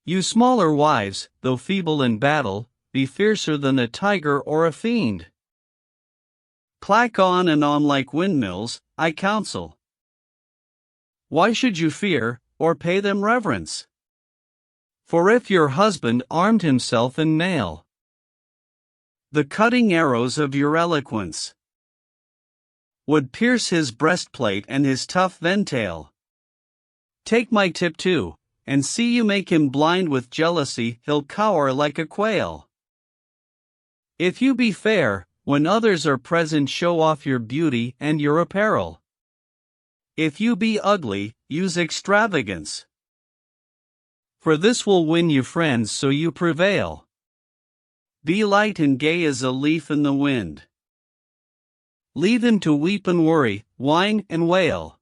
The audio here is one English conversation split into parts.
You smaller wives, though feeble in battle, be fiercer than a tiger or a fiend. Clack on and on like windmills, I counsel. Why should you fear, or pay them reverence? For if your husband armed himself in mail, the cutting arrows of your eloquence would pierce his breastplate and his tough ventail. Take my tip too, and see you make him blind with jealousy, he'll cower like a quail. If you be fair, when others are present show off your beauty and your apparel. If you be ugly, use extravagance. For this will win you friends so you prevail. Be light and gay as a leaf in the wind. Leave him to weep and worry, whine and wail.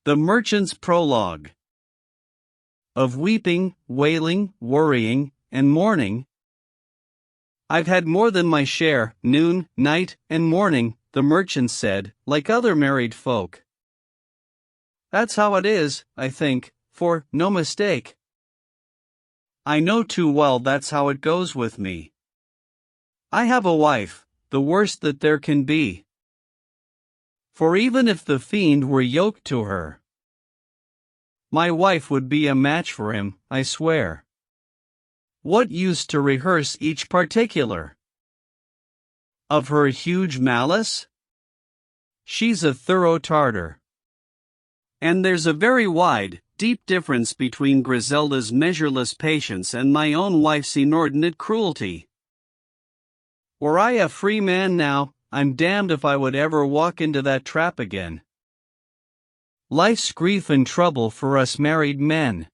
The Merchant's Prologue. Of weeping, wailing, worrying, and mourning, I've had more than my share, noon, night, and morning, the merchant said, like other married folk. That's how it is, I think, for, no mistake, I know too well that's how it goes with me. I have a wife, the worst that there can be. For even if the fiend were yoked to her, my wife would be a match for him, I swear. What use to rehearse each particular of her huge malice? She's a thorough tartar. And there's a very wide, deep difference between Griselda's measureless patience and my own wife's inordinate cruelty. Were I a free man now, I'm damned if I would ever walk into that trap again. Life's grief and trouble for us married men.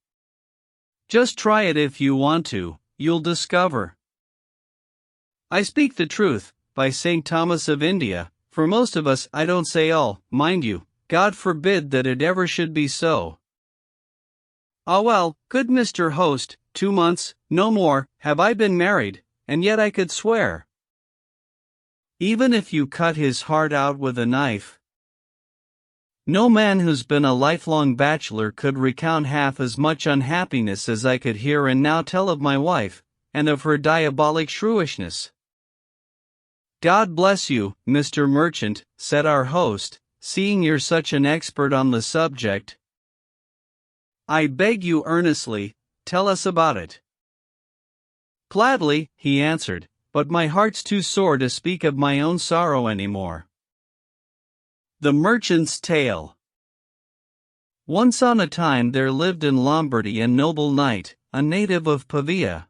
Just try it if you want to, you'll discover. I speak the truth, by St. Thomas of India, for most of us I don't say all, mind you, God forbid that it ever should be so. Ah well, good Mr. Host, 2 months, no more, have I been married, and yet I could swear. Even if you cut his heart out with a knife, no man who's been a lifelong bachelor could recount half as much unhappiness as I could here and now tell of my wife, and of her diabolic shrewishness. God bless you, Mr. Merchant, said our host, seeing you're such an expert on the subject. I beg you earnestly, tell us about it. Gladly, he answered, but my heart's too sore to speak of my own sorrow anymore. The Merchant's Tale. Once on a time there lived in Lombardy a noble knight, a native of Pavia.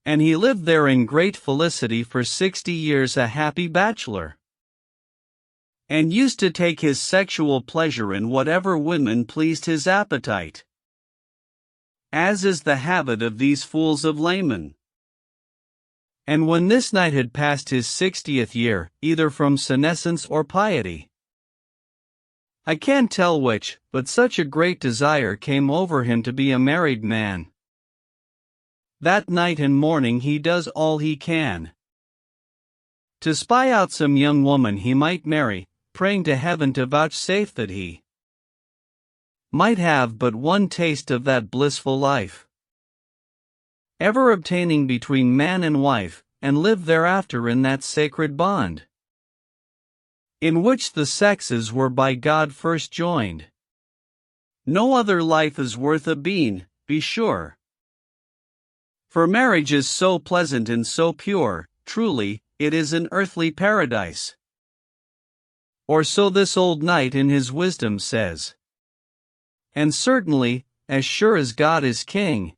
And he lived there in great felicity for 60 years, a happy bachelor, and used to take his sexual pleasure in whatever women pleased his appetite, as is the habit of these fools of laymen. And when this knight had passed his 60th year, either from senescence or piety, I can't tell which, but such a great desire came over him to be a married man. That night and morning he does all he can to spy out some young woman he might marry, praying to heaven to vouchsafe that he might have but one taste of that blissful life, ever obtaining between man and wife, and live thereafter in that sacred bond, in which the sexes were by God first joined. No other life is worth a bean, be sure. For marriage is so pleasant and so pure, truly, it is an earthly paradise. Or so this old knight in his wisdom says. And certainly, as sure as God is king,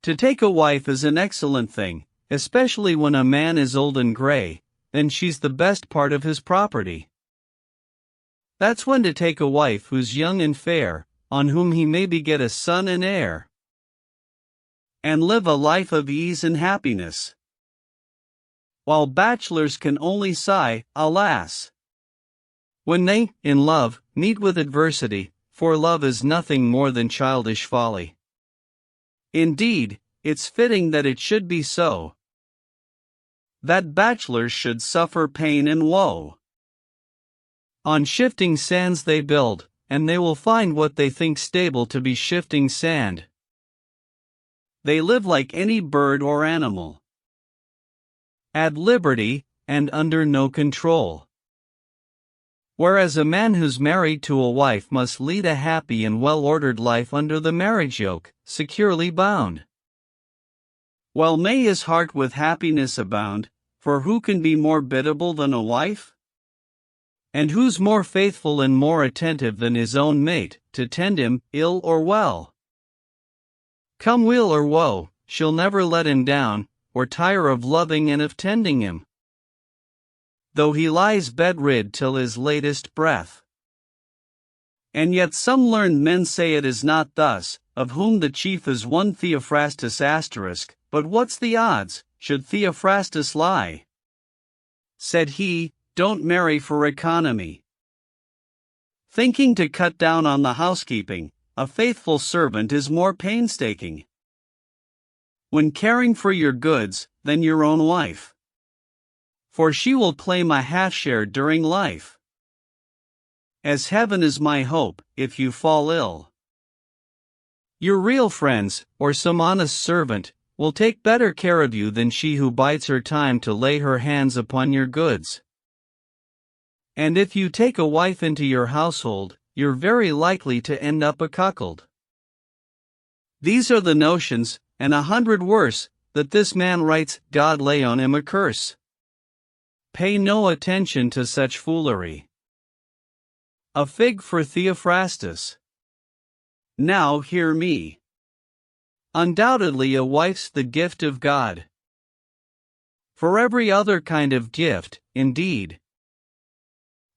to take a wife is an excellent thing, especially when a man is old and gray, then she's the best part of his property. That's when to take a wife who's young and fair, on whom he may beget a son and heir, and live a life of ease and happiness. While bachelors can only sigh, alas, when they, in love, meet with adversity, for love is nothing more than childish folly. Indeed, it's fitting that it should be so, that bachelors should suffer pain and woe. On shifting sands they build, and they will find what they think stable to be shifting sand. They live like any bird or animal, at liberty, and under no control. Whereas a man who's married to a wife must lead a happy and well-ordered life under the marriage yoke, securely bound. Well may his heart with happiness abound, for who can be more biddable than a wife? And who's more faithful and more attentive than his own mate, to tend him, ill or well? Come weal or woe, she'll never let him down, or tire of loving and of tending him, though he lies bedrid till his latest breath. And yet some learned men say it is not thus, of whom the chief is one Theophrastus *, but what's the odds, should Theophrastus lie? Said he, don't marry for economy. Thinking to cut down on the housekeeping, a faithful servant is more painstaking, when caring for your goods, than your own wife. For she will claim a half share during life. As heaven is my hope, if you fall ill, your real friends, or some honest servant, will take better care of you than she who bides her time to lay her hands upon your goods. And if you take a wife into your household, you're very likely to end up a cuckold. These are the notions, and 100 worse, that this man writes, God lay on him a curse. Pay no attention to such foolery. A fig for Theophrastus. Now hear me. Undoubtedly a wife's the gift of God. For every other kind of gift, indeed.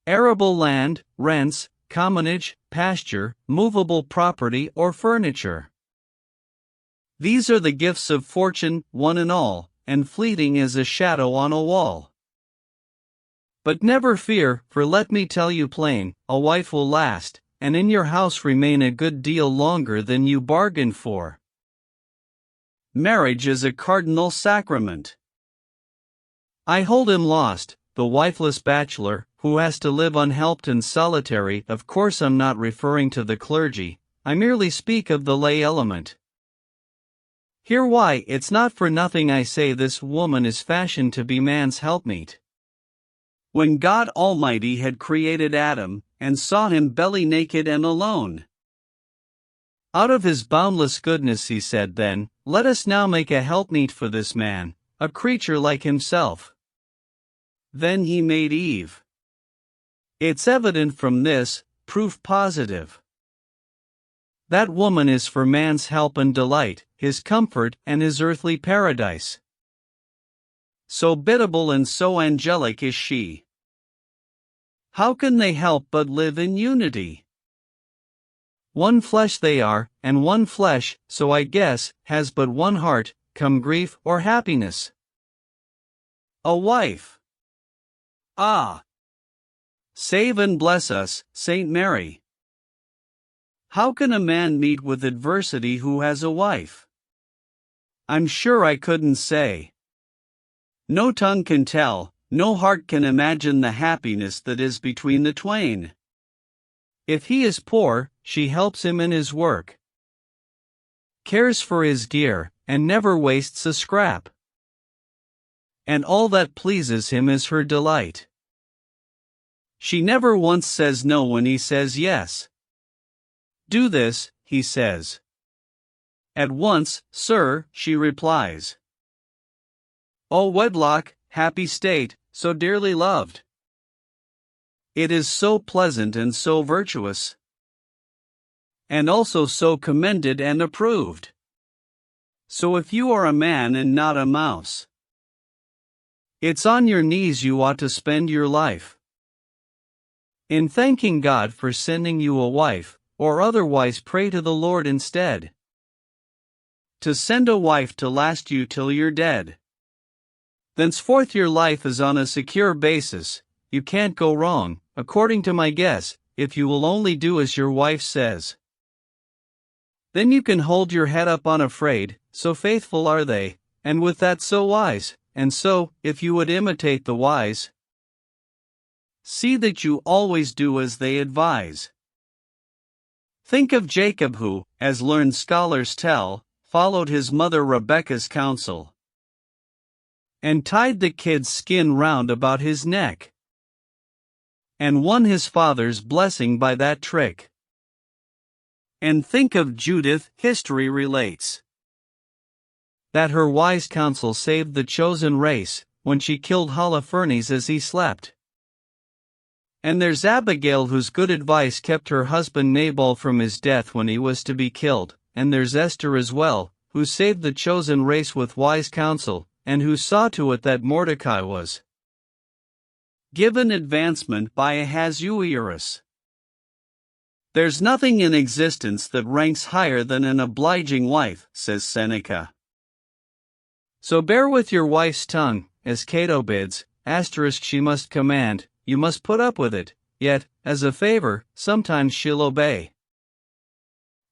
Arable land, rents, commonage, pasture, movable property or furniture. These are the gifts of fortune, one and all, and fleeting as a shadow on a wall. But never fear, for let me tell you plain, a wife will last, and in your house remain a good deal longer than you bargained for. Marriage is a cardinal sacrament. I hold him lost, the wifeless bachelor, who has to live unhelped and solitary. Of course I'm not referring to the clergy, I merely speak of the lay element. Hear why, it's not for nothing I say this woman is fashioned to be man's helpmeet. When God Almighty had created Adam, and saw him belly naked and alone, out of his boundless goodness he said then, let us now make a helpmeet for this man, a creature like himself. Then he made Eve. It's evident from this, proof positive, that woman is for man's help and delight, his comfort and his earthly paradise. So biddable and so angelic is she. How can they help but live in unity? One flesh they are, and one flesh, so I guess, has but one heart, come grief or happiness. A wife. Ah! Save and bless us, Saint Mary. How can a man meet with adversity who has a wife? I'm sure I couldn't say. No tongue can tell, no heart can imagine the happiness that is between the twain. If he is poor, she helps him in his work, cares for his gear, and never wastes a scrap. And all that pleases him is her delight. She never once says no when he says yes. Do this, he says. At once, sir, she replies. O wedlock, happy state, so dearly loved! It is so pleasant and so virtuous, and also so commended and approved. So if you are a man and not a mouse, it's on your knees you ought to spend your life, in thanking God for sending you a wife, or otherwise pray to the Lord instead, to send a wife to last you till you're dead. Thenceforth your life is on a secure basis, you can't go wrong, according to my guess, if you will only do as your wife says. Then you can hold your head up unafraid, so faithful are they, and with that so wise, and so, if you would imitate the wise, see that you always do as they advise. Think of Jacob who, as learned scholars tell, followed his mother Rebekah's counsel and tied the kid's skin round about his neck and won his father's blessing by that trick. And think of Judith, history relates that her wise counsel saved the chosen race when she killed Holofernes as he slept. And there's Abigail whose good advice kept her husband Nabal from his death when he was to be killed, and there's Esther as well, who saved the chosen race with wise counsel, and who saw to it that Mordecai was given advancement by Ahasuerus. There's nothing in existence that ranks higher than an obliging wife, says Seneca. So bear with your wife's tongue, as Cato bids, she must command, you must put up with it, yet, as a favor, sometimes she'll obey.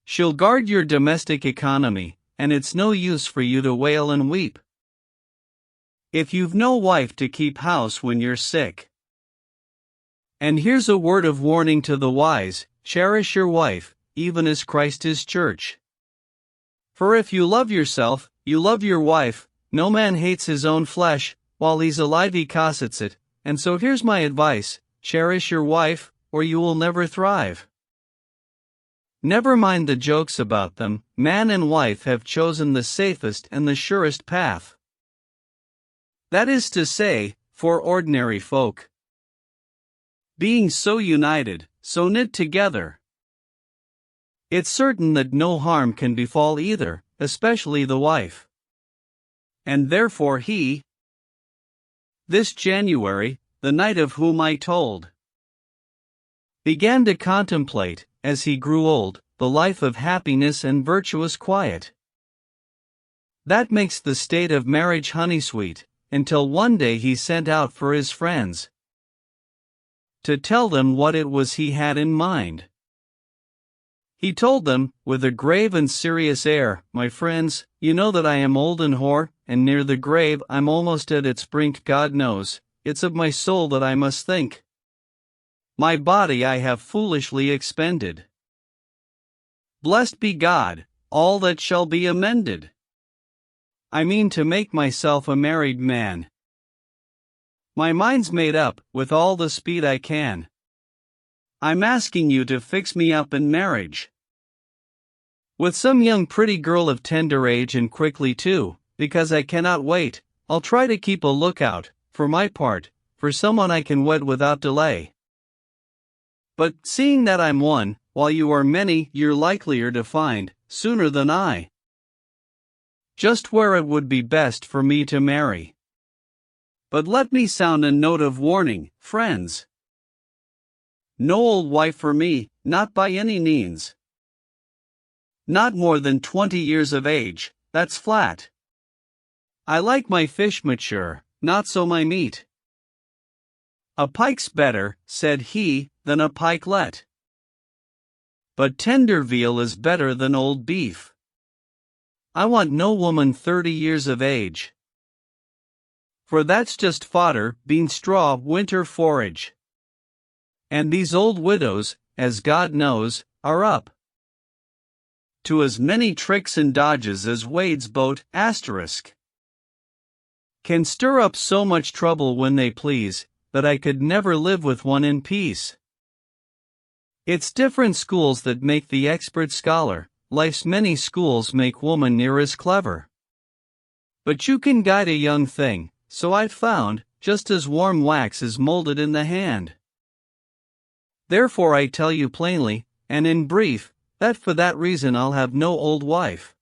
She'll guard your domestic economy, and it's no use for you to wail and weep if you've no wife to keep house when you're sick. And here's a word of warning to the wise, cherish your wife, even as Christ his church. For if you love yourself, you love your wife. No man hates his own flesh, while he's alive he cosets it, and so here's my advice, cherish your wife, or you will never thrive. Never mind the jokes about them, man and wife have chosen the safest and the surest path. That is to say, for ordinary folk. Being so united, so knit together, it's certain that no harm can befall either, especially the wife. And therefore he, this January, the night of whom I told, began to contemplate, as he grew old, the life of happiness and virtuous quiet. That makes the state of marriage honeysweet, until one day he sent out for his friends to tell them what it was he had in mind. He told them, with a grave and serious air, my friends, you know that I am old and hoar, and near the grave I'm almost at its brink. God knows, it's of my soul that I must think. My body I have foolishly expended. Blessed be God, all that shall be amended. I mean to make myself a married man. My mind's made up, with all the speed I can. I'm asking you to fix me up in marriage with some young pretty girl of tender age, and quickly too, because I cannot wait. I'll try to keep a lookout, for my part, for someone I can wed without delay. But, seeing that I'm one, while you are many, you're likelier to find, sooner than I, just where it would be best for me to marry. But let me sound a note of warning, friends. No old wife for me, not by any means. Not more than 20 years of age, that's flat. I like my fish mature, not so my meat. A pike's better, said he, than a pikelet. But tender veal is better than old beef. I want no woman 30 years of age, for that's just fodder, bean straw, winter forage. And these old widows, as God knows, are up to as many tricks and dodges as Wade's boat, can stir up so much trouble when they please, that I could never live with one in peace. It's different schools that make the expert scholar, life's many schools make woman near as clever. But you can guide a young thing, so I've found, just as warm wax is molded in the hand. Therefore I tell you plainly, and in brief, that for that reason I'll have no old wife.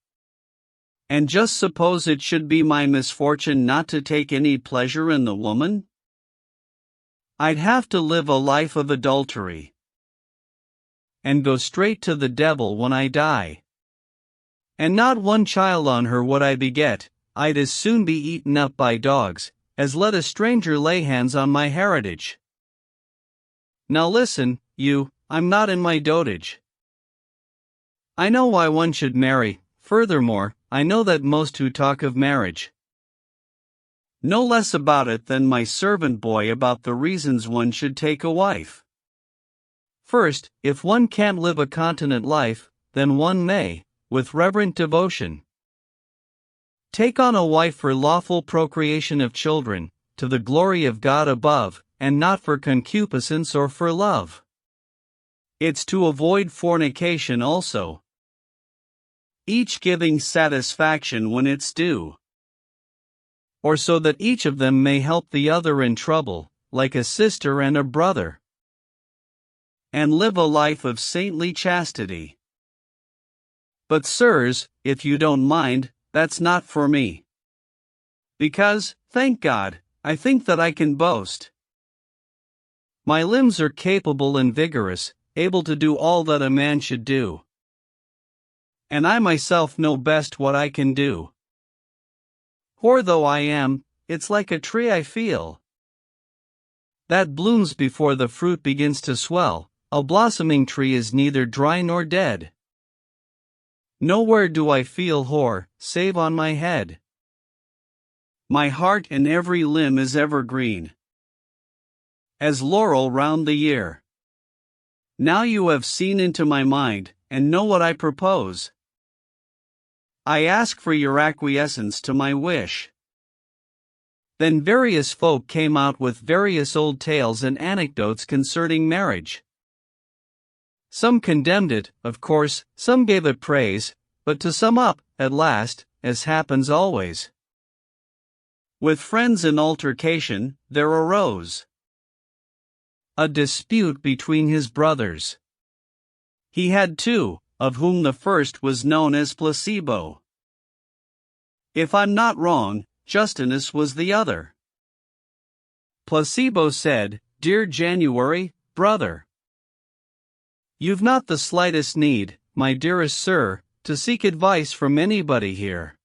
And just suppose it should be my misfortune not to take any pleasure in the woman? I'd have to live a life of adultery, and go straight to the devil when I die. And not one child on her would I beget. I'd as soon be eaten up by dogs, as let a stranger lay hands on my heritage. Now listen, you, I'm not in my dotage. I know why one should marry. Furthermore, I know that most who talk of marriage know less about it than my servant boy about the reasons one should take a wife. First, if one can't live a continent life, then one may, with reverent devotion, take on a wife for lawful procreation of children, to the glory of God above, and not for concupiscence or for love. It's to avoid fornication also, each giving satisfaction when it's due, or so that each of them may help the other in trouble, like a sister and a brother, and live a life of saintly chastity. But sirs, if you don't mind, that's not for me. Because, thank God, I think that I can boast. My limbs are capable and vigorous, able to do all that a man should do. And I myself know best what I can do. Poor though I am, it's like a tree I feel, that blooms before the fruit begins to swell. A blossoming tree is neither dry nor dead. Nowhere do I feel hoar, save on my head. My heart and every limb is evergreen, as laurel round the year. Now you have seen into my mind, and know what I propose. I ask for your acquiescence to my wish. Then various folk came out with various old tales and anecdotes concerning marriage. Some condemned it, of course, some gave it praise, but to sum up, at last, as happens always, with friends in altercation, there arose a dispute between his brothers. He had two, of whom the first was known as Placebo. If I'm not wrong, Justinus was the other. Placebo said, "Dear January, brother, you've not the slightest need, my dearest sir, to seek advice from anybody here.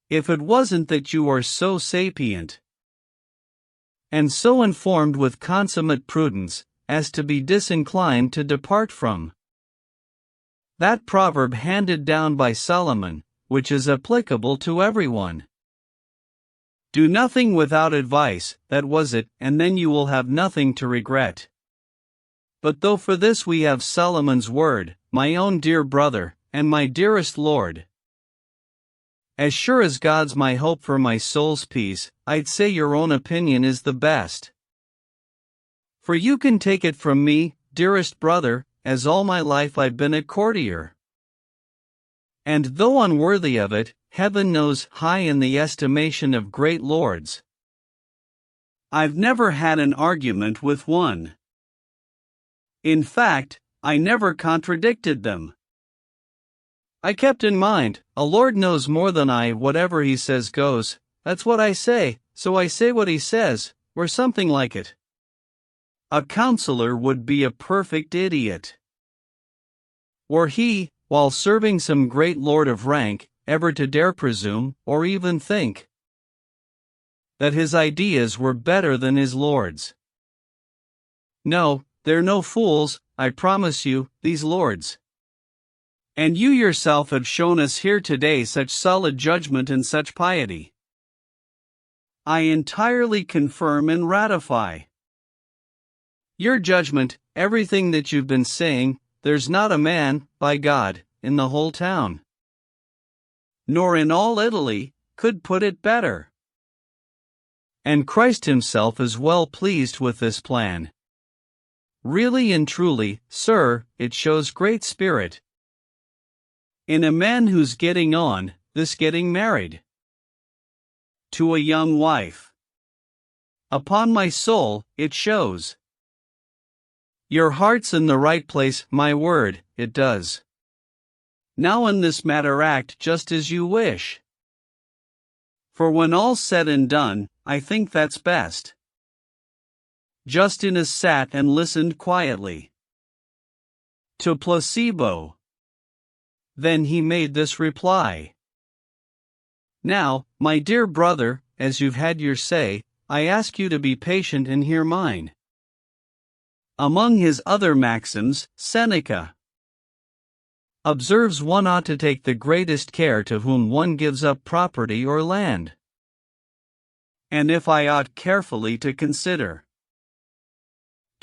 If it wasn't that you are so sapient, and so informed with consummate prudence, as to be disinclined to depart from that proverb handed down by Solomon, which is applicable to everyone. Do nothing without advice, that was it, and then you will have nothing to regret. But though for this we have Solomon's word, my own dear brother, and my dearest lord, as sure as God's my hope for my soul's peace, I'd say your own opinion is the best. For you can take it from me, dearest brother, as all my life I've been a courtier. And though unworthy of it, heaven knows, high in the estimation of great lords, I've never had an argument with one. In fact, I never contradicted them. I kept in mind, a lord knows more than I, whatever he says goes, that's what I say, so I say what he says, or something like it. A counselor would be a perfect idiot, were he, while serving some great lord of rank, ever to dare presume, or even think, that his ideas were better than his lord's. No, they're no fools, I promise you, these lords. And you yourself have shown us here today such solid judgment and such piety. I entirely confirm and ratify your judgment, everything that you've been saying. There's not a man, by God, in the whole town, nor in all Italy, could put it better. And Christ himself is well pleased with this plan. Really and truly, sir, it shows great spirit in a man who's getting on, this getting married to a young wife. Upon my soul, it shows your heart's in the right place, my word, it does. Now in this matter act just as you wish. For when all's said and done, I think that's best. Justinus sat and listened quietly to Placebo. Then he made this reply. Now, my dear brother, as you've had your say, I ask you to be patient and hear mine. Among his other maxims, Seneca observes one ought to take the greatest care to whom one gives up property or land. And if I ought carefully to consider,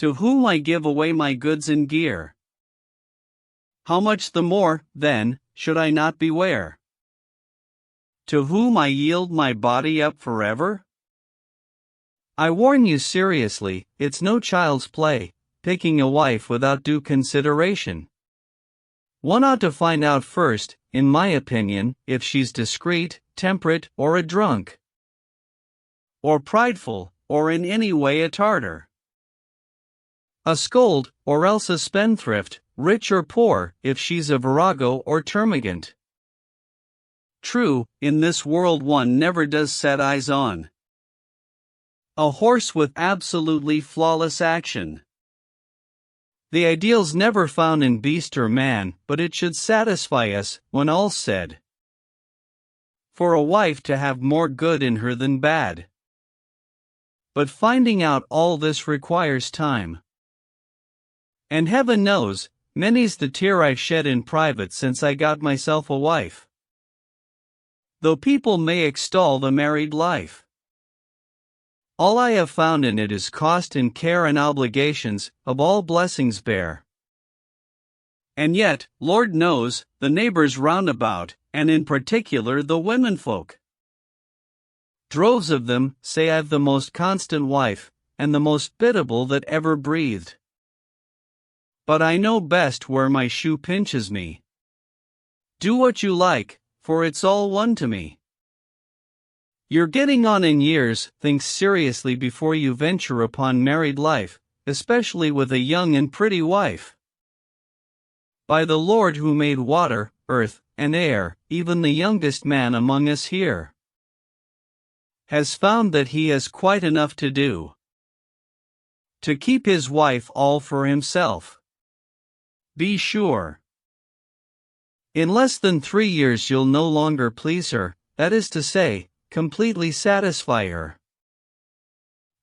to whom I give away my goods and gear. How much the more, then, should I not beware? To whom I yield my body up forever? I warn you seriously, it's no child's play, picking a wife without due consideration. One ought to find out first, in my opinion, if she's discreet, temperate, or a drunk, or prideful, or in any way a tartar, a scold, or else a spendthrift, rich or poor, if she's a virago or termagant. True, in this world one never does set eyes on a horse with absolutely flawless action. The ideal's never found in beast or man, but it should satisfy us, when all's said, for a wife to have more good in her than bad. But finding out all this requires time. And heaven knows, many's the tear I've shed in private since I got myself a wife. Though people may extol the married life, all I have found in it is cost and care and obligations, of all blessings bare. And yet, Lord knows, the neighbors round about, and in particular the womenfolk, droves of them, say I've the most constant wife, and the most biddable that ever breathed. But I know best where my shoe pinches me. Do what you like, for it's all one to me. You're getting on in years, think seriously before you venture upon married life, especially with a young and pretty wife. By the Lord who made water, earth, and air, even the youngest man among us here has found that he has quite enough to do to keep his wife all for himself. Be sure, in less than 3 years you'll no longer please her, that is to say, completely satisfy her.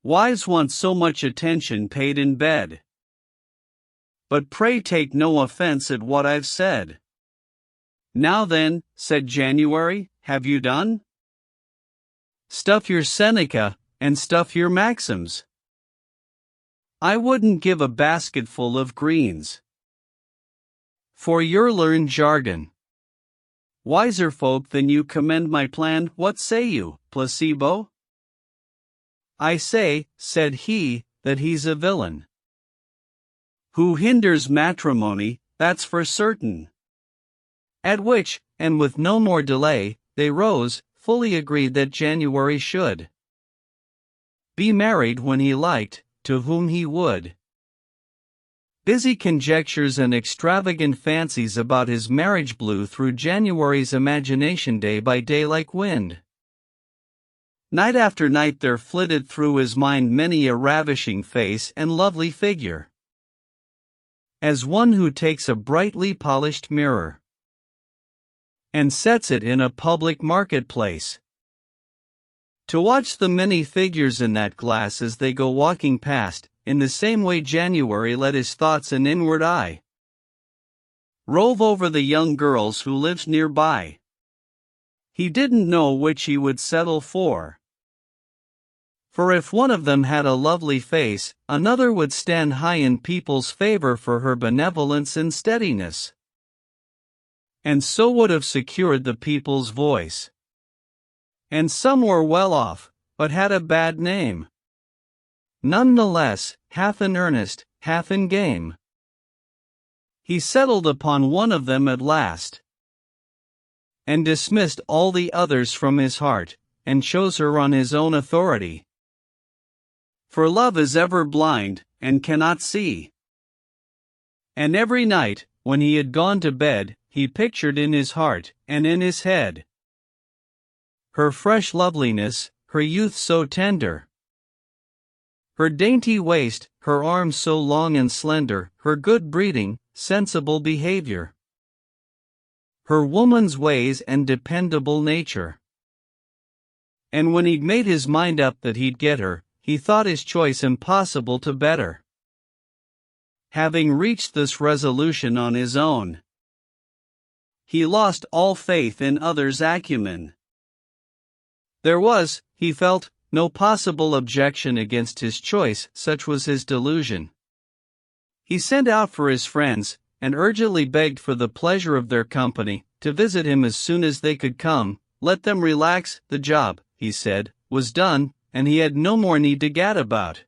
Wives want so much attention paid in bed. But pray take no offense at what I've said. Now then, said January, have you done? Stuff your Seneca, and stuff your maxims. I wouldn't give a basketful of greens for your learned jargon. Wiser folk than you commend my plan, what say you, placebo? I say, said he, that he's a villain who hinders matrimony, that's for certain. At which, and with no more delay, they rose, fully agreed that January should be married when he liked, to whom he would. Busy conjectures and extravagant fancies about his marriage blew through January's imagination day by day like wind. Night after night there flitted through his mind many a ravishing face and lovely figure, as one who takes a brightly polished mirror and sets it in a public marketplace, to watch the many figures in that glass as they go walking past. In the same way January let his thoughts and inward eye rove over the young girls who lived nearby. He didn't know which he would settle for if one of them had a lovely face, another would stand high in people's favor for her benevolence and steadiness, and so would have secured the people's voice. And some were well off, but had a bad name. Nonetheless, half in earnest, half in game, he settled upon one of them at last, and dismissed all the others from his heart, and chose her on his own authority. For love is ever blind, and cannot see. And every night, when he had gone to bed, he pictured in his heart, and in his head, her fresh loveliness, her youth so tender, her dainty waist, her arms so long and slender, her good breeding, sensible behavior, her woman's ways and dependable nature. And when he'd made his mind up that he'd get her, he thought his choice impossible to better. Having reached this resolution on his own, he lost all faith in others' acumen. There was, he felt, no possible objection against his choice, such was his delusion. He sent out for his friends, and urgently begged for the pleasure of their company, to visit him as soon as they could come. Let them relax, the job, he said, was done, and he had no more need to gad about.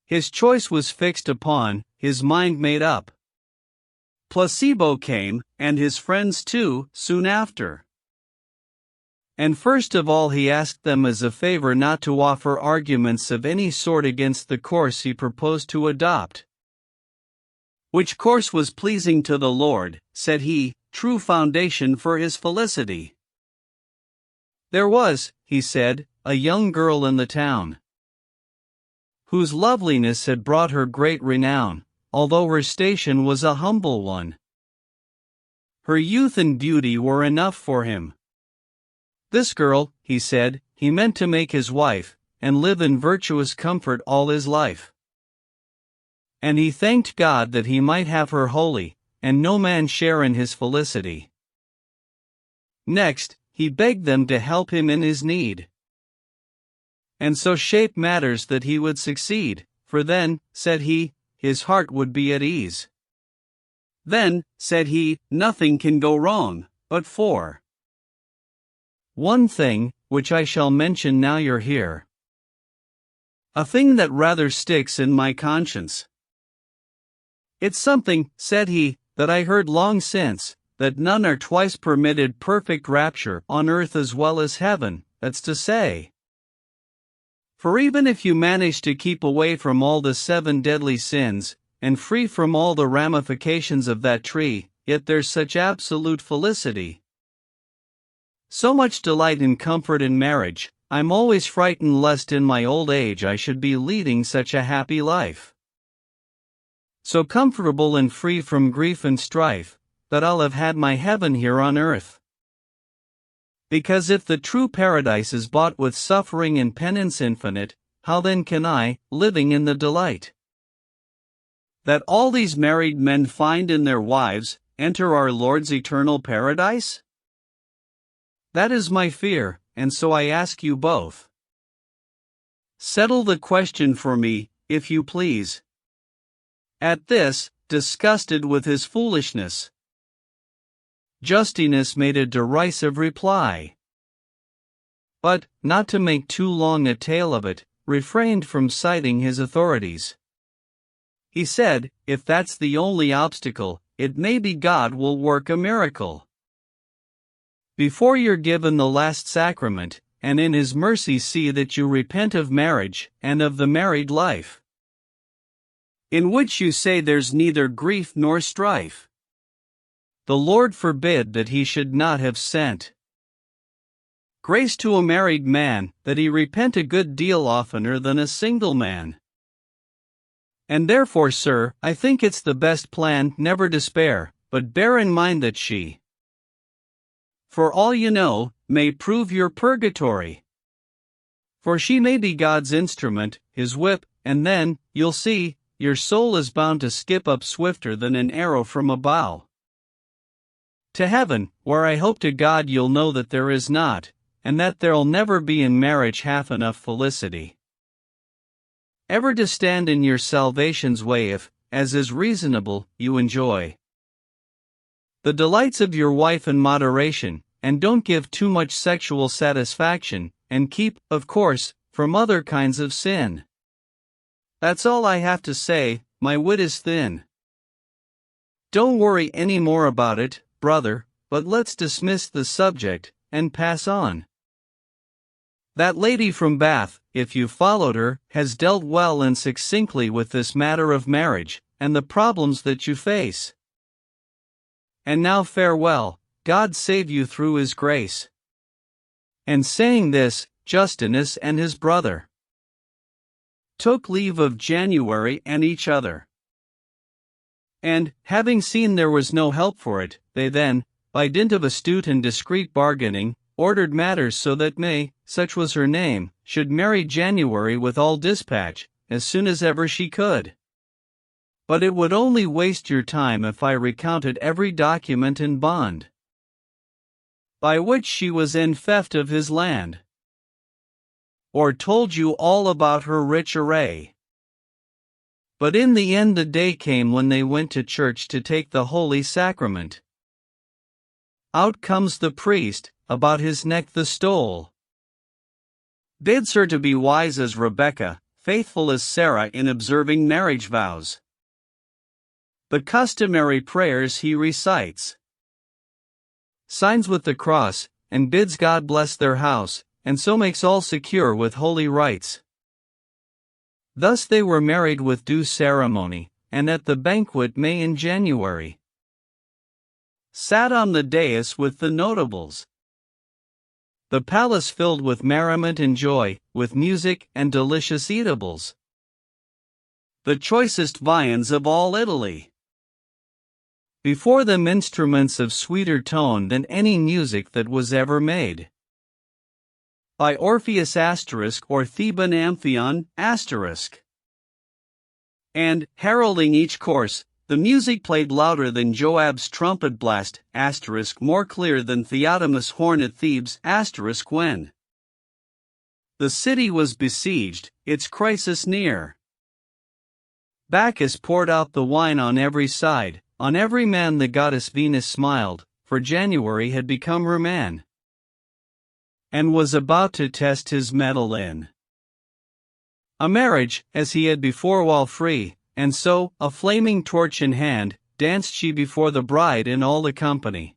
His choice was fixed upon, his mind made up. Placebo came, and his friends too, soon after. And first of all he asked them as a favor not to offer arguments of any sort against the course he proposed to adopt. Which course was pleasing to the Lord, said he, true foundation for his felicity. There was, he said, a young girl in the town, whose loveliness had brought her great renown, although her station was a humble one. Her youth and beauty were enough for him. This girl, he said, he meant to make his wife, and live in virtuous comfort all his life. And he thanked God that he might have her wholly, and no man share in his felicity. Next, he begged them to help him in his need, and so shape matters that he would succeed, for then, said he, his heart would be at ease. Then, said he, nothing can go wrong, but for one thing, which I shall mention now you're here. A thing that rather sticks in my conscience. It's something, said he, that I heard long since, that none are twice permitted perfect rapture on earth as well as heaven, that's to say. For even if you manage to keep away from all the 7 deadly sins, and free from all the ramifications of that tree, yet there's such absolute felicity. So much delight and comfort in marriage, I'm always frightened lest in my old age I should be leading such a happy life. So comfortable and free from grief and strife, that I'll have had my heaven here on earth. Because if the true paradise is bought with suffering and penance infinite, how then can I, living in the delight that all these married men find in their wives, enter our Lord's eternal paradise? That is my fear, and so I ask you both. Settle the question for me, if you please. At this, disgusted with his foolishness, Justinus made a derisive reply, but, not to make too long a tale of it, refrained from citing his authorities. He said, if that's the only obstacle, it may be God will work a miracle. Before you're given the last sacrament, and in his mercy see that you repent of marriage, and of the married life, in which you say there's neither grief nor strife. The Lord forbid that he should not have sent grace to a married man, that he repent a good deal oftener than a single man. And therefore, sir, I think it's the best plan, never despair, but bear in mind that she, for all you know, may prove your purgatory. For she may be God's instrument, his whip, and then, you'll see, your soul is bound to skip up swifter than an arrow from a bow to heaven, where I hope to God you'll know that there is not, and that there'll never be in marriage half enough felicity ever to stand in your salvation's way if, as is reasonable, you enjoy the delights of your wife in moderation, and don't give too much sexual satisfaction, and keep, of course, from other kinds of sin. That's all I have to say, my wit is thin. Don't worry any more about it, brother, but let's dismiss the subject, and pass on. That lady from Bath, if you followed her, has dealt well and succinctly with this matter of marriage, and the problems that you face. And now farewell, God save you through his grace. And saying this, Justinus and his brother took leave of January and each other. And, having seen there was no help for it, they then, by dint of astute and discreet bargaining, ordered matters so that May, such was her name, should marry January with all dispatch, as soon as ever she could. But it would only waste your time if I recounted every document and bond by which she was in theft of his land, or told you all about her rich array. But in the end the day came when they went to church to take the Holy Sacrament. Out comes the priest, about his neck the stole. Bids her to be wise as Rebecca, faithful as Sarah in observing marriage vows. The customary prayers he recites. Signs with the cross, and bids God bless their house, and so makes all secure with holy rites. Thus they were married with due ceremony, and at the banquet May in January. Sat on the dais with the notables. The palace filled with merriment and joy, with music and delicious eatables. The choicest viands of all Italy. Before them instruments of sweeter tone than any music that was ever made. By Orpheus asterisk or Theban Amphion asterisk. And, heralding each course, the music played louder than Joab's trumpet blast asterisk, more clear than Theotimus' horn at Thebes asterisk, when the city was besieged, its crisis near. Bacchus poured out the wine on every side, on every man the goddess Venus smiled, for January had become her man, and was about to test his mettle in a marriage, as he had before while free, and so, a flaming torch in hand, danced she before the bride in all the company.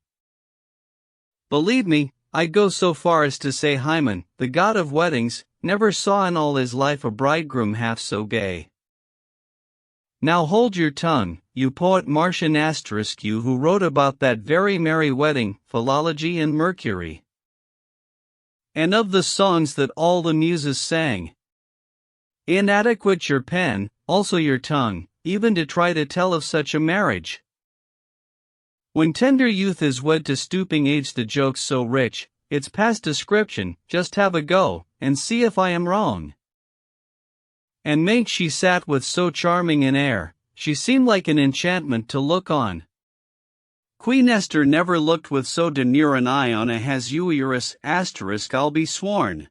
Believe me, I'd go so far as to say Hymen, the god of weddings, never saw in all his life a bridegroom half so gay. Now hold your tongue, you poet Martian asterisk, you who wrote about that very merry wedding, philology and Mercury, and of the songs that all the muses sang. Inadequate your pen, also your tongue, even to try to tell of such a marriage. When tender youth is wed to stooping age, the joke's so rich, it's past description. Just have a go, and see if I am wrong. And make she sat with so charming an air, she seemed like an enchantment to look on. Queen Esther never looked with so demure an eye on a Ahasuerus asterisk, I'll be sworn.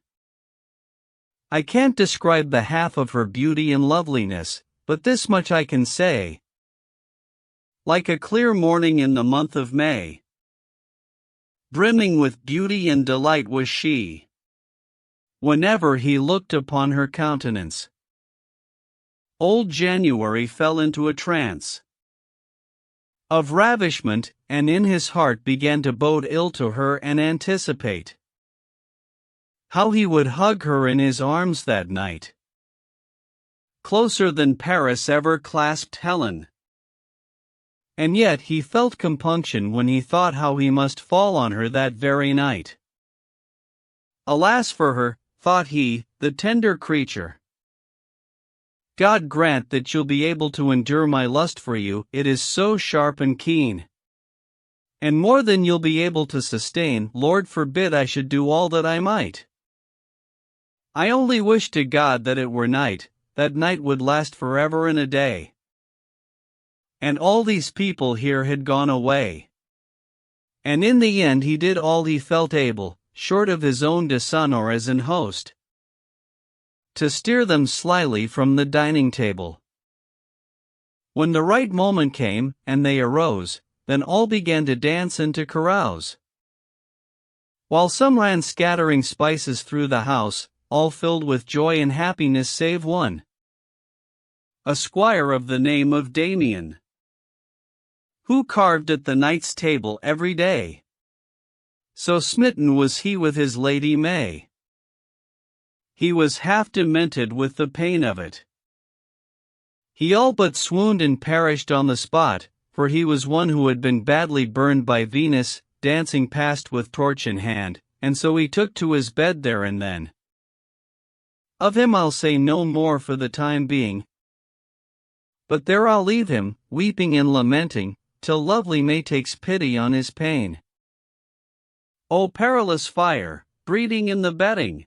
I can't describe the half of her beauty and loveliness, but this much I can say. Like a clear morning in the month of May, brimming with beauty and delight was she, whenever he looked upon her countenance. Old January fell into a trance of ravishment, and in his heart began to bode ill to her and anticipate how he would hug her in his arms that night, closer than Paris ever clasped Helen. And yet he felt compunction when he thought how he must fall on her that very night. Alas for her, thought he, the tender creature. God grant that you'll be able to endure my lust for you, it is so sharp and keen. And more than you'll be able to sustain, Lord forbid I should do all that I might. I only wish to God that it were night, that night would last forever and a day. And all these people here had gone away. And in the end he did all he felt able, short of his own dishonor as an host, to steer them slyly from the dining table. When the right moment came, and they arose, then all began to dance and to carouse. While some ran scattering spices through the house, all filled with joy and happiness save one, a squire of the name of Damien, who carved at the knight's table every day. So smitten was he with his lady May, he was half demented with the pain of it. He all but swooned and perished on the spot, for he was one who had been badly burned by Venus, dancing past with torch in hand, and so he took to his bed there and then. Of him I'll say no more for the time being, but there I'll leave him, weeping and lamenting, till lovely May takes pity on his pain. O perilous fire, breeding in the bedding!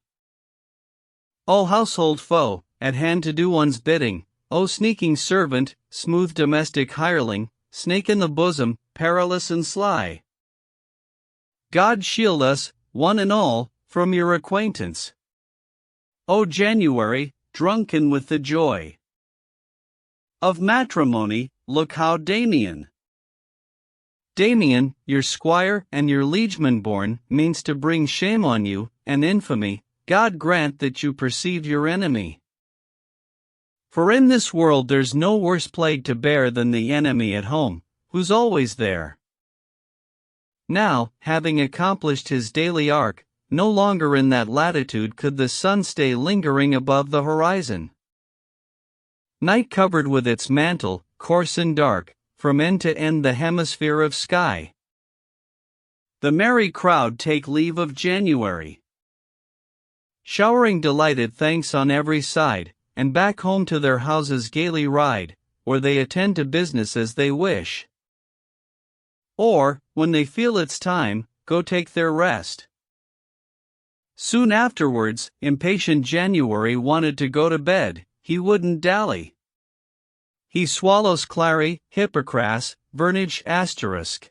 O household foe, at hand to do one's bidding! O sneaking servant, smooth domestic hireling, snake in the bosom, perilous and sly! God shield us, one and all, from your acquaintance. O January, drunken with the joy Of matrimony, look how Damien, your squire and your liegeman born, means to bring shame on you, and infamy. God grant that you perceive your enemy. For in this world there's no worse plague to bear than the enemy at home, who's always there. Now, having accomplished his daily arc, no longer in that latitude could the sun stay lingering above the horizon. Night covered with its mantle, coarse and dark, from end to end the hemisphere of sky. The merry crowd take leave of January, showering delighted thanks on every side, and back home to their houses gaily ride, where they attend to business as they wish. Or, when they feel it's time, go take their rest. Soon afterwards, impatient January wanted to go to bed. He wouldn't dally. He swallows clary, hippocras, vernage asterisk,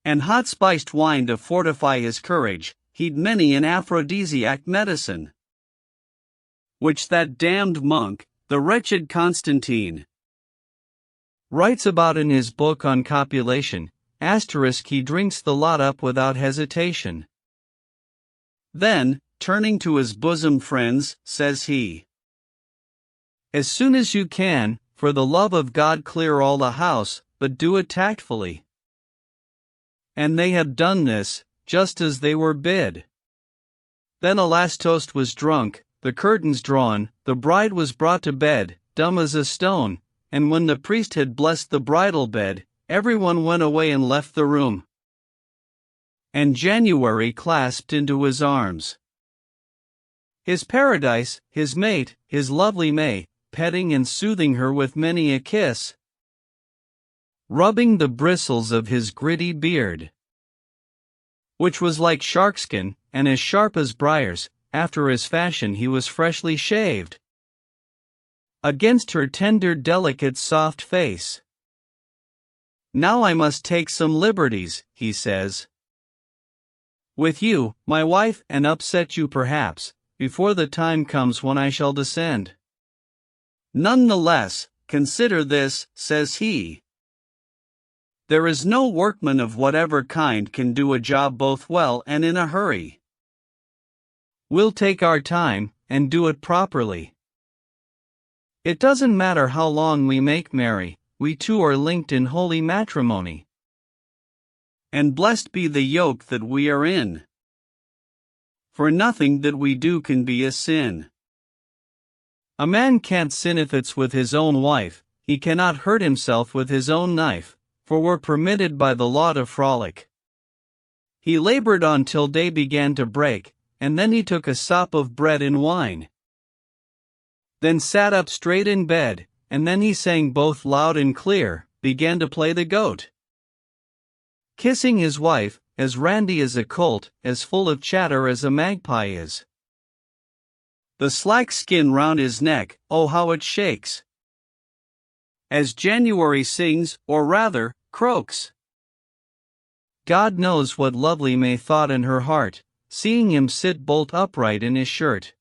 and hot spiced wine to fortify his courage. He'd many an aphrodisiac medicine, which that damned monk, the wretched Constantine, writes about in his book on copulation. Asterisk, he drinks the lot up without hesitation. Then, turning to his bosom friends, says he, as soon as you can, for the love of God, clear all the house, but do it tactfully. And they had done this, just as they were bid. Then a last toast was drunk, the curtains drawn, the bride was brought to bed, dumb as a stone, and when the priest had blessed the bridal bed, everyone went away and left the room. And January clasped into his arms his paradise, his mate, his lovely May, petting and soothing her with many a kiss, rubbing the bristles of his gritty beard, which was like sharkskin, and as sharp as briars. After his fashion he was freshly shaved, against her tender, delicate, soft face. Now I must take some liberties, he says, with you, my wife, and upset you perhaps, before the time comes when I shall descend. None the less, consider this, says he. There is no workman of whatever kind can do a job both well and in a hurry. We'll take our time, and do it properly. It doesn't matter how long we make merry, we two are linked in holy matrimony. And blessed be the yoke that we are in. For nothing that we do can be a sin. A man can't sin if it's with his own wife, he cannot hurt himself with his own knife, for we're permitted by the law to frolic. He labored on till day began to break, and then he took a sop of bread and wine. Then sat up straight in bed, and then he sang both loud and clear, began to play the goat, kissing his wife, as randy as a colt, as full of chatter as a magpie is. The slack skin round his neck, oh how it shakes, as January sings, or rather, croaks. God knows what lovely May thought in her heart, seeing him sit bolt upright in his shirt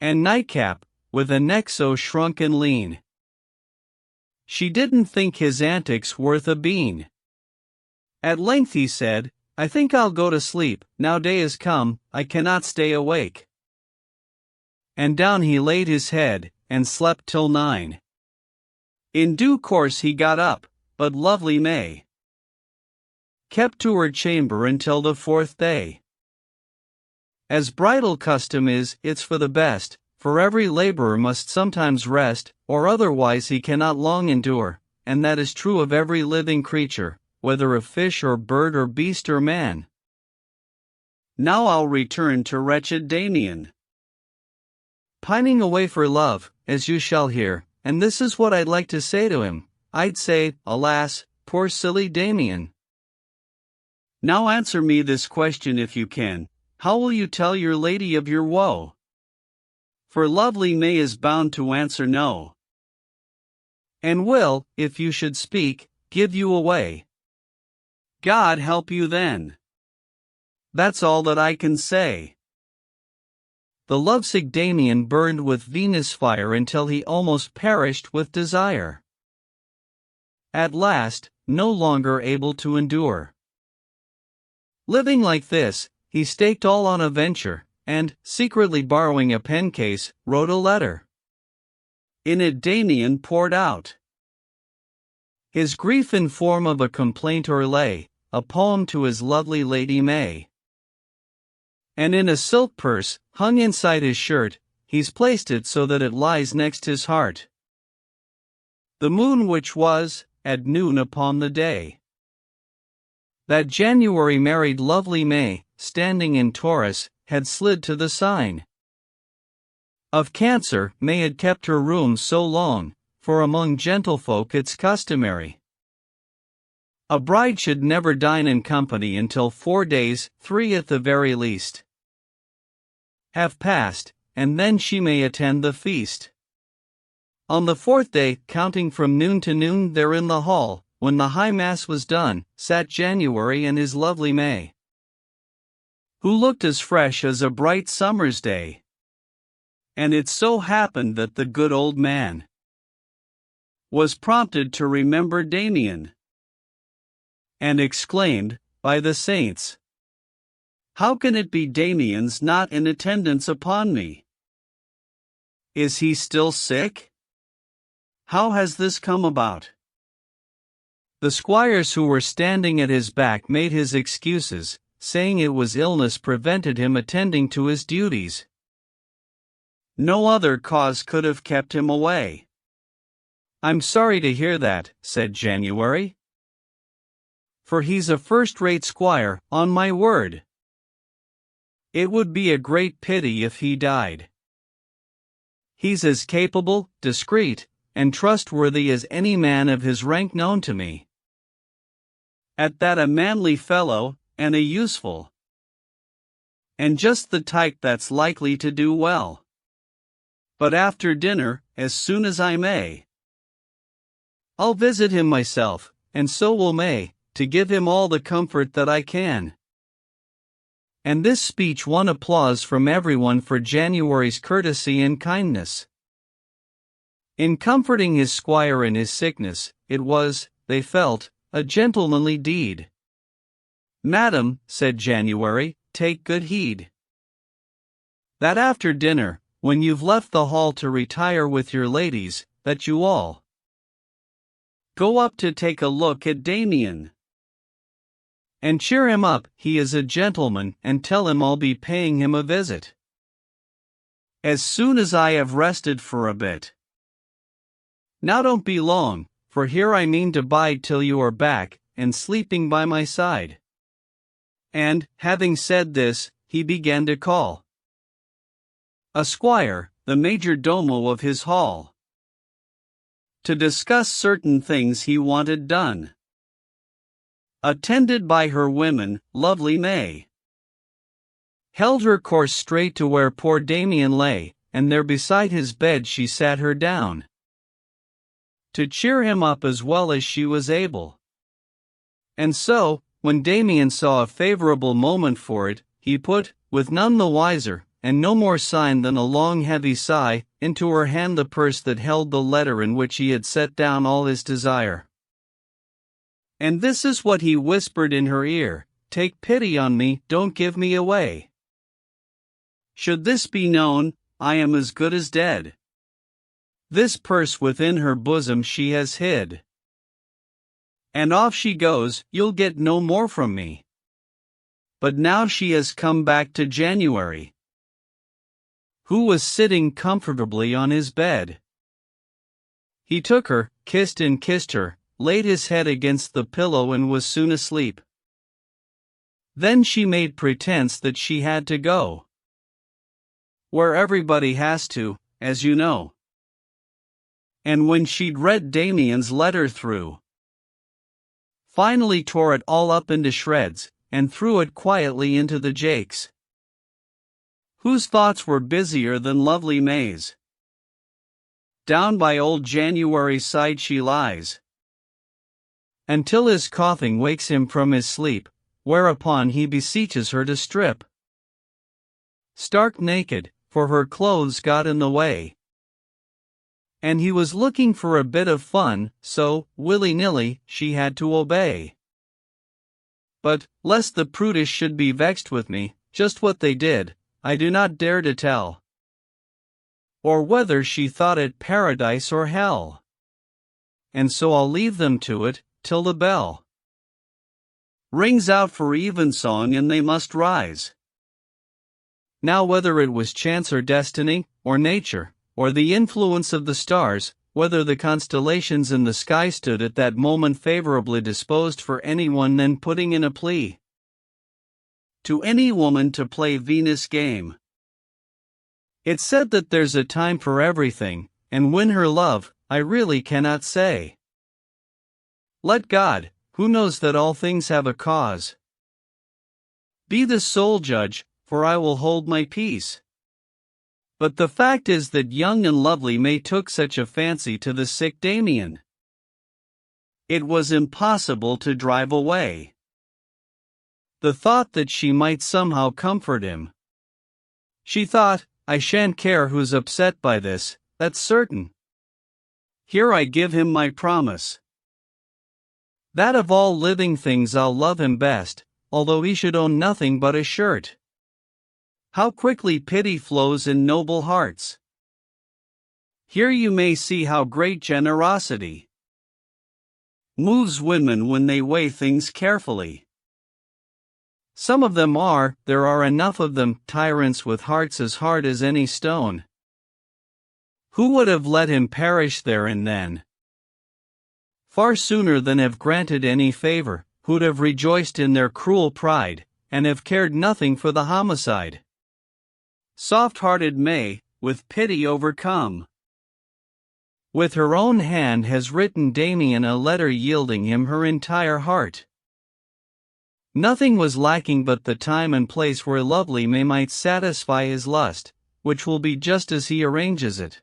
and nightcap, with a neck so shrunk and lean. She didn't think his antics worth a bean. At length he said, I think I'll go to sleep, now day is come, I cannot stay awake. And down he laid his head, and slept till 9. In due course he got up, but lovely May kept to her chamber until the 4th day. As bridal custom is, it's for the best, for every laborer must sometimes rest, or otherwise he cannot long endure, and that is true of every living creature, whether of fish or bird or beast or man. Now I'll return to wretched Damien, pining away for love, as you shall hear, and this is what I'd like to say to him. I'd say, alas, poor silly Damien. Now answer me this question if you can, how will you tell your lady of your woe? For lovely May is bound to answer no, and will, if you should speak, give you away. God help you then. That's all that I can say. the lovesick Damien burned with Venus fire until he almost perished with desire. At last, no longer able to endure living like this, he staked all on a venture, and, secretly borrowing a pencase, wrote a letter. In it Damien poured out his grief in form of a complaint or lay, a poem to his lovely Lady May. And in a silk purse, hung inside his shirt, he's placed it so that it lies next his heart. The moon which was, at noon upon the day that January married lovely May, standing in Taurus, had slid to the sign of Cancer. May had kept her room so long, for among gentlefolk it's customary a bride should never dine in company until 4 days, 3 at the very least, have passed, and then she may attend the feast. On the 4th day, counting from noon to noon, there in the hall, when the high mass was done, sat January and his lovely May, who looked as fresh as a bright summer's day. And it so happened that the good old man was prompted to remember Damien, and exclaimed, "By the saints, how can it be Damien's not in attendance upon me? Is he still sick? How has this come about?" The squires who were standing at his back made his excuses, saying it was illness prevented him attending to his duties. No other cause could have kept him away. "I'm sorry to hear that," said January, "for he's a first-rate squire, on my word. It would be a great pity if he died. He's as capable, discreet, and trustworthy as any man of his rank known to me. At that, a manly fellow, and a useful, and just the type that's likely to do well. But after dinner, as soon as I may, I'll visit him myself, and so will May, to give him all the comfort that I can." And this speech won applause from everyone for January's courtesy and kindness. In comforting his squire in his sickness, it was, they felt, a gentlemanly deed. "Madam," said January, "take good heed that after dinner, when you've left the hall to retire with your ladies, that you all go up to take a look at Damien, and cheer him up. He is a gentleman, and tell him I'll be paying him a visit as soon as I have rested for a bit. Now don't be long, for here I mean to bide till you are back, and sleeping by my side." And, having said this, he began to call a squire, the major domo of his hall, to discuss certain things he wanted done. Attended by her women, lovely May held her course straight to where poor Damien lay, and there beside his bed she sat her down, to cheer him up as well as she was able. And so, when Damien saw a favorable moment for it, he put, with none the wiser, and no more sign than a long heavy sigh, into her hand the purse that held the letter in which he had set down all his desire. And this is what he whispered in her ear: "Take pity on me, don't give me away. Should this be known, I am as good as dead." This purse within her bosom she has hid, and off she goes, you'll get no more from me. But now she has come back to January, who was sitting comfortably on his bed. He took her, kissed and kissed her, laid his head against the pillow and was soon asleep. Then she made pretense that she had to go, where everybody has to, as you know. And when she'd read Damien's letter through, finally tore it all up into shreds, and threw it quietly into the jakes, whose thoughts were busier than lovely May's. Down by old January's side she lies, until his coughing wakes him from his sleep, whereupon he beseeches her to strip stark naked, for her clothes got in the way. And he was looking for a bit of fun, so, willy-nilly, she had to obey. But, lest the prudish should be vexed with me, just what they did, I do not dare to tell. Or whether she thought it paradise or hell. And so I'll leave them to it, till the bell rings out for evensong and they must rise. Now whether it was chance or destiny, or nature, or the influence of the stars, whether the constellations in the sky stood at that moment favorably disposed for anyone then putting in a plea to any woman to play Venus game. It's said that there's a time for everything, and win her love, I really cannot say. Let God, who knows that all things have a cause, be the sole judge, for I will hold my peace. But the fact is that young and lovely May took such a fancy to the sick Damien. It was impossible to drive away the thought that she might somehow comfort him. She thought, I shan't care who's upset by this, that's certain. Here I give him my promise, that of all living things I'll love him best, although he should own nothing but a shirt. How quickly pity flows in noble hearts. Here you may see how great generosity moves women when they weigh things carefully. Some of them there are enough of them, tyrants with hearts as hard as any stone. Who would have let him perish there and then? Far sooner than have granted any favor, who'd have rejoiced in their cruel pride, and have cared nothing for the homicide. Soft-hearted May, with pity overcome, with her own hand has written Damien a letter yielding him her entire heart. Nothing was lacking but the time and place where lovely May might satisfy his lust, which will be just as he arranges it.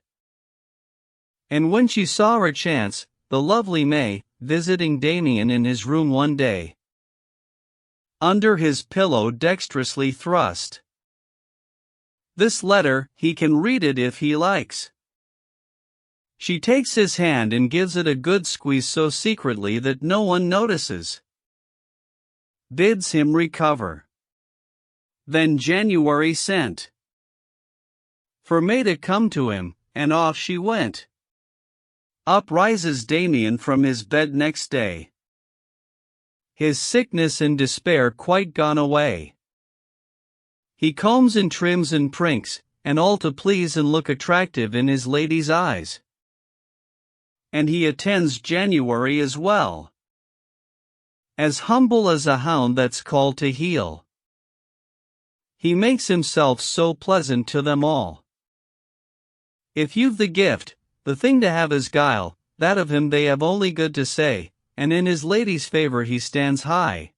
And when she saw her chance, the lovely May, visiting Damien in his room one day, under his pillow dexterously thrust this letter, he can read it if he likes. She takes his hand and gives it a good squeeze so secretly that no one notices. Bids him recover. Then January sent for May to come to him, and off she went. Up rises Damien from his bed next day, his sickness and despair quite gone away. He combs and trims and prinks, and all to please and look attractive in his lady's eyes. And he attends January as well, as humble as a hound that's called to heel. He makes himself so pleasant to them all. If you've the gift, the thing to have is guile, that of him they have only good to say, and in his lady's favor he stands high.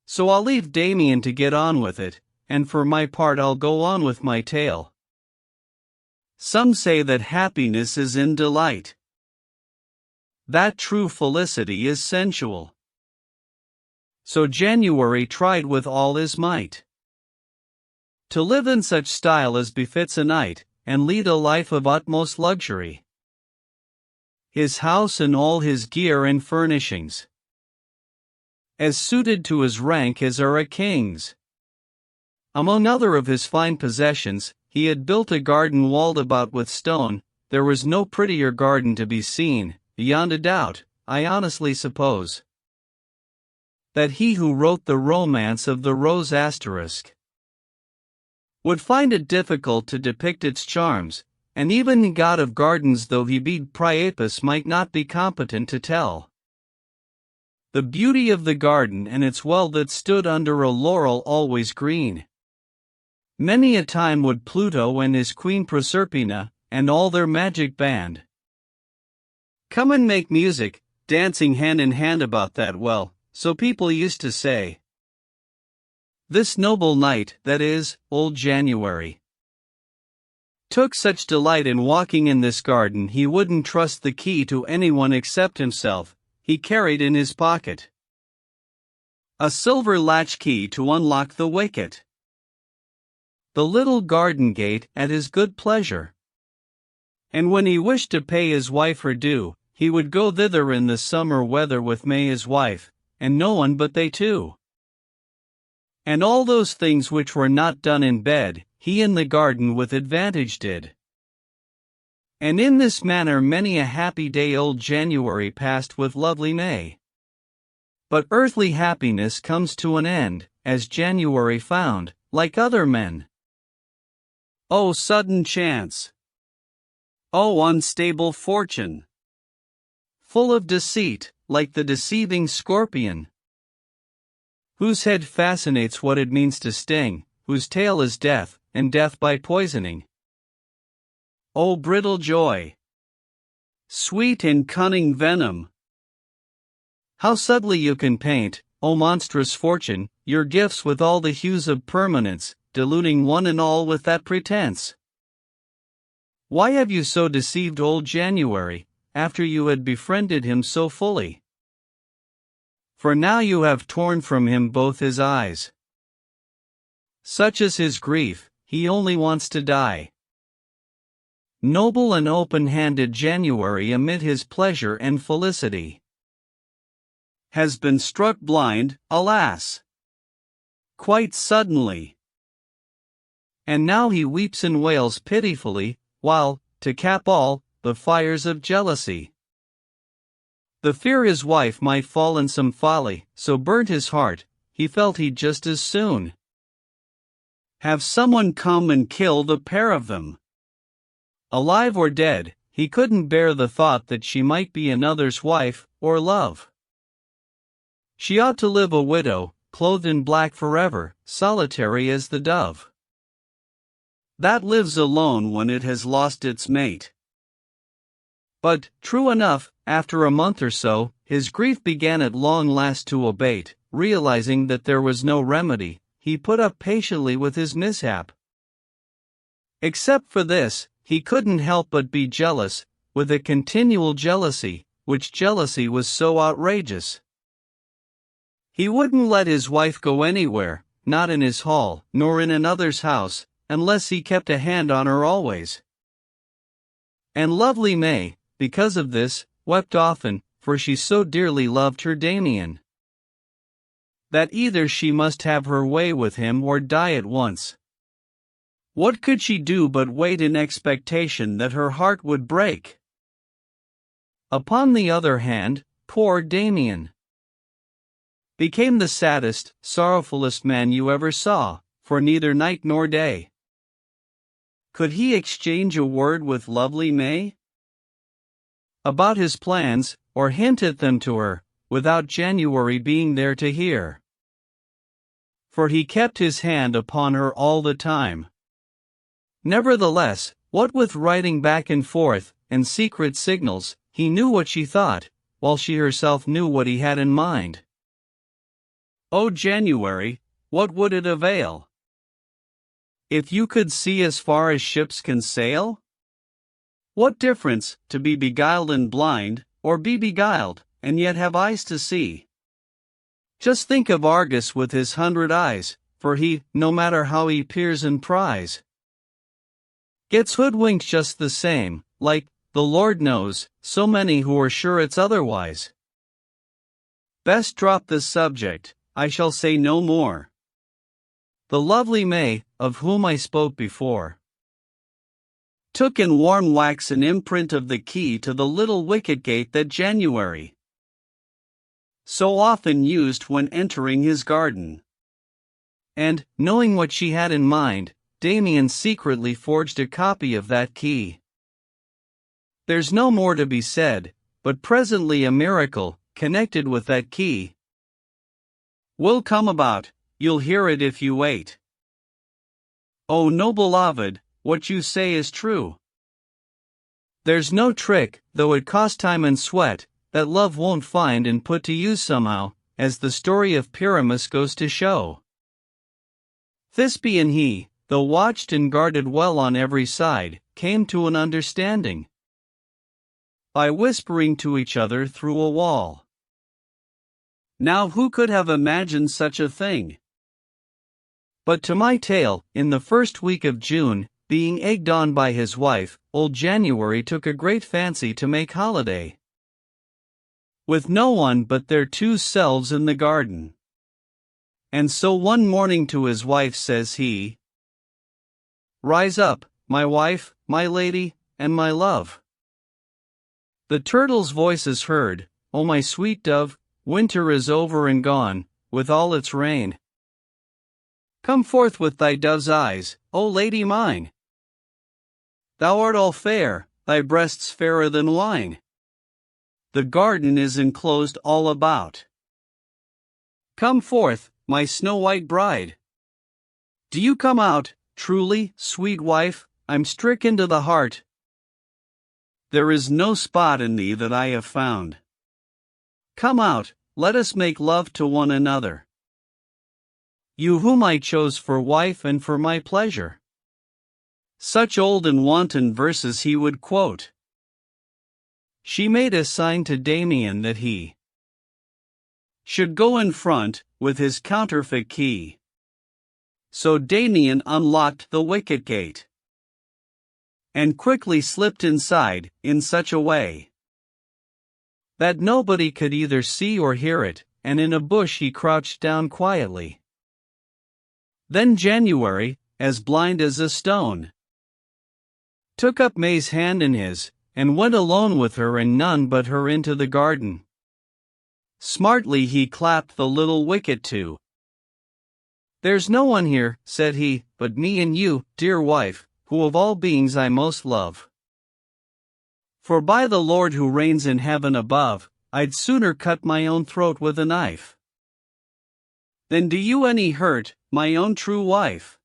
So I'll leave Damien to get on with it, and for my part I'll go on with my tale. Some say that happiness is in delight, that true felicity is sensual. So January tried with all his might to live in such style as befits a knight, and lead a life of utmost luxury. His house and all his gear and furnishings, as suited to his rank as are a king's. Among other of his fine possessions, he had built a garden walled about with stone. There was no prettier garden to be seen, beyond a doubt. I honestly suppose that he who wrote the romance of the Rose Asterisk would find it difficult to depict its charms, and even the god of gardens, though he be Priapus, might not be competent to tell the beauty of the garden and its well that stood under a laurel always green. Many a time would Pluto and his queen Proserpina, and all their magic band, come and make music, dancing hand in hand about that well, so people used to say. This noble knight, that is, old January, took such delight in walking in this garden he wouldn't trust the key to anyone except himself. He carried in his pocket a silver latch key to unlock the wicket. the little garden gate at his good pleasure. And when he wished to pay his wife her due, he would go thither in the summer weather with May his wife, and no one but they two. And all those things which were not done in bed, he in the garden with advantage did. And in this manner many a happy day old January passed with lovely May. But earthly happiness comes to an end, as January found, like other men. Oh sudden chance! Oh unstable fortune! Full of deceit, like the deceiving scorpion, whose head fascinates what it means to sting, whose tail is death, and death by poisoning. O brittle joy! Sweet and cunning venom! How subtly you can paint, O monstrous fortune, your gifts with all the hues of permanence, deluding one and all with that pretense. Why have you so deceived old January, after you had befriended him so fully? For now you have torn from him both his eyes. Such is his grief, he only wants to die. Noble and open-handed January amid his pleasure and felicity has been struck blind, alas! Quite suddenly. And now he weeps and wails pitifully, while, to cap all, the fires of jealousy, the fear his wife might fall in some folly, so burnt his heart, he felt he'd just as soon have someone come and kill the pair of them. Alive or dead, he couldn't bear the thought that she might be another's wife, or love. She ought to live a widow, clothed in black forever, solitary as the dove that lives alone when it has lost its mate. But, true enough, after a month or so, his grief began at long last to abate. Realizing that there was no remedy, he put up patiently with his mishap. Except for this, he couldn't help but be jealous, with a continual jealousy, which jealousy was so outrageous. He wouldn't let his wife go anywhere, not in his hall, nor in another's house, unless he kept a hand on her always. And lovely May, because of this, wept often, for she so dearly loved her Damien, that either she must have her way with him or die at once. What could she do but wait in expectation that her heart would break? Upon the other hand, poor Damien became the saddest, sorrowfulest man you ever saw, for neither night nor day could he exchange a word with lovely May about his plans, or hint at them to her, without January being there to hear. For he kept his hand upon her all the time. Nevertheless, what with writing back and forth, and secret signals, he knew what she thought, while she herself knew what he had in mind. O January, what would it avail if you could see as far as ships can sail? What difference, to be beguiled and blind, or be beguiled, and yet have eyes to see? Just think of Argus with his 100 eyes, for he, no matter how he peers and pries, gets hoodwinked just the same, like, the Lord knows, so many who are sure it's otherwise. Best drop this subject, I shall say no more. The lovely May, of whom I spoke before, took in warm wax an imprint of the key to the little wicket-gate that January so often used when entering his garden. And, knowing what she had in mind, Damien secretly forged a copy of that key. There's no more to be said, but presently a miracle, connected with that key, will come about. You'll hear it if you wait. O noble Ovid, what you say is true. There's no trick, though it cost time and sweat, that love won't find and put to use somehow, as the story of Pyramus goes to show. Thisbe and he, though watched and guarded well on every side, came to an understanding by whispering to each other through a wall. Now who could have imagined such a thing? But to my tale, in the first week of June, being egged on by his wife, old January took a great fancy to make holiday with no one but their two selves in the garden. And so one morning to his wife says he, "Rise up, my wife, my lady, and my love. The turtle's voice is heard, O my sweet dove, winter is over and gone, with all its rain. Come forth with thy dove's eyes, O lady mine. Thou art all fair, thy breasts fairer than wine. The garden is enclosed all about. Come forth, my snow-white bride. Do you come out, truly, sweet wife, I'm stricken to the heart. There is no spot in thee that I have found. Come out, let us make love to one another. You whom I chose for wife and for my pleasure." Such old and wanton verses he would quote. She made a sign to Damien that he should go in front, with his counterfeit key. So Damien unlocked the wicket gate, and quickly slipped inside, in such a way that nobody could either see or hear it, and in a bush he crouched down quietly. Then January, as blind as a stone, took up May's hand in his, and went alone with her and none but her into the garden. Smartly he clapped the little wicket to. "There's no one here," said he, "but me and you, dear wife, who of all beings I most love. For by the Lord who reigns in heaven above, I'd sooner cut my own throat with a knife than do you any hurt, my own true wife.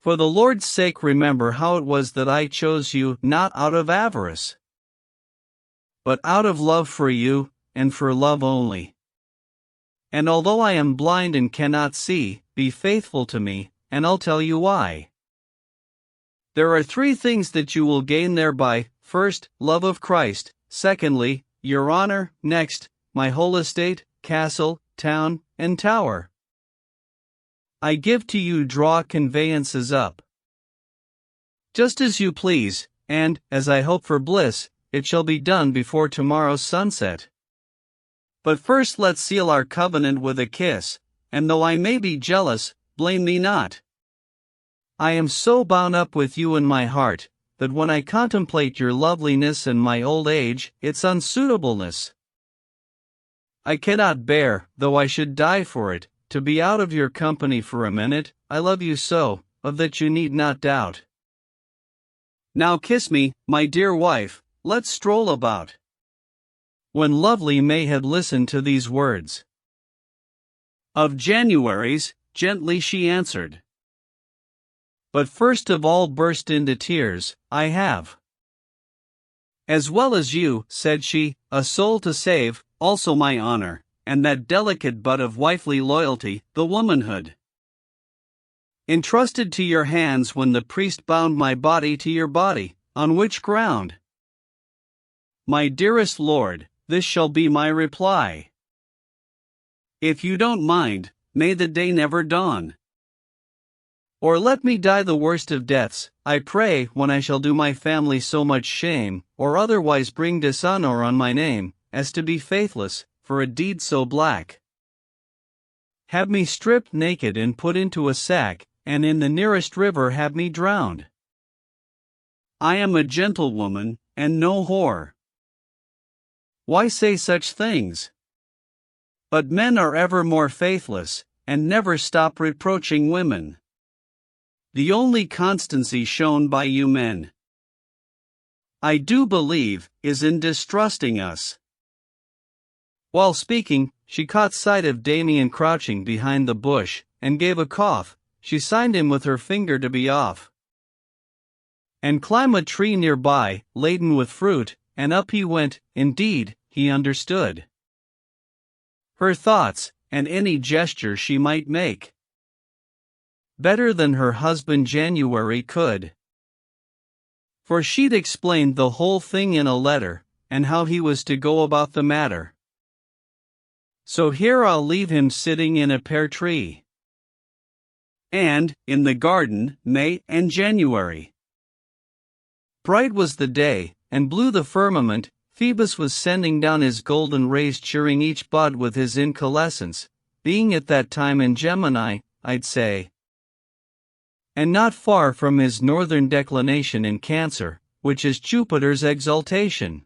For the Lord's sake remember how it was that I chose you, not out of avarice, but out of love for you, and for love only. And although I am blind and cannot see, be faithful to me, and I'll tell you why. There are 3 things that you will gain thereby: first, love of Christ; secondly, your honor; next, my whole estate, castle, town, and tower. I give to you, draw conveyances up, just as you please, and, as I hope for bliss, it shall be done before tomorrow's sunset. But first let's seal our covenant with a kiss, and though I may be jealous, blame me not. I am so bound up with you in my heart, that when I contemplate your loveliness and my old age, its unsuitableness, I cannot bear, though I should die for it, to be out of your company for a minute. I love you so, of that you need not doubt. Now kiss me, my dear wife, let's stroll about." When lovely May had listened to these words of January's, gently she answered, but first of all burst into tears. "I have, as well as you," said she, "a soul to save, also my honor, and that delicate bud of wifely loyalty, the womanhood entrusted to your hands when the priest bound my body to your body. On which ground, my dearest lord, this shall be my reply. If you don't mind, may the day never dawn. Or let me die the worst of deaths, I pray, when I shall do my family so much shame, or otherwise bring dishonor on my name, as to be faithless, for a deed so black. Have me stripped naked and put into a sack, and in the nearest river have me drowned. I am a gentlewoman, and no whore. Why say such things? But men are ever more faithless, and never stop reproaching women. The only constancy shown by you men, I do believe, is in distrusting us." While speaking, she caught sight of Damien crouching behind the bush, and gave a cough. She signed him with her finger to be off, and climb a tree nearby, laden with fruit, and up he went. Indeed, he understood her thoughts, and any gesture she might make, better than her husband January could. For she'd explained the whole thing in a letter, and how he was to go about the matter. So here I'll leave him sitting in a pear tree, and, in the garden, May and January. Bright was the day, and blue the firmament. Phoebus was sending down his golden rays, cheering each bud with his incandescence, being at that time in Gemini, I'd say, and not far from his northern declination in Cancer, which is Jupiter's exaltation.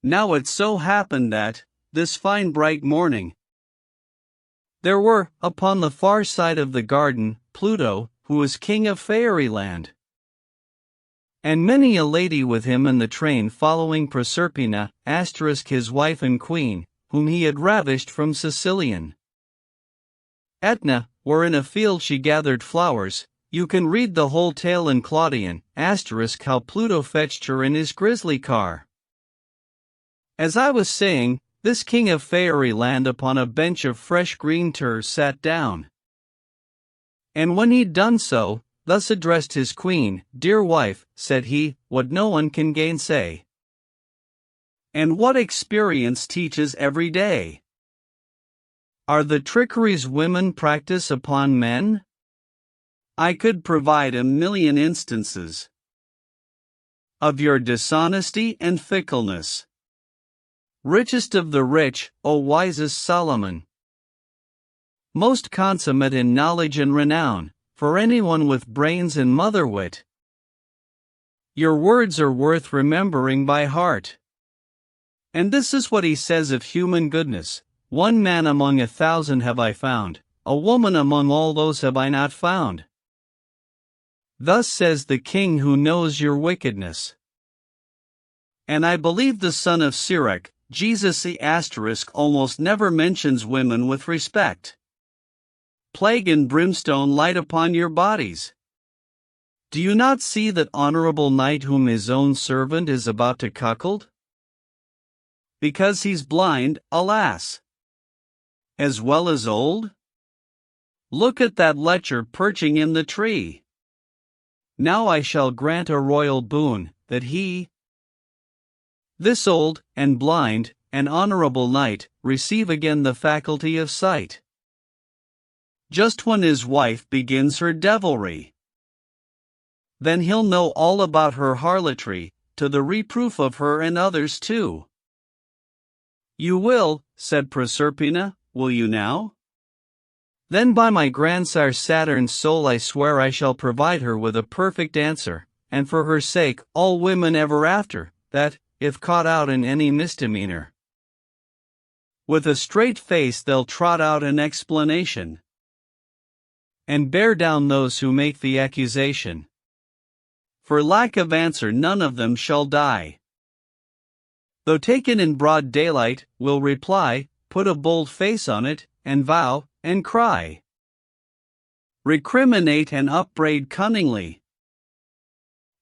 Now it so happened that, this fine bright morning, there were, upon the far side of the garden, Pluto, who was king of fairyland, and many a lady with him in the train following Proserpina, his wife and queen, whom he had ravished from Sicilian Etna, where in a field she gathered flowers. You can read the whole tale in Claudian, how Pluto fetched her in his grisly car. As I was saying, this king of fairyland upon a bench of fresh green turf sat down. And when he'd done so, thus addressed his queen, "Dear wife," said he, "what no one can gainsay, and what experience teaches every day, are the trickeries women practice upon men. I could provide 1,000,000 instances of your dishonesty and fickleness. Richest of the rich, O wisest Solomon, most consummate in knowledge and renown, for anyone with brains and mother wit. Your words are worth remembering by heart." And this is what he says of human goodness: "One man among 1,000 have I found, a woman among all those have I not found." Thus says the king who knows your wickedness. And I believe the son of Sirach, Jesus the *, almost never mentions women with respect. Plague and brimstone light upon your bodies. Do you not see that honorable knight whom his own servant is about to cuckold? Because he's blind, alas, as well as old? Look at that lecher perching in the tree. Now I shall grant a royal boon, that he, this old, and blind, and honorable knight, receive again the faculty of sight. Just when his wife begins her devilry, then he'll know all about her harlotry, to the reproof of her and others too. You will, said Proserpina, will you now? Then by my grandsire Saturn's soul I swear I shall provide her with a perfect answer, and for her sake all women ever after, that, if caught out in any misdemeanor, with a straight face they'll trot out an explanation, and bear down those who make the accusation. For lack of answer none of them shall die. Though taken in broad daylight, will reply, put a bold face on it, and vow, and cry, recriminate and upbraid cunningly,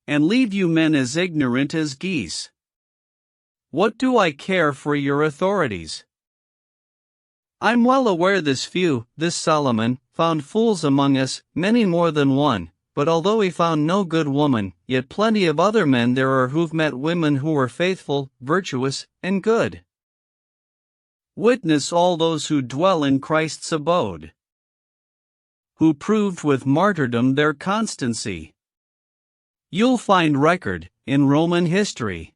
and leave you men as ignorant as geese. What do I care for your authorities? I'm well aware this Solomon, found fools among us, many more than one, but although he found no good woman, yet plenty of other men there are who've met women who were faithful, virtuous, and good. Witness all those who dwell in Christ's abode, who proved with martyrdom their constancy. You'll find record, in Roman history,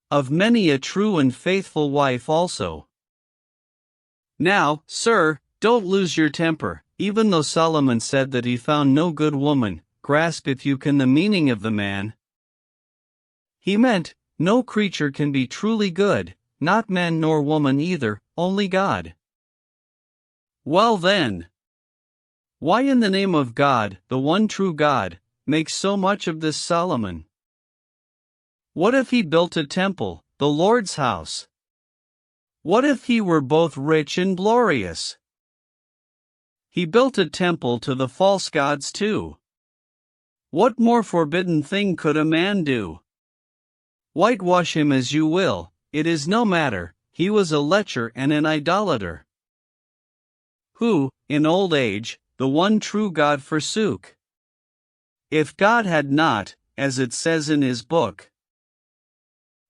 of many a true and faithful wife also. Now, sir, don't lose your temper. Even though Solomon said that he found no good woman, grasp if you can the meaning of the man. He meant, no creature can be truly good, not man nor woman either, only God. Well then, why in the name of God, the one true God, make so much of this Solomon? What if he built a temple, the Lord's house? What if he were both rich and glorious? He built a temple to the false gods too. What more forbidden thing could a man do? Whitewash him as you will, it is no matter, he was a lecher and an idolater, who, in old age, the one true God forsook. If God had not, as it says in his book,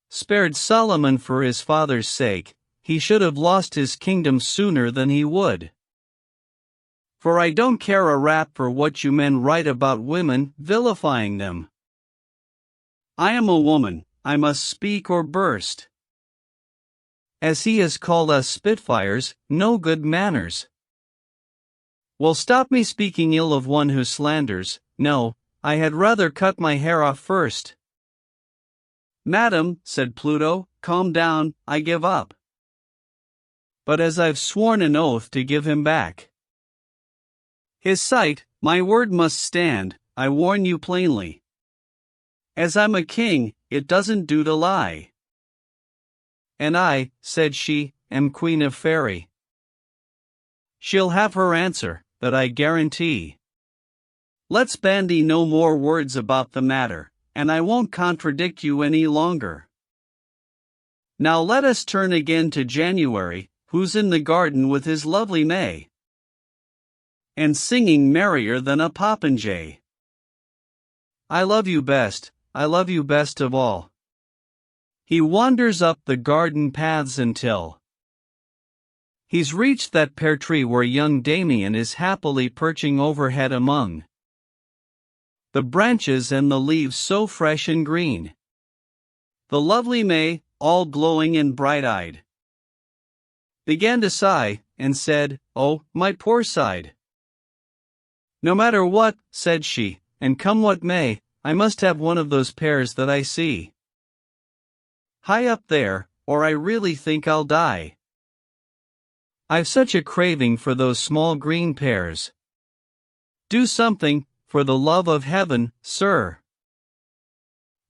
spared Solomon for his father's sake, he should have lost his kingdom sooner than he would. For I don't care a rap for what you men write about women, vilifying them. I am a woman, I must speak or burst. As he has called us spitfires, no good manners. Well, stop me speaking ill of one who slanders. No, I had rather cut my hair off first. Madam, said Pluto, calm down, I give up. But as I've sworn an oath to give him back his sight, my word must stand, I warn you plainly. As I'm a king, it doesn't do to lie. And I, said she, am queen of fairy. She'll have her answer, that I guarantee. Let's bandy no more words about the matter, and I won't contradict you any longer. Now let us turn again to January, who's in the garden with his lovely May, and singing merrier than a popinjay. I love you best of all. He wanders up the garden paths until he's reached that pear tree where young Damien is happily perching overhead among the branches and the leaves so fresh and green. The lovely May, all glowing and bright-eyed, began to sigh, and said, "Oh, my poor side." "No matter what," said she, "and come what may, I must have one of those pears that I see high up there, or I really think I'll die. I've such a craving for those small green pears. Do something, for the love of heaven, sir.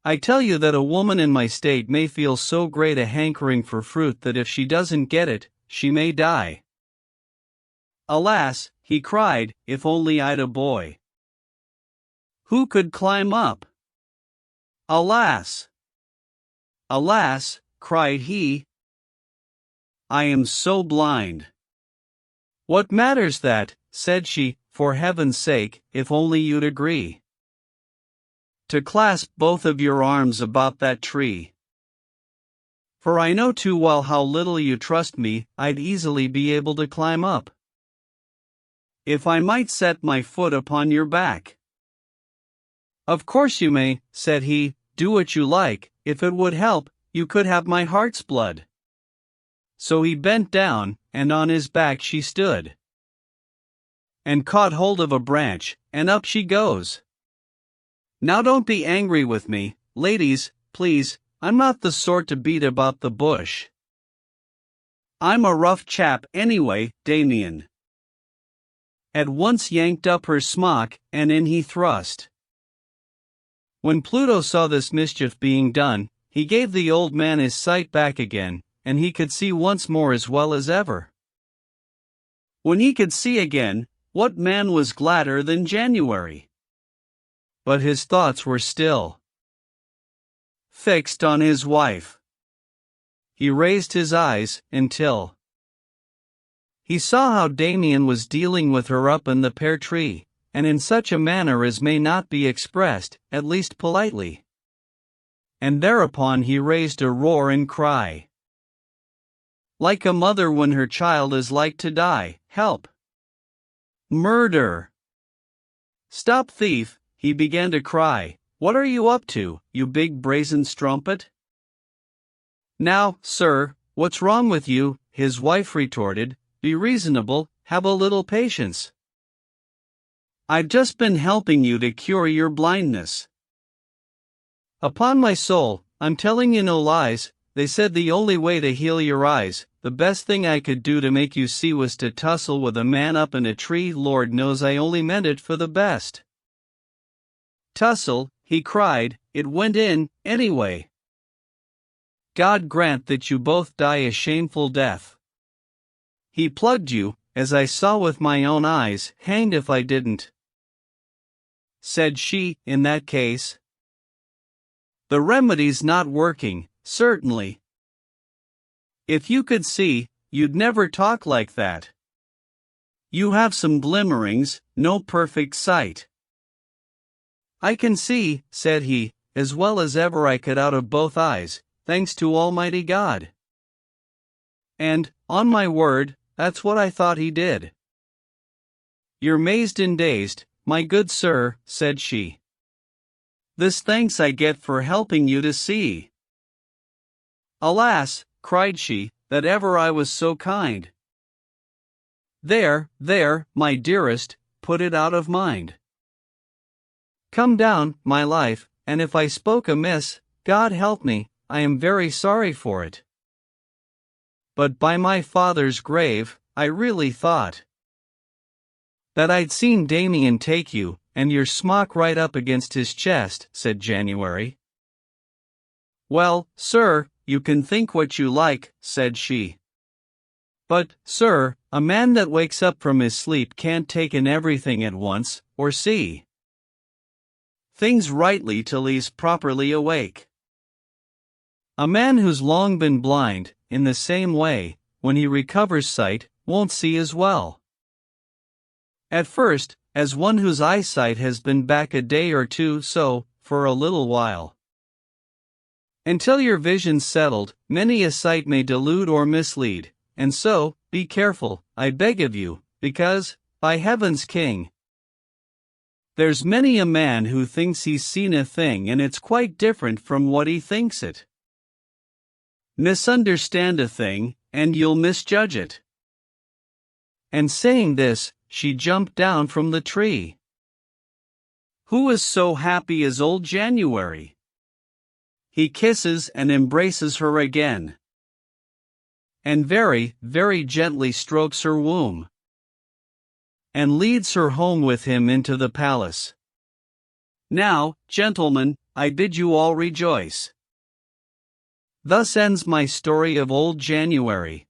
I tell you that a woman in my state may feel so great a hankering for fruit that if she doesn't get it, she may die." "Alas," he cried, "if only I'd a boy who could climb up." "Alas! Alas," cried he, "I am so blind." "What matters that," said she, "for heaven's sake, if only you'd agree to clasp both of your arms about that tree. For I know too well how little you trust me, I'd easily be able to climb up, if I might set my foot upon your back." "Of course you may," said he, "do what you like, if it would help, you could have my heart's blood." So he bent down, and on his back she stood, and caught hold of a branch, and up she goes. Now don't be angry with me, ladies, please, I'm not the sort to beat about the bush. I'm a rough chap anyway. Damien at once yanked up her smock, and in he thrust. When Pluto saw this mischief being done, he gave the old man his sight back again, and he could see once more as well as ever. When he could see again, what man was gladder than January? But his thoughts were still fixed on his wife. He raised his eyes, until he saw how Damien was dealing with her up in the pear tree, and in such a manner as may not be expressed, at least politely. And thereupon he raised a roar and cry, like a mother when her child is like to die, "Help! Murder! Stop thief!" he began to cry. "What are you up to, you big brazen strumpet?" "Now, sir, what's wrong with you?" his wife retorted. "Be reasonable, have a little patience. I've just been helping you to cure your blindness. Upon my soul, I'm telling you no lies. They said the only way to heal your eyes, the best thing I could do to make you see, was to tussle with a man up in a tree. Lord knows I only meant it for the best." "Tussle," he cried, "it went in, anyway. God grant that you both die a shameful death. He plugged you, as I saw with my own eyes, hanged if I didn't." Said she, "In that case, the remedy's not working, certainly. If you could see, you'd never talk like that. You have some glimmerings, no perfect sight." "I can see," said he, "as well as ever I could out of both eyes, thanks to Almighty God. And, on my word, that's what I thought he did. "You're mazed and dazed, my good sir," said she. "This thanks I get for helping you to see." "Alas," cried she, "that ever I was so kind." "There, there, my dearest, put it out of mind. Come down, my life, and if I spoke amiss, God help me, I am very sorry for it. But by my father's grave, I really thought that I'd seen Damien take you, and your smock right up against his chest," said January. "Well, sir, you can think what you like," said she. "But, sir, a man that wakes up from his sleep can't take in everything at once, or see things rightly till he's properly awake. A man who's long been blind, in the same way, when he recovers sight, won't see as well at first, as one whose eyesight has been back a day or two, so, for a little while. Until your vision's settled, many a sight may delude or mislead, and so, be careful, I beg of you, because, by heaven's king, there's many a man who thinks he's seen a thing and it's quite different from what he thinks it. Misunderstand a thing, and you'll misjudge it." And saying this, she jumped down from the tree. Who is so happy as old January? He kisses and embraces her again, and very, very gently strokes her womb, and leads her home with him into the palace. Now, gentlemen, I bid you all rejoice. Thus ends my story of old January.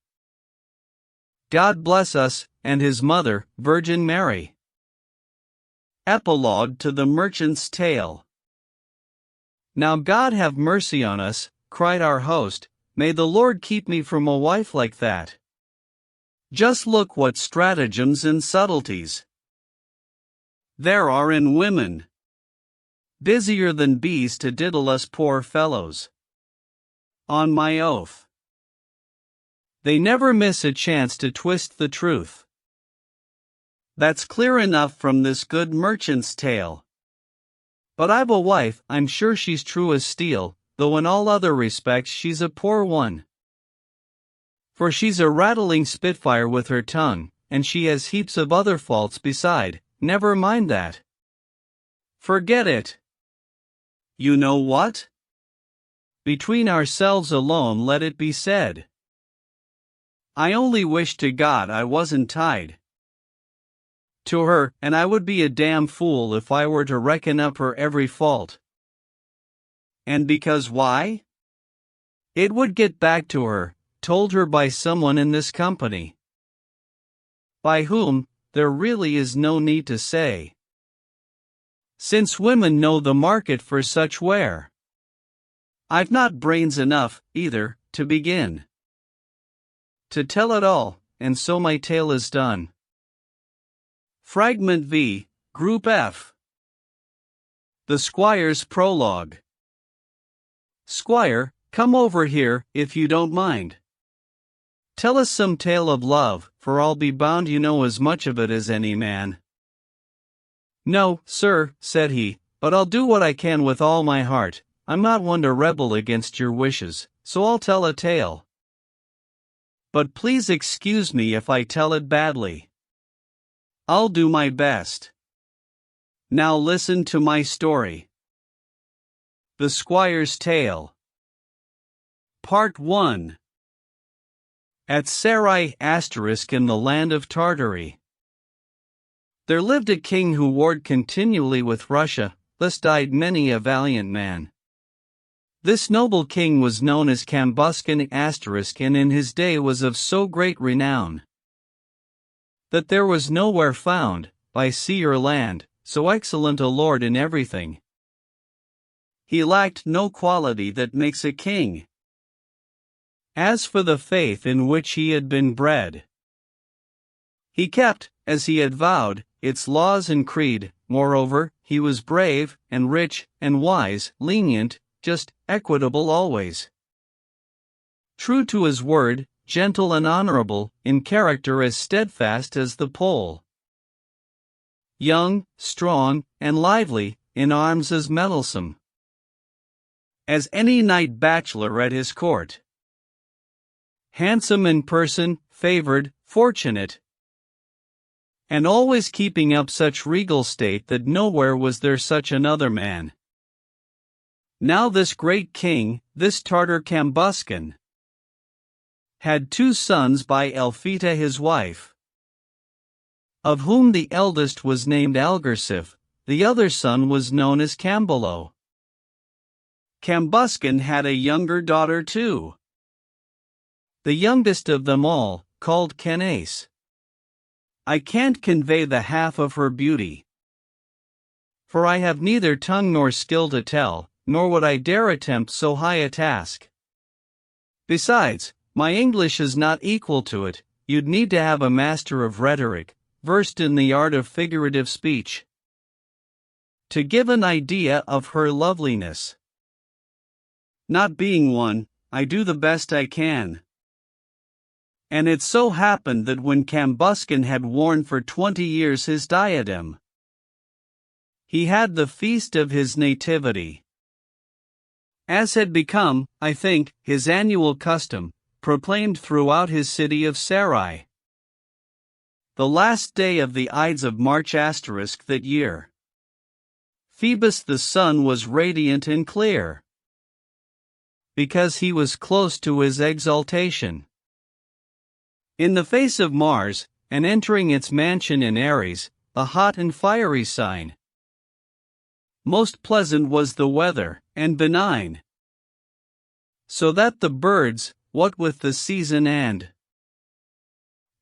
God bless us, and his mother, Virgin Mary. Epilogue to the Merchant's Tale. "Now God have mercy on us," cried our host, "may the Lord keep me from a wife like that. Just look what stratagems and subtleties there are in women. Busier than bees to diddle us poor fellows. On my oath, they never miss a chance to twist the truth. That's clear enough from this good merchant's tale. But I've a wife, I'm sure she's true as steel, though in all other respects she's a poor one. For she's a rattling spitfire with her tongue, and she has heaps of other faults beside. Never mind that. Forget it. You know what? Between ourselves alone let it be said. I only wish to God I wasn't tied to her, and I would be a damn fool if I were to reckon up her every fault. And because why? It would get back to her, told her by someone in this company. By whom, there really is no need to say, since women know the market for such ware. I've not brains enough, either, to begin to tell it all, and so my tale is done. Fragment V, Group F. The Squire's Prologue. Squire, come over here, if you don't mind. Tell us some tale of love, for I'll be bound you know as much of it as any man. No, sir, said he, but I'll do what I can with all my heart. I'm not one to rebel against your wishes, so I'll tell a tale. But please excuse me if I tell it badly. I'll do my best. Now listen to my story. The Squire's Tale. Part 1. At Sarai * in the land of Tartary, there lived a king who warred continually with Russia, thus died many a valiant man. This noble king was known as Cambuscan * and in his day was of so great renown that there was nowhere found, by sea or land, so excellent a lord in everything. He lacked no quality that makes a king. As for the faith in which he had been bred, he kept, as he had vowed, its laws and creed. Moreover, he was brave, and rich, and wise, lenient, just, equitable always, true to his word, gentle and honorable, in character as steadfast as the pole. young, strong, and lively, in arms as mettlesome as any knight bachelor at his court. Handsome in person, favored, fortunate, and always keeping up such regal state that nowhere was there such another man. Now this great king, this Tartar Cambuscan, had 2 sons by Elfita his wife, of whom the eldest was named Algersif, the other son was known as Cambolo. Cambuscan had a younger daughter too, the youngest of them all, called Canace. I can't convey the half of her beauty, for I have neither tongue nor skill to tell, nor would I dare attempt so high a task. Besides, my English is not equal to it. You'd need to have a master of rhetoric, versed in the art of figurative speech, to give an idea of her loveliness. Not being one, I do the best I can. And it so happened that when Cambuscan had worn for 20 years his diadem, he had the feast of his nativity, as had become, I think, his annual custom, proclaimed throughout his city of Sarai, the last day of the Ides of March that year. Phoebus the sun was radiant and clear, because he was close to his exaltation. In the face of Mars, and entering its mansion in Aries, the hot and fiery sign, most pleasant was the weather, and benign, so that the birds, what with the season and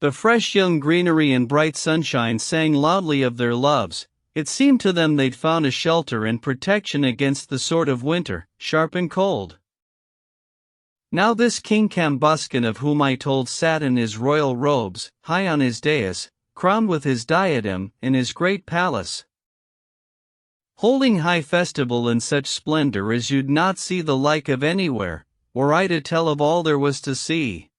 the fresh young greenery and bright sunshine, sang loudly of their loves. It seemed to them they'd found a shelter and protection against the sort of winter, sharp and cold. Now this King Cambuscan of whom I told sat in his royal robes, high on his dais, crowned with his diadem, in his great palace, holding high festival in such splendor as you'd not see the like of anywhere, were I to tell of all there was to see.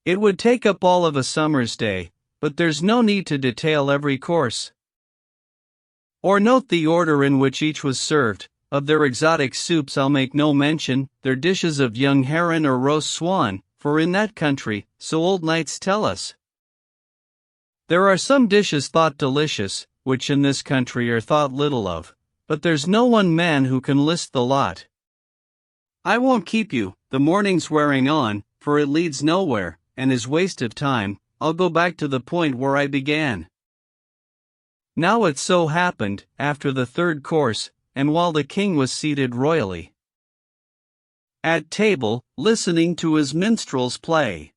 It would take up all of a summer's day, but there's no need to detail every course, or note the order in which each was served. Of their exotic soups I'll make no mention, their dishes of young heron or roast swan, for in that country, so old knights tell us, there are some dishes thought delicious, which in this country are thought little of, but there's no one man who can list the lot. I won't keep you, the morning's wearing on, for it leads nowhere, and is waste of time. I'll go back to the point where I began. Now it so happened, after the 3rd course, and while the king was seated royally at table, listening to his minstrels play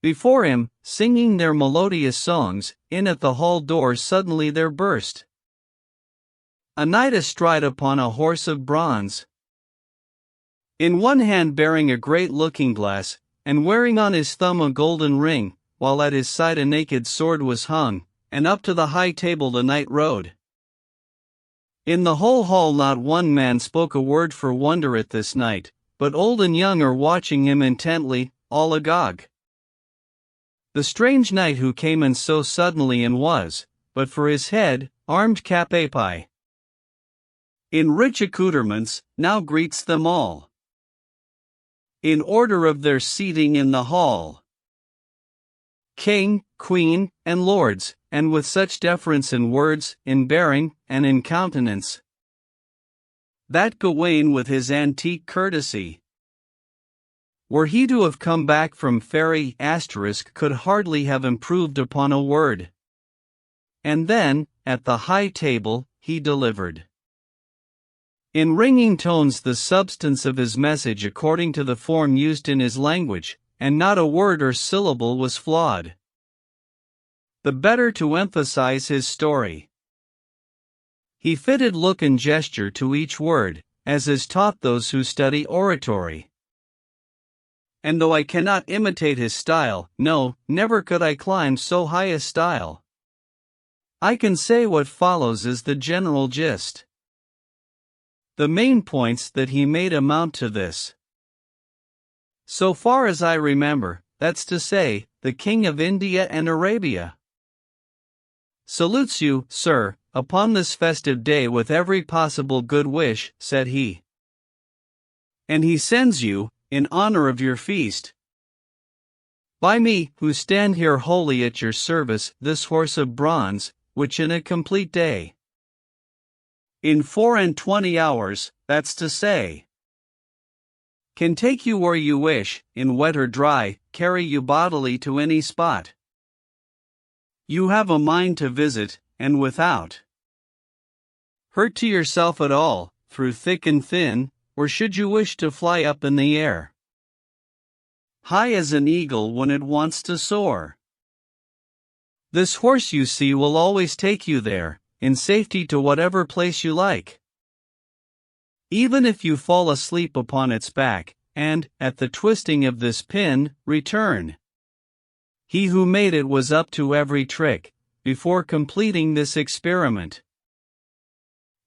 before him, singing their melodious songs, in at the hall door suddenly there burst a knight astride upon a horse of bronze, in one hand bearing a great looking-glass, and wearing on his thumb a golden ring, while at his side a naked sword was hung, and up to the high table the knight rode. In the whole hall not one man spoke a word for wonder at this knight, but old and young are watching him intently, all agog. The strange knight who came in so suddenly and was, but for his head, armed cap a pie, in rich accoutrements, now greets them all, in order of their seating in the hall, king, queen, and lords, and with such deference in words, in bearing, and in countenance, that Gawain with his antique courtesy, were he to have come back from fairy could hardly have improved upon a word. And then, at the high table, he delivered in ringing tones the substance of his message according to the form used in his language, and not a word or syllable was flawed, the better to emphasize his story. He fitted look and gesture to each word, as is taught those who study oratory. And though I cannot imitate his style, no, never could I climb so high a style, I can say what follows is the general gist. The main points that he made amount to this. So far as I remember, that's to say, the king of India and Arabia, salutes you, sir, upon this festive day with every possible good wish, said he. And he sends you, in honor of your feast, by me, who stand here wholly at your service, this horse of bronze, which in a complete day, in 24 hours, that's to say, can take you where you wish, in wet or dry, carry you bodily to any spot you have a mind to visit, and without hurt to yourself at all, through thick and thin, or should you wish to fly up in the air, high as an eagle when it wants to soar. This horse you see will always take you there, in safety to whatever place you like. Even if you fall asleep upon its back, and, at the twisting of this pin, return. He who made it was up to every trick, before completing this experiment.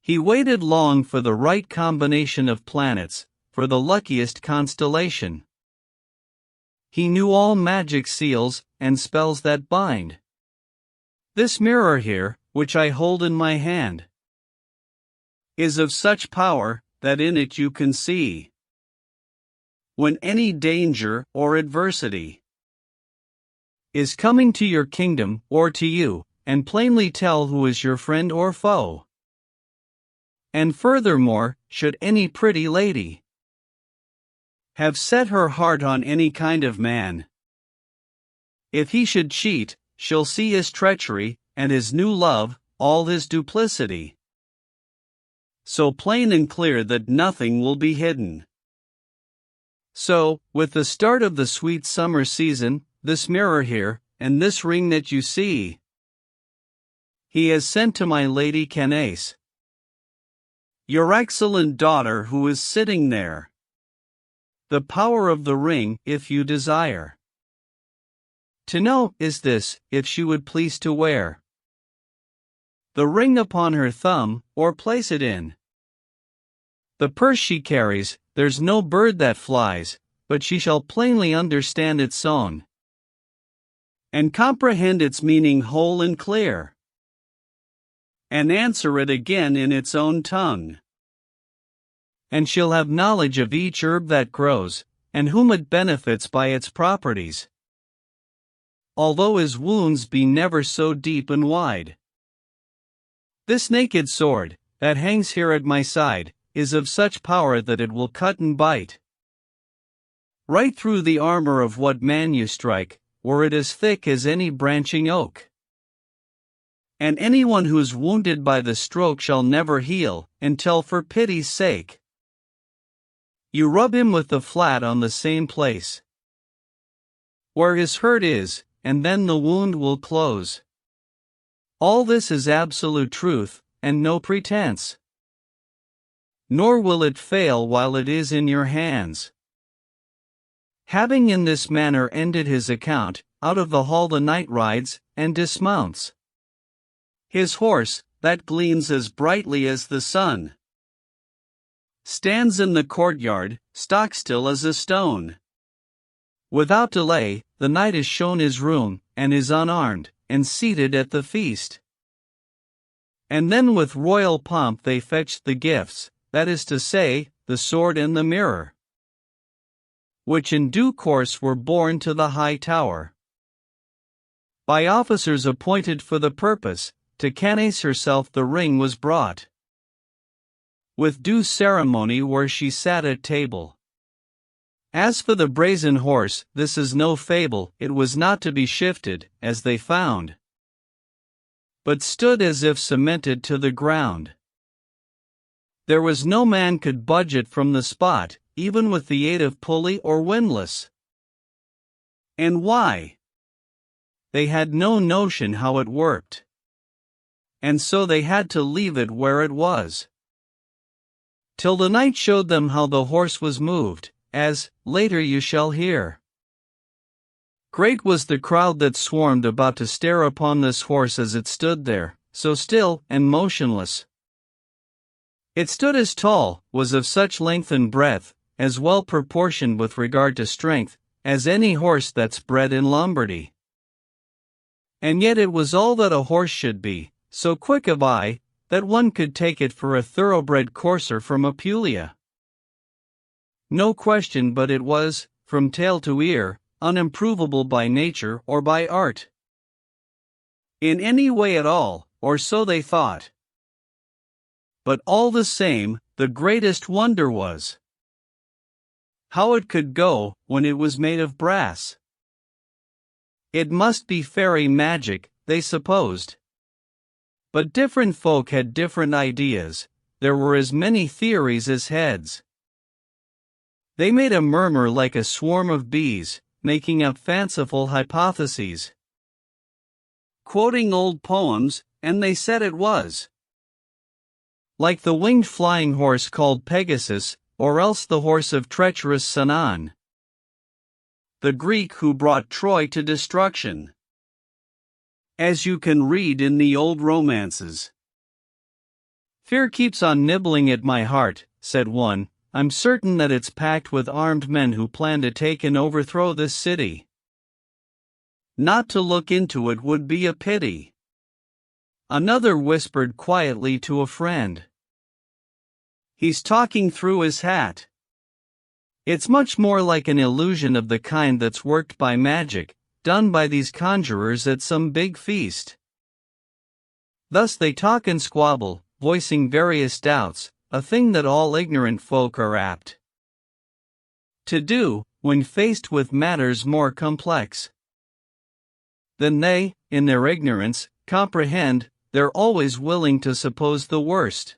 He waited long for the right combination of planets, for the luckiest constellation. He knew all magic seals, and spells that bind. This mirror here, which I hold in my hand, is of such power, that in it you can see when any danger or adversity is coming to your kingdom or to you, and plainly tell who is your friend or foe. And furthermore, should any pretty lady have set her heart on any kind of man, if he should cheat, she'll see his treachery, and his new love, all his duplicity, so plain and clear that nothing will be hidden. So, with the start of the sweet summer season, this mirror here, and this ring that you see, he has sent to my lady Candace, your excellent daughter, who is sitting there. The power of the ring, if you desire to know, is this, if she would please to wear the ring upon her thumb, or place it in the purse she carries, there's no bird that flies, but she shall plainly understand its song, and comprehend its meaning whole and clear, and answer it again in its own tongue. And she'll have knowledge of each herb that grows, and whom it benefits by its properties, although his wounds be never so deep and wide. This naked sword, that hangs here at my side, is of such power that it will cut and bite right through the armor of what man you strike, were it as thick as any branching oak. And anyone who's wounded by the stroke shall never heal, until for pity's sake you rub him with the flat on the same place where his hurt is, and then the wound will close. All this is absolute truth, and no pretense. Nor will it fail while it is in your hands. Having in this manner ended his account, out of the hall the knight rides, and dismounts his horse, that gleams as brightly as the sun, stands in the courtyard, stock still as a stone. Without delay, the knight is shown his room, and is unarmed, and seated at the feast. And then with royal pomp they fetched the gifts, that is to say, the sword and the mirror, which in due course were borne to the high tower, by officers appointed for the purpose. To Candace herself the ring was brought, with due ceremony, where she sat at table. As for the brazen horse, this is no fable, it was not to be shifted, as they found, but stood as if cemented to the ground. There was no man could budge it from the spot, even with the aid of pulley or windlass. And why? They had no notion how it worked, and so they had to leave it where it was, till the knight showed them how the horse was moved, as, later you shall hear. Great was the crowd that swarmed about to stare upon this horse as it stood there, so still and motionless. It stood as tall, was of such length and breadth, as well proportioned with regard to strength, as any horse that's bred in Lombardy. And yet it was all that a horse should be, so quick of eye, that one could take it for a thoroughbred courser from Apulia. No question but it was, from tail to ear, unimprovable by nature or by art. In any way at all, or so they thought. But all the same, the greatest wonder was how it could go when it was made of brass. It must be fairy magic, they supposed. But different folk had different ideas, there were as many theories as heads. They made a murmur like a swarm of bees, making up fanciful hypotheses, quoting old poems, and they said it was like the winged flying horse called Pegasus, or else the horse of treacherous Sinon, the Greek who brought Troy to destruction, as you can read in the old romances. Fear keeps on nibbling at my heart, said one. I'm certain that it's packed with armed men who plan to take and overthrow this city. Not to look into it would be a pity. Another whispered quietly to a friend. He's talking through his hat. It's much more like an illusion of the kind that's worked by magic, done by these conjurers at some big feast. Thus they talk and squabble, voicing various doubts, a thing that all ignorant folk are apt to do, when faced with matters more complex than they, in their ignorance, comprehend. They're always willing to suppose the worst.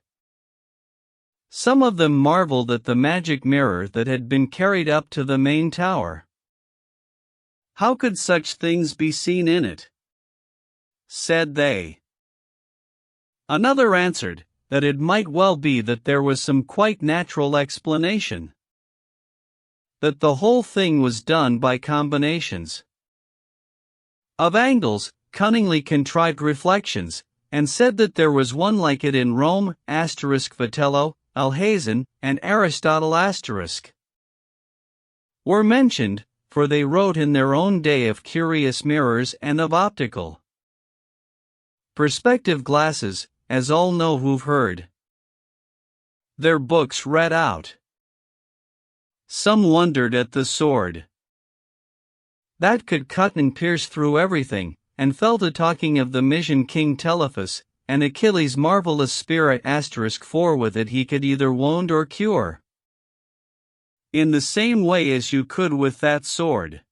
Some of them marveled at the magic mirror that had been carried up to the main tower. How could such things be seen in it? Said they. Another answered, that it might well be that there was some quite natural explanation. That the whole thing was done by combinations of angles, cunningly contrived reflections, and said that there was one like it in Rome, Vitello, Alhazen, and Aristotle were mentioned, for they wrote in their own day of curious mirrors and of optical perspective glasses, as all know who've heard their books read out. Some wondered at the sword that could cut and pierce through everything, and fell to talking of the Mysian king Telephus, and Achilles' marvelous spear for with it he could either wound or cure, in the same way as you could with that sword,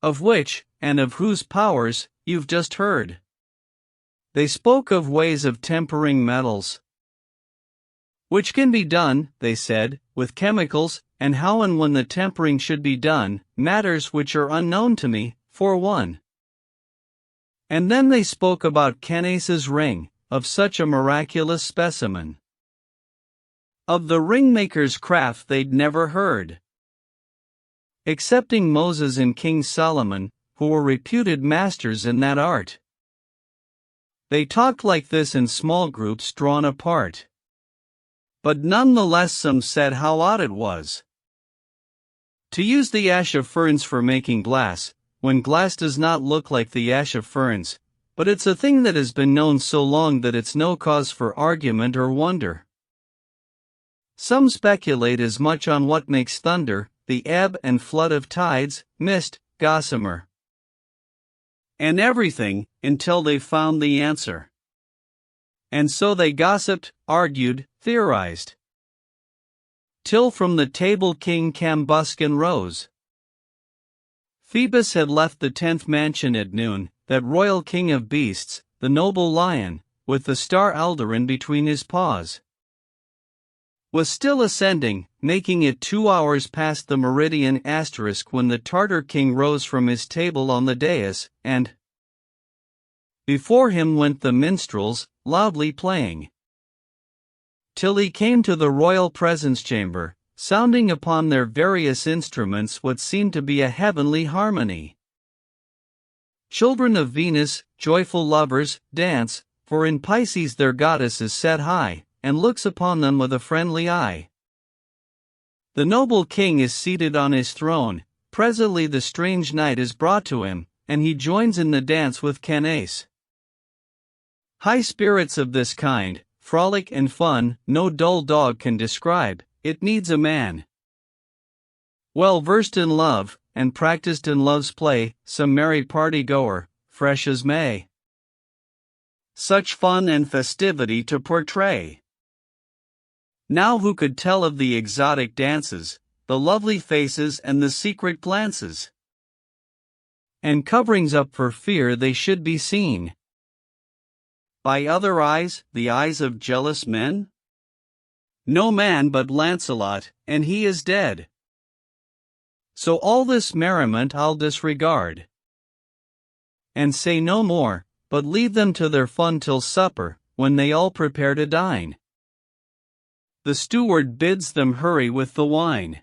of which, and of whose powers, you've just heard. They spoke of ways of tempering metals, which can be done, they said, with chemicals, and how and when the tempering should be done, matters which are unknown to me, for one. And then they spoke about Candace's ring, of such a miraculous specimen. Of the ringmaker's craft they'd never heard, excepting Moses and King Solomon, who were reputed masters in that art. They talked like this in small groups drawn apart. But none the less some said how odd it was to use the ash of ferns for making glass, when glass does not look like the ash of ferns, but it's a thing that has been known so long that it's no cause for argument or wonder. Some speculate as much on what makes thunder, the ebb and flood of tides, mist, gossamer, and everything, until they found the answer. And so they gossiped, argued, theorized, till from the table King Cambuscan rose. Phoebus had left the 10th mansion at noon, that royal king of beasts, the noble lion, with the star Alderan between his paws, was still ascending, making it 2 hours past the meridian asterisk when the Tartar king rose from his table on the dais, and before him went the minstrels, loudly playing, till he came to the royal presence chamber, sounding upon their various instruments what seemed to be a heavenly harmony. Children of Venus, joyful lovers, dance, for in Pisces their goddess is set high, and looks upon them with a friendly eye. The noble king is seated on his throne, presently the strange knight is brought to him, and he joins in the dance with Candace. High spirits of this kind, frolic and fun, no dull dog can describe. It needs a man well versed in love, and practiced in love's play, some merry party goer, fresh as May. Such fun and festivity to portray. Now who could tell of the exotic dances, the lovely faces and the secret glances, and coverings up for fear they should be seen by other eyes, the eyes of jealous men? No man but Lancelot, and he is dead. So all this merriment I'll disregard, and say no more, but leave them to their fun till supper, when they all prepare to dine. The steward bids them hurry with the wine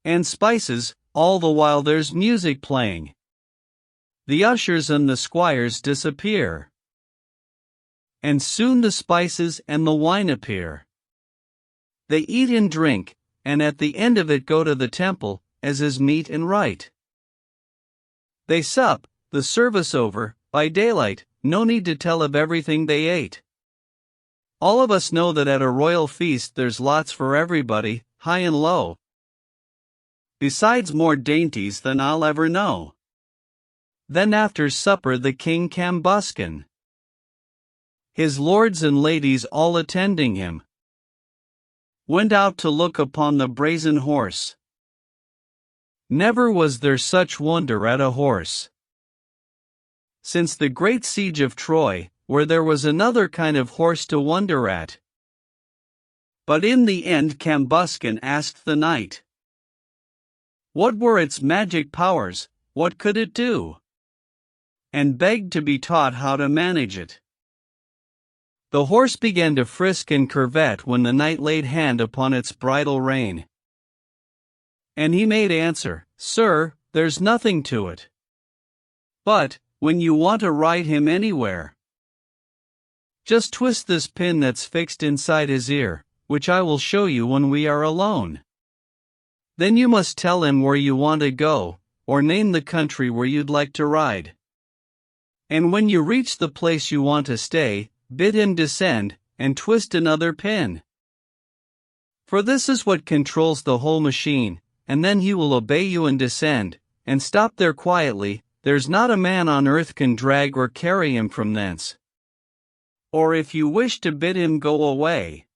and spices, all the while there's music playing. The ushers and the squires disappear, and soon the spices and the wine appear. They eat and drink, and at the end of it go to the temple, as is meet and right. They sup, the service over, by daylight, no need to tell of everything they ate. All of us know that at a royal feast there's lots for everybody, high and low. Besides more dainties than I'll ever know. Then after supper the king Cambuscan, his lords and ladies all attending him, went out to look upon the brazen horse. Never was there such wonder at a horse since the great siege of Troy, where there was another kind of horse to wonder at. But in the end Cambuscan asked the knight, what were its magic powers, what could it do? And begged to be taught how to manage it. The horse began to frisk and curvet when the knight laid hand upon its bridle rein. And he made answer, Sir, there's nothing to it. But, when you want to ride him anywhere, just twist this pin that's fixed inside his ear, which I will show you when we are alone. Then you must tell him where you want to go, or name the country where you'd like to ride. And when you reach the place you want to stay, bid him descend, and twist another pin. For this is what controls the whole machine, and then he will obey you and descend, and stop there quietly. There's not a man on earth can drag or carry him from thence. Or if you wish to bid him go away,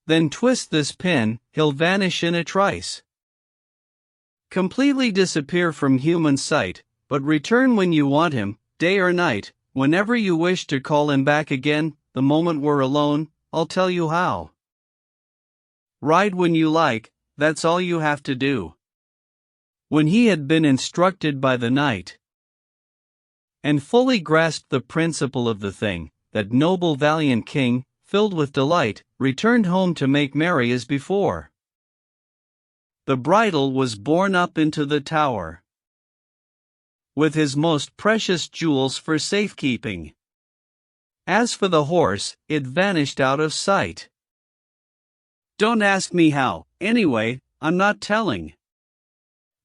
then twist this pin, he'll vanish in a trice. Completely disappear from human sight, but return when you want him, day or night. Whenever you wish to call him back again, the moment we're alone, I'll tell you how. Ride when you like, that's all you have to do. When he had been instructed by the knight, and fully grasped the principle of the thing, that noble valiant king, filled with delight, returned home to make merry as before. The bridle was borne up into the tower, with his most precious jewels for safekeeping. As for the horse, it vanished out of sight. Don't ask me how, anyway, I'm not telling.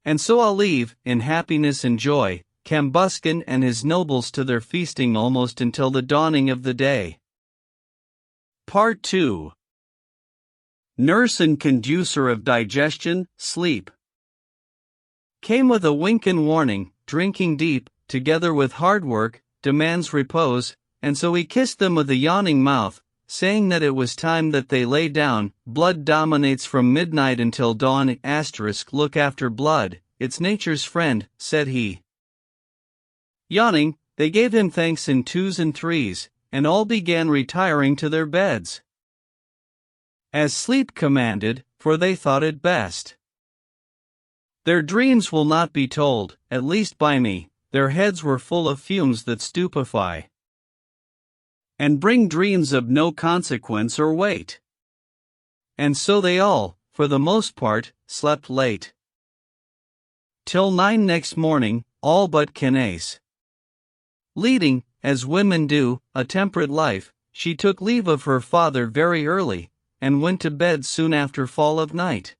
And so I'll leave, in happiness and joy, Cambuscan and his nobles to their feasting almost until the dawning of the day. Part 2. Nurse and conducer of digestion, sleep. Came with a wink and warning. Drinking deep, together with hard work, demands repose, and so he kissed them with a yawning mouth, saying that it was time that they lay down. Blood dominates from midnight until dawn. Look after blood, it's nature's friend, said he. Yawning, they gave him thanks in twos and threes, and all began retiring to their beds, as sleep commanded, for they thought it best. Their dreams will not be told, at least by me. Their heads were full of fumes that stupefy, and bring dreams of no consequence or weight. And so they all, for the most part, slept late. Till 9 next morning, all but Candace. Leading, as women do, a temperate life, she took leave of her father very early, and went to bed soon after fall of night.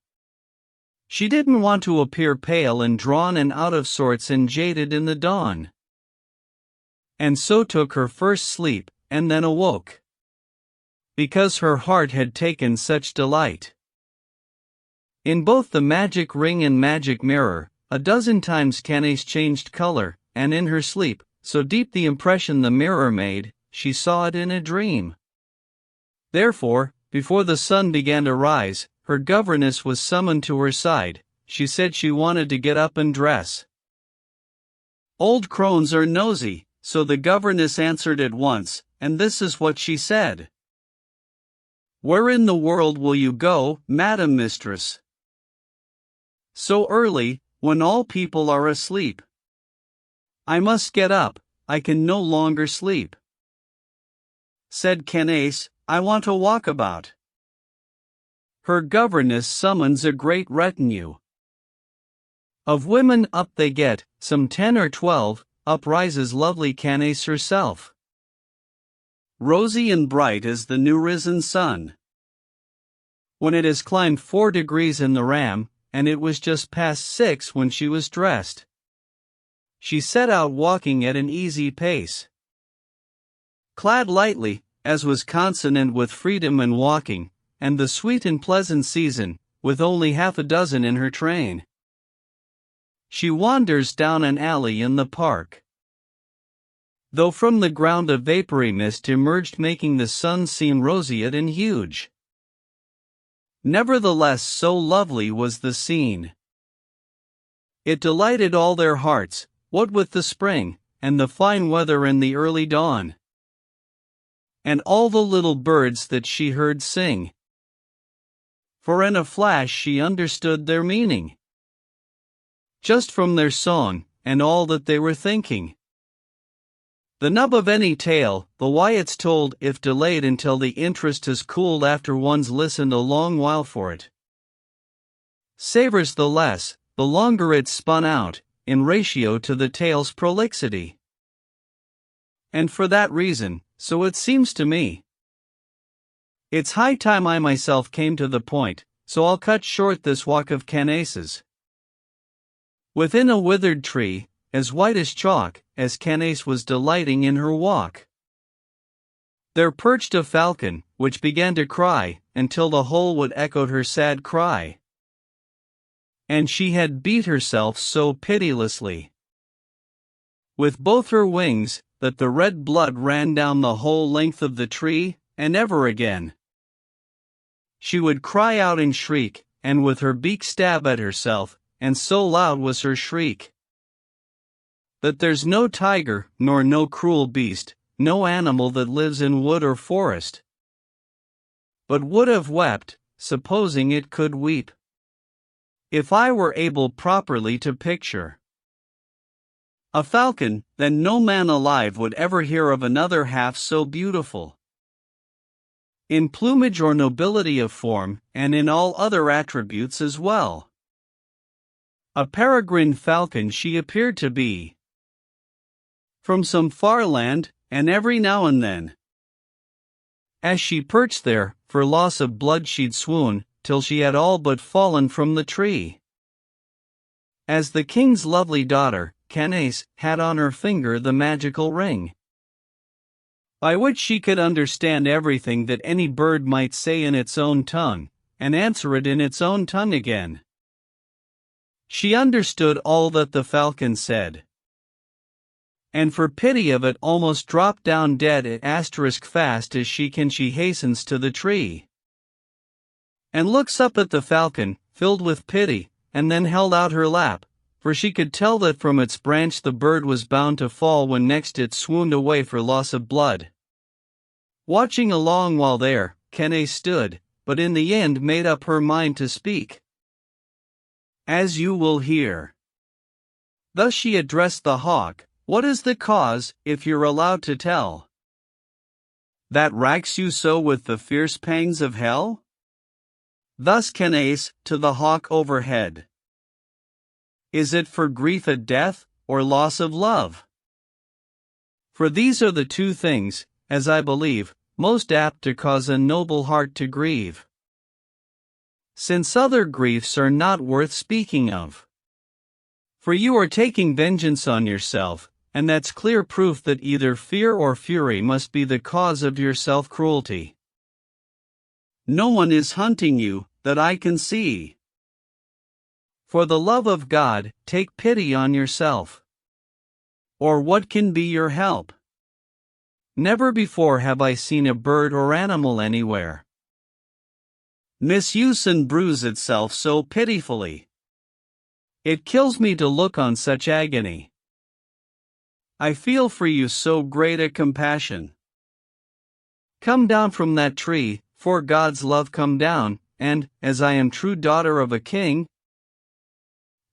She didn't want to appear pale and drawn and out of sorts and jaded in the dawn. And so took her first sleep, and then awoke. Because her heart had taken such delight in both the magic ring and magic mirror, a dozen times Candace changed color, and in her sleep, so deep the impression the mirror made, she saw it in a dream. Therefore, before the sun began to rise, her governess was summoned to her side. She said she wanted to get up and dress. Old crones are nosy, so the governess answered at once, and this is what she said. "Where in the world will you go, Madam Mistress? So early, when all people are asleep?" "I must get up, I can no longer sleep," said Candace. "I want to walk about." Her governess summons a great retinue of women. Up they get, some 10 or 12, up rises lovely Candace herself, rosy and bright as the new risen sun. When it has climbed 4 degrees in the ram, and it was just past 6 when she was dressed, she set out walking at an easy pace, clad lightly, as was consonant with freedom and walking, and the sweet and pleasant season, with only half a dozen in her train. She wanders down an alley in the park, though from the ground a vapory mist emerged, making the sun seem roseate and huge. Nevertheless, so lovely was the scene, it delighted all their hearts, what with the spring, and the fine weather and the early dawn, and all the little birds that she heard sing. For in a flash she understood their meaning, just from their song, and all that they were thinking. The nub of any tale, the why it's told, if delayed until the interest has cooled after one's listened a long while for it, savors the less, the longer it's spun out, in ratio to the tale's prolixity. And for that reason, so it seems to me, it's high time I myself came to the point, so I'll cut short this walk of Candace's. Within a withered tree, as white as chalk, as Candace was delighting in her walk, there perched a falcon, which began to cry, until the whole wood echoed her sad cry. And she had beat herself so pitilessly with both her wings, that the red blood ran down the whole length of the tree, and ever again she would cry out and shriek, and with her beak stab at herself, and so loud was her shriek, that there's no tiger, nor no cruel beast, no animal that lives in wood or forest, but would have wept, supposing it could weep, if I were able properly to picture a falcon, then no man alive would ever hear of another half so beautiful, in plumage or nobility of form, and in all other attributes as well. A peregrine falcon she appeared to be, from some far land, and every now and then, as she perched there, for loss of blood she'd swoon, till she had all but fallen from the tree. As the king's lovely daughter, Candace, had on her finger the magical ring, by which she could understand everything that any bird might say in its own tongue, and answer it in its own tongue again. She understood all that the falcon said, and for pity of it almost dropped down dead at asterisk fast as she hastens to the tree, and looks up at the falcon, filled with pity, and then held out her lap, for she could tell that from its branch the bird was bound to fall when next it swooned away for loss of blood. Watching a long while there, Candace stood, but in the end made up her mind to speak, as you will hear. Thus she addressed the hawk: "What is the cause, if you're allowed to tell, that racks you so with the fierce pangs of hell?" Thus Candace, to the hawk overhead: "Is it for grief at death, or loss of love? For these are the two things, as I believe, most apt to cause a noble heart to grieve. since other griefs are not worth speaking of. For you are taking vengeance on yourself, and that's clear proof that either fear or fury must be the cause of your self-cruelty. No one is hunting you, that I can see. For the love of God, take pity on yourself. Or what can be your help? Never before have I seen a bird or animal anywhere misuse and bruise itself so pitifully. It kills me to look on such agony. I feel for you so great a compassion. Come down from that tree, for God's love come down, and, as I am true daughter of a king,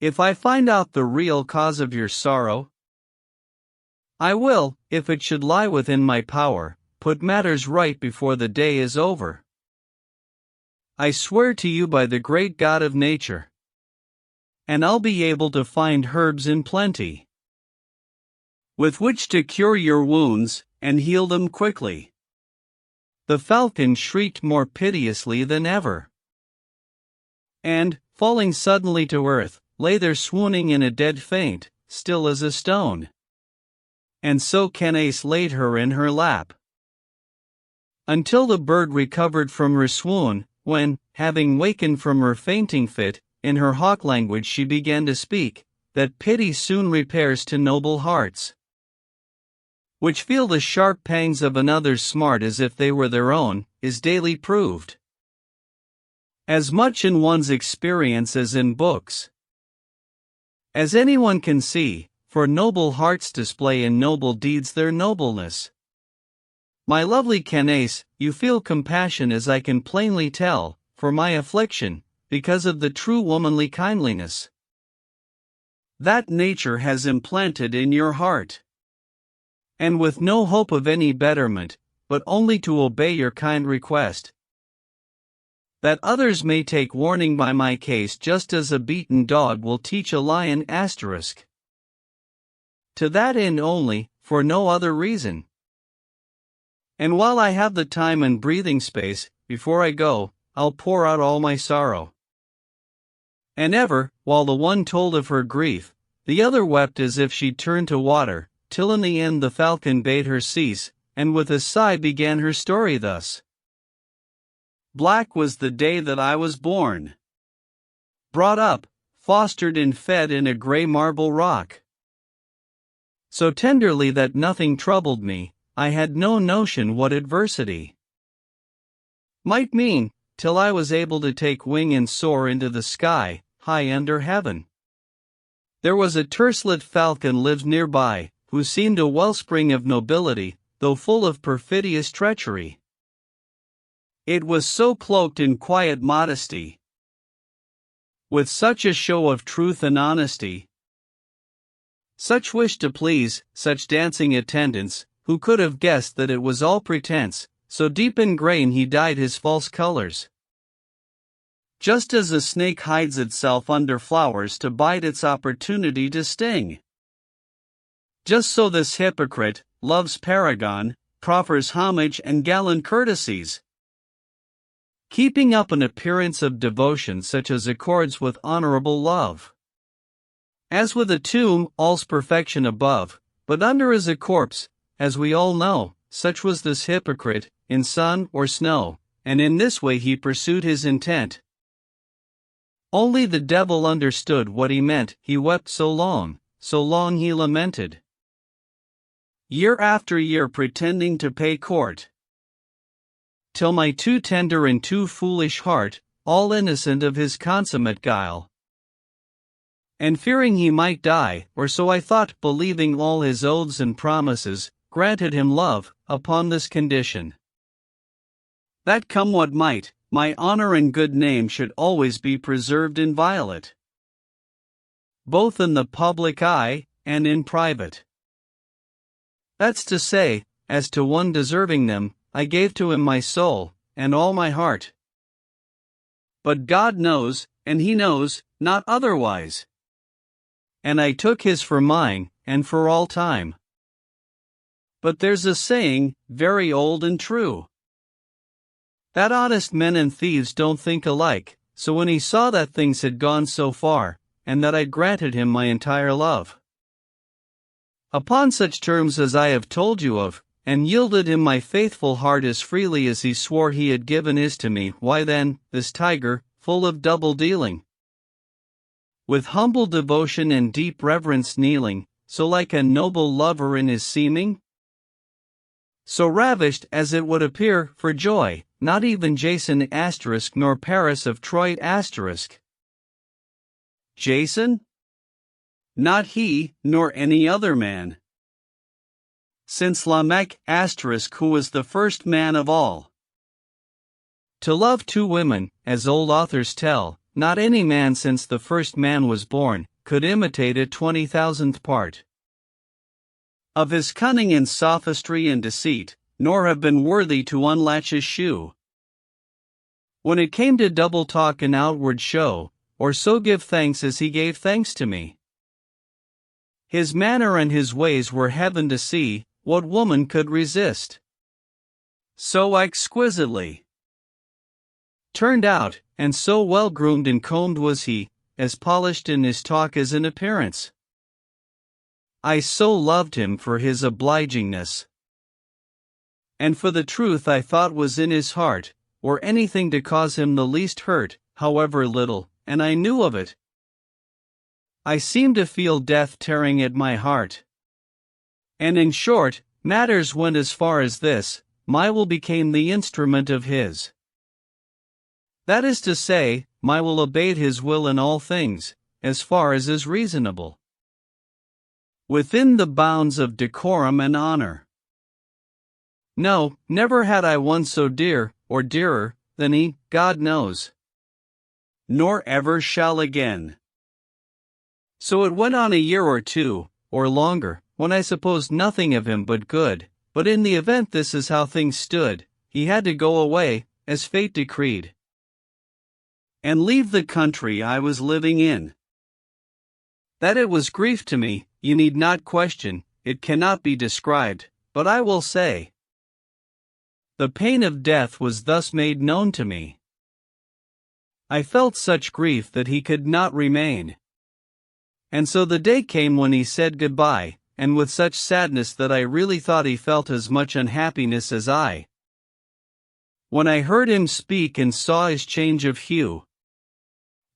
if I find out the real cause of your sorrow, I will, if it should lie within my power, put matters right before the day is over. I swear to you by the great God of nature. And I'll be able to find herbs in plenty, with which to cure your wounds, and heal them quickly. The falcon shrieked more piteously than ever, and, falling suddenly to earth, lay there swooning in a dead faint, still as a stone. And so Candace laid her in her lap, until the bird recovered from her swoon, when, having wakened from her fainting fit, in her hawk language she began to speak, that pity soon repairs to noble hearts, which feel the sharp pangs of another's smart as if they were their own, is daily proved, as much in one's experience as in books. As anyone can see, for noble hearts display in noble deeds their nobleness. My lovely Candace, you feel compassion as I can plainly tell, for my affliction, because of the true womanly kindliness that nature has implanted in your heart. And with no hope of any betterment, but only to obey your kind request, that others may take warning by my case just as a beaten dog will teach a lion asterisk. To that end only, for no other reason. And while I have the time and breathing space, before I go, I'll pour out all my sorrow. And ever, while the one told of her grief, the other wept as if she'd turned to water, till in the end the falcon bade her cease, and with a sigh began her story thus. Black was the day that I was born, brought up, fostered and fed in a grey marble rock, so tenderly that nothing troubled me. I had no notion what adversity might mean, till I was able to take wing and soar into the sky, high under heaven. There was a tercelet falcon lived nearby, who seemed a wellspring of nobility, though full of perfidious treachery. It was so cloaked in quiet modesty, with such a show of truth and honesty, such wish to please, such dancing attendants, who could have guessed that it was all pretense, so deep in grain he dyed his false colors. Just as a snake hides itself under flowers to bide its opportunity to sting, just so this hypocrite, love's paragon, proffers homage and gallant courtesies, keeping up an appearance of devotion such as accords with honorable love. As with a tomb, all's perfection above, but under is a corpse. As we all know, such was this hypocrite, in sun or snow, and in this way he pursued his intent. Only the devil understood what he meant. He wept so long he lamented, year after year pretending to pay court, till my too tender and too foolish heart, all innocent of his consummate guile, and fearing he might die, or so I thought, believing all his oaths and promises, granted him love, upon this condition, that come what might, my honor and good name should always be preserved inviolate, both in the public eye, and in private. That's to say, as to one deserving them, I gave to him my soul, and all my heart. But God knows, and he knows, not otherwise. And I took his for mine, and for all time. But there's a saying, very old and true, that honest men and thieves don't think alike, so when he saw that things had gone so far, and that I'd granted him my entire love, upon such terms as I have told you of, and yielded him my faithful heart as freely as he swore he had given his to me, why then, this tiger, full of double dealing, with humble devotion and deep reverence kneeling, so like a noble lover in his seeming, so ravished as it would appear, for joy, not even Jason asterisk nor Paris of Troy asterisk. Jason? Not he, nor any other man. Since Lamech asterisk, who was the first man of all to love two women, as old authors tell, not any man since the first man was born, could imitate a 20,000th part of his cunning and sophistry and deceit, nor have been worthy to unlatch his shoe. When it came to double talk and outward show, or so give thanks as he gave thanks to me, his manner and his ways were heaven to see. What woman could resist? So exquisitely turned out, and so well groomed and combed was he, as polished in his talk as in appearance. I so loved him for his obligingness, and for the truth I thought was in his heart, or anything to cause him the least hurt, however little, and I knew of it. I seemed to feel death tearing at my heart. And in short, matters went as far as this: my will became the instrument of his. That is to say, my will obeyed his will in all things, as far as is reasonable, within the bounds of decorum and honor. No, never had I one so dear, or dearer, than he, God knows, nor ever shall again. So it went on a year or two, or longer, when I supposed nothing of him but good, but in the event this is how things stood, he had to go away, as fate decreed, and leave the country I was living in. That it was grief to me, you need not question, it cannot be described, but I will say, the pain of death was thus made known to me. I felt such grief that he could not remain. And so the day came when he said goodbye, and with such sadness that I really thought he felt as much unhappiness as I. When I heard him speak and saw his change of hue,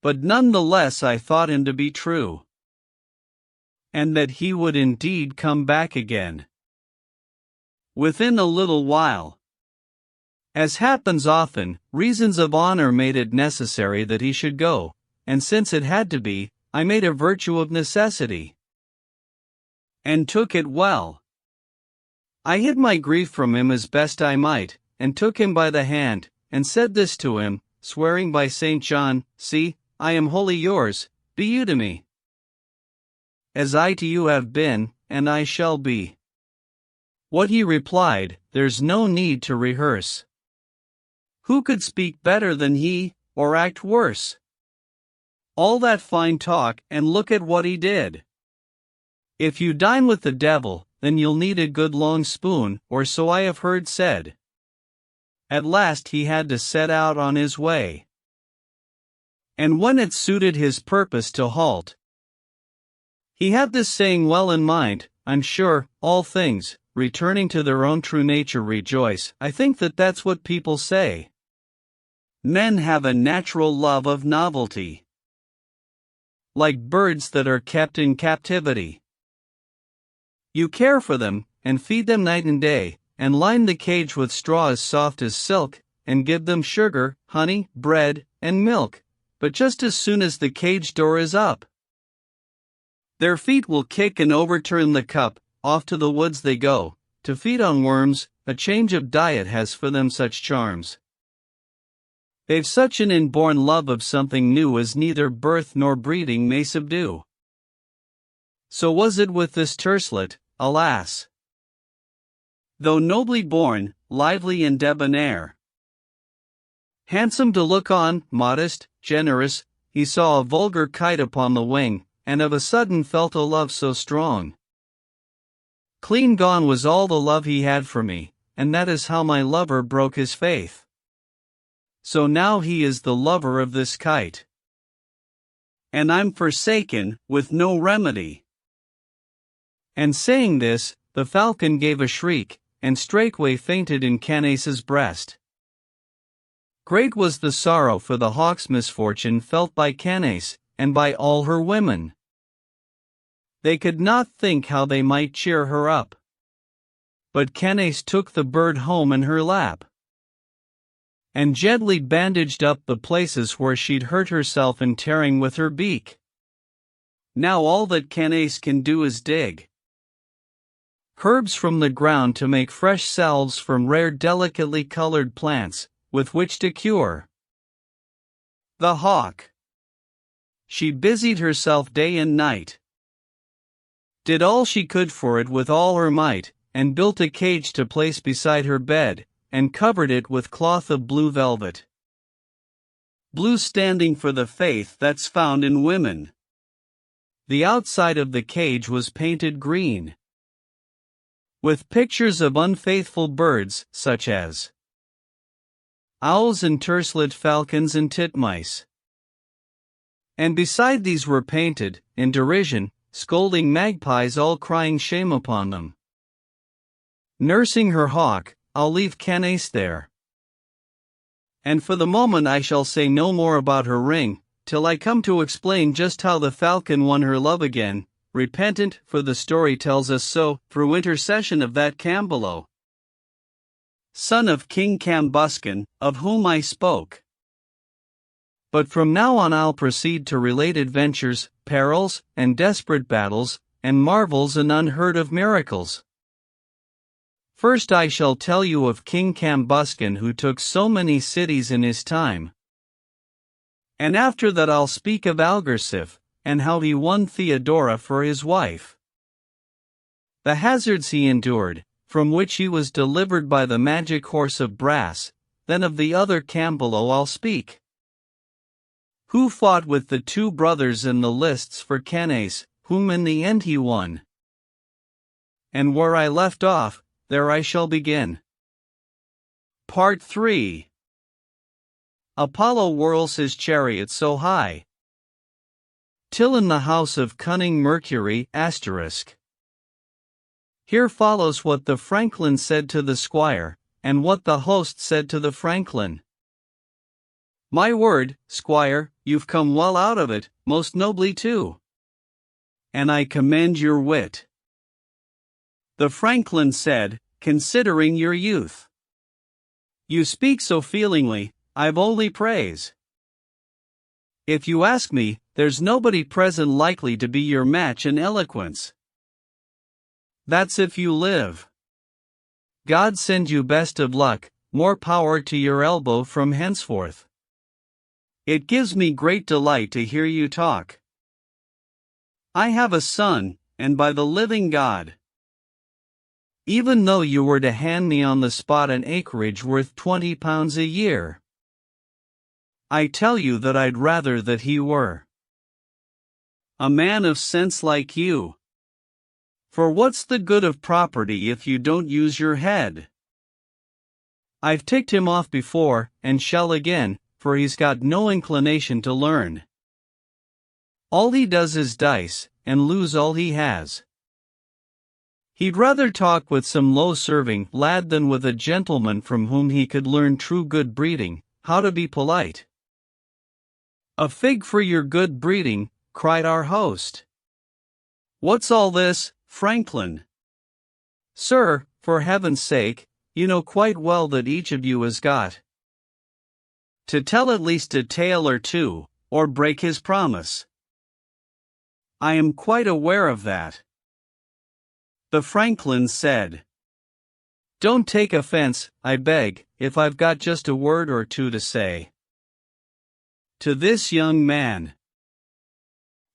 but none the less I thought him to be true, and that he would indeed come back again within a little while. As happens often, reasons of honor made it necessary that he should go, and since it had to be, I made a virtue of necessity, and took it well. I hid my grief from him as best I might, and took him by the hand, and said this to him, swearing by St. John, see, I am wholly yours, be you to me, as I to you have been, and I shall be. What he replied, there's no need to rehearse. Who could speak better than he, or act worse? All that fine talk, and look at what he did. If you dine with the devil, then you'll need a good long spoon, or so I have heard said. At last he had to set out on his way. And when it suited his purpose to halt, he had this saying well in mind, I'm sure, all things, returning to their own true nature rejoice. I think that that's what people say. Men have a natural love of novelty, like birds that are kept in captivity. You care for them, and feed them night and day, and line the cage with straw as soft as silk, and give them sugar, honey, bread, and milk, but just as soon as the cage door is up, their feet will kick and overturn the cup, off to the woods they go, to feed on worms. A change of diet has for them such charms. They've such an inborn love of something new as neither birth nor breeding may subdue. So was it with this tercelet, alas. Though nobly born, lively and debonair, handsome to look on, modest, generous, he saw a vulgar kite upon the wing, and of a sudden felt a love so strong. Clean gone was all the love he had for me, and that is how my lover broke his faith. so now he is the lover of this kite. And I'm forsaken, with no remedy. And saying this, the falcon gave a shriek, and straightway fainted in Canace's breast. Great was the sorrow for the hawk's misfortune felt by Canace, and by all her women. They could not think how they might cheer her up. But Canace took the bird home in her lap, and gently bandaged up the places where she'd hurt herself in tearing with her beak. Now all that Canace can do is dig herbs from the ground to make fresh salves from rare delicately colored plants, with which to cure the hawk. She busied herself day and night, did all she could for it with all her might, and built a cage to place beside her bed, and covered it with cloth of blue velvet. Blue standing for the faith that's found in women. The outside of the cage was painted green, with pictures of unfaithful birds, such as owls and tercelet falcons and titmice. And beside these were painted, in derision, scolding magpies all crying shame upon them. Nursing her hawk, I'll leave Canace there. And for the moment I shall say no more about her ring, till I come to explain just how the falcon won her love again, repentant, for the story tells us so, through intercession of that Camballo, son of King Cambuscan, of whom I spoke. But from now on I'll proceed to relate adventures, perils, and desperate battles, and marvels and unheard of miracles. First I shall tell you of King Cambuscan, who took so many cities in his time. And after that I'll speak of Algarsife, and how he won Theodora for his wife. The hazards he endured, from which he was delivered by the magic horse of brass. Then of the other Camballo I'll speak, who fought with the two brothers in the lists for Canace, whom in the end he won. And where I left off, there I shall begin. Part 3. Apollo whirls his chariot so high, till in the house of cunning Mercury, *. Here follows what the franklin said to the squire, and what the host said to the franklin. My word, squire, you've come well out of it, most nobly too, and I commend your wit. The franklin said, considering your youth. You speak so feelingly, I've only praise. If you ask me, there's nobody present likely to be your match in eloquence. That's if you live. God send you best of luck, more power to your elbow from henceforth. It gives me great delight to hear you talk. I have a son, and by the living God, even though you were to hand me on the spot an acreage worth £20 a year, I tell you that I'd rather that he were a man of sense like you. For what's the good of property if you don't use your head? I've ticked him off before, and shall again, for he's got no inclination to learn. All he does is dice, and lose all he has. He'd rather talk with some low-serving lad than with a gentleman from whom he could learn true good breeding, how to be polite. A fig for your good breeding, cried our host. What's all this, Franklin? Sir, for heaven's sake, you know quite well that each of you has got to tell at least a tale or two, or break his promise. I am quite aware of that. The franklin said. Don't take offense, I beg, if I've got just a word or two to say to this young man.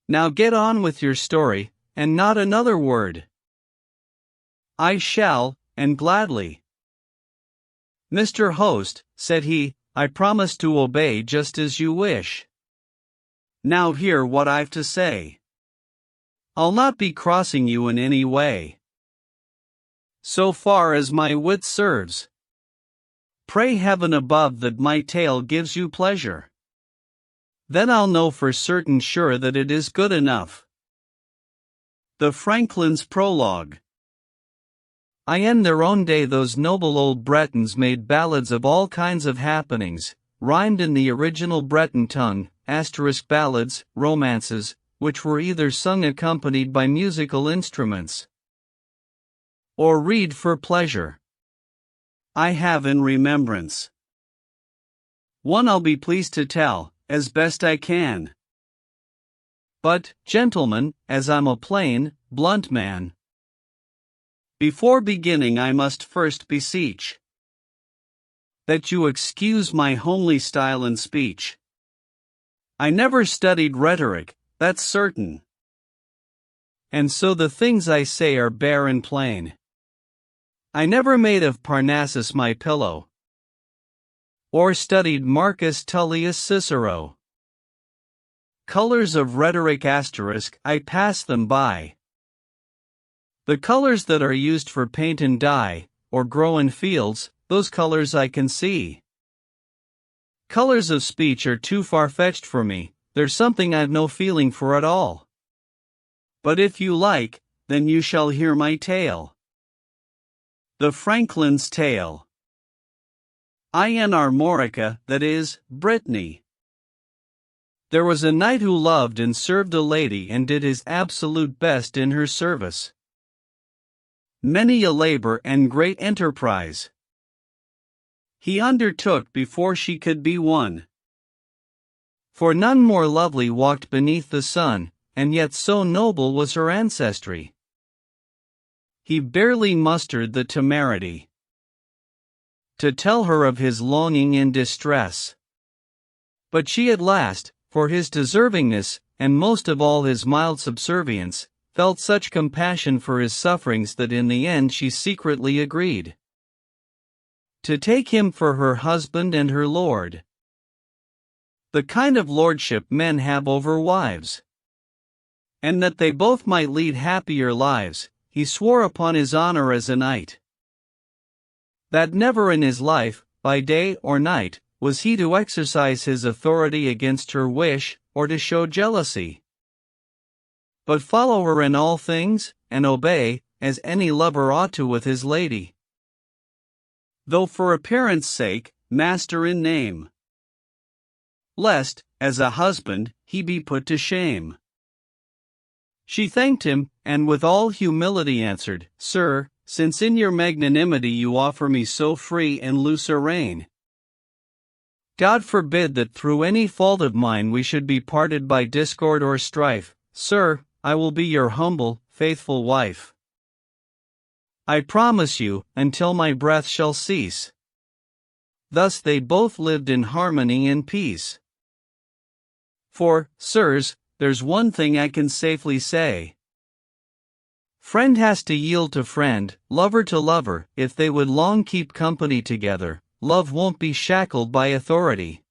Now get on with your story, and not another word. I shall, and gladly. Mr. Host, said he, I promise to obey just as you wish. Now hear what I've to say. I'll not be crossing you in any way, so far as my wit serves. Pray heaven above that my tale gives you pleasure. Then I'll know for certain sure that it is good enough. The Franklin's Prologue. In their own day those noble old Bretons made ballads of all kinds of happenings, rhymed in the original Breton tongue, ballads, romances, which were either sung accompanied by musical instruments, or read for pleasure. I have in remembrance one I'll be pleased to tell, as best I can. But, gentlemen, as I'm a plain, blunt man, before beginning I must first beseech that you excuse my homely style and speech. I never studied rhetoric, that's certain, and so the things I say are bare and plain. I never made of Parnassus my pillow, or studied Marcus Tullius Cicero. Colors of rhetoric I pass them by. The colors that are used for paint and dye, or grow in fields, those colors I can see. Colors of speech are too far-fetched for me, they're something I've no feeling for at all. But if you like, then you shall hear my tale. The Franklin's Tale. In Armorica, that is, Brittany. There was a knight who loved and served a lady and did his absolute best in her service. Many a labor and great enterprise he undertook before she could be won. For none more lovely walked beneath the sun, and yet so noble was her ancestry. He barely mustered the temerity to tell her of his longing and distress. But she at last, for his deservingness, and most of all his mild subservience, felt such compassion for his sufferings that in the end she secretly agreed to take him for her husband and her lord. The kind of lordship men have over wives. And that they both might lead happier lives, he swore upon his honor as a knight that never in his life, by day or night, was he to exercise his authority against her wish, or to show jealousy, but follow her in all things, and obey, as any lover ought to with his lady, though for appearance sake, master in name, lest, as a husband, he be put to shame. She thanked him, and with all humility answered, Sir, since in your magnanimity you offer me so free and loose a rein, God forbid that through any fault of mine we should be parted by discord or strife. Sir, I will be your humble, faithful wife. I promise you, until my breath shall cease. Thus they both lived in harmony and peace. For, sirs, there's one thing I can safely say. Friend has to yield to friend, lover to lover. If they would long keep company together, love won't be shackled by authority.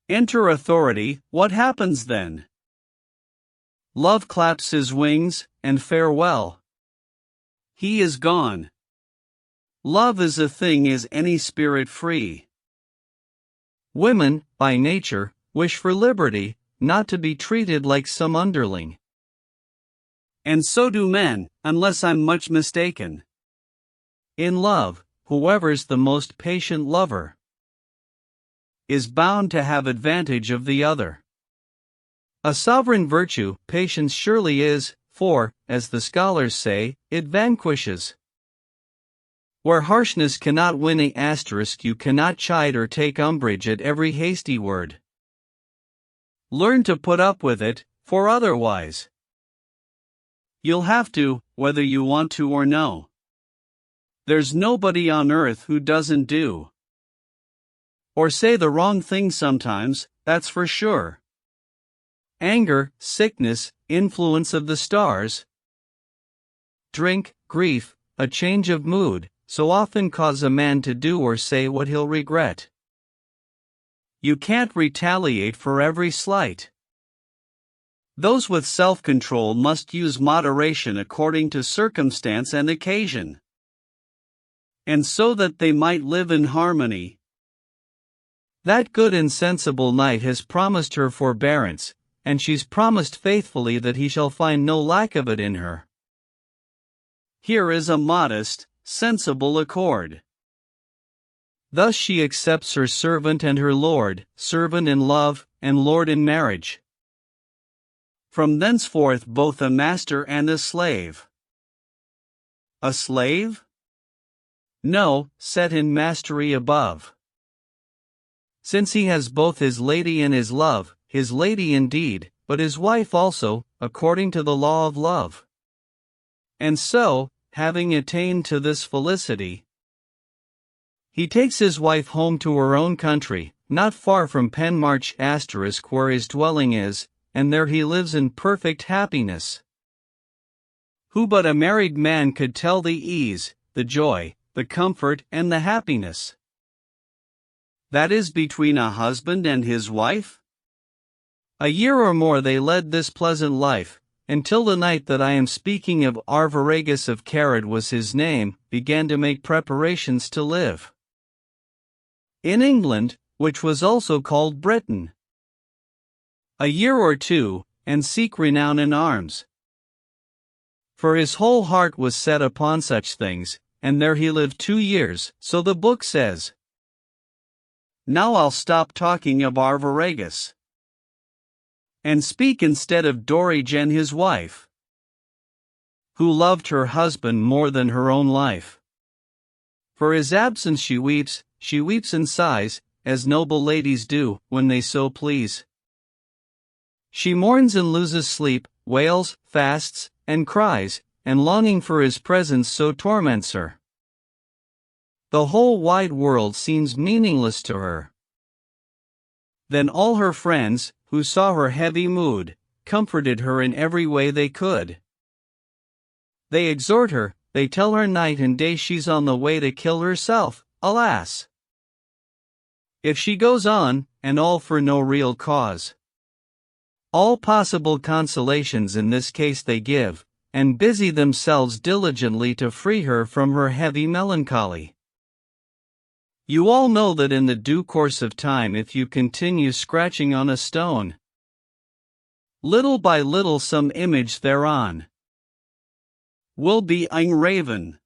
Enter authority, what happens then? Love claps his wings, and farewell. He is gone. Love is a thing is any spirit free. Women, by nature, wish for liberty, not to be treated like some underling. And so do men, unless I'm much mistaken. In love, whoever's the most patient lover is bound to have advantage of the other. A sovereign virtue, patience surely is, for, as the scholars say, it vanquishes. Where harshness cannot win you cannot chide or take umbrage at every hasty word. Learn to put up with it, for otherwise you'll have to, whether you want to or no. There's nobody on earth who doesn't do or say the wrong thing sometimes, that's for sure. Anger, sickness, influence of the stars, drink, grief, a change of mood, so often cause a man to do or say what he'll regret. You can't retaliate for every slight. Those with self-control must use moderation according to circumstance and occasion. and so that they might live in harmony. That good and sensible knight has promised her forbearance, and she's promised faithfully that he shall find no lack of it in her. Here is a modest, sensible accord. Thus she accepts her servant and her lord, servant in love, and lord in marriage. From thenceforth both a master and a slave. A slave? No, set in mastery above. Since he has both his lady and his love, his lady indeed, but his wife also, according to the law of love. And so, having attained to this felicity, he takes his wife home to her own country, not far from Penmarch * where his dwelling is, and there he lives in perfect happiness. Who but a married man could tell the ease, the joy, the comfort, and the happiness that is between a husband and his wife? A year or more they led this pleasant life, until the knight that I am speaking of, Arviragus of Carod was his name, began to make preparations to live in England, which was also called Britain, a year or two, and seek renown in arms. For his whole heart was set upon such things, and there he lived 2 years, so the book says. Now I'll stop talking of Arviragus, and speak instead of Dorigen his wife, who loved her husband more than her own life. For his absence she weeps and sighs, as noble ladies do, when they so please. She mourns and loses sleep, wails, fasts, and cries, and longing for his presence so torments her. The whole wide world seems meaningless to her. Then all her friends, who saw her heavy mood, comforted her in every way they could. They exhort her, they tell her night and day she's on the way to kill herself, alas! If she goes on, and all for no real cause. All possible consolations in this case they give, and busy themselves diligently to free her from her heavy melancholy. You all know that in the due course of time, if you continue scratching on a stone, little by little some image thereon will be engraven.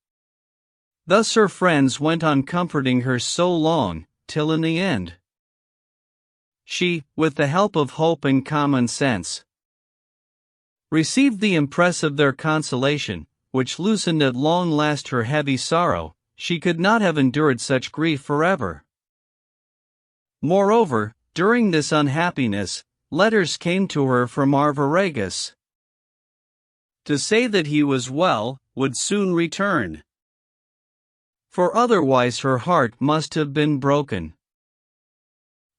Thus her friends went on comforting her so long, till in the end she, with the help of hope and common sense, received the impress of their consolation, which loosened at long last her heavy sorrow. She could not have endured such grief forever. Moreover, during this unhappiness, letters came to her from Arviragus to say that he was well, would soon return. For otherwise her heart must have been broken.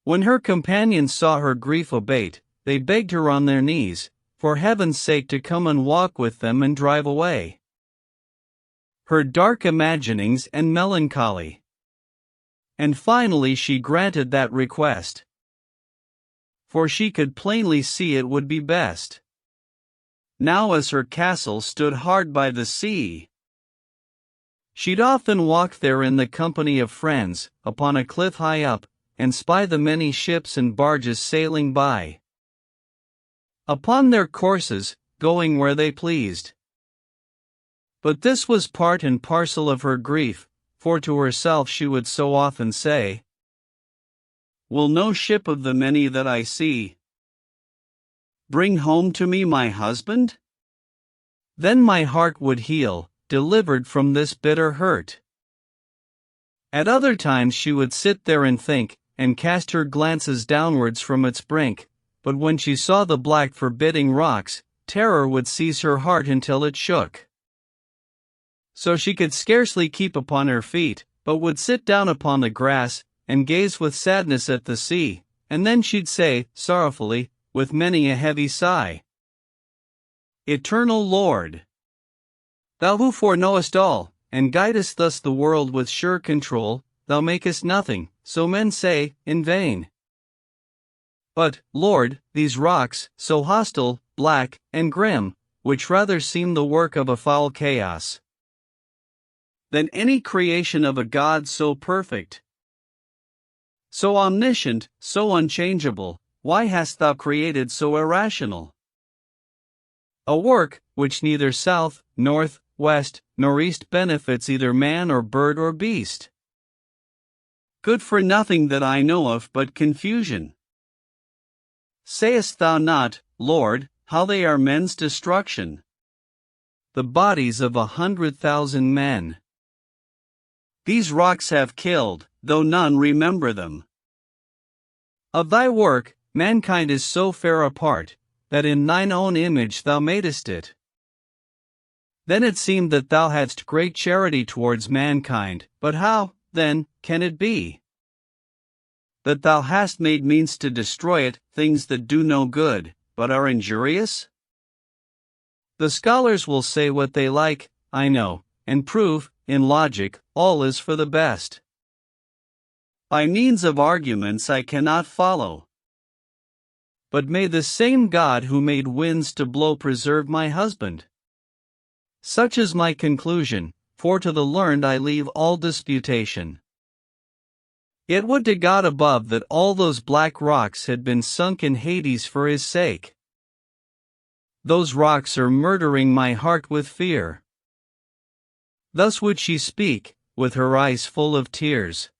When her companions saw her grief abate, they begged her on their knees, for heaven's sake, to come and walk with them and drive away her dark imaginings and melancholy. And finally she granted that request, for she could plainly see it would be best. Now as her castle stood hard by the sea, she'd often walk there in the company of friends, upon a cliff high up, and spy the many ships and barges sailing by upon their courses, going where they pleased. But this was part and parcel of her grief, for to herself she would so often say, "Will no ship of the many that I see bring home to me my husband? Then my heart would heal, delivered from this bitter hurt." At other times she would sit there and think, and cast her glances downwards from its brink, but when she saw the black forbidding rocks, terror would seize her heart until it shook. So she could scarcely keep upon her feet, but would sit down upon the grass, and gaze with sadness at the sea, and then she'd say, sorrowfully, with many a heavy sigh, "Eternal Lord, Thou who foreknowest all, and guidest thus the world with sure control, Thou makest nothing, so men say, in vain. But, Lord, these rocks, so hostile, black, and grim, which rather seem the work of a foul chaos, than any creation of a God so perfect, so omniscient, so unchangeable. Why hast thou created so irrational a work, which neither south, north, west, nor east benefits either man or bird or beast? Good for nothing that I know of but confusion. Sayest thou not, Lord, how they are men's destruction? The bodies of 100,000 men. These rocks have killed, though none remember them. Of thy work, mankind is so fair a part, that in thine own image thou madest it. Then it seemed that thou hadst great charity towards mankind, but how, then, can it be that thou hast made means to destroy it, things that do no good, but are injurious? The scholars will say what they like, I know, and prove, in logic, all is for the best. By means of arguments I cannot follow. But may the same God who made winds to blow preserve my husband. Such is my conclusion, for to the learned I leave all disputation. Yet would to God above that all those black rocks had been sunk in Hades for his sake. Those rocks are murdering my heart with fear. Thus would she speak, with her eyes full of tears.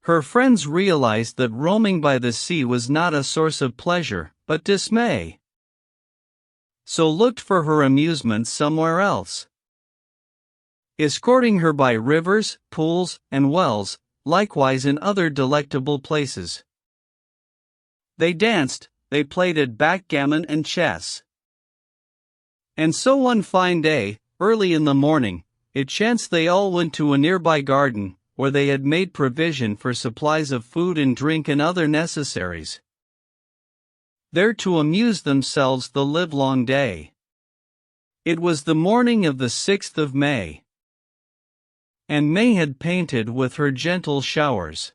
Her friends realized that roaming by the sea was not a source of pleasure, but dismay. So looked for her amusement somewhere else. Escorting her by rivers, pools, and wells, likewise in other delectable places. They danced, they played at backgammon and chess. And so one fine day, early in the morning, it chanced they all went to a nearby garden, where they had made provision for supplies of food and drink and other necessaries, there to amuse themselves the livelong day. It was the morning of the 6th of May, and May had painted with her gentle showers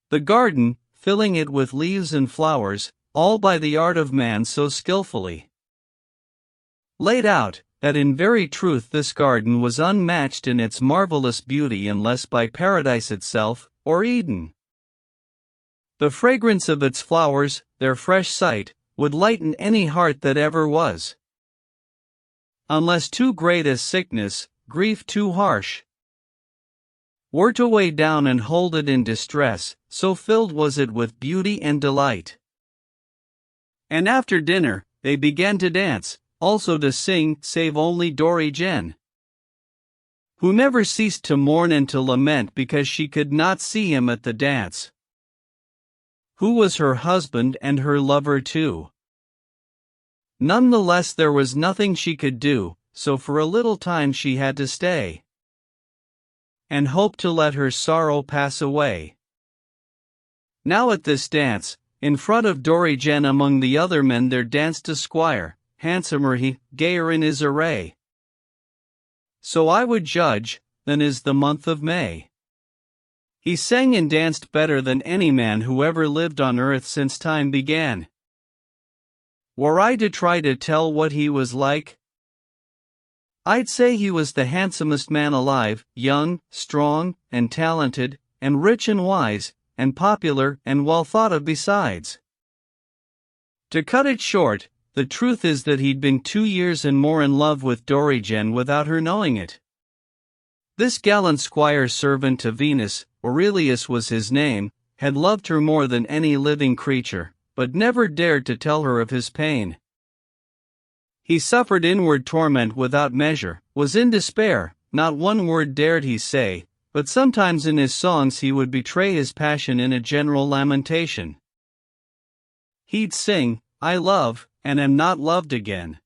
the garden, filling it with leaves and flowers, all by the art of man so skillfully laid out, that in very truth this garden was unmatched in its marvelous beauty unless by paradise itself, or Eden. The fragrance of its flowers, their fresh sight, would lighten any heart that ever was. Unless too great a sickness, grief too harsh, were to weigh down and hold it in distress, so filled was it with beauty and delight. And after dinner, they began to dance, also to sing, save only Dorigen, who never ceased to mourn and to lament because she could not see him at the dance, who was her husband and her lover too. None the less there was nothing she could do, so for a little time she had to stay, and hope to let her sorrow pass away. Now at this dance, in front of Dorigen among the other men there danced a squire, handsomer he, gayer in his array. So I would judge, than is the month of May. He sang and danced better than any man who ever lived on earth since time began. Were I to try to tell what he was like, I'd say he was the handsomest man alive, young, strong, and talented, and rich and wise, and popular and well thought of besides. To cut it short, the truth is that he'd been 2 years and more in love with Dorigen without her knowing it. This gallant squire's servant to Venus, Aurelius was his name, had loved her more than any living creature, but never dared to tell her of his pain. He suffered inward torment without measure, was in despair, not one word dared he say, but sometimes in his songs he would betray his passion in a general lamentation. He'd sing, I love, and am not loved again.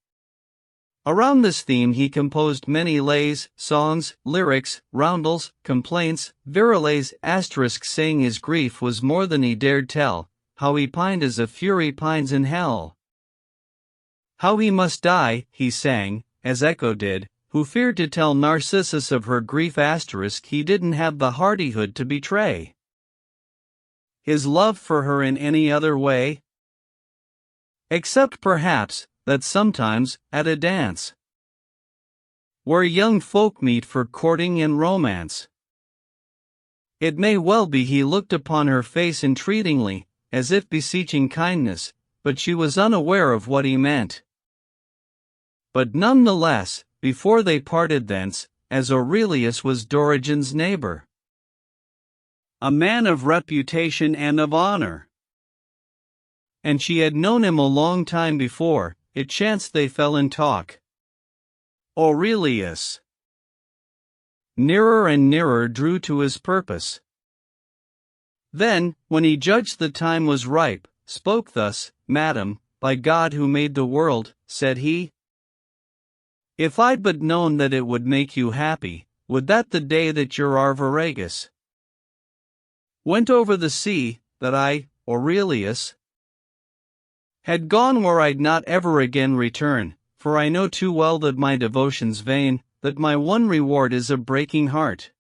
Around this theme he composed many lays, songs, lyrics, roundels, complaints, virelays, saying his grief was more than he dared tell, how he pined as a fury pines in hell. How he must die, he sang, as Echo did, who feared to tell Narcissus of her grief he didn't have the hardihood to betray his love for her in any other way, except perhaps, that sometimes, at a dance, where young folk meet for courting and romance. It may well be he looked upon her face entreatingly, as if beseeching kindness, but she was unaware of what he meant. But none the less, before they parted thence, as Aurelius was Dorigen's neighbor, a man of reputation and of honor, and she had known him a long time before, it chanced they fell in talk. Aurelius, nearer and nearer, drew to his purpose. Then, when he judged the time was ripe, spoke thus: "Madam, by God who made the world," said he, "if I'd but known that it would make you happy, would that the day that your Arviragus went over the sea, that I, Aurelius, had gone where I'd not ever again return, for I know too well that my devotion's vain, that my one reward is a breaking heart.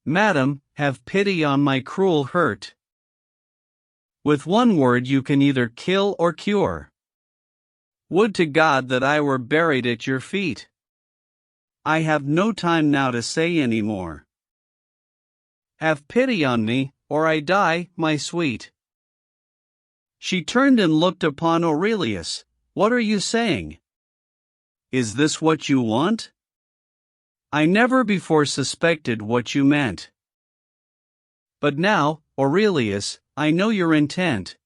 Madam, have pity on my cruel hurt. With one word you can either kill or cure. Would to God that I were buried at your feet. I have no time now to say any more. Have pity on me, or I die, my sweet." She turned and looked upon Aurelius. "What are you saying? Is this what you want? I never before suspected what you meant. But now, Aurelius, I know your intent.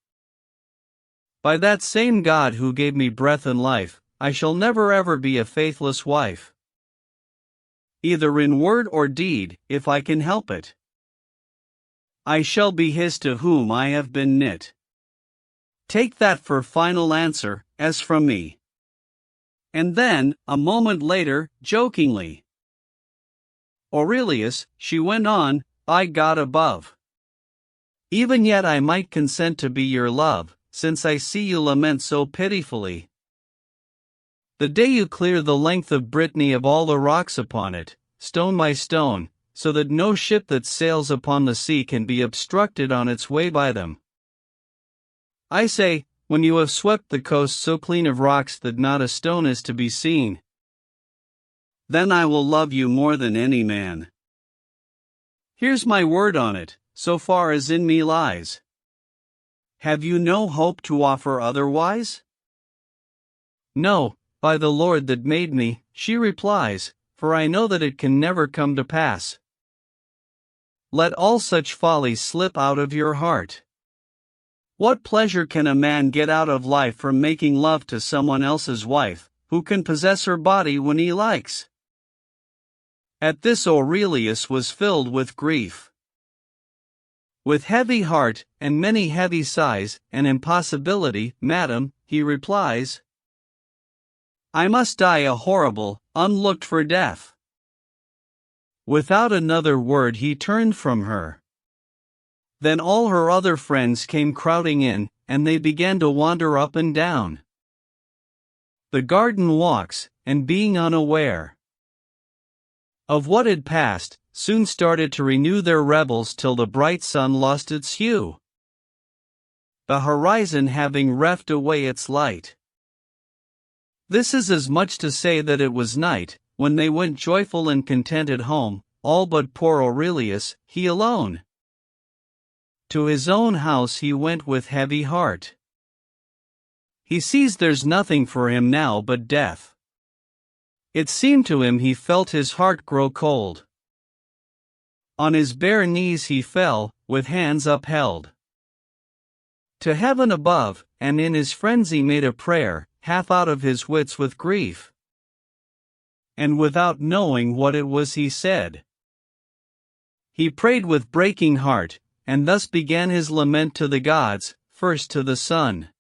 By that same God who gave me breath and life, I shall never ever be a faithless wife, either in word or deed, if I can help it. I shall be his to whom I have been knit. Take that for final answer, as from me." And then, a moment later, jokingly, "Aurelius," she went on, "by God above, even yet I might consent to be your love, since I see you lament so pitifully. The day you clear the length of Brittany of all the rocks upon it, stone by stone, so that no ship that sails upon the sea can be obstructed on its way by them. I say, when you have swept the coast so clean of rocks that not a stone is to be seen, then I will love you more than any man. Here's my word on it, so far as in me lies. Have you no hope to offer otherwise?" "No, by the Lord that made me," she replies, "for I know that it can never come to pass. Let all such follies slip out of your heart. What pleasure can a man get out of life from making love to someone else's wife, who can possess her body when he likes?" At this Aurelius was filled with grief. With heavy heart, and many heavy sighs, "An impossibility, madam," he replies. "I must die a horrible, unlooked-for death." Without another word he turned from her. Then all her other friends came crowding in, and they began to wander up and down the garden walks, and being unaware of what had passed, soon started to renew their revels till the bright sun lost its hue, the horizon having reft away its light. This is as much to say that it was night, when they went joyful and contented home, all but poor Aurelius, he alone. To his own house he went with heavy heart. He sees there's nothing for him now but death. It seemed to him he felt his heart grow cold. On his bare knees he fell, with hands upheld to heaven above, and in his frenzy made a prayer, half out of his wits with grief, and without knowing what it was he said. He prayed with breaking heart, and thus began his lament to the gods, first to the sun.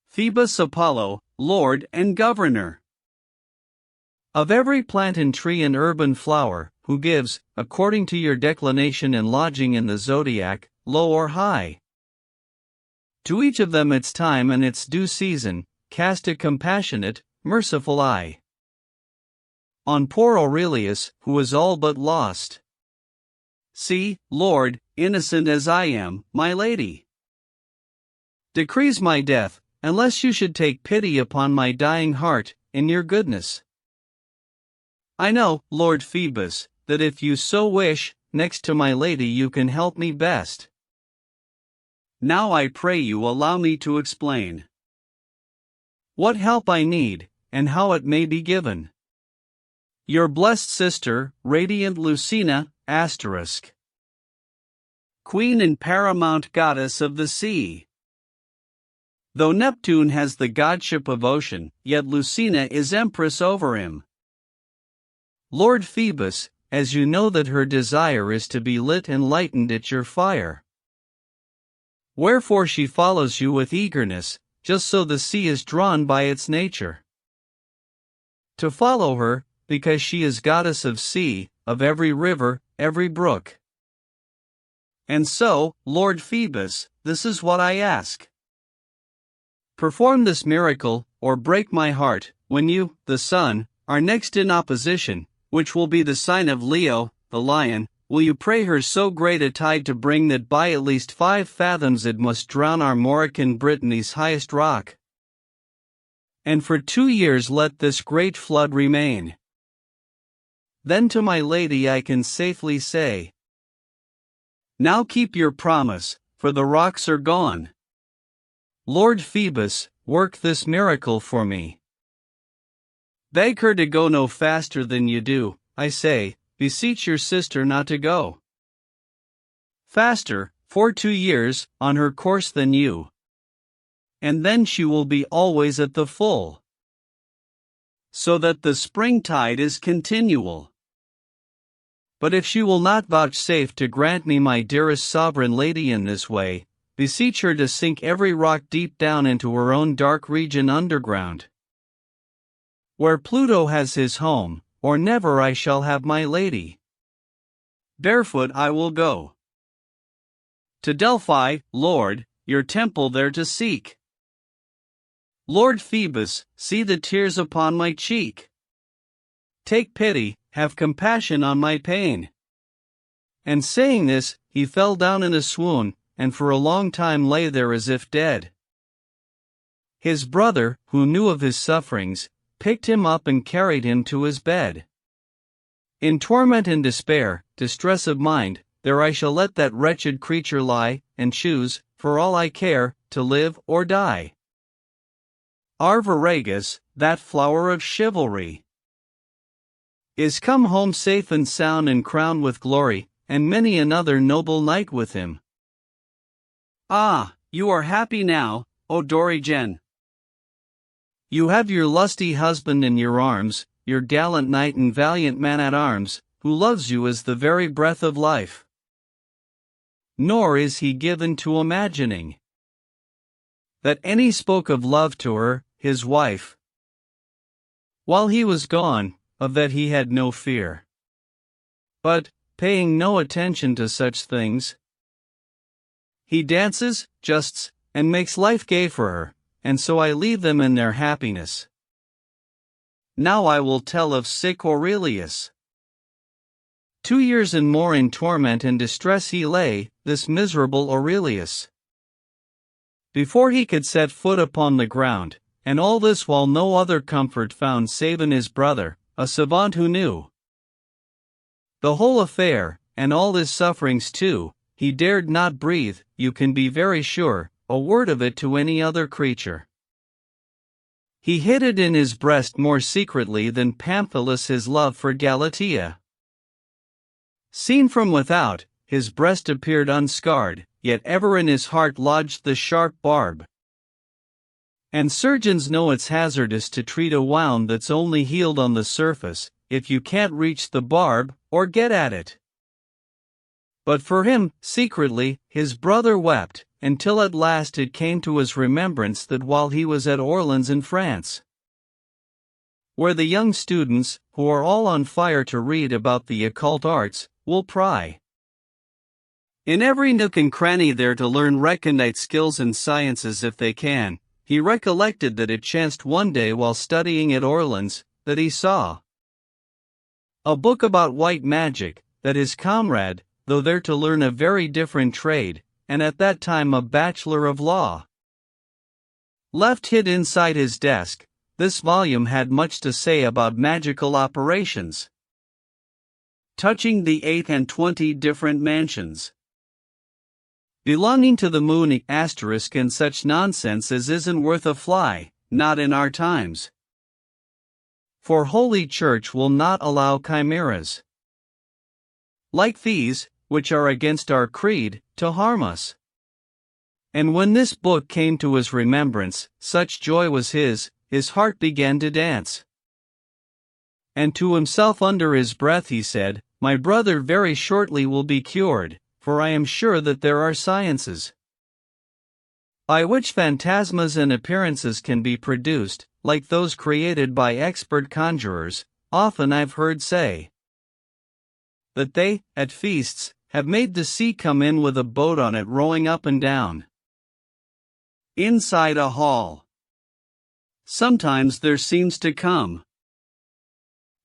Phoebus Apollo, Lord and Governor of every plant and tree and herb and flower, who gives, according to your declination and lodging in the zodiac, low or high, to each of them its time and its due season, cast a compassionate, merciful eye on poor Aurelius, who is all but lost. See, Lord, innocent as I am, my lady decrees my death, unless you should take pity upon my dying heart, in your goodness. I know, Lord Phoebus, that if you so wish, next to my lady you can help me best. Now I pray you allow me to explain what help I need, and how it may be given. Your blessed sister, radiant Lucina, Queen and paramount goddess of the sea. Though Neptune has the godship of ocean, yet Lucina is empress over him. Lord Phoebus, as you know that her desire is to be lit and lightened at your fire. Wherefore she follows you with eagerness, just so the sea is drawn by its nature. To follow her, because she is goddess of sea, of every river, every brook. And so, Lord Phoebus, this is what I ask. Perform this miracle, or break my heart, when you, the sun, are next in opposition, which will be the sign of Leo, the lion. Will you pray her so great a tide to bring that by at least 5 fathoms it must drown our Maurican Brittany's highest rock? And for 2 years let this great flood remain. Then to my lady I can safely say, now keep your promise, for the rocks are gone. Lord Phoebus, work this miracle for me. Beg her to go no faster than you do, I say, beseech your sister not to go faster, for 2 years, on her course than you. And then she will be always at the full, so that the spring tide is continual. But if she will not vouchsafe to grant me my dearest sovereign lady in this way, beseech her to sink every rock deep down into her own dark region underground, where Pluto has his home, or never I shall have my lady. Barefoot I will go to Delphi, Lord, your temple there to seek. Lord Phoebus, see the tears upon my cheek. Take pity, have compassion on my pain. And saying this, he fell down in a swoon, and for a long time lay there as if dead. His brother, who knew of his sufferings, picked him up and carried him to his bed. In torment and despair, distress of mind, there I shall let that wretched creature lie, and choose, for all I care, to live or die. Arviragus, that flower of chivalry, is come home safe and sound and crowned with glory, and many another noble knight with him. Ah, you are happy now, O Dorigen. You have your lusty husband in your arms, your gallant knight and valiant man-at-arms, who loves you as the very breath of life. Nor is he given to imagining that any spoke of love to her, his wife. While he was gone, of that he had no fear. But, paying no attention to such things, he dances, justs, and makes life gay for her, and so I leave them in their happiness. Now I will tell of sick Aurelius. 2 years and more in torment and distress he lay, this miserable Aurelius, before he could set foot upon the ground, and all this while no other comfort found save in his brother, a savant who knew the whole affair, and all his sufferings too. He dared not breathe, you can be very sure, a word of it to any other creature. He hid it in his breast more secretly than Pamphilus his love for Galatea. Seen from without, his breast appeared unscarred, yet ever in his heart lodged the sharp barb. And surgeons know it's hazardous to treat a wound that's only healed on the surface, if you can't reach the barb, or get at it. But for him, secretly, his brother wept, until at last it came to his remembrance that while he was at Orleans in France, where the young students, who are all on fire to read about the occult arts, will pry in every nook and cranny there to learn recondite skills and sciences if they can, he recollected that it chanced one day while studying at Orleans, that he saw a book about white magic, that his comrade, though there to learn a very different trade, and at that time a bachelor of law, left hid inside his desk, this volume had much to say about magical operations, touching the 28 different mansions belonging to the moon *** and such nonsense as isn't worth a fly, not in our times. For Holy Church will not allow chimeras like these, which are against our creed, to harm us. And when this book came to his remembrance, such joy was his heart began to dance. And to himself under his breath he said, "My brother very shortly will be cured, for I am sure that there are sciences by which phantasmas and appearances can be produced, like those created by expert conjurers. Often I've heard say that they, at feasts, have made the sea come in with a boat on it rowing up and down inside a hall. Sometimes there seems to come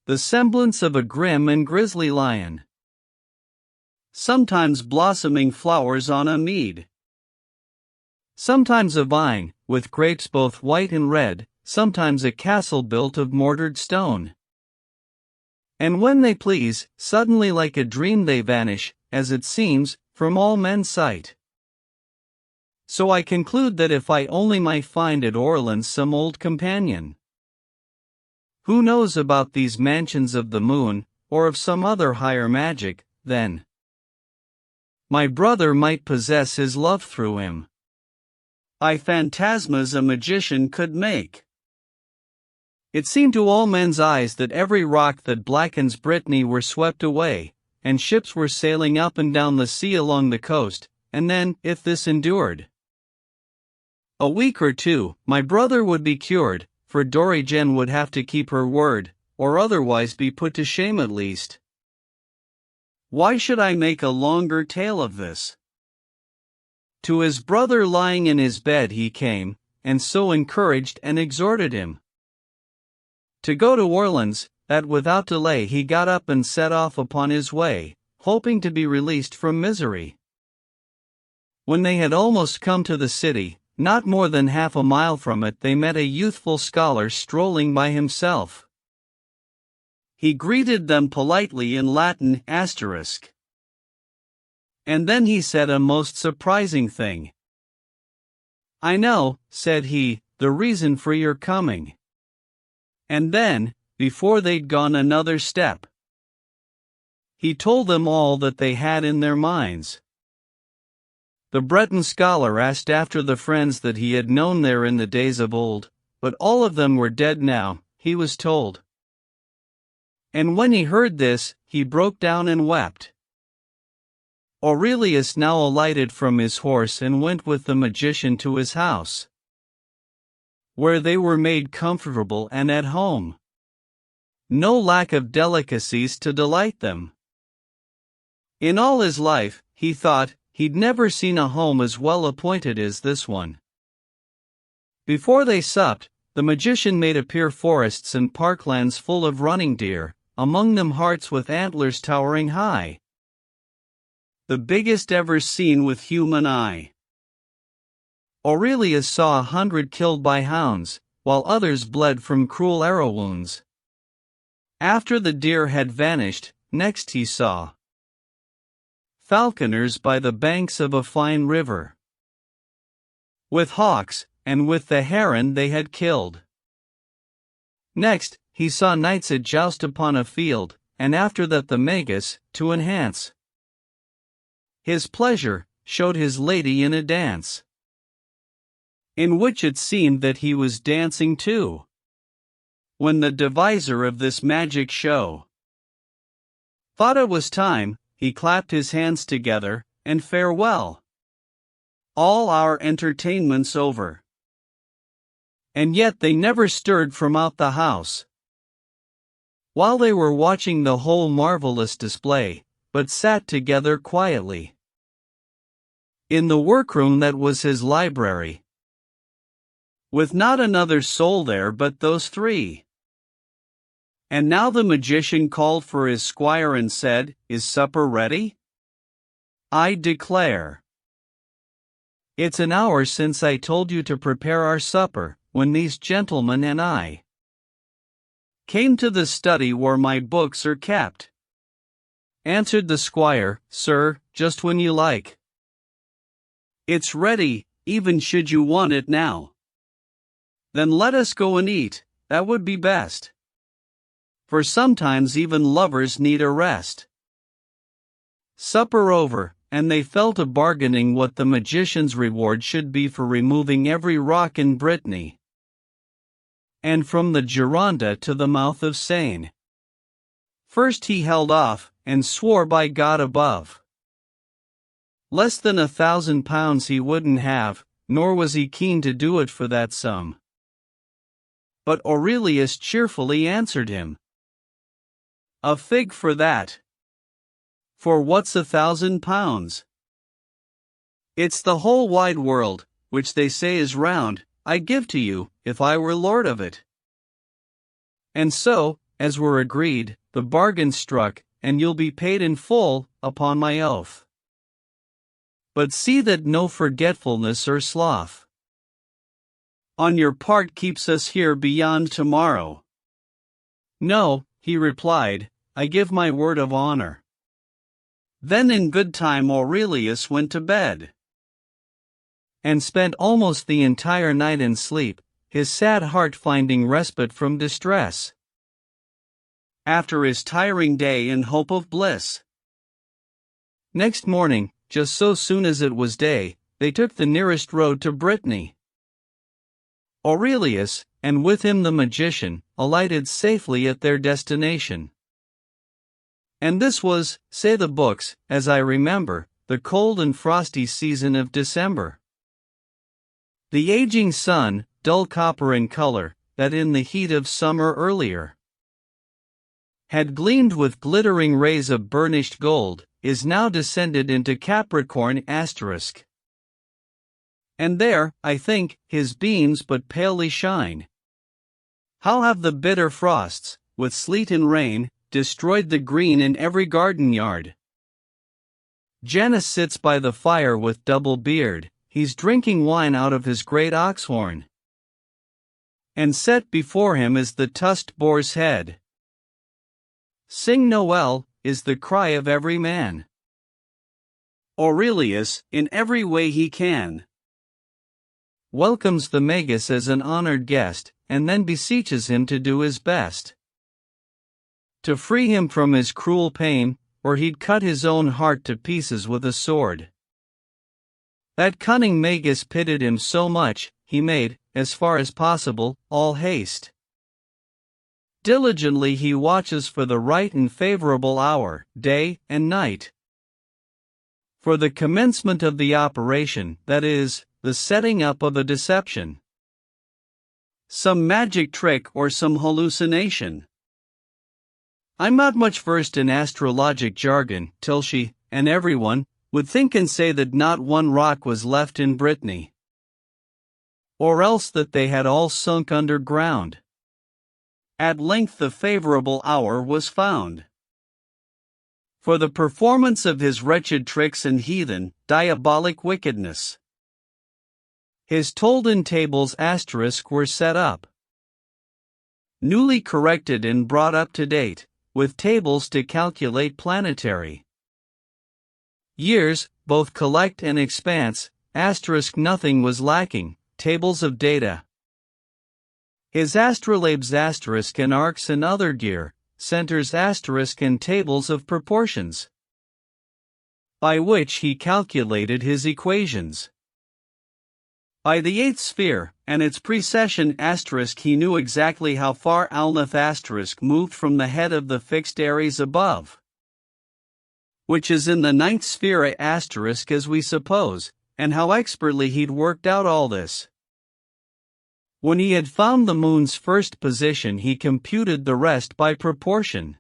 the semblance of a grim and grisly lion, sometimes blossoming flowers on a mead, sometimes a vine, with grapes both white and red, sometimes a castle built of mortared stone. And when they please, suddenly like a dream they vanish, as it seems, from all men's sight. So I conclude that if I only might find at Orleans some old companion who knows about these mansions of the moon, or of some other higher magic, then my brother might possess his love through him. Phantasmas a magician could make. It seemed to all men's eyes that every rock that blackens Brittany were swept away, and ships were sailing up and down the sea along the coast, and then, if this endured a week or two, my brother would be cured, for Dorigen would have to keep her word, or otherwise be put to shame at least. Why should I make a longer tale of this? To his brother lying in his bed he came, and so encouraged and exhorted him to go to Orleans, that without delay he got up and set off upon his way, hoping to be released from misery. When they had almost come to the city, not more than half a mile from it, they met a youthful scholar strolling by himself. He greeted them politely in Latin ***. And then he said a most surprising thing. "I know," said he, "the reason for your coming." And then, before they'd gone another step, he told them all that they had in their minds. The Breton scholar asked after the friends that he had known there in the days of old, but all of them were dead now, he was told. And when he heard this, he broke down and wept. Aurelius now alighted from his horse and went with the magician to his house, where they were made comfortable and at home. No lack of delicacies to delight them. In all his life, he thought, he'd never seen a home as well appointed as this one. Before they supped, the magician made appear forests and parklands full of running deer, among them harts with antlers towering high, the biggest ever seen with human eye. Aurelius saw 100 killed by hounds, while others bled from cruel arrow wounds. After the deer had vanished, next he saw falconers by the banks of a fine river, with hawks, and with the heron they had killed. Next, he saw knights at joust upon a field, and after that the magus, to enhance his pleasure, showed his lady in a dance, in which it seemed that he was dancing too. When the deviser of this magic show thought it was time, he clapped his hands together, and farewell. All our entertainments over. And yet they never stirred from out the house, while they were watching the whole marvelous display, but sat together quietly in the workroom that was his library, with not another soul there but those three. And now the magician called for his squire and said, "Is supper ready? I declare, it's an hour since I told you to prepare our supper, when these gentlemen and I came to the study where my books are kept. Answered the squire, Sir, just when you like. It's ready, even should you want it now. Then let us go and eat, that would be best. For sometimes even lovers need a rest. Supper over, and they fell to bargaining what the magician's reward should be for removing every rock in Brittany, and from the Gironda to the mouth of Seine. First he held off, and swore by God above, less than £1,000 he wouldn't have, nor was he keen to do it for that sum. But Aurelius cheerfully answered him, A fig for that. For what's £1,000? It's the whole wide world, which they say is round, I'd give to you, if I were lord of it. And so, as were agreed, the bargain struck, and you'll be paid in full, upon my oath. But see that no forgetfulness or sloth on your part keeps us here beyond tomorrow. No, he replied, I give my word of honor. Then in good time Aurelius went to bed, and spent almost the entire night in sleep, his sad heart finding respite from distress, after his tiring day in hope of bliss. Next morning, just so soon as it was day, they took the nearest road to Brittany. Aurelius, and with him the magician, alighted safely at their destination. And this was, say the books, as I remember, the cold and frosty season of December. The aging sun, dull copper in color, that in the heat of summer earlier had gleamed with glittering rays of burnished gold, is now descended into Capricorn *. And there, I think, his beams but palely shine. How have the bitter frosts, with sleet and rain, destroyed the green in every garden yard? Janus sits by the fire with double beard, he's drinking wine out of his great ox horn, and set before him is the tusked boar's head. Sing Noel, is the cry of every man. Aurelius, in every way he can, welcomes the magus as an honored guest, and then beseeches him to do his best to free him from his cruel pain, or he'd cut his own heart to pieces with a sword. That cunning magus pitied him so much, he made, as far as possible, all haste. Diligently he watches for the right and favorable hour, day and night, for the commencement of the operation, that is, the setting up of a deception, some magic trick or some hallucination. I'm not much versed in astrologic jargon, till she, and everyone, would think and say that not one rock was left in Brittany, or else that they had all sunk underground. At length the favorable hour was found for the performance of his wretched tricks and heathen, diabolic wickedness. His Tolden tables * were set up, newly corrected and brought up to date, with tables to calculate planetary years, both collect and expanse, * nothing was lacking, tables of data. His astrolabes * and arcs and other gear, centers * and tables of proportions, by which he calculated his equations. By the 8th sphere, and its precession * he knew exactly how far Alnath * moved from the head of the fixed Aries above, which is in the 9th sphere as we suppose, and how expertly he'd worked out all this. When he had found the moon's first position he computed the rest by proportion,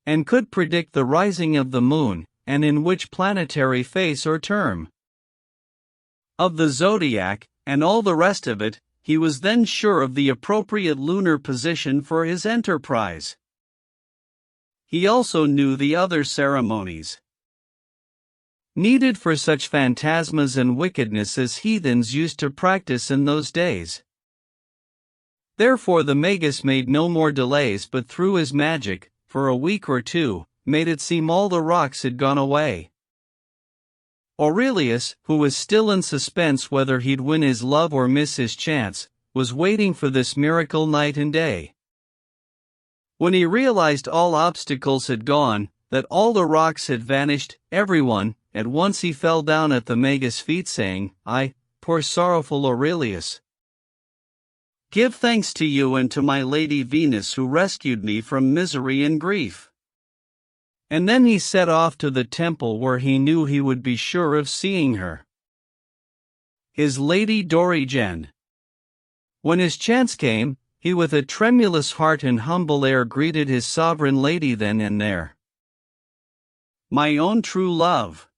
and could predict the rising of the moon, and in which planetary phase or term of the zodiac, and all the rest of it. He was then sure of the appropriate lunar position for his enterprise. He also knew the other ceremonies needed for such phantasmas and wickedness as heathens used to practice in those days. Therefore the Magus made no more delays, but through his magic, for a week or two, made it seem all the rocks had gone away. Aurelius, who was still in suspense whether he'd win his love or miss his chance, was waiting for this miracle night and day. When he realized all obstacles had gone, that all the rocks had vanished, everyone, at once he fell down at the Magus' feet saying, "I, poor sorrowful Aurelius, give thanks to you and to my lady Venus who rescued me from misery and grief." And then he set off to the temple where he knew he would be sure of seeing her, his lady Dorigen. When his chance came, he with a tremulous heart and humble air greeted his sovereign lady then and there. "My own true love."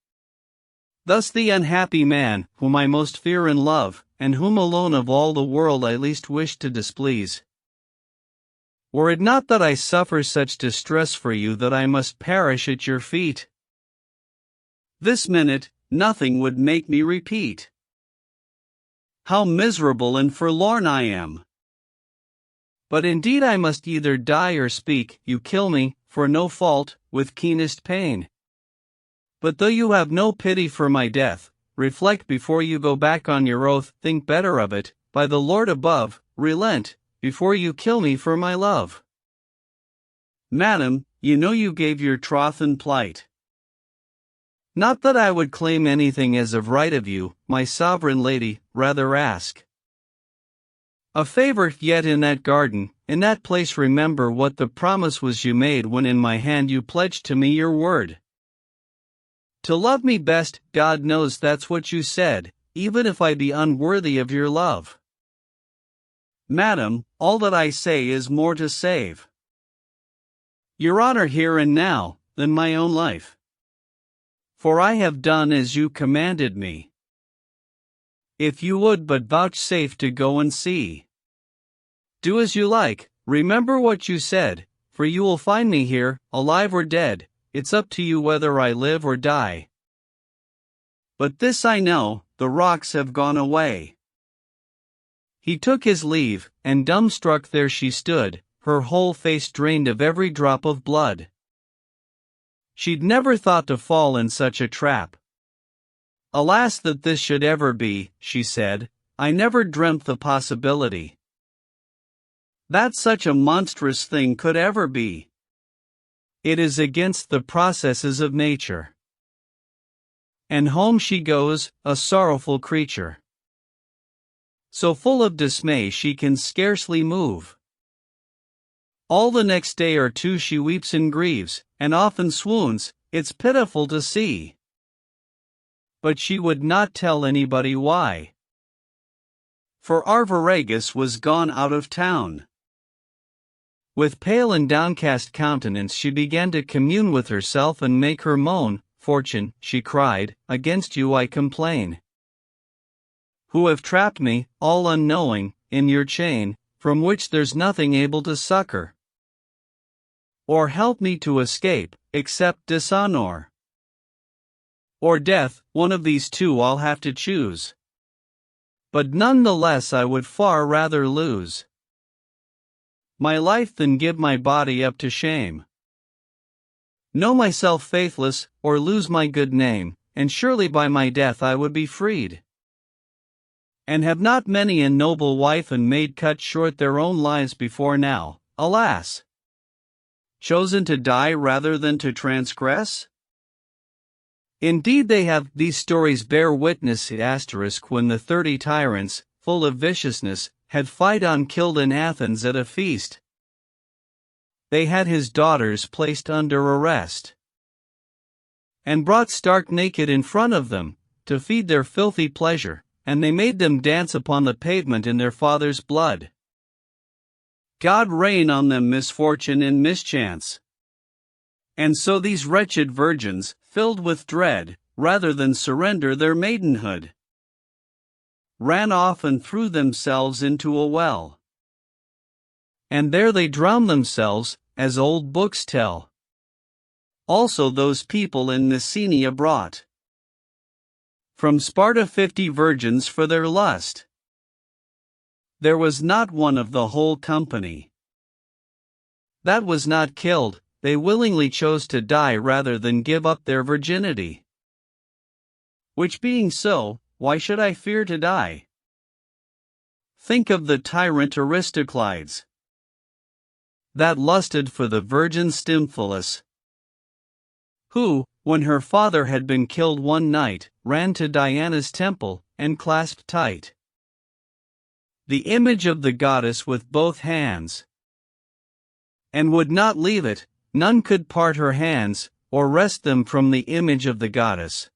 Thus the unhappy man, whom I most fear and love, and whom alone of all the world I least wish to displease. Were it not that I suffer such distress for you that I must perish at your feet, this minute, nothing would make me repeat how miserable and forlorn I am. But indeed I must either die or speak, you kill me, for no fault, with keenest pain. But though you have no pity for my death, reflect before you go back on your oath, think better of it, by the Lord above, relent, before you kill me for my love. Madam, you know you gave your troth and plight. Not that I would claim anything as of right of you, my sovereign lady, rather ask a favor, yet in that garden, in that place remember what the promise was you made when in my hand you pledged to me your word. To love me best, God knows that's what you said, even if I be unworthy of your love. Madam, all that I say is more to save your honor here and now, than my own life. For I have done as you commanded me. If you would but vouchsafe to go and see. Do as you like, remember what you said, for you will find me here, alive or dead, it's up to you whether I live or die. But this I know, the rocks have gone away. He took his leave, and dumbstruck there she stood, her whole face drained of every drop of blood. She'd never thought to fall in such a trap. Alas that this should ever be, she said, I never dreamt the possibility that such a monstrous thing could ever be. It is against the processes of nature. And home she goes, a sorrowful creature. So full of dismay she can scarcely move. All the next day or two she weeps and grieves, and often swoons, it's pitiful to see. But she would not tell anybody why. For Arviragus was gone out of town. With pale and downcast countenance she began to commune with herself and make her moan, Fortune, she cried, against you I complain, who have trapped me, all unknowing, in your chain, from which there's nothing able to succor or help me to escape, except dishonor or death. One of these two I'll have to choose. But none the less I would far rather lose my life than give my body up to shame. Know myself faithless, or lose my good name, and surely by my death I would be freed. And have not many a noble wife and maid cut short their own lives before now, alas, chosen to die rather than to transgress? Indeed they have. These stories bear witness when the 30 tyrants, full of viciousness, had Phaedon killed in Athens at a feast. They had his daughters placed under arrest, and brought stark naked in front of them, to feed their filthy pleasure, and they made them dance upon the pavement in their father's blood. God rain on them misfortune and mischance. And so these wretched virgins, filled with dread, rather than surrender their maidenhood, ran off and threw themselves into a well. And there they drowned themselves, as old books tell. Also those people in Messenia brought From Sparta 50 virgins for their lust. There was not one of the whole company that was not killed. They willingly chose to die rather than give up their virginity. Which being so, why should I fear to die? Think of the tyrant Aristoclides, that lusted for the virgin Stymphalus, who, when her father had been killed one night, ran to Diana's temple, and clasped tight the image of the goddess with both hands, and would not leave it. None could part her hands, or wrest them from the image of the goddess,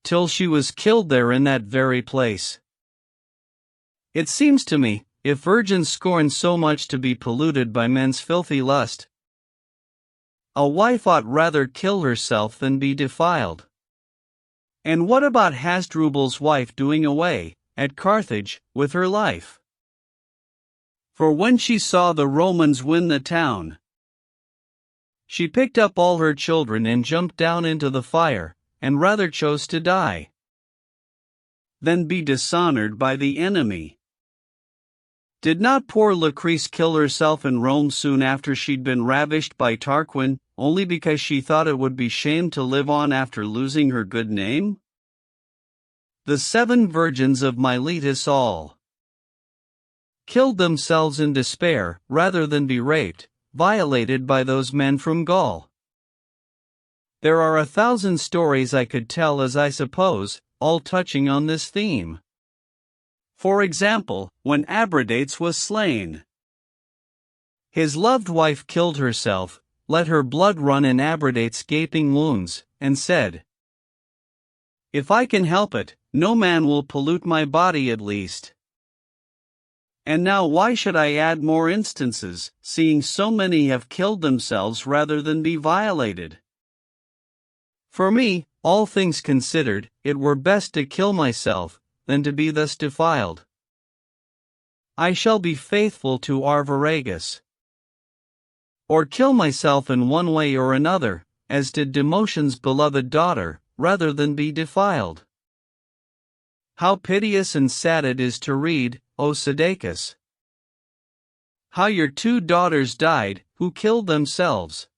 till she was killed there in that very place. It seems to me, if virgins scorn so much to be polluted by men's filthy lust, a wife ought rather kill herself than be defiled. And what about Hasdrubal's wife doing away, at Carthage, with her life? For when she saw the Romans win the town, she picked up all her children and jumped down into the fire, and rather chose to die than be dishonored by the enemy. Did not poor Lucrece kill herself in Rome soon after she'd been ravished by Tarquin, only because she thought it would be shame to live on after losing her good name? The 7 virgins of Miletus all killed themselves in despair, rather than be raped, violated by those men from Gaul. There are 1,000 stories I could tell, as I suppose, all touching on this theme. For example, when Abradates was slain, his loved wife killed herself, let her blood run in Abradates' gaping wounds, and said, "If I can help it, no man will pollute my body at least." And now why should I add more instances, seeing so many have killed themselves rather than be violated? For me, all things considered, it were best to kill myself, than to be thus defiled. I shall be faithful to Arviragus, or kill myself in one way or another, as did Demosthenes' beloved daughter, rather than be defiled. How piteous and sad it is to read, O Sidicus, how your 2 daughters died, who killed themselves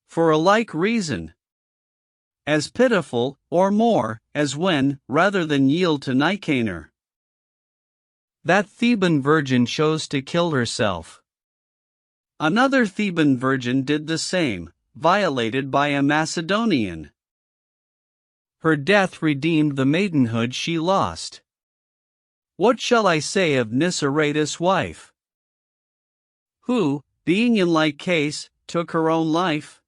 for a like reason. As pitiful, or more, as when, rather than yield to Nicanor, that Theban virgin chose to kill herself. Another Theban virgin did the same, violated by a Macedonian. Her death redeemed the maidenhood she lost. What shall I say of Niceratus' wife, who, being in like case, took her own life?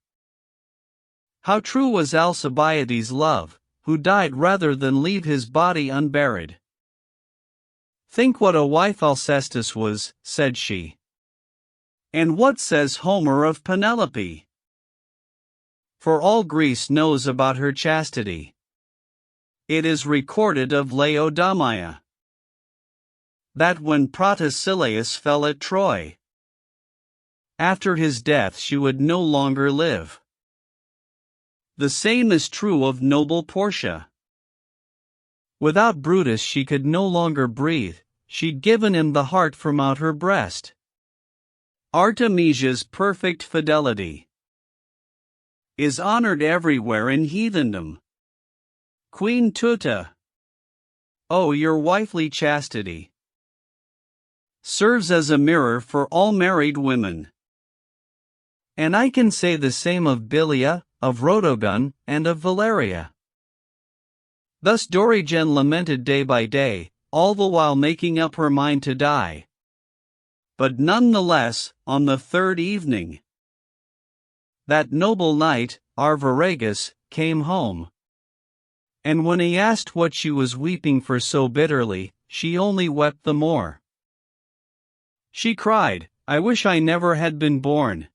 How true was Alcibiades' love, who died rather than leave his body unburied. Think what a wife Alcestis was, said she. And what says Homer of Penelope? For all Greece knows about her chastity. It is recorded of Laodamia, that when Protesilaus fell at Troy, after his death she would no longer live. The same is true of noble Portia. Without Brutus she could no longer breathe, she'd given him the heart from out her breast. Artemisia's perfect fidelity is honored everywhere in heathendom. Queen Tuta, oh, your wifely chastity serves as a mirror for all married women. And I can say the same of Bilia, of Rhodogun, and of Valeria. Thus Dorigen lamented day by day, all the while making up her mind to die. But none the less, on the 3rd evening, that noble knight, Arviragus, came home. And when he asked what she was weeping for so bitterly, she only wept the more. She cried, "I wish I never had been born."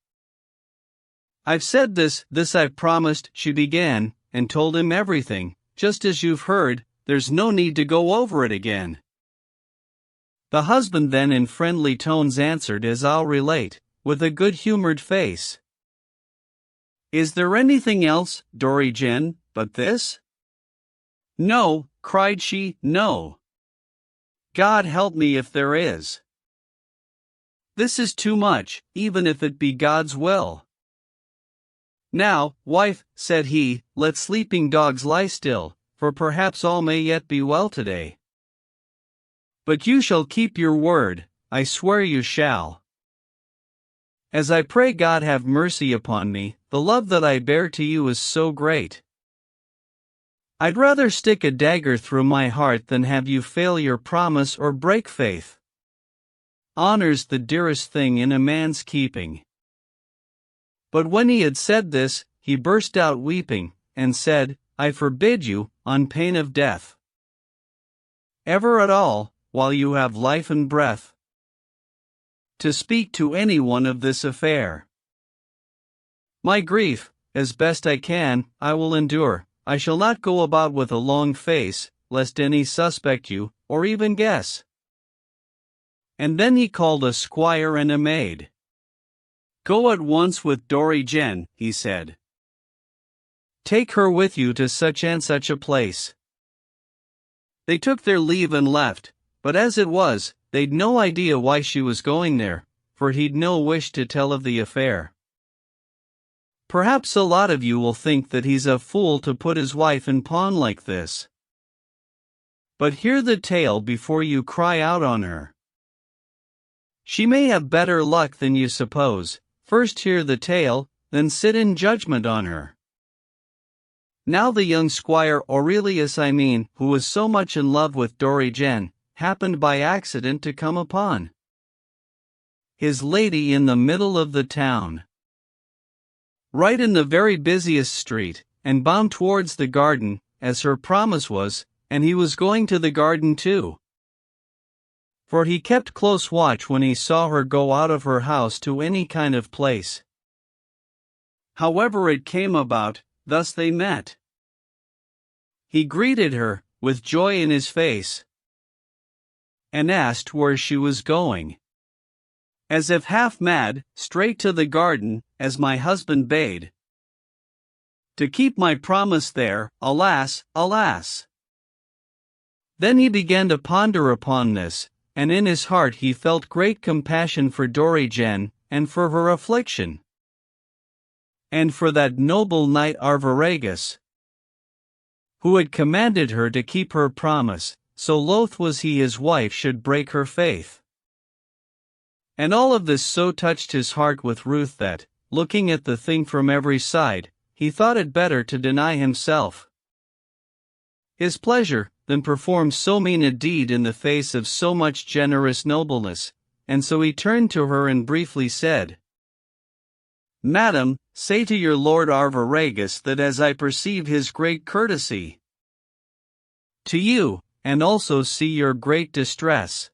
"I've said this I've promised," she began, and told him everything, just as you've heard. There's no need to go over it again. The husband then in friendly tones answered as I'll relate, with a good-humored face. "Is there anything else, Dorigen, but this? No, cried she, no. God help me if there is. This is too much, even if it be God's will. Now, wife, said he, let sleeping dogs lie still, for perhaps all may yet be well today. But you shall keep your word, I swear you shall. As I pray God have mercy upon me, the love that I bear to you is so great. I'd rather stick a dagger through my heart than have you fail your promise or break faith. Honor's the dearest thing in a man's keeping. But when he had said this, he burst out weeping, and said, I forbid you, on pain of death, ever at all, while you have life and breath, to speak to any one of this affair. My grief, as best I can, I will endure. I shall not go about with a long face, lest any suspect you, or even guess. And then he called a squire and a maid. Go at once with Dorigen, he said. Take her with you to such and such a place. They took their leave and left, but as it was, they'd no idea why she was going there, for he'd no wish to tell of the affair. Perhaps a lot of you will think that he's a fool to put his wife in pawn like this. But hear the tale before you cry out on her. She may have better luck than you suppose. First hear the tale, then sit in judgment on her. Now the young squire Aurelius who was so much in love with Dorigen, happened by accident to come upon his lady in the middle of the town, right in the very busiest street, and bound towards the garden, as her promise was, and he was going to the garden too. For he kept close watch when he saw her go out of her house to any kind of place. However it came about, thus they met. He greeted her, with joy in his face, and asked where she was going. As if half mad, straight to the garden, as my husband bade. To keep my promise there, alas, alas! Then he began to ponder upon this, and in his heart he felt great compassion for Dorigen, and for her affliction, and for that noble knight Arviragus, who had commanded her to keep her promise, so loath was he his wife should break her faith. And all of this so touched his heart with ruth that, looking at the thing from every side, he thought it better to deny himself his pleasure, than perform so mean a deed in the face of so much generous nobleness, and so he turned to her and briefly said, Madam, say to your lord Arviragus that as I perceive his great courtesy to you, and also see your great distress,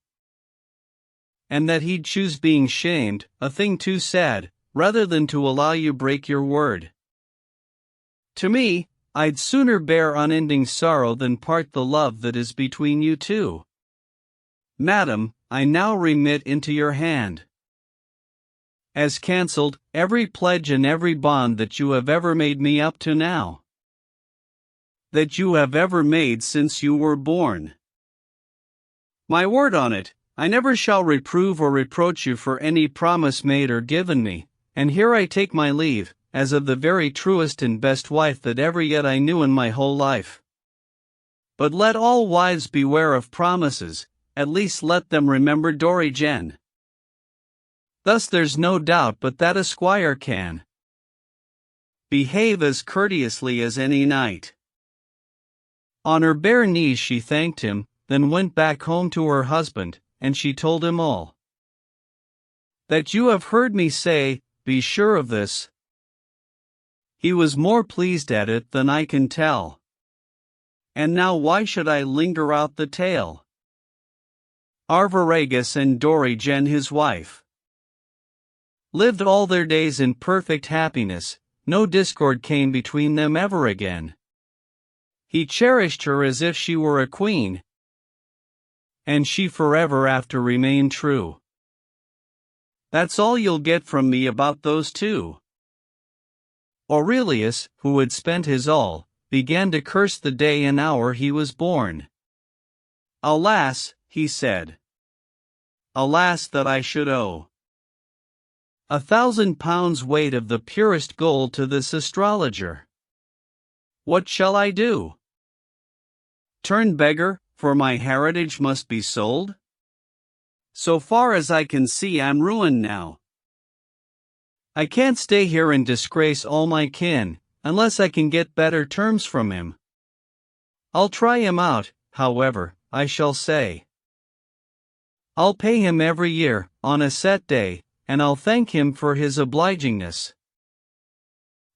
and that he'd choose being shamed, a thing too sad, rather than to allow you break your word to me, I'd sooner bear unending sorrow than part the love that is between you two. Madam, I now remit into your hand, as cancelled, every pledge and every bond that you have ever made me up to now, that you have ever made since you were born. My word on it, I never shall reprove or reproach you for any promise made or given me, and here I take my leave, as of the very truest and best wife that ever yet I knew in my whole life. But let all wives beware of promises, at least let them remember Dorigen. Thus there's no doubt but that a squire can behave as courteously as any knight. On her bare knees she thanked him, then went back home to her husband, and she told him all that you have heard me say. Be sure of this. He was more pleased at it than I can tell. And now why should I linger out the tale? Arviragus and Dorigen his wife lived all their days in perfect happiness, no discord came between them ever again. He cherished her as if she were a queen, and she forever after remained true. That's all you'll get from me about those two. Aurelius, who had spent his all, began to curse the day and hour he was born. "Alas," he said. "Alas that I should owe £1,000 weight of the purest gold to this astrologer. What shall I do? Turn beggar, for my heritage must be sold? So far as I can see, I'm ruined now. I can't stay here and disgrace all my kin, unless I can get better terms from him. I'll try him out, however, I shall say. I'll pay him every year, on a set day, and I'll thank him for his obligingness.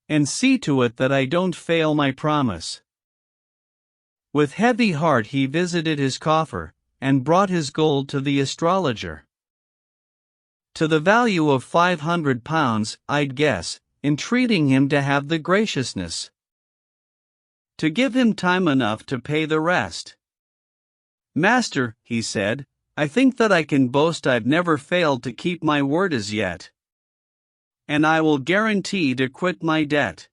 And see to it that I don't fail my promise." With heavy heart he visited his coffer, and brought his gold to the astrologer. To the value of £500, I'd guess, entreating him to have the graciousness to give him time enough to pay the rest. "Master," he said, "I think that I can boast I've never failed to keep my word as yet. And I will guarantee to quit my debt.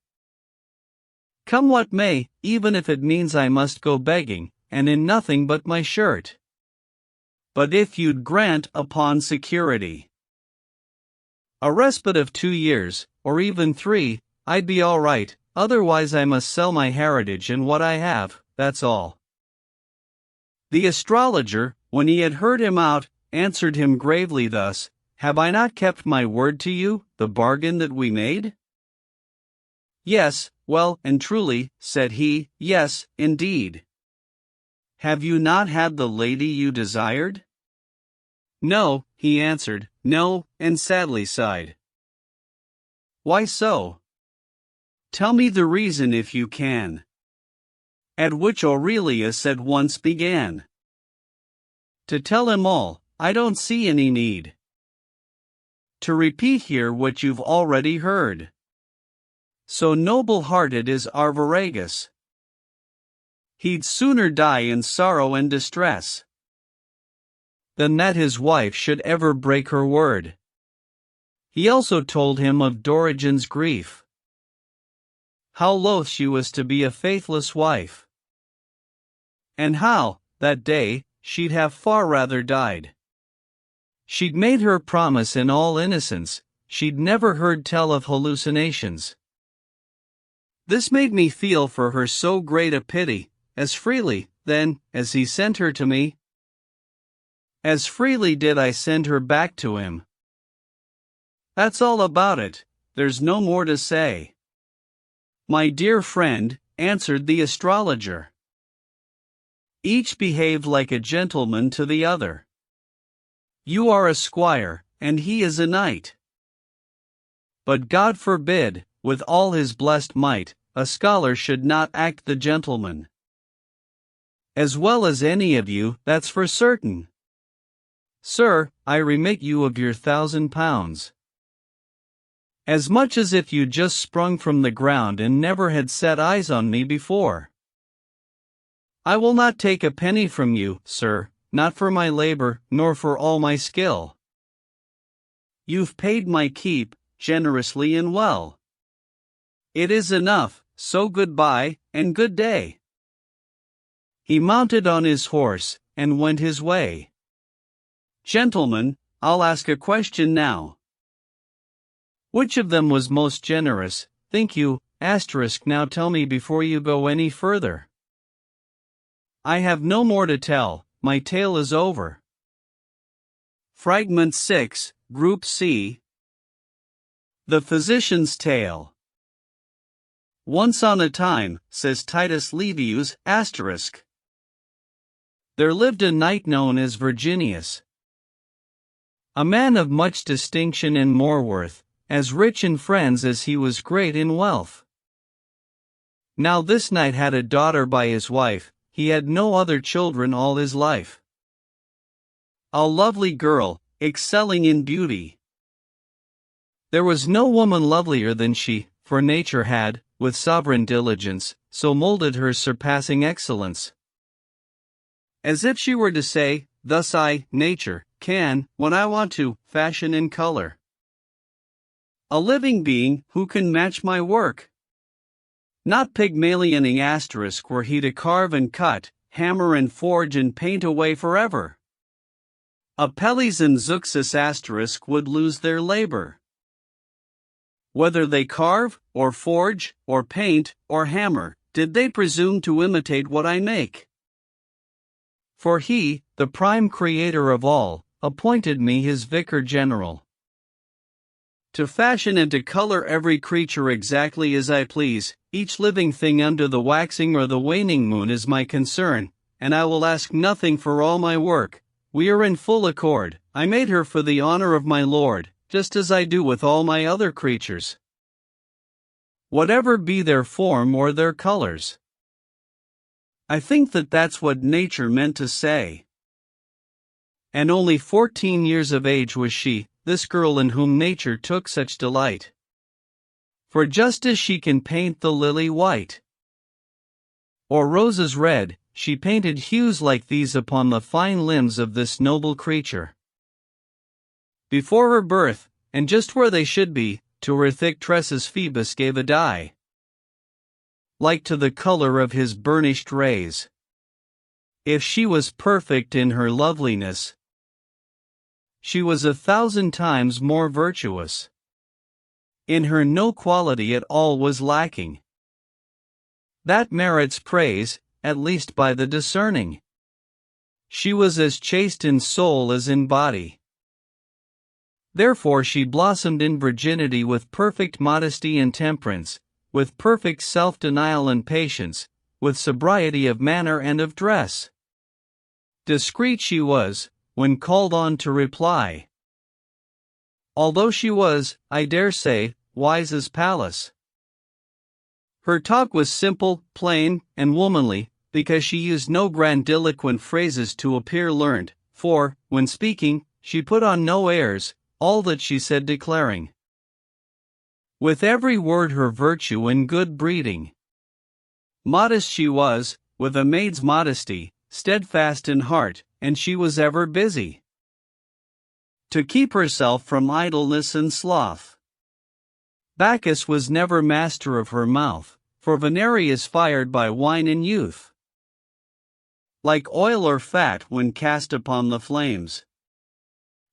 Come what may, even if it means I must go begging, and in nothing but my shirt. But if you'd grant upon security a respite of 2 years, or even 3, I'd be all right, otherwise I must sell my heritage and what I have, that's all." The astrologer, when he had heard him out, answered him gravely thus, "Have I not kept my word to you, the bargain that we made?" "Yes, well and truly," said he, "yes, indeed." "Have you not had the lady you desired?" "No," he answered, "no," and sadly sighed. "Why so? Tell me the reason if you can." At which Aurelius at once began to tell him all. I don't see any need to repeat here what you've already heard. So noble-hearted is Arviragus, he'd sooner die in sorrow and distress than that his wife should ever break her word. He also told him of Dorigen's grief, how loath she was to be a faithless wife, and how, that day, she'd have far rather died. She'd made her promise in all innocence, she'd never heard tell of hallucinations. This made me feel for her so great a pity, as freely, then, as he sent her to me, as freely did I send her back to him. That's all about it, there's no more to say." "My dear friend," answered the astrologer, "each behaved like a gentleman to the other. You are a squire, and he is a knight. But God forbid, with all his blessed might, a scholar should not act the gentleman. As well as any of you, that's for certain. Sir, I remit you of your £1,000. As much as if you just sprung from the ground and never had set eyes on me before. I will not take a penny from you, sir, not for my labor, nor for all my skill. You've paid my keep, generously and well. It is enough, so goodbye, and good day." He mounted on his horse, and went his way. "Gentlemen, I'll ask a question now. Which of them was most generous, think you, now tell me before you go any further." "I have no more to tell, my tale is over." Fragment 6, Group C. The Physician's Tale. "Once on a time," says Titus Livius, "there lived a knight known as Virginius, a man of much distinction and more worth, as rich in friends as he was great in wealth. Now this knight had a daughter by his wife, he had no other children all his life. A lovely girl, excelling in beauty. There was no woman lovelier than she, for nature had, with sovereign diligence, so molded her surpassing excellence. As if she were to say, thus I, nature, can, when I want to, fashion and color a living being who can match my work. Not Pygmalioning asterisk were he to carve and cut, hammer and forge and paint away forever. Apelles and Zeuxis asterisk would lose their labor. Whether they carve, or forge, or paint, or hammer, did they presume to imitate what I make? For he, the prime creator of all, appointed me his vicar general. To fashion and to color every creature exactly as I please, each living thing under the waxing or the waning moon is my concern, and I will ask nothing for all my work. We are in full accord. I made her for the honor of my Lord, just as I do with all my other creatures. Whatever be their form or their colors. I think that that's what nature meant to say. And only 14 years of age was she, this girl in whom nature took such delight. For just as she can paint the lily white, or roses red, she painted hues like these upon the fine limbs of this noble creature. Before her birth, and just where they should be, to her thick tresses Phoebus gave a dye, like to the color of his burnished rays. If she was perfect in her loveliness, she was 1,000 times more virtuous. In her no quality at all was lacking that merits praise, at least by the discerning. She was as chaste in soul as in body. Therefore she blossomed in virginity with perfect modesty and temperance, with perfect self-denial and patience, with sobriety of manner and of dress. Discreet she was, when called on to reply, although she was, I dare say, wise as Pallas. Her talk was simple, plain, and womanly, because she used no grandiloquent phrases to appear learned, for, when speaking, she put on no airs, all that she said declaring with every word her virtue and good breeding. Modest she was, with a maid's modesty, steadfast in heart, and she was ever busy to keep herself from idleness and sloth. Bacchus was never master of her mouth, for Venerea is fired by wine and youth, like oil or fat when cast upon the flames.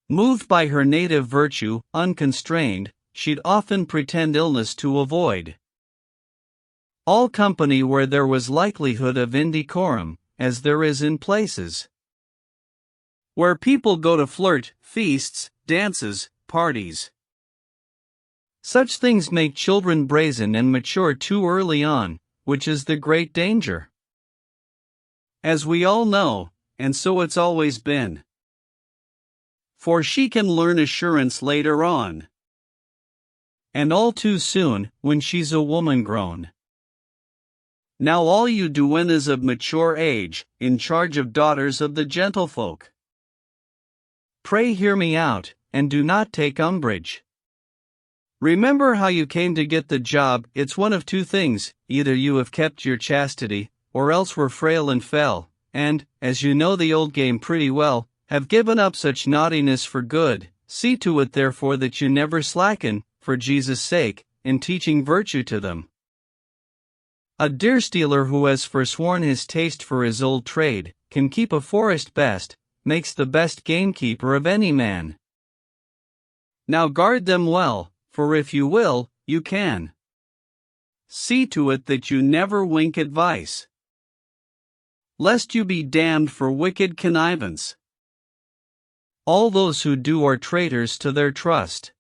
Moved by her native virtue, unconstrained, she'd often pretend illness to avoid all company where there was likelihood of indecorum, as there is in places where people go to flirt, feasts, dances, parties. Such things make children brazen and mature too early on, which is the great danger, as we all know, and so it's always been. For she can learn assurance later on, and all too soon, when she's a woman grown. Now all you duennas of mature age, in charge of daughters of the gentlefolk, pray hear me out, and do not take umbrage. Remember how you came to get the job. It's one of two things, either you have kept your chastity, or else were frail and fell, and, as you know the old game pretty well, have given up such naughtiness for good. See to it therefore that you never slacken, for Jesus' sake, in teaching virtue to them. A deer stealer who has forsworn his taste for his old trade, can keep a forest best, makes the best gamekeeper of any man. Now guard them well, for if you will, you can. See to it that you never wink advice, lest you be damned for wicked connivance. All those who do are traitors to their trust.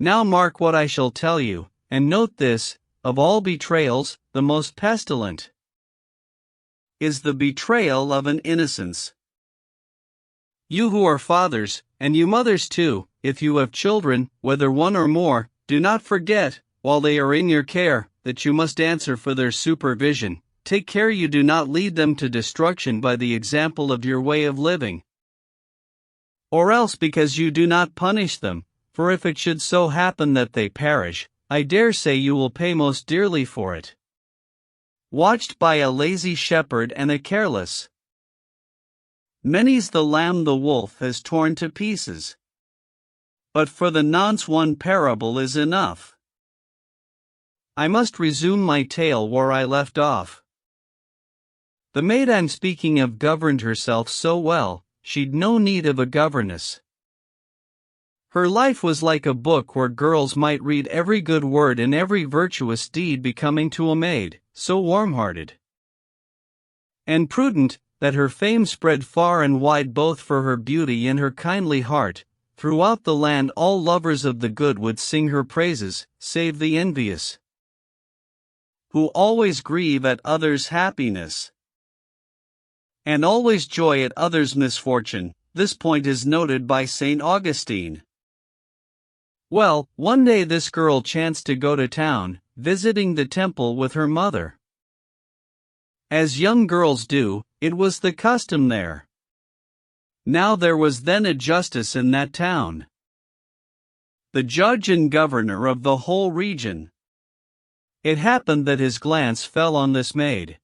Now mark what I shall tell you, and note this, of all betrayals, the most pestilent is the betrayal of an innocence. You who are fathers, and you mothers too, if you have children, whether one or more, do not forget, while they are in your care, that you must answer for their supervision. Take care you do not lead them to destruction by the example of your way of living, or else because you do not punish them, for if it should so happen that they perish, I dare say you will pay most dearly for it. Watched by a lazy shepherd and a careless, many's the lamb the wolf has torn to pieces. But for the nonce one parable is enough. I must resume my tale where I left off. The maid I'm speaking of governed herself so well, she'd no need of a governess. Her life was like a book where girls might read every good word and every virtuous deed becoming to a maid, so warm-hearted and prudent, that her fame spread far and wide both for her beauty and her kindly heart. Throughout the land all lovers of the good would sing her praises, save the envious, who always grieve at others' happiness, and always joy at others' misfortune. This point is noted by St. Augustine. Well, one day this girl chanced to go to town, visiting the temple with her mother. As young girls do, it was the custom there. Now there was then a justice in that town, the judge and governor of the whole region. It happened that his glance fell on this maid.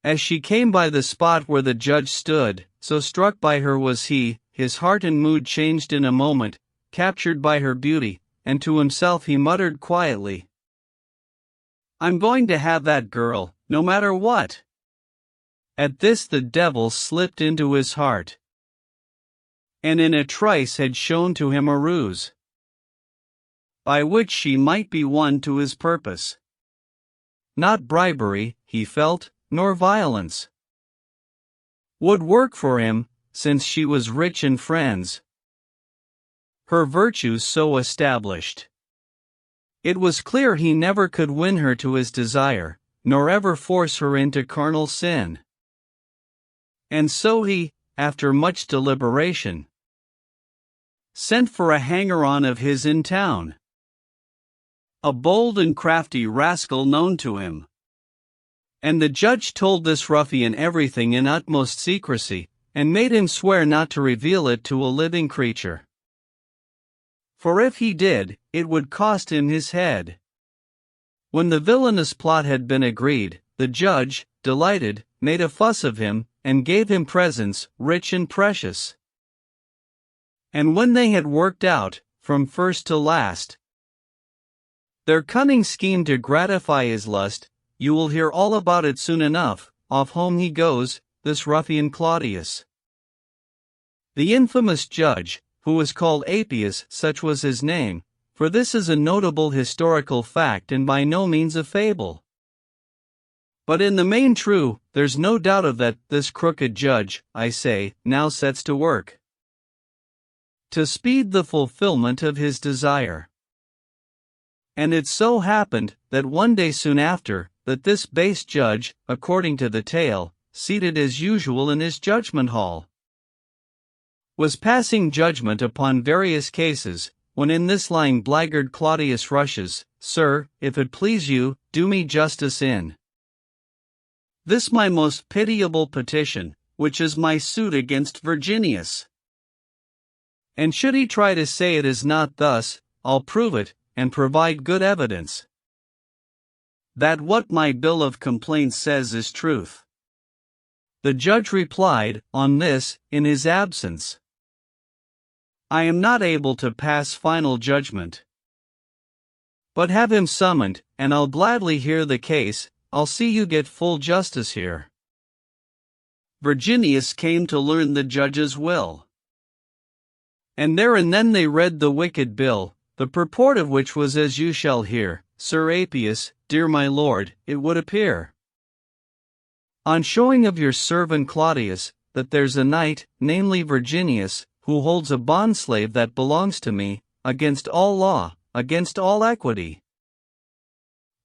As she came by the spot where the judge stood, so struck by her was he, his heart and mood changed in a moment, captured by her beauty, and to himself he muttered quietly, "I'm going to have that girl, no matter what." At this the devil slipped into his heart, and in a trice had shown to him a ruse, by which she might be won to his purpose. Not bribery, he felt, nor violence would work for him, since she was rich in friends, her virtues so established. It was clear he never could win her to his desire, nor ever force her into carnal sin. And so he, after much deliberation, sent for a hanger-on of his in town, a bold and crafty rascal known to him. And the judge told this ruffian everything in utmost secrecy, and made him swear not to reveal it to a living creature. For if he did, it would cost him his head. When the villainous plot had been agreed, the judge, delighted, made a fuss of him, and gave him presents, rich and precious. And when they had worked out, from first to last, their cunning scheme to gratify his lust, you will hear all about it soon enough. Off home he goes, this ruffian Claudius. The infamous judge, who was called Appius, such was his name, for this is a notable historical fact and by no means a fable, but in the main true. There's no doubt of that. This crooked judge, I say, now sets to work to speed the fulfillment of his desire. And it so happened that one day soon after, that this base judge, according to the tale, seated as usual in his judgment hall, was passing judgment upon various cases, when in this lying blackguard Claudius rushes, "Sir, if it please you, do me justice in this my most pitiable petition, which is my suit against Virginius." And should he try to say it is not thus, I'll prove it, and provide good evidence that what my bill of complaint says is truth. The judge replied, on this, in his absence, I am not able to pass final judgment, but have him summoned, and I'll gladly hear the case. I'll see you get full justice here. Virginius came to learn the judge's will, and there and then they read the wicked bill, the purport of which was as you shall hear. Sir Appius, dear my lord, it would appear, on showing of your servant Claudius, that there's a knight, namely Virginius, who holds a bondslave that belongs to me, against all law, against all equity,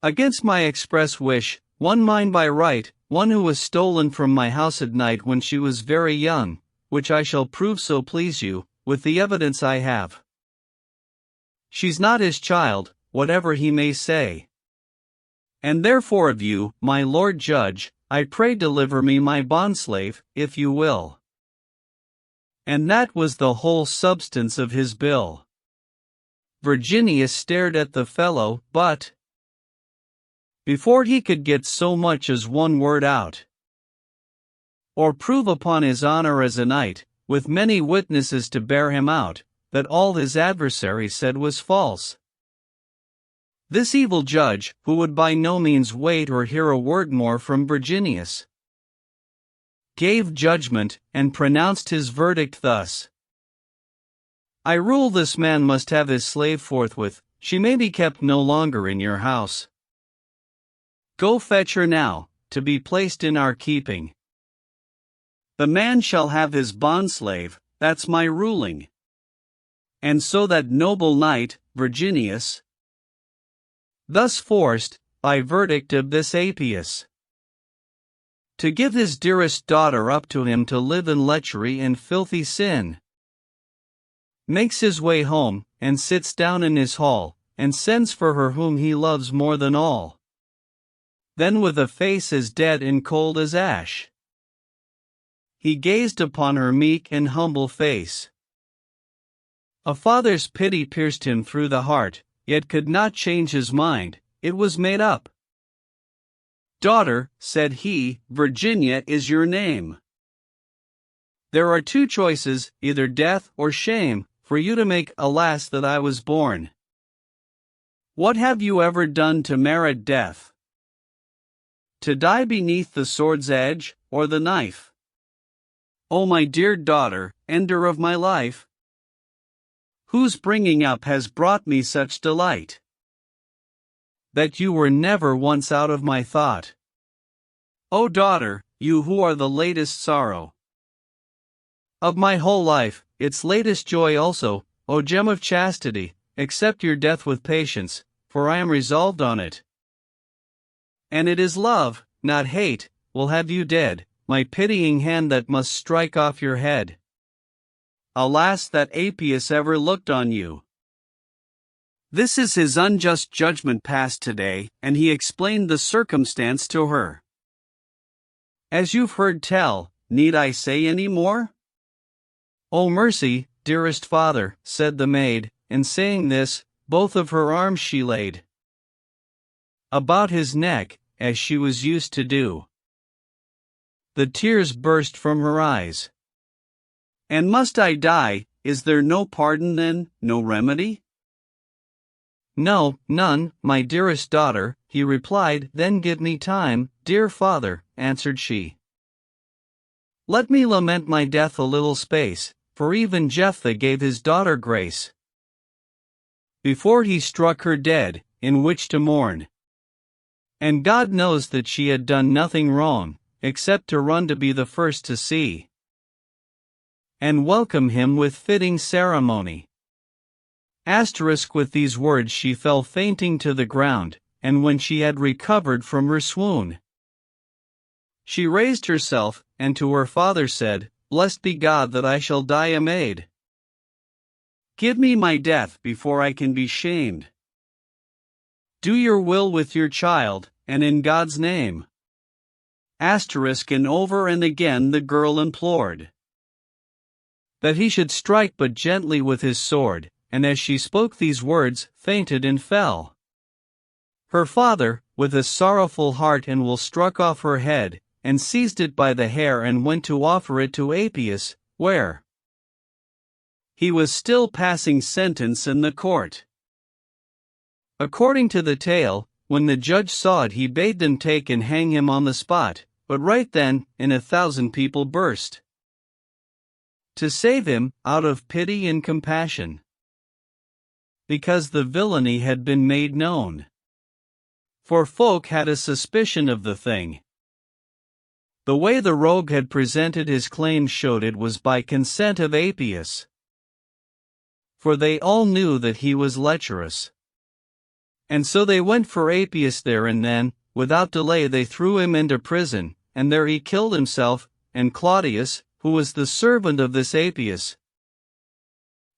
against my express wish, one mine by right, one who was stolen from my house at night when she was very young, which I shall prove so please you, with the evidence I have. She's not his child, whatever he may say. And therefore of you, my lord judge, I pray deliver me my bondslave, if you will. And that was the whole substance of his bill. Virginius stared at the fellow, but before he could get so much as one word out, or prove upon his honor as a knight, with many witnesses to bear him out, that all his adversary said was false, This evil judge, who would by no means wait or hear a word more from Virginius, gave judgment, and pronounced his verdict thus: I rule this man must have his slave forthwith, she may be kept no longer in your house. Go fetch her now, to be placed in our keeping. The man shall have his bondslave, that's my ruling. And so that noble knight, Virginius, thus forced, by verdict of this Apius, to give his dearest daughter up to him to live in lechery and filthy sin, makes his way home, and sits down in his hall, and sends for her whom he loves more than all. Then with a face as dead and cold as ash, he gazed upon her meek and humble face. A father's pity pierced him through the heart, yet could not change his mind, it was made up. Daughter, said he, Virginia is your name. There are two choices, either death or shame, for you to make. Alas that I was born. What have you ever done to merit death? To die beneath the sword's edge, or the knife? O my dear daughter, ender of my life, whose bringing up has brought me such delight, that you were never once out of my thought. O daughter, you who are the latest sorrow of my whole life, its latest joy also, O gem of chastity, accept your death with patience, for I am resolved on it. And it is love, not hate, will have you dead, my pitying hand that must strike off your head. Alas that Apius ever looked on you. This is his unjust judgment passed today, and he explained the circumstance to her. As you've heard tell, need I say any more? O mercy, dearest father, said the maid, and saying this, both of her arms she laid about his neck, as she was used to do. The tears burst from her eyes. And must I die? Is there no pardon then, no remedy? No, none, my dearest daughter, he replied. Then give me time, dear father, answered she. Let me lament my death a little space, for even Jephthah gave his daughter grace, before he struck her dead, in which to mourn. And God knows that she had done nothing wrong, except to run to be the first to see and welcome him with fitting ceremony. With these words she fell fainting to the ground, and when she had recovered from her swoon, she raised herself, and to her father said, Blessed be God that I shall die a maid. Give me my death before I can be shamed. Do your will with your child, and in God's name. And over and again the girl implored that he should strike but gently with his sword, and as she spoke these words, fainted and fell. Her father, with a sorrowful heart and will struck off her head, and seized it by the hair and went to offer it to Apius, where he was still passing sentence in the court. According to the tale, when the judge saw it he bade them take and hang him on the spot, but right then, 1,000 people burst to save him, out of pity and compassion, because the villainy had been made known. For folk had a suspicion of the thing. The way the rogue had presented his claim showed it was by consent of Apius, for they all knew that he was lecherous. And so they went for Apius there and then, without delay they threw him into prison, and there he killed himself, and Claudius, who was the servant of this Apius,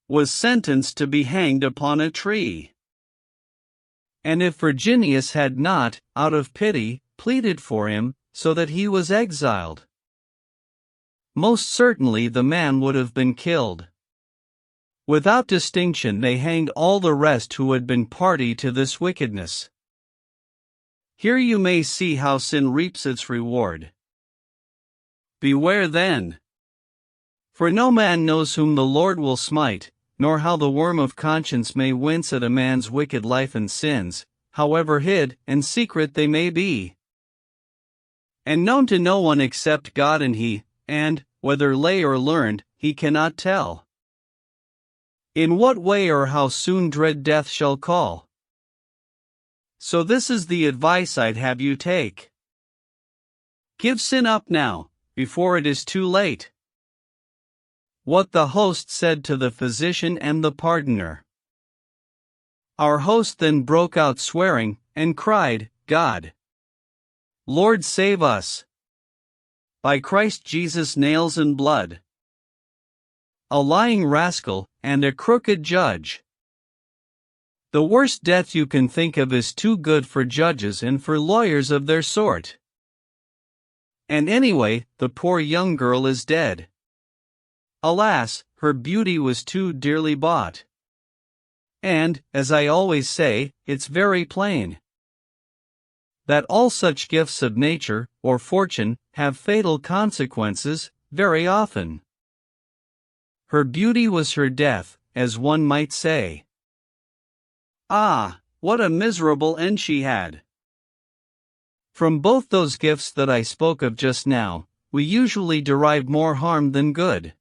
was sentenced to be hanged upon a tree. And if Virginius had not, out of pity, pleaded for him, so that he was exiled, most certainly the man would have been killed. Without distinction they hanged all the rest who had been party to this wickedness. Here you may see how sin reaps its reward. Beware then. For no man knows whom the Lord will smite, nor how the worm of conscience may wince at a man's wicked life and sins, however hid and secret they may be, and known to no one except God and He, and, whether lay or learned, He cannot tell. In what way or how soon dread death shall call. So this is the advice I'd have you take. Give sin up now, before it is too late. What the host said to the physician and the pardoner. Our host then broke out swearing, and cried, God, Lord, save us! By Christ Jesus' nails and blood! A lying rascal, and a crooked judge! The worst death you can think of is too good for judges and for lawyers of their sort. And anyway, the poor young girl is dead. Alas, her beauty was too dearly bought. And, as I always say, it's very plain that all such gifts of nature, or fortune, have fatal consequences, very often. Her beauty was her death, as one might say. Ah, what a miserable end she had! From both those gifts that I spoke of just now, we usually derive more harm than good.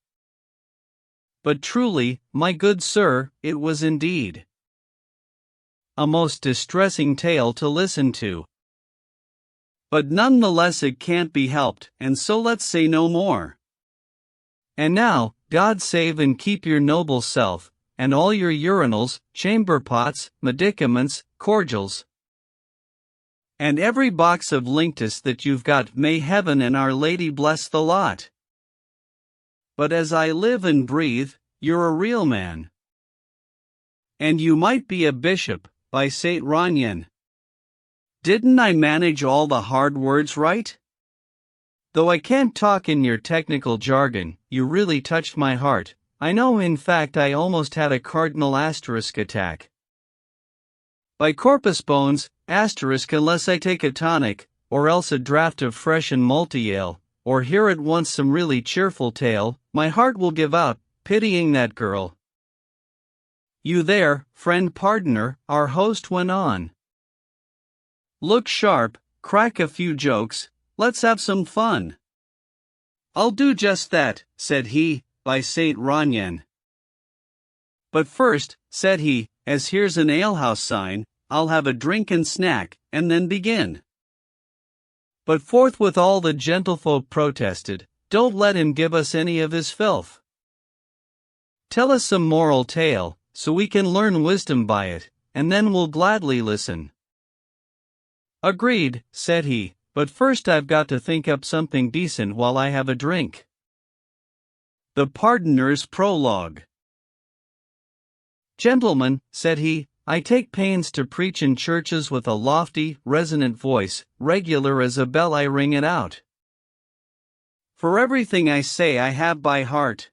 But truly, my good sir, it was indeed a most distressing tale to listen to. But nonetheless it can't be helped, and so let's say no more. And now, God save and keep your noble self, and all your urinals, chamber pots, medicaments, cordials, and every box of linctus that you've got. May heaven and Our Lady bless the lot. But as I live and breathe, you're a real man. And you might be a bishop, by St. Runyon. Didn't I manage all the hard words right? Though I can't talk in your technical jargon, you really touched my heart. I know, in fact, I almost had a cardinal asterisk attack. By corpus bones, asterisk, unless I take a tonic, or else a draught of fresh and malty ale, or hear at once some really cheerful tale, my heart will give out, pitying that girl. You there, friend pardoner, our host went on. Look sharp, crack a few jokes, let's have some fun. I'll do just that, said he, by St. Runyon. But first, said he, as here's an alehouse sign, I'll have a drink and snack, and then begin. But forthwith all the gentlefolk protested, don't let him give us any of his filth. Tell us some moral tale, so we can learn wisdom by it, and then we'll gladly listen. Agreed, said he, but first I've got to think up something decent while I have a drink. The Pardoner's Prologue. Gentlemen, said he, I take pains to preach in churches with a lofty, resonant voice, regular as a bell I ring it out. For everything I say I have by heart.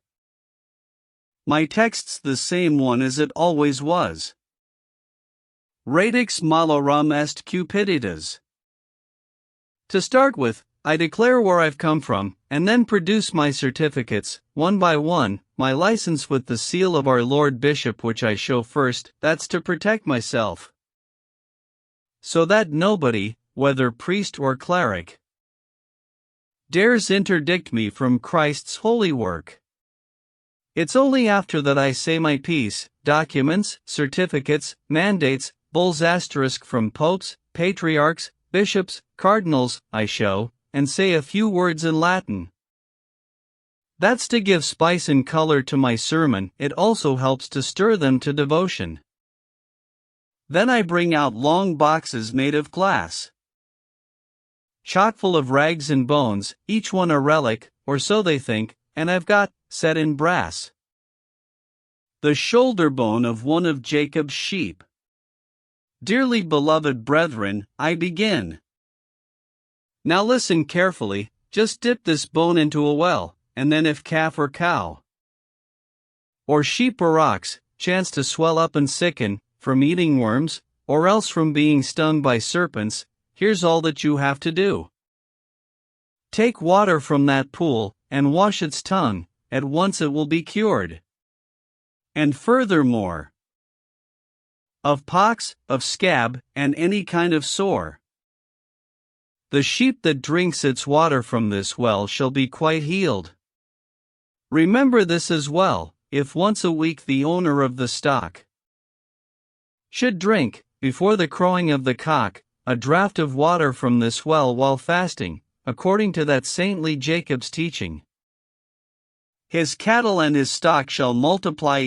My text's the same one as it always was. Radix malorum est cupiditas. To start with, I declare where I've come from, and then produce my certificates, one by one, my license with the seal of our Lord Bishop, which I show first, that's to protect myself, so that nobody, whether priest or cleric, dares interdict me from Christ's holy work. It's only after that I say my piece, documents, certificates, mandates, bulls asterisk from popes, patriarchs, bishops, cardinals, I show, and say a few words in Latin. That's to give spice and color to my sermon. It also helps to stir them to devotion. Then I bring out long boxes made of glass, chock full of rags and bones, each one a relic, or so they think, and I've got, set in brass, the shoulder bone of one of Jacob's sheep. Dearly beloved brethren, I begin. Now listen carefully, just dip this bone into a well, and then if calf or cow, or sheep or ox, chance to swell up and sicken, from eating worms, or else from being stung by serpents, here's all that you have to do. Take water from that pool, and wash its tongue, at once it will be cured. And furthermore, of pox, of scab, and any kind of sore. The sheep that drinks its water from this well shall be quite healed. Remember this as well, if once a week the owner of the stock should drink, before the crowing of the cock, a draught of water from this well while fasting, according to that saintly Jacob's teaching. His cattle and his stock shall multiply.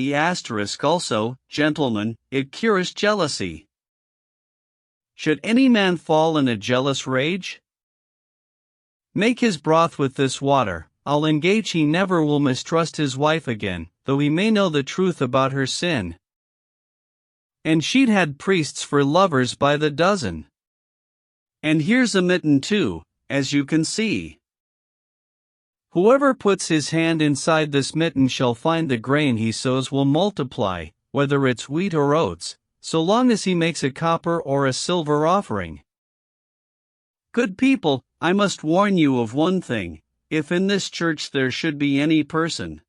Also, gentlemen, it cures jealousy. Should any man fall in a jealous rage? Make his broth with this water. I'll engage he never will mistrust his wife again, though he may know the truth about her sin. And she'd had priests for lovers by the dozen. And here's a mitten too, as you can see. Whoever puts his hand inside this mitten shall find the grain he sows will multiply, whether it's wheat or oats, so long as he makes a copper or a silver offering. Good people, I must warn you of one thing: if in this church there should be any person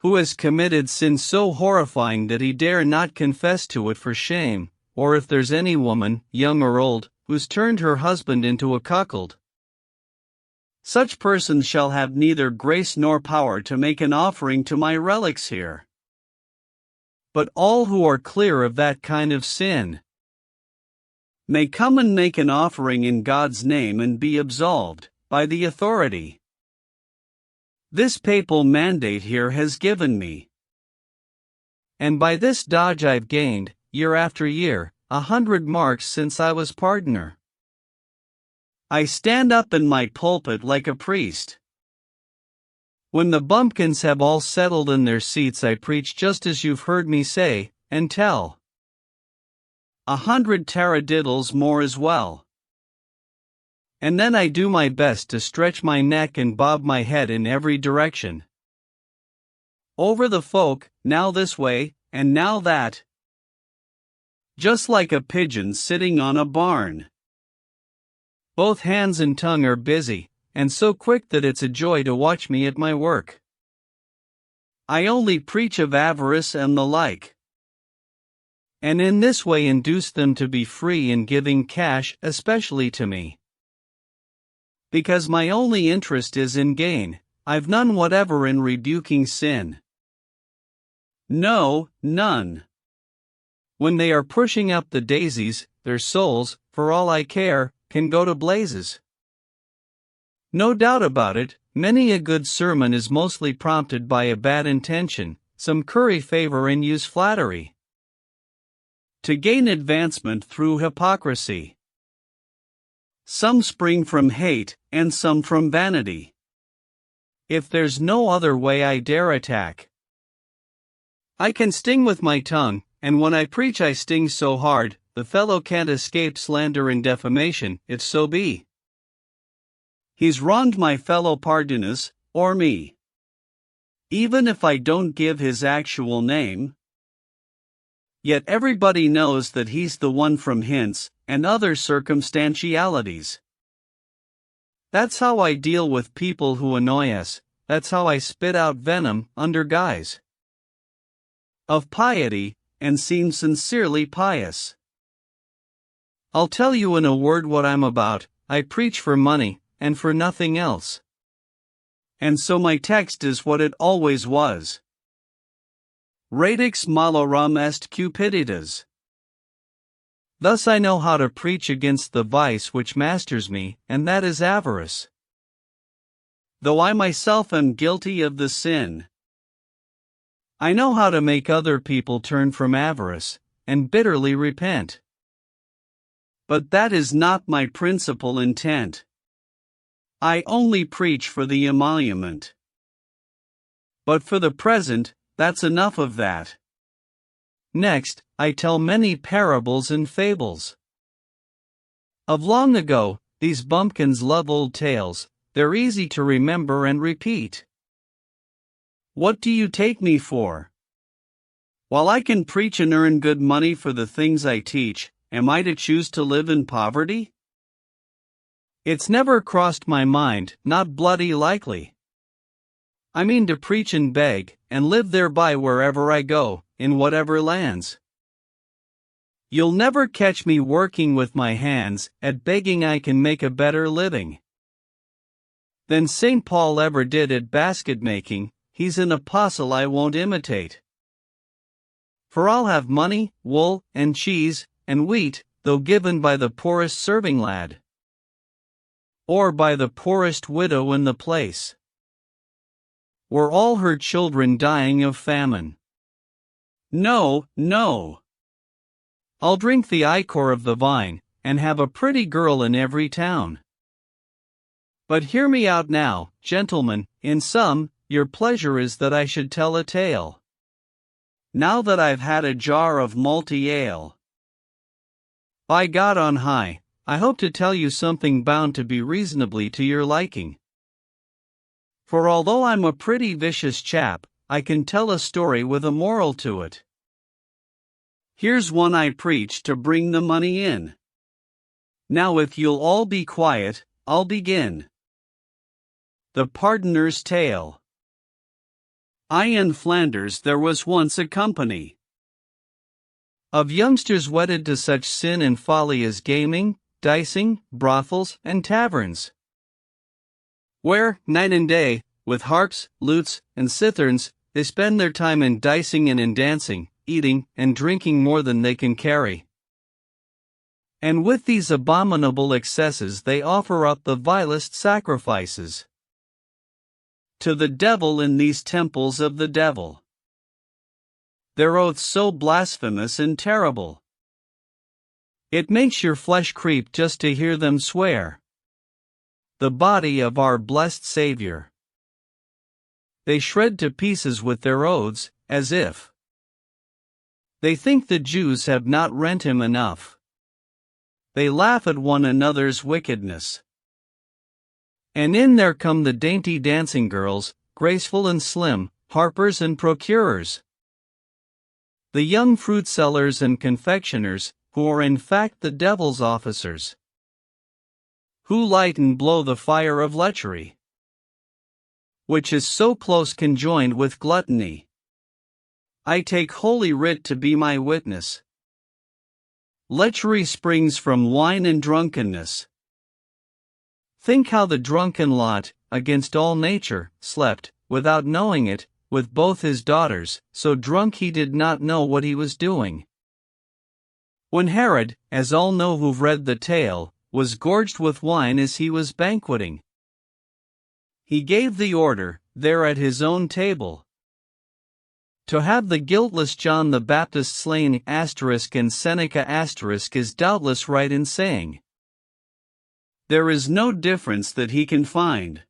who has committed sin so horrifying that he dare not confess to it for shame, or if there's any woman, young or old, who's turned her husband into a cuckold, such persons shall have neither grace nor power to make an offering to my relics here. But all who are clear of that kind of sin may come and make an offering in God's name and be absolved by the authority this papal mandate here has given me. And by this dodge I've gained, year after year, 100 marks since I was pardoner. I stand up in my pulpit like a priest. When the bumpkins have all settled in their seats, I preach just as you've heard me say, and tell 100 taradiddles more as well. And then I do my best to stretch my neck and bob my head in every direction. Over the folk, now this way, and now that. Just like a pigeon sitting on a barn. Both hands and tongue are busy, and so quick that it's a joy to watch me at my work. I only preach of avarice and the like, and in this way induce them to be free in giving cash, especially to me. Because my only interest is in gain, I've none whatever in rebuking sin. No, none. When they are pushing up the daisies, their souls, for all I care, can go to blazes. No doubt about it, many a good sermon is mostly prompted by a bad intention, some curry favor and use flattery to gain advancement through hypocrisy. Some spring from hate, and some from vanity. If there's no other way I dare attack. I can sting with my tongue, and when I preach I sting so hard, the fellow can't escape slander and defamation, if so be he's wronged my fellow pardoners, or me. Even if I don't give his actual name, yet everybody knows that he's the one from hints and other circumstantialities. That's how I deal with people who annoy us, that's how I spit out venom under guise of piety, and seem sincerely pious. I'll tell you in a word what I'm about: I preach for money, and for nothing else. And so my text is what it always was. Radix malorum est cupiditas. Thus I know how to preach against the vice which masters me, and that is avarice. Though I myself am guilty of the sin, I know how to make other people turn from avarice, and bitterly repent. But that is not my principal intent. I only preach for the emolument. But for the present, that's enough of that. Next, I tell many parables and fables. Of long ago, these bumpkins love old tales, they're easy to remember and repeat. What do you take me for? While I can preach and earn good money for the things I teach, am I to choose to live in poverty? It's never crossed my mind, not bloody likely. I mean to preach and beg, and live thereby wherever I go, in whatever lands. You'll never catch me working with my hands, at begging I can make a better living than St. Paul ever did at basket making. He's an apostle I won't imitate. For I'll have money, wool, and cheese, and wheat, though given by the poorest serving lad, or by the poorest widow in the place, were all her children dying of famine. No, no. I'll drink the ichor of the vine, and have a pretty girl in every town. But hear me out now, gentlemen. In sum, your pleasure is that I should tell a tale, now that I've had a jar of malty ale. By God on high, I hope to tell you something bound to be reasonably to your liking. For although I'm a pretty vicious chap, I can tell a story with a moral to it. Here's one I preach to bring the money in. Now if you'll all be quiet, I'll begin. The Pardoner's Tale. In Flanders there was once a company of youngsters wedded to such sin and folly as gaming, dicing, brothels, and taverns, where, night and day, with harps, lutes, and citherns, they spend their time in dicing and in dancing, eating and drinking more than they can carry. And with these abominable excesses they offer up the vilest sacrifices to the devil in these temples of the devil. Their oaths so blasphemous and terrible, it makes your flesh creep just to hear them swear the body of our blessed Savior. They shred to pieces with their oaths, as if they think the Jews have not rent him enough. They laugh at one another's wickedness. And in there come the dainty dancing girls, graceful and slim, harpers and procurers, the young fruit sellers and confectioners, who are in fact the devil's officers, who light and blow the fire of lechery, which is so close conjoined with gluttony. I take Holy Writ to be my witness. Lechery springs from wine and drunkenness. Think how the drunken Lot, against all nature, slept, without knowing it, with both his daughters, so drunk he did not know what he was doing. When Herod, as all know who've read the tale, was gorged with wine as he was banqueting, he gave the order, there at his own table, to have the guiltless John the Baptist slain. And Seneca is doubtless right in saying, there is no difference that he can find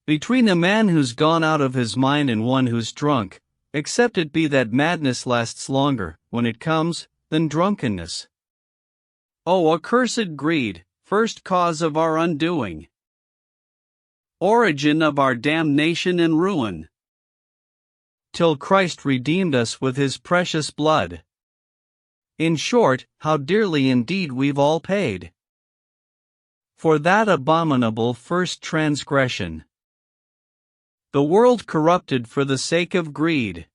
between a man who's gone out of his mind and one who's drunk, except it be that madness lasts longer, when it comes, than drunkenness. O accursed greed, first cause of our undoing, origin of our damnation and ruin, till Christ redeemed us with his precious blood. In short, how dearly indeed we've all paid for that abominable first transgression, the world corrupted for the sake of greed.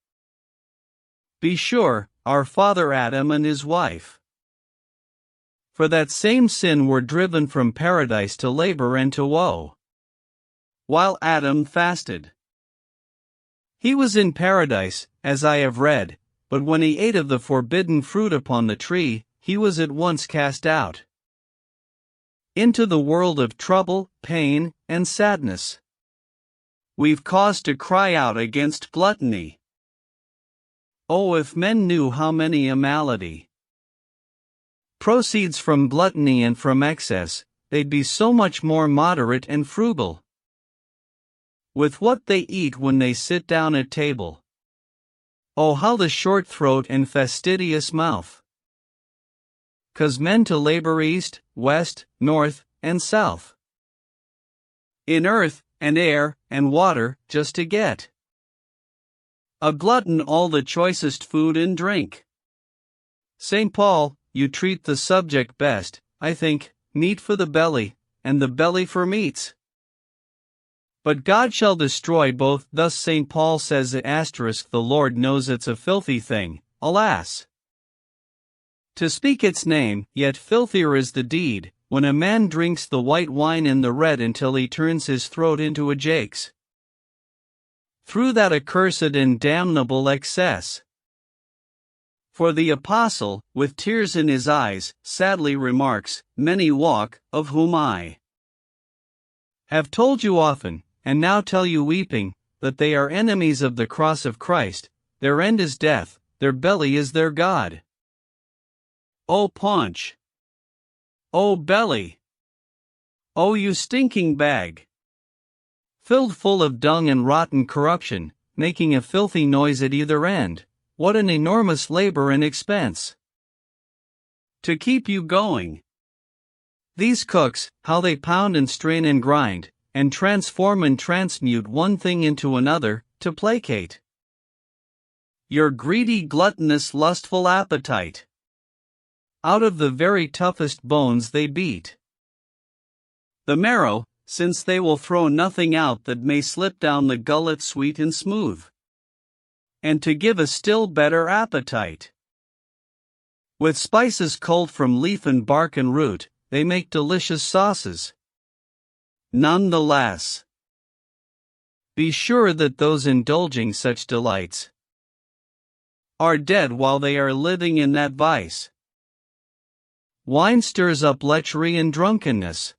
Be sure, our father Adam and his wife, for that same sin were driven from paradise to labor and to woe, while Adam fasted. He was in paradise, as I have read, but when he ate of the forbidden fruit upon the tree, he was at once cast out into the world of trouble, pain, and sadness. We've cause to cry out against gluttony. Oh, if men knew how many a malady proceeds from gluttony and from excess, they'd be so much more moderate and frugal with what they eat when they sit down at table. Oh, how the short throat and fastidious mouth 'cause men to labor east, west, north, and south, in earth, and air, and water, just to get a glutton all the choicest food and drink. St. Paul, you treat the subject best, I think, meat for the belly, and the belly for meats. But God shall destroy both. Thus St. Paul says *, the Lord knows it's a filthy thing, alas! To speak its name, yet filthier is the deed, when a man drinks the white wine in the red until he turns his throat into a jake's. Through that accursed and damnable excess. For the apostle, with tears in his eyes, sadly remarks, many walk, of whom I have told you often, and now tell you weeping, that they are enemies of the cross of Christ, their end is death, their belly is their God. O paunch! O belly! O you stinking bag! Filled full of dung and rotten corruption, making a filthy noise at either end, what an enormous labor and expense to keep you going! These cooks, how they pound and strain and grind, and transform and transmute one thing into another, to placate your greedy, gluttonous, lustful appetite. Out of the very toughest bones they beat the marrow, since they will throw nothing out that may slip down the gullet sweet and smooth, and to give a still better appetite. With spices culled from leaf and bark and root, they make delicious sauces. None the less, be sure that those indulging such delights are dead while they are living in that vice. Wine stirs up lechery and drunkenness,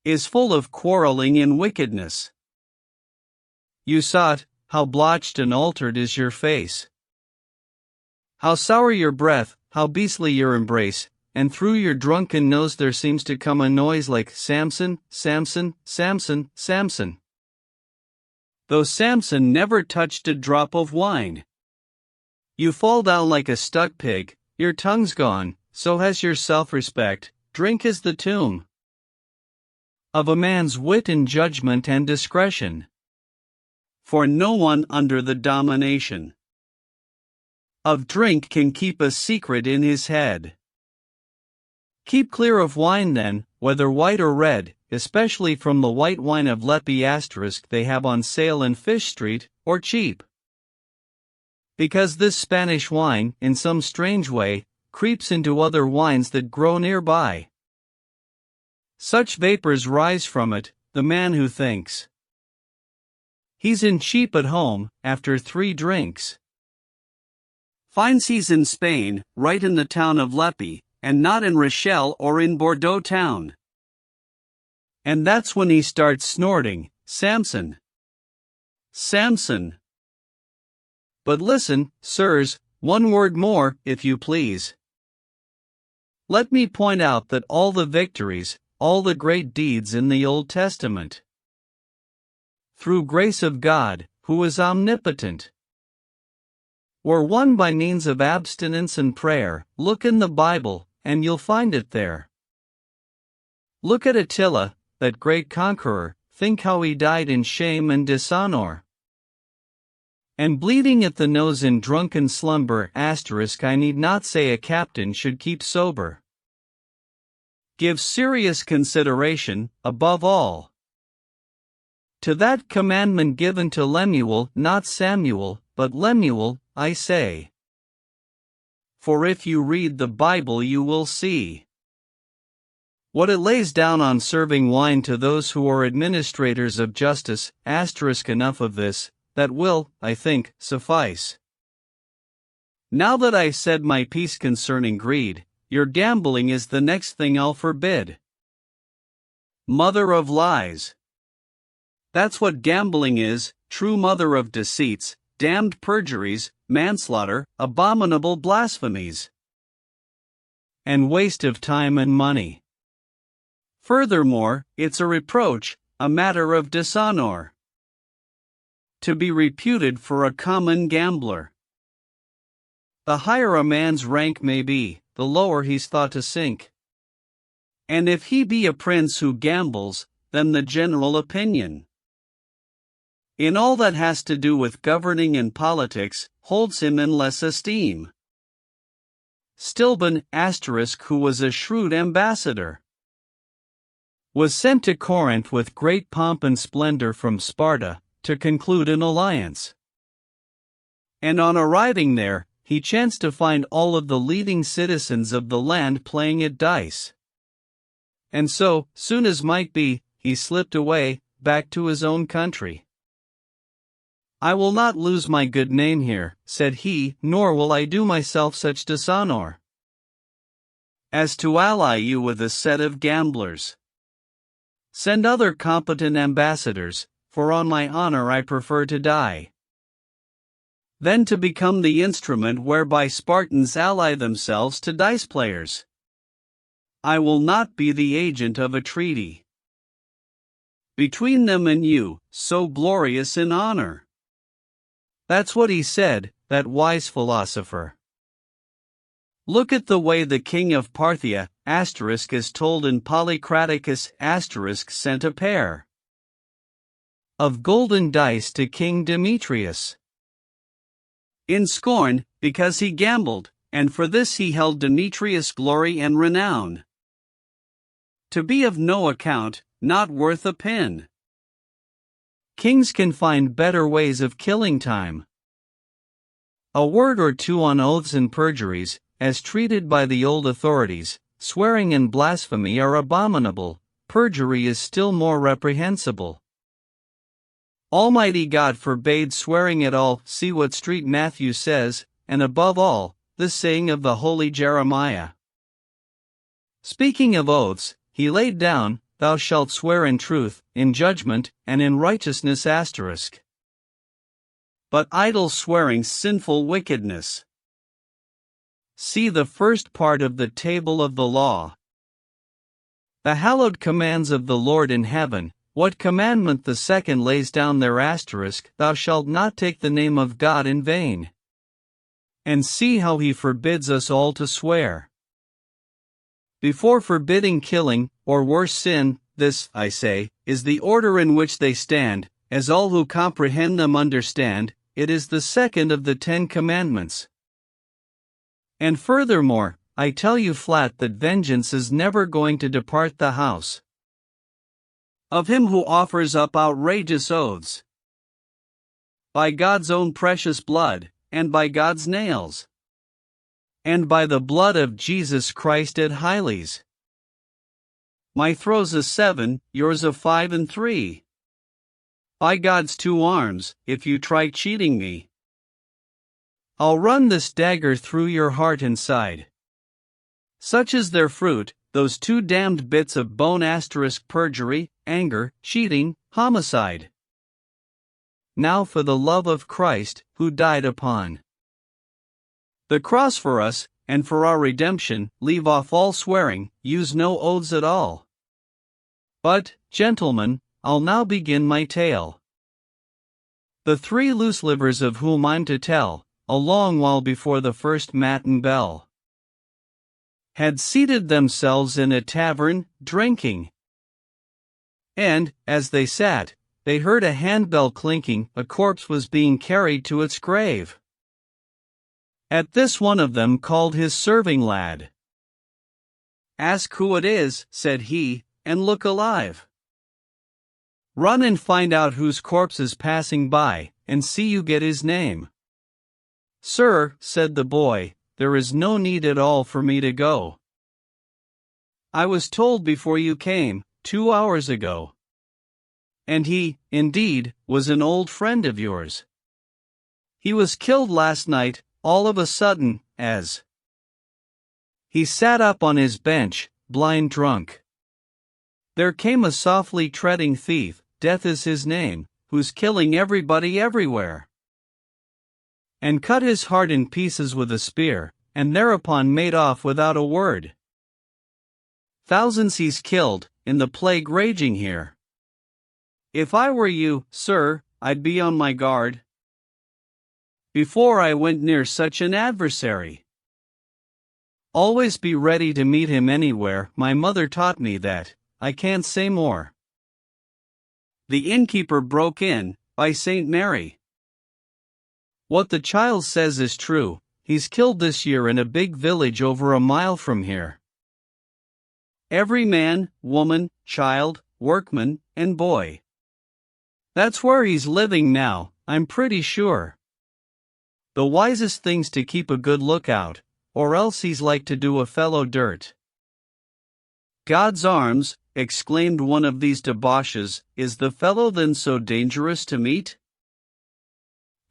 is full of quarreling and wickedness. You saw it, how blotched and altered is your face, how sour your breath, how beastly your embrace, and through your drunken nose there seems to come a noise like Samson, Samson, Samson, Samson. Though Samson never touched a drop of wine. You fall down like a stuck pig, your tongue's gone, so has your self-respect, drink is the tomb of a man's wit and judgment and discretion. For no one under the domination of drink can keep a secret in his head. Keep clear of wine then, whether white or red, especially from the white wine of Leppy * they have on sale in Fish Street, or cheap. Because this Spanish wine, in some strange way, creeps into other wines that grow nearby. Such vapors rise from it, the man who thinks he's in cheap at home, after 3 drinks, finds he's in Spain, right in the town of Leppy, and not in Rochelle or in Bordeaux town. And that's when he starts snorting, Samson, Samson. But listen, sirs, one word more, if you please. Let me point out that all the victories, all the great deeds in the Old Testament, through grace of God, who is omnipotent, were won by means of abstinence and prayer. Look in the Bible, and you'll find it there. Look at Attila, that great conqueror, think how he died in shame and dishonor, and bleeding at the nose in drunken slumber. I need not say a captain should keep sober. Give serious consideration, above all, to that commandment given to Lemuel, not Samuel, but Lemuel, I say. For if you read the Bible you will see what it lays down on serving wine to those who are administrators of justice. Enough of this, that will, I think, suffice. Now that I've said my piece concerning greed, your gambling is the next thing I'll forbid. Mother of lies. That's what gambling is, true mother of deceits, damned perjuries, manslaughter, abominable blasphemies, and waste of time and money. Furthermore, it's a reproach, a matter of dishonor, to be reputed for a common gambler. The higher a man's rank may be, the lower he's thought to sink. And if he be a prince who gambles, then the general opinion, in all that has to do with governing and politics, holds him in less esteem. Stilbon, who was a shrewd ambassador, was sent to Corinth with great pomp and splendor from Sparta, to conclude an alliance. And on arriving there, he chanced to find all of the leading citizens of the land playing at dice. And so, soon as might be, he slipped away, back to his own country. "I will not lose my good name here," said he, "nor will I do myself such dishonor as to ally you with a set of gamblers. Send other competent ambassadors, for on my honor I prefer to die than to become the instrument whereby Spartans ally themselves to dice players. I will not be the agent of a treaty between them and you, so glorious in honor." That's what he said, that wise philosopher. Look at the way the king of Parthia, is told in Polycraticus, sent a pair of golden dice to King Demetrius in scorn, because he gambled, and for this he held Demetrius' glory and renown to be of no account, not worth a pin. Kings can find better ways of killing time. A word or two on oaths and perjuries, as treated by the old authorities. Swearing and blasphemy are abominable, perjury is still more reprehensible. Almighty God forbade swearing at all, see what St. Matthew says, and above all, the saying of the holy Jeremiah. Speaking of oaths, he laid down, "Thou shalt swear in truth, in judgment, and in righteousness." But idle swearing sinful wickedness. See the first part of the table of the law. The hallowed commands of the Lord in heaven. What commandment the second lays down there? Thou shalt not take the name of God in vain. And see how he forbids us all to swear. Before forbidding killing, or worse sin, this, I say, is the order in which they stand, as all who comprehend them understand. It is the second of the 10 commandments. And furthermore, I tell you flat that vengeance is never going to depart the house of him who offers up outrageous oaths. By God's own precious blood, and by God's nails, and by the blood of Jesus Christ at Hyles. My throw's a 7, yours a 5 and 3. By God's 2 arms, if you try cheating me, I'll run this dagger through your heart and side. Such is their fruit, those 2 damned bits of bone. Perjury, anger, cheating, homicide. Now for the love of Christ, who died upon the cross for us, and for our redemption, leave off all swearing, use no oaths at all. But, gentlemen, I'll now begin my tale. The 3 loose livers of whom I'm to tell, a long while before the first matin bell, had seated themselves in a tavern, drinking. And, as they sat, they heard a handbell clinking. A corpse was being carried to its grave. At this one of them called his serving lad. "Ask who it is," said he, "and look alive. Run and find out whose corpse is passing by, and see you get his name." "Sir," said the boy, "there is no need at all for me to go. I was told before you came, 2 hours ago. And he, indeed, was an old friend of yours. He was killed last night, all of a sudden, as he sat up on his bench, blind drunk. There came a softly treading thief, Death is his name, who's killing everybody everywhere, and cut his heart in pieces with a spear, and thereupon made off without a word. Thousands he's killed, in the plague raging here. If I were you, sir, I'd be on my guard before I went near such an adversary. Always be ready to meet him anywhere. My mother taught me that. I can't say more." The innkeeper broke in, "By St. Mary, what the child says is true. He's killed this year in a big village over a mile from here. Every man, woman, child, workman, and boy. That's where he's living now, I'm pretty sure. The wisest thing's to keep a good lookout, or else he's like to do a fellow dirt. God's arms, exclaimed one of these debauches, is the fellow then so dangerous to meet?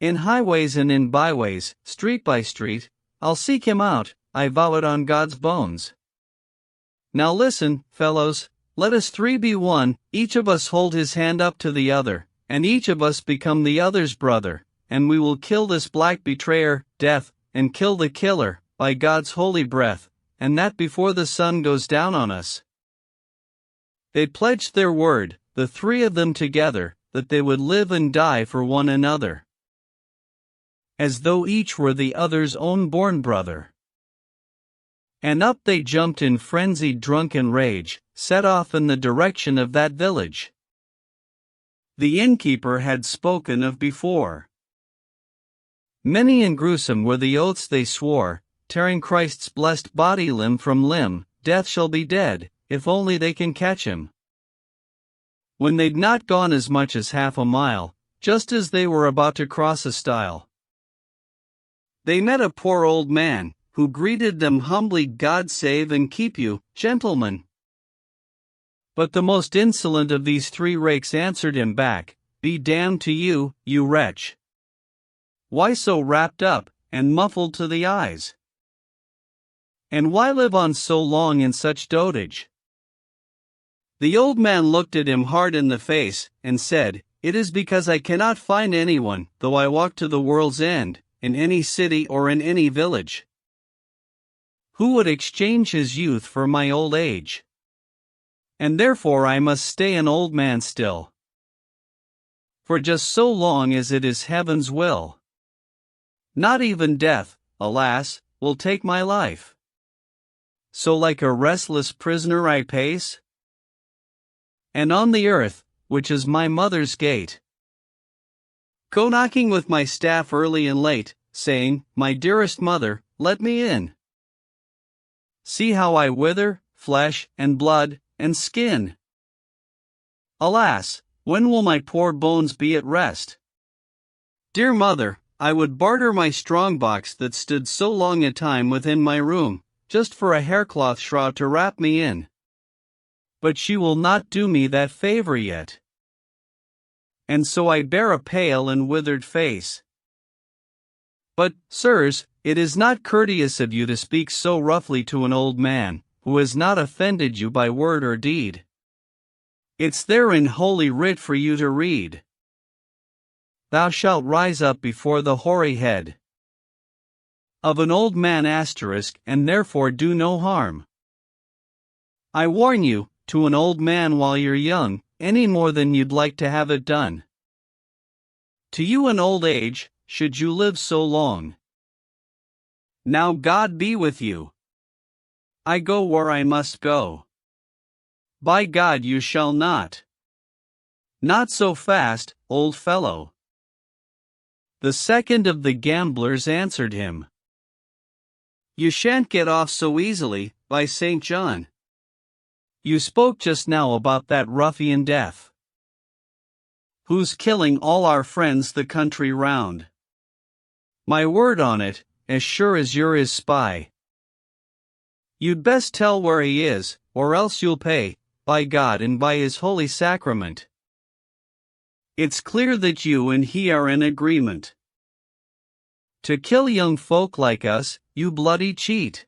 In highways and in byways, street by street, I'll seek him out, I vow it on God's bones. Now listen, fellows, let us three be one, each of us hold his hand up to the other, and each of us become the other's brother, and we will kill this black betrayer, death, and kill the killer, by God's holy breath, and that before the sun goes down on us. They pledged their word, the three of them together, that they would live and die for one another, as though each were the other's own born brother. And up they jumped in frenzied drunken rage, set off in the direction of that village the innkeeper had spoken of before. Many and gruesome were the oaths they swore, tearing Christ's blessed body limb from limb. Death shall be dead, if only they can catch him. When they'd not gone as much as half a mile, just as they were about to cross a stile, they met a poor old man, who greeted them humbly. God save and keep you, gentlemen. But the most insolent of these three rakes answered him back, be damned to you, you wretch. Why so wrapped up, and muffled to the eyes? And why live on so long in such dotage? The old man looked at him hard in the face, and said, it is because I cannot find anyone, though I walk to the world's end, in any city or in any village, who would exchange his youth for my old age. And therefore I must stay an old man still, for just so long as it is heaven's will. Not even death, alas, will take my life. So like a restless prisoner I pace, and on the earth, which is my mother's gate, go knocking with my staff early and late, saying, my dearest mother, let me in. See how I wither, flesh, and blood, and skin. Alas, when will my poor bones be at rest? Dear mother, I would barter my strong box that stood so long a time within my room, just for a haircloth shroud to wrap me in. But she will not do me that favor yet. And so I bear a pale and withered face. But, sirs, it is not courteous of you to speak so roughly to an old man, who has not offended you by word or deed. It's there in Holy Writ for you to read. Thou shalt rise up before the hoary head of an old man and therefore do no harm. I warn you, to an old man while you're young, any more than you'd like to have it done. To you in old age, should you live so long. Now God be with you. I go where I must go. By God you shall not. Not so fast, old fellow. The second of the gamblers answered him. You shan't get off so easily, by St. John. You spoke just now about that ruffian Death, who's killing all our friends the country round. My word on it, as sure as you're his spy. You'd best tell where he is, or else you'll pay, by God and by his holy sacrament. It's clear that you and he are in agreement to kill young folk like us, you bloody cheat.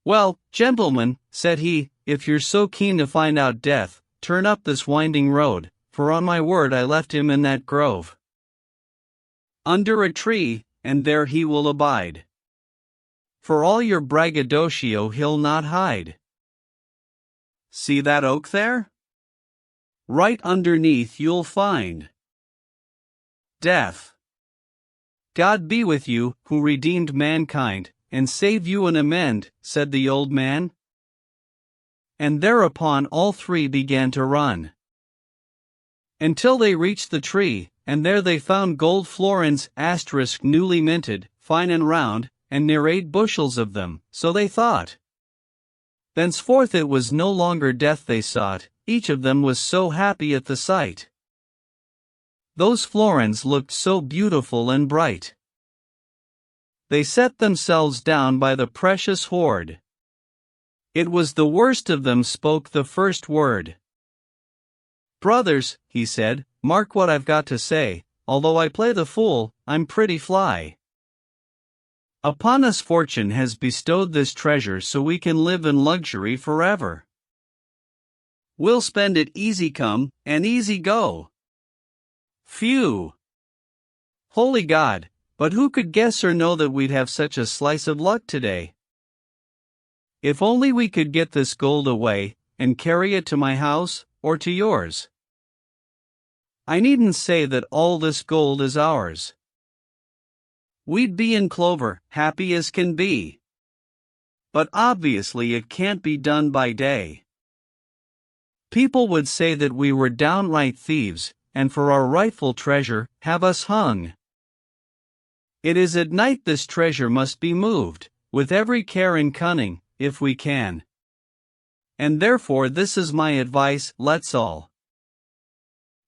Well, gentlemen, said he, if you're so keen to find out Death, turn up this winding road, for on my word I left him in that grove, under a tree, and there he will abide. For all your braggadocio he'll not hide. See that oak there? Right underneath you'll find Death. God be with you, who redeemed mankind, and save you an amend, said the old man. And thereupon all three began to run, until they reached the tree, and there they found gold florins, newly minted, fine and round, and near 8 bushels of them, so they thought. Thenceforth it was no longer death they sought, each of them was so happy at the sight. Those florins looked so beautiful and bright. they set themselves down by the precious hoard. It was the worst of them spoke the first word. "Brothers," he said, "mark what I've got to say, although I play the fool, I'm pretty fly. Upon us fortune has bestowed this treasure so we can live in luxury forever. We'll spend it easy come and easy go. Phew! Holy God, but who could guess or know that we'd have such a slice of luck today? If only we could get this gold away, and carry it to my house, or to yours. I needn't say that all this gold is ours. We'd be in clover, happy as can be. But obviously it can't be done by day. People would say that we were downright thieves, and for our rightful treasure, have us hung. It is at night this treasure must be moved, with every care and cunning, if we can. And therefore this is my advice, let's all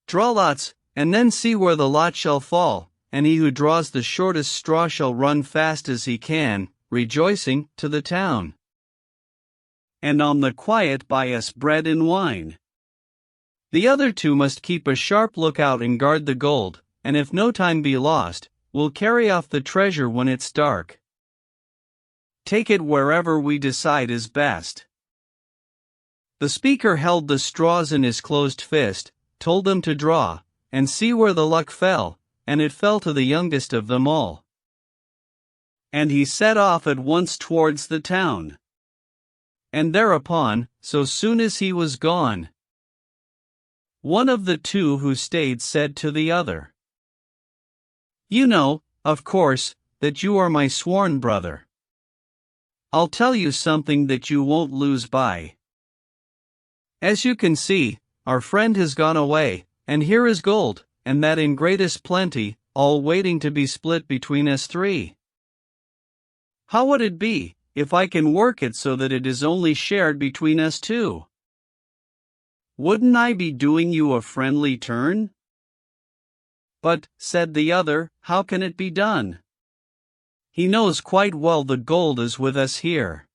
draw lots, and then see where the lot shall fall, and he who draws the shortest straw shall run fast as he can, rejoicing, to the town. And on the quiet buy us bread and wine. The other two must keep a sharp lookout and guard the gold, and if no time be lost, we'll carry off the treasure when it's dark. Take it wherever we decide is best." The speaker held the straws in his closed fist, told them to draw, and see where the luck fell, and it fell to the youngest of them all. And he set off at once towards the town. And thereupon, so soon as he was gone, one of the two who stayed said to the other, "You know, of course, that you are my sworn brother. I'll tell you something that you won't lose by. As you can see, our friend has gone away, and here is gold, and that in greatest plenty, all waiting to be split between us three. How would it be, if I can work it so that it is only shared between us two? Wouldn't I be doing you a friendly turn?" "But," said the other, "how can it be done? He knows quite well the gold is with us here.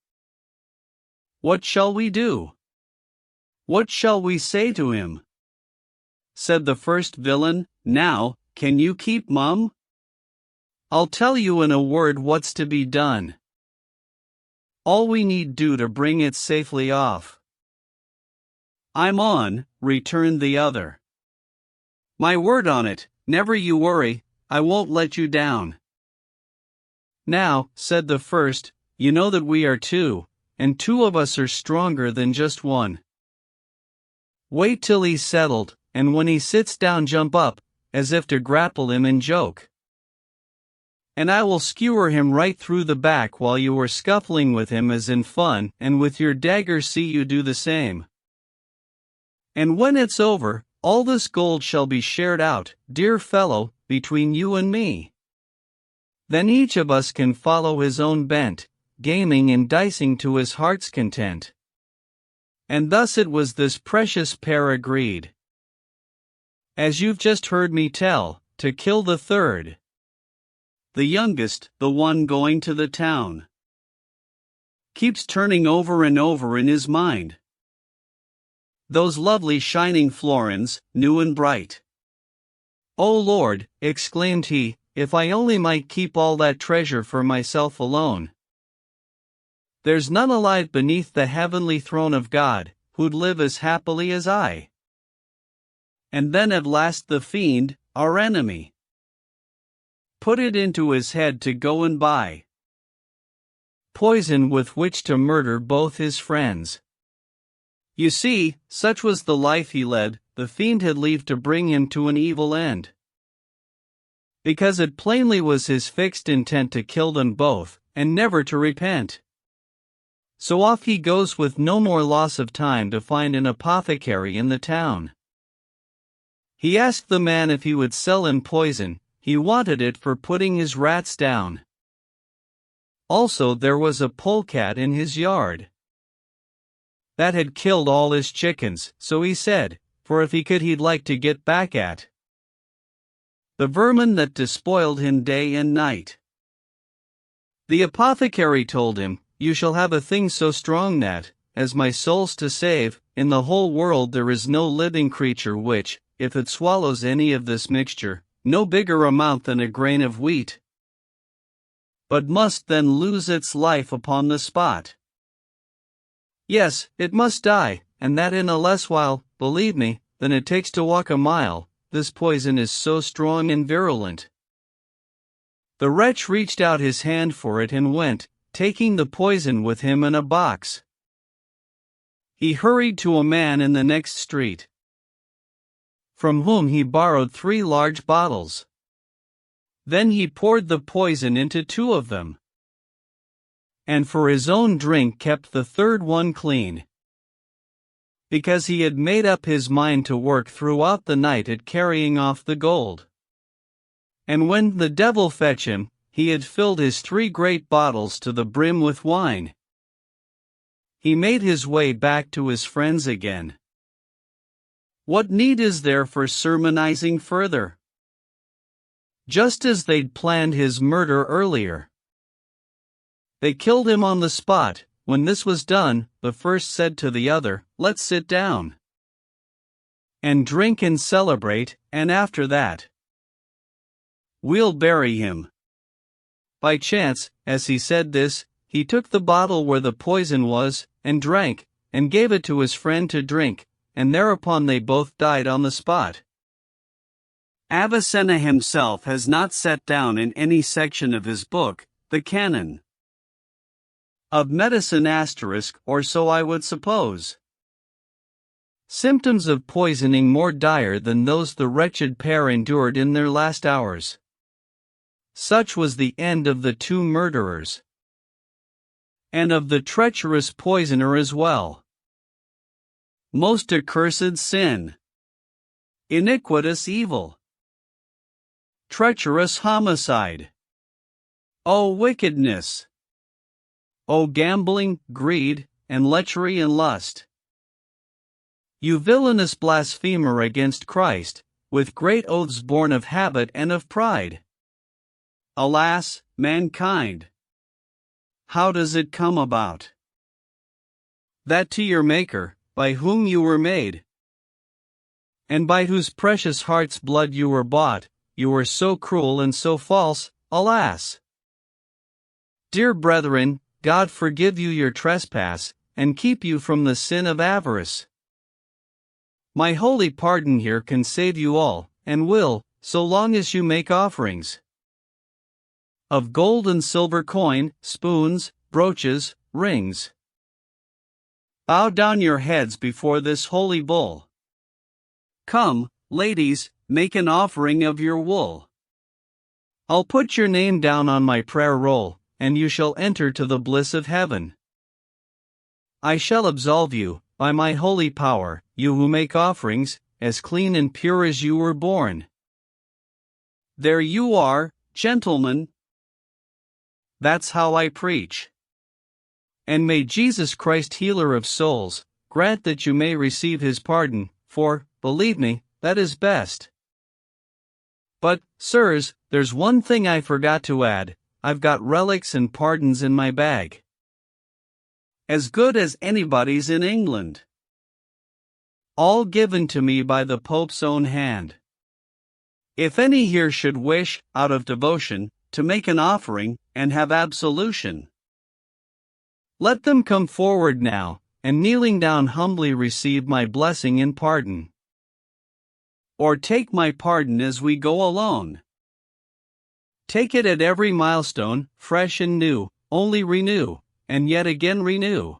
What shall we do? What shall we say to him?" Said the first villain, "Now, can you keep mum? I'll tell you in a word what's to be done. All we need do to bring it safely off." "I'm on," returned the other. "My word on it, never you worry, I won't let you down." "Now," said the first, "you know that we are two, and two of us are stronger than just one. Wait till he's settled, and when he sits down jump up, as if to grapple him in joke. And I will skewer him right through the back while you are scuffling with him as in fun, and with your dagger see you do the same. And when it's over, all this gold shall be shared out, dear fellow, between you and me. Then each of us can follow his own bent, gaming and dicing to his heart's content." And thus it was this precious pair agreed, as you've just heard me tell, to kill the third, the youngest, the one going to the town. Keeps turning over and over in his mind those lovely shining florins, new and bright. "Oh Lord," exclaimed he, "if I only might keep all that treasure for myself alone. There's none alive beneath the heavenly throne of God, who'd live as happily as I." And then at last the fiend, our enemy, put it into his head to go and buy poison with which to murder both his friends. You see, such was the life he led, the fiend had leave to bring him to an evil end. Because it plainly was his fixed intent to kill them both, and never to repent. So off he goes with no more loss of time to find an apothecary in the town. He asked the man if he would sell him poison, he wanted it for putting his rats down. Also there was a polecat in his yard that had killed all his chickens, so he said, for if he could he'd like to get back at the vermin that despoiled him day and night. The apothecary told him, "You shall have a thing so strong that, as my soul's to save, in the whole world there is no living creature which, if it swallows any of this mixture, no bigger amount than a grain of wheat, but must then lose its life upon the spot. Yes, it must die, and that in a less while, believe me, than it takes to walk a mile, this poison is so strong and virulent." The wretch reached out his hand for it and went, taking the poison with him in a box. He hurried to a man in the next street, from whom he borrowed 3 large bottles. Then he poured the poison into 2 of them, and for his own drink kept the 3rd one clean, because he had made up his mind to work throughout the night at carrying off the gold. And when the devil fetch him, he had filled his 3 great bottles to the brim with wine. He made his way back to his friends again. What need is there for sermonizing further? Just as they'd planned his murder earlier. They killed him on the spot. When this was done, the first said to the other, "Let's sit down and drink and celebrate, and after that, we'll bury him." By chance, as he said this, he took the bottle where the poison was, and drank, and gave it to his friend to drink, and thereupon they both died on the spot. Avicenna himself has not set down in any section of his book, the Canon of Medicine *, or so I would suppose, symptoms of poisoning more dire than those the wretched pair endured in their last hours. Such was the end of the 2 murderers, and of the treacherous poisoner as well. Most accursed sin, iniquitous evil, treacherous homicide, O wickedness, O gambling, greed, and lechery and lust, you villainous blasphemer against Christ, with great oaths born of habit and of pride. Alas, mankind! How does it come about that to your Maker, by whom you were made, and by whose precious heart's blood you were bought, you are so cruel and so false? Alas! Dear brethren, God forgive you your trespass, and keep you from the sin of avarice. My holy pardon here can save you all, and will, so long as you make offerings of gold and silver coin, spoons, brooches, rings. Bow down your heads before this holy bull. Come, ladies, make an offering of your wool. I'll put your name down on my prayer roll, and you shall enter to the bliss of heaven. I shall absolve you, by my holy power, you who make offerings, as clean and pure as you were born. There you are, gentlemen. That's how I preach. And may Jesus Christ, healer of souls, grant that you may receive his pardon, for, believe me, that is best. But, sirs, there's one thing I forgot to add. I've got relics and pardons in my bag, as good as anybody's in England, all given to me by the Pope's own hand. If any here should wish, out of devotion, to make an offering, and have absolution, let them come forward now, and kneeling down humbly receive my blessing and pardon. Or take my pardon as we go alone. Take it at every milestone, fresh and new, only renew, and yet again renew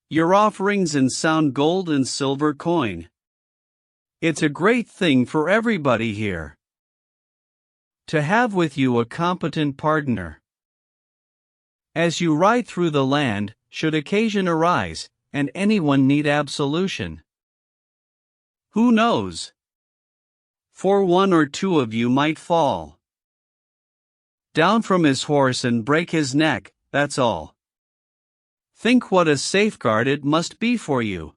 your offerings in sound gold and silver coin. It's a great thing for everybody here to have with you a competent pardoner. As you ride through the land, should occasion arise, and anyone need absolution, who knows? For 1 or 2 of you might fall down from his horse and break his neck, that's all. Think what a safeguard it must be for you,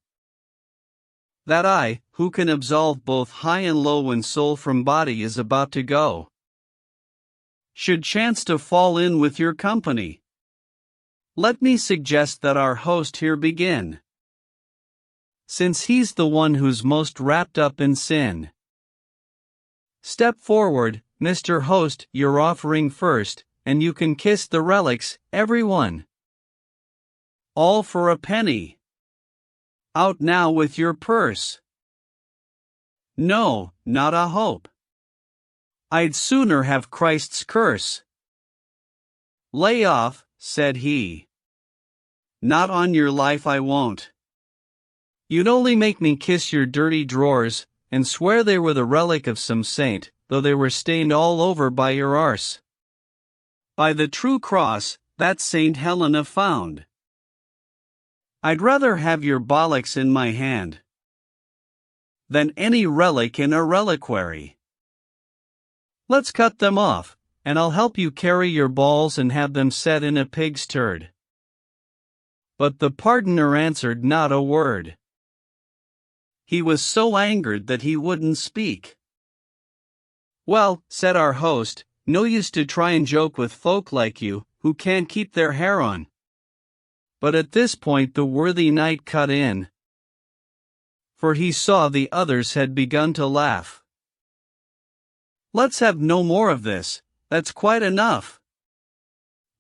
that I, who can absolve both high and low when soul from body is about to go, should chance to fall in with your company. Let me suggest that our host here begin, since he's the one who's most wrapped up in sin. Step forward, Mr. Host, you're offering first, and you can kiss the relics, everyone. All for a penny. Out now with your purse. No, not a hope. I'd sooner have Christ's curse. Lay off, said he. Not on your life I won't. You'd only make me kiss your dirty drawers, and swear they were the relic of some saint, though they were stained all over by your arse. By the true cross, that Saint Helena found. I'd rather have your bollocks in my hand than any relic in a reliquary. Let's cut them off, and I'll help you carry your balls and have them set in a pig's turd. But the pardoner answered not a word. He was so angered that he wouldn't speak. Well, said our host, no use to try and joke with folk like you, who can't keep their hair on. But at this point the worthy knight cut in, for he saw the others had begun to laugh. Let's have no more of this, that's quite enough.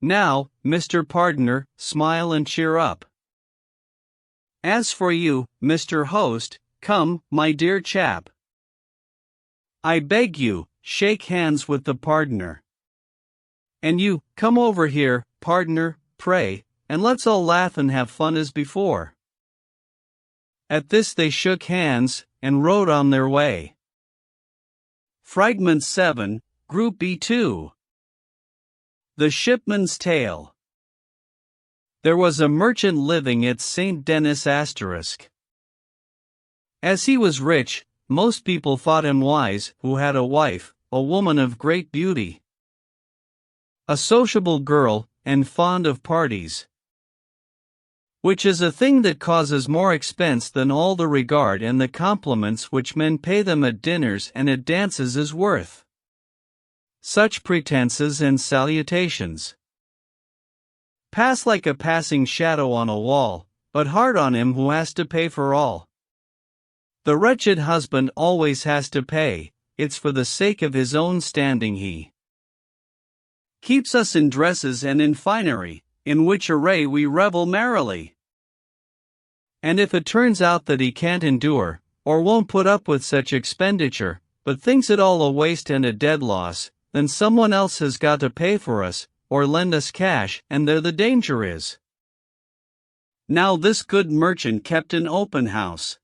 Now, Mr. Pardoner, smile and cheer up. As for you, Mr. Host, come, my dear chap. I beg you, shake hands with the pardoner. And you, come over here, pardoner, pray, and let's all laugh and have fun as before. At this they shook hands, and rode on their way. Fragment 7, Group B2. The Shipman's Tale. There was a merchant living at St. Denis *. As he was rich, most people thought him wise, who had a wife, a woman of great beauty, a sociable girl, and fond of parties, which is a thing that causes more expense than all the regard and the compliments which men pay them at dinners and at dances is worth. Such pretenses and salutations pass like a passing shadow on a wall, but hard on him who has to pay for all. The wretched husband always has to pay, it's for the sake of his own standing he keeps us in dresses and in finery, in which array we revel merrily. And if it turns out that he can't endure, or won't put up with such expenditure, but thinks it all a waste and a dead loss, then someone else has got to pay for us, or lend us cash, and there the danger is. Now this good merchant kept an open house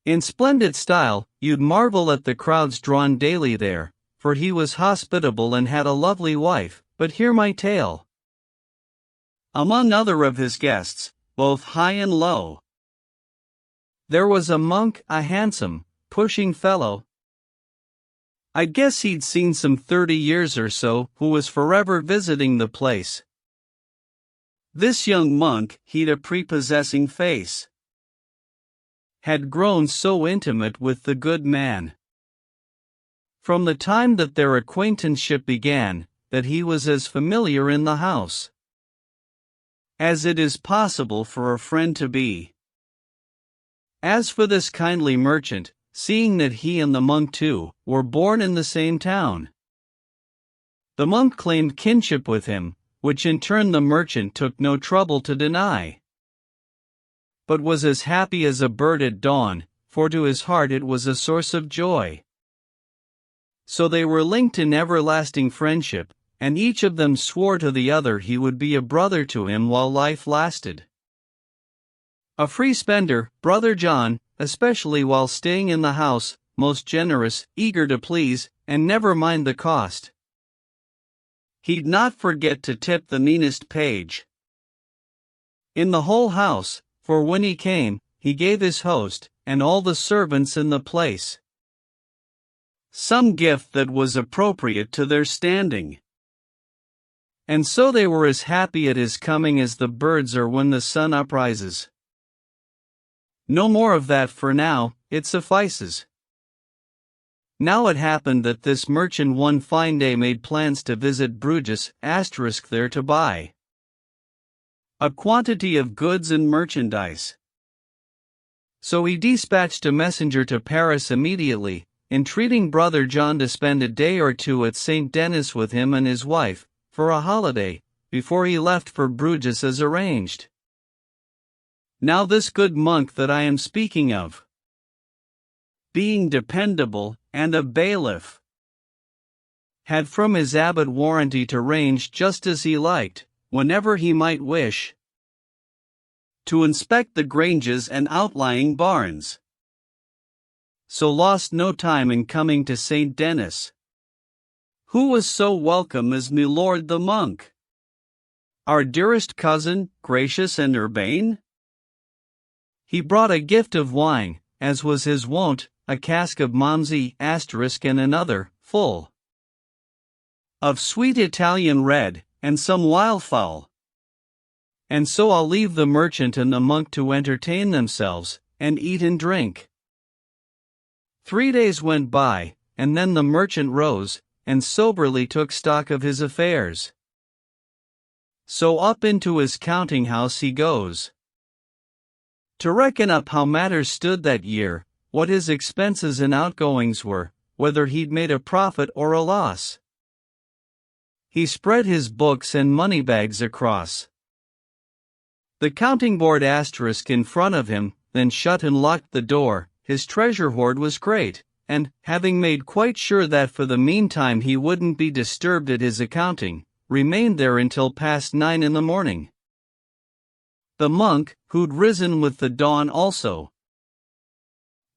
in splendid style, you'd marvel at the crowds drawn daily there, for he was hospitable and had a lovely wife, but hear my tale. Among other of his guests, both high and low, there was a monk, a handsome, pushing fellow. I guess he'd seen some 30 years or so, who was forever visiting the place. This young monk, he'd a prepossessing face, had grown so intimate with the good man from the time that their acquaintanceship began, that he was as familiar in the house as it is possible for a friend to be. As for this kindly merchant, seeing that he and the monk too were born in the same town, the monk claimed kinship with him, which in turn the merchant took no trouble to deny, but was as happy as a bird at dawn, for to his heart it was a source of joy. So they were linked in everlasting friendship, and each of them swore to the other he would be a brother to him while life lasted. A free spender, Brother John, especially while staying in the house, most generous, eager to please, and never mind the cost. He'd not forget to tip the meanest page in the whole house, for when he came, he gave his host, and all the servants in the place, some gift that was appropriate to their standing. And so they were as happy at his coming as the birds are when the sun uprises. No more of that for now, it suffices. Now it happened that this merchant one fine day made plans to visit Bruges, there to buy a quantity of goods and merchandise. So he dispatched a messenger to Paris immediately, entreating Brother John to spend a day or two at St. Denis with him and his wife, for a holiday, before he left for Bruges as arranged. Now this good monk that I am speaking of, being dependable, and a bailiff, had from his abbot warranty to range just as he liked, whenever he might wish, to inspect the granges and outlying barns. So lost no time in coming to St. Denis. Who was so welcome as my lord the monk? Our dearest cousin, gracious and urbane? He brought a gift of wine, as was his wont, a cask of Manzi*, and another, full of sweet Italian red, and some wildfowl. And so I'll leave the merchant and the monk to entertain themselves, and eat and drink. 3 days went by, and then the merchant rose, and soberly took stock of his affairs. So up into his counting house he goes, to reckon up how matters stood that year, what his expenses and outgoings were, whether he'd made a profit or a loss. He spread his books and money bags across the counting board in front of him, then shut and locked the door. His treasure hoard was great, and, having made quite sure that for the meantime he wouldn't be disturbed at his accounting, remained there until past 9 in the morning. The monk, who'd risen with the dawn also,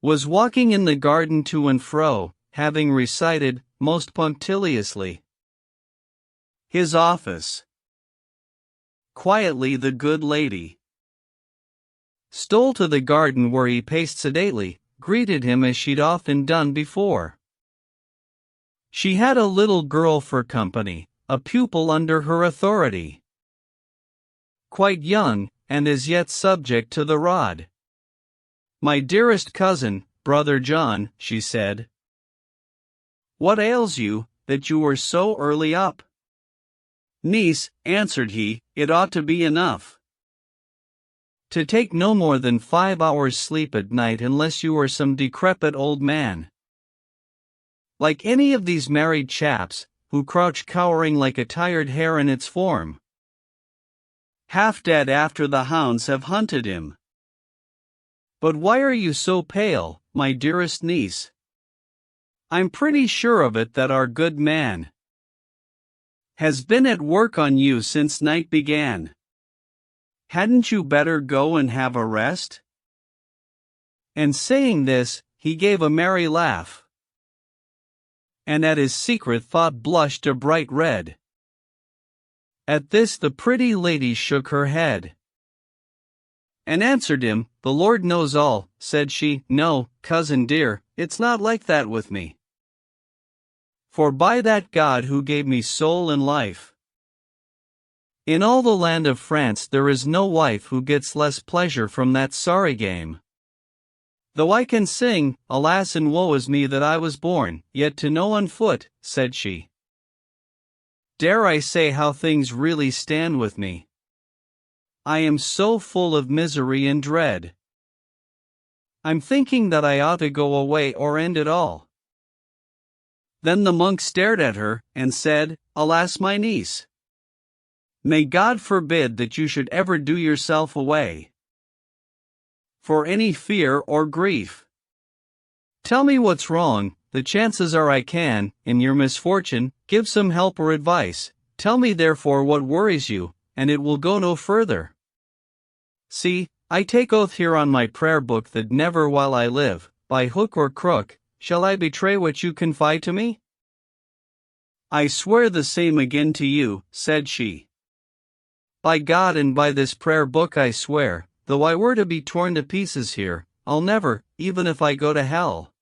was walking in the garden to and fro, having recited, most punctiliously, his office. Quietly the good lady stole to the garden where he paced sedately, greeted him as she'd often done before. She had a little girl for company, a pupil under her authority, quite young, and as yet subject to the rod. My dearest cousin, Brother John, she said, what ails you, that you are so early up? Niece, answered he, it ought to be enough to take no more than 5 hours sleep at night unless you are some decrepit old man, like any of these married chaps, who crouch cowering like a tired hare in its form, half dead after the hounds have hunted him. But why are you so pale, my dearest niece? I'm pretty sure of it that our good man has been at work on you since night began. Hadn't you better go and have a rest? And saying this, he gave a merry laugh, and at his secret thought blushed a bright red. At this the pretty lady shook her head, and answered him, the Lord knows all, said she, no, cousin dear, it's not like that with me. For by that God who gave me soul and life, in all the land of France there is no wife who gets less pleasure from that sorry game. Though I can sing, alas and woe is me that I was born, yet to know on foot, said she. Dare I say how things really stand with me? I am so full of misery and dread. I'm thinking that I ought to go away or end it all. Then the monk stared at her, and said, alas, my niece, may God forbid that you should ever do yourself away for any fear or grief. Tell me what's wrong, the chances are I can, in your misfortune, give some help or advice. Tell me therefore what worries you, and it will go no further. See, I take oath here on my prayer book that never while I live, by hook or crook, shall I betray what you confide to me? I swear the same again to you, said she. By God and by this prayer book I swear, though I were to be torn to pieces here, I'll never, even if I go to hell,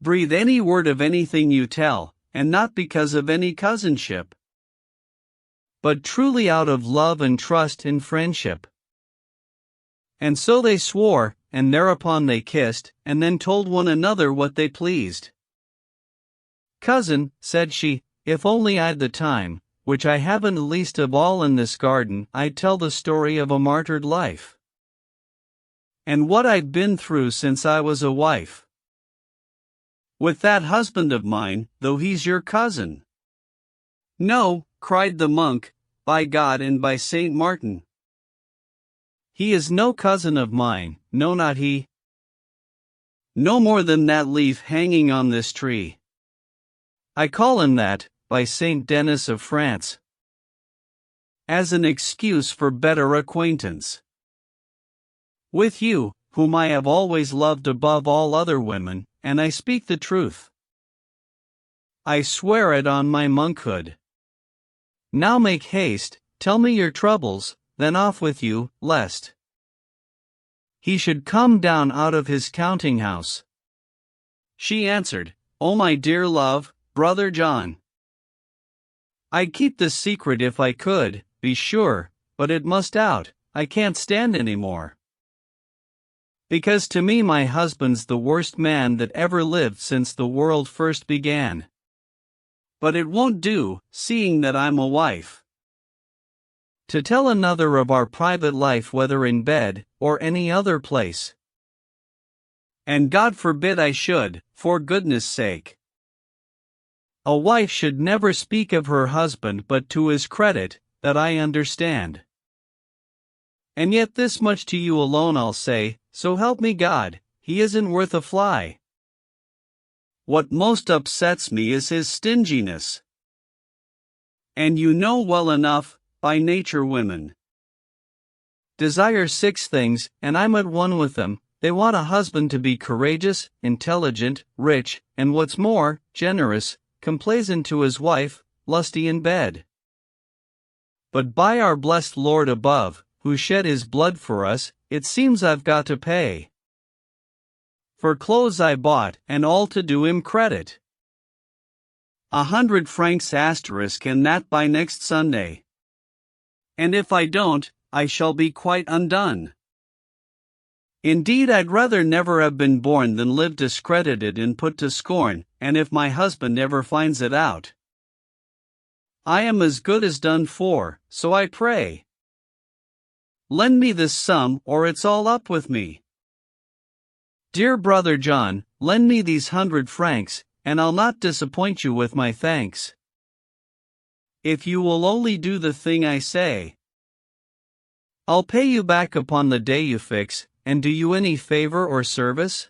breathe any word of anything you tell, and not because of any cousinship, but truly out of love and trust and friendship. And so they swore, and thereupon they kissed, and then told one another what they pleased. Cousin, said she, if only I'd the time, which I haven't least of all in this garden, I'd tell the story of a martyred life. And what I've been through since I was a wife. With that husband of mine, though he's your cousin. No, cried the monk, by God and by Saint Martin. He is no cousin of mine, no not he. No more than that leaf hanging on this tree. I call him that, by Saint Denis of France. As an excuse for better acquaintance. With you, whom I have always loved above all other women, and I speak the truth. I swear it on my monkhood. Now make haste, tell me your troubles, then off with you, lest he should come down out of his counting house. She answered, O my dear love, Brother John. I'd keep this secret if I could, be sure, but it must out, I can't stand any more. Because to me my husband's the worst man that ever lived since the world first began. But it won't do, seeing that I'm a wife, to tell another of our private life whether in bed, or any other place. And God forbid I should, for goodness sake. A wife should never speak of her husband but to his credit, that I understand. And yet this much to you alone I'll say, so help me God, he isn't worth a fly. What most upsets me is his stinginess. And you know well enough, by nature women desire 6 things, and I'm at one with them. They want a husband to be courageous, intelligent, rich, and what's more, generous, complaisant to his wife, lusty in bed. But by our blessed Lord above, who shed his blood for us, it seems I've got to pay for clothes I bought, and all to do him credit. 100 francs asterisk, and that by next Sunday. And if I don't, I shall be quite undone. Indeed, I'd rather never have been born than live discredited and put to scorn, and if my husband ever finds it out, I am as good as done for, so I pray, lend me this sum, or it's all up with me. Dear Brother John, lend me these 100 francs, and I'll not disappoint you with my thanks. If you will only do the thing I say, I'll pay you back upon the day you fix, and do you any favor or service?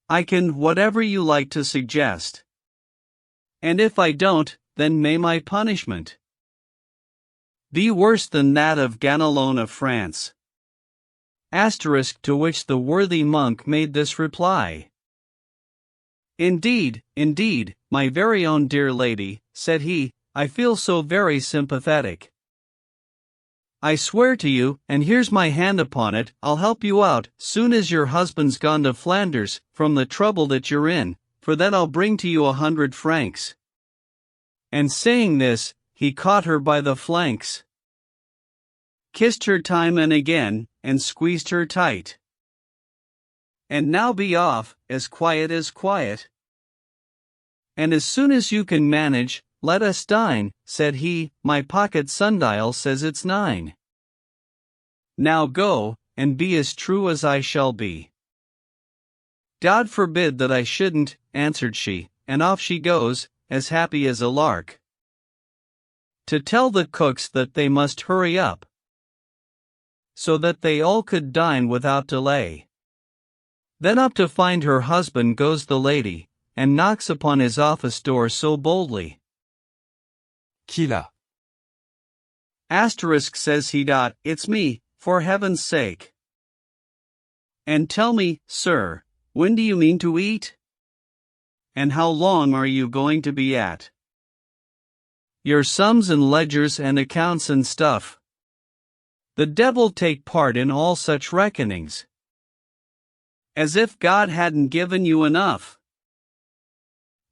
I can, whatever you like to suggest. And if I don't, then may my punishment be worse than that of Ganelon of France. Asterisk, to which the worthy monk made this reply. Indeed, my very own dear lady, said he, I feel so very sympathetic. I swear to you, and here's my hand upon it, I'll help you out, soon as your husband's gone to Flanders, from the trouble that you're in, for then I'll bring to you 100 francs. And saying this, he caught her by the flanks, kissed her time and again, and squeezed her tight. And now be off, as quiet as quiet. And as soon as you can manage, let us dine, said he, my pocket sundial says it's 9. Now go, and be as true as I shall be. God forbid that I shouldn't, answered she, and off she goes, as happy as a lark, to tell the cooks that they must hurry up, so that they all could dine without delay. Then up to find her husband goes the lady, and knocks upon his office door so boldly. Qui là? Asterisk, says he. It's me, for heaven's sake. And tell me, sir, when do you mean to eat? And how long are you going to be at your sums and ledgers and accounts and stuff? The devil take part in all such reckonings. As if God hadn't given you enough.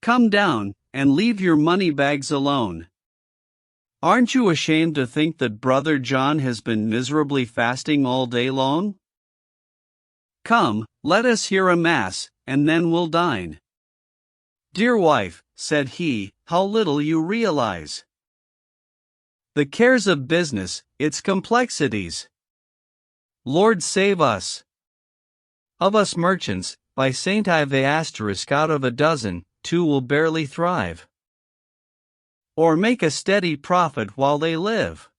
Come down, and leave your money bags alone. Aren't you ashamed to think that Brother John has been miserably fasting all day long? Come, let us hear a mass, and then we'll dine. Dear wife, said he, how little you realize the cares of business, its complexities. Lord save us. Of us merchants, by Saint Ive asterisk out of a dozen, 2 will barely thrive, or make a steady profit while they live.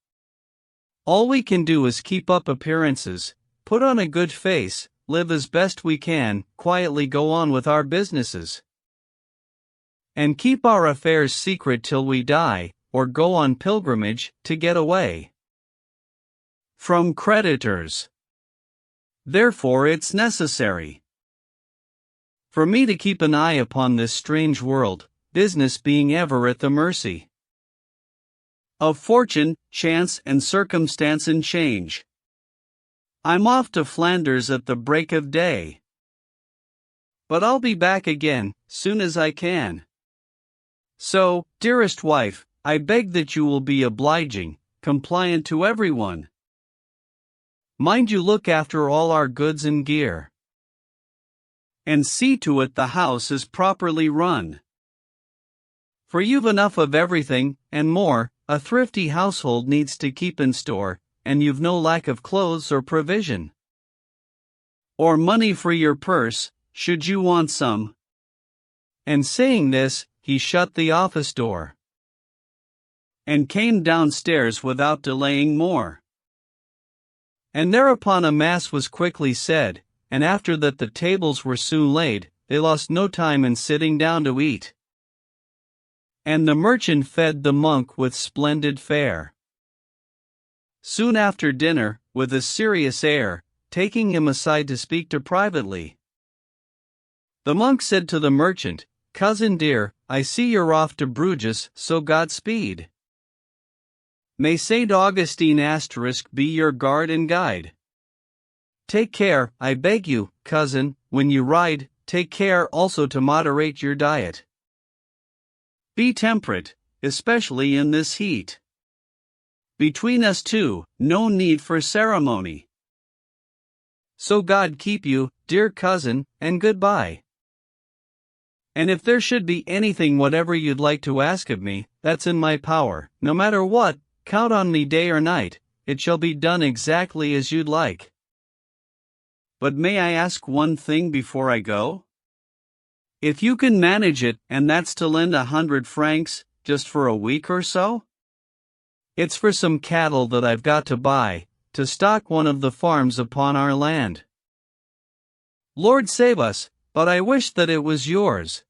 All we can do is keep up appearances, put on a good face, live as best we can, quietly go on with our businesses, and keep our affairs secret till we die, or go on pilgrimage, to get away from creditors. Therefore it's necessary for me to keep an eye upon this strange world, business being ever at the mercy of fortune, chance and circumstance and change. I'm off to Flanders at the break of day, but I'll be back again, soon as I can. So, dearest wife, I beg that you will be obliging, compliant to everyone. Mind you look after all our goods and gear, and see to it the house is properly run. For you've enough of everything, and more, a thrifty household needs to keep in store, and you've no lack of clothes or provision, or money for your purse, should you want some. And saying this, he shut the office door, and came downstairs without delaying more. And thereupon a mass was quickly said, and after that the tables were soon laid, they lost no time in sitting down to eat. And the merchant fed the monk with splendid fare. Soon after dinner, with a serious air, taking him aside to speak to privately, the monk said to the merchant, Cousin dear, I see you're off to Bruges, so Godspeed. May St. Augustine asterisk be your guard and guide. Take care, I beg you, cousin, when you ride, take care also to moderate your diet. Be temperate, especially in this heat. Between us two, no need for ceremony. So God keep you, dear cousin, and goodbye. And if there should be anything whatever you'd like to ask of me, that's in my power, no matter what, count on me day or night, it shall be done exactly as you'd like. But may I ask one thing before I go? If you can manage it, and that's to lend 100 francs, just for a week or so? It's for some cattle that I've got to buy, to stock one of the farms upon our land. Lord save us, but I wish that it was yours.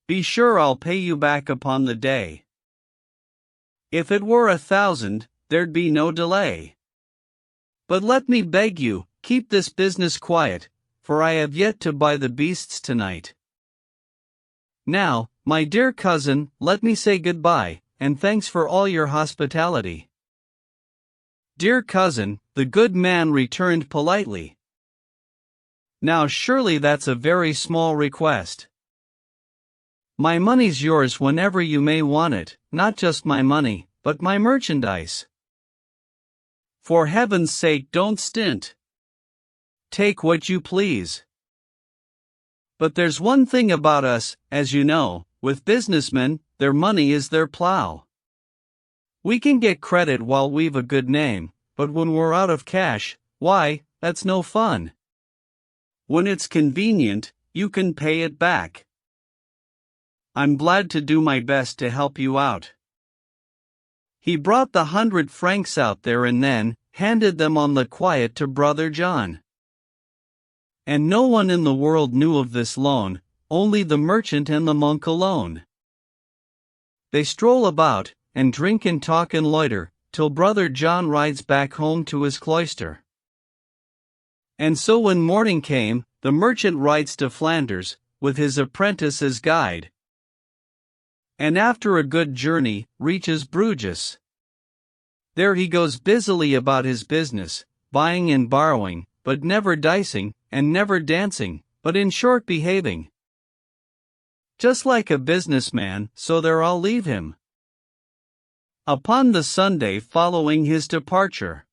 Be sure I'll pay you back upon the day. If it were 1,000, there'd be no delay. But let me beg you, keep this business quiet, for I have yet to buy the beasts tonight. Now, my dear cousin, let me say goodbye, and thanks for all your hospitality. Dear cousin, the good man returned politely. Now surely that's a very small request. My money's yours whenever you may want it, not just my money, but my merchandise. For heaven's sake don't stint. Take what you please. But there's one thing about us, as you know, with businessmen, their money is their plow. We can get credit while we've a good name, but when we're out of cash, why, that's no fun. When it's convenient, you can pay it back. I'm glad to do my best to help you out. He brought the 100 francs out there and then handed them on the quiet to Brother John. And no one in the world knew of this loan, only the merchant and the monk alone. They stroll about, and drink and talk and loiter, till Brother John rides back home to his cloister. And so when morning came, the merchant rides to Flanders, with his apprentice as guide, and after a good journey, reaches Bruges. There he goes busily about his business, buying and borrowing, but never dicing, and never dancing, but in short behaving just like a businessman, so there I'll leave him. Upon the Sunday following his departure,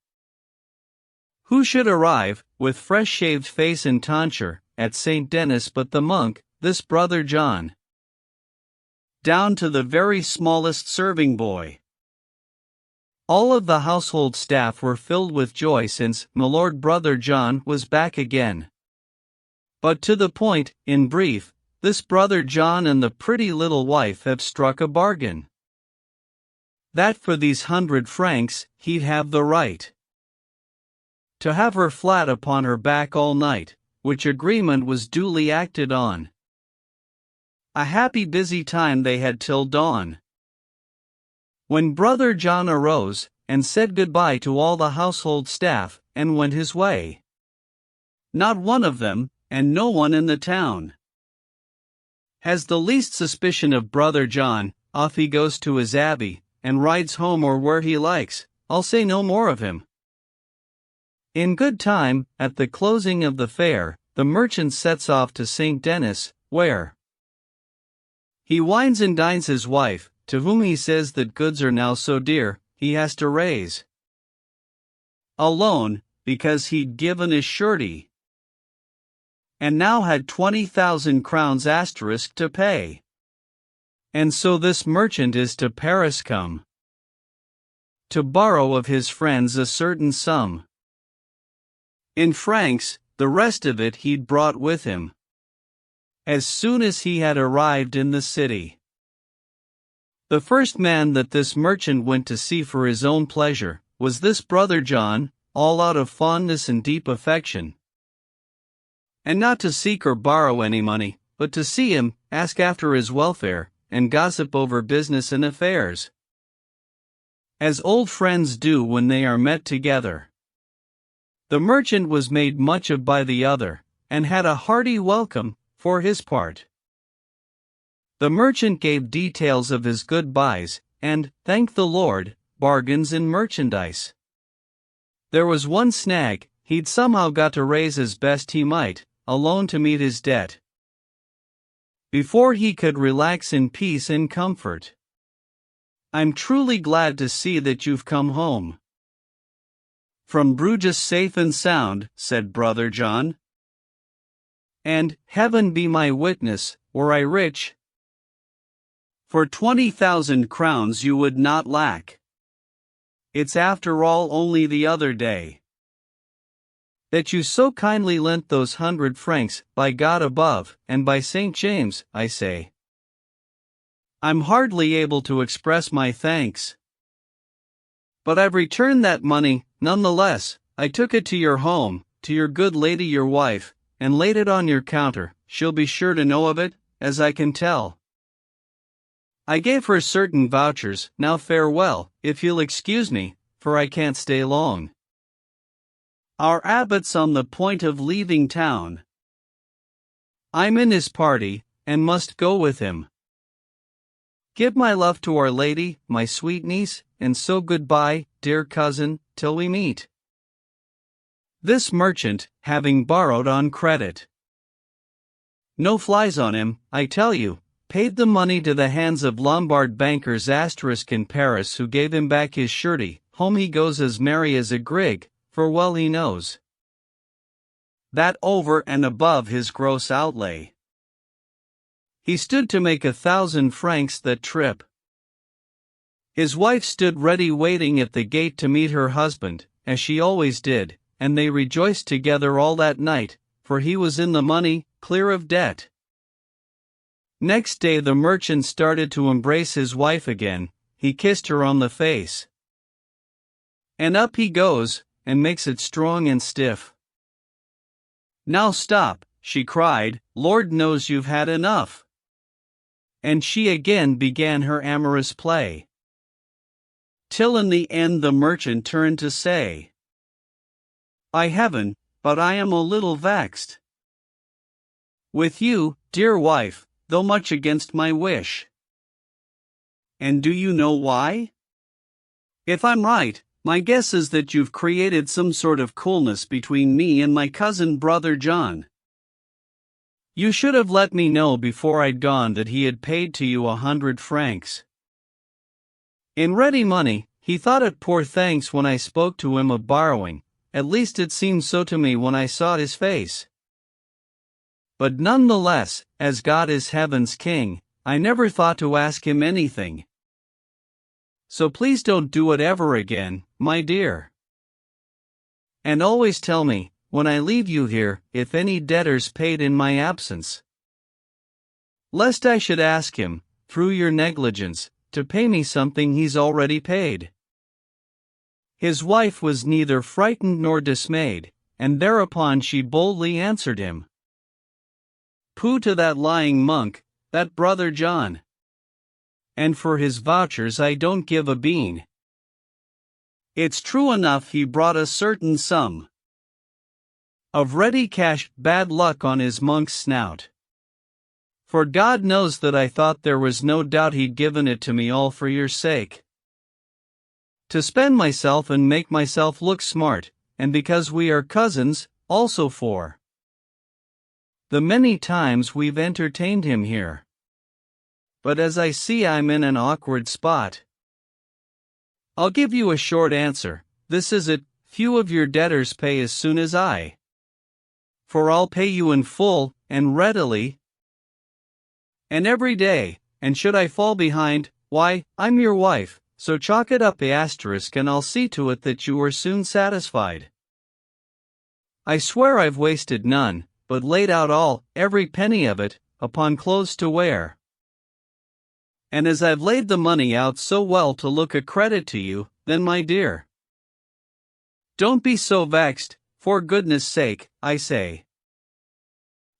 who should arrive, with fresh shaved face and tonsure, at St. Denis but the monk, this brother John, down to the very smallest serving boy. All of the household staff were filled with joy since my Lord Brother John was back again. But to the point, in brief, this brother John and the pretty little wife have struck a bargain. That for these 100 francs, he'd have the right to have her flat upon her back all night, which agreement was duly acted on. A happy busy time they had till dawn. When Brother John arose, and said goodbye to all the household staff, and went his way, not one of them, and no one in the town, has the least suspicion of Brother John. Off he goes to his abbey, and rides home or where he likes. I'll say no more of him. In good time, at the closing of the fair, the merchant sets off to St. Denis, where he wines and dines his wife, to whom he says that goods are now so dear, he has to raise a loan, because he'd given his surety, and now had 20,000 crowns asterisk to pay. And so this merchant is to Paris come, to borrow of his friends a certain sum in francs, the rest of it he'd brought with him as soon as he had arrived in the city. The first man that this merchant went to see for his own pleasure was this brother John, all out of fondness and deep affection, and not to seek or borrow any money, but to see him, ask after his welfare, and gossip over business and affairs, as old friends do when they are met together. The merchant was made much of by the other, and had a hearty welcome, for his part. The merchant gave details of his good buys, and, thank the Lord, bargains in merchandise. There was one snag, he'd somehow got to raise as best he might, a loan to meet his debt, before he could relax in peace and comfort. I'm truly glad to see that you've come home from Bruges safe and sound, said Brother John. And, heaven be my witness, were I rich, for 20,000 crowns you would not lack. It's after all only the other day that you so kindly lent those 100 francs, by God above, and by St. James, I say, I'm hardly able to express my thanks. But I've returned that money, nonetheless. I took it to your home, to your good lady your wife, and laid it on your counter. She'll be sure to know of it, as I can tell. I gave her certain vouchers. Now farewell, if you'll excuse me, for I can't stay long. Our abbot's on the point of leaving town. I'm in his party, and must go with him. Give my love to Our Lady, my sweet niece, and so goodbye, dear cousin, till we meet. This merchant, having borrowed on credit, no flies on him, I tell you, paid the money to the hands of Lombard bankers asterisk in Paris, who gave him back his surety. Home he goes as merry as a grig, for well he knows that over and above his gross outlay, he stood to make 1,000 francs that trip. His wife stood ready waiting at the gate to meet her husband, as she always did, and they rejoiced together all that night, for he was in the money, clear of debt. Next day the merchant started to embrace his wife again. He kissed her on the face, and up he goes, and makes it strong and stiff. Now stop, she cried, Lord knows you've had enough. And she again began her amorous play, till in the end the merchant turned to say, By heaven, but I am a little vexed with you, dear wife, though much against my wish. And do you know why? If I'm right, my guess is that you've created some sort of coolness between me and my cousin Brother John. You should have let me know before I'd gone that he had paid to you 100 francs in ready money. He thought it poor thanks when I spoke to him of borrowing, at least it seemed so to me when I saw his face. but nonetheless, as God is heaven's king, I never thought to ask him anything. So please don't do it ever again, my dear. And always tell me, when I leave you here, if any debtors paid in my absence. Lest I should ask him, through your negligence, to pay me something he's already paid. His wife was neither frightened nor dismayed, and thereupon she boldly answered him. Pooh to that lying monk, that brother John. And for his vouchers I don't give a bean. It's true enough he brought a certain sum of ready cash, bad luck on his monk's snout. For God knows that I thought there was no doubt he'd given it to me all for your sake. To spend myself and make myself look smart, and because we are cousins, also for the many times we've entertained him here. But as I see I'm in an awkward spot, I'll give you a short answer. This is it: few of your debtors pay as soon as I. For I'll pay you in full, and readily, and every day, and should I fall behind, why, I'm your wife, so chalk it up and I'll see to it that you are soon satisfied. I swear I've wasted none, but laid out all, every penny of it, upon clothes to wear. And as I've laid the money out so well to look a credit to you, then my dear, don't be so vexed, for goodness sake, I say.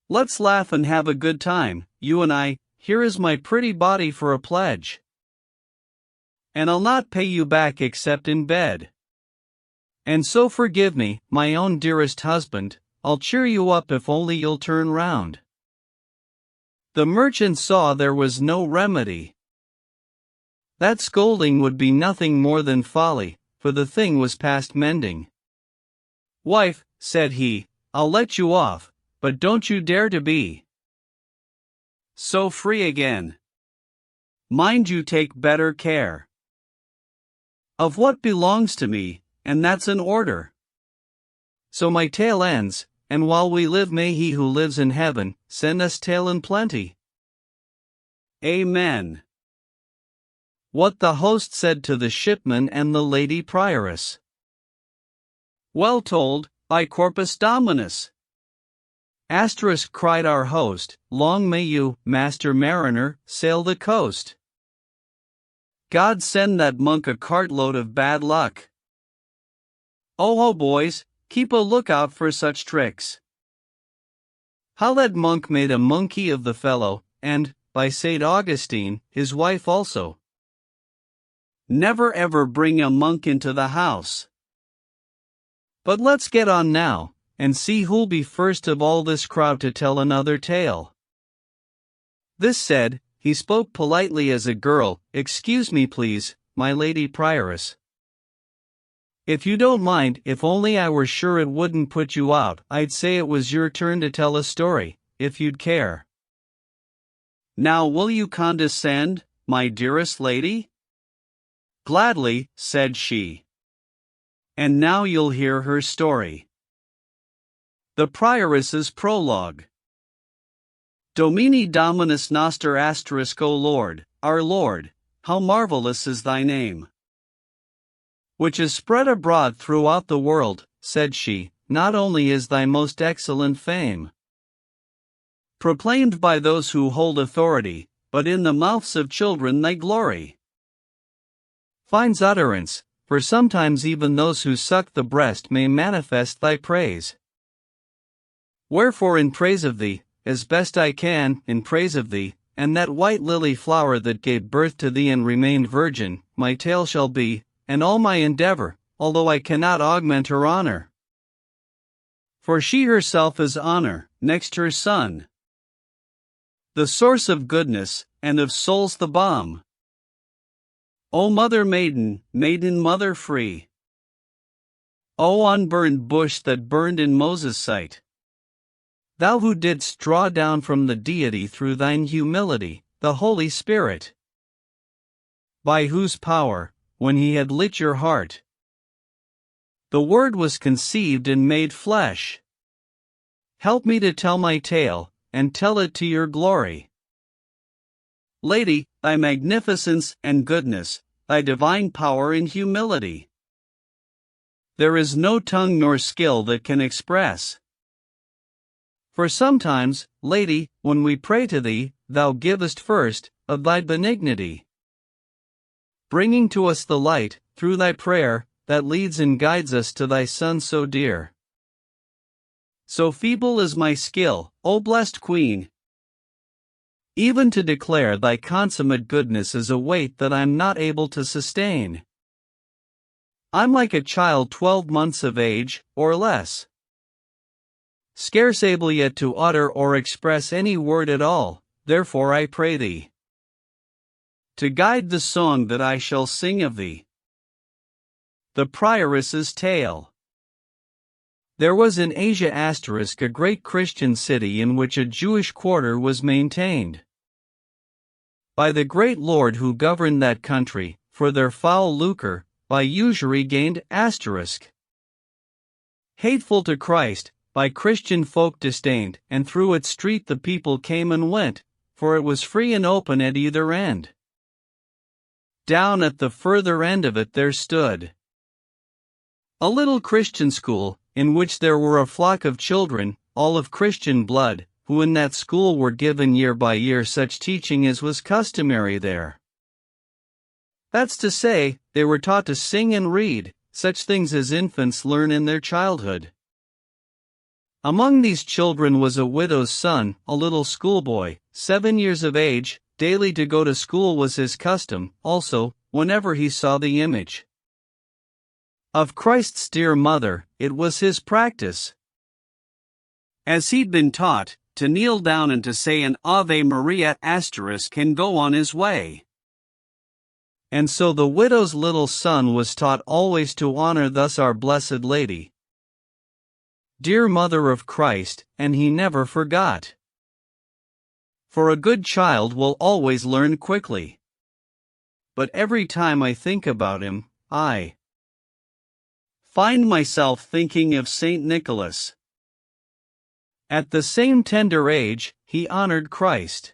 Let's laugh and have a good time, you and I. Here is my pretty body for a pledge. And I'll not pay you back except in bed. And so forgive me, my own dearest husband, I'll cheer you up if only you'll turn round. The merchant saw there was no remedy. That scolding would be nothing more than folly, for the thing was past mending. Wife, said he, I'll let you off, but don't you dare to be so free again. Mind you take better care of what belongs to me, and that's an order. So my tale ends, and while we live may he who lives in heaven send us tale in plenty. Amen. What the host said to the shipman and the lady prioress. Well told, by Corpus Dominus. Asterisk, cried our host, long may you, master mariner, sail the coast. God send that monk a cartload of bad luck. Oh ho boys, keep a lookout for such tricks. How that monk made a monkey of the fellow, and, by St. Augustine, his wife also. Never ever bring a monk into the house. But let's get on now, and see who'll be first of all this crowd to tell another tale. This said, he spoke politely as a girl. Excuse me please, my lady prioress. If you don't mind, if only I were sure it wouldn't put you out, I'd say it was your turn to tell a story, if you'd care. Now will you condescend, my dearest lady? Gladly, said she. And now you'll hear her story. The Prioress's Prologue. Domini Dominus Noster *, O Lord, our Lord, how marvelous is thy name, which is spread abroad throughout the world, said she. Not only is thy most excellent fame proclaimed by those who hold authority, but in the mouths of children thy glory finds utterance, for sometimes even those who suck the breast may manifest thy praise. Wherefore in praise of thee, as best I can, in praise of thee, and that white lily flower that gave birth to thee and remained virgin, my tale shall be, and all my endeavor, although I cannot augment her honor. For she herself is honor, next her Son, the source of goodness, and of souls the balm. O mother maiden, maiden mother free, O unburned bush that burned in Moses' sight, thou who didst draw down from the deity through thine humility, the Holy Spirit, by whose power, when he had lit your heart, the Word was conceived and made flesh. Help me to tell my tale, and tell it to your glory. Lady, thy magnificence and goodness, thy divine power and humility, there is no tongue nor skill that can express. For sometimes, Lady, when we pray to thee, thou givest first, of thy benignity, bringing to us the light, through thy prayer, that leads and guides us to thy Son so dear. So feeble is my skill, O blessed Queen, even to declare thy consummate goodness is a weight that I'm not able to sustain. I'm like a child 12 months of age, or less, scarce able yet to utter or express any word at all, therefore I pray thee to guide the song that I shall sing of thee. The Prioress's Tale. There was in Asia a great Christian city in which a Jewish quarter was maintained by the great lord who governed that country, for their foul lucre, by usury gained hateful to Christ, by Christian folk disdained, and through its street the people came and went, for it was free and open at either end. Down at the further end of it there stood a little Christian school, in which there were a flock of children, all of Christian blood, who in that school were given year by year such teaching as was customary there. That's to say, they were taught to sing and read, such things as infants learn in their childhood. Among these children was a widow's son, a little schoolboy, 7 years of age. Daily to go to school was his custom, also, whenever he saw the image of Christ's dear mother, it was his practice, as he'd been taught, to kneel down and to say an Ave Maria *, and go on his way. And so the widow's little son was taught always to honor thus our Blessed Lady, dear Mother of Christ, and he never forgot. For a good child will always learn quickly. But every time I think about him, I find myself thinking of Saint Nicholas. At the same tender age, he honored Christ.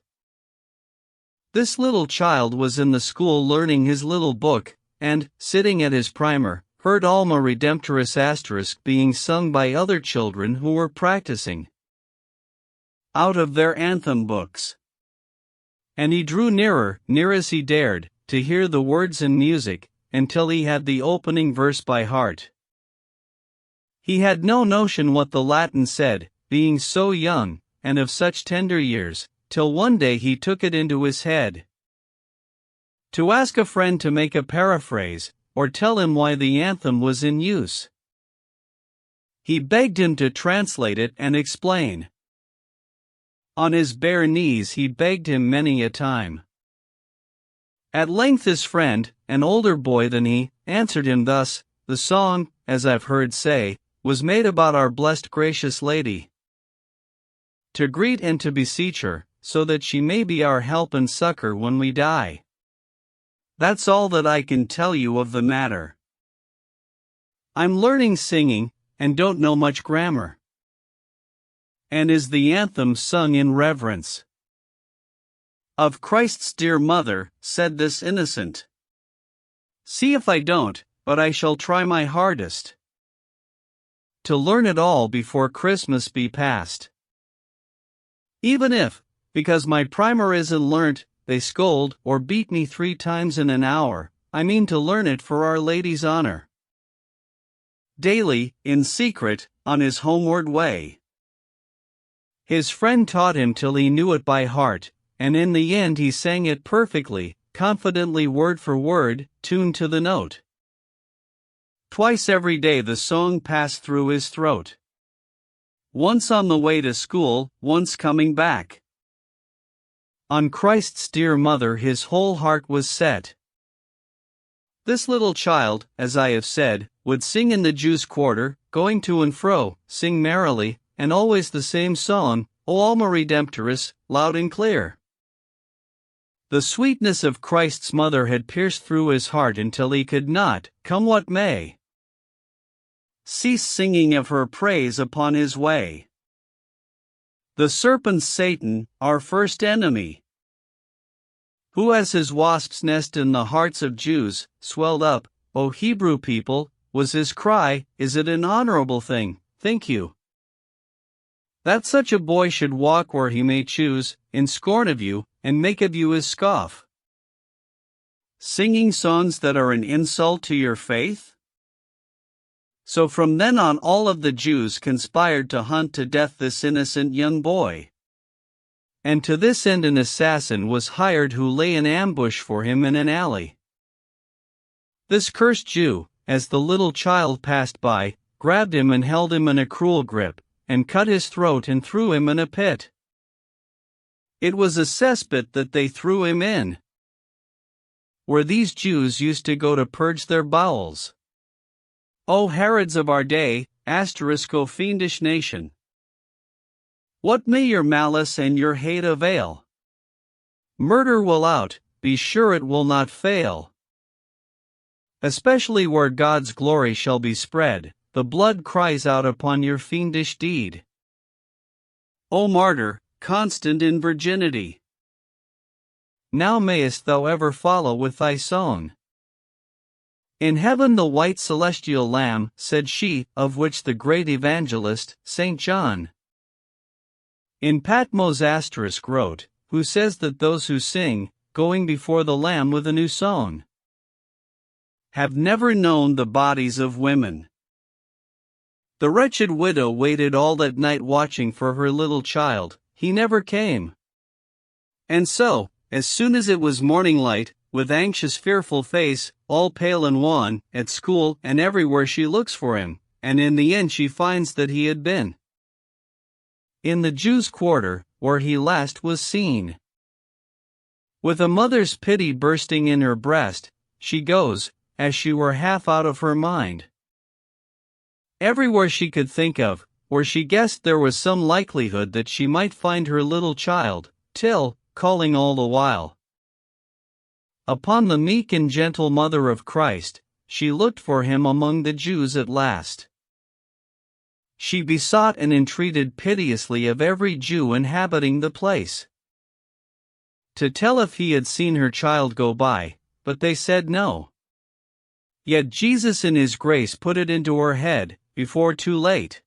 This little child was in the school learning his little book, and, sitting at his primer, heard Alma Redemptoris * being sung by other children who were practicing out of their anthem books. And he drew nearer, near as he dared, to hear the words and music, until he had the opening verse by heart. He had no notion what the Latin said, being so young, and of such tender years, till one day he took it into his head to ask a friend to make a paraphrase, or tell him why the anthem was in use. He begged him to translate it and explain. On his bare knees he begged him many a time. At length his friend, an older boy than he, answered him thus: the song, as I've heard say, was made about our blessed gracious Lady, to greet and to beseech her, so that she may be our help and succor when we die. That's all that I can tell you of the matter. I'm learning singing, and don't know much grammar. And is the anthem sung in reverence of Christ's dear mother, said this innocent. See if I don't, but I shall try my hardest to learn it all before Christmas be past. Even if, because my primer isn't learnt, they scold or beat me 3 times in an hour, I mean to learn it for Our Lady's honor. Daily, in secret, on his homeward way. His friend taught him till he knew it by heart, and in the end he sang it perfectly, confidently word for word, tuned to the note. Twice every day the song passed through his throat. Once on the way to school, once coming back. On Christ's dear mother his whole heart was set. This little child, as I have said, would sing in the Jews' quarter, going to and fro, sing merrily, and always the same song, O Alma Redemptoris, loud and clear. The sweetness of Christ's mother had pierced through his heart until he could not, come what may, cease singing of her praise upon his way. The serpent's Satan, our first enemy. Who has his wasp's nest in the hearts of Jews, swelled up, O Hebrew people, was his cry, is it an honorable thing, think you, that such a boy should walk where he may choose, in scorn of you, and make of you his scoff? Singing songs that are an insult to your faith? So from then on all of the Jews conspired to hunt to death this innocent young boy. And to this end an assassin was hired who lay in ambush for him in an alley. This cursed Jew, as the little child passed by, grabbed him and held him in a cruel grip, and cut his throat and threw him in a pit. It was a cesspit that they threw him in, where these Jews used to go to purge their bowels. O Herods of our day, O fiendish nation! What may your malice and your hate avail? Murder will out, be sure it will not fail. Especially where God's glory shall be spread, the blood cries out upon your fiendish deed. O martyr, constant in virginity! Now mayest thou ever follow with thy song. In heaven the white celestial Lamb, said she, of which the great evangelist, St. John, in Patmos wrote, who says that those who sing, going before the Lamb with a new song, have never known the bodies of women. The wretched widow waited all that night watching for her little child, he never came. And so, as soon as it was morning light, with anxious fearful face, all pale and wan, at school and everywhere she looks for him, and in the end she finds that he had been in the Jews' quarter, where he last was seen. With a mother's pity bursting in her breast, she goes, as she were half out of her mind, everywhere she could think of, where she guessed there was some likelihood that she might find her little child, till, calling all the while upon the meek and gentle mother of Christ, she looked for him among the Jews at last. She besought and entreated piteously of every Jew inhabiting the place to tell if he had seen her child go by, but they said no. Yet Jesus in his grace put it into her head, before too late,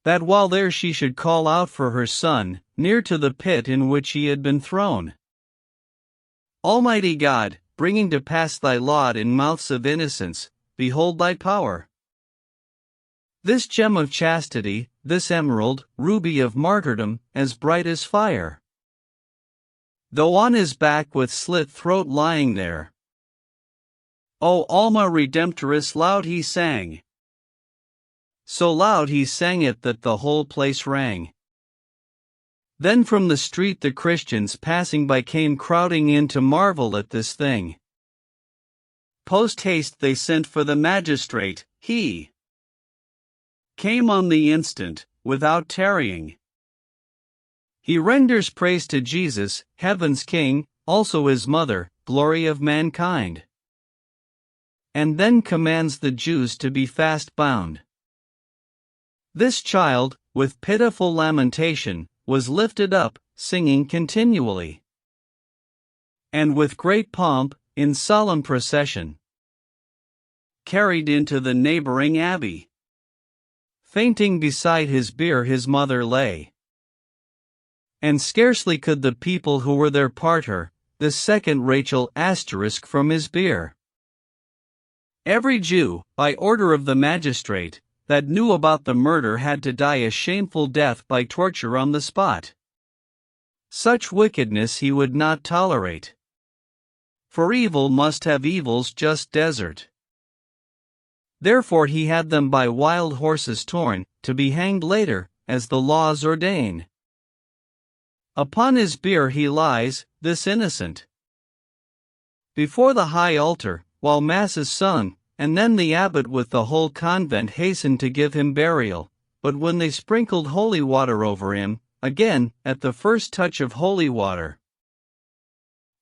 that while there she should call out for her son, near to the pit in which he had been thrown. Almighty God, bringing to pass thy laud in mouths of innocence, behold thy power. This gem of chastity, this emerald, ruby of martyrdom, as bright as fire, though on his back with slit throat lying there, O Alma Redemptoris loud he sang. So loud he sang it that the whole place rang. Then from the street the Christians passing by came crowding in to marvel at this thing. Post haste they sent for the magistrate, he came on the instant, without tarrying. He renders praise to Jesus, heaven's King, also his mother, glory of mankind, and then commands the Jews to be fast bound. This child, with pitiful lamentation, was lifted up, singing continually, and with great pomp, in solemn procession, carried into the neighboring abbey. Fainting beside his bier his mother lay, and scarcely could the people who were there part her, the second Rachel from his bier. Every Jew, by order of the magistrate, that knew about the murder had to die a shameful death by torture on the spot. Such wickedness he would not tolerate, for evil must have evil's just desert. Therefore he had them by wild horses torn, to be hanged later, as the laws ordain. Upon his bier he lies, this innocent, before the high altar, while mass is sung, and then the abbot with the whole convent hastened to give him burial, but when they sprinkled holy water over him, again, at the first touch of holy water,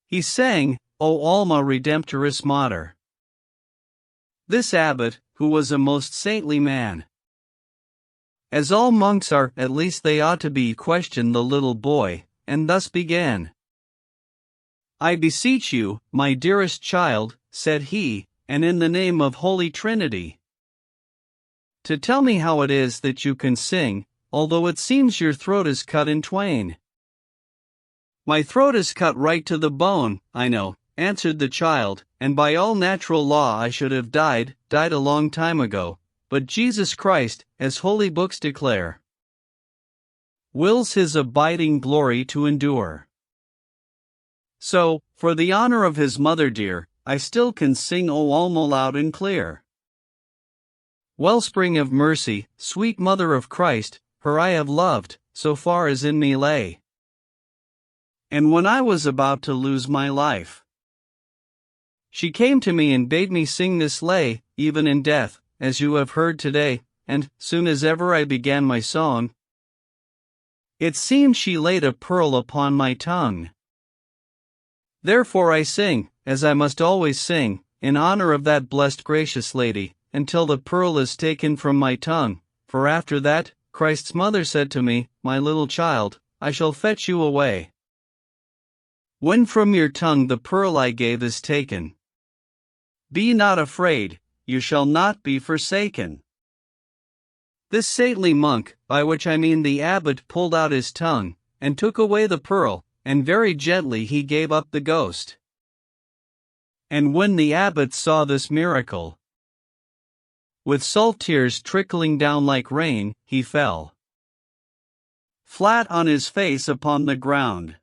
he sang, O Alma Redemptoris Mater. This abbot, who was a most saintly man, as all monks are, at least they ought to be, questioned the little boy, and thus began. "I beseech you, my dearest child," said he, "and in the name of Holy Trinity, to tell me how it is that you can sing, although it seems your throat is cut in twain." "My throat is cut right to the bone, I know," answered the child, "and by all natural law I should have died a long time ago, but Jesus Christ, as holy books declare, wills his abiding glory to endure. So, for the honor of his mother dear, I still can sing O Alma loud and clear. Wellspring of mercy, sweet mother of Christ, her I have loved, so far as in me lay. And when I was about to lose my life, she came to me and bade me sing this lay, even in death, as you have heard today, and, soon as ever I began my song, it seemed she laid a pearl upon my tongue. Therefore I sing, as I must always sing, in honor of that blessed gracious lady, until the pearl is taken from my tongue, for after that, Christ's mother said to me, my little child, I shall fetch you away. When from your tongue the pearl I gave is taken, be not afraid, you shall not be forsaken. This saintly monk, by which I mean the abbot, pulled out his tongue, and took away the pearl, and very gently he gave up the ghost. And when the abbot saw this miracle, with salt tears trickling down like rain, he fell flat on his face upon the ground.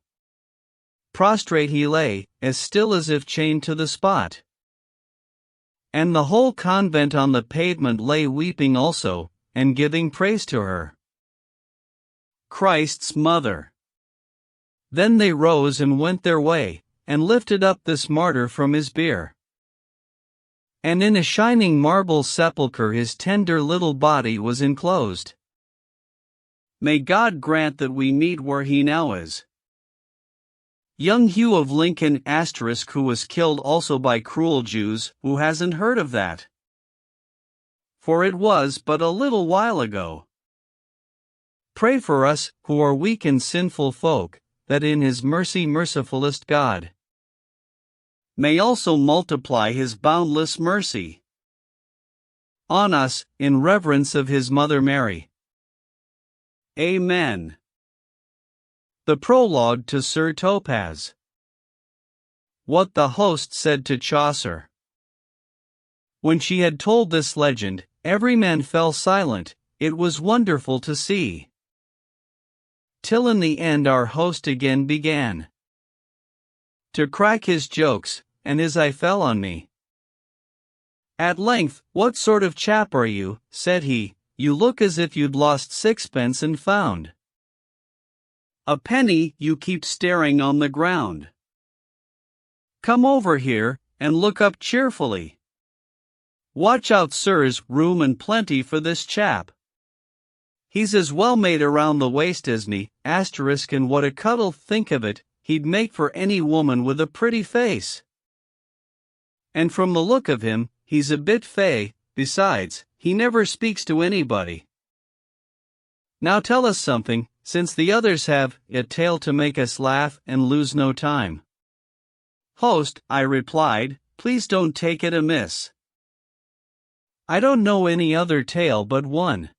Prostrate he lay, as still as if chained to the spot. And the whole convent on the pavement lay weeping also, and giving praise to her, Christ's mother. Then they rose and went their way, and lifted up this martyr from his bier. And in a shining marble sepulchre his tender little body was enclosed. May God grant that we meet where he now is. Young Hugh of Lincoln *, who was killed also by cruel Jews, who hasn't heard of that? For it was but a little while ago. Pray for us, who are weak and sinful folk, that in his mercy mercifulest God may also multiply his boundless mercy on us, in reverence of his mother Mary. Amen. The Prologue to Sir Topaz. What the host said to Chaucer. When she had told this legend, every man fell silent, it was wonderful to see. Till in the end our host again began to crack his jokes, and his eye fell on me. At length, what sort of chap are you, said he, you look as if you'd lost sixpence and found a penny you keep staring on the ground. Come over here, and look up cheerfully. Watch out, sirs, room and plenty for this chap. He's as well made around the waist as me, and what a cuddle, think of it, he'd make for any woman with a pretty face. And from the look of him, he's a bit fey, besides, he never speaks to anybody. Now tell us something, since the others have a tale to make us laugh and lose no time. Host, I replied, please don't take it amiss. I don't know any other tale but one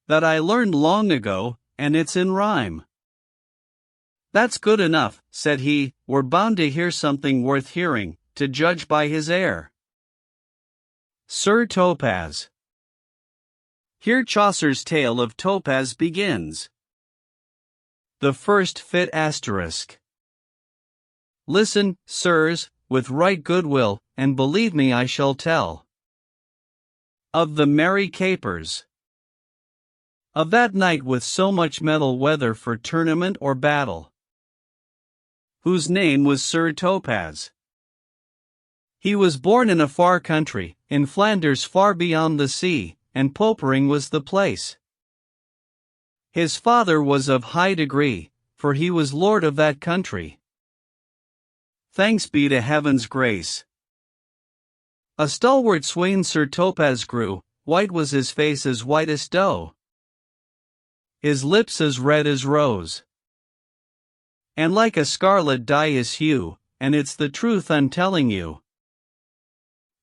that I learned long ago, and it's in rhyme. That's good enough, said he, we're bound to hear something worth hearing, to judge by his air. Sir Topaz. Here Chaucer's tale of Topaz begins. The first fit asterisk. Listen, sirs, with right goodwill, and believe me I shall tell of the merry capers of that night with so much metal, whether for tournament or battle, whose name was Sir Topaz. He was born in a far country, in Flanders far beyond the sea, and Popering was the place. His father was of high degree, for he was lord of that country. Thanks be to heaven's grace. A stalwart swain Sir Topaz grew, white was his face as white as dough, his lips as red as rose, and like a scarlet dye his hue, and it's the truth I'm telling you.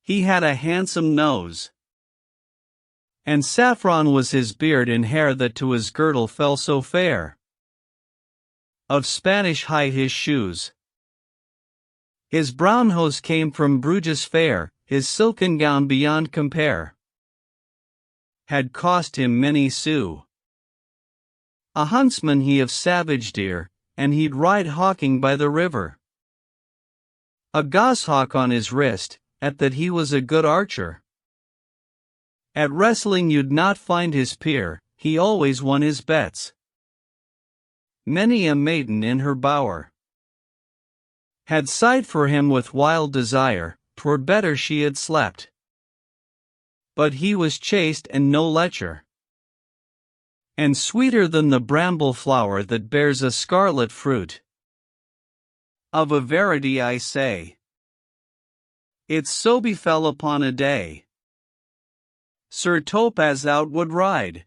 He had a handsome nose, and saffron was his beard and hair that to his girdle fell so fair. Of Spanish height his shoes, his brown hose came from Bruges fair, his silken gown beyond compare had cost him many sous. A huntsman he of savage deer, and he'd ride hawking by the river. A goshawk on his wrist, at that he was a good archer. At wrestling you'd not find his peer, he always won his bets. Many a maiden in her bower had sighed for him with wild desire, 'twere better she had slept. But he was chaste and no lecher, and sweeter than the bramble flower that bears a scarlet fruit. Of a verity I say, it so befell upon a day. Sir Topaz out would ride.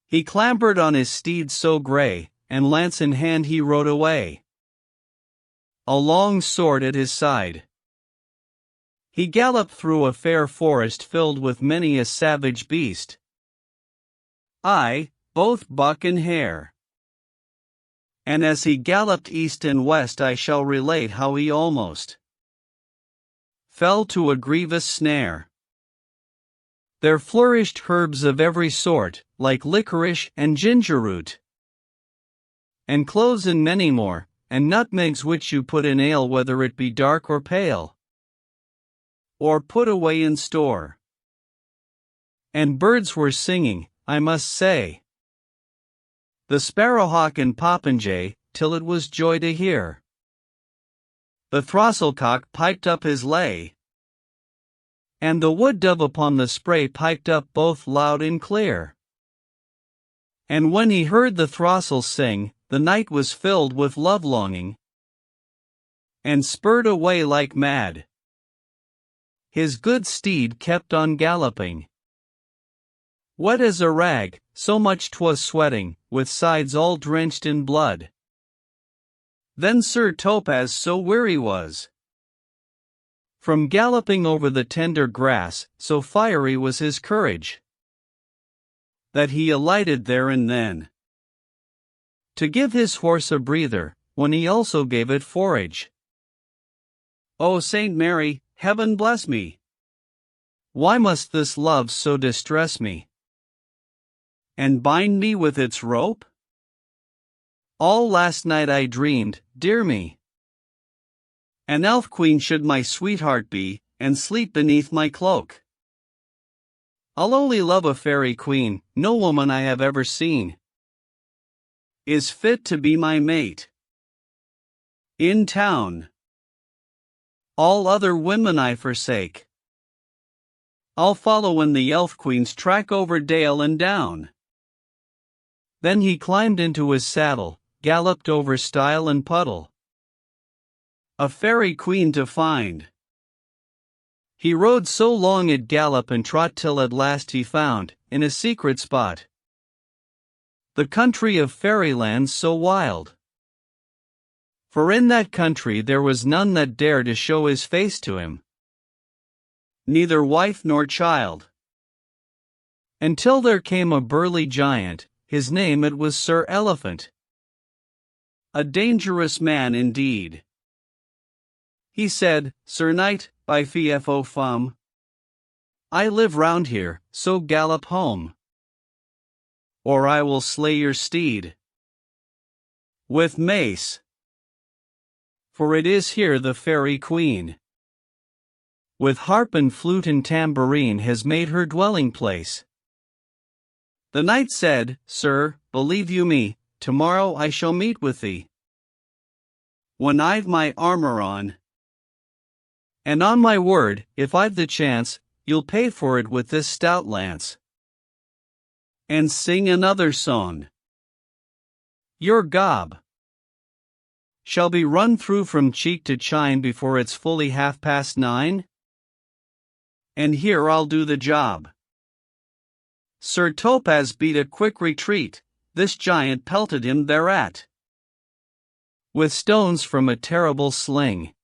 He clambered on his steed so grey, and lance in hand he rode away, a long sword at his side. He galloped through a fair forest filled with many a savage beast, aye, both buck and hare. And as he galloped east and west I shall relate how he almost fell to a grievous snare. There flourished herbs of every sort, like licorice and ginger root, and cloves and many more, and nutmegs which you put in ale whether it be dark or pale, or put away in store. And birds were singing, I must say, the sparrowhawk and popinjay, till it was joy to hear. The throstlecock piped up his lay, and the wood dove upon the spray piped up both loud and clear. And when he heard the throstle sing, the night was filled with love-longing, and spurred away like mad. His good steed kept on galloping, wet as a rag, so much 'twas sweating, with sides all drenched in blood. Then Sir Topaz so weary was from galloping over the tender grass, so fiery was his courage, that he alighted there and then, to give his horse a breather, when he also gave it forage. O Saint Mary, heaven bless me! Why must this love so distress me, and bind me with its rope? All last night I dreamed, dear me, an elf queen should my sweetheart be, and sleep beneath my cloak. I'll only love a fairy queen, no woman I have ever seen is fit to be my mate. In town, all other women I forsake. I'll follow in the elf queen's track over dale and down. Then he climbed into his saddle, galloped over stile and puddle, a fairy queen to find. He rode so long at gallop and trot till at last he found, in a secret spot, the country of fairyland so wild. For in that country there was none that dared to show his face to him, neither wife nor child, until there came a burly giant, his name it was Sir Elephant, a dangerous man indeed. He said, Sir Knight, by fo fum, I live round here, so gallop home, or I will slay your steed with mace, for it is here the fairy queen, with harp and flute and tambourine has made her dwelling place. The knight said, Sir, believe you me, tomorrow I shall meet with thee, when I've my armor on, and on my word, if I've the chance, you'll pay for it with this stout lance, and sing another song. Your gob shall be run through from cheek to chine before it's fully 9:30. and here I'll do the job." Sir Topaz beat a quick retreat. This giant pelted him thereat with stones from a terrible sling.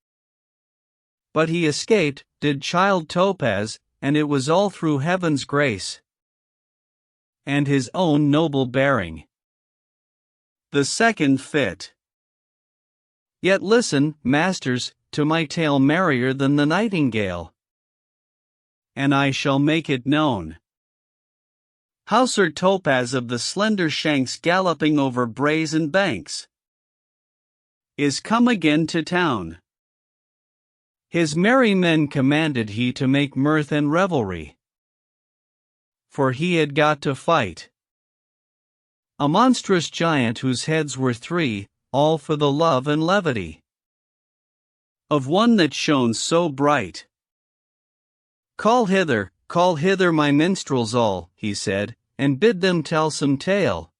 But he escaped, did Child Topaz, and it was all through heaven's grace and his own noble bearing. The second fit. Yet listen, masters, to my tale merrier than the nightingale, and I shall make it known how Sir Topaz of the slender shanks, galloping over brazen banks, is come again to town. His merry men commanded he to make mirth and revelry, for he had got to fight a monstrous giant whose heads were three, all for the love and levity of one that shone so bright. Call hither my minstrels all," he said, "and bid them tell some tale,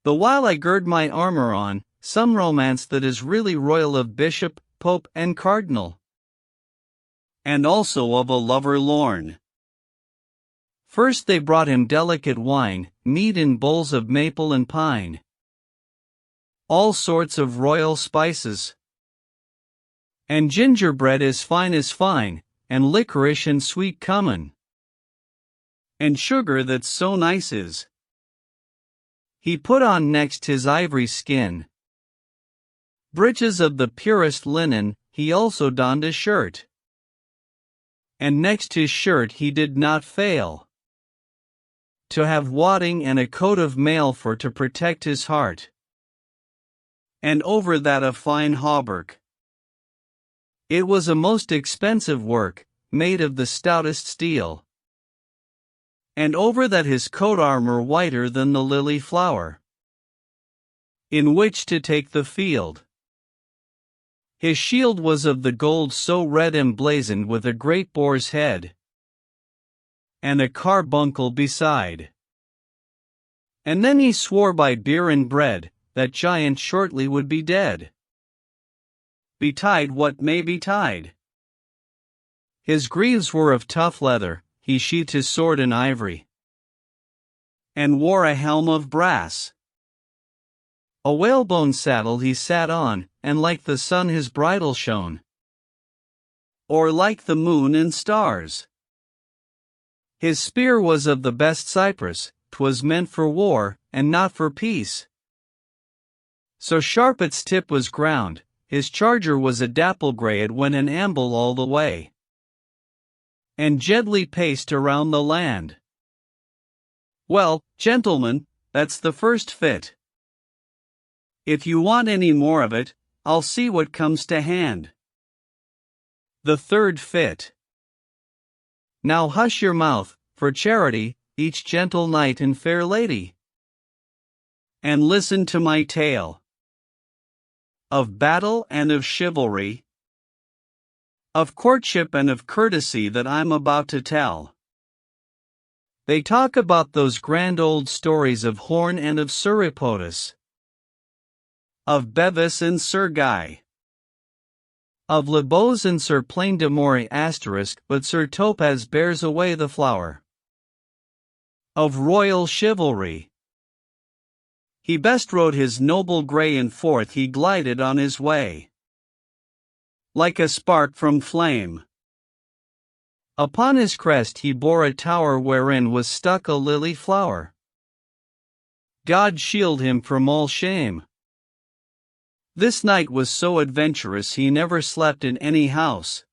the while I gird my armor on, some romance that is really royal, of bishop, pope, and cardinal, and also of a lover lorn." First they brought him delicate wine, mead in bowls of maple and pine, all sorts of royal spices, and gingerbread as fine as fine, and licorice and sweet cummin, and sugar that's so nice is. He put on next his ivory skin, breeches of the purest linen, he also donned a shirt, and next his shirt he did not fail to have wadding and a coat of mail for to protect his heart, and over that a fine hauberk. It was a most expensive work, made of the stoutest steel, and over that his coat armor whiter than the lily flower, in which to take the field. His shield was of the gold so red emblazoned with a great boar's head, and a carbuncle beside. And then he swore by beer and bread, that giant shortly would be dead. Betide what may betide. His greaves were of tough leather, he sheathed his sword in ivory, and wore a helm of brass. A whalebone saddle he sat on, and like the sun his bridle shone, or like the moon and stars. His spear was of the best cypress, 'twas meant for war, and not for peace. So sharp its tip was ground, his charger was a dapple grey, it went an amble all the way, and gently paced around the land. Well, gentlemen, that's the first fit. If you want any more of it, I'll see what comes to hand. The third fit. Now hush your mouth, for charity, each gentle knight and fair lady, and listen to my tale of battle and of chivalry, of courtship and of courtesy that I'm about to tell. They talk about those grand old stories of Horn and of Suripodus, of Bevis and Sir Guy, of Le Beaux and Sir Plain de Moray *, but Sir Topaz bears away the flower of royal chivalry. He best rode his noble grey, and forth he glided on his way, like a spark from flame. Upon his crest he bore a tower wherein was stuck a lily flower. God shield him from all shame. This knight was so adventurous he never slept in any house,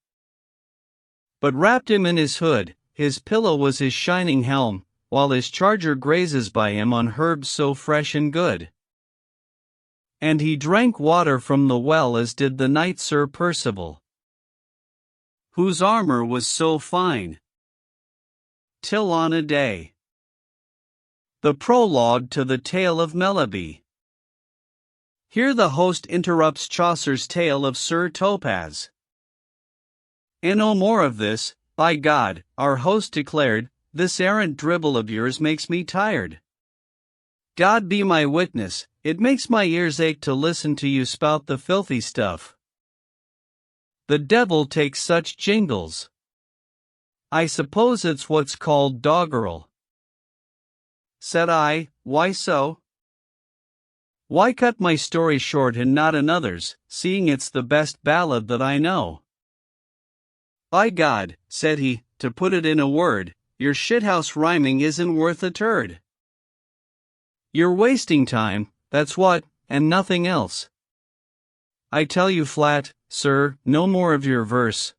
but wrapped him in his hood, his pillow was his shining helm, while his charger grazes by him on herbs so fresh and good. And he drank water from the well as did the knight Sir Percival, whose armor was so fine. Till on a day. The prologue to the tale of Melibea. Here the host interrupts Chaucer's tale of Sir Topaz. And no more of this, by God, our host declared, this errant dribble of yours makes me tired. God be my witness, it makes my ears ache to listen to you spout the filthy stuff. The devil takes such jingles. I suppose it's what's called doggerel. Said I, why so? Why cut my story short and not another's, seeing it's the best ballad that I know? By God, said he, to put it in a word, your shithouse rhyming isn't worth a turd. You're wasting time, that's what, and nothing else. I tell you flat, sir, no more of your verse.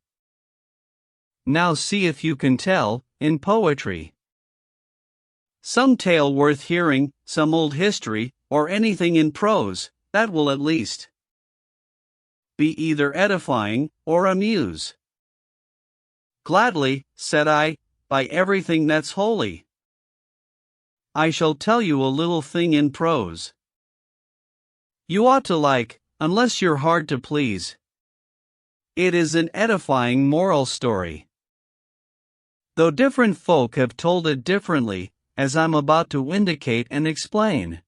Now see if you can tell, in poetry, some tale worth hearing, some old history, or anything in prose, that will at least be either edifying, or amuse. Gladly, said I, by everything that's holy. I shall tell you a little thing in prose. You ought to like, unless you're hard to please. It is an edifying moral story. Though different folk have told it differently, as I'm about to indicate and explain.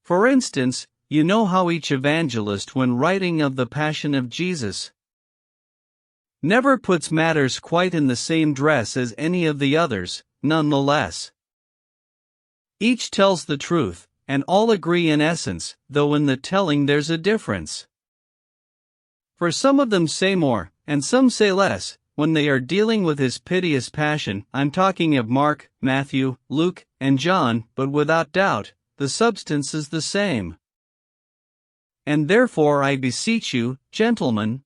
For instance, you know how each evangelist, when writing of the Passion of Jesus, never puts matters quite in the same dress as any of the others, nonetheless. Each tells the truth, and all agree in essence, though in the telling there's a difference. For some of them say more, and some say less, when they are dealing with his piteous passion. I'm talking of Mark, Matthew, Luke, and John, but without doubt, the substance is the same. And therefore I beseech you, gentlemen,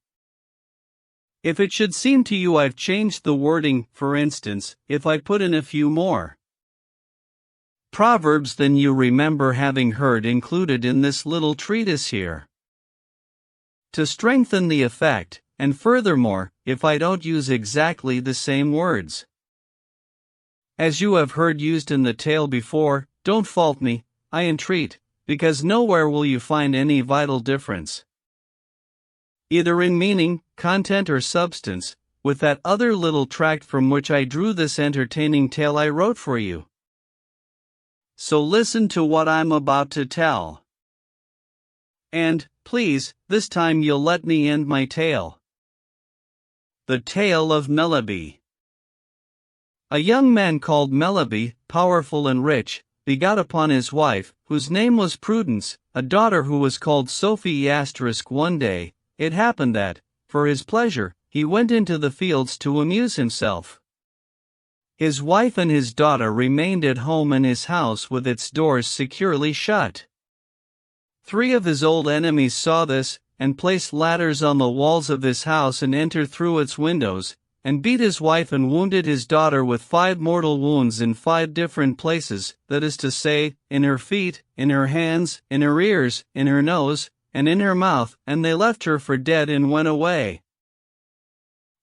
if it should seem to you I've changed the wording, for instance, if I put in a few more proverbs than you remember having heard included in this little treatise here, to strengthen the effect, and furthermore, if I don't use exactly the same words as you have heard used in the tale before, don't fault me, I entreat, because nowhere will you find any vital difference, either in meaning, content or substance, with that other little tract from which I drew this entertaining tale I wrote for you. So listen to what I'm about to tell. And, please, this time you'll let me end my tale. The Tale of Melibea. A young man called Melibea, powerful and rich, begot upon his wife, whose name was Prudence, a daughter who was called Sophie. One day, it happened that, for his pleasure, he went into the fields to amuse himself. His wife and his daughter remained at home in his house with its doors securely shut. 3 of his old enemies saw this, and placed ladders on the walls of his house and entered through its windows, and beat his wife and wounded his daughter with 5 mortal wounds in 5 different places, that is to say, in her feet, in her hands, in her ears, in her nose, and in her mouth, and they left her for dead and went away.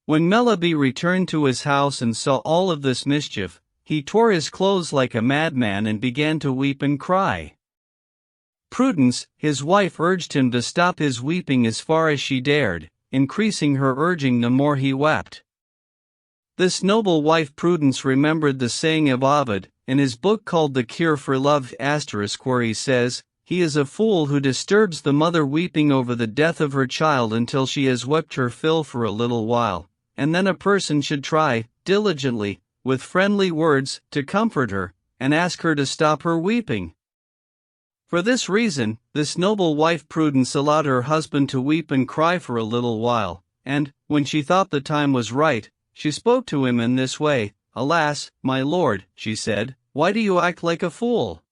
When Melibea returned to his house and saw all of this mischief, he tore his clothes like a madman and began to weep and cry. Prudence, his wife, urged him to stop his weeping as far as she dared, increasing her urging the more he wept. This noble wife Prudence remembered the saying of Ovid, in his book called The Cure for Love*, where he says, "He is a fool who disturbs the mother weeping over the death of her child until she has wept her fill for a little while, and then a person should try, diligently, with friendly words, to comfort her, and ask her to stop her weeping." For this reason, this noble wife Prudence allowed her husband to weep and cry for a little while, and, when she thought the time was right, she spoke to him in this way. "Alas, my lord," she said, "why do you act like a fool?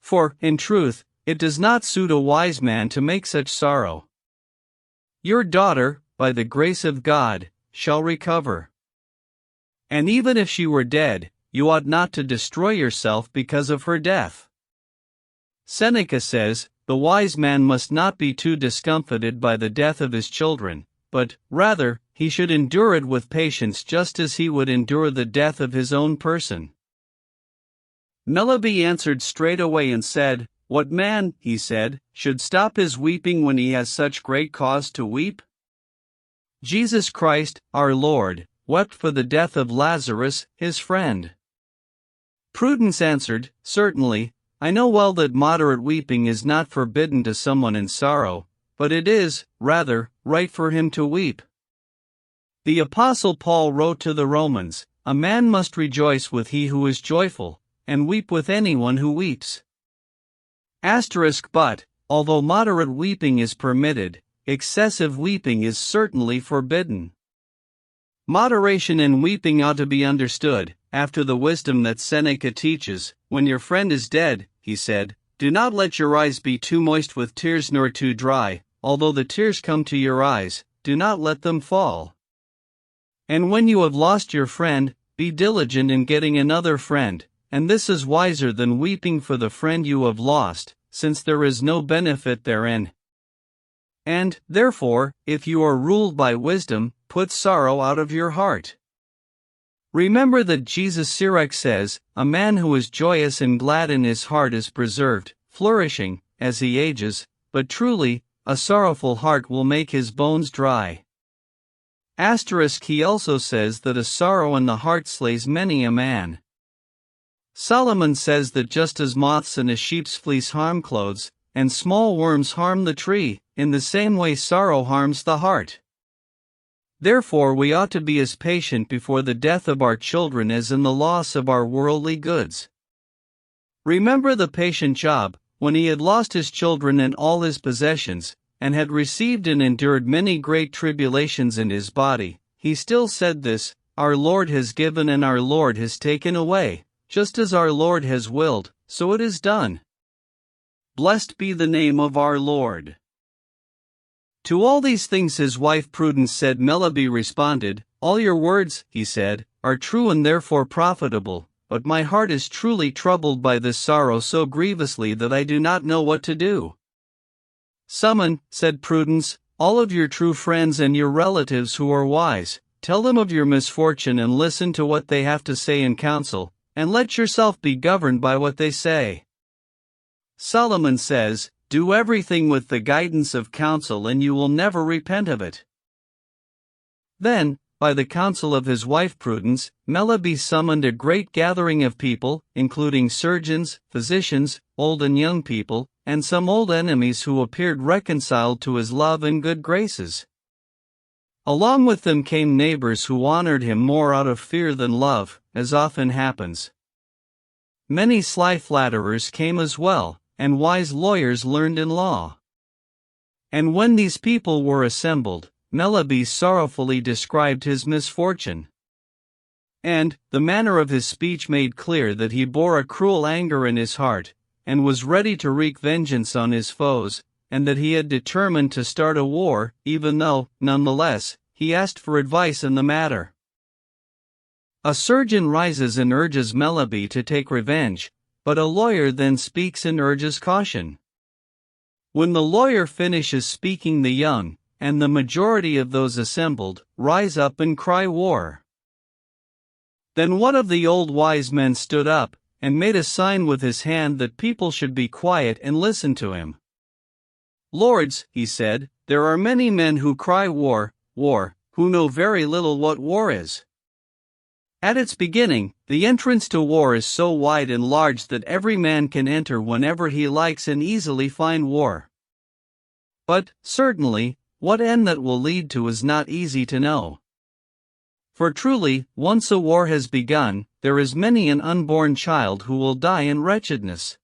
For, in truth, it does not suit a wise man to make such sorrow. Your daughter, by the grace of God, shall recover. And even if she were dead, you ought not to destroy yourself because of her death. Seneca says, the wise man must not be too discomfited by the death of his children, but, rather, he should endure it with patience just as he would endure the death of his own person." Melibea answered straightway and said, "What man," he said, "should stop his weeping when he has such great cause to weep? Jesus Christ, our Lord, wept for the death of Lazarus, his friend." Prudence answered, "Certainly, I know well that moderate weeping is not forbidden to someone in sorrow, but it is, rather, right for him to weep. The Apostle Paul wrote to the Romans, "A man must rejoice with he who is joyful, and weep with anyone who weeps." But, although moderate weeping is permitted, excessive weeping is certainly forbidden. Moderation in weeping ought to be understood, after the wisdom that Seneca teaches. When your friend is dead, he said, do not let your eyes be too moist with tears nor too dry, although the tears come to your eyes, do not let them fall. And when you have lost your friend, be diligent in getting another friend, and this is wiser than weeping for the friend you have lost, since there is no benefit therein. And, therefore, if you are ruled by wisdom, put sorrow out of your heart. Remember that Jesus Sirach says, "A man who is joyous and glad in his heart is preserved, flourishing, as he ages, but truly, a sorrowful heart will make his bones dry." He also says that a sorrow in the heart slays many a man. Solomon says that just as moths and a sheep's fleece harm clothes, and small worms harm the tree, in the same way sorrow harms the heart. Therefore we ought to be as patient before the death of our children as in the loss of our worldly goods. Remember the patient Job, when he had lost his children and all his possessions, and had received and endured many great tribulations in his body, he still said this, "Our Lord has given and our Lord has taken away, just as our Lord has willed, so it is done. Blessed be the name of our Lord." To all these things his wife Prudence said. Melody responded, "All your words," he said, "are true and therefore profitable, but my heart is truly troubled by this sorrow so grievously that I do not know what to do." "Summon," said Prudence, "all of your true friends and your relatives who are wise, tell them of your misfortune and listen to what they have to say in council, and let yourself be governed by what they say." Solomon says, "Do everything with the guidance of counsel and you will never repent of it." Then, by the counsel of his wife Prudence, Melody summoned a great gathering of people, including surgeons, physicians, old and young people, and some old enemies who appeared reconciled to his love and good graces. Along with them came neighbors who honored him more out of fear than love, as often happens. Many sly flatterers came as well, and wise lawyers learned in law. And when these people were assembled, Melody sorrowfully described his misfortune. And the manner of his speech made clear that he bore a cruel anger in his heart, and was ready to wreak vengeance on his foes, and that he had determined to start a war, even though, nonetheless, he asked for advice in the matter. A surgeon rises and urges Melody to take revenge, but a lawyer then speaks and urges caution. When the lawyer finishes speaking, the young, and the majority of those assembled, rise up and cry war. Then one of the old wise men stood up, and made a sign with his hand that people should be quiet and listen to him. "Lords," he said, "there are many men who cry war, war, who know very little what war is. At its beginning, the entrance to war is so wide and large that every man can enter whenever he likes and easily find war. But, certainly, what end that will lead to is not easy to know. For truly, once a war has begun, there is many an unborn child who will die in wretchedness.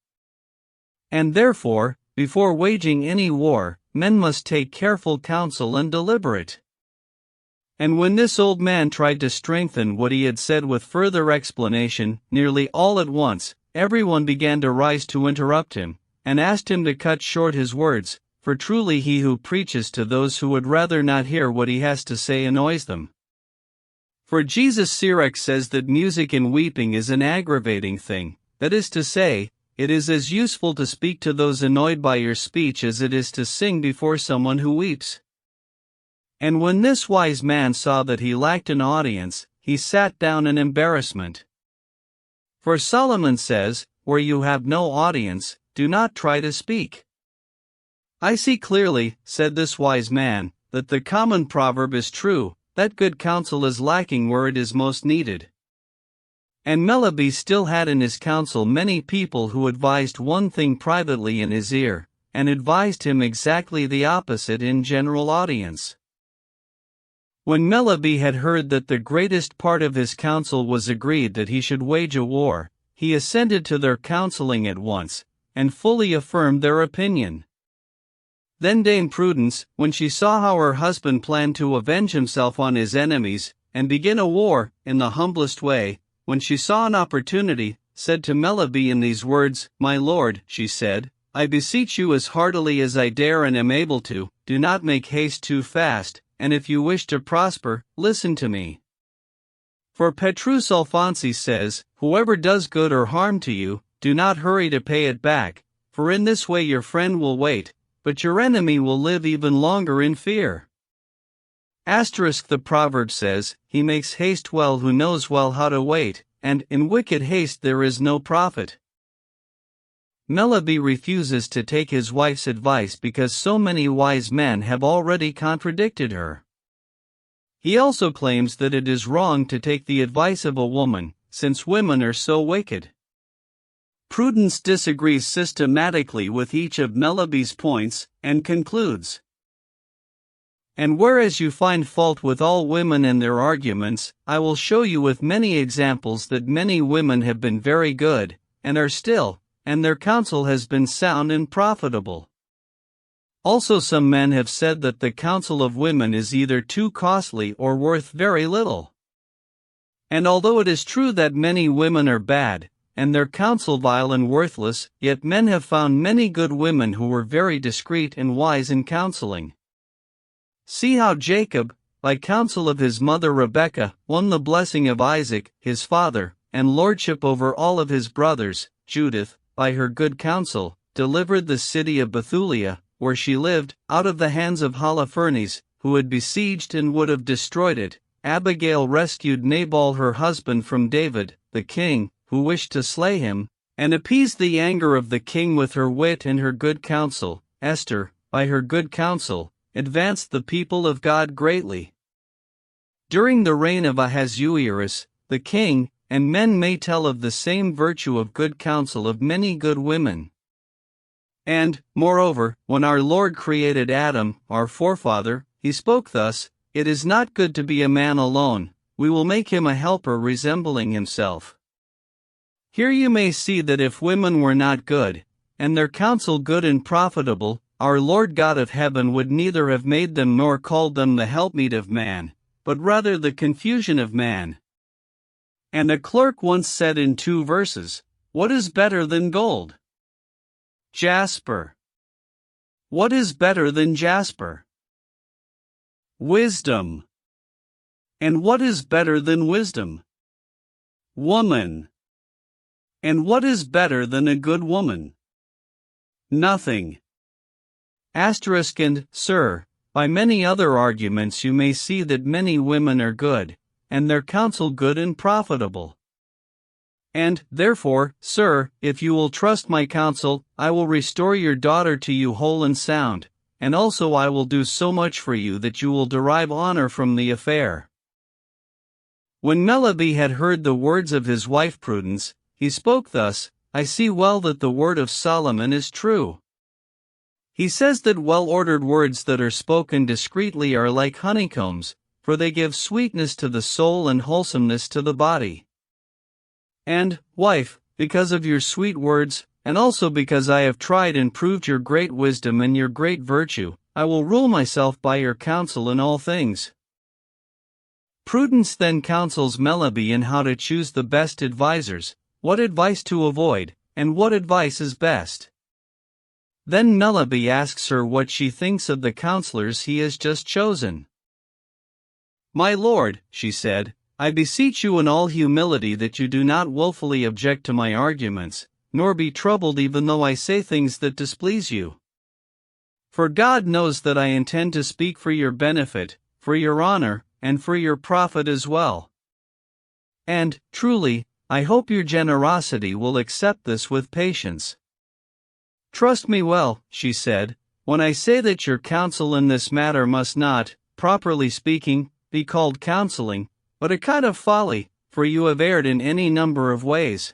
And therefore, before waging any war, men must take careful counsel and deliberate." And when this old man tried to strengthen what he had said with further explanation, nearly all at once, everyone began to rise to interrupt him, and asked him to cut short his words, for truly he who preaches to those who would rather not hear what he has to say annoys them. For Jesus Sirach says that music and weeping is an aggravating thing, that is to say, it is as useful to speak to those annoyed by your speech as it is to sing before someone who weeps. And when this wise man saw that he lacked an audience, he sat down in embarrassment. For Solomon says, "Where you have no audience, do not try to speak." "I see clearly," said this wise man, "that the common proverb is true, that good counsel is lacking where it is most needed." And Melody still had in his council many people who advised one thing privately in his ear, and advised him exactly the opposite in general audience. When Melibea had heard that the greatest part of his council was agreed that he should wage a war, he assented to their counselling at once, and fully affirmed their opinion. Then Dame Prudence, when she saw how her husband planned to avenge himself on his enemies, and begin a war, in the humblest way, when she saw an opportunity, said to Melibea in these words, "My lord," she said, "I beseech you as heartily as I dare and am able to, do not make haste too fast, and if you wish to prosper, listen to me. For Petrus Alfonsi says, whoever does good or harm to you, do not hurry to pay it back, for in this way your friend will wait, but your enemy will live even longer in fear." The proverb says, "He makes haste well who knows well how to wait, and in wicked haste there is no profit." Melibea refuses to take his wife's advice because so many wise men have already contradicted her. He also claims that it is wrong to take the advice of a woman, since women are so wicked. Prudence disagrees systematically with each of Melibea's points, and concludes, "And whereas you find fault with all women and their arguments, I will show you with many examples that many women have been very good, and are still, and their counsel has been sound and profitable. Also some men have said that the counsel of women is either too costly or worth very little. And although it is true that many women are bad, and their counsel vile and worthless, yet men have found many good women who were very discreet and wise in counseling. See how Jacob, by counsel of his mother Rebekah, won the blessing of Isaac, his father, and lordship over all of his brothers. Judith, by her good counsel, delivered the city of Bethulia, where she lived, out of the hands of Holofernes, who had besieged and would have destroyed it. Abigail rescued Nabal her husband from David, the king, who wished to slay him, and appeased the anger of the king with her wit and her good counsel. Esther, by her good counsel, advanced the people of God greatly. During the reign of Ahasuerus, the king, and men may tell of the same virtue of good counsel of many good women. And, moreover, when our Lord created Adam, our forefather, he spoke thus, "It is not good to be a man alone, we will make him a helper resembling himself." Here you may see that if women were not good, and their counsel good and profitable, our Lord God of heaven would neither have made them nor called them the helpmeet of man, but rather the confusion of man. And a clerk once said in 2 verses, "What is better than gold? Jasper. What is better than jasper? Wisdom. And what is better than wisdom? Woman. And what is better than a good woman? Nothing." And, sir, by many other arguments you may see that many women are good, and their counsel good and profitable. And, therefore, sir, if you will trust my counsel, I will restore your daughter to you whole and sound, and also I will do so much for you that you will derive honor from the affair. When Melibea had heard the words of his wife Prudence, he spoke thus, "I see well that the word of Solomon is true. He says that well-ordered words that are spoken discreetly are like honeycombs, for they give sweetness to the soul and wholesomeness to the body. And, wife, because of your sweet words, and also because I have tried and proved your great wisdom and your great virtue, I will rule myself by your counsel in all things." Prudence then counsels Melibea in how to choose the best advisers, what advice to avoid, and what advice is best. Then Melibea asks her what she thinks of the counselors he has just chosen. "My lord," she said, "I beseech you in all humility that you do not wilfully object to my arguments, nor be troubled even though I say things that displease you. For God knows that I intend to speak for your benefit, for your honor, and for your profit as well. And, truly, I hope your generosity will accept this with patience. Trust me well," she said, "when I say that your counsel in this matter must not, properly speaking, be called counseling, but a kind of folly, for you have erred in any number of ways.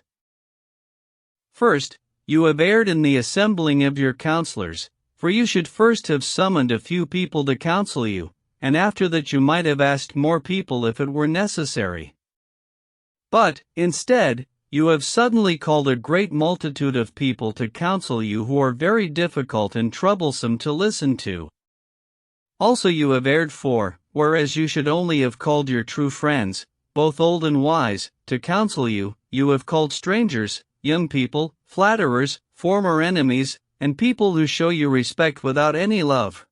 First, you have erred in the assembling of your counselors, for you should first have summoned a few people to counsel you, and after that you might have asked more people if it were necessary. But, instead, you have suddenly called a great multitude of people to counsel you who are very difficult and troublesome to listen to. Also you have erred, for, whereas you should only have called your true friends, both old and wise, to counsel you, you have called strangers, young people, flatterers, former enemies, and people who show you respect without any love.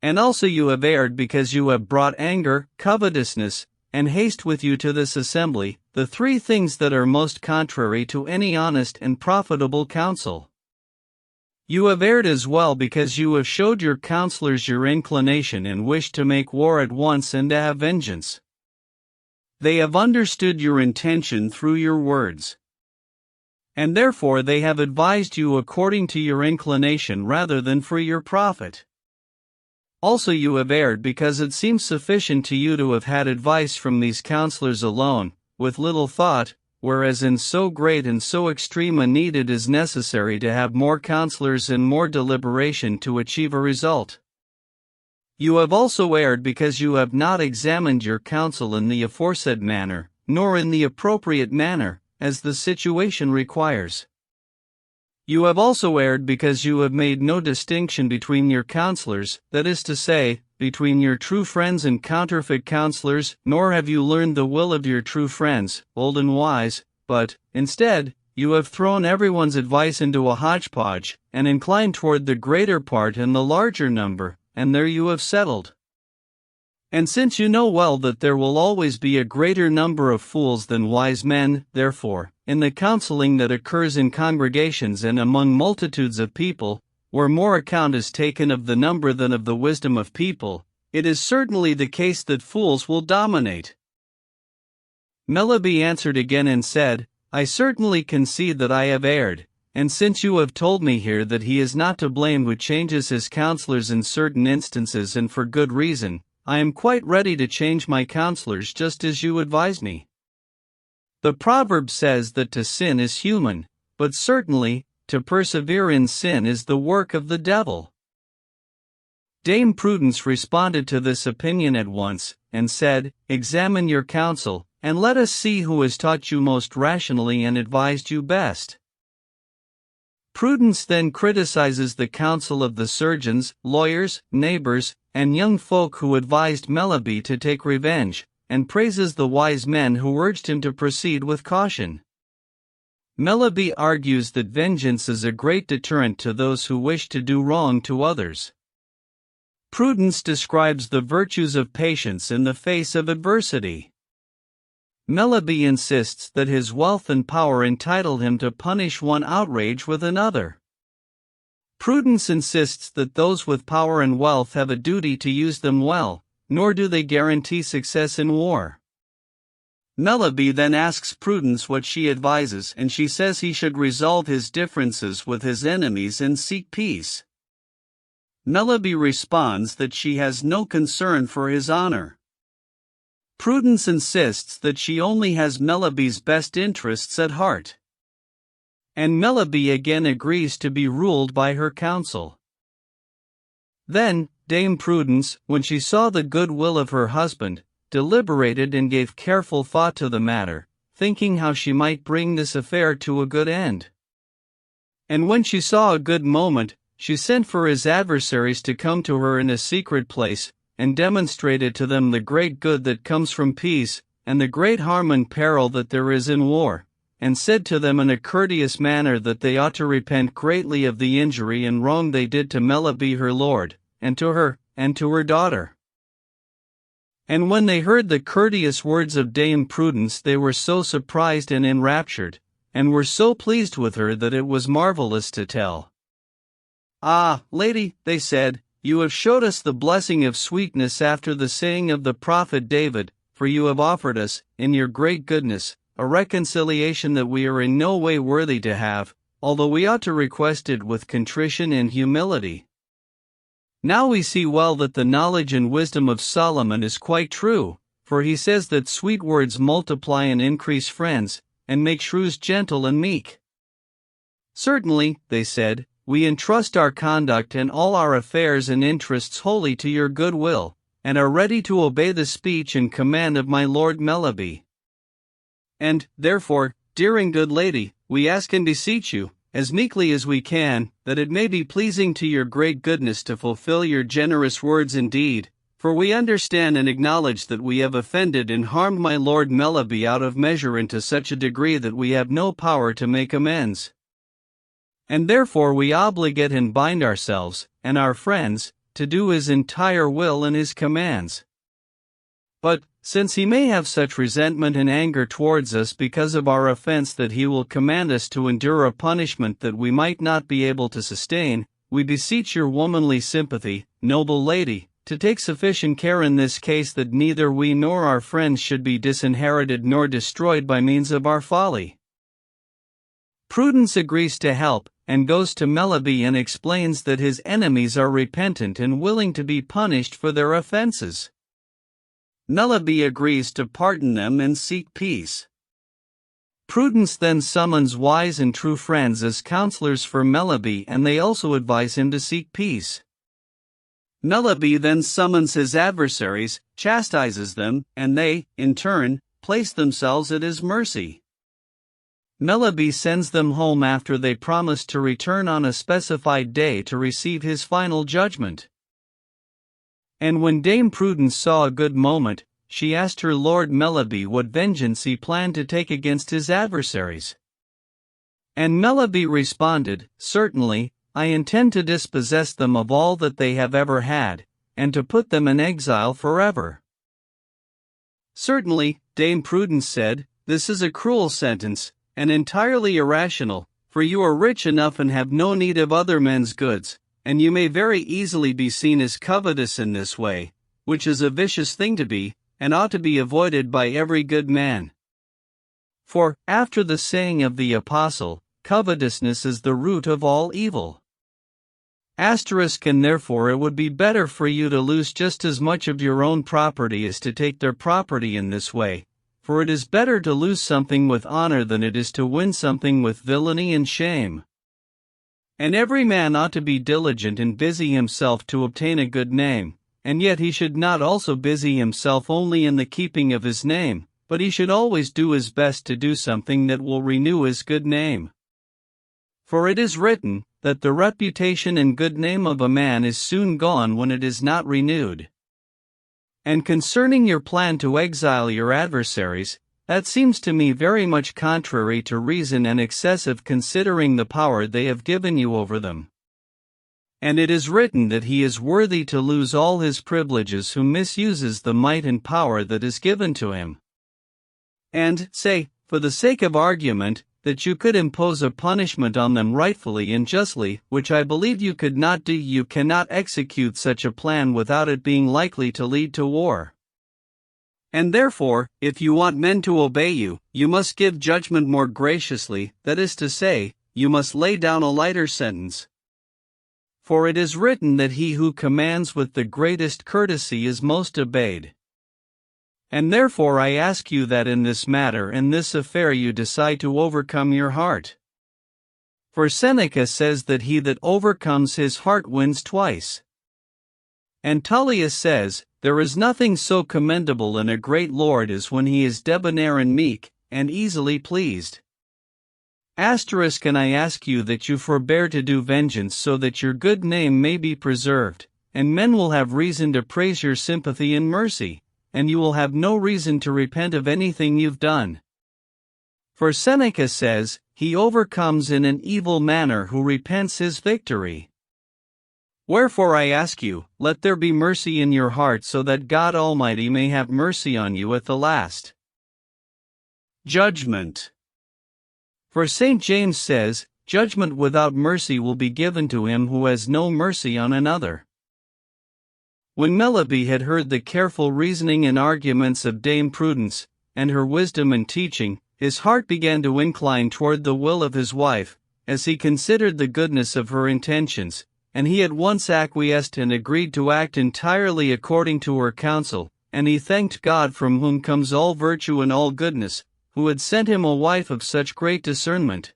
And also you have erred because you have brought anger, covetousness, and haste with you to this assembly, the three things that are most contrary to any honest and profitable counsel. You have erred as well because you have showed your counselors your inclination and wish to make war at once and to have vengeance. They have understood your intention through your words, and therefore they have advised you according to your inclination rather than for your profit. Also you have erred because it seems sufficient to you to have had advice from these counselors alone, with little thought, whereas in so great and so extreme a need it is necessary to have more counselors and more deliberation to achieve a result. You have also erred because you have not examined your counsel in the aforesaid manner, nor in the appropriate manner, as the situation requires. You have also erred because you have made no distinction between your counselors, that is to say, between your true friends and counterfeit counselors, nor have you learned the will of your true friends, old and wise, but, instead, you have thrown everyone's advice into a hodgepodge, and inclined toward the greater part and the larger number, and there you have settled. And since you know well that there will always be a greater number of fools than wise men, therefore, in the counseling that occurs in congregations and among multitudes of people, where more account is taken of the number than of the wisdom of people, it is certainly the case that fools will dominate. Melibea answered again and said, I certainly concede that I have erred, and since you have told me here that he is not to blame who changes his counselors in certain instances and for good reason, I am quite ready to change my counselors just as you advise me. The proverb says that to sin is human, but certainly, to persevere in sin is the work of the devil. Dame Prudence responded to this opinion at once, and said, Examine your counsel, and let us see who has taught you most rationally and advised you best. Prudence then criticizes the counsel of the surgeons, lawyers, neighbors, and young folk who advised Melibea to take revenge, and praises the wise men who urged him to proceed with caution. Melibea argues that vengeance is a great deterrent to those who wish to do wrong to others. Prudence describes the virtues of patience in the face of adversity. Melibea insists that his wealth and power entitle him to punish one outrage with another. Prudence insists that those with power and wealth have a duty to use them well, nor do they guarantee success in war. Melibea then asks Prudence what she advises, and she says he should resolve his differences with his enemies and seek peace. Melibea responds that she has no concern for his honor. Prudence insists that she only has Melibea's best interests at heart. And Melibea again agrees to be ruled by her counsel. Then, Dame Prudence, when she saw the good will of her husband, deliberated and gave careful thought to the matter, thinking how she might bring this affair to a good end. And when she saw a good moment, she sent for his adversaries to come to her in a secret place, and demonstrated to them the great good that comes from peace, and the great harm and peril that there is in war, and said to them in a courteous manner that they ought to repent greatly of the injury and wrong they did to Melibea her lord, and to her daughter. And when they heard the courteous words of Dame Prudence they were so surprised and enraptured, and were so pleased with her that it was marvelous to tell. Ah, lady, they said, you have showed us the blessing of sweetness after the saying of the prophet David, for you have offered us, in your great goodness, a reconciliation that we are in no way worthy to have, although we ought to request it with contrition and humility. Now we see well that the knowledge and wisdom of Solomon is quite true, for he says that sweet words multiply and increase friends, and make shrews gentle and meek. Certainly, they said, we entrust our conduct and all our affairs and interests wholly to your good will, and are ready to obey the speech and command of my Lord Melody. And, therefore, dear and good lady, we ask and beseech you, as meekly as we can, that it may be pleasing to your great goodness to fulfill your generous words indeed, for we understand and acknowledge that we have offended and harmed my Lord Melody out of measure into such a degree that we have no power to make amends. And therefore we obligate and bind ourselves, and our friends, to do his entire will and his commands. But, since he may have such resentment and anger towards us because of our offense that he will command us to endure a punishment that we might not be able to sustain, we beseech your womanly sympathy, noble lady, to take sufficient care in this case that neither we nor our friends should be disinherited nor destroyed by means of our folly. Prudence agrees to help, and goes to Melody and explains that his enemies are repentant and willing to be punished for their offenses. Melody agrees to pardon them and seek peace. Prudence then summons wise and true friends as counselors for Melody, and they also advise him to seek peace. Melody then summons his adversaries, chastises them, and they, in turn, place themselves at his mercy. Melody sends them home after they promise to return on a specified day to receive his final judgment. And when Dame Prudence saw a good moment, she asked her Lord Melody what vengeance he planned to take against his adversaries. And Melody responded, "Certainly, I intend to dispossess them of all that they have ever had, and to put them in exile forever." "Certainly," Dame Prudence said, "this is a cruel sentence, and entirely irrational, for you are rich enough and have no need of other men's goods, and you may very easily be seen as covetous in this way, which is a vicious thing to be, and ought to be avoided by every good man. For, after the saying of the Apostle, covetousness is the root of all evil. And therefore it would be better for you to lose just as much of your own property as to take their property in this way, for it is better to lose something with honor than it is to win something with villainy and shame. And every man ought to be diligent and busy himself to obtain a good name, and yet he should not also busy himself only in the keeping of his name, but he should always do his best to do something that will renew his good name. For it is written, that the reputation and good name of a man is soon gone when it is not renewed. And concerning your plan to exile your adversaries, that seems to me very much contrary to reason and excessive considering the power they have given you over them. And it is written that he is worthy to lose all his privileges who misuses the might and power that is given to him. And, say, for the sake of argument, that you could impose a punishment on them rightfully and justly, which I believe you could not do. You cannot execute such a plan without it being likely to lead to war. And therefore, if you want men to obey you, you must give judgment more graciously, that is to say, you must lay down a lighter sentence. For it is written that he who commands with the greatest courtesy is most obeyed. And therefore I ask you that in this matter and this affair you decide to overcome your heart. For Seneca says that he that overcomes his heart wins twice. And Tullius says, there is nothing so commendable in a great lord as when he is debonair and meek, and easily pleased. And I ask you that you forbear to do vengeance so that your good name may be preserved, and men will have reason to praise your sympathy and mercy, and you will have no reason to repent of anything you've done. For Seneca says, he overcomes in an evil manner who repents his victory. Wherefore I ask you, let there be mercy in your heart so that God Almighty may have mercy on you at the last. Judgment. For St. James says, judgment without mercy will be given to him who has no mercy on another. When Melody had heard the careful reasoning and arguments of Dame Prudence, and her wisdom and teaching, his heart began to incline toward the will of his wife, as he considered the goodness of her intentions, and he at once acquiesced and agreed to act entirely according to her counsel, and he thanked God from whom comes all virtue and all goodness, who had sent him a wife of such great discernment.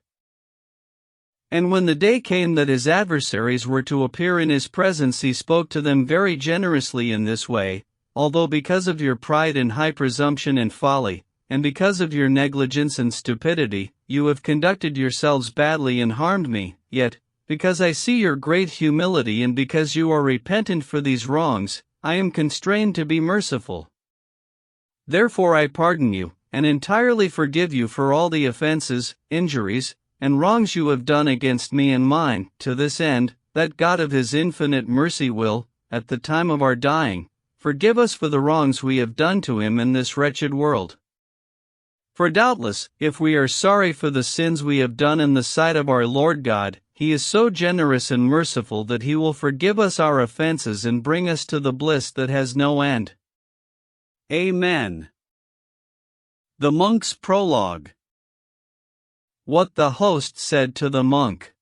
And when the day came that his adversaries were to appear in his presence, he spoke to them very generously in this way, although because of your pride and high presumption and folly, and because of your negligence and stupidity, you have conducted yourselves badly and harmed me, yet, because I see your great humility and because you are repentant for these wrongs, I am constrained to be merciful. Therefore I pardon you, and entirely forgive you for all the offenses, injuries, and wrongs you have done against me and mine, to this end, that God of His infinite mercy will, at the time of our dying, forgive us for the wrongs we have done to Him in this wretched world. For doubtless, if we are sorry for the sins we have done in the sight of our Lord God, He is so generous and merciful that He will forgive us our offenses and bring us to the bliss that has no end. Amen. The Monk's Prologue. What the host said to the monk.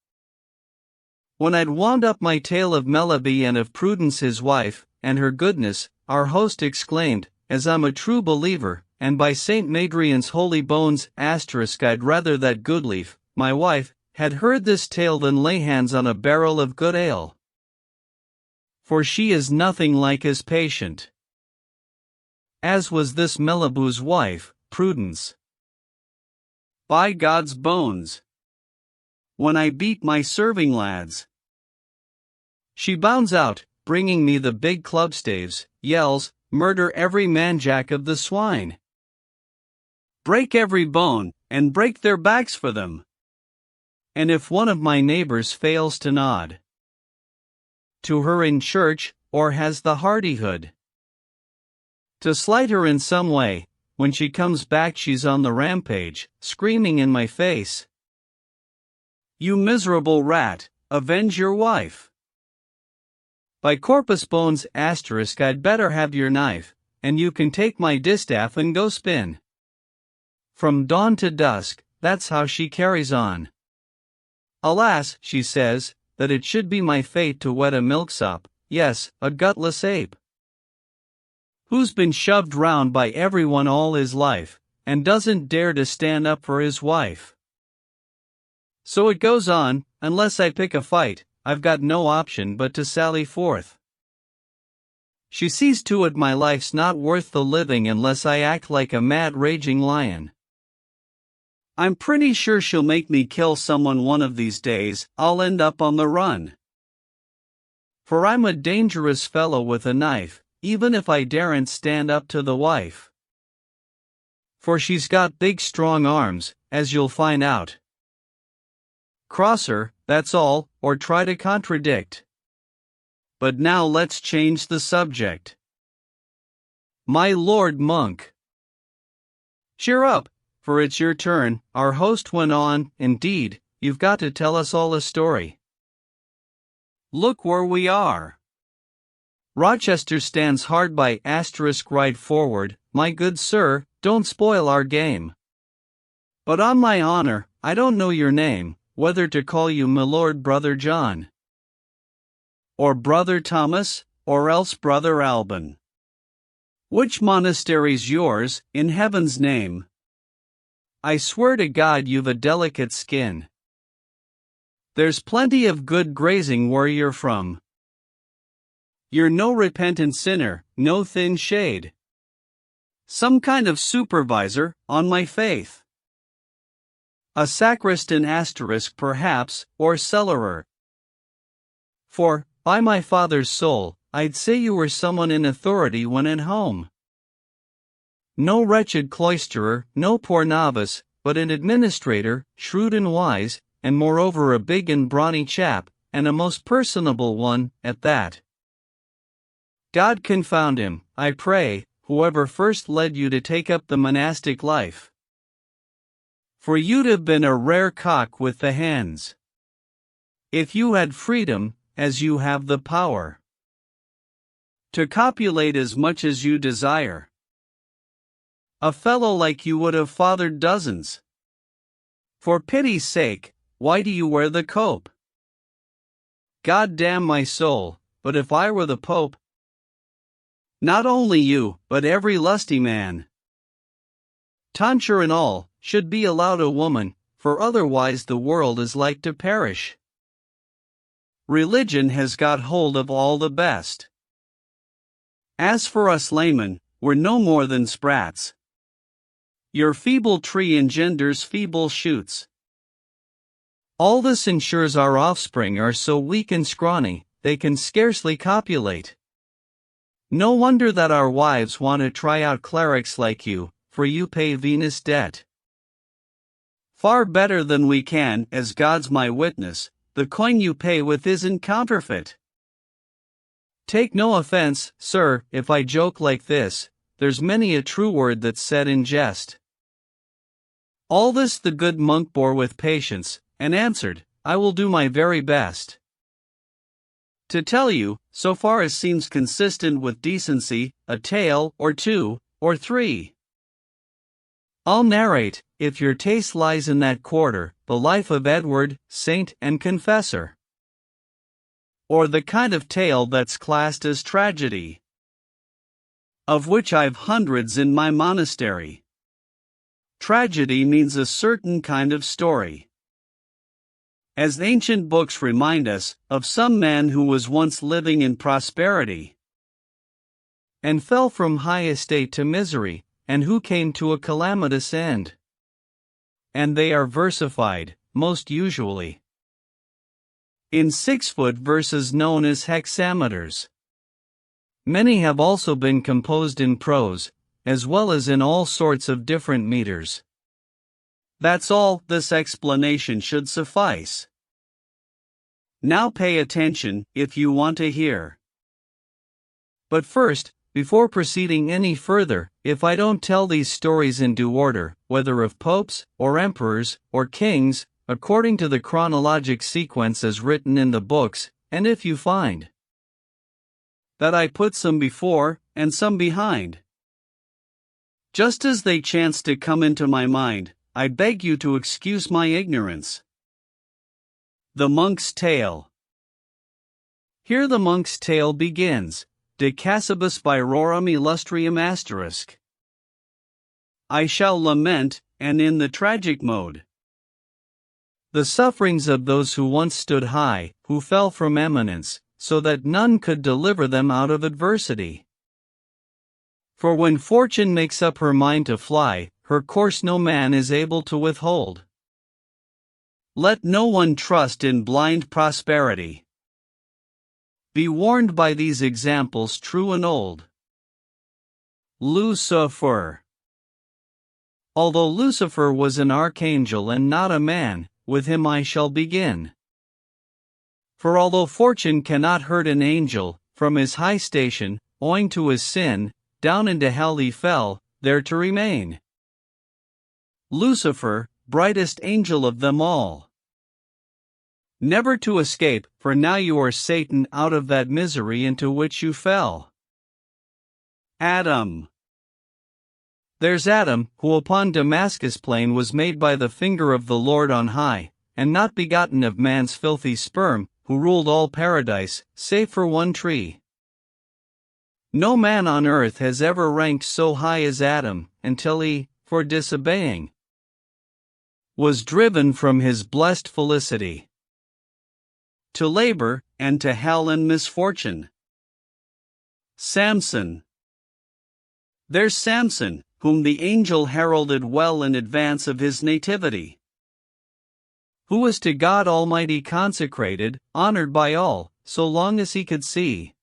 When I'd wound up my tale of Melibea and of Prudence his wife, and her goodness, our host exclaimed, as I'm a true believer, and by St. Madrian's holy bones, I'd rather that Goodleaf, my wife, had heard this tale than lay hands on a barrel of good ale. For she is nothing like as patient as was this Melibue's wife, Prudence. By God's bones, when I beat my serving lads, she bounds out, bringing me the big clubstaves, yells, murder every manjack of the swine, break every bone, and break their backs for them. And if one of my neighbors fails to nod to her in church, or has the hardihood to slight her in some way, when she comes back she's on the rampage, screaming in my face, "You miserable rat, avenge your wife! By corpus bones, I'd better have your knife, and you can take my distaff and go spin." From dawn to dusk, that's how she carries on. Alas, she says, that it should be my fate to wed a milksop, yes, a gutless ape, who's been shoved round by everyone all his life, and doesn't dare to stand up for his wife. So it goes on, unless I pick a fight, I've got no option but to sally forth. She sees to it my life's not worth the living unless I act like a mad raging lion. I'm pretty sure she'll make me kill someone one of these days, I'll end up on the run. For I'm a dangerous fellow with a knife, even if I daren't stand up to the wife. For she's got big strong arms, as you'll find out. Cross her, that's all, or try to contradict. But now let's change the subject. My Lord Monk. Cheer up, for it's your turn, our host went on. Indeed, you've got to tell us all a story. Look where we are. Rochester stands hard by. Ride forward, my good sir, don't spoil our game. But on my honor, I don't know your name, whether to call you my Lord Brother John, or Brother Thomas, or else Brother Alban. Which monastery's yours, in heaven's name? I swear to God you've a delicate skin. There's plenty of good grazing where you're from. You're no repentant sinner, no thin shade. Some kind of supervisor, on my faith. A sacristan perhaps, or cellarer. For, by my father's soul, I'd say you were someone in authority when at home. No wretched cloisterer, no poor novice, but an administrator, shrewd and wise, and moreover a big and brawny chap, and a most personable one, at that. God confound him, I pray, whoever first led you to take up the monastic life. For you'd have been a rare cock with the hens, if you had freedom, as you have the power, to copulate as much as you desire. A fellow like you would have fathered dozens. For pity's sake, why do you wear the cope? God damn my soul, but if I were the Pope, not only you, but every lusty man, tonsure and all, should be allowed a woman, for otherwise the world is like to perish. Religion has got hold of all the best. As for us laymen, we're no more than sprats. Your feeble tree engenders feeble shoots. All this ensures our offspring are so weak and scrawny, they can scarcely copulate. No wonder that our wives want to try out clerics like you, for you pay Venus debt. Far better than we can, as God's my witness, the coin you pay with isn't counterfeit. Take no offense, sir, if I joke like this, there's many a true word that's said in jest. All this the good monk bore with patience, and answered, I will do my very best to tell you, so far as seems consistent with decency, a tale, or two, or three. I'll narrate, if your taste lies in that quarter, the life of Edward, saint and confessor. Or the kind of tale that's classed as tragedy, of which I've hundreds in my monastery. Tragedy means a certain kind of story, as ancient books remind us, of some man who was once living in prosperity, and fell from high estate to misery, and who came to a calamitous end. And they are versified, most usually, in 6-foot verses known as hexameters. Many have also been composed in prose, as well as in all sorts of different meters. That's all, this explanation should suffice. Now pay attention, if you want to hear. But first, before proceeding any further, if I don't tell these stories in due order, whether of popes, or emperors, or kings, according to the chronologic sequence as written in the books, and if you find that I put some before, and some behind, just as they chance to come into my mind, I beg you to excuse my ignorance. The Monk's Tale. Here the Monk's Tale begins, De Casibus Virorum Illustrium *. I shall lament, and in the tragic mode, the sufferings of those who once stood high, who fell from eminence, so that none could deliver them out of adversity. For when fortune makes up her mind to fly, her course no man is able to withhold. Let no one trust in blind prosperity. Be warned by these examples true and old. Lucifer. Although Lucifer was an archangel and not a man, with him I shall begin. For although fortune cannot hurt an angel, from his high station, owing to his sin, down into hell he fell, there to remain. Lucifer, brightest angel of them all, never to escape, for now you are Satan out of that misery into which you fell. Adam. There's Adam, who upon Damascus plain was made by the finger of the Lord on high, and not begotten of man's filthy sperm, who ruled all paradise, save for one tree. No man on earth has ever ranked so high as Adam, until he, for disobeying, was driven from his blessed felicity to labor, and to hell and misfortune. Samson. There's Samson, whom the angel heralded well in advance of his nativity, who was to God Almighty consecrated, honored by all, so long as he could see.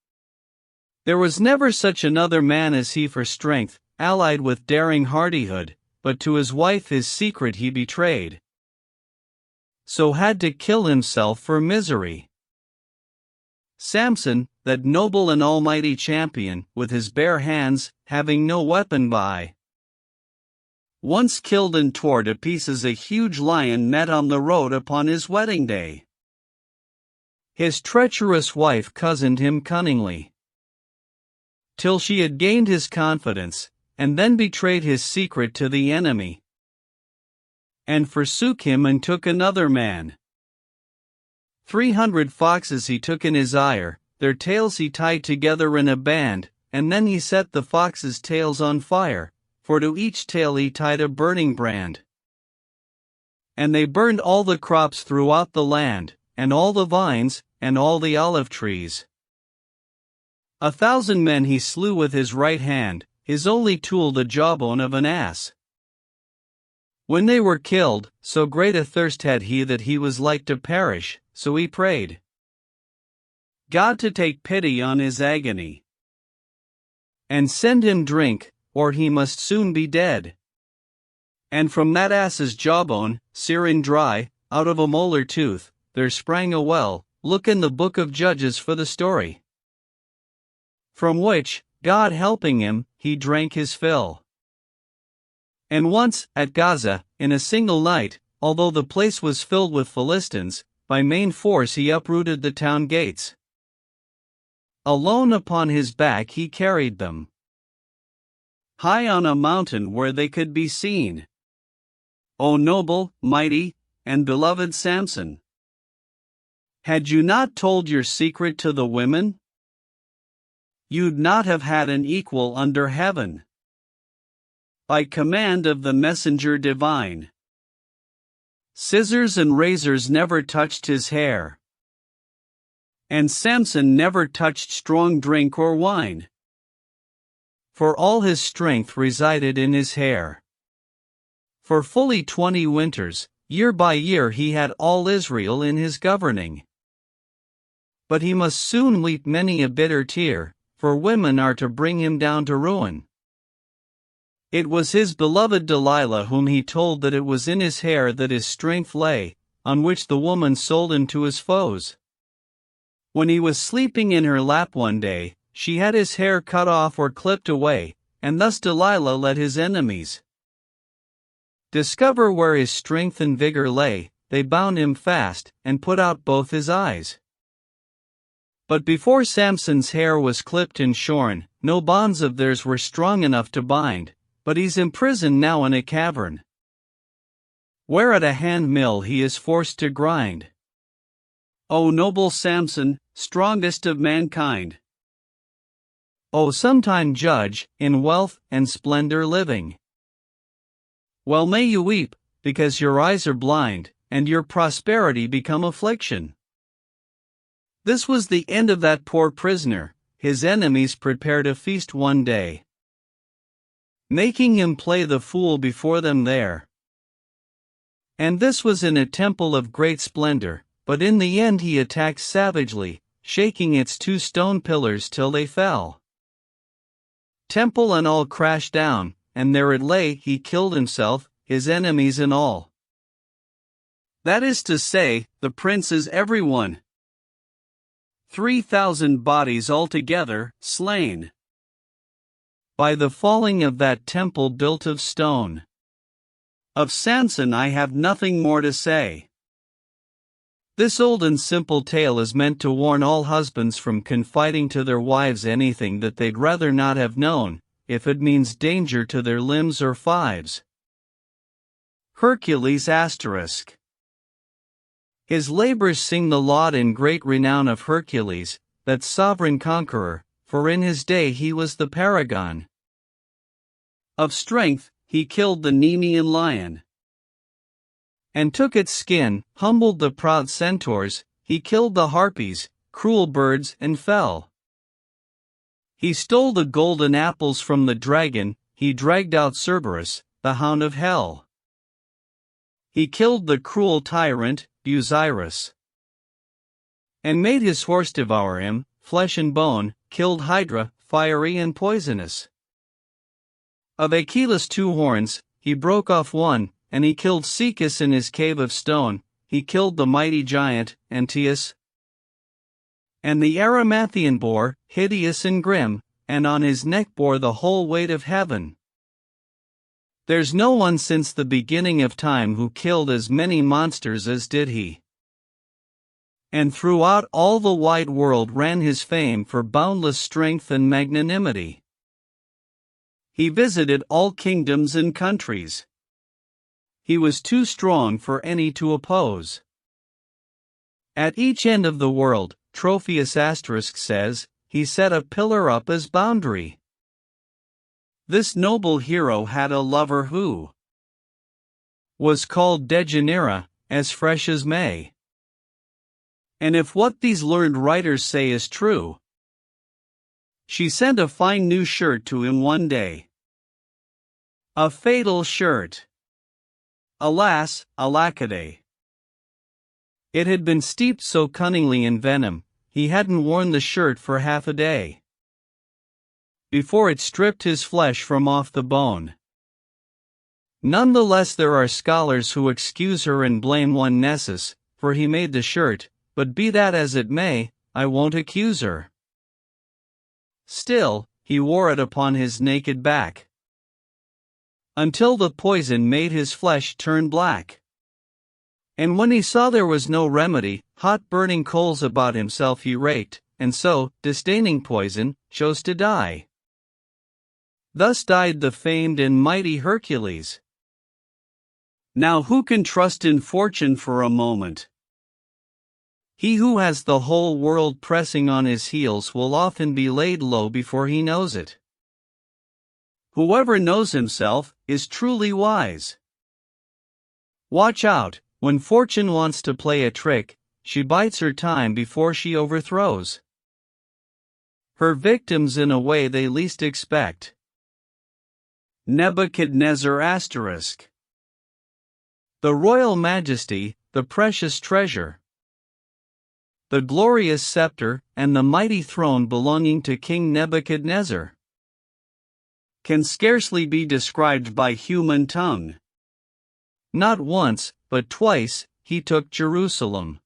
There was never such another man as he for strength, allied with daring hardihood, but to his wife his secret he betrayed, so had to kill himself for misery. Samson, that noble and almighty champion, with his bare hands, having no weapon by, once killed and tore to pieces a huge lion met on the road upon his wedding day. His treacherous wife cozened him cunningly, till she had gained his confidence, and then betrayed his secret to the enemy, and forsook him and took another man. 300 foxes he took in his ire, their tails he tied together in a band, and then he set the foxes' tails on fire, for to each tail he tied a burning brand. And they burned all the crops throughout the land, and all the vines, and all the olive trees. 1,000 men he slew with his right hand, his only tool the jawbone of an ass. When they were killed, so great a thirst had he that he was like to perish, so he prayed God to take pity on his agony, and send him drink, or he must soon be dead. And from that ass's jawbone, searing dry, out of a molar tooth, there sprang a well. Look in the book of Judges for the story. From which, God helping him, he drank his fill. And once, at Gaza, in a single night, although the place was filled with Philistines, by main force he uprooted the town gates. Alone upon his back he carried them, high on a mountain where they could be seen. O noble, mighty, and beloved Samson! Had you not told your secret to the women, you'd not have had an equal under heaven. By command of the messenger divine, scissors and razors never touched his hair, and Samson never touched strong drink or wine, for all his strength resided in his hair. For fully 20 winters, year by year he had all Israel in his governing. But he must soon weep many a bitter tear, for women are to bring him down to ruin. It was his beloved Delilah whom he told that it was in his hair that his strength lay, on which the woman sold him to his foes. When he was sleeping in her lap one day, she had his hair cut off or clipped away, and thus Delilah let his enemies discover where his strength and vigor lay. They bound him fast, and put out both his eyes. But before Samson's hair was clipped and shorn, no bonds of theirs were strong enough to bind, but he's imprisoned now in a cavern, where at a hand mill he is forced to grind. O noble Samson, strongest of mankind! O sometime judge, in wealth and splendor living! Well may you weep, because your eyes are blind, and your prosperity become affliction. This was the end of that poor prisoner. His enemies prepared a feast one day, making him play the fool before them there. And this was in a temple of great splendor, but in the end he attacked savagely, shaking its 2 stone pillars till they fell. Temple and all crashed down, and there it lay. He killed himself, his enemies and all. That is to say, the princes everyone. 3,000 bodies altogether, slain by the falling of that temple built of stone. Of Samson I have nothing more to say. This old and simple tale is meant to warn all husbands from confiding to their wives anything that they'd rather not have known, if it means danger to their limbs or fives. Hercules*. His labors sing the laud and great renown of Hercules, that sovereign conqueror, for in his day he was the paragon of strength. He killed the Nemean lion, and took its skin, humbled the proud centaurs. He killed the harpies, cruel birds, and fell. He stole the golden apples from the dragon. He dragged out Cerberus, the hound of hell. He killed the cruel tyrant, Busiris, and made his horse devour him, flesh and bone. Killed Hydra, fiery and poisonous. Of Achilles' 2 horns, he broke off one, and he killed Caecus in his cave of stone. He killed the mighty giant, Antaeus, and the Arimathian boar, hideous and grim, and on his neck bore the whole weight of heaven. There's no one since the beginning of time who killed as many monsters as did he. And throughout all the wide world ran his fame for boundless strength and magnanimity. He visited all kingdoms and countries. He was too strong for any to oppose. At each end of the world, Trophius*. Says, he set a pillar up as boundary. This noble hero had a lover who was called Dejanira, as fresh as May. And if what these learned writers say is true, She sent a fine new shirt to him one day. A fatal shirt. Alas, alackaday. It had been steeped so cunningly in venom, he hadn't worn the shirt for half a day before it stripped his flesh from off the bone. None the less there are scholars who excuse her and blame one Nessus, for he made the shirt, but be that as it may, I won't accuse her. Still, he wore it upon his naked back, until the poison made his flesh turn black. And when he saw there was no remedy, hot burning coals about himself he raked, and so, disdaining poison, chose to die. Thus died the famed and mighty Hercules. Now who can trust in fortune for a moment? He who has the whole world pressing on his heels will often be laid low before he knows it. Whoever knows himself is truly wise. Watch out, when fortune wants to play a trick, she bites her time before she overthrows her victims in a way they least expect. Nebuchadnezzar *. The royal majesty, the precious treasure, the glorious scepter, and the mighty throne belonging to King Nebuchadnezzar can scarcely be described by human tongue. Not once, but twice, he took Jerusalem.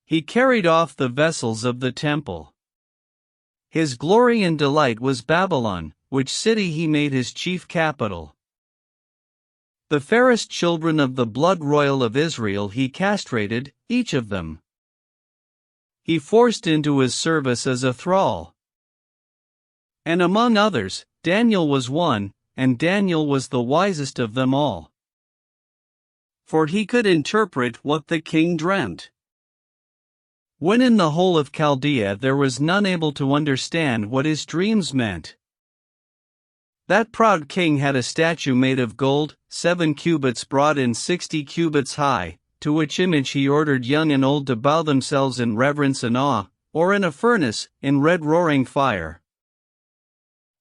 He carried off the vessels of the temple. His glory and delight was Babylon, which city he made his chief capital. The fairest children of the blood royal of Israel he castrated, each of them he forced into his service as a thrall. And among others, Daniel was one, and Daniel was the wisest of them all. For he could interpret what the king dreamt, when in the whole of Chaldea there was none able to understand what his dreams meant. That proud king had a statue made of gold, 7 cubits broad and 60 cubits high, to which image he ordered young and old to bow themselves in reverence and awe, or in a furnace, in red roaring fire.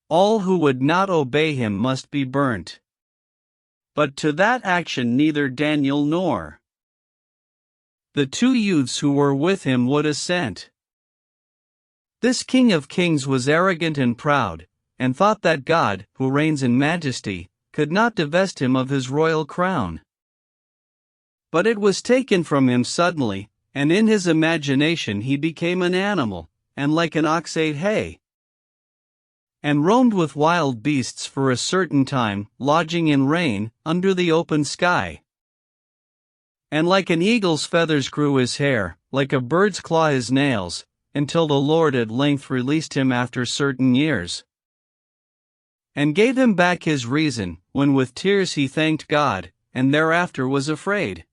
All who would not obey him must be burnt. But to that action neither Daniel nor the 2 youths who were with him would assent. This King of Kings was arrogant and proud, and thought that God, who reigns in majesty, could not divest him of his royal crown. But it was taken from him suddenly, and in his imagination he became an animal, and like an ox ate hay, and roamed with wild beasts for a certain time, lodging in rain, under the open sky. And like an eagle's feathers grew his hair, like a bird's claw his nails, until the Lord at length released him after certain years, and gave him back his reason, when with tears he thanked God, and thereafter was afraid,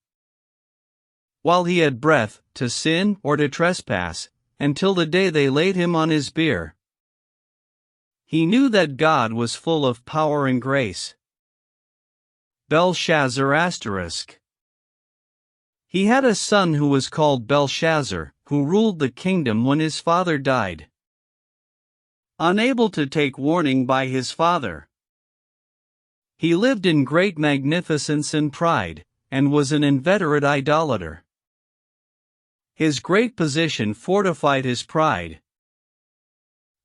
while he had breath, to sin or to trespass, until the day they laid him on his bier. He knew that God was full of power and grace. Belshazzar *. He had a son who was called Belshazzar, who ruled the kingdom when his father died. Unable to take warning by his father, he lived in great magnificence and pride, and was an inveterate idolater. His great position fortified his pride.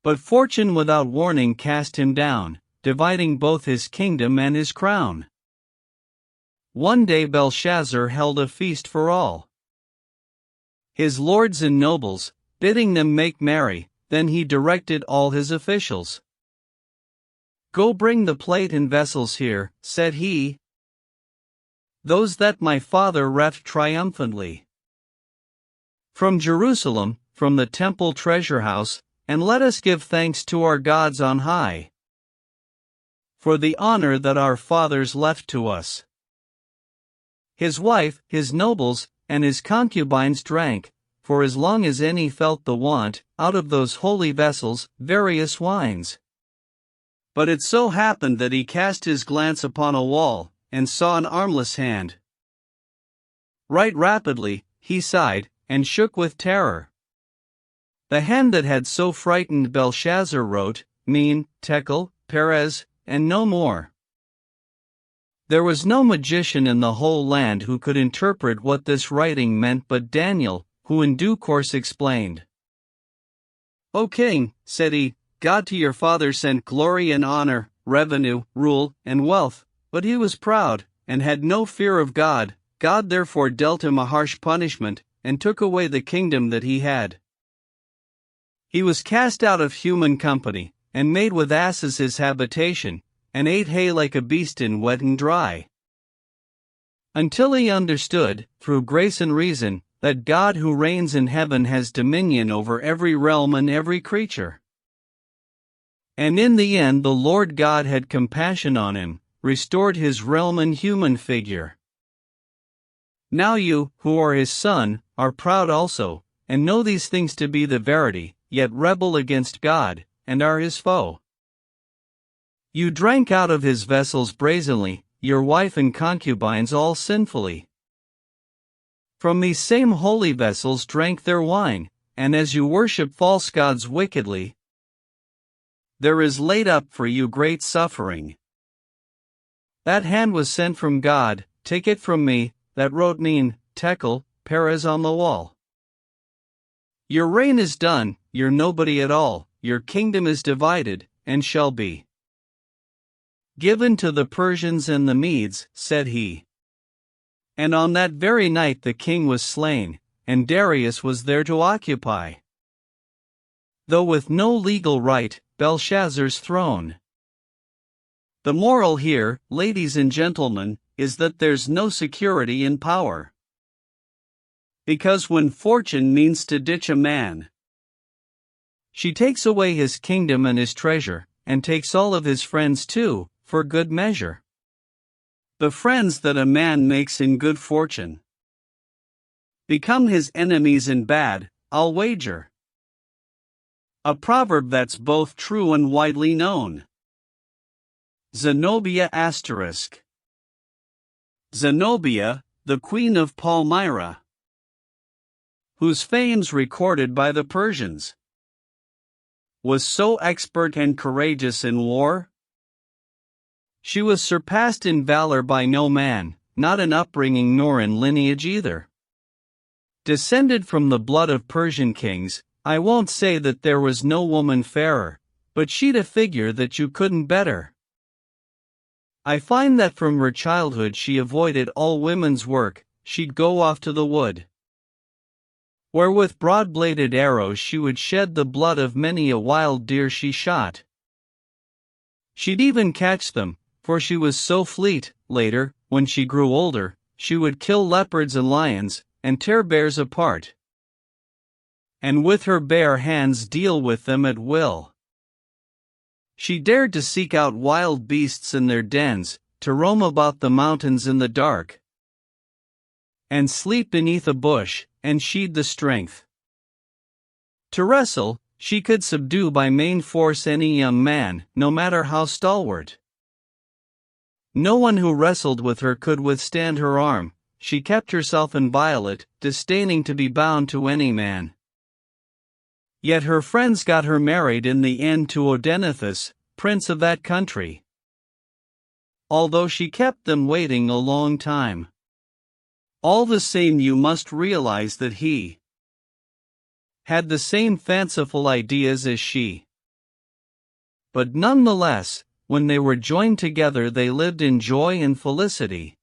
But fortune without warning cast him down, dividing both his kingdom and his crown. One day Belshazzar held a feast for all his lords and nobles, bidding them make merry. Then he directed all his officials. "Go bring the plate and vessels here," said he, "those that my father reft triumphantly from Jerusalem, from the temple treasure house, and let us give thanks to our gods on high for the honor that our fathers left to us." His wife, his nobles, and his concubines drank, for as long as any felt the want, out of those holy vessels, various wines. But it so happened that he cast his glance upon a wall, and saw an armless hand. Right rapidly, he sighed, and shook with terror. The hand that had so frightened Belshazzar wrote, mean, tekel, perez, and no more. There was no magician in the whole land who could interpret what this writing meant but Daniel, who in due course explained. "O king," said he, "God to your father sent glory and honor, revenue, rule, and wealth, but he was proud, and had no fear of God. God therefore dealt him a harsh punishment, and took away the kingdom that he had. He was cast out of human company, and made with asses his habitation, and ate hay like a beast in wet and dry. Until he understood, through grace and reason, that God who reigns in heaven has dominion over every realm and every creature. And in the end the Lord God had compassion on him, restored his realm and human figure. Now you, who are his son, are proud also, and know these things to be the verity, yet rebel against God, and are his foe. You drank out of his vessels brazenly, your wife and concubines all sinfully. From these same holy vessels drank their wine, and as you worship false gods wickedly, there is laid up for you great suffering. That hand was sent from God, take it from me, that wrote mean, tekel, perez on the wall. Your reign is done, you're nobody at all, your kingdom is divided, and shall be given to the Persians and the Medes, said he. And on that very night the king was slain, and Darius was there to occupy, though with no legal right, Belshazzar's throne. The moral here, ladies and gentlemen, is that there's no security in power. Because when fortune means to ditch a man, she takes away his kingdom and his treasure, and takes all of his friends too, for good measure. The friends that a man makes in good fortune become his enemies in bad, I'll wager. A proverb that's both true and widely known. Zenobia *. Zenobia, the queen of Palmyra, whose fame's recorded by the Persians, was so expert and courageous in war. She was surpassed in valor by no man, not in upbringing nor in lineage either. Descended from the blood of Persian kings, I won't say that there was no woman fairer, but she'd a figure that you couldn't better. I find that from her childhood she avoided all women's work, she'd go off to the wood, where with broad-bladed arrows she would shed the blood of many a wild deer she shot. She'd even catch them, for she was so fleet. Later, when she grew older, she would kill leopards and lions, and tear bears apart, and with her bare hands deal with them at will. She dared to seek out wild beasts in their dens, to roam about the mountains in the dark, and sleep beneath a bush, and she'd the strength to wrestle. She could subdue by main force any young man, no matter how stalwart. No one who wrestled with her could withstand her arm. She kept herself inviolate, disdaining to be bound to any man. Yet her friends got her married in the end to Odenathus, prince of that country, although she kept them waiting a long time. All the same, you must realize that he had the same fanciful ideas as she. But nonetheless, when they were joined together they lived in joy and felicity,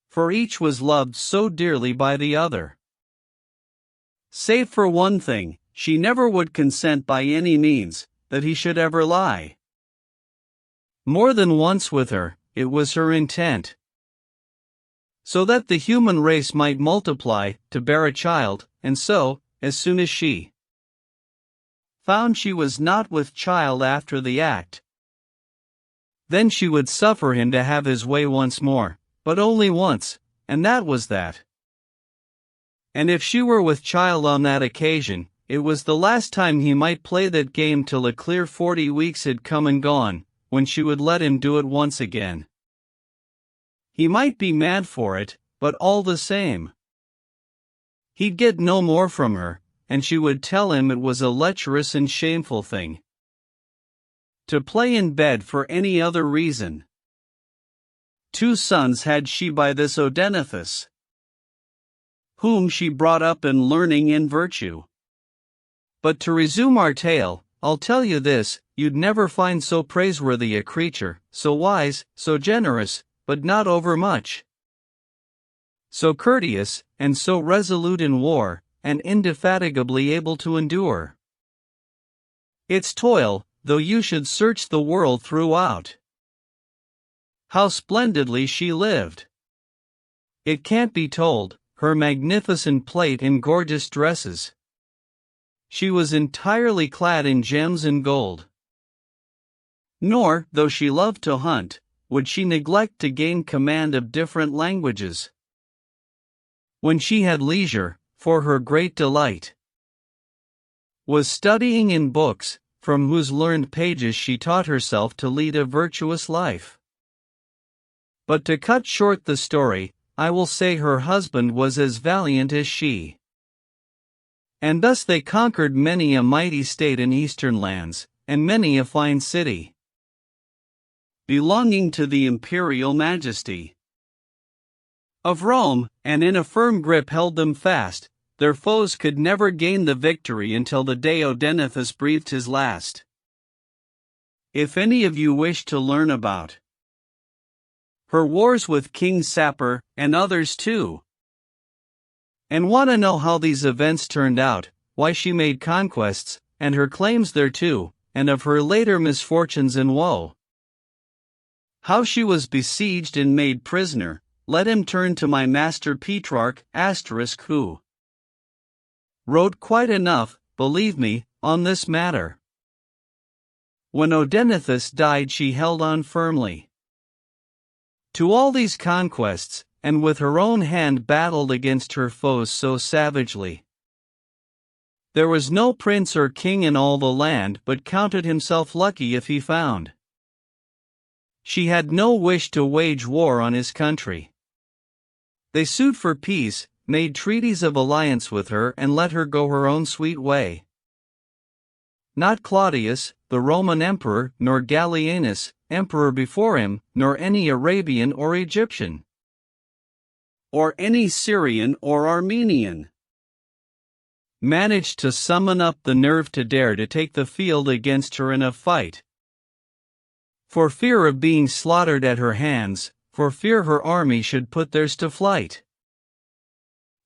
for each was loved so dearly by the other. Save for one thing, she never would consent by any means that he should ever lie more than once with her. It was her intent, so that the human race might multiply, to bear a child, and so, as soon as she found she was not with child after the act, then she would suffer him to have his way once more, but only once, and that was that. And if she were with child on that occasion, it was the last time he might play that game till a clear 40 weeks had come and gone, when she would let him do it once again. He might be mad for it, but all the same, he'd get no more from her, and she would tell him it was a lecherous and shameful thing to play in bed for any other reason. 2 sons had she by this Odenathus, whom she brought up in learning and virtue. But to resume our tale, I'll tell you this, you'd never find so praiseworthy a creature, so wise, so generous, but not overmuch, so courteous, and so resolute in war, and indefatigably able to endure its toil, though you should search the world throughout. How splendidly she lived! It can't be told, her magnificent plate and gorgeous dresses. She was entirely clad in gems and gold. Nor, though she loved to hunt, would she neglect to gain command of different languages. When she had leisure, for her great delight was studying in books, from whose learned pages she taught herself to lead a virtuous life. But to cut short the story, I will say her husband was as valiant as she. And thus they conquered many a mighty state in eastern lands, and many a fine city belonging to the imperial majesty of Rome, and in a firm grip held them fast. Their foes could never gain the victory until the day Odenathus breathed his last. If any of you wish to learn about her wars with King Sapor, and others too, and want to know how these events turned out, why she made conquests, and her claims thereto, and of her later misfortunes and woe, how she was besieged and made prisoner, let him turn to my master Petrarch, who wrote quite enough, believe me, on this matter. When Odenathus died she held on firmly to all these conquests, and with her own hand battled against her foes so savagely. There was no prince or king in all the land but counted himself lucky if he found she had no wish to wage war on his country. They sued for peace, made treaties of alliance with her, and let her go her own sweet way. Not Claudius, the Roman emperor, nor Gallienus, emperor before him, nor any Arabian or Egyptian, or any Syrian or Armenian, managed to summon up the nerve to dare to take the field against her in a fight. For fear of being slaughtered at her hands, for fear her army should put theirs to flight.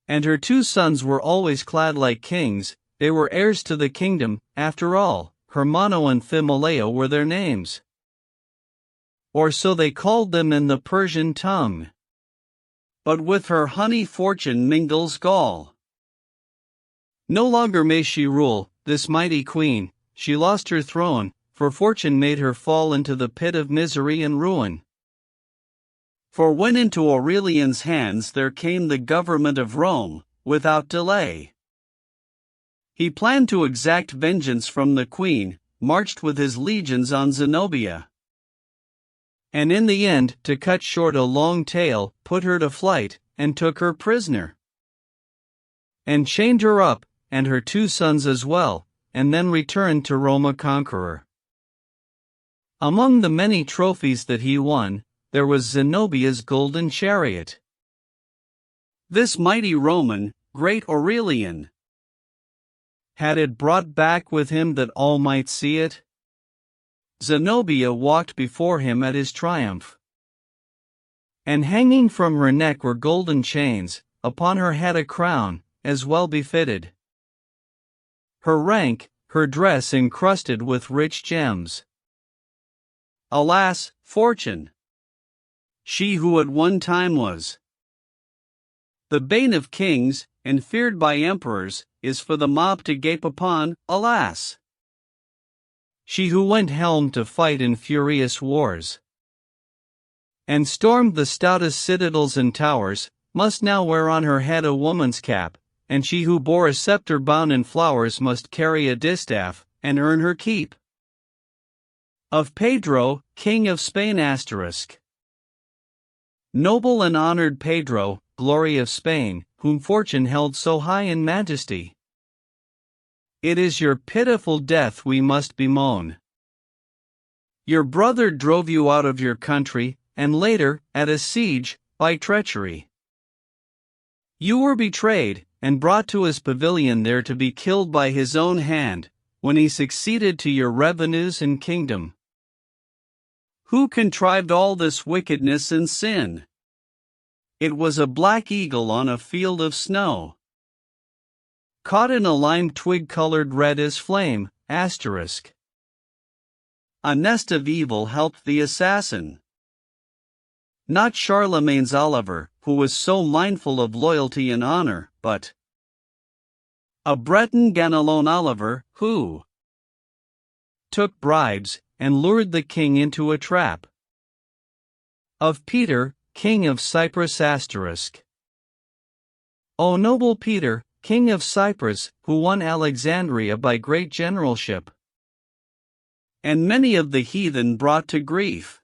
And her 2 sons were always clad like kings, they were heirs to the kingdom, after all, Hermano and Thimoleo were their names. Or so they called them in the Persian tongue. But with her honey fortune mingles gall. No longer may she rule, this mighty queen, she lost her throne, for fortune made her fall into the pit of misery and ruin. For when into Aurelian's hands there came the government of Rome, without delay, he planned to exact vengeance from the queen, marched with his legions on Zenobia, and in the end, to cut short a long tale, put her to flight, and took her prisoner, and chained her up, and her 2 sons as well, and then returned to Rome a conqueror. Among the many trophies that he won, there was Zenobia's golden chariot. This mighty Roman, great Aurelian, had it brought back with him that all might see it. Zenobia walked before him at his triumph, and hanging from her neck were golden chains, upon her head a crown, as well befitted her rank, her dress encrusted with rich gems. Alas, fortune! She who at one time was the bane of kings, and feared by emperors, is for the mob to gape upon, alas! She who went helm to fight in furious wars, and stormed the stoutest citadels and towers, must now wear on her head a woman's cap, and she who bore a scepter bound in flowers must carry a distaff, and earn her keep. Of Pedro, King of Spain *. Noble and honored Pedro, glory of Spain, whom fortune held so high in majesty, It is your pitiful death we must bemoan. Your brother drove you out of your country, and later, at a siege, by treachery. You were betrayed, and brought to his pavilion there to be killed by his own hand, when he succeeded to your revenues and kingdom. Who contrived all this wickedness and sin? It was a black eagle on a field of snow, caught in a lime twig colored red as flame, asterisk. A nest of evil helped the assassin. Not Charlemagne's Oliver, who was so mindful of loyalty and honor, but a Breton Ganelon Oliver, who took bribes, and lured the king into a trap. Of Peter, king of Cyprus asterisk. O noble Peter, king of Cyprus, who won Alexandria by great generalship, and many of the heathen brought to grief,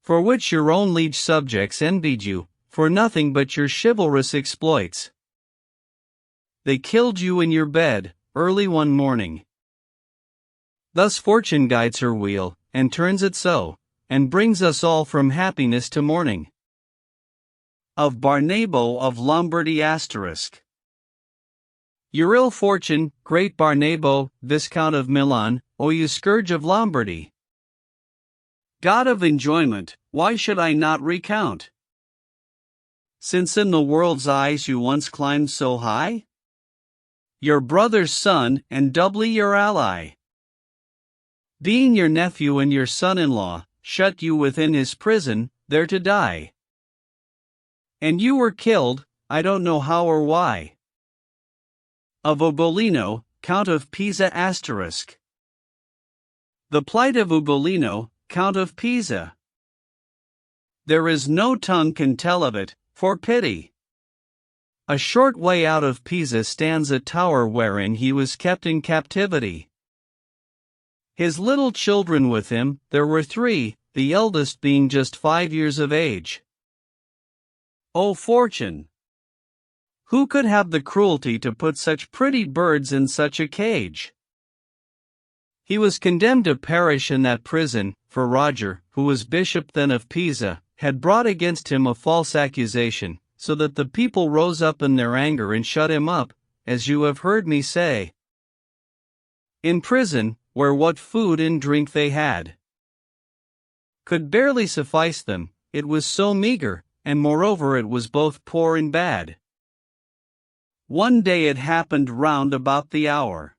for which your own liege subjects envied you, for nothing but your chivalrous exploits. They killed you in your bed, early one morning. Thus fortune guides her wheel, and turns it so, and brings us all from happiness to mourning. Of Barnabo of Lombardy asterisk. Your ill fortune, great Barnabo, Viscount of Milan, O you scourge of Lombardy! God of enjoyment, why should I not recount? Since in the world's eyes you once climbed so high? Your brother's son, and doubly your ally, being your nephew and your son-in-law, shut you within his prison, there to die. And you were killed, I don't know how or why. Of Ugolino, Count of Pisa asterisk. The plight of Ugolino, Count of Pisa. There is no tongue can tell of it, for pity. A short way out of Pisa stands a tower wherein he was kept in captivity. His little children with him, there were 3, the eldest being just 5 years of age. O fortune! Who could have the cruelty to put such pretty birds in such a cage? He was condemned to perish in that prison, for Roger, who was bishop then of Pisa, had brought against him a false accusation, so that the people rose up in their anger and shut him up, as you have heard me say. In prison, where what food and drink they had could barely suffice them, it was so meager, and moreover it was both poor and bad. One day it happened round about the hour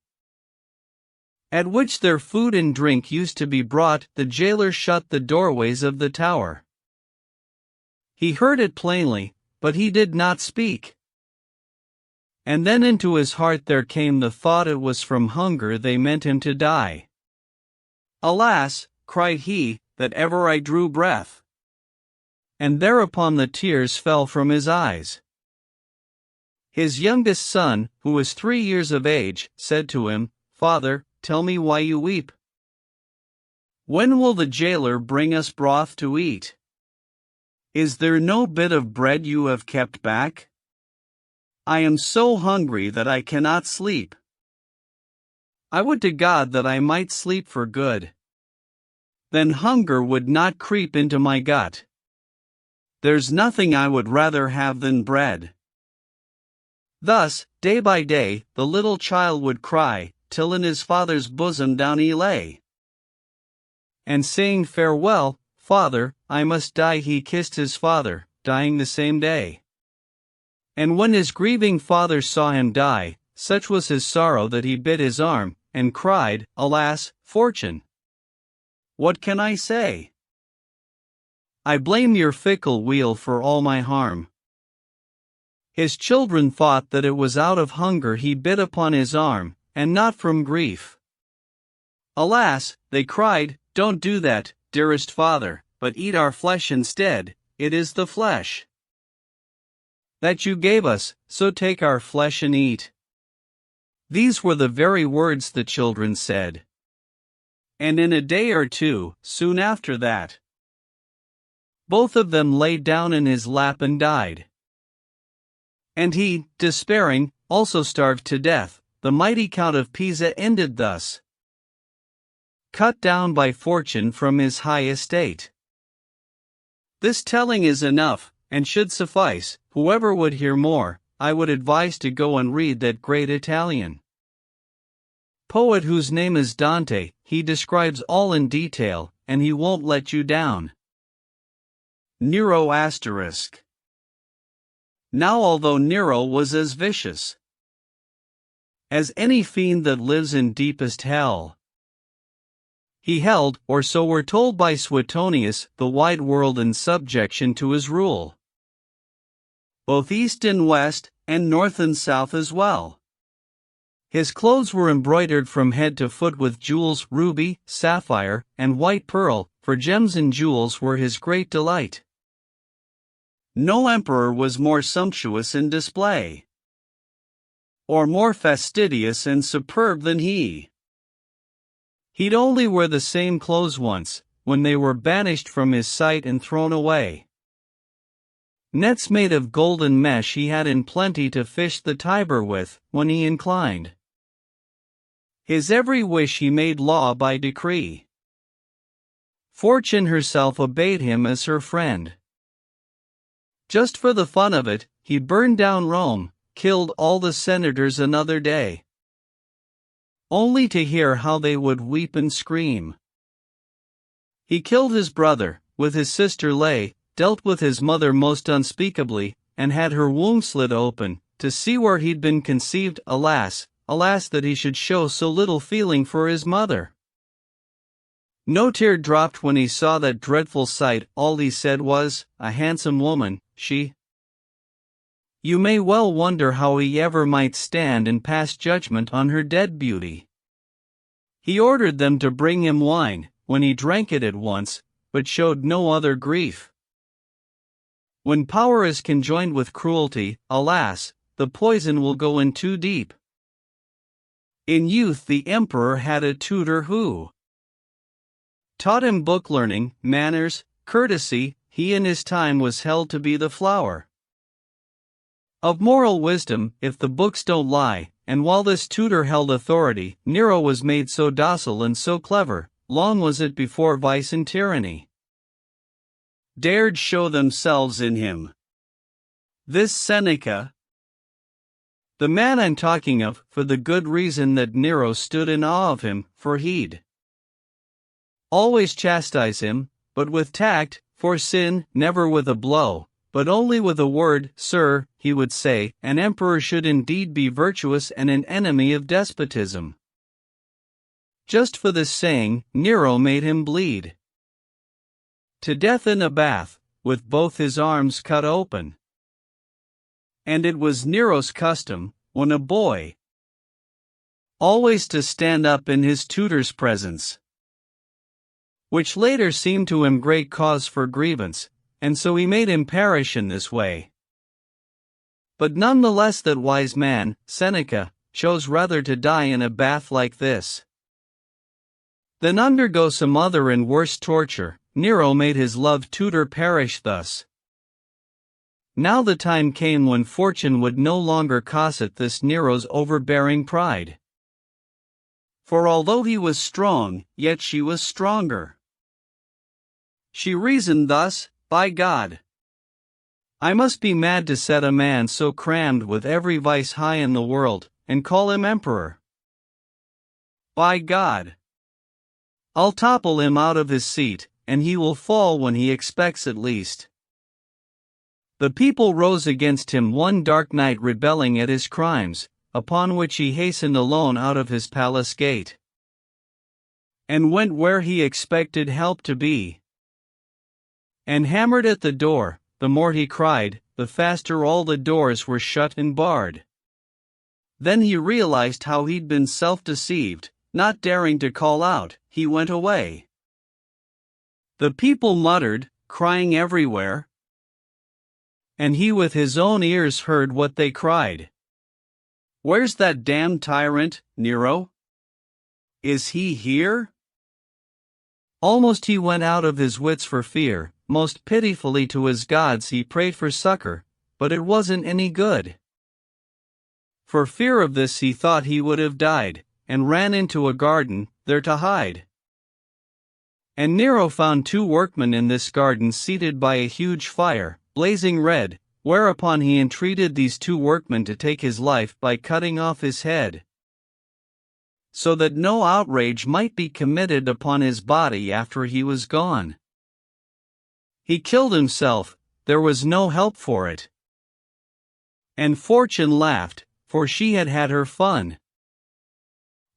at which their food and drink used to be brought, the jailer shut the doorways of the tower. He heard it plainly, but he did not speak. And then into his heart there came the thought it was from hunger they meant him to die. Alas, cried he, that ever I drew breath. And thereupon the tears fell from his eyes. His youngest son, who was 3 years of age, said to him, Father, tell me why you weep. When will the jailer bring us broth to eat? Is there no bit of bread you have kept back? I am so hungry that I cannot sleep. I would to God that I might sleep for good. Then hunger would not creep into my gut. There's nothing I would rather have than bread. Thus, day by day, the little child would cry, till in his father's bosom down he lay. And saying farewell, Father, I must die, he kissed his father, dying the same day. And when his grieving father saw him die, such was his sorrow that he bit his arm, and cried, Alas, fortune! What can I say? I blame your fickle wheel for all my harm. His children thought that it was out of hunger he bit upon his arm, and not from grief. Alas, they cried, don't do that, dearest father, but eat our flesh instead, it is the flesh that you gave us, so take our flesh and eat. These were the very words the children said. And in a day or two, soon after that, both of them lay down in his lap and died. And he, despairing, also starved to death, the mighty Count of Pisa ended thus. Cut down by fortune from his high estate. This telling is enough, and should suffice. Whoever would hear more, I would advise to go and read that great Italian poet whose name is Dante. He describes all in detail, and he won't let you down. Nero *. Now although Nero was as vicious as any fiend that lives in deepest hell, he held, or so we're told by Suetonius, the wide world in subjection to his rule, both east and west, and north and south as well. His clothes were embroidered from head to foot with jewels, ruby, sapphire, and white pearl, for gems and jewels were his great delight. No emperor was more sumptuous in display, or more fastidious and superb than he. He'd only wear the same clothes once, when they were banished from his sight and thrown away. Nets made of golden mesh he had in plenty to fish the Tiber with, when he inclined. His every wish he made law by decree. Fortune herself obeyed him as her friend. Just for the fun of it, he burned down Rome, killed all the senators another day, only to hear how they would weep and scream. He killed his brother, with his sister lay, dealt with his mother most unspeakably, and had her womb slit open, to see where he'd been conceived. Alas, alas that he should show so little feeling for his mother. No tear dropped when he saw that dreadful sight. All he said was, "A handsome woman, she." You may well wonder how he ever might stand and pass judgment on her dead beauty. He ordered them to bring him wine, when he drank it at once, but showed no other grief. When power is conjoined with cruelty, alas, the poison will go in too deep. In youth the emperor had a tutor who taught him book learning, manners, courtesy. He in his time was held to be the flower of moral wisdom, if the books don't lie, and while this tutor held authority, Nero was made so docile and so clever, long was it before vice and tyranny dared show themselves in him. This Seneca, the man I'm talking of, for the good reason that Nero stood in awe of him, for he'd always chastise him, but with tact, for sin, never with a blow, but only with a word. Sir, he would say, an emperor should indeed be virtuous and an enemy of despotism. Just for this saying, Nero made him bleed to death in a bath, with both his arms cut open. And it was Nero's custom, when a boy, always to stand up in his tutor's presence, which later seemed to him great cause for grievance, and so he made him perish in this way. But none the less that wise man, Seneca, chose rather to die in a bath like this than undergo some other and worse torture. Nero made his loved tutor perish thus. Now the time came when fortune would no longer cosset this Nero's overbearing pride. For although he was strong, yet she was stronger. She reasoned thus, by God, I must be mad to set a man so crammed with every vice high in the world, and call him emperor. By God, I'll topple him out of his seat, and he will fall when he expects it least. The people rose against him one dark night, rebelling at his crimes, upon which he hastened alone out of his palace gate, and went where he expected help to be, and hammered at the door. The more he cried, the faster all the doors were shut and barred. Then he realized how he'd been self-deceived. Not daring to call out, he went away. The people muttered, crying everywhere, and he with his own ears heard what they cried. Where's that damned tyrant, Nero? Is he here? Almost he went out of his wits for fear. Most pitifully to his gods he prayed for succor, but it wasn't any good. For fear of this he thought he would have died, and ran into a garden, there to hide. And Nero found 2 workmen in this garden seated by a huge fire, blazing red, whereupon he entreated these 2 workmen to take his life by cutting off his head, so that no outrage might be committed upon his body after he was gone. He killed himself, there was no help for it. And Fortune laughed, for she had had her fun.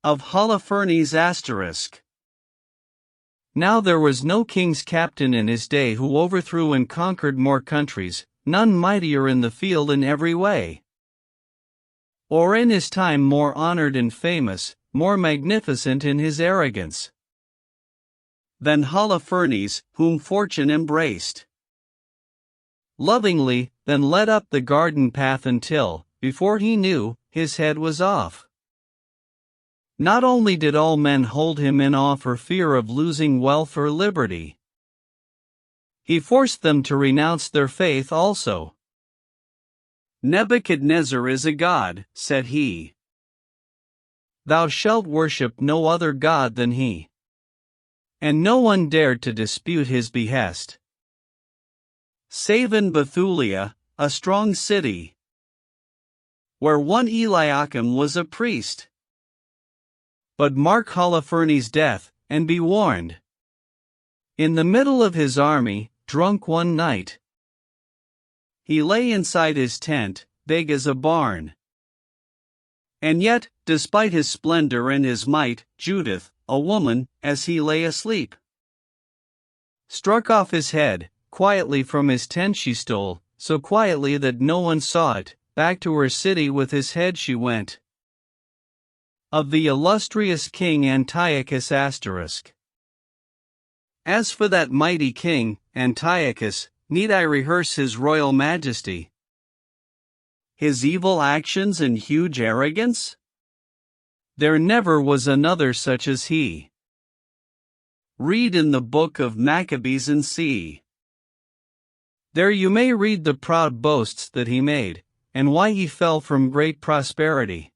Of Holofernes *. Now there was no king's captain in his day who overthrew and conquered more countries, none mightier in the field in every way, or in his time more honored and famous, more magnificent in his arrogance, than Holofernes, whom Fortune embraced lovingly, then led up the garden path until, before he knew, his head was off. Not only did all men hold him in awe for fear of losing wealth or liberty, he forced them to renounce their faith also. "Nebuchadnezzar is a god," said he. "Thou shalt worship no other god than he." And no one dared to dispute his behest, save in Bethulia, a strong city, where one Eliakim was a priest. But mark Holofernes' death, and be warned. In the middle of his army, drunk one night, he lay inside his tent, big as a barn. And yet, despite his splendor and his might, Judith, a woman, as he lay asleep, struck off his head. Quietly from his tent she stole, so quietly that no one saw it, back to her city with his head she went. Of the illustrious King Antiochus *. As for that mighty king, Antiochus, need I rehearse his royal majesty, his evil actions and huge arrogance? There never was another such as he. Read in the book of Maccabees and see. There you may read the proud boasts that he made, and why he fell from great prosperity,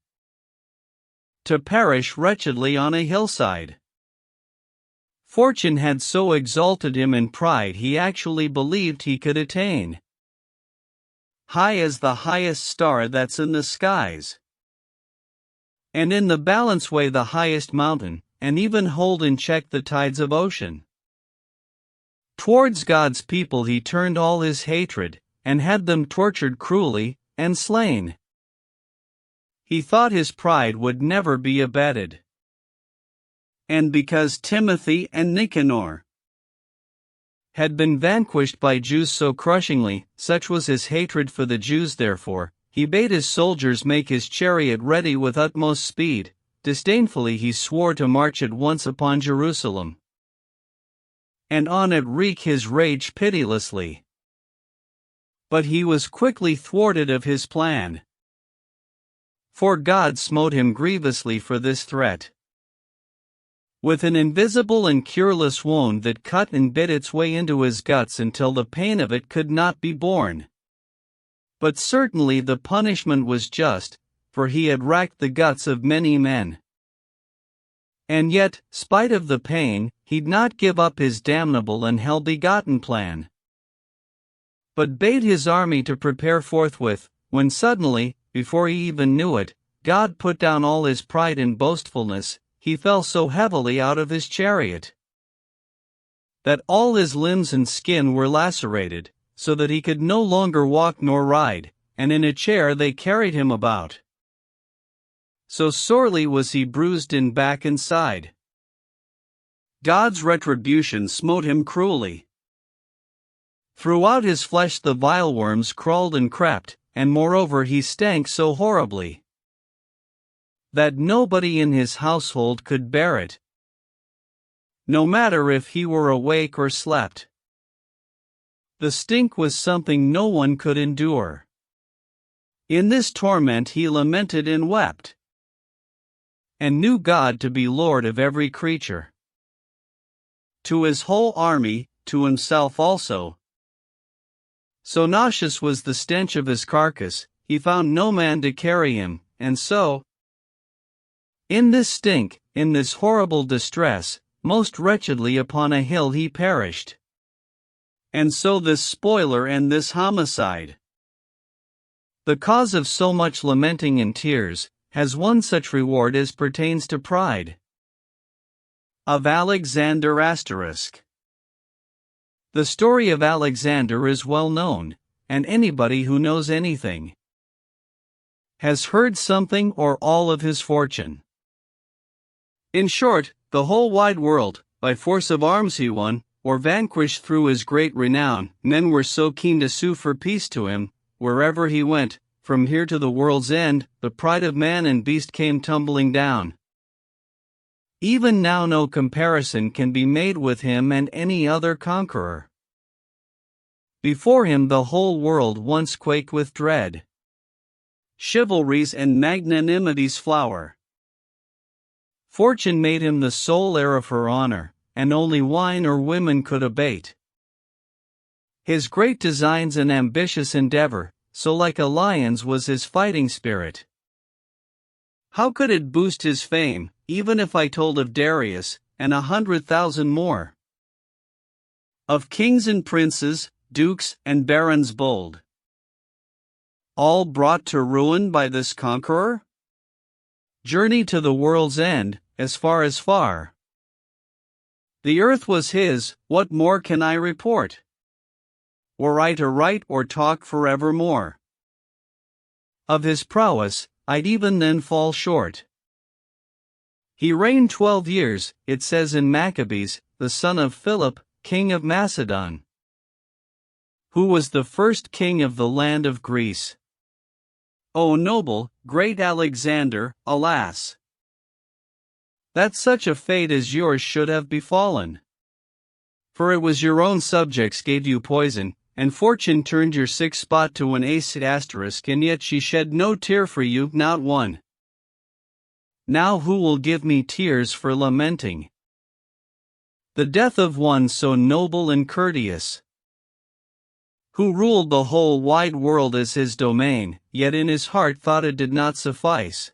to perish wretchedly on a hillside. Fortune had so exalted him in pride he actually believed he could attain high as the highest star that's in the skies, and in the balance weigh the highest mountain, and even hold in check the tides of ocean. Towards God's people he turned all his hatred, and had them tortured cruelly, and slain. He thought his pride would never be abated. And because Timothy and Nicanor had been vanquished by Jews so crushingly, such was his hatred for the Jews therefore, he bade his soldiers make his chariot ready with utmost speed. Disdainfully he swore to march at once upon Jerusalem, and on it wreak his rage pitilessly. But he was quickly thwarted of his plan, for God smote him grievously for this threat, with an invisible and cureless wound that cut and bit its way into his guts until the pain of it could not be borne. But certainly the punishment was just, for he had racked the guts of many men. And yet, spite of the pain, he'd not give up his damnable and hell-begotten plan, but bade his army to prepare forthwith, when suddenly, before he even knew it, God put down all his pride and boastfulness. He fell so heavily out of his chariot that all his limbs and skin were lacerated, so that he could no longer walk nor ride, and in a chair they carried him about. So sorely was he bruised in back and side. God's retribution smote him cruelly. Throughout his flesh the vile worms crawled and crept, and moreover he stank so horribly that nobody in his household could bear it, no matter if he were awake or slept. The stink was something no one could endure. In this torment he lamented and wept, and knew God to be Lord of every creature, to his whole army, to himself also. So nauseous was the stench of his carcass, he found no man to carry him, and so, in this stink, in this horrible distress, most wretchedly upon a hill he perished. And so this spoiler and this homicide, the cause of so much lamenting and tears, has won such reward as pertains to pride. Of Alexander *. The story of Alexander is well known, and anybody who knows anything has heard something or all of his fortune. In short, the whole wide world, by force of arms he won, or vanquished through his great renown. Men were so keen to sue for peace to him, wherever he went, from here to the world's end, the pride of man and beast came tumbling down. Even now no comparison can be made with him and any other conqueror. Before him the whole world once quaked with dread. Chivalry's and magnanimity's flower. Fortune made him the sole heir of her honor, and only wine or women could abate his great designs and ambitious endeavor, so like a lion's was his fighting spirit. How could it boost his fame, even if I told of Darius, and 100,000 more? Of kings and princes, dukes and barons bold, all brought to ruin by this conqueror? Journey to the world's end, as far as far. The earth was his, what more can I report? Were I to write or talk forevermore of his prowess, I'd even then fall short. He reigned 12 years, it says in Maccabees, the son of Philip, king of Macedon, who was the first king of the land of Greece. O noble, great Alexander, alas, that such a fate as yours should have befallen. For it was your own subjects gave you poison, and fortune turned your sick spot to an ace*, and yet she shed no tear for you, not one. Now who will give me tears for lamenting the death of one so noble and courteous, who ruled the whole wide world as his domain, yet in his heart thought it did not suffice?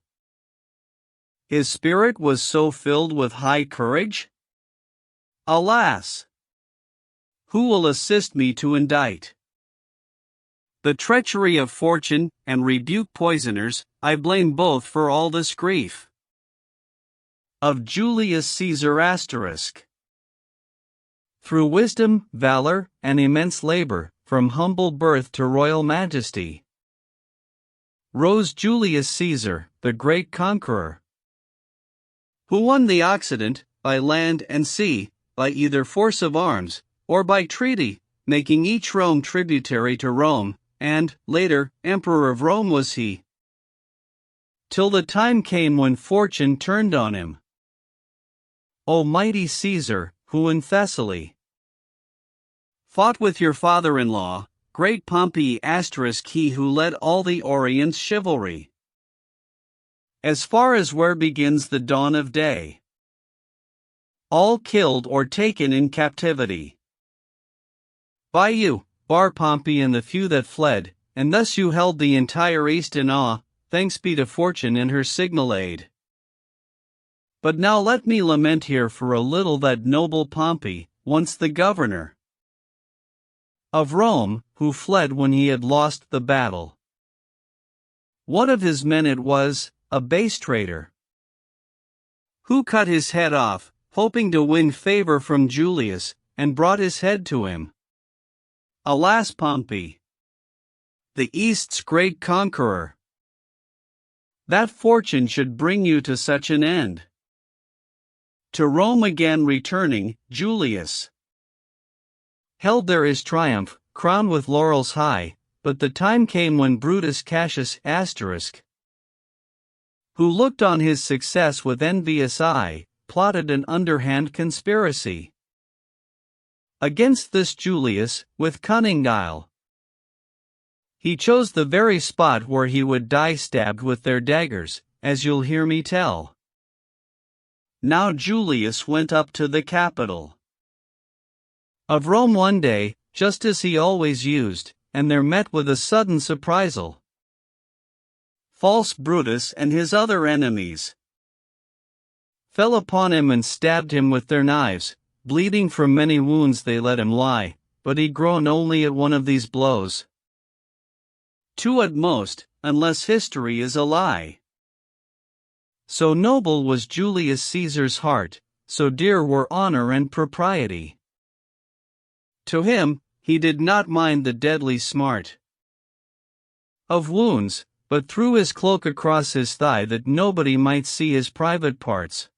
His spirit was so filled with high courage? Alas! Who will assist me to indict the treachery of fortune, and rebuke poisoners? I blame both for all this grief. Of Julius Caesar *. Through wisdom, valor, and immense labor, from humble birth to royal majesty, rose Julius Caesar, the great conqueror, who won the Occident, by land and sea, by either force of arms, or by treaty, making each Rome tributary to Rome, and, later, Emperor of Rome was he, till the time came when fortune turned on him. O mighty Caesar, who in Thessaly fought with your father-in-law, great Pompey *, he who led all the Orient's chivalry, as far as where begins the dawn of day, all killed or taken in captivity by you, bar Pompey and the few that fled, and thus you held the entire East in awe, thanks be to fortune and her signal aid. But now let me lament here for a little that noble Pompey, once the governor of Rome, who fled when he had lost the battle. One of his men it was, a base traitor, who cut his head off, hoping to win favor from Julius, and brought his head to him. Alas, Pompey, the East's great conqueror, that fortune should bring you to such an end. To Rome again returning, Julius held there his triumph, crowned with laurels high, but the time came when Brutus Cassius *, who looked on his success with envious eye, plotted an underhand conspiracy against this Julius, with cunning guile. He chose the very spot where he would die stabbed with their daggers, as you'll hear me tell. Now Julius went up to the Capitol of Rome one day, just as he always used, and there met with a sudden surprisal false Brutus and his other enemies fell upon him and stabbed him with their knives. Bleeding from many wounds they let him lie, but he groaned only at one of these blows. 2 at most, unless history is a lie. So noble was Julius Caesar's heart, so dear were honor and propriety. To him, he did not mind the deadly smart of wounds, but threw his cloak across his thigh that nobody might see his private parts.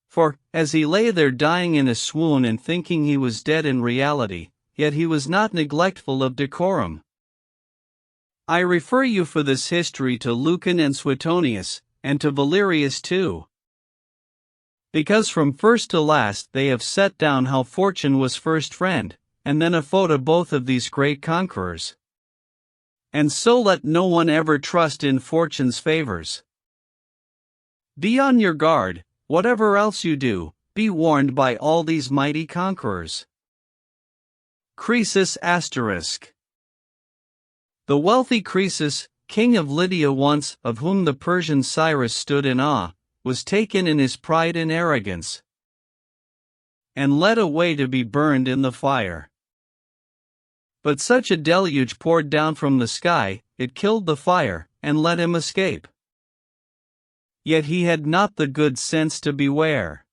For, as he lay there dying in a swoon and thinking he was dead in reality, yet he was not neglectful of decorum. I refer you for this history to Lucan and Suetonius, and to Valerius too. Because from first to last they have set down how fortune was first friend, and then a foe to both of these great conquerors. And so let no one ever trust in fortune's favors. Be on your guard, whatever else you do, be warned by all these mighty conquerors. Croesus *. The wealthy Croesus, king of Lydia once, of whom the Persian Cyrus stood in awe, was taken in his pride and arrogance, and led away to be burned in the fire. But such a deluge poured down from the sky, it killed the fire, and let him escape. Yet he had not the good sense to beware,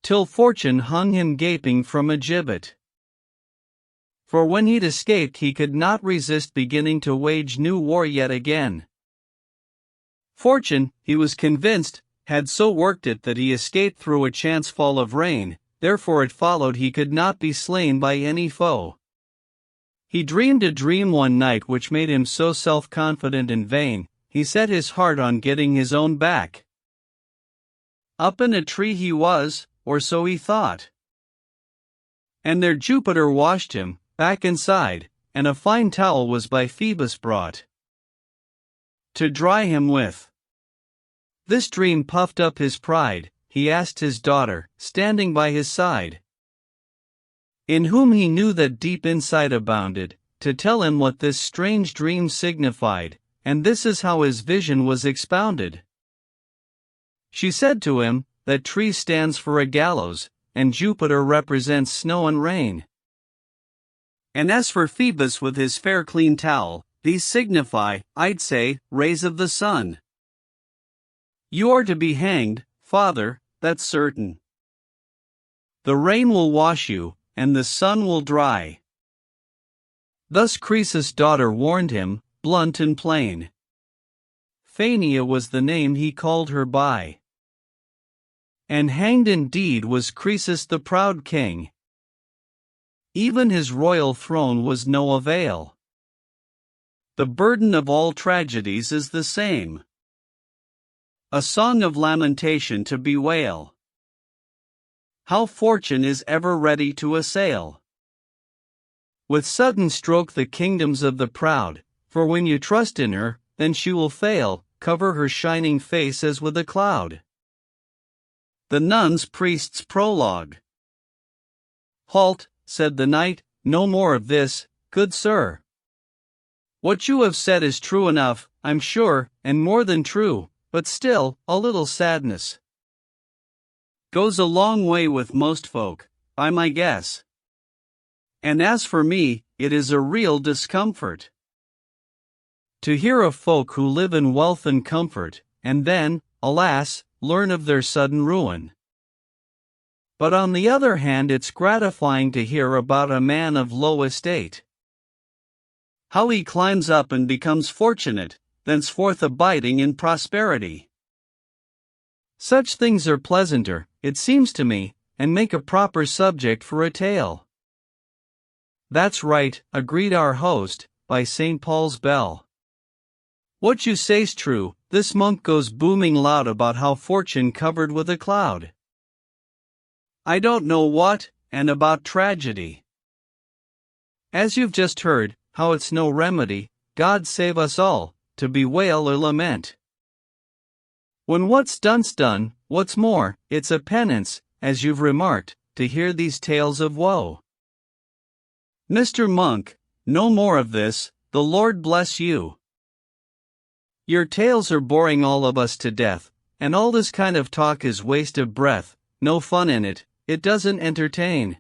till fortune hung him gaping from a gibbet. For when he'd escaped he could not resist beginning to wage new war yet again. Fortune, he was convinced, had so worked it that he escaped through a chance fall of rain, therefore it followed he could not be slain by any foe. He dreamed a dream one night which made him so self-confident and vain, he set his heart on getting his own back. Up in a tree he was, or so he thought. And there Jupiter washed him, back inside, and a fine towel was by Phoebus brought to dry him with. This dream puffed up his pride, he asked his daughter, standing by his side, in whom he knew that deep insight abounded, to tell him what this strange dream signified, and this is how his vision was expounded. She said to him, that tree stands for a gallows, and Jupiter represents snow and rain. And as for Phoebus with his fair clean towel, these signify, I'd say, rays of the sun. You are to be hanged, father, that's certain. The rain will wash you, and the sun will dry. Thus Croesus' daughter warned him, blunt and plain. Phania was the name he called her by. And hanged indeed was Croesus the proud king. Even his royal throne was no avail. The burden of all tragedies is the same. A song of lamentation to bewail. How fortune is ever ready to assail. With sudden stroke the kingdoms of the proud, for when you trust in her, then she will fail, cover her shining face as with a cloud. The Nun's Priest's Prologue. Halt, said the knight, no more of this, good sir. What you have said is true enough, I'm sure, and more than true, but still, a little sadness goes a long way with most folk, by my guess. And as for me, it is a real discomfort to hear of folk who live in wealth and comfort, and then, alas, learn of their sudden ruin. But on the other hand it's gratifying to hear about a man of low estate, how he climbs up and becomes fortunate, thenceforth abiding in prosperity. Such things are pleasanter, it seems to me, and make a proper subject for a tale. That's right, agreed our host, by St. Paul's bell. What you say's true, this monk goes booming loud about how fortune covered with a cloud. I don't know what, and about tragedy. As you've just heard, how it's no remedy, God save us all, to bewail or lament. When what's done's done, what's more, it's a penance, as you've remarked, to hear these tales of woe. Mr. Monk, no more of this, the Lord bless you. Your tales are boring all of us to death, and all this kind of talk is waste of breath, no fun in it, it doesn't entertain.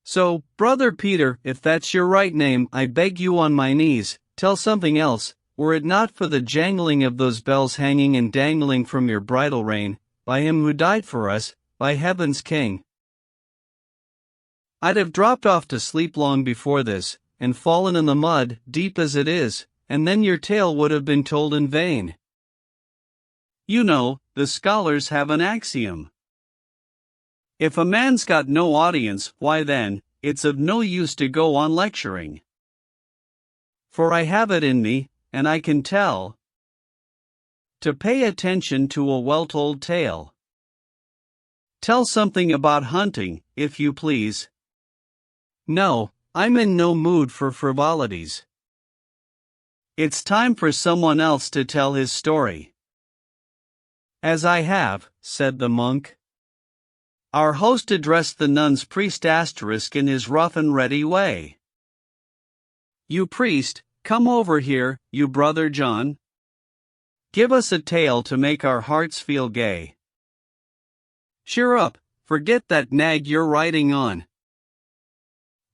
So, Brother Peter, if that's your right name, I beg you on my knees, tell something else, were it not for the jangling of those bells hanging and dangling from your bridle rein, by him who died for us, by heaven's King. I'd have dropped off to sleep long before this, and fallen in the mud, deep as it is, and then your tale would have been told in vain. You know, the scholars have an axiom. If a man's got no audience, why then, it's of no use to go on lecturing. For I have it in me, and I can tell, to pay attention to a well-told tale. Tell something about hunting, if you please. No, I'm in no mood for frivolities. It's time for someone else to tell his story. As I have, said the monk. Our host addressed the nun's priest asterisk in his rough and ready way. You priest, come over here, you brother John. Give us a tale to make our hearts feel gay. Cheer up, forget that nag you're riding on.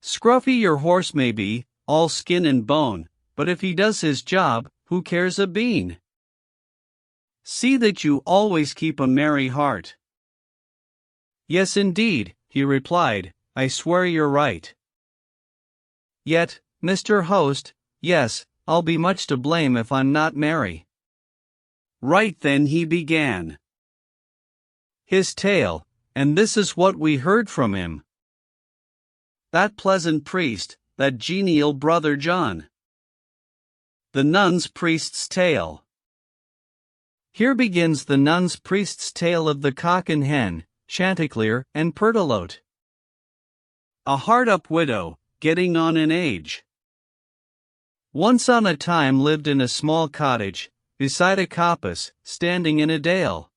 Scruffy your horse may be, all skin and bone, but if he does his job, who cares a bean? See that you always keep a merry heart. Yes indeed, he replied, I swear you're right. Yet, Mr. Host, yes, I'll be much to blame if I'm not merry. Right then he began his tale, and this is what we heard from him. That pleasant priest, that genial brother John. The nun's priest's tale. Here begins the nun's priest's tale of the cock and hen, Chanticleer and Pertelote. A hard-up widow, getting on in age. Once on a time lived in a small cottage, beside a coppice, standing in a dale.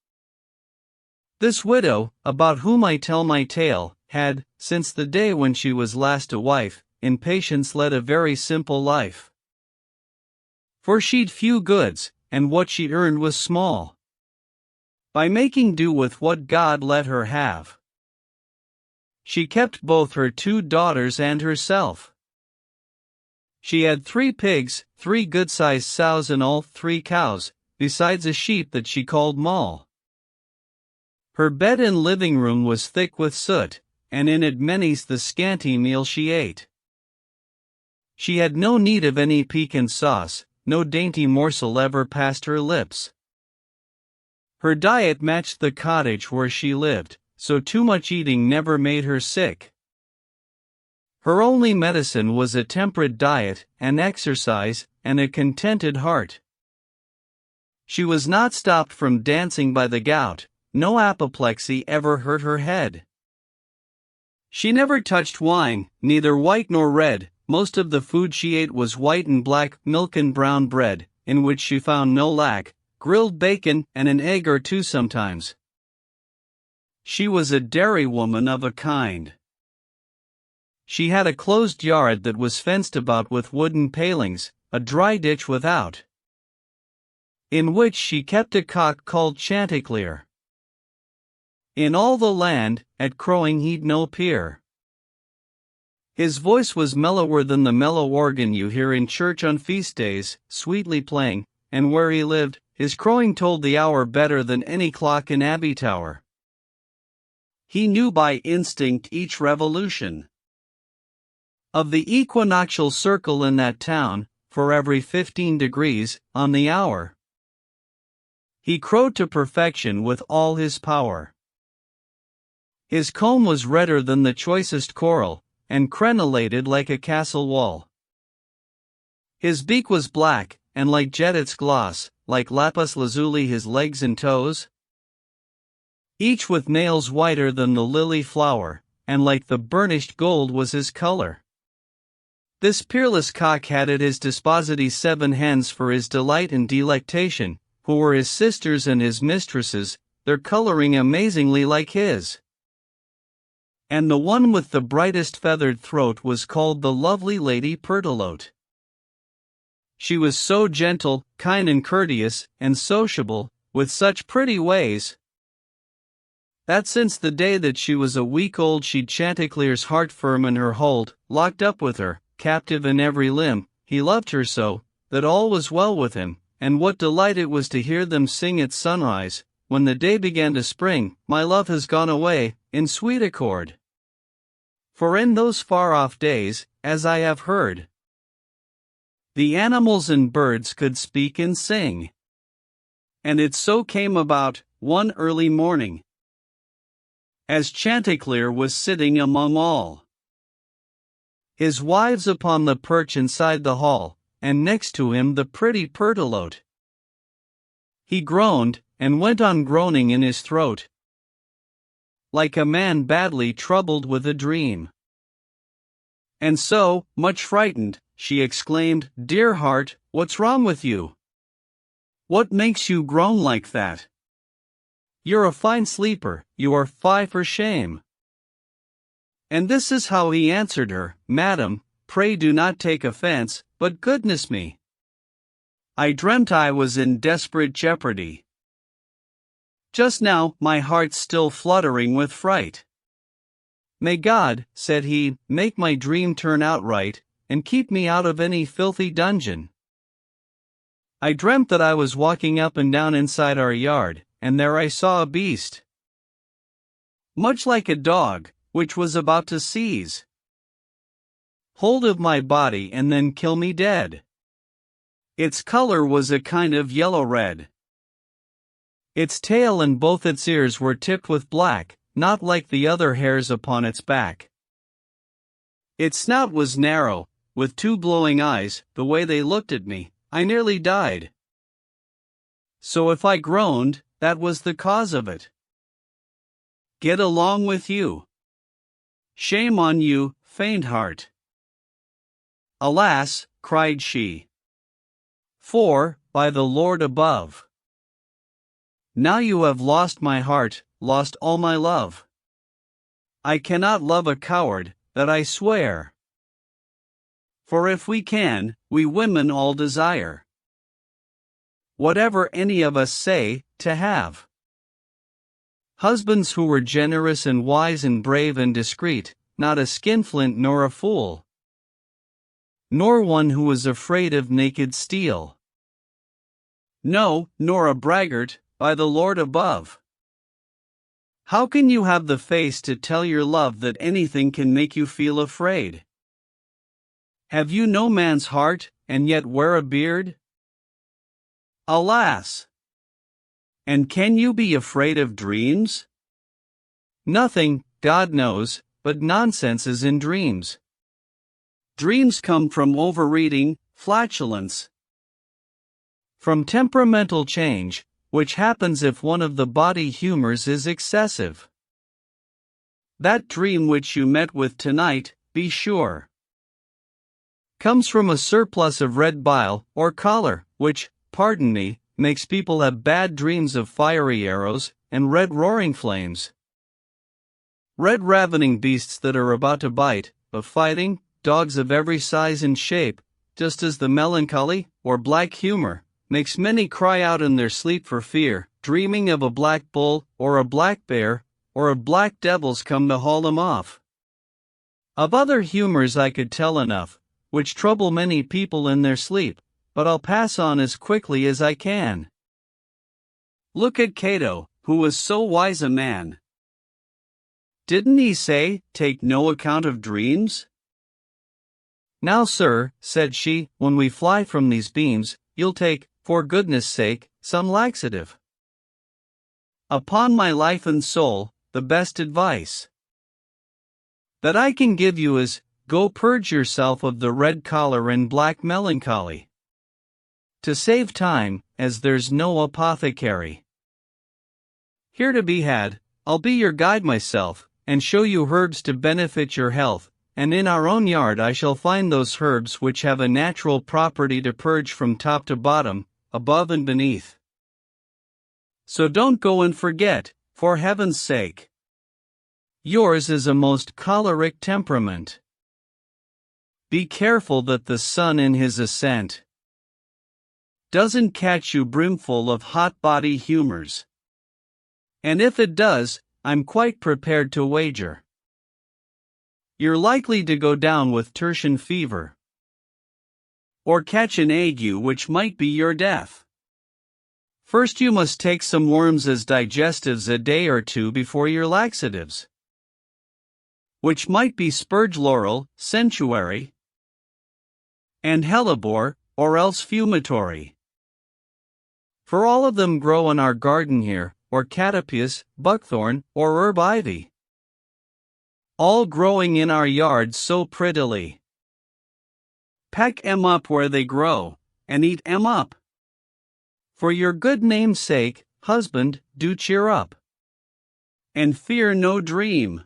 This widow, about whom I tell my tale, had, since the day when she was last a wife, in patience led a very simple life. For she'd few goods, and what she earned was small. By making do with what God let her have, she kept both her 2 daughters and herself. She had 3 pigs, 3 good-sized sows and all 3 cows, besides a sheep that she called Moll. Her bed and living room was thick with soot, and in it many's the scanty meal she ate. She had no need of any piquant sauce, no dainty morsel ever passed her lips. Her diet matched the cottage where she lived, so too much eating never made her sick. Her only medicine was a temperate diet, and exercise, and a contented heart. She was not stopped from dancing by the gout, no apoplexy ever hurt her head. She never touched wine, neither white nor red, most of the food she ate was white and black, milk and brown bread, in which she found no lack, grilled bacon and an egg or 2 sometimes. She was a dairy woman of a kind. She had a closed yard that was fenced about with wooden palings, a dry ditch without, in which she kept a cock called Chanticleer. In all the land, at crowing he'd no peer. His voice was mellower than the mellow organ you hear in church on feast days, sweetly playing, and where he lived, his crowing told the hour better than any clock in Abbey Tower. He knew by instinct each revolution of the equinoctial circle in that town, for every 15 degrees, on the hour. He crowed to perfection with all his power. His comb was redder than the choicest coral, and crenellated like a castle wall. His beak was black, and like jet its gloss, like lapis lazuli his legs and toes, each with nails whiter than the lily flower, and like the burnished gold was his color. This peerless cock had at his disposity 7 hens for his delight and delectation, who were his sisters and his mistresses, their coloring amazingly like his. And the one with the brightest feathered throat was called the lovely Lady Pertelote. she was so gentle, kind and courteous, and sociable, with such pretty ways, that since the day that she was a week old she'd Chanticleer's heart firm in her hold, locked up with her, captive in every limb. He loved her so, that all was well with him, and what delight it was to hear them sing at sunrise, when the day began to spring, my love has gone away, in sweet accord. For in those far-off days, as I have heard, the animals and birds could speak and sing. And it so came about, one early morning, as Chanticleer was sitting among all his wives upon the perch inside the hall, and next to him the pretty Pertelote, he groaned, and went on groaning in his throat, like a man badly troubled with a dream. And so, much frightened, she exclaimed, "Dear heart, what's wrong with you? What makes you groan like that? You're a fine sleeper, you are, fie for shame." And this is how he answered her, "Madam, pray do not take offense, but goodness me, I dreamt I was in desperate jeopardy. Just now, my heart's still fluttering with fright. May God," said he, "make my dream turn out right, and keep me out of any filthy dungeon. I dreamt that I was walking up and down inside our yard, and there I saw a beast, much like a dog, which was about to seize hold of my body and then kill me dead. Its color was a kind of yellow-red. Its tail and both its ears were tipped with black, not like the other hairs upon its back. Its snout was narrow, with two glowing eyes. The way they looked at me, I nearly died. So if I groaned, that was the cause of it. Get along with you. Shame on you, faint heart." "Alas," cried she, "for, by the Lord above, now you have lost my heart, lost all my love. I cannot love a coward, that I swear. For if we can, we women all desire, whatever any of us say, to have husbands who were generous and wise and brave and discreet, not a skinflint nor a fool, nor one who was afraid of naked steel. No, nor a braggart, by the Lord above. How can you have the face to tell your love that anything can make you feel afraid? Have you no man's heart, and yet wear a beard? Alas! And can you be afraid of dreams? Nothing, God knows, but nonsense is in dreams. Dreams come from overreading, flatulence, from temperamental change, which happens if one of the body humors is excessive. That dream which you met with tonight, be sure, comes from a surplus of red bile, or choler, which, pardon me, makes people have bad dreams of fiery arrows, and red roaring flames. Red ravening beasts that are about to bite, of fighting, dogs of every size and shape, just as the melancholy, or black humor, makes many cry out in their sleep for fear, dreaming of a black bull, or a black bear, or of black devils come to haul them off. Of other humors I could tell enough, which trouble many people in their sleep, but I'll pass on as quickly as I can. Look at Cato, who was so wise a man. Didn't he say, "Take no account of dreams"? "Now, sir," said she, "when we fly from these beams, you'll take, for goodness sake, some laxative. Upon my life and soul, the best advice that I can give you is, go purge yourself of the red collar and black melancholy. To save time, as there's no apothecary here to be had, I'll be your guide myself, and show you herbs to benefit your health, and in our own yard I shall find those herbs which have a natural property to purge from top to bottom, above and beneath. So don't go and forget, for heaven's sake. Yours is a most choleric temperament. Be careful that the sun in his ascent doesn't catch you brimful of hot body humors. And if it does, I'm quite prepared to wager you're likely to go down with tertian fever, or catch an ague which might be your death. First you must take some worms as digestives a day or two before your laxatives, which might be spurge laurel, centuary, and hellebore, or else fumitory. For all of them grow in our garden here, or catapeus, buckthorn, or herb ivy. All growing in our yards so prettily. Peck 'em up where they grow, and eat 'em up. For your good name's sake, husband, do cheer up, and fear no dream.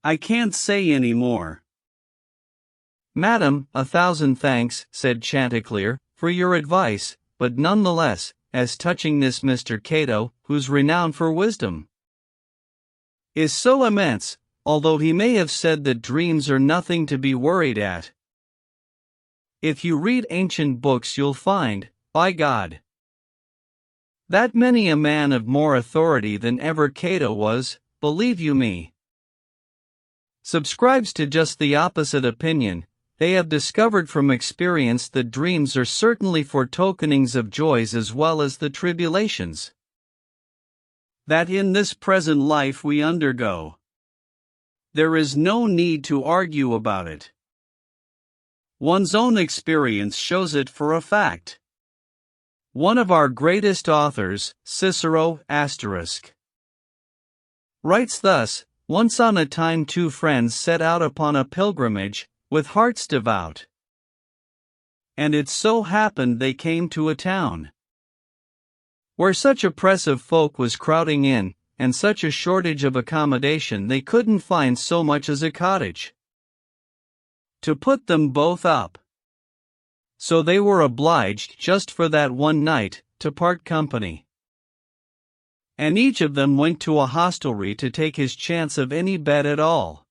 I can't say any more. Madam, 1,000 thanks, said Chanticleer, for your advice, but none the less, as touching this Mr. Cato, whose renown for wisdom is so immense, although he may have said that dreams are nothing to be worried at. If you read ancient books you'll find, by God, that many a man of more authority than ever Cato was, believe you me, subscribes to just the opposite opinion. They have discovered from experience that dreams are certainly foretokenings of joys as well as the tribulations that in this present life we undergo. There is no need to argue about it. One's own experience shows it for a fact. One of our greatest authors, Cicero*, writes thus, once on a time two friends set out upon a pilgrimage, with hearts devout. And it so happened they came to a town where such a press of folk was crowding in, and such a shortage of accommodation they couldn't find so much as a cottage to put them both up. So they were obliged, just for that one night, to part company. And each of them went to a hostelry to take his chance of any bed at all.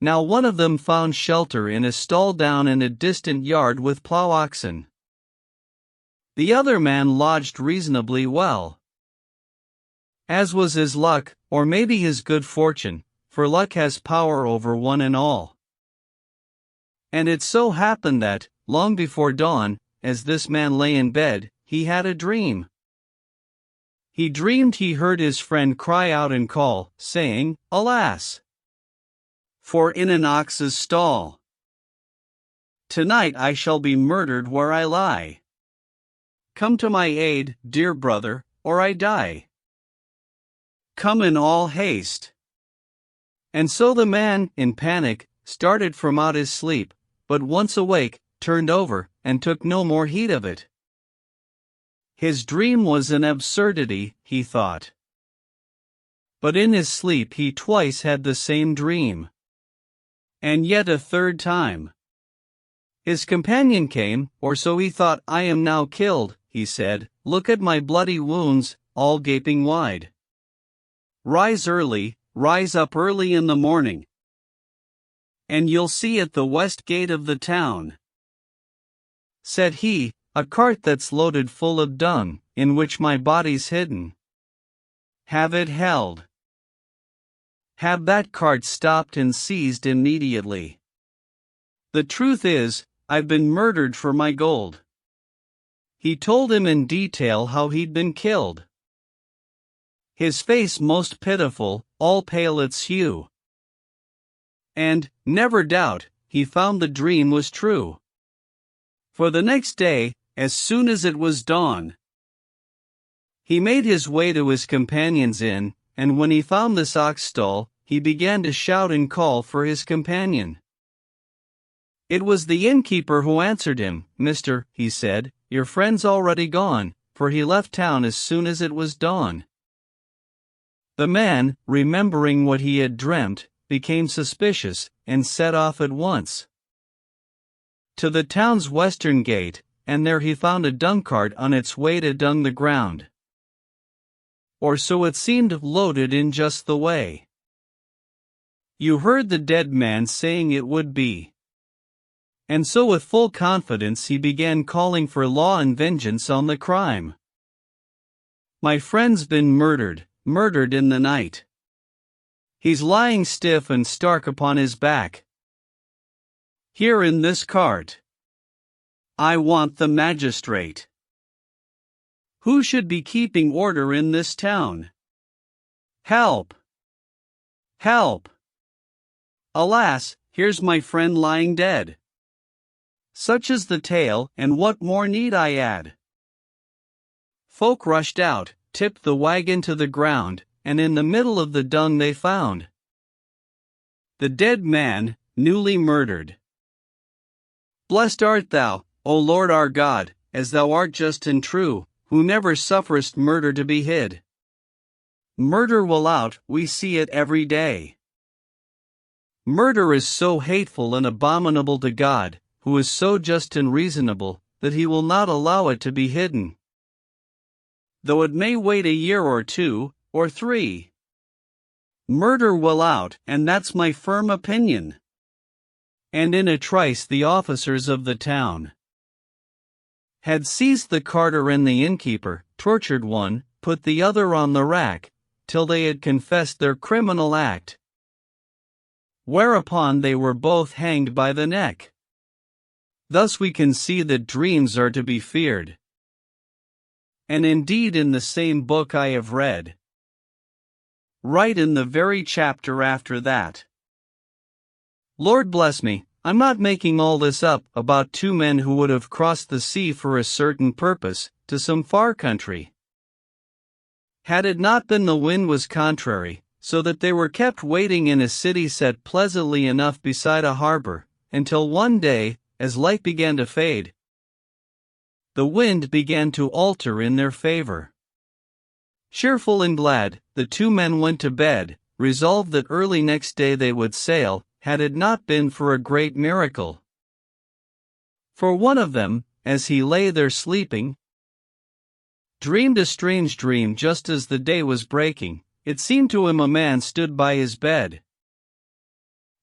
Now one of them found shelter in a stall down in a distant yard with plough oxen. The other man lodged reasonably well, as was his luck, or maybe his good fortune, for luck has power over one and all. And it so happened that, long before dawn, as this man lay in bed, he had a dream. He dreamed he heard his friend cry out and call, saying, "Alas! For in an ox's stall. Tonight I shall be murdered where I lie. Come to my aid, dear brother, or I die. Come in all haste." And so the man, in panic, started from out his sleep, but once awake, turned over, and took no more heed of it. His dream was an absurdity, he thought. But in his sleep he twice had the same dream. And yet a third time. His companion came, or so he thought. "I am now killed," he said, "look at my bloody wounds, all gaping wide. Rise up early in the morning, and you'll see at the west gate of the town," said he, "a cart that's loaded full of dung, in which my body's hidden. Have it held. Have that cart stopped and seized immediately. The truth is, I've been murdered for my gold." He told him in detail how he'd been killed. His face most pitiful, all pale its hue. And, never doubt, he found the dream was true. For the next day, as soon as it was dawn, he made his way to his companion's inn, and when he found this ox stall, he began to shout and call for his companion. It was the innkeeper who answered him. "Mister," he said, "your friend's already gone, for he left town as soon as it was dawn." The man, remembering what he had dreamt, became suspicious, and set off at once to the town's western gate, and there he found a dung cart on its way to dung the ground. Or so it seemed, loaded in just the way you heard the dead man saying it would be. And so with full confidence he began calling for law and vengeance on the crime. My friend's been murdered in the night. He's lying stiff and stark upon his back. Here in this cart. I want the magistrate. Who should be keeping order in this town? Help! Help! Alas, here's my friend lying dead. Such is the tale, and what more need I add? Folk rushed out, tipped the wagon to the ground, and in the middle of the dung they found the dead man, newly murdered. Blessed art thou, O Lord our God, as thou art just and true, who never sufferest murder to be hid. Murder will out, we see it every day. Murder is so hateful and abominable to God, who is so just and reasonable, that he will not allow it to be hidden. Though it may wait a year or 2, or 3. Murder will out, and that's my firm opinion. And in a trice the officers of the town had seized the carter and the innkeeper, tortured one, put the other on the rack, till they had confessed their criminal act. Whereupon they were both hanged by the neck. Thus we can see that dreams are to be feared. And indeed in the same book I have read, right in the very chapter after that. Lord bless me, I'm not making all this up about 2 men who would have crossed the sea for a certain purpose, to some far country. Had it not been the wind was contrary, so that they were kept waiting in a city set pleasantly enough beside a harbor, until one day, as light began to fade, the wind began to alter in their favor. Cheerful and glad, the 2 men went to bed, resolved that early next day they would sail, had it not been for a great miracle. For one of them, as he lay there sleeping, dreamed a strange dream just as the day was breaking. It seemed to him a man stood by his bed,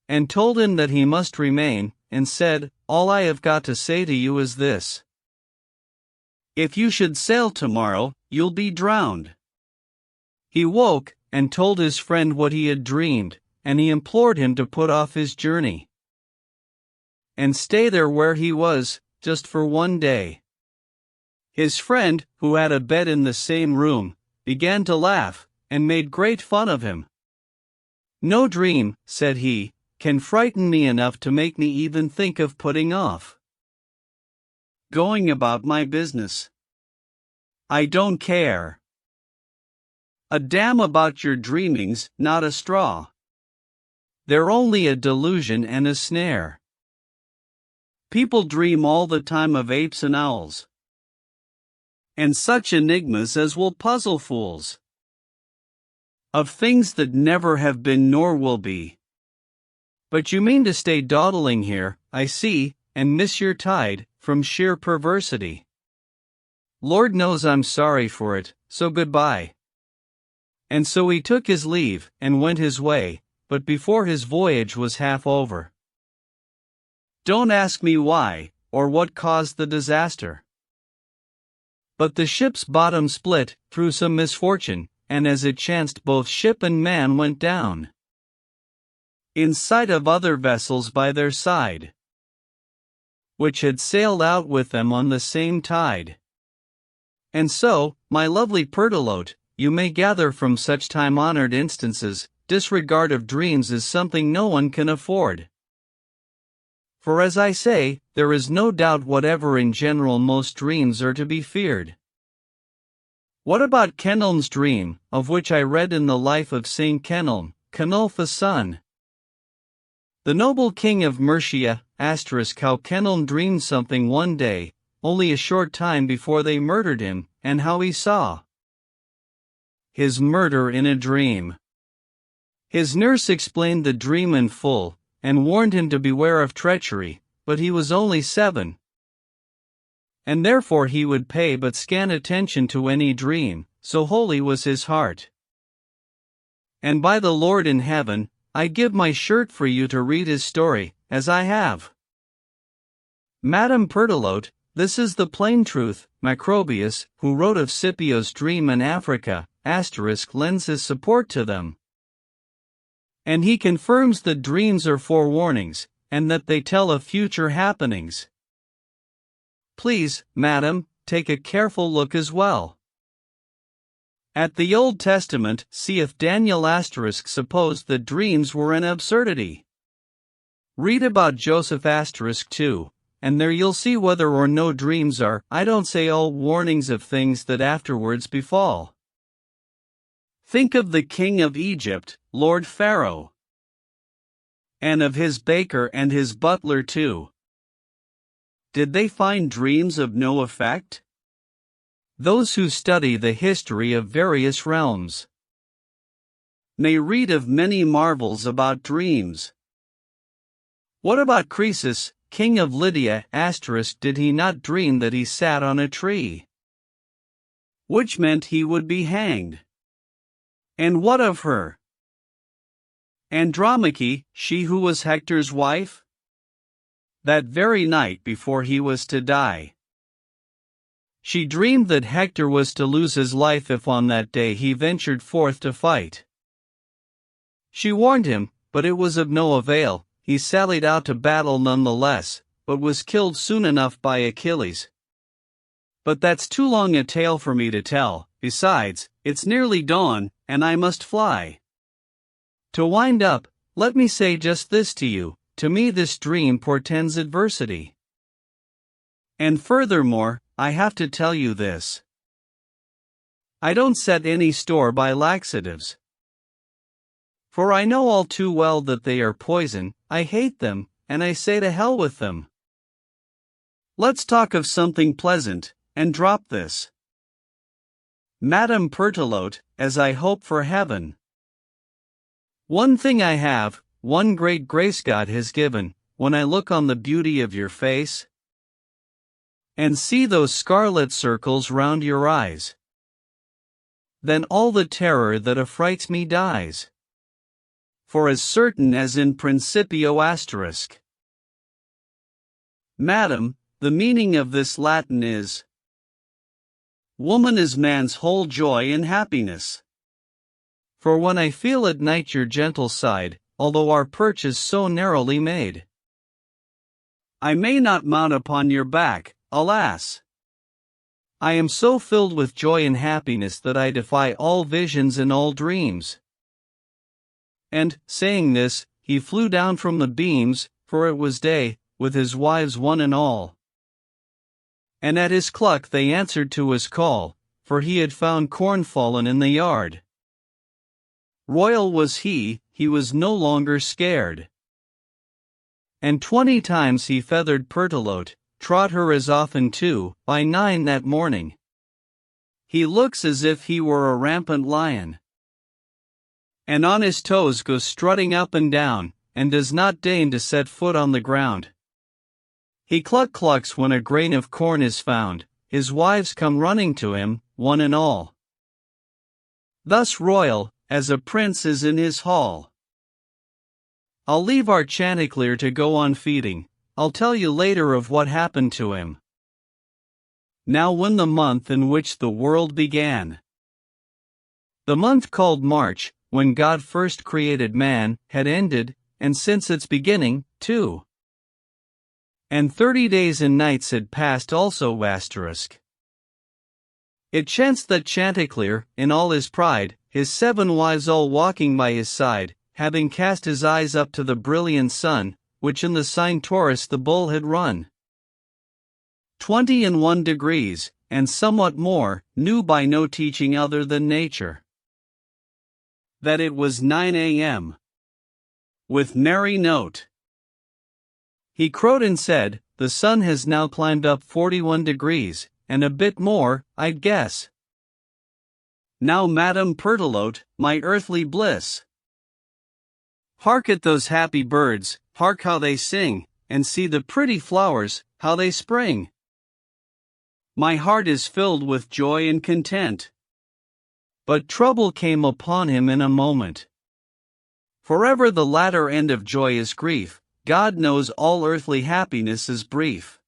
and told him that he must remain, and said, "All I have got to say to you is this. If you should sail tomorrow, you'll be drowned." He woke, and told his friend what he had dreamed, and he implored him to put off his journey, and stay there where he was, just for one day. His friend, who had a bed in the same room, began to laugh, and made great fun of him. "No dream," said he, "can frighten me enough to make me even think of putting off going about my business. I don't care a damn about your dreamings, not a straw. They're only a delusion and a snare. People dream all the time of apes and owls, and such enigmas as will puzzle fools, of things that never have been nor will be. But you mean to stay dawdling here, I see, and miss your tide, from sheer perversity. Lord knows I'm sorry for it, so goodbye." And so he took his leave, and went his way, but before his voyage was half over. Don't ask me why, or what caused the disaster. But the ship's bottom split, through some misfortune, and as it chanced both ship and man went down, in sight of other vessels by their side, which had sailed out with them on the same tide. And so, my lovely Pertolote, you may gather from such time-honored instances, disregard of dreams is something no one can afford. For as I say, there is no doubt whatever in general most dreams are to be feared. What about Kenelm's dream, of which I read in the life of Saint Kenelm, Cenulph's son? The noble king of Mercia, how Kenelm dreamed something one day, only a short time before they murdered him, and how he saw his murder in a dream. His nurse explained the dream in full, and warned him to beware of treachery, but he was only 7. And therefore he would pay but scant attention to any dream, so holy was his heart. And by the Lord in heaven, I'd give my shirt for you to read his story, as I have. Madame Pertelote, this is the plain truth. Macrobius, who wrote of Scipio's dream in Africa, lends his support to them. And he confirms that dreams are forewarnings, and that they tell of future happenings. Please, madam, take a careful look as well. At the Old Testament, see if Daniel supposed that dreams were an absurdity. Read about Joseph too, and there you'll see whether or no dreams are, I don't say all, warnings of things that afterwards befall. Think of the king of Egypt, Lord Pharaoh. And of his baker and his butler too. Did they find dreams of no effect? Those who study the history of various realms may read of many marvels about dreams. What about Croesus, king of Lydia? Did he not dream that he sat on a tree? Which meant he would be hanged. And what of her? Andromache, she who was Hector's wife? That very night before he was to die, she dreamed that Hector was to lose his life if on that day he ventured forth to fight. She warned him, but it was of no avail. He sallied out to battle nonetheless, but was killed soon enough by Achilles. But that's too long a tale for me to tell. Besides, it's nearly dawn, and I must fly. To wind up, let me say just this to you: to me this dream portends adversity. And furthermore, I have to tell you this. I don't set any store by laxatives. For I know all too well that they are poison. I hate them, and I say to hell with them. Let's talk of something pleasant, and drop this. Madame Pertelote, as I hope for heaven. One thing I have, one great grace God has given, when I look on the beauty of your face, and see those scarlet circles round your eyes, then all the terror that affrights me dies. For as certain as in Principio *. Madam, the meaning of this Latin is: woman is man's whole joy and happiness. For when I feel at night your gentle side, although our perch is so narrowly made, I may not mount upon your back, alas! I am so filled with joy and happiness that I defy all visions and all dreams. And, saying this, he flew down from the beams, for it was day, with his wives one and all. And at his cluck they answered to his call, for he had found corn fallen in the yard. Royal was he was no longer scared. And 20 times he feathered Pertelote, trod her as often too. By 9 that morning, he looks as if he were a rampant lion, and on his toes goes strutting up and down, and does not deign to set foot on the ground. He clucks when a grain of corn is found, his wives come running to him, one and all. Thus royal, as a prince is in his hall. I'll leave our Chanticleer to go on feeding. I'll tell you later of what happened to him. Now when the month in which the world began, the month called March, when God first created man, had ended, and since its beginning, too. And 30 days and nights had passed also *. It chanced that Chanticleer, in all his pride, his 7 wives all walking by his side, having cast his eyes up to the brilliant sun, which in the sign Taurus the bull had run 21 degrees, and somewhat more, knew by no teaching other than nature, that it was 9 a.m. With merry note he crowed and said, the sun has now climbed up 41 degrees, and a bit more, I'd guess. Now Madame Pertelote, my earthly bliss. Hark at those happy birds, hark how they sing, and see the pretty flowers, how they spring. My heart is filled with joy and content. But trouble came upon him in a moment. Forever the latter end of joy is grief. God knows all earthly happiness is brief.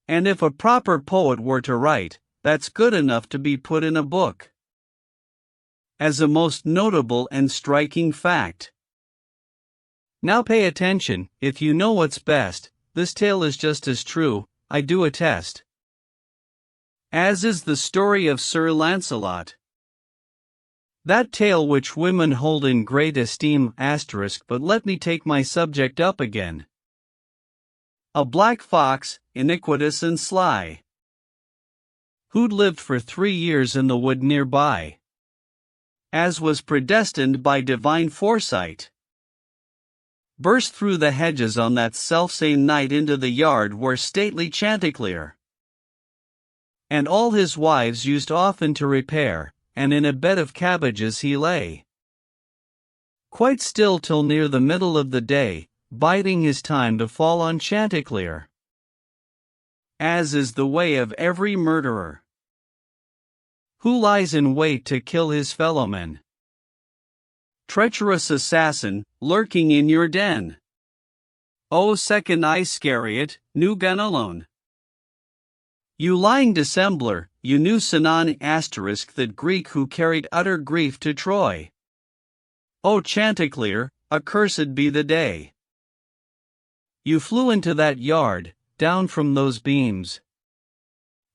And if a proper poet were to write, that's good enough to be put in a book. As a most notable and striking fact. Now pay attention, if you know what's best, this tale is just as true, I do attest. As is the story of Sir Lancelot. That tale which women hold in great esteem, but let me take my subject up again. A black fox, iniquitous and sly, who'd lived for 3 years in the wood nearby, as was predestined by divine foresight, burst through the hedges on that selfsame night into the yard where stately Chanticleer and all his wives used often to repair, and in a bed of cabbages he lay, quite still till near the middle of the day, biding his time to fall on Chanticleer, as is the way of every murderer, who lies in wait to kill his fellowmen. Treacherous assassin, lurking in your den. O second Iscariot, new Ganelon. You lying dissembler, you knew Sinon that Greek who carried utter grief to Troy. O Chanticleer, accursed be the day. You flew into that yard, down from those beams.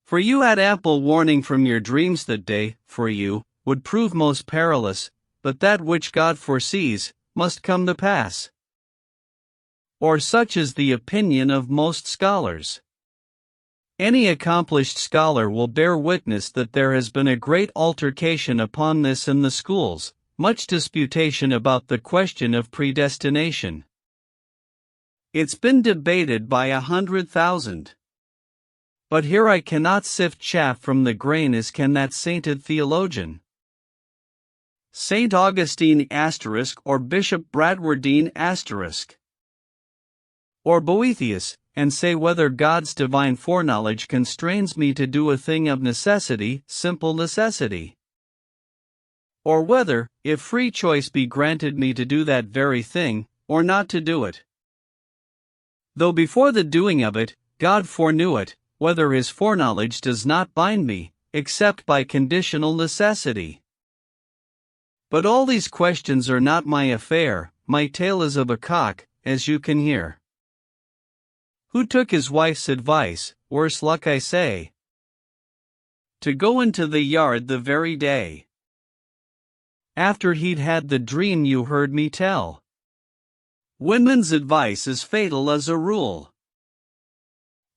For you had ample warning from your dreams that day, for you, would prove most perilous, but that which God foresees, must come to pass. Or such is the opinion of most scholars. Any accomplished scholar will bear witness that there has been a great altercation upon this in the schools, much disputation about the question of predestination. It's been debated by 100,000. But here I cannot sift chaff from the grain as can that sainted theologian, Saint Augustine or Bishop Bradwardine or Boethius, and say whether God's divine foreknowledge constrains me to do a thing of necessity, simple necessity, or whether, if free choice be granted me to do that very thing, or not to do it. Though before the doing of it, God foreknew it, whether his foreknowledge does not bind me, except by conditional necessity. But all these questions are not my affair, my tale is of a cock, as you can hear, who took his wife's advice, worse luck I say, to go into the yard the very day after he'd had the dream you heard me tell. Women's advice is fatal as a rule.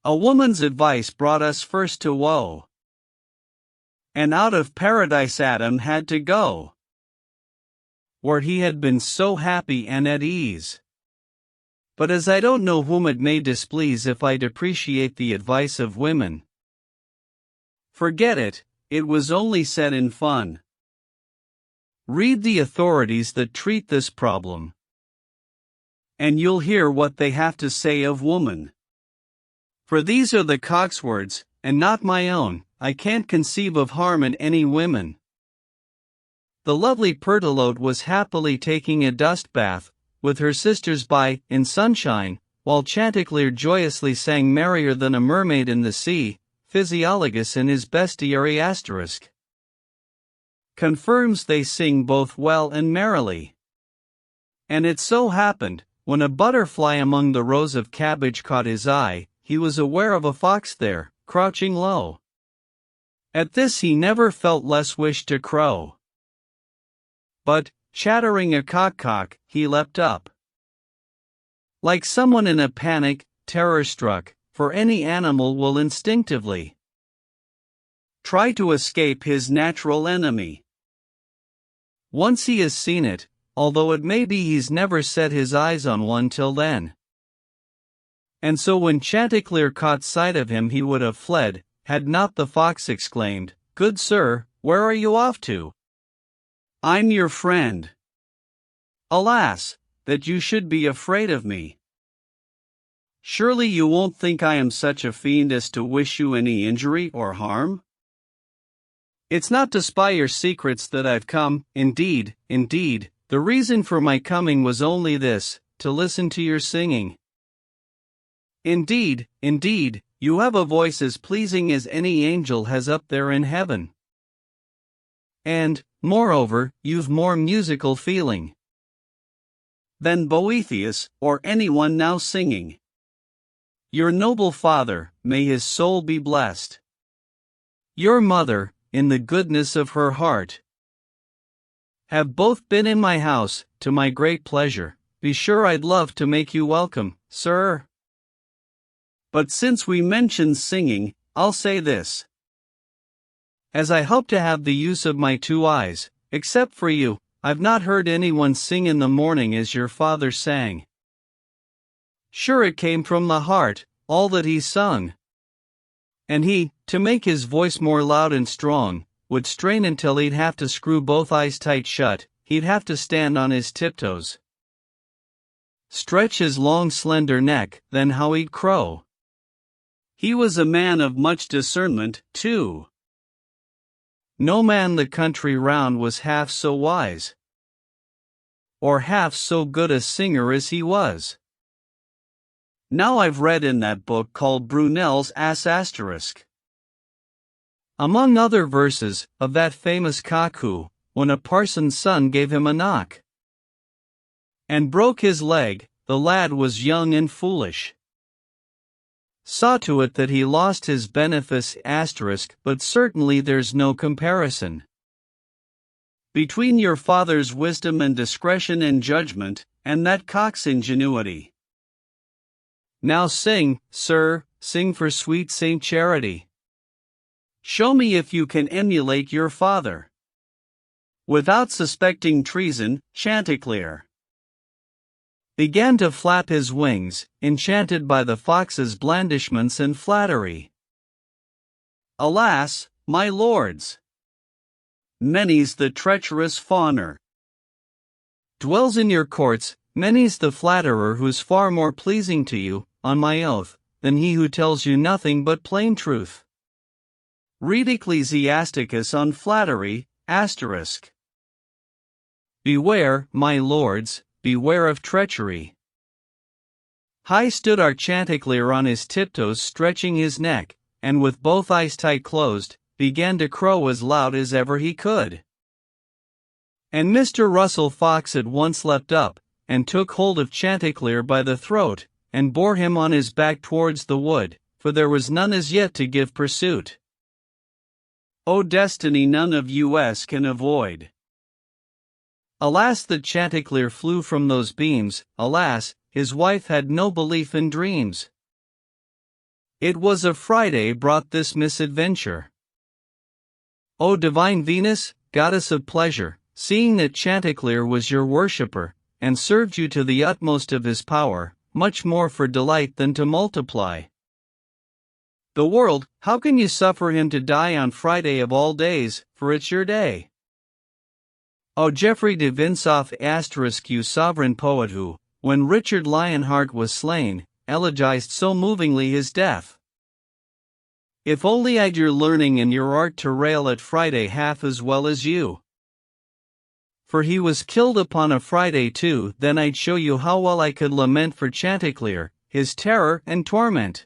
A woman's advice brought us first to woe, and out of paradise Adam had to go, where he had been so happy and at ease. But as I don't know whom it may displease if I depreciate the advice of women, forget it, it was only said in fun. Read the authorities that treat this problem, and you'll hear what they have to say of woman. For these are the cock's words, and not my own. I can't conceive of harm in any women. The lovely Pertolote was happily taking a dust bath, with her sisters by, in sunshine, while Chanticleer joyously sang merrier than a mermaid in the sea. Physiologus in his bestiary confirms they sing both well and merrily. And it so happened, when a butterfly among the rows of cabbage caught his eye, he was aware of a fox there, crouching low. At this he never felt less wish to crow, but, chattering a cock, he leapt up, like someone in a panic, terror-struck, for any animal will instinctively try to escape his natural enemy. Once he has seen it, although it may be he's never set his eyes on one till then. And so when Chanticleer caught sight of him he would have fled, had not the fox exclaimed, "Good sir, where are you off to? I'm your friend. Alas, that you should be afraid of me. Surely you won't think I am such a fiend as to wish you any injury or harm? It's not to spy your secrets that I've come, indeed, the reason for my coming was only this, to listen to your singing. Indeed, indeed, you have a voice as pleasing as any angel has up there in heaven. And, moreover, you've more musical feeling than Boethius, or anyone now singing. Your noble father, may his soul be blessed. Your mother, in the goodness of her heart, have both been in my house, to my great pleasure. Be sure I'd love to make you welcome, sir. But since we mentioned singing, I'll say this. As I hope to have the use of my two eyes, except for you, I've not heard anyone sing in the morning as your father sang. Sure it came from the heart, all that he sung. And he, to make his voice more loud and strong, would strain until he'd have to screw both eyes tight shut, he'd have to stand on his tiptoes, stretch his long slender neck, then how he'd crow. He was a man of much discernment, too. No man the country round was half so wise, or half so good a singer as he was. Now I've read in that book called Brunel's Ass Asterisk, among other verses, of that famous cock who, when a parson's son gave him a knock and broke his leg, the lad was young and foolish, saw to it that he lost his benefice asterisk, but certainly there's no comparison between your father's wisdom and discretion and judgment, and that cock's ingenuity. Now sing, sir, sing for sweet Saint Charity. Show me if you can emulate your father without suspecting treason. Chanticleer began to flap his wings, enchanted by the fox's blandishments and flattery. Alas, my lords! Many's the treacherous fawner dwells in your courts, many's the flatterer who's far more pleasing to you, on my oath, than he who tells you nothing but plain truth. Read Ecclesiasticus on flattery, asterisk. Beware, my lords, beware of treachery. High stood our Chanticleer on his tiptoes, stretching his neck, and with both eyes tight closed, began to crow as loud as ever he could. And Mr. Russell Fox at once leapt up, and took hold of Chanticleer by the throat, and bore him on his back towards the wood, for there was none as yet to give pursuit. O destiny none of us can avoid. Alas, that Chanticleer flew from those beams, alas, his wife had no belief in dreams. It was a Friday brought this misadventure. O divine Venus, goddess of pleasure, seeing that Chanticleer was your worshipper, and served you to the utmost of his power, much more for delight than to multiply the world, how can you suffer him to die on Friday of all days, for it's your day? O Geoffrey de Vinsauf asterisk, you sovereign poet who, when Richard Lionheart was slain, elegized so movingly his death. If only I'd your learning and your art to rail at Friday half as well as you. For he was killed upon a Friday too, then I'd show you how well I could lament for Chanticleer, his terror and torment.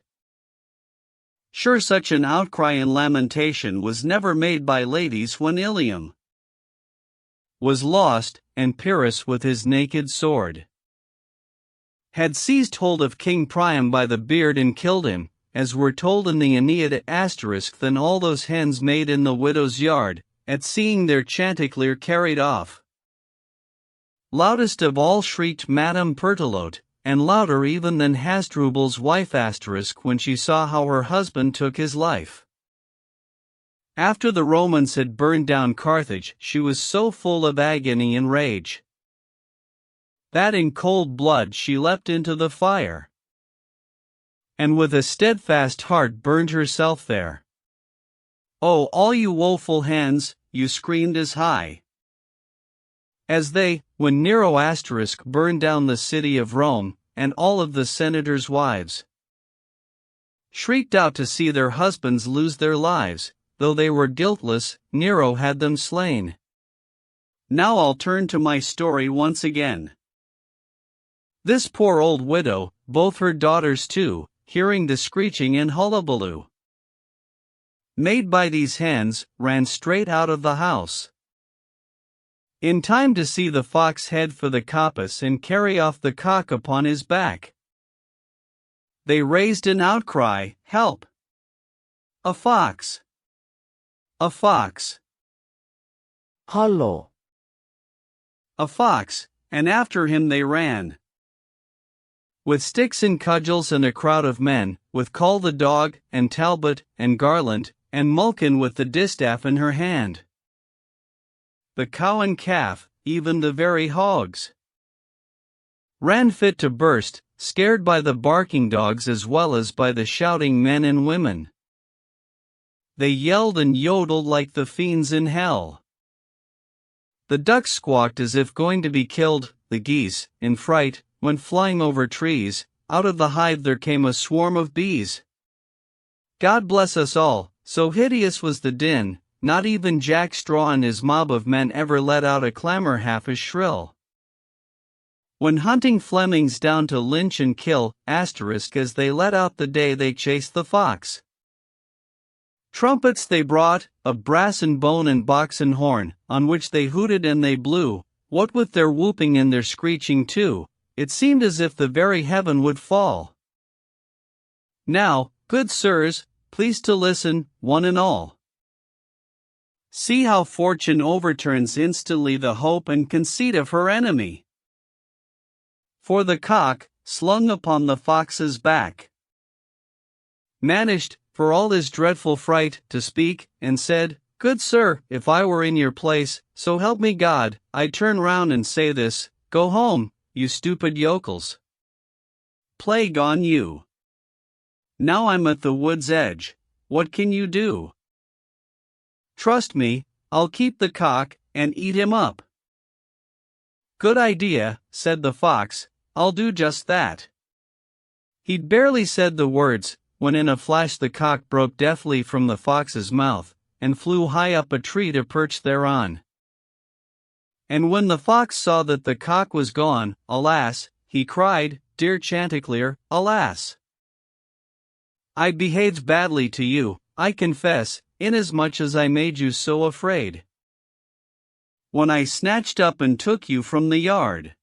Sure such an outcry and lamentation was never made by ladies when Ilium was lost, and Pyrrhus with his naked sword had seized hold of King Priam by the beard and killed him, as we're told in the Aeneid asterisk, than all those hens made in the widow's yard, at seeing their Chanticleer carried off. Loudest of all shrieked Madame Pertelote, and louder even than Hasdrubal's wife asterisk when she saw how her husband took his life. After the Romans had burned down Carthage, she was so full of agony and rage that in cold blood she leapt into the fire, and with a steadfast heart burned herself there. Oh, all you woeful hens, you screamed as high as they, when Nero asterisk burned down the city of Rome, and all of the senators' wives shrieked out to see their husbands lose their lives, though they were guiltless, Nero had them slain. Now I'll turn to my story once again. This poor old widow, both her daughters too, hearing the screeching and hullabaloo made by these hens, ran straight out of the house, in time to see the fox head for the coppice and carry off the cock upon his back. They raised an outcry, "Help! A fox! A fox! Hollow! A fox!" and after him they ran, with sticks and cudgels and a crowd of men, with Call the dog, and Talbot, and Garland, and Mulkin with the distaff in her hand. The cow and calf, even the very hogs, ran fit to burst, scared by the barking dogs as well as by the shouting men and women. They yelled and yodeled like the fiends in hell. The ducks squawked as if going to be killed. The geese, in fright, went flying over trees. Out of the hive there came a swarm of bees. God bless us all, so hideous was the din, not even Jack Straw and his mob of men ever let out a clamor half as shrill. When hunting Flemings down to lynch and kill, as they let out the day they chased the fox. Trumpets they brought, of brass and bone and box and horn, on which they hooted and they blew, what with their whooping and their screeching too, it seemed as if the very heaven would fall. Now, good sirs, please to listen, one and all. See how fortune overturns instantly the hope and conceit of her enemy. For the cock, slung upon the fox's back, managed, for all his dreadful fright, to speak, and said, "Good sir, if I were in your place, so help me God, I'd turn round and say this, go home, you stupid yokels. Plague on you. Now I'm at the wood's edge, what can you do? Trust me, I'll keep the cock, and eat him up." "Good idea," said the fox, "I'll do just that." He'd barely said the words, when in a flash the cock broke deftly from the fox's mouth, and flew high up a tree to perch thereon. And when the fox saw that the cock was gone, alas, he cried, "Dear Chanticleer, alas! I behaved badly to you, I confess, inasmuch as I made you so afraid, when I snatched up and took you from the yard.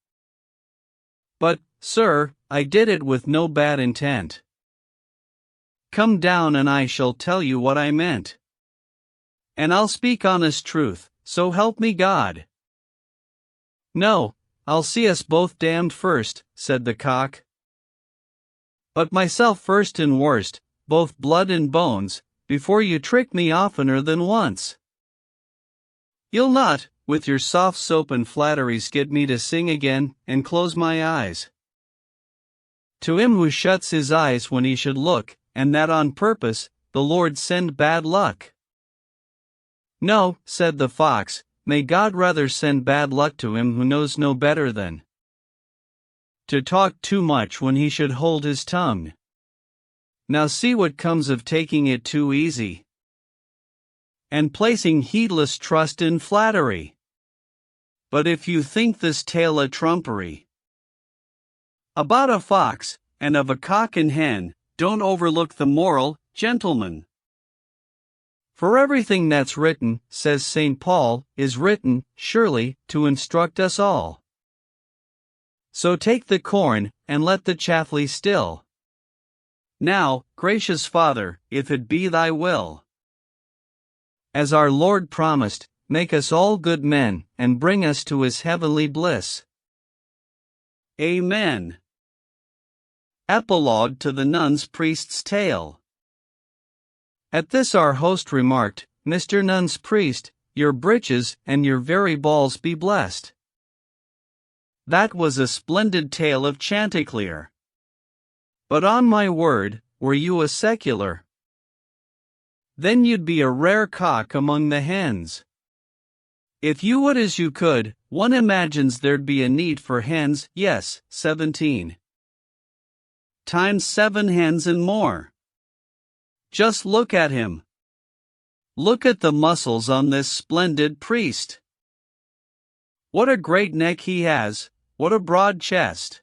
But, sir, I did it with no bad intent. Come down and I shall tell you what I meant. And I'll speak honest truth, so help me God." "No, I'll see us both damned first," said the cock. "But myself first and worst, both blood and bones, before you trick me oftener than once. You'll not, with your soft soap and flatteries, get me to sing again, and close my eyes. To him who shuts his eyes when he should look, and that on purpose, the Lord send bad luck." "No," said the fox, "may God rather send bad luck to him who knows no better than to talk too much when he should hold his tongue. Now see what comes of taking it too easy, and placing heedless trust in flattery. But if you think this tale a trumpery about a fox, and of a cock and hen, don't overlook the moral, gentlemen. For everything that's written, says St. Paul, is written, surely, to instruct us all. So take the corn, and let the chaff lie still. Now, gracious Father, if it be thy will, as our Lord promised, make us all good men, and bring us to his heavenly bliss. Amen. Epilogue to the Nun's Priest's Tale. At this our host remarked, "Mr. Nun's Priest, your breeches and your very balls be blessed. That was a splendid tale of Chanticleer. But on my word, were you a secular, then you'd be a rare cock among the hens. If you would as you could, one imagines there'd be a need for hens, yes, 17 times 7 hens and more. Just look at him. Look at the muscles on this splendid priest. What a great neck he has, what a broad chest.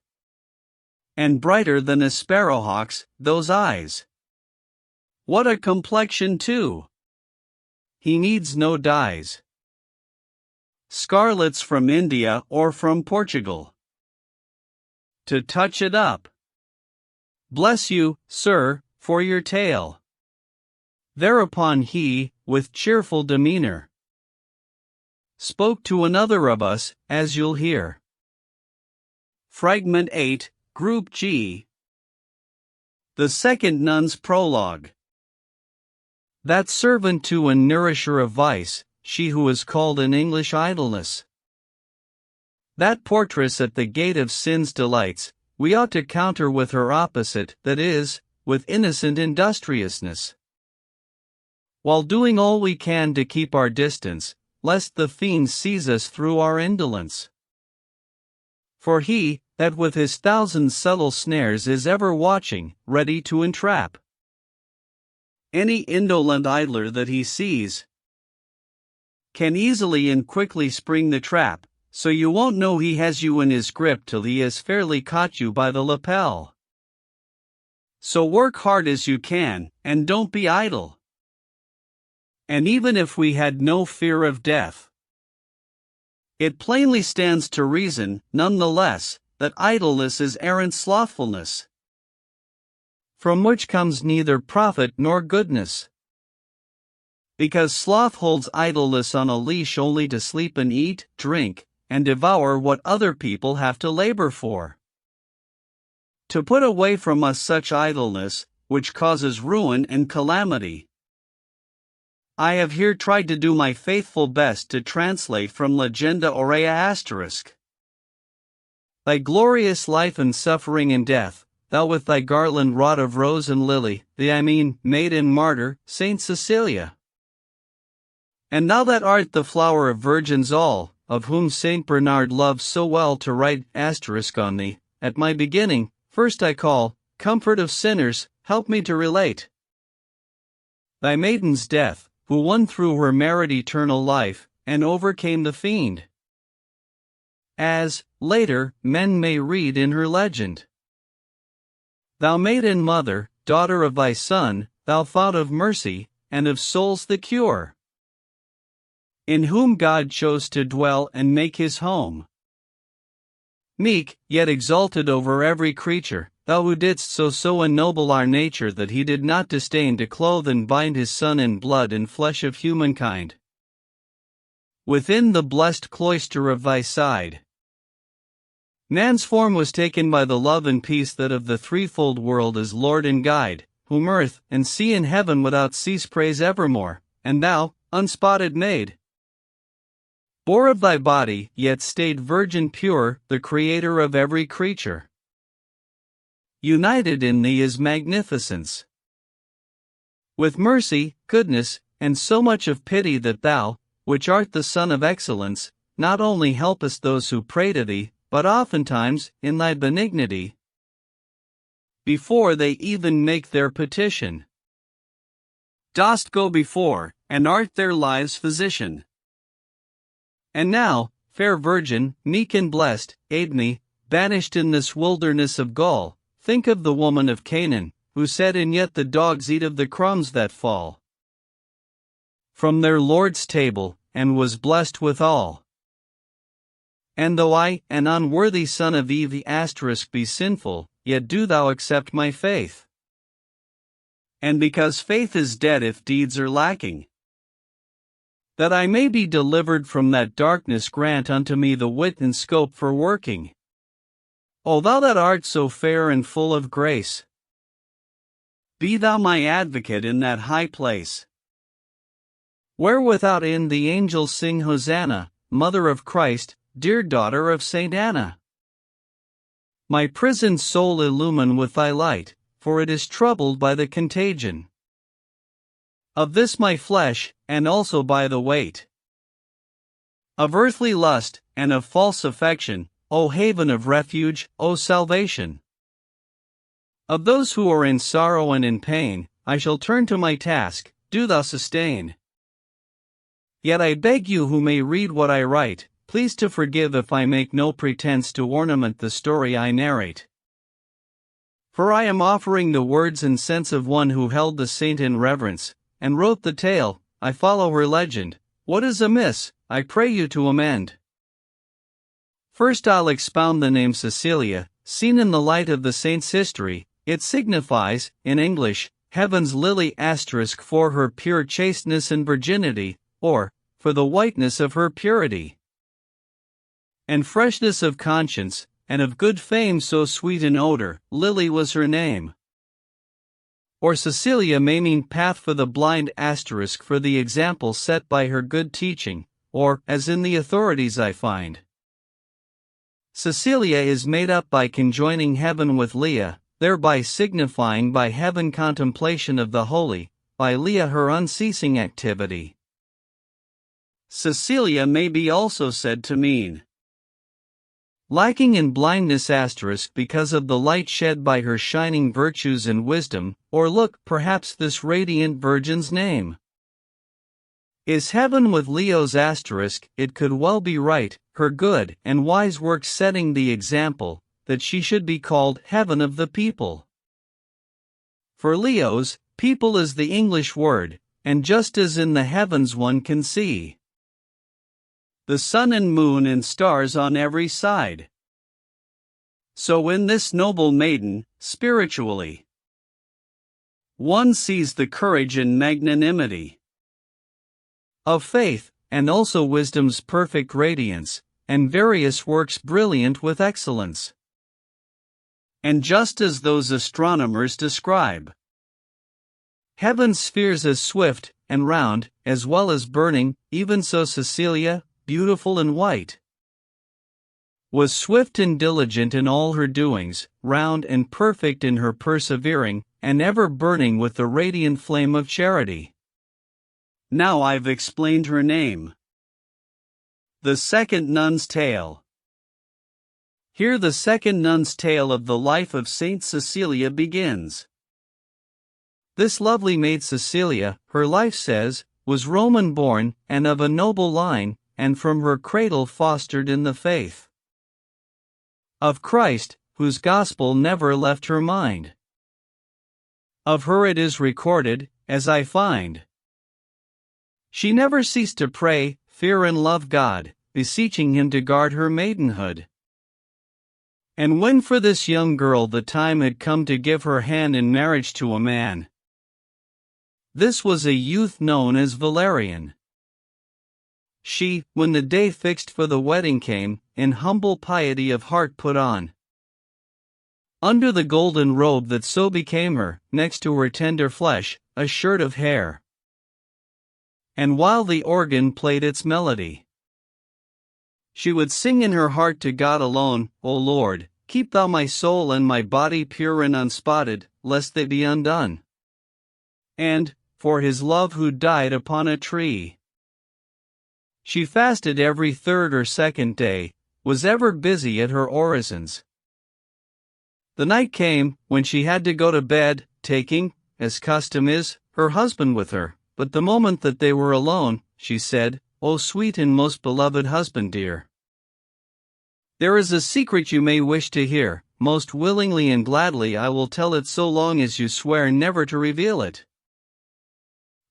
And brighter than a sparrowhawk's, those eyes. What a complexion too! He needs no dyes. Scarlets from India or from Portugal. To touch it up. Bless you, sir, for your tale. Thereupon he, with cheerful demeanor, spoke to another of us, as you'll hear. Fragment 8, Group G. The Second Nun's Prologue. That servant to and nourisher of vice, she who is called in English idleness. That portress at the gate of sin's delights, we ought to counter with her opposite, that is, with innocent industriousness. While doing all we can to keep our distance, lest the fiend seize us through our indolence. For he, that with his thousand subtle snares is ever watching, ready to entrap any indolent idler that he sees, can easily and quickly spring the trap, so you won't know he has you in his grip till he has fairly caught you by the lapel. So work hard as you can, and don't be idle. And even if we had no fear of death, it plainly stands to reason, none the less, that idleness is arrant slothfulness, from which comes neither profit nor goodness. Because sloth holds idleness on a leash only to sleep and eat, drink, and devour what other people have to labor for. To put away from us such idleness, which causes ruin and calamity, I have here tried to do my faithful best to translate from Legenda Aurea asterisk. Thy glorious life and suffering and death, thou with thy garland wrought of rose and lily, maid and martyr, Saint Cecilia. And thou that art the flower of virgins all, of whom Saint Bernard loves so well to write asterisk on thee, at my beginning, first I call, comfort of sinners, help me to relate thy maiden's death, who won through her merit eternal life, and overcame the fiend. As, later, men may read in her legend. Thou maiden mother, daughter of thy Son, thou fount of mercy, and of souls the cure, in whom God chose to dwell and make his home. Meek, yet exalted over every creature, thou who didst so ennoble our nature that he did not disdain to clothe and bind his Son in blood and flesh of humankind. Within the blessed cloister of thy side, man's form was taken by the love and peace that of the threefold world is Lord and Guide, whom earth and sea and heaven without cease praise evermore, and thou, unspotted maid, bore of thy body, yet stayed virgin pure, the Creator of every creature. United in thee is magnificence, with mercy, goodness, and so much of pity that thou, which art the Son of excellence, not only helpest those who pray to thee, but oftentimes, in thy benignity, before they even make their petition, dost go before, and art their lives' physician. And now, fair Virgin, meek and blessed, aid me, banished in this wilderness of Gaul, think of the woman of Canaan, who said, and yet the dogs eat of the crumbs that fall from their Lord's table, and was blessed withal. And though I, an unworthy son of Eve be sinful, yet do thou accept my faith. And because faith is dead if deeds are lacking, that I may be delivered from that darkness, grant unto me the wit and scope for working. O thou that art so fair and full of grace, be thou my advocate in that high place, where without end the angels sing Hosanna, Mother of Christ, dear daughter of Saint Anna. My prisoned soul illumine with thy light, for it is troubled by the contagion of this my flesh, and also by the weight of earthly lust, and of false affection, O haven of refuge, O salvation of those who are in sorrow and in pain. I shall turn to my task, do thou sustain. Yet I beg you who may read what I write, please to forgive if I make no pretense to ornament the story I narrate. For I am offering the words and sense of one who held the saint in reverence, and wrote the tale. I follow her legend. What is amiss, I pray you to amend. First I'll expound the name Cecilia, seen in the light of the saint's history. It signifies, in English, heaven's lily * for her pure chasteness and virginity, or, for the whiteness of her purity, and freshness of conscience, and of good fame so sweet an odor. Lily was her name. Or Cecilia may mean path for the blind * for the example set by her good teaching, or, as in the authorities I find, Cecilia is made up by conjoining heaven with Leah, thereby signifying by heaven contemplation of the holy, by Leah her unceasing activity. Cecilia may be also said to mean lacking in blindness * because of the light shed by her shining virtues and wisdom, or look, perhaps this radiant virgin's name is heaven with Leo's *, it could well be right, her good and wise works setting the example, that she should be called heaven of the people. For Leo's, people is the English word, and just as in the heavens one can see the sun and moon and stars on every side, so in this noble maiden, spiritually, one sees the courage and magnanimity of faith, and also wisdom's perfect radiance, and various works brilliant with excellence. And just as those astronomers describe heaven's spheres as swift and round, as well as burning, even so Cecilia, beautiful and white, was swift and diligent in all her doings, round and perfect in her persevering, and ever burning with the radiant flame of charity. Now I've explained her name. The Second Nun's Tale. Here the second nun's tale of the life of Saint Cecilia begins. This lovely maid Cecilia, her life says, was Roman born, and of a noble line, and from her cradle fostered in the faith of Christ, whose gospel never left her mind. Of her it is recorded, as I find, she never ceased to pray, fear and love God, beseeching him to guard her maidenhood. And when for this young girl the time had come to give her hand in marriage to a man, this was a youth known as Valerian, she, when the day fixed for the wedding came, in humble piety of heart put on, under the golden robe that so became her, next to her tender flesh, a shirt of hair. And while the organ played its melody, she would sing in her heart to God alone, O Lord, keep thou my soul and my body pure and unspotted, lest they be undone. And, for his love who died upon a tree, she fasted every third or second day, was ever busy at her orisons. The night came, when she had to go to bed, taking, as custom is, her husband with her, but the moment that they were alone, she said, O sweet and most beloved husband dear, there is a secret you may wish to hear, most willingly and gladly I will tell it so long as you swear never to reveal it.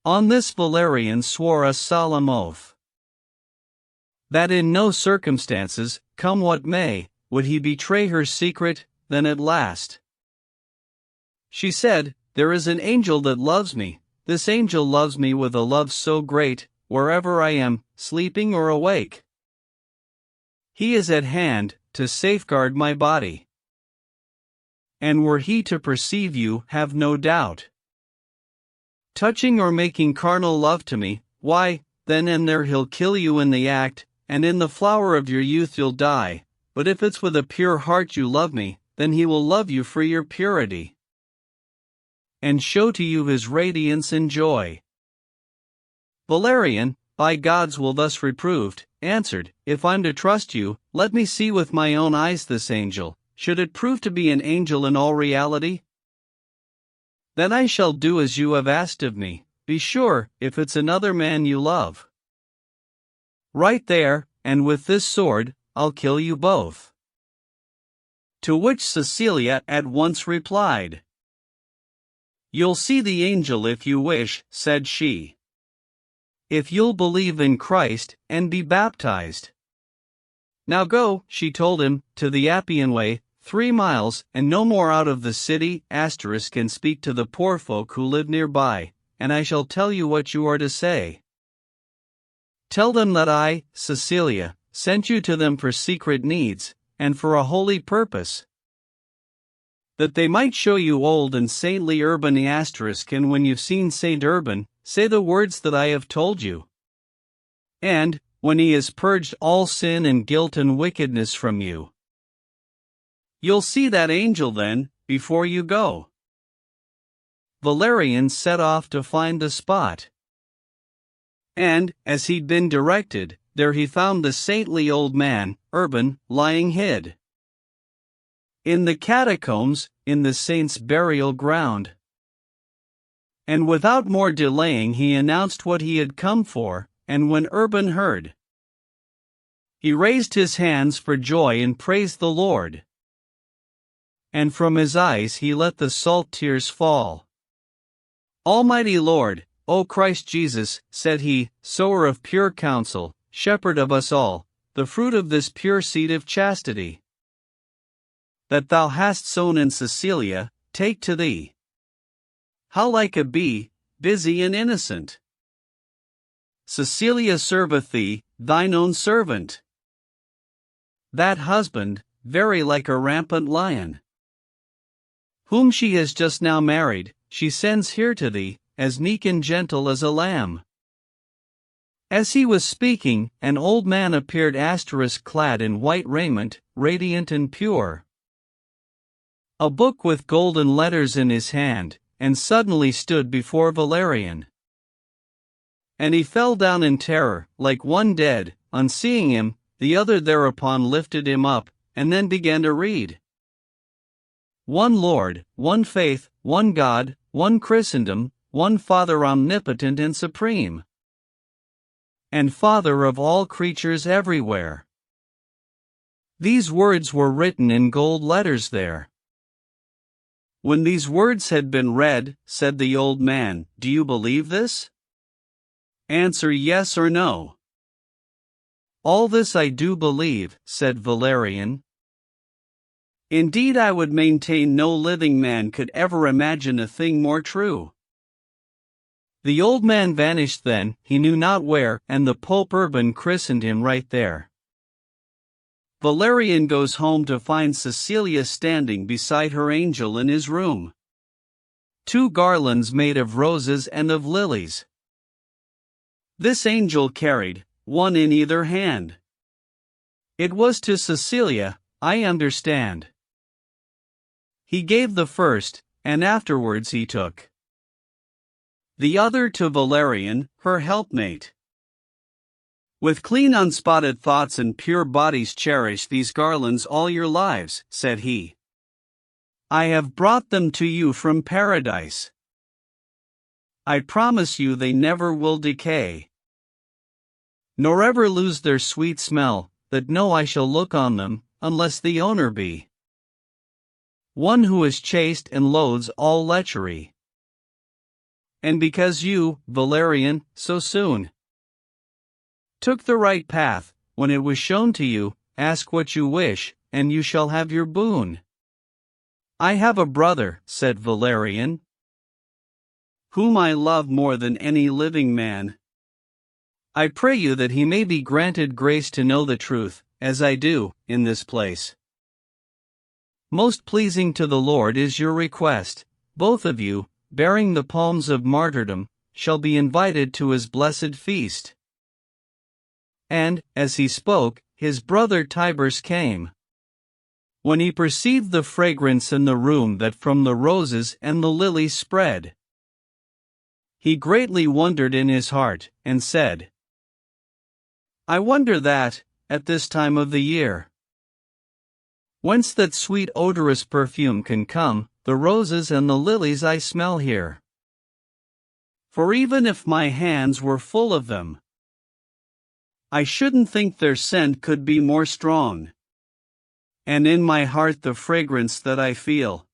On this Valerian swore a solemn oath, that in no circumstances, come what may, would he betray her secret. Then at last she said, there is an angel that loves me, this angel loves me with a love so great, wherever I am, sleeping or awake, he is at hand, to safeguard my body. And were he to perceive you, have no doubt, touching or making carnal love to me, why, then and there he'll kill you in the act, and in the flower of your youth you'll die. But if it's with a pure heart you love me, then he will love you for your purity, and show to you his radiance and joy. Valerian, by God's will thus reproved, answered, if I'm to trust you, let me see with my own eyes this angel. Should it prove to be an angel in all reality, then I shall do as you have asked of me. Be sure, if it's another man you love, right there, and with this sword, I'll kill you both. To which Cecilia at once replied. "You'll see the angel if you wish," said she. "If you'll believe in Christ, and be baptized. Now go," she told him, "to the Appian Way, 3 miles, and no more out of the city, and speak to the poor folk who live nearby, and I shall tell you what you are to say. Tell them that I, Cecilia, sent you to them for secret needs, and for a holy purpose. That they might show you old and saintly Urban *, and when you've seen Saint Urban, say the words that I have told you. And, when he has purged all sin and guilt and wickedness from you, you'll see that angel then, before you go." Valerian set off to find the spot. And, as he'd been directed, there he found the saintly old man, Urban, lying hid in the catacombs, in the saint's burial ground. And without more delaying he announced what he had come for, and when Urban heard, he raised his hands for joy and praised the Lord. And from his eyes he let the salt tears fall. "Almighty Lord, O Christ Jesus," said he, "sower of pure counsel, shepherd of us all, the fruit of this pure seed of chastity that thou hast sown in Cecilia, take to thee. How like a bee, busy and innocent. Cecilia serveth thee, thine own servant. That husband, very like a rampant lion, whom she has just now married, she sends here to thee, as meek and gentle as a lamb." As he was speaking, an old man appeared clad in white raiment, radiant and pure, a book with golden letters in his hand, and suddenly stood before Valerian. And he fell down in terror, like one dead. On seeing him, the other thereupon lifted him up, and then began to read. "One Lord, one faith, one God, one Christendom, one Father omnipotent and supreme, and Father of all creatures everywhere." These words were written in gold letters there. When these words had been read, said the old man, "Do you believe this? Answer yes or no." "All this I do believe," said Valerian. "Indeed I would maintain no living man could ever imagine a thing more true." The old man vanished then, he knew not where, and the Pope Urban christened him right there. Valerian goes home to find Cecilia standing beside her angel in his room. 2 garlands made of roses and of lilies. This angel carried, one in either hand. It was to Cecilia, I understand. He gave the first, and afterwards he took the other to Valerian, her helpmate. "With clean unspotted thoughts and pure bodies cherish these garlands all your lives," said he. "I have brought them to you from paradise. I promise you they never will decay, nor ever lose their sweet smell, that no eye shall look on them, unless the owner be one who is chaste and loathes all lechery. And because you, Valerian, so soon took the right path, when it was shown to you, ask what you wish, and you shall have your boon." "I have a brother," said Valerian, "whom I love more than any living man. I pray you that he may be granted grace to know the truth, as I do, in this place. Most pleasing to the Lord is your request. Both of you, bearing the palms of martyrdom, shall be invited to his blessed feast." And, as he spoke, his brother Tiburce came. When he perceived the fragrance in the room that from the roses and the lilies spread, he greatly wondered in his heart, and said, "I wonder that, at this time of the year, whence that sweet odorous perfume can come, the roses and the lilies I smell here. For even if my hands were full of them, I shouldn't think their scent could be more strong. and in my heart the fragrance that I feel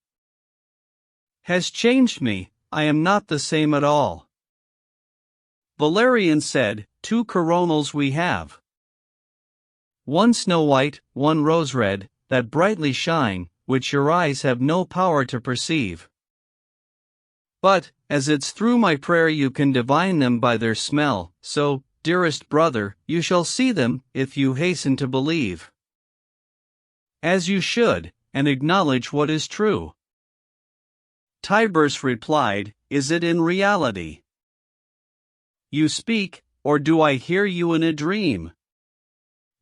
has changed me. I am not the same at all. Valerian said, 2 coronals we have. One snow white, one rose red, that brightly shine, which your eyes have no power to perceive. But, as it's through my prayer you can divine them by their smell, so, dearest brother, you shall see them, if you hasten to believe. As you should, and acknowledge what is true. Tiburce replied, is it in reality? You speak, or do I hear you in a dream?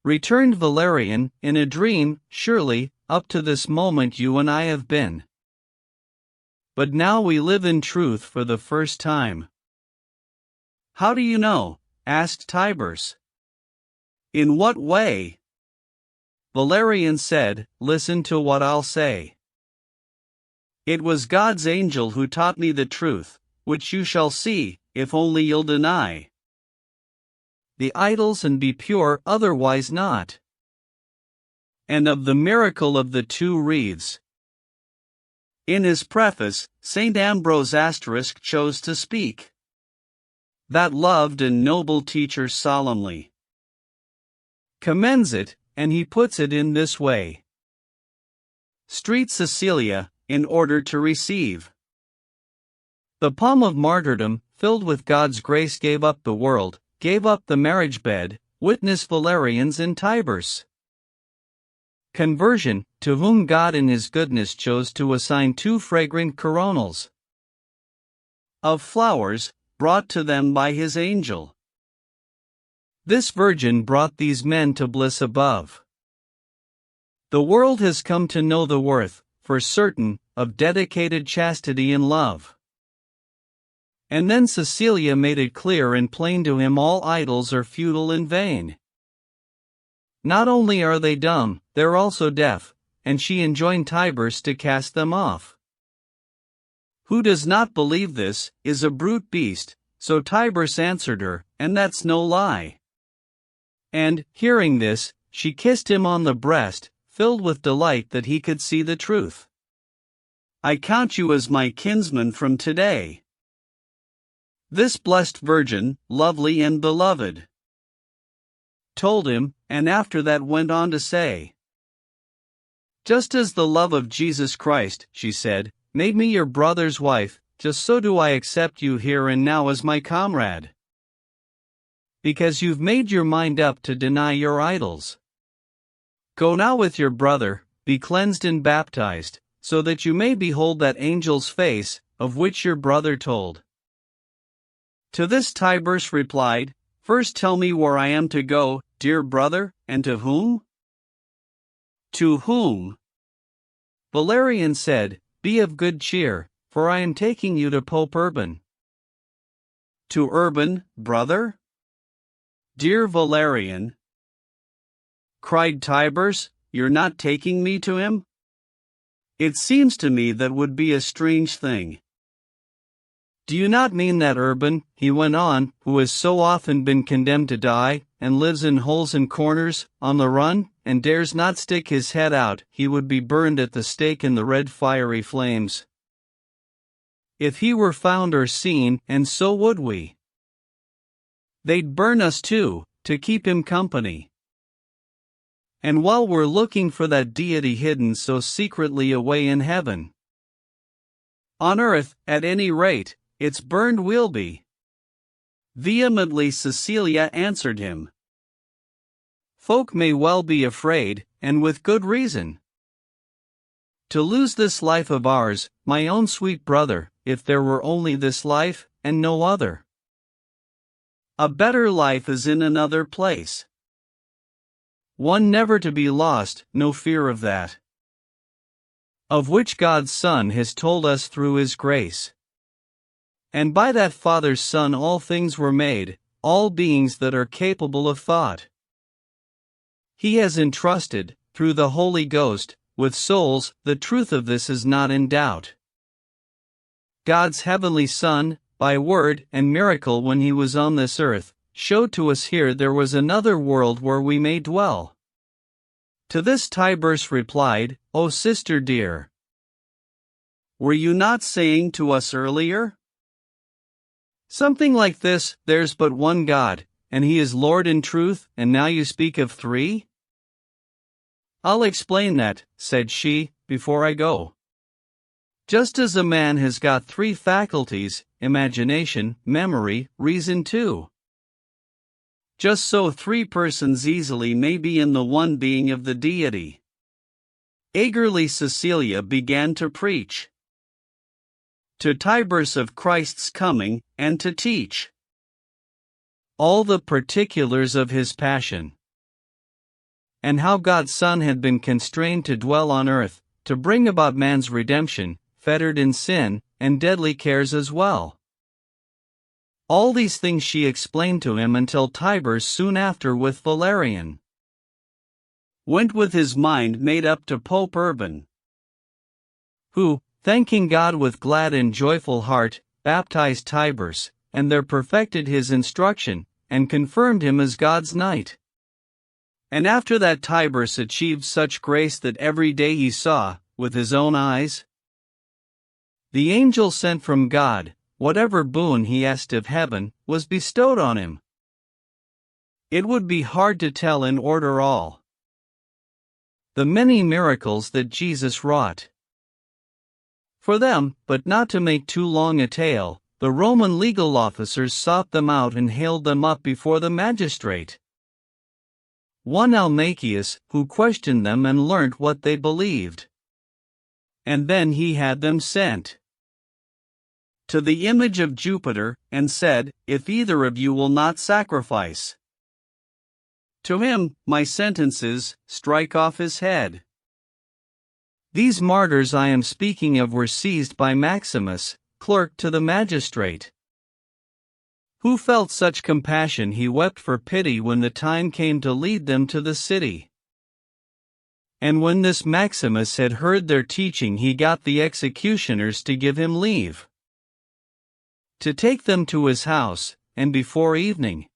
Returned Valerian, in a dream, surely, up to this moment you and I have been. But now we live in truth for the first time. How do you know? Asked Tiburce. In what way? Valerian said, listen to what I'll say. It was God's angel who taught me the truth, which you shall see, if only you'll deny the idols and be pure, otherwise not. And of the miracle of the 2 wreaths. In his preface, St. Ambrose chose to speak. That loved and noble teacher solemnly commends it, and he puts it in this way. Street Cecilia, in order to receive the palm of martyrdom, filled with God's grace, gave up the world, gave up the marriage bed, witness Valerian's in Tiburce. Conversion, to whom God in his goodness chose to assign 2 fragrant coronals of flowers, brought to them by his angel. This virgin brought these men to bliss above. The world has come to know the worth, for certain, of dedicated chastity and love. And then Cecilia made it clear and plain to him all idols are futile and vain. Not only are they dumb, they're also deaf, and she enjoined Tiburce to cast them off. Who does not believe this, is a brute beast, so Tiburce answered her, and that's no lie. And, hearing this, she kissed him on the breast, filled with delight that he could see the truth. I count you as my kinsman from today. This blessed virgin, lovely and beloved, told him, and after that went on to say, just as the love of Jesus Christ, she said, made me your brother's wife, just so do I accept you here and now as my comrade. Because you've made your mind up to deny your idols. Go now with your brother, be cleansed and baptized, so that you may behold that angel's face, of which your brother told. To this Tiburce replied, first tell me where I am to go, dear brother, and to whom? To whom? Valerian said, be of good cheer, for I am taking you to Pope Urban. To Urban, brother? Dear Valerian, cried Tiburce, you're not taking me to him? It seems to me that would be a strange thing. Do you not mean that Urban, he went on, who has so often been condemned to die, and lives in holes and corners, on the run, and dares not stick his head out, he would be burned at the stake in the red fiery flames. If he were found or seen, and so would we. They'd burn us too, to keep him company. And while we're looking for that deity hidden so secretly away in heaven, on earth, at any rate, it's burned we'll be. Vehemently Cecilia answered him. Folk may well be afraid, and with good reason. To lose this life of ours, my own sweet brother, if there were only this life, and no other. A better life is in another place. One never to be lost, no fear of that. Of which God's Son has told us through His grace. And by that Father's Son all things were made, all beings that are capable of thought. He has entrusted, through the Holy Ghost, with souls, the truth of this is not in doubt. God's heavenly Son, by word and miracle when He was on this earth, showed to us here there was another world where we may dwell. To this Tiberius replied, "O sister dear, were you not saying to us earlier something like this, 'There's but one God, and He is Lord in truth,' and now you speak of three?" "I'll explain that," said she, "before I go. Just as a man has got three faculties, imagination, memory, reason too, just so three persons easily may be in the one being of the deity." Eagerly Cecilia began to preach to Tiberius of Christ's coming, and to teach all the particulars of his passion, and how God's Son had been constrained to dwell on earth, to bring about man's redemption, fettered in sin, and deadly cares as well. All these things she explained to him until Tiberius soon after with Valerian went with his mind made up to Pope Urban, who, thanking God with glad and joyful heart, baptized Tiberius, and there perfected his instruction, and confirmed him as God's knight. And after that Tiberius achieved such grace that every day he saw, with his own eyes, the angel sent from God, whatever boon he asked of heaven, was bestowed on him. It would be hard to tell in order all the many miracles that Jesus wrought for them, but not to make too long a tale, the Roman legal officers sought them out and haled them up before the magistrate, one Almachius, who questioned them and learnt what they believed. And then he had them sent to the image of Jupiter, and said, "If either of you will not sacrifice to him, my sentence is, strike off his head." These martyrs I am speaking of were seized by Maximus, clerk to the magistrate, who felt such compassion he wept for pity when the time came to lead them to the city. And when this Maximus had heard their teaching, he got the executioners to give him leave to take them to his house, and before evening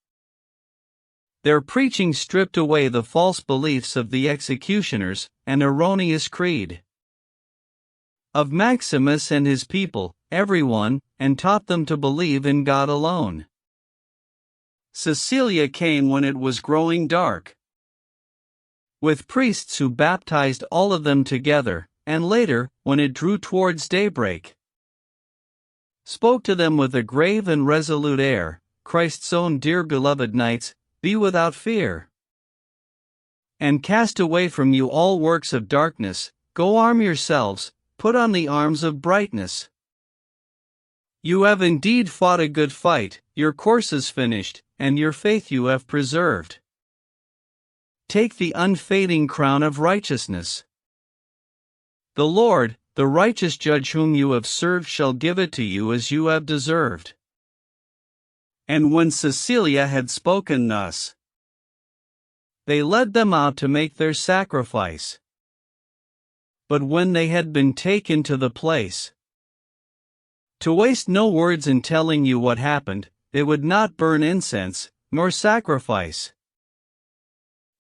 their preaching stripped away the false beliefs of the executioners, and erroneous creed of Maximus and his people, everyone, and taught them to believe in God alone. Cecilia came when it was growing dark, with priests who baptized all of them together, and later, when it drew towards daybreak, spoke to them with a grave and resolute air, "Christ's own dear beloved knights, be without fear, and cast away from you all works of darkness, go arm yourselves, put on the arms of brightness. You have indeed fought a good fight, your course is finished, and your faith you have preserved. Take the unfading crown of righteousness. The Lord, the righteous judge whom you have served, shall give it to you as you have deserved." And when Cecilia had spoken thus, they led them out to make their sacrifice. But when they had been taken to the place, to waste no words in telling you what happened, they would not burn incense, nor sacrifice.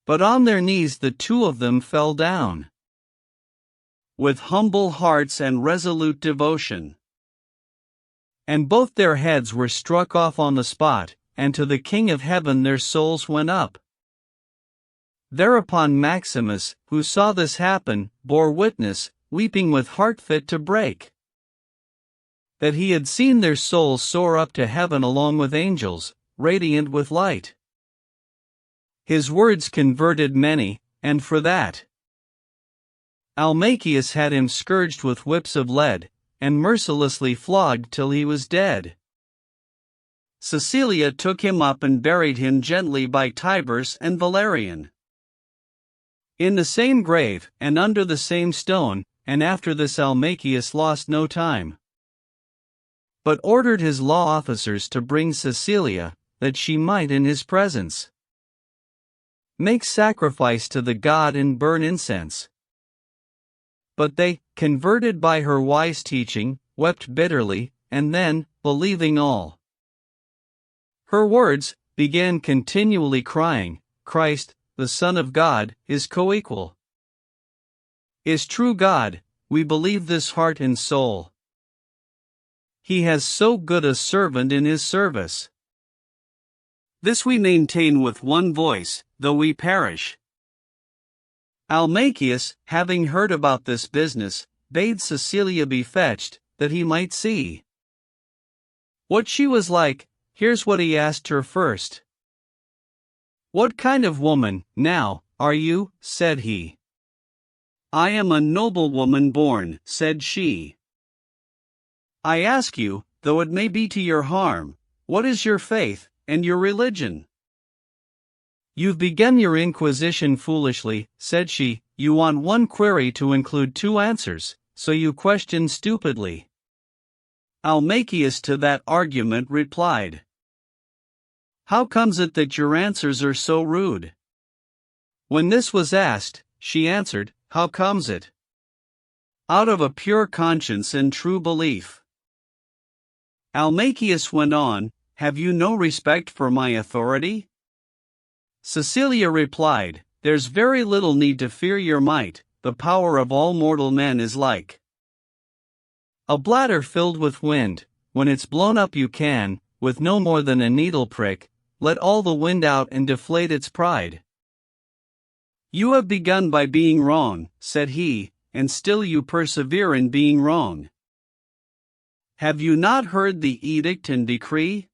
But on their knees the two of them fell down, with humble hearts and resolute devotion. And both their heads were struck off on the spot, and to the King of Heaven their souls went up. Thereupon Maximus, who saw this happen, bore witness, weeping with heart fit to break, that he had seen their souls soar up to heaven along with angels, radiant with light. His words converted many, and for that Almachius had him scourged with whips of lead, and mercilessly flogged till he was dead. Cecilia took him up and buried him gently by Tiberius and Valerian, in the same grave, and under the same stone. And after this Almachius lost no time, but ordered his law officers to bring Cecilia, that she might in his presence make sacrifice to the god and burn incense. But they, converted by her wise teaching, wept bitterly, and then, believing all her words, began continually crying, "Christ, the Son of God, is co-equal is true God, we believe this heart and soul. He has so good a servant in his service. This we maintain with one voice, though we perish. Almachius, having heard about this business, bade Cecilia be fetched, that he might see what she was like. Here's what he asked her first. What kind of woman, now, are you? Said he. I am a noble woman born, said she. I ask you, though it may be to your harm, what is your faith, and your religion? You've begun your inquisition foolishly, said she. You want one query to include two answers, so you question stupidly. Almachius to that argument replied. How comes it that your answers are so rude? When this was asked, she answered, How comes it? Out of a pure conscience and true belief. Almachius went on, Have you no respect for my authority? Cecilia replied, There's very little need to fear your might, the power of all mortal men is like a bladder filled with wind. When it's blown up you can, with no more than a needle prick, let all the wind out and deflate its pride. You have begun by being wrong, said he, and still you persevere in being wrong. Have you not heard the edict and decree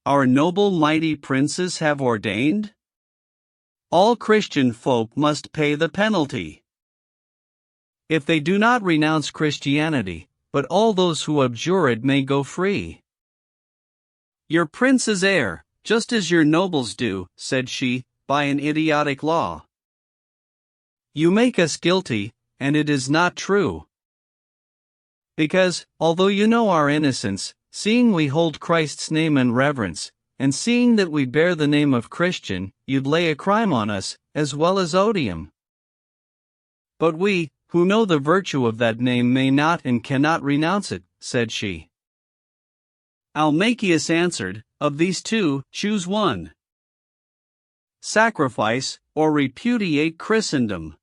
our noble mighty princes have ordained? All Christian folk must pay the penalty if they do not renounce Christianity, but all those who abjure it may go free. Your princes err, just as your nobles do, said she, by an idiotic law. You make us guilty, and it is not true. Because, although you know our innocence, seeing we hold Christ's name in reverence, and seeing that we bear the name of Christian, you'd lay a crime on us, as well as odium. But we, who know the virtue of that name, may not and cannot renounce it, said she. Almachius answered, Of these two, choose one. Sacrifice, or repudiate Christendom,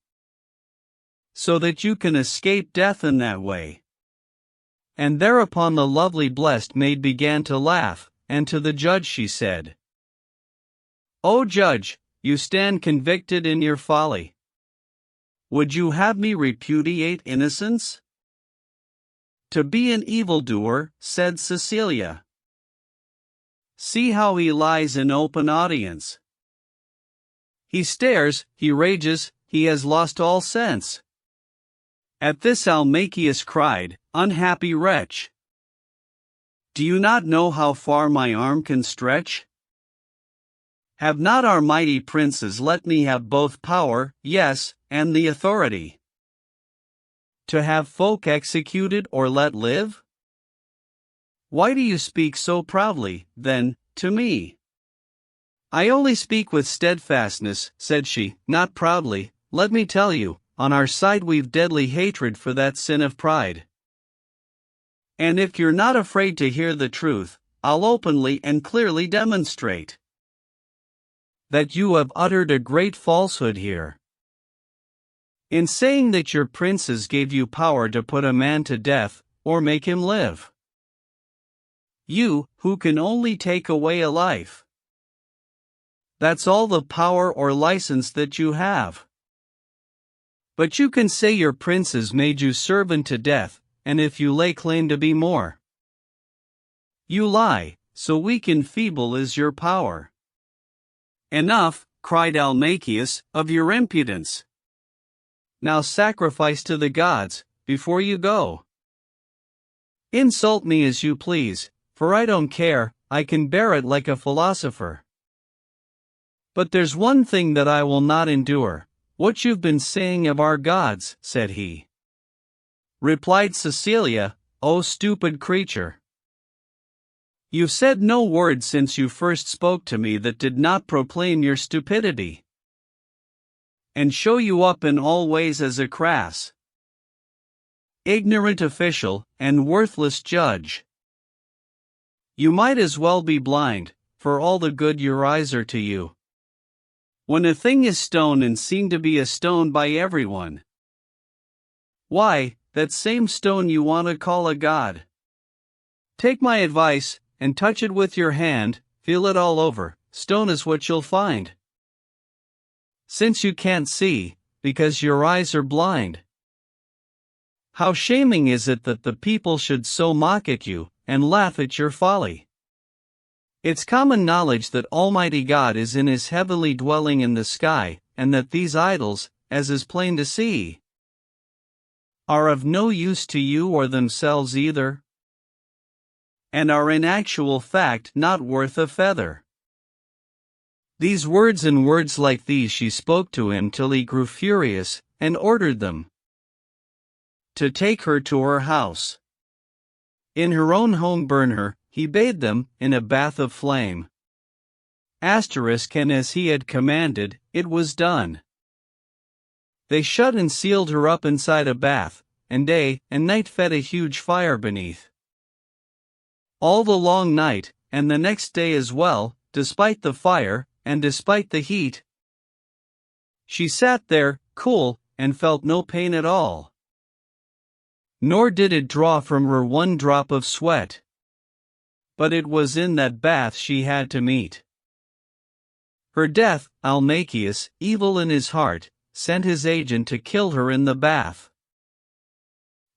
so that you can escape death in that way. And thereupon the lovely blessed maid began to laugh, and to the judge she said, O judge, you stand convicted in your folly. Would you have me repudiate innocence? To be an evildoer, said Cecilia. See how he lies in open audience. He stares, he rages, he has lost all sense. At this Almachius cried, Unhappy wretch! Do you not know how far my arm can stretch? Have not our mighty princes let me have both power, yes, and the authority to have folk executed or let live? Why do you speak so proudly, then, to me? I only speak with steadfastness, said she, not proudly. Let me tell you, on our side we've deadly hatred for that sin of pride. And if you're not afraid to hear the truth, I'll openly and clearly demonstrate that you have uttered a great falsehood here, in saying that your princes gave you power to put a man to death, or make him live. You, who can only take away a life. That's all the power or license that you have. But you can say your princes made you servant to death, and if you lay claim to be more, you lie, so weak and feeble is your power. Enough, cried Almachius, of your impudence. Now sacrifice to the gods, before you go. Insult me as you please, for I don't care, I can bear it like a philosopher. But there's one thing that I will not endure, what you've been saying of our gods, said he. Replied Cecilia, O stupid creature! You've said no word since you first spoke to me that did not proclaim your stupidity, and show you up in all ways as a crass, ignorant official, and worthless judge. You might as well be blind, for all the good your eyes are to you. When a thing is stone and seen to be a stone by everyone, Why, that same stone you want to call a god. Take my advice, and touch it with your hand, feel it all over, stone is what you'll find. Since you can't see, because your eyes are blind. How shaming is it that the people should so mock at you, and laugh at your folly. It's common knowledge that Almighty God is in his heavenly dwelling in the sky, and that these idols, as is plain to see, are of no use to you or themselves either, and are in actual fact not worth a feather. These words and words like these she spoke to him till he grew furious, and ordered them to take her to her house. In her own home burn her, he bade them, in a bath of flame. And as he had commanded, it was done. They shut and sealed her up inside a bath, and day and night fed a huge fire beneath. All the long night, and the next day as well, despite the fire, and despite the heat, she sat there, cool, and felt no pain at all. Nor did it draw from her one drop of sweat. But it was in that bath she had to meet her death. Almachius, evil in his heart, sent his agent to kill her in the bath.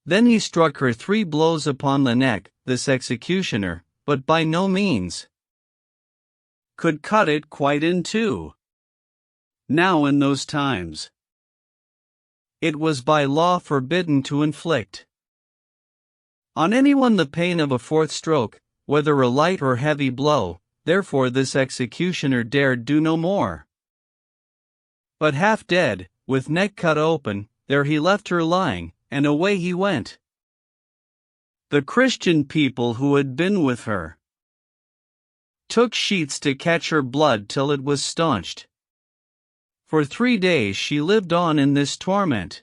Then he struck her 3 blows upon the neck, this executioner, but by no means could cut it quite in two. Now in those times, it was by law forbidden to inflict on anyone the pain of a 4th stroke, whether a light or heavy blow, therefore this executioner dared do no more. But half dead, with neck cut open, there he left her lying, and away he went. The Christian people who had been with her took sheets to catch her blood till it was staunched. For 3 days she lived on in this torment.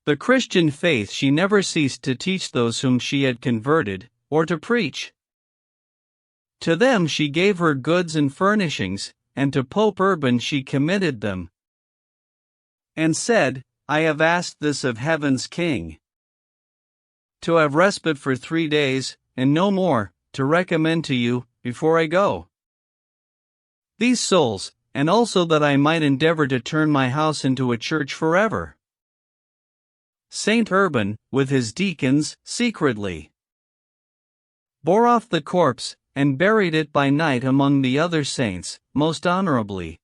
The Christian faith she never ceased to teach those whom she had converted, or to preach. To them she gave her goods and furnishings, and to Pope Urban she committed them, and said, I have asked this of heaven's King, to have respite for 3 days, and no more, to recommend to you, before I go. These souls, and also that I might endeavor to turn my house into a church forever. Saint Urban, with his deacons, secretly bore off the corpse, and buried it by night among the other saints, most honorably.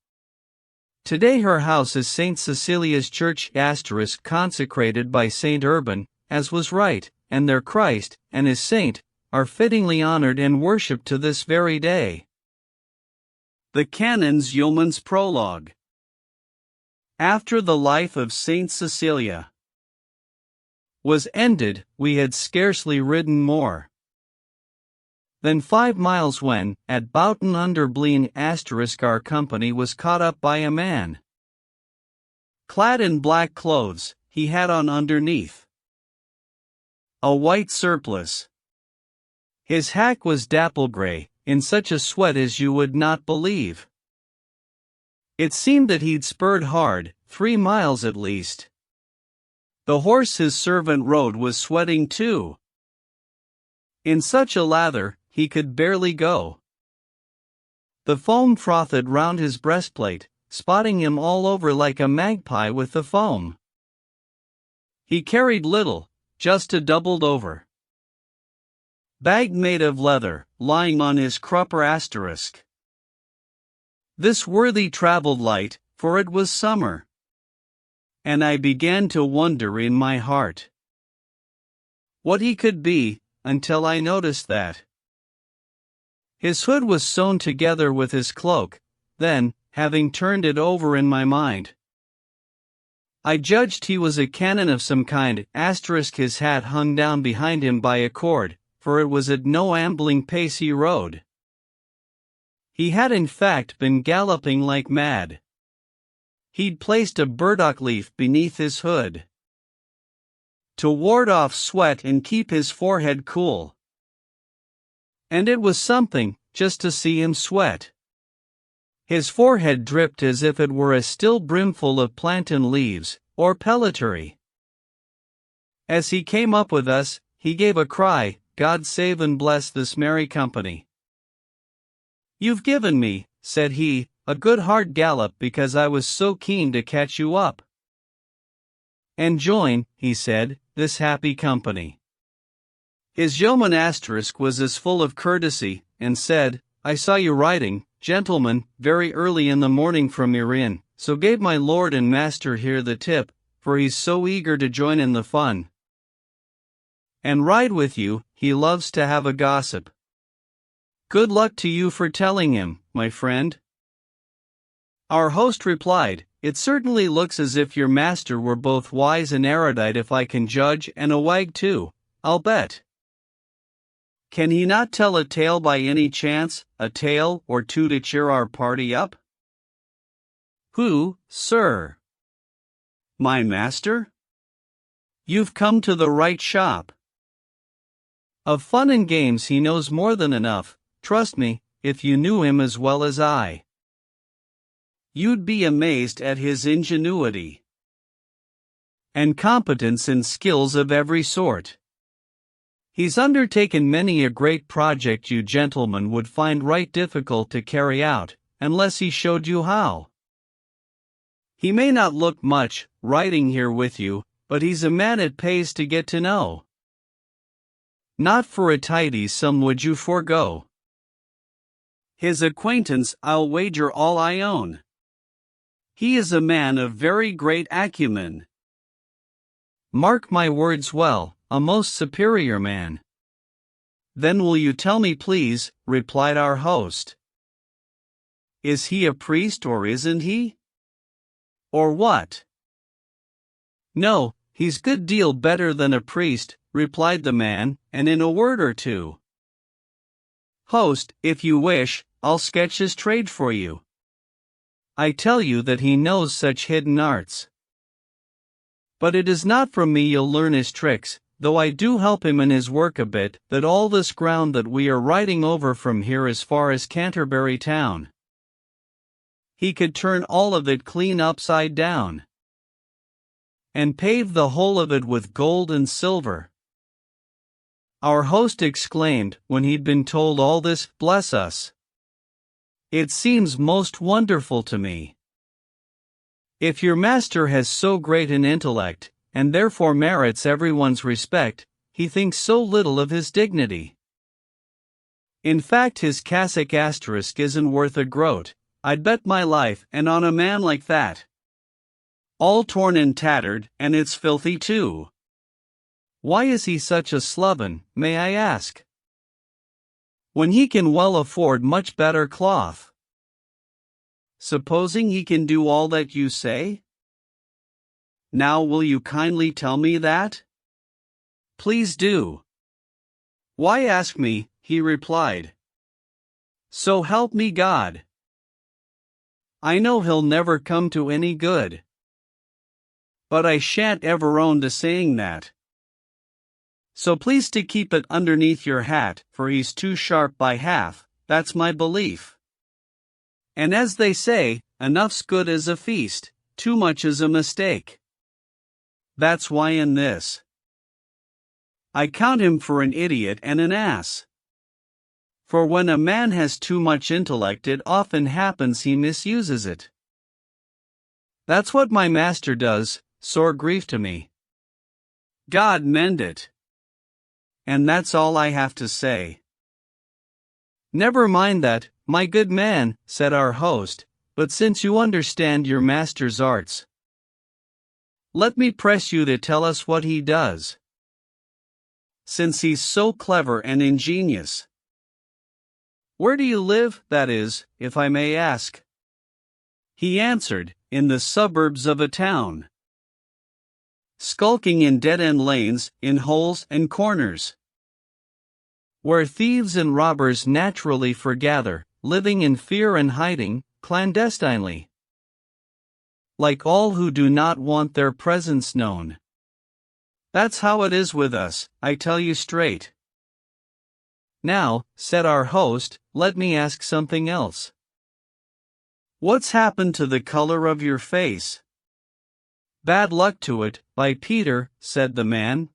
Today her house is Saint Cecilia's church * consecrated by Saint Urban, as was right, and their Christ, and his saint, are fittingly honored and worshipped to this very day. The Canon's Yeoman's Prologue. After the life of Saint Cecilia was ended, we had scarcely ridden more than 5 miles when, at Boughton under Blean * our company was caught up by a man, clad in black clothes. He had on underneath a white surplice. His hack was dapple gray, in such a sweat as you would not believe. It seemed that he'd spurred hard, 3 miles at least. The horse his servant rode was sweating too. In such a lather, he could barely go. The foam frothed round his breastplate, spotting him all over like a magpie with the foam. He carried little, just a doubled over bag made of leather, lying on his crupper *. This worthy travelled light, for it was summer, and I began to wonder in my heart what he could be, until I noticed that his hood was sewn together with his cloak. Then, having turned it over in my mind, I judged he was a canon of some kind. His hat hung down behind him by a cord, for it was at no ambling pace he rode. He had in fact been galloping like mad. He'd placed a burdock leaf beneath his hood to ward off sweat and keep his forehead cool. And it was something, just to see him sweat. His forehead dripped as if it were a still brimful of plantain leaves, or pellitory. As he came up with us, he gave a cry, "God save and bless this merry company." "You've given me," said he, "a good hard gallop because I was so keen to catch you up. And join," he said, "this happy company." His yeoman asterisk was as full of courtesy, and said, "I saw you riding, gentlemen, very early in the morning from your inn, so gave my lord and master here the tip, for he's so eager to join in the fun. And ride with you, he loves to have a gossip. Good luck to you for telling him, my friend." Our host replied, "It certainly looks as if your master were both wise and erudite if I can judge, and a wag too, I'll bet. Can he not tell a tale by any chance, a tale or two to cheer our party up?" "Who, sir? My master? You've come to the right shop. Of fun and games he knows more than enough, trust me, if you knew him as well as I. You'd be amazed at his ingenuity and competence in skills of every sort. He's undertaken many a great project you gentlemen would find right difficult to carry out, unless he showed you how. He may not look much, riding here with you, but he's a man it pays to get to know. Not for a tidy sum would you forego his acquaintance, I'll wager all I own. He is a man of very great acumen. Mark my words well, a most superior man." "Then will you tell me please," replied our host. "Is he a priest or isn't he? Or what?" "No, he's good deal better than a priest," replied the man, "and in a word or two." "Host, if you wish, I'll sketch his trade for you. I tell you that he knows such hidden arts. But it is not from me you'll learn his tricks, though I do help him in his work a bit, that all this ground that we are riding over from here as far as Canterbury town, he could turn all of it clean upside down, and pave the whole of it with gold and silver." Our host exclaimed, when he'd been told all this, "Bless us! It seems most wonderful to me. If your master has so great an intellect, and therefore merits everyone's respect, he thinks so little of his dignity. In fact his cassock asterisk isn't worth a groat, I'd bet my life, and on a man like that. All torn and tattered, and it's filthy too. Why is he such a sloven, may I ask? When he can well afford much better cloth. Supposing he can do all that you say? Now will you kindly tell me that? Please do." "Why ask me?" he replied. "So help me God. I know he'll never come to any good. But I shan't ever own to saying that. So please to keep it underneath your hat, for he's too sharp by half, that's my belief. And as they say, enough's good as a feast, too much is a mistake. That's why in this I count him for an idiot and an ass. For when a man has too much intellect it often happens he misuses it. That's what my master does, sore grief to me. God mend it. And that's all I have to say." "Never mind that, my good man," said our host, "but since you understand your master's arts, let me press you to tell us what he does. Since he's so clever and ingenious. Where do you live, that is, if I may ask?" He answered, "In the suburbs of a town. Skulking in dead-end lanes, in holes and corners, where thieves and robbers naturally foregather, living in fear and hiding, clandestinely, like all who do not want their presence known. That's how it is with us, I tell you straight." "Now," said our host, "let me ask something else. What's happened to the color of your face?" "Bad luck to it, by Peter," said the man.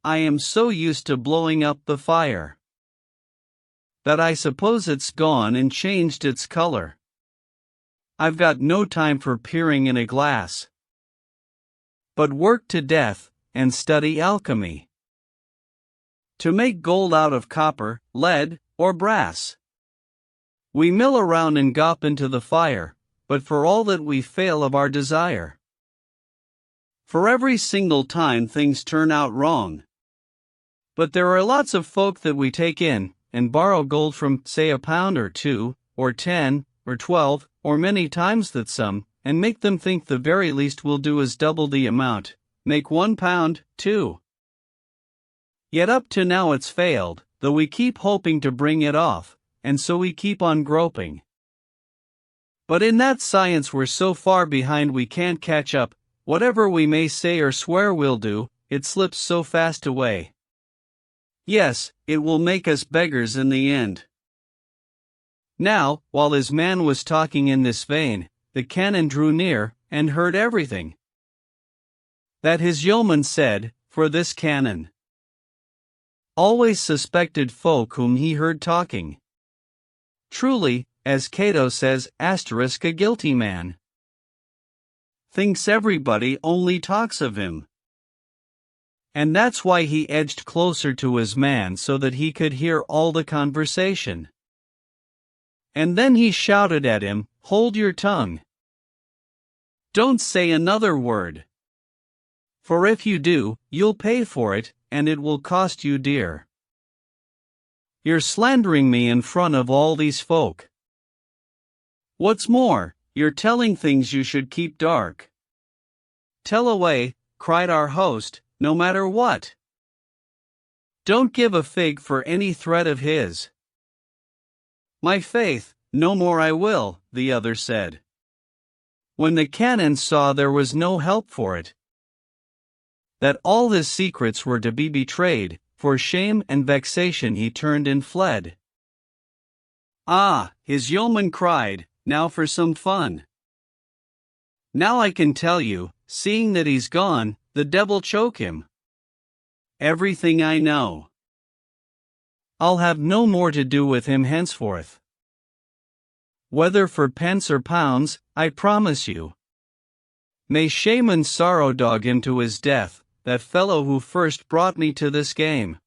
I am so used to blowing up the fire that I suppose it's gone and changed its color. I've got no time for peering in a glass, but work to death, and study alchemy, to make gold out of copper, lead, or brass. We mill around and gop into the fire, but for all that we fail of our desire. For every single time things turn out wrong. But there are lots of folk that we take in, and borrow gold from, say, £1 or 2, or 10, or 12, or many times that sum, and make them think the very least we'll do is double the amount, make £1, too. Yet up to now it's failed, though we keep hoping to bring it off, and so we keep on groping. But in that science we're so far behind we can't catch up, whatever we may say or swear we'll do, it slips so fast away. Yes, it will make us beggars in the end. Now, while his man was talking in this vein, the canon drew near, and heard everything that his yeoman said, for this canon always suspected folk whom he heard talking. Truly, as Cato says, a guilty man thinks everybody only talks of him. And that's why he edged closer to his man so that he could hear all the conversation. And then he shouted at him, "Hold your tongue. Don't say another word. For if you do, you'll pay for it, and it will cost you dear. You're slandering me in front of all these folk. What's more, you're telling things you should keep dark." "Tell away," cried our host, "no matter what. Don't give a fig for any threat of his." "My faith, no more I will," the other said. When the canon saw there was no help for it, that all his secrets were to be betrayed, for shame and vexation he turned and fled. "Ah," his yeoman cried, "now for some fun. Now I can tell you, seeing that he's gone, the devil choke him, everything I know. I'll have no more to do with him henceforth. Whether for pence or pounds, I promise you. May shame and sorrow dog him to his death, that fellow who first brought me to this game.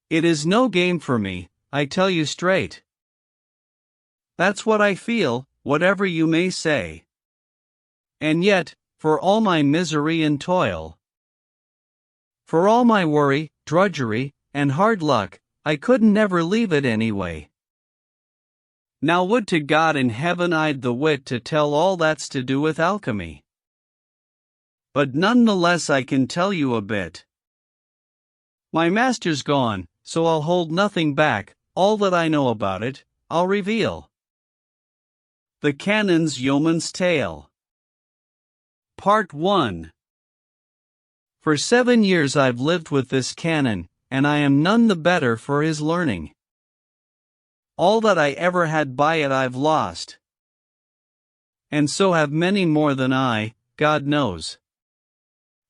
It is no game for me, I tell you straight. That's what I feel, whatever you may say. And yet, for all my misery and toil, for all my worry, drudgery, and hard luck, I couldn't never leave it anyway. Now would to God in heaven I'd the wit to tell all that's to do with alchemy. But none the less I can tell you a bit. My master's gone, so I'll hold nothing back, all that I know about it, I'll reveal." The Canon's Yeoman's Tale. Part 1. For 7 years I've lived with this canon, and I am none the better for his learning. All that I ever had by it I've lost, and so have many more than I, God knows.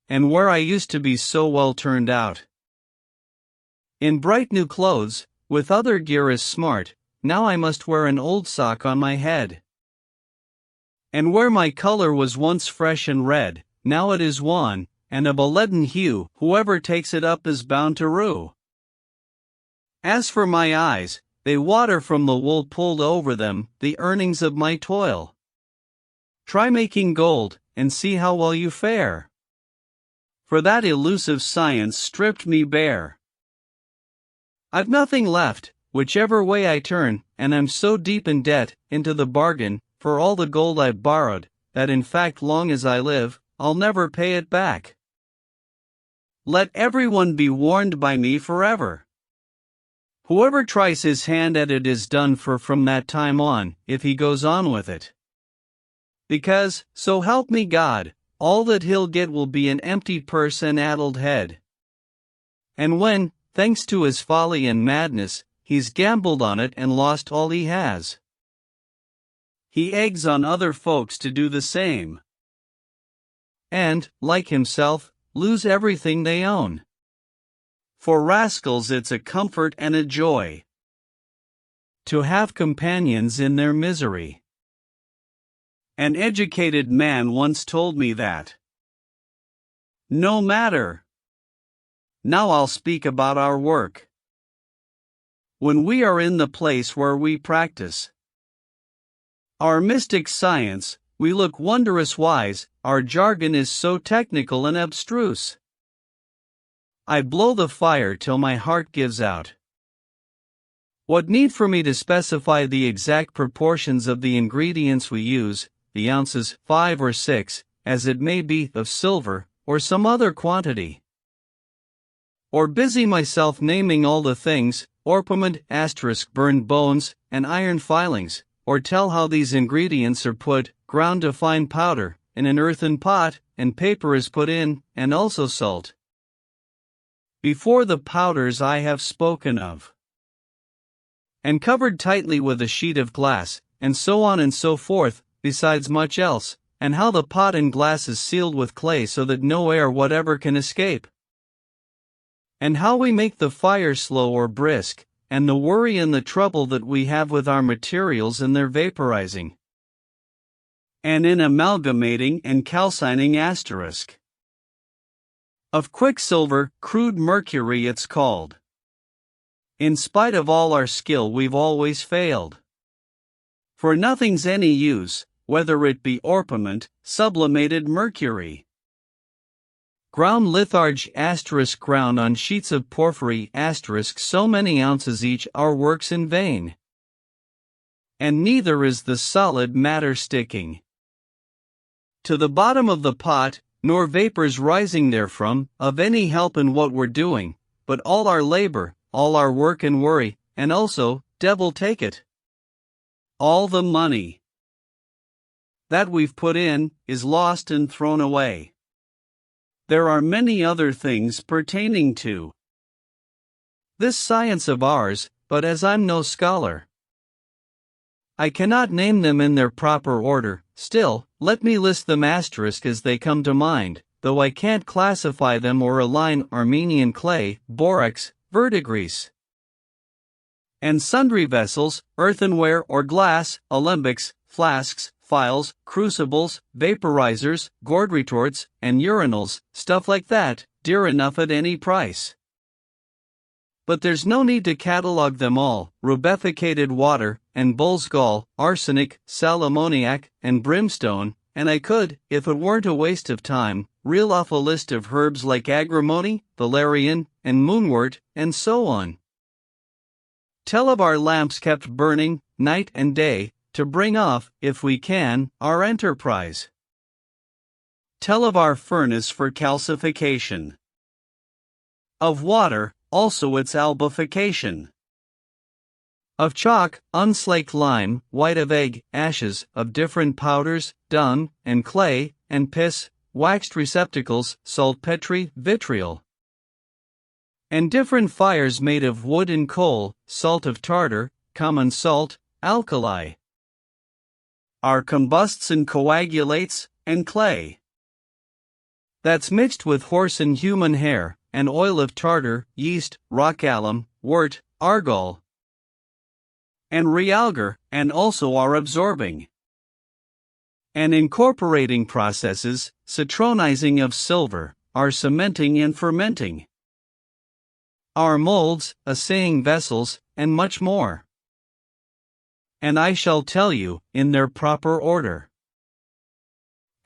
And where I used to be so well turned out, in bright new clothes, with other gear as smart, now I must wear an old sock on my head. And where my color was once fresh and red, now it is wan, and of a leaden hue, whoever takes it up is bound to rue. As for my eyes, they water from the wool pulled over them, the earnings of my toil. Try making gold, and see how well you fare. For that elusive science stripped me bare. I've nothing left, whichever way I turn, and I'm so deep in debt, into the bargain, for all the gold I've borrowed, that in fact long as I live, I'll never pay it back. Let everyone be warned by me forever. Whoever tries his hand at it is done for from that time on, if he goes on with it. Because, so help me God, all that he'll get will be an empty purse and addled head. And when, thanks to his folly and madness, he's gambled on it and lost all he has, he eggs on other folks to do the same, and, like himself, lose everything they own. For rascals it's a comfort and a joy to have companions in their misery. An educated man once told me that. No matter. Now I'll speak about our work. When we are in the place where we practice our mystic science, we look wondrous wise, our jargon is so technical and abstruse. I blow the fire till my heart gives out. What need for me to specify the exact proportions of the ingredients we use, the ounces, 5 or 6, as it may be, of silver, or some other quantity? Or busy myself naming all the things, orpiment, burned bones, and iron filings, or tell how these ingredients are put, ground to fine powder, in an earthen pot, and paper is put in, and also salt. Before the powders I have spoken of, and covered tightly with a sheet of glass, and so on and so forth, besides much else, and how the pot and glass is sealed with clay so that no air whatever can escape. And how we make the fire slow or brisk, and the worry and the trouble that we have with our materials and their vaporizing, and in amalgamating and calcining of quicksilver, crude mercury it's called. In spite of all our skill we've always failed. For nothing's any use, whether it be orpiment, sublimated mercury, ground litharge ground on sheets of porphyry so many ounces each our works in vain. And neither is the solid matter sticking to the bottom of the pot, nor vapors rising therefrom, of any help in what we're doing, but all our labor, all our work and worry, and also, devil take it, all the money that we've put in, is lost and thrown away. There are many other things pertaining to this science of ours, but as I'm no scholar, I cannot name them in their proper order. Still, let me list them as they come to mind, though I can't classify them or align Armenian clay, borax, verdigris, and sundry vessels, earthenware or glass, alembics, flasks, phials, crucibles, vaporizers, gourd retorts, and urinals, stuff like that, dear enough at any price. But there's no need to catalog them all: rubificated water, and bull's gall, arsenic, sal ammoniac, and brimstone, and I could, if it weren't a waste of time, reel off a list of herbs like agrimony, valerian, and moonwort, and so on. Tell of our lamps kept burning, night and day, to bring off, if we can, our enterprise. Tell of our furnace for calcification of water, also its albification. Of chalk, unslaked lime, white of egg, ashes, of different powders, dung, and clay, and piss, waxed receptacles, saltpetre, vitriol, and different fires made of wood and coal, salt of tartar, common salt, alkali. Our combusts and coagulates, and clay that's mixed with horse and human hair, and oil of tartar, yeast, rock alum, wort, argol, and realgar, and also our absorbing and incorporating processes, citronizing of silver, our cementing and fermenting, our molds, assaying vessels, and much more. And I shall tell you, in their proper order,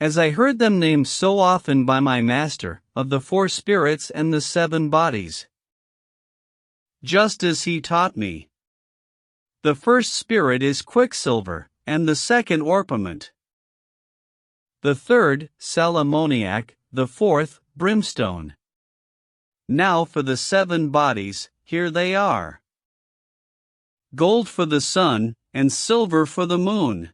as I heard them named so often by my master, of the 4 spirits and the 7 bodies, just as he taught me. The first spirit is quicksilver, and the second orpiment, the third, sal ammoniac, the fourth, brimstone. Now for the 7 bodies, here they are: gold for the sun, and silver for the moon,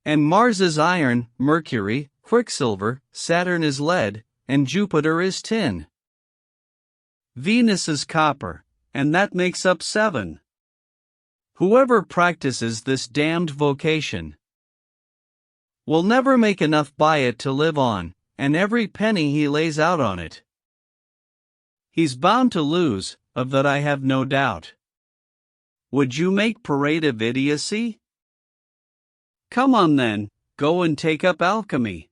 and Mars is iron, Mercury, quicksilver, Saturn is lead, and Jupiter is tin. Venus is copper, and that makes up 7. Whoever practices this damned vocation will never make enough by it to live on, and every penny he lays out on it He's bound to lose, of that I have no doubt. Would you make parade of idiocy? Come on then, go and take up alchemy.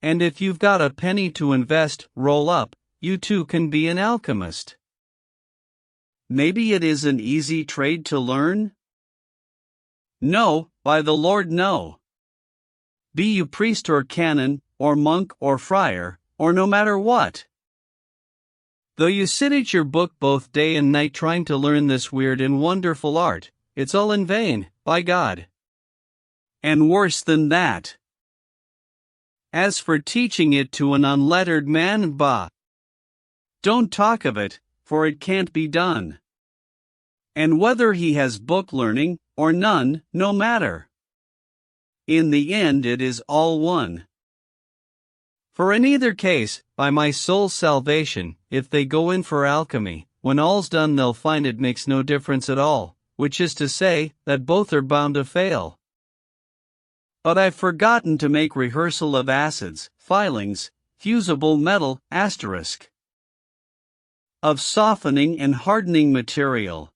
And if you've got a penny to invest, roll up, you too can be an alchemist. Maybe it is an easy trade to learn? No, by the Lord, no. Be you priest or canon, or monk or friar, or no matter what. Though you sit at your book both day and night trying to learn this weird and wonderful art, it's all in vain, by God. And worse than that. As for teaching it to an unlettered man, bah! Don't talk of it, for it can't be done. And whether he has book learning, or none, no matter. In the end it is all one. For in either case, by my soul's salvation, if they go in for alchemy, when all's done they'll find it makes no difference at all, which is to say, that both are bound to fail. But I've forgotten to make rehearsal of acids, filings, fusible metal, asterisk. Of softening and hardening material.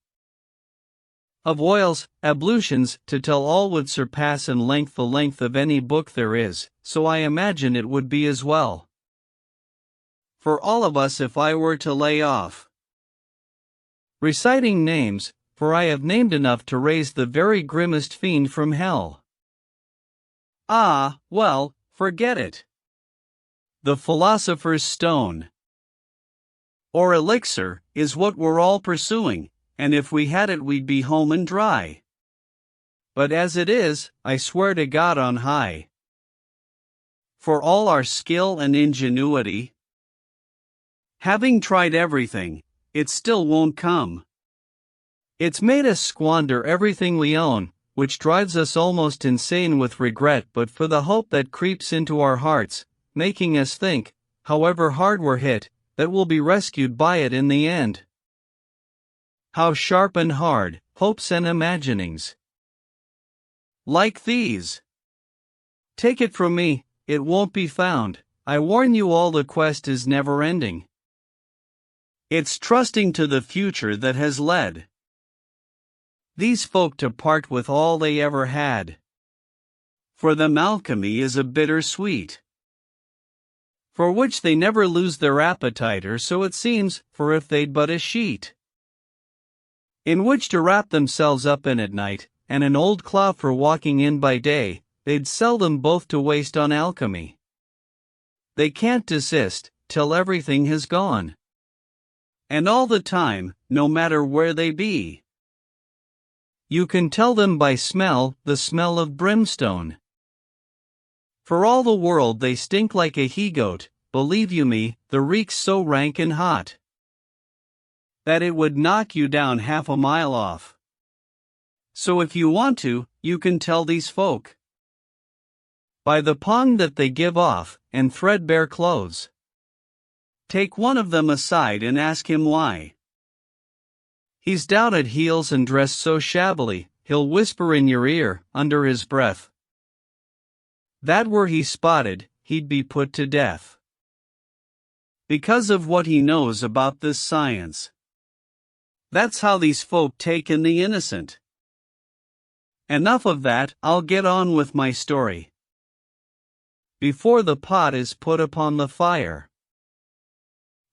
Of oils, ablutions, to tell all would surpass in length the length of any book there is, so I imagine it would be as well. For all of us if I were to lay off reciting names, for I have named enough to raise the very grimmest fiend from hell. Ah, well, forget it. The philosopher's stone, or elixir, is what we're all pursuing, and if we had it we'd be home and dry. But as it is, I swear to God on high, for all our skill and ingenuity, having tried everything, it still won't come. It's made us squander everything we own, which drives us almost insane with regret but for the hope that creeps into our hearts, making us think, however hard we're hit, that we'll be rescued by it in the end. How sharp and hard, hopes and imaginings like these! Take it from me, it won't be found. I warn you all, the quest is never ending. It's trusting to the future that has led these folk to part with all they ever had. For them alchemy is a bitter sweet, for which they never lose their appetite, or so it seems, for if they'd but a sheet in which to wrap themselves up in at night, and an old cloth for walking in by day, they'd sell them both to waste on alchemy. They can't desist, till everything has gone. And all the time, no matter where they be, you can tell them by smell, the smell of brimstone. For all the world they stink like a he-goat, believe you me, the reek's so rank and hot that it would knock you down half a mile off. So if you want to, you can tell these folk by the pong that they give off, and threadbare clothes. Take one of them aside and ask him why he's down at heels and dressed so shabbily. He'll whisper in your ear, under his breath, that were he spotted, he'd be put to death, because of what he knows about this science. That's how these folk take in the innocent. Enough of that, I'll get on with my story. Before the pot is put upon the fire,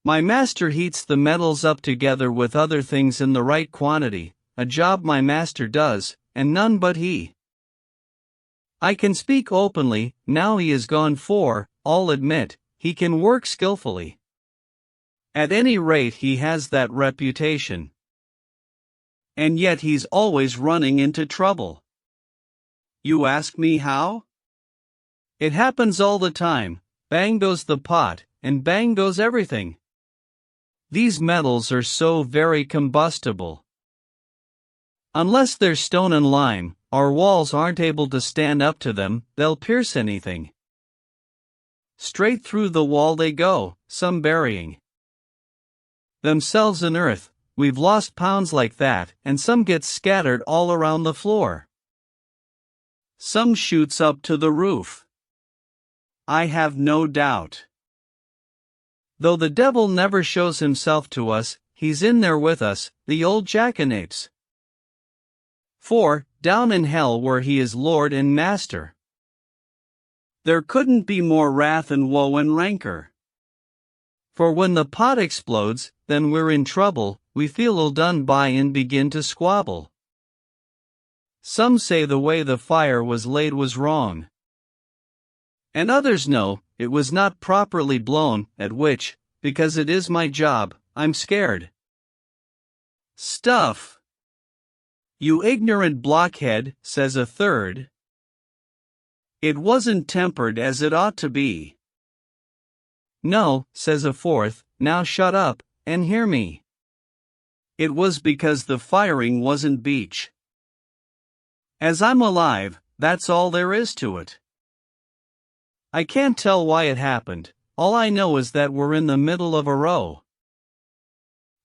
my master heats the metals up together with other things in the right quantity, a job my master does, and none but he. I can speak openly, now he is gone, for, all admit, he can work skillfully. At any rate he has that reputation. And yet he's always running into trouble. You ask me how? It happens all the time. Bang goes the pot, and bang goes everything. These metals are so very combustible. Unless they're stone and lime, our walls aren't able to stand up to them, they'll pierce anything. Straight through the wall they go, some burying themselves in earth. We've lost pounds like that, and some get scattered all around the floor. Some shoots up to the roof, I have no doubt. Though the devil never shows himself to us, he's in there with us, the old jackanapes. 4. Down in hell where he is Lord and Master. There couldn't be more wrath and woe and rancor. For when the pot explodes, then we're in trouble, we feel all done by and begin to squabble. Some say the way the fire was laid was wrong. And others know, it was not properly blown, at which, because it is my job, I'm scared. Stuff! You ignorant blockhead, says a third. It wasn't tempered as it ought to be. No, says a fourth, now shut up, and hear me. It was because the firing wasn't beach. As I'm alive, that's all there is to it. I can't tell why it happened, all I know is that we're in the middle of a row.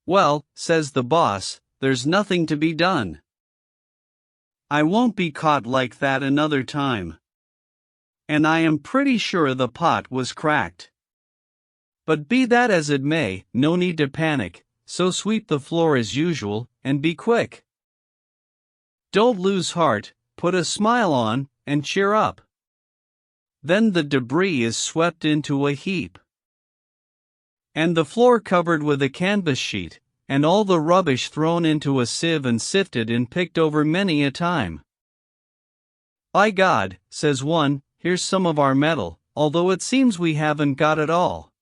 Well, says the boss, there's nothing to be done. I won't be caught like that another time. And I am pretty sure the pot was cracked. But be that as it may, no need to panic, so sweep the floor as usual, and be quick. Don't lose heart, put a smile on, and cheer up. Then the debris is swept into a heap. And the floor covered with a canvas sheet, and all the rubbish thrown into a sieve and sifted and picked over many a time. By God, says one, here's some of our metal, although it seems we haven't got it all.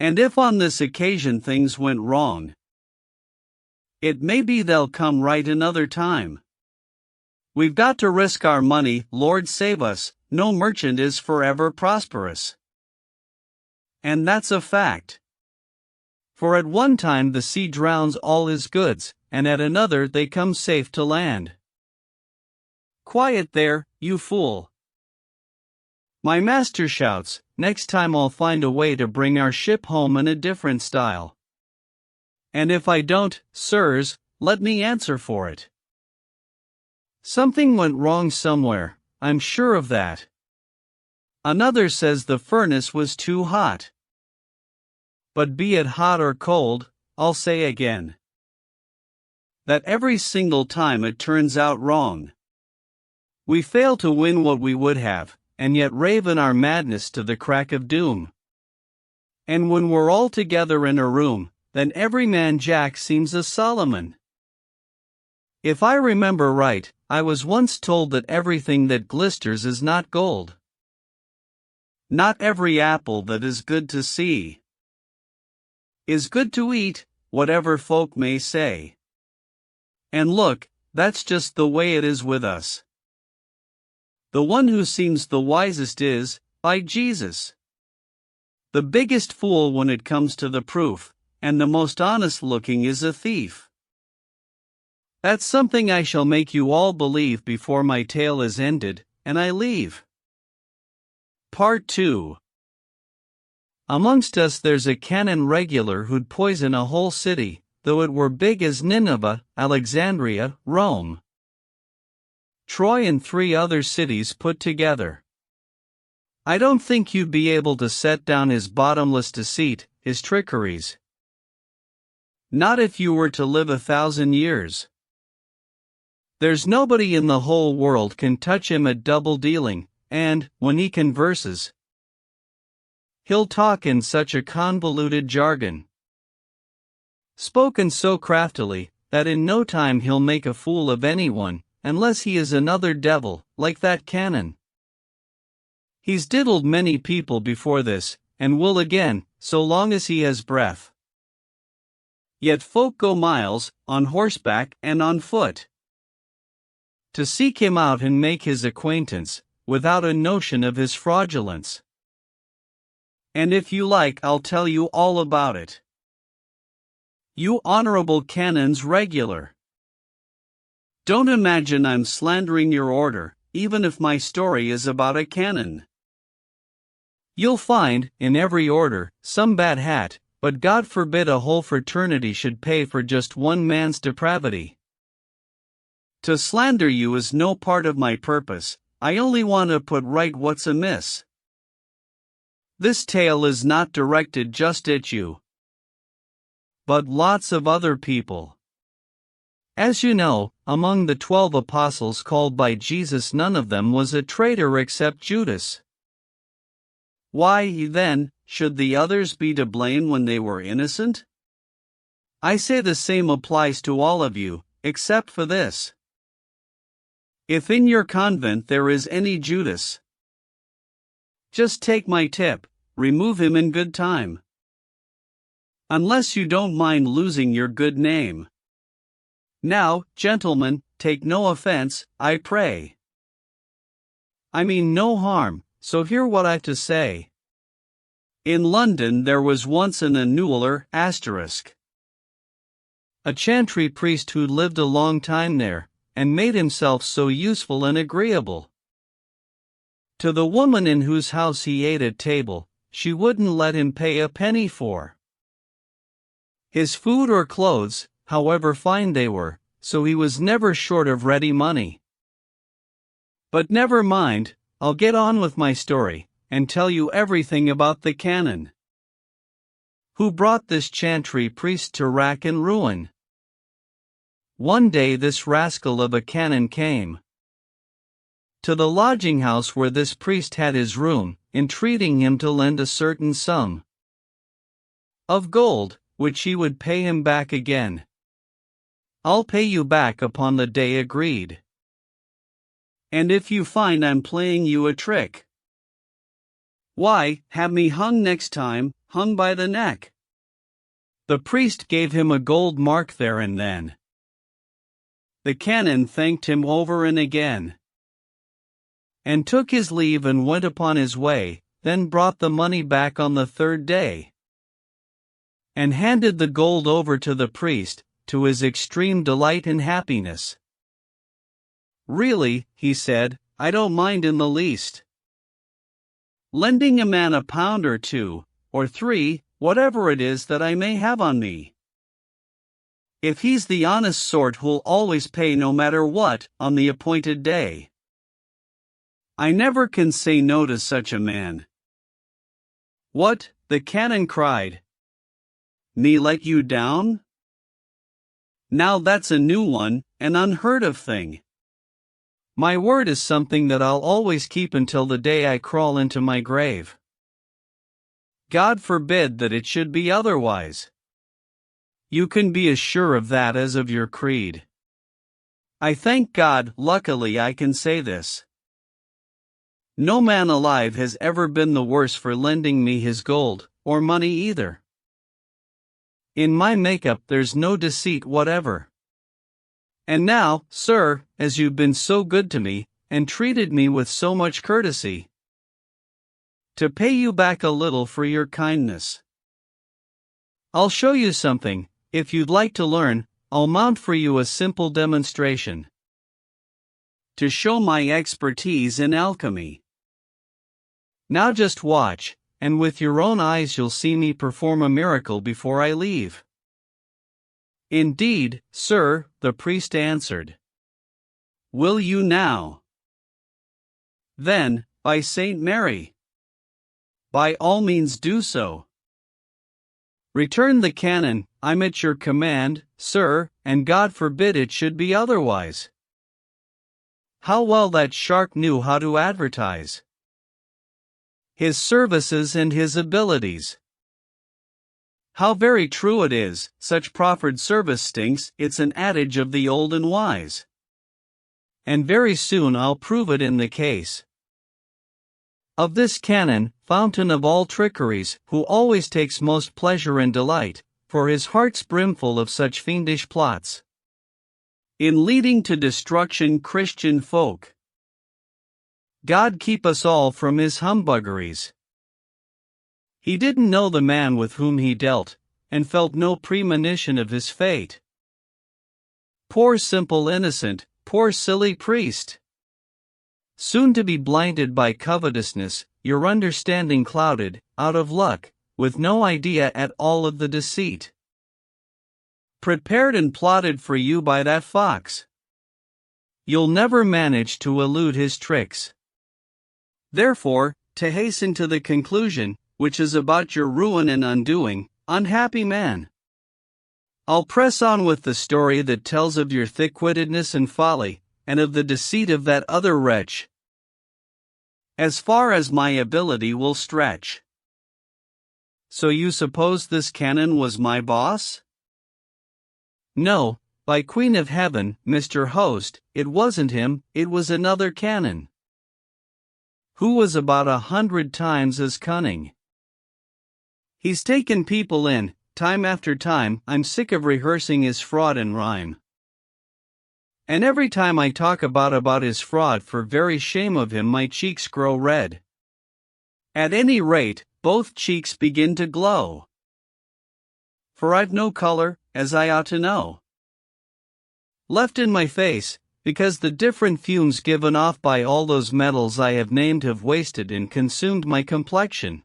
And if on this occasion things went wrong, it may be they'll come right another time. We've got to risk our money, Lord save us, no merchant is forever prosperous. And that's a fact. For at one time the sea drowns all his goods, and at another they come safe to land. Quiet there, you fool. My master shouts, next time I'll find a way to bring our ship home in a different style. And if I don't, sirs, let me answer for it. Something went wrong somewhere, I'm sure of that. Another says the furnace was too hot. But be it hot or cold, I'll say again that every single time it turns out wrong. We fail to win what we would have, and yet rave in our madness to the crack of doom. And when we're all together in a room, then every man Jack seems a Solomon. If I remember right, I was once told that everything that glisters is not gold. Not every apple that is good to see is good to eat, whatever folk may say. And look, that's just the way it is with us. The one who seems the wisest is, by Jesus, the biggest fool when it comes to the proof, and the most honest looking is a thief. That's something I shall make you all believe before my tale is ended, and I leave. Part 2. Amongst us there's a canon regular who'd poison a whole city, though it were big as Nineveh, Alexandria, Rome, Troy and 3 other cities put together. I don't think you'd be able to set down his bottomless deceit, his trickeries. Not if you were to live 1,000 years. There's nobody in the whole world can touch him at double dealing, and, when he converses, he'll talk in such a convoluted jargon, spoken so craftily, that in no time he'll make a fool of anyone, unless he is another devil, like that canon. He's diddled many people before this, and will again, so long as he has breath. Yet folk go miles, on horseback and on foot, to seek him out and make his acquaintance, without a notion of his fraudulence. And if you like, I'll tell you all about it. You honorable canons regular, don't imagine I'm slandering your order, even if my story is about a canon. You'll find, in every order, some bad hat, but God forbid a whole fraternity should pay for just one man's depravity. To slander you is no part of my purpose, I only want to put right what's amiss. This tale is not directed just at you, but lots of other people. As you know, among the 12 apostles called by Jesus, none of them was a traitor except Judas. Why, then, should the others be to blame when they were innocent? I say the same applies to all of you, except for this. If in your convent there is any Judas, just take my tip, remove him in good time. Unless you don't mind losing your good name. Now, gentlemen, take no offense, I pray. I mean no harm, so hear what I've to say. In London there was once an annuler, a chantry priest who lived a long time there, and made himself so useful and agreeable. To the woman in whose house he ate at table, she wouldn't let him pay a penny for his food or clothes, however fine they were, so he was never short of ready money. But never mind, I'll get on with my story, and tell you everything about the canon who brought this chantry priest to rack and ruin. One day this rascal of a canon came to the lodging house where this priest had his room, entreating him to lend a certain sum of gold, which he would pay him back again. I'll pay you back upon the day agreed. And if you find I'm playing you a trick, why, have me hung next time, hung by the neck. The priest gave him a gold mark there and then. The canon thanked him over and again, and took his leave and went upon his way, then brought the money back on the third day, and handed the gold over to the priest, to his extreme delight and happiness. Really, he said, I don't mind in the least lending a man a pound or 2, or 3, whatever it is that I may have on me, if he's the honest sort who'll always pay no matter what, on the appointed day. I never can say no to such a man. What, the canon cried. Me let you down? Now that's a new one, an unheard of thing. My word is something that I'll always keep until the day I crawl into my grave. God forbid that it should be otherwise. You can be as sure of that as of your creed. I thank God, luckily I can say this. No man alive has ever been the worse for lending me his gold, or money either. In my makeup there's no deceit whatever. And now, sir, as you've been so good to me, and treated me with so much courtesy, to pay you back a little for your kindness, I'll show you something. If you'd like to learn, I'll mount for you a simple demonstration to show my expertise in alchemy. Now just watch, and with your own eyes you'll see me perform a miracle before I leave. Indeed, sir, the priest answered. Will you now? Then, by Saint Mary, by all means do so. Returned the canon, I'm at your command, sir, and God forbid it should be otherwise. How well that shark knew how to advertise his services and his abilities. How very true it is, such proffered service stinks, it's an adage of the old and wise. And very soon I'll prove it in the case of this canon, fountain of all trickeries, who always takes most pleasure and delight, for his heart's brimful of such fiendish plots, in leading to destruction Christian folk. God keep us all from his humbuggeries. He didn't know the man with whom he dealt, and felt no premonition of his fate. Poor simple innocent, poor silly priest! Soon to be blinded by covetousness, your understanding clouded, out of luck, with no idea at all of the deceit prepared and plotted for you by that fox. You'll never manage to elude his tricks. Therefore, to hasten to the conclusion, which is about your ruin and undoing, unhappy man. I'll press on with the story that tells of your thick-wittedness and folly, and of the deceit of that other wretch, as far as my ability will stretch. So you suppose this canon was my boss? No, by Queen of Heaven, Mr. Host, it wasn't him, it was another canon, who was about 100 times as cunning. He's taken people in, time after time. I'm sick of rehearsing his fraud and rhyme. And every time I talk about his fraud, for very shame of him, my cheeks grow red. At any rate, both cheeks begin to glow. For I've no color, as I ought to know, left in my face, because the different fumes given off by all those metals I have named have wasted and consumed my complexion.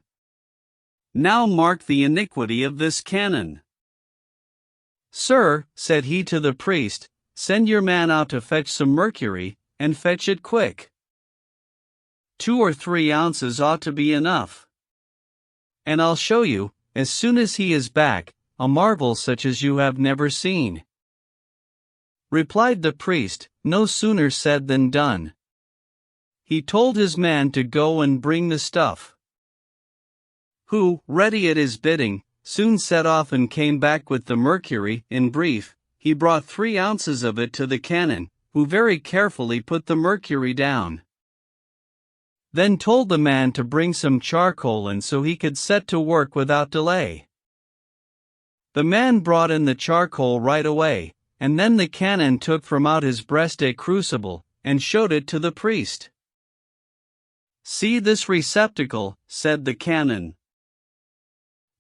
Now mark the iniquity of this canon. Sir, said he to the priest, send your man out to fetch some mercury, and fetch it quick. 2 or 3 ounces ought to be enough. And I'll show you, as soon as he is back, a marvel such as you have never seen. Replied the priest, no sooner said than done. He told his man to go and bring the stuff, who, ready at his bidding, soon set off and came back with the mercury. In brief, he brought 3 ounces of it to the canon, who very carefully put the mercury down. Then told the man to bring some charcoal in so he could set to work without delay. The man brought in the charcoal right away, and then the canon took from out his breast a crucible, and showed it to the priest. See this receptacle, said the canon.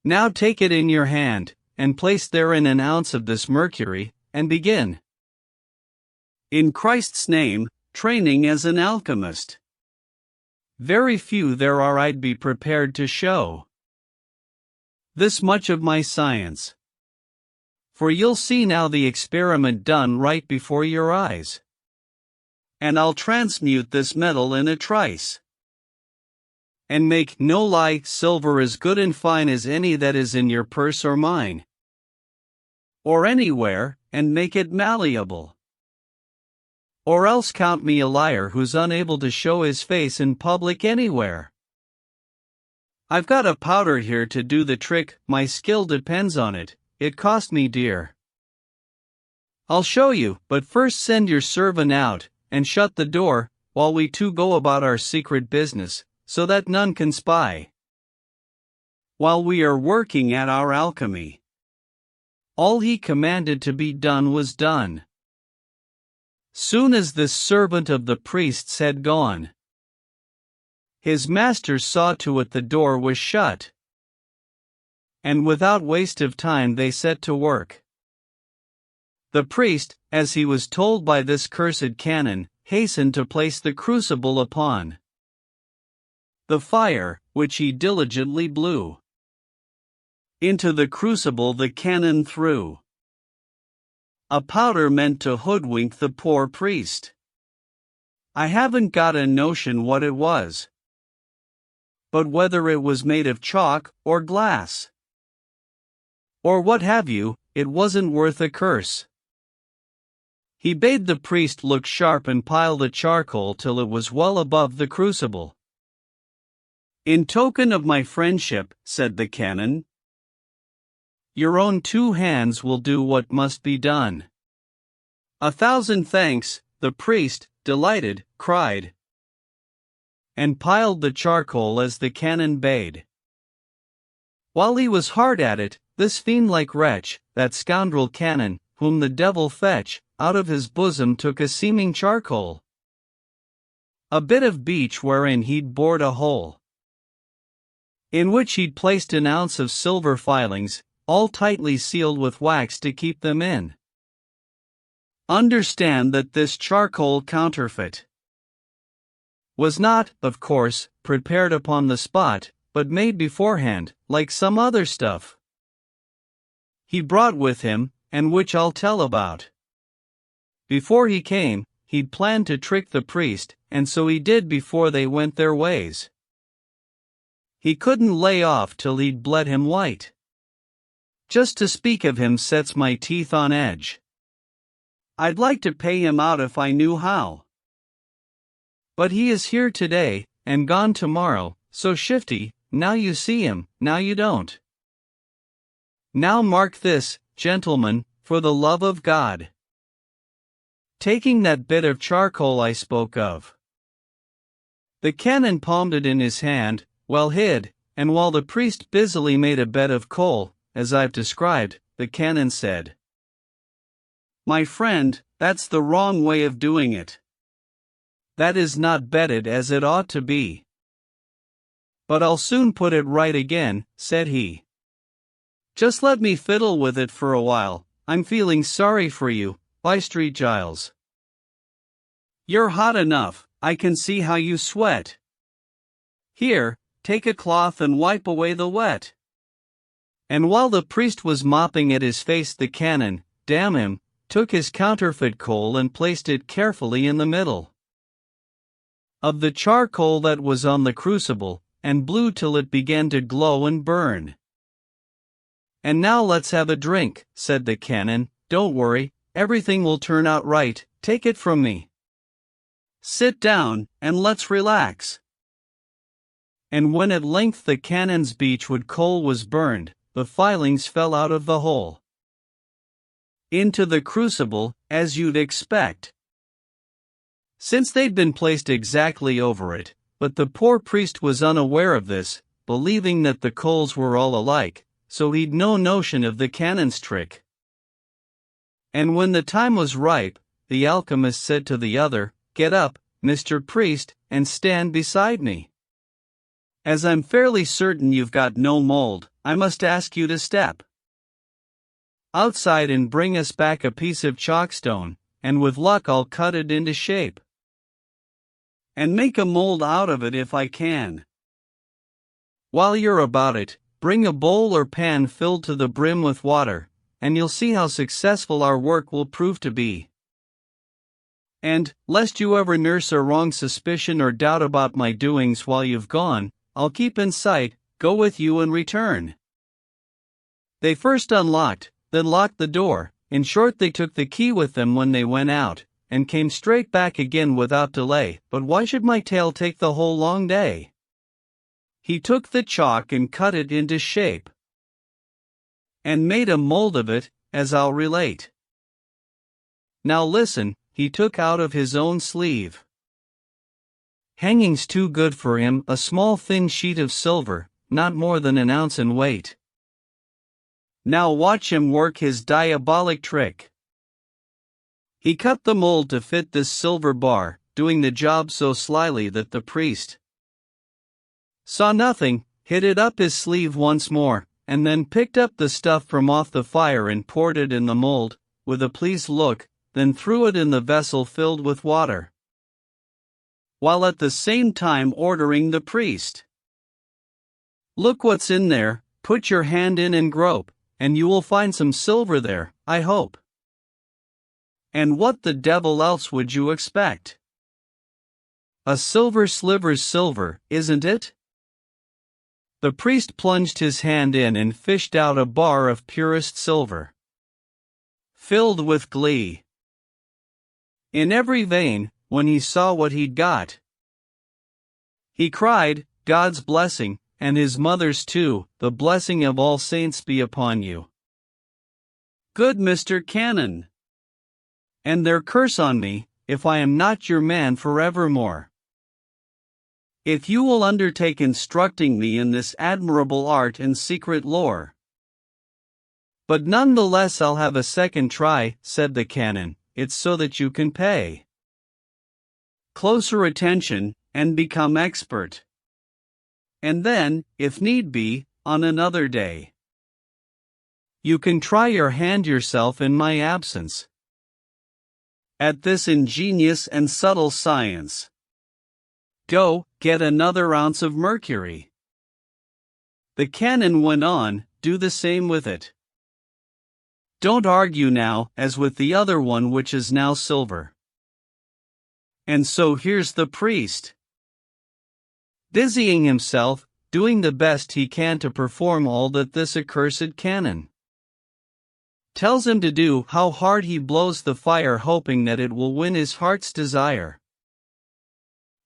Now take it in your hand, and place therein an ounce of this mercury, and begin, in Christ's name, training as an alchemist. Very few there are I'd be prepared to show this much of my science. For you'll see now the experiment done right before your eyes. And I'll transmute this metal in a trice, and make, no lie, silver as good and fine as any that is in your purse or mine, or anywhere, and make it malleable. Or else count me a liar who's unable to show his face in public anywhere. I've got a powder here to do the trick, my skill depends on it, it cost me dear. I'll show you, but first send your servant out, and shut the door, while we two go about our secret business, so that none can spy, while we are working at our alchemy. All he commanded to be done was done. Soon as this servant of the priest's had gone, his master saw to it the door was shut, and without waste of time they set to work. The priest, as he was told by this cursed canon, hastened to place the crucible upon the fire, which he diligently blew. Into the crucible the canon threw a powder meant to hoodwink the poor priest. I haven't got a notion what it was, but whether it was made of chalk, or glass, or what have you, it wasn't worth a curse. He bade the priest look sharp and pile the charcoal till it was well above the crucible. In token of my friendship, said the canon, your own 2 hands will do what must be done. 1,000 thanks, the priest, delighted, cried, and piled the charcoal as the canon bade. While he was hard at it, this fiend-like wretch, that scoundrel canon, whom the devil fetch, out of his bosom took a seeming charcoal, a bit of beech wherein he'd bored a hole, in which he'd placed an ounce of silver filings, all tightly sealed with wax to keep them in. Understand that this charcoal counterfeit was not, of course, prepared upon the spot, but made beforehand, like some other stuff he brought with him, and which I'll tell about. Before he came, he'd planned to trick the priest, and so he did before they went their ways. he couldn't lay off till he'd bled him white. Just to speak of him sets my teeth on edge. I'd like to pay him out if I knew how. But he is here today, and gone tomorrow, so shifty, now you see him, now you don't. Now mark this, gentlemen, for the love of God. Taking that bit of charcoal I spoke of. The canon palmed it in his hand, well hid, and while the priest busily made a bed of coal, as I've described, the canon said, "My friend, that's the wrong way of doing it. That is not bedded as it ought to be." "But I'll soon put it right again," said he. "Just let me fiddle with it for a while. I'm feeling sorry for you, Bystreet Giles. You're hot enough, I can see how you sweat. Here, take a cloth and wipe away the wet." And while the priest was mopping at his face, the canon, damn him, took his counterfeit coal and placed it carefully in the middle of the charcoal that was on the crucible, and blew till it began to glow and burn. "And now let's have a drink," said the canon. "Don't worry, everything will turn out right, take it from me. Sit down, and let's relax." And when at length the canon's beechwood coal was burned, the filings fell out of the hole into the crucible, as you'd expect, since they'd been placed exactly over it, but the poor priest was unaware of this, believing that the coals were all alike, so he'd no notion of the canon's trick. And when the time was ripe, the alchemist said to the other, "Get up, Mr. Priest, and stand beside me. As I'm fairly certain you've got no mold, I must ask you to step outside and bring us back a piece of chalkstone, and with luck I'll cut it into shape and make a mold out of it if I can. While you're about it, bring a bowl or pan filled to the brim with water, and you'll see how successful our work will prove to be. And, lest you ever nurse a wrong suspicion or doubt about my doings while you've gone, I'll keep in sight, go with you and return." They first unlocked, then locked the door. In short, they took the key with them when they went out, and came straight back again without delay. But why should my tale take the whole long day? He took the chalk and cut it into shape, and made a mold of it, as I'll relate. Now listen, he took out of his own sleeve, hangings too good for him, a small thin sheet of silver, not more than an ounce in weight. Now watch him work his diabolic trick. He cut the mold to fit this silver bar, doing the job so slyly that the priest saw nothing, hid it up his sleeve once more, and then picked up the stuff from off the fire and poured it in the mold, with a pleased look, then threw it in the vessel filled with water, while at the same time ordering the priest, "Look what's in there, put your hand in and grope, and you will find some silver there, I hope." And what the devil else would you expect? A silver sliver's silver, isn't it? The priest plunged his hand in and fished out a bar of purest silver, filled with glee in every vein. When he saw what he'd got, he cried, "God's blessing, and his mother's too, the blessing of all saints be upon you, good Mr. Canon, and their curse on me, if I am not your man forevermore. If you will undertake instructing me in this admirable art and secret lore." "But none the less I'll have a second try," said the canon. "It's so that you can pay closer attention, and become expert. And then, if need be, on another day, you can try your hand yourself in my absence at this ingenious and subtle science. Go, get another ounce of mercury." The canon went on, "Do the same with it. Don't argue now, as with the other one which is now silver." And so here's the priest, dizzying himself, doing the best he can to perform all that this accursed canon tells him to do. How hard he blows the fire, hoping that it will win his heart's desire.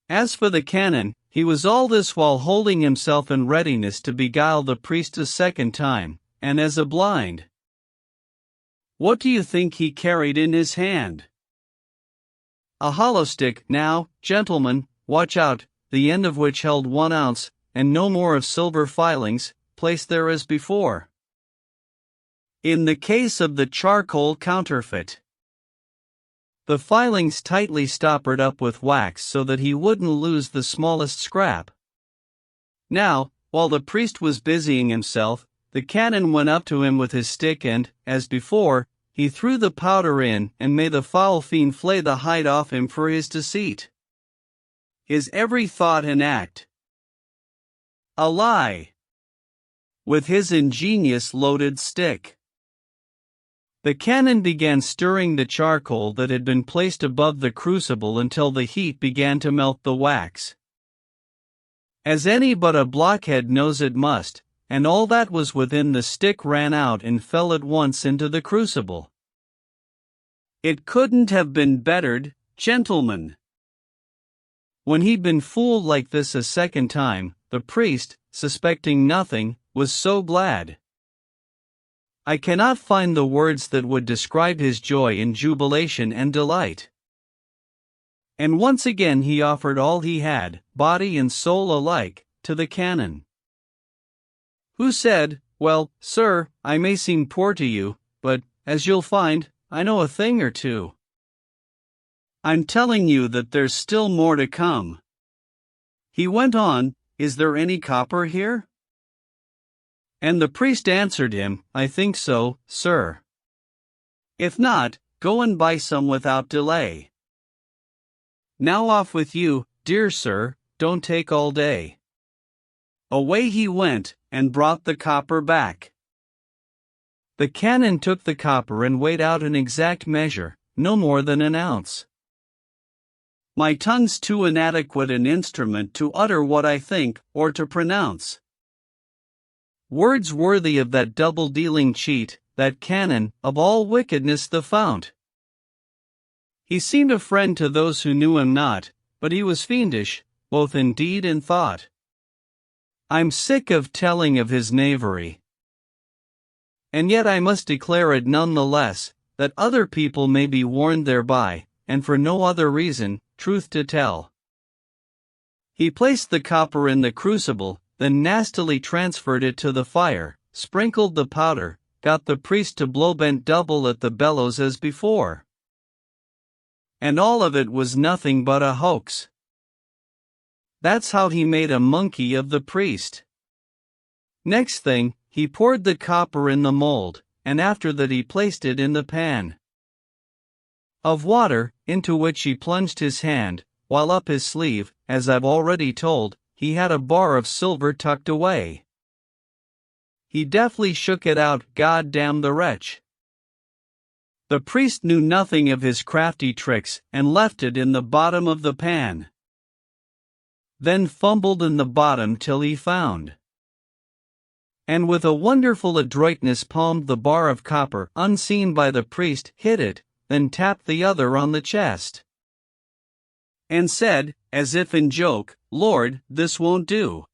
As for the canon, he was all this while holding himself in readiness to beguile the priest a second time, and as a blind. What do you think he carried in his hand? A hollow stick. Now, gentlemen, watch out, the end of which held 1 ounce, and no more of silver filings, placed there as before. In the case of the charcoal counterfeit, the filings tightly stoppered up with wax so that he wouldn't lose the smallest scrap. Now, while the priest was busying himself, the canon went up to him with his stick and, as before, he threw the powder in, and may the foul fiend flay the hide off him for his deceit. His every thought and act a lie, with his ingenious loaded stick. The canon began stirring the charcoal that had been placed above the crucible until the heat began to melt the wax, as any but a blockhead knows it must, and all that was within the stick ran out and fell at once into the crucible. It couldn't have been bettered, gentlemen. When he'd been fooled like this a second time, the priest, suspecting nothing, was so glad. I cannot find the words that would describe his joy and jubilation and delight. And once again he offered all he had, body and soul alike, to the canon, who said, "Well, sir, I may seem poor to you, but, as you'll find, I know a thing or two. I'm telling you that there's still more to come." He went on, "Is there any copper here?" And the priest answered him, "I think so, sir. If not, go and buy some without delay. Now off with you, dear sir, don't take all day." Away he went, and brought the copper back. The canon took the copper and weighed out an exact measure, no more than 1 ounce. My tongue's too inadequate an instrument to utter what I think, or to pronounce words worthy of that double-dealing cheat, that canon, of all wickedness the fount. He seemed a friend to those who knew him not, but he was fiendish, both in deed and thought. I'm sick of telling of his knavery, and yet I must declare it none the less, that other people may be warned thereby, and for no other reason, truth to tell. He placed the copper in the crucible, then nastily transferred it to the fire, sprinkled the powder, got the priest to blow bent double at the bellows as before. And all of it was nothing but a hoax. That's how he made a monkey of the priest. Next thing, he poured the copper in the mold, and after that he placed it in the pan of water, into which he plunged his hand, while up his sleeve, as I've already told, he had a bar of silver tucked away. He deftly shook it out. God damn the wretch. The priest knew nothing of his crafty tricks, and left it in the bottom of the pan. Then fumbled in the bottom till he found, and with a wonderful adroitness palmed the bar of copper, unseen by the priest, hid it, then tapped the other on the chest, and said, as if in joke, "Lord, this won't do.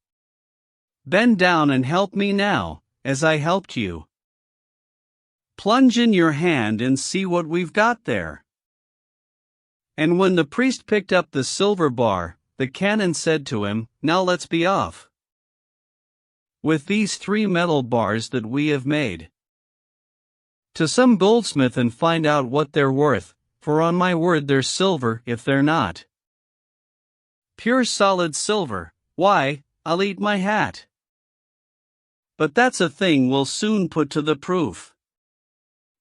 Bend down and help me now, as I helped you. Plunge in your hand and see what we've got there." And when the priest picked up the silver bar, the canon said to him, "Now let's be off with these 3 metal bars that we have made to some goldsmith and find out what they're worth, for on my word they're silver. If they're not pure solid silver, why, I'll eat my hat. But that's a thing we'll soon put to the proof."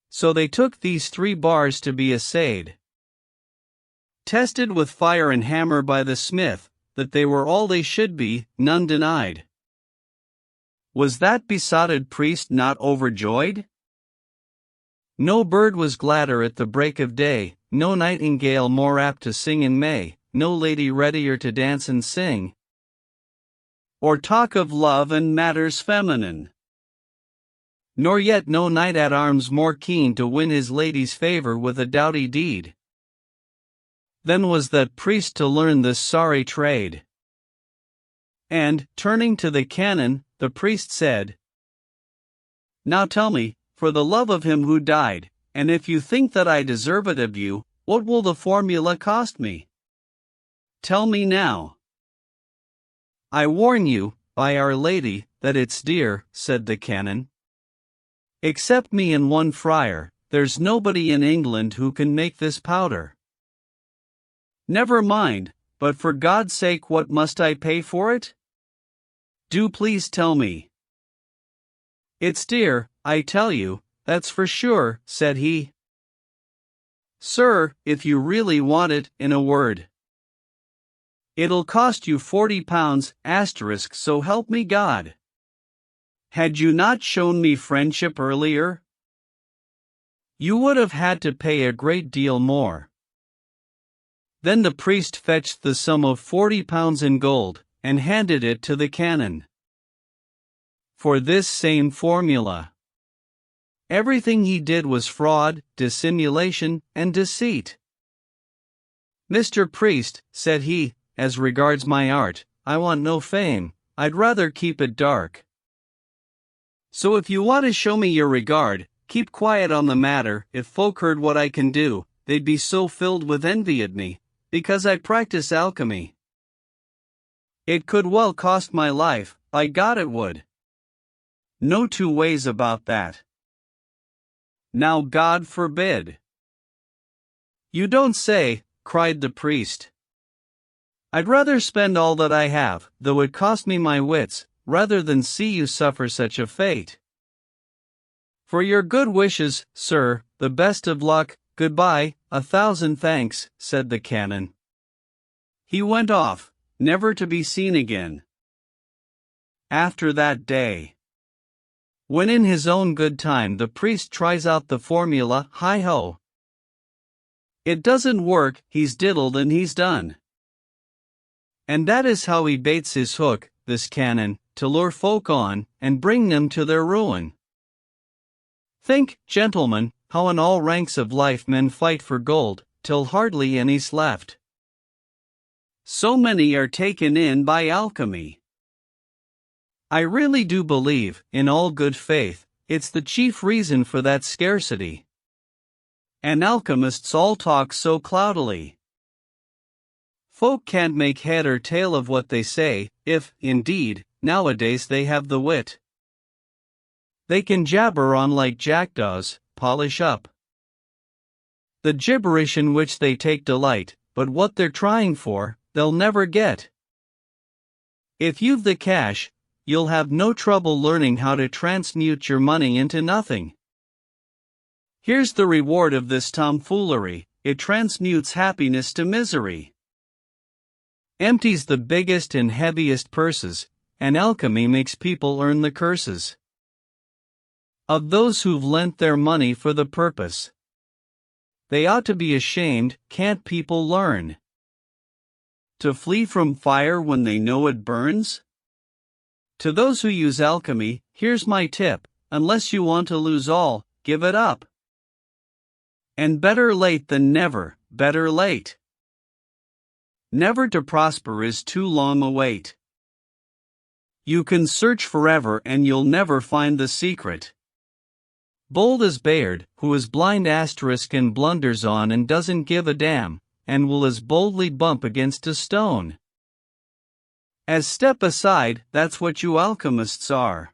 So they took these 3 bars to be assayed, tested with fire and hammer by the smith, that they were all they should be, none denied. Was that besotted priest not overjoyed? No bird was gladder at the break of day, no nightingale more apt to sing in May, no lady readier to dance and sing. or talk of love and matters feminine. Nor yet no knight at arms more keen to win his lady's favor with a doughty deed. Then was that priest to learn this sorry trade. And, turning to the canon, the priest said, Now tell me, for the love of him who died, and if you think that I deserve it of you, what will the formula cost me? Tell me now. I warn you, by Our Lady, that it's dear, said the canon. Except me and one friar, there's nobody in England who can make this powder. Never mind, but for God's sake, what must I pay for it? Do please tell me. It's dear, I tell you, that's for sure, said he. Sir, if you really want it, in a word, it'll cost you £40, so help me God. Had you not shown me friendship earlier, you would have had to pay a great deal more. Then the priest fetched the sum of £40 in gold, and handed it to the canon. For this same formula. Everything he did was fraud, dissimulation, and deceit. Mr. Priest, said he, as regards my art, I want no fame, I'd rather keep it dark. So if you want to show me your regard, keep quiet on the matter. If folk heard what I can do, they'd be so filled with envy at me, because I practice alchemy. It could well cost my life, by God it would. No two ways about that. Now God forbid. You don't say, cried the priest. I'd rather spend all that I have, though it cost me my wits, rather than see you suffer such a fate. For your good wishes, sir, the best of luck, goodbye, 1,000 thanks, said the canon. He went off, never to be seen again. After that day, when in his own good time the priest tries out the formula, hi-ho. It doesn't work, he's diddled and he's done. And that is how he baits his hook, this canon, to lure folk on, and bring them to their ruin. Think, gentlemen, how in all ranks of life men fight for gold, till hardly any's left. So many are taken in by alchemy. I really do believe, in all good faith, it's the chief reason for that scarcity. And alchemists all talk so cloudily. Folk can't make head or tail of what they say, if, indeed, nowadays they have the wit. They can jabber on like jackdaws, polish up the gibberish in which they take delight, but what they're trying for, they'll never get. If you've the cash, you'll have no trouble learning how to transmute your money into nothing. Here's the reward of this tomfoolery, it transmutes happiness to misery. Empties the biggest and heaviest purses, and alchemy makes people earn the curses of those who've lent their money for the purpose. They ought to be ashamed, can't people learn to flee from fire when they know it burns? To those who use alchemy, here's my tip, unless you want to lose all, give it up. And better late than never, better late. Never to prosper is too long a wait. You can search forever and you'll never find the secret. Bold as Bayard, who is blind and blunders on and doesn't give a damn, and will as boldly bump against a stone as step aside, that's what you alchemists are.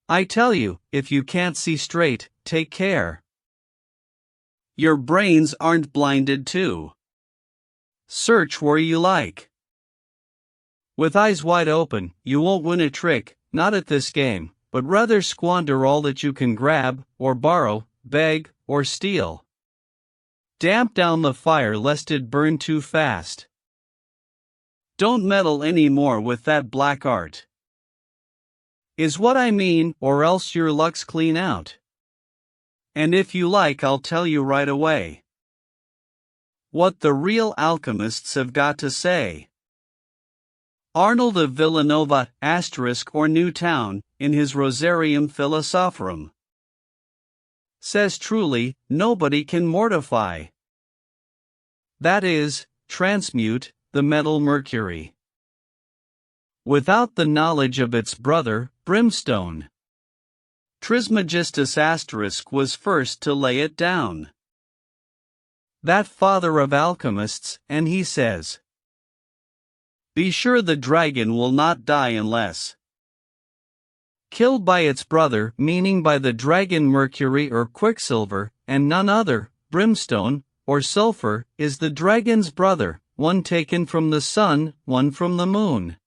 I tell you, if you can't see straight, take care. Your brains aren't blinded too. Search where you like. With eyes wide open, you won't win a trick, not at this game, but rather squander all that you can grab, or borrow, beg, or steal. Damp down the fire lest it burn too fast. Don't meddle any more with that black art, is what I mean, or else your luck's clean out. And if you like, I'll tell you right away what the real alchemists have got to say. Arnold of Villanova or Newtown, in his Rosarium Philosophorum, says truly, nobody can mortify, that is, transmute, the metal mercury, without the knowledge of its brother, brimstone. Trismegistus was first to lay it down. That father of alchemists, and he says, be sure the dragon will not die unless killed by its brother, meaning by the dragon mercury or quicksilver, and none other, brimstone, or sulfur, is the dragon's brother, one taken from the sun, one from the moon.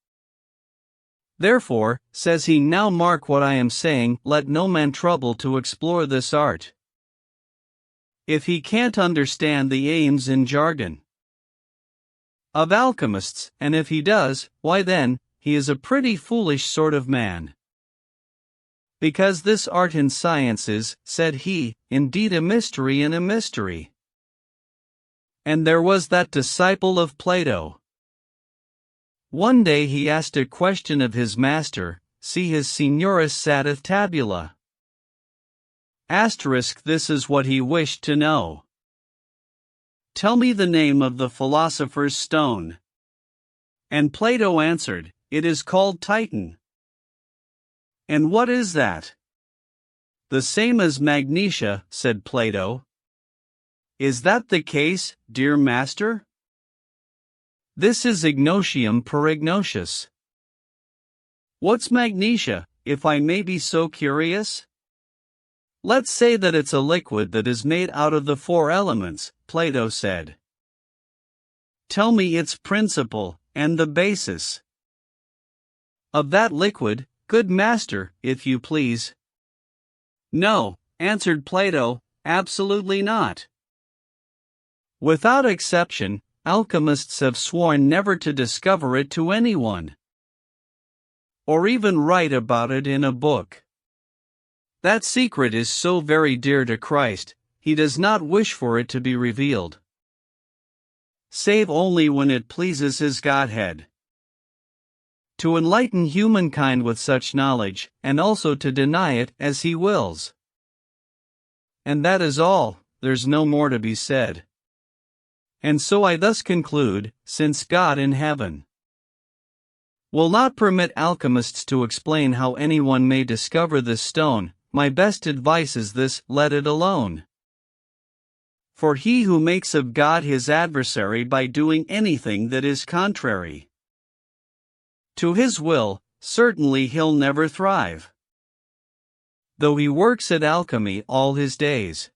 Therefore, says he, now mark what I am saying, let no man trouble to explore this art, if he can't understand the aims and jargon of alchemists, and if he does, why then, he is a pretty foolish sort of man. Because this art and science is, said he, indeed a mystery and a mystery. And there was that disciple of Plato. One day he asked a question of his master, see his Signorus Satis Tabula. This is what he wished to know. Tell me the name of the philosopher's stone. And Plato answered, it is called Titan. And what is that? The same as magnesia, said Plato. Is that the case, dear master? This is ignotium per ignatius. What's magnesia, if I may be so curious? Let's say that it's a liquid that is made out of the 4 elements, Plato said. Tell me its principle, and the basis of that liquid, good master, if you please. No, answered Plato, absolutely not. Without exception, alchemists have sworn never to discover it to anyone, or even write about it in a book. That secret is so very dear to Christ, he does not wish for it to be revealed, save only when it pleases his Godhead to enlighten humankind with such knowledge, and also to deny it as he wills. And that is all, there's no more to be said. And so I thus conclude, since God in heaven will not permit alchemists to explain how anyone may discover this stone, my best advice is this, let it alone. For he who makes of God his adversary by doing anything that is contrary to his will, certainly he'll never thrive, though he works at alchemy all his days.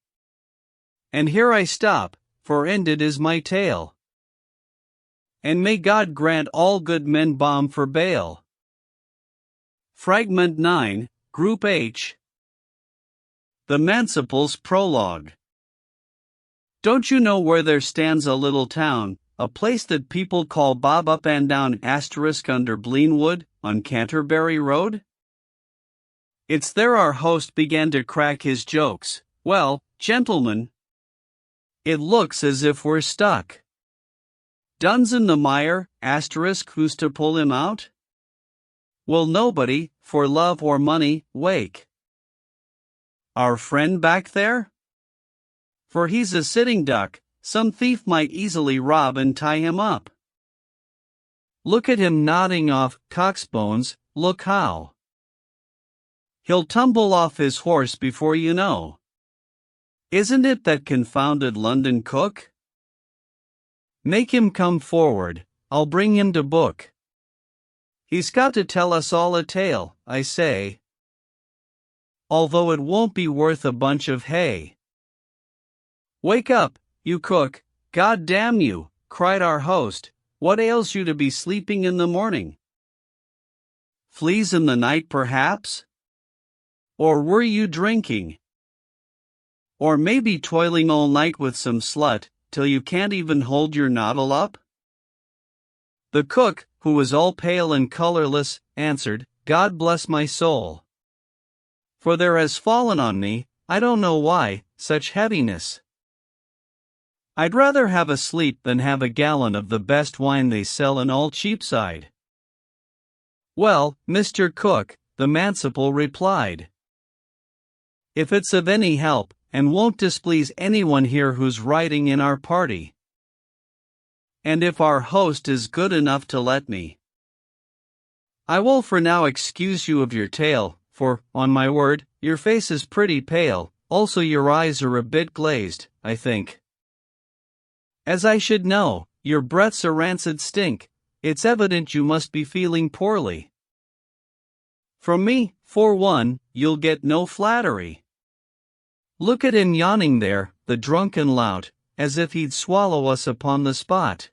And here I stop, for ended is my tale. And may God grant all good men balm for Baal. Fragment 9, Group H. The Manciples Prologue. Don't you know where there stands a little town, a place that people call Bob up and down * under Bleenwood, on Canterbury Road? It's there our host began to crack his jokes. Well, gentlemen, it looks as if we're stuck. Duns in the mire, * who's to pull him out? Will nobody, for love or money, wake our friend back there? For he's a sitting duck, some thief might easily rob and tie him up. Look at him nodding off, coxbones, look how he'll tumble off his horse before you know. Isn't it that confounded London cook? Make him come forward, I'll bring him to book. He's got to tell us all a tale, I say, although it won't be worth a bunch of hay. Wake up, you cook, God damn you, cried our host, what ails you to be sleeping in the morning? Fleas in the night perhaps? Or were you drinking? Or maybe toiling all night with some slut, till you can't even hold your noddle up? The cook, who was all pale and colorless, answered, God bless my soul, for there has fallen on me, I don't know why, such heaviness. I'd rather have a sleep than have a gallon of the best wine they sell in all Cheapside. Well, Mr. Cook, the Manciple replied, if it's of any help, and won't displease anyone here who's riding in our party, and if our host is good enough to let me, I will for now excuse you of your tale, for, on my word, your face is pretty pale, also your eyes are a bit glazed, I think. As I should know, your breath's a rancid stink, it's evident you must be feeling poorly. From me, for one, you'll get no flattery. Look at him yawning there, the drunken lout, as if he'd swallow us upon the spot.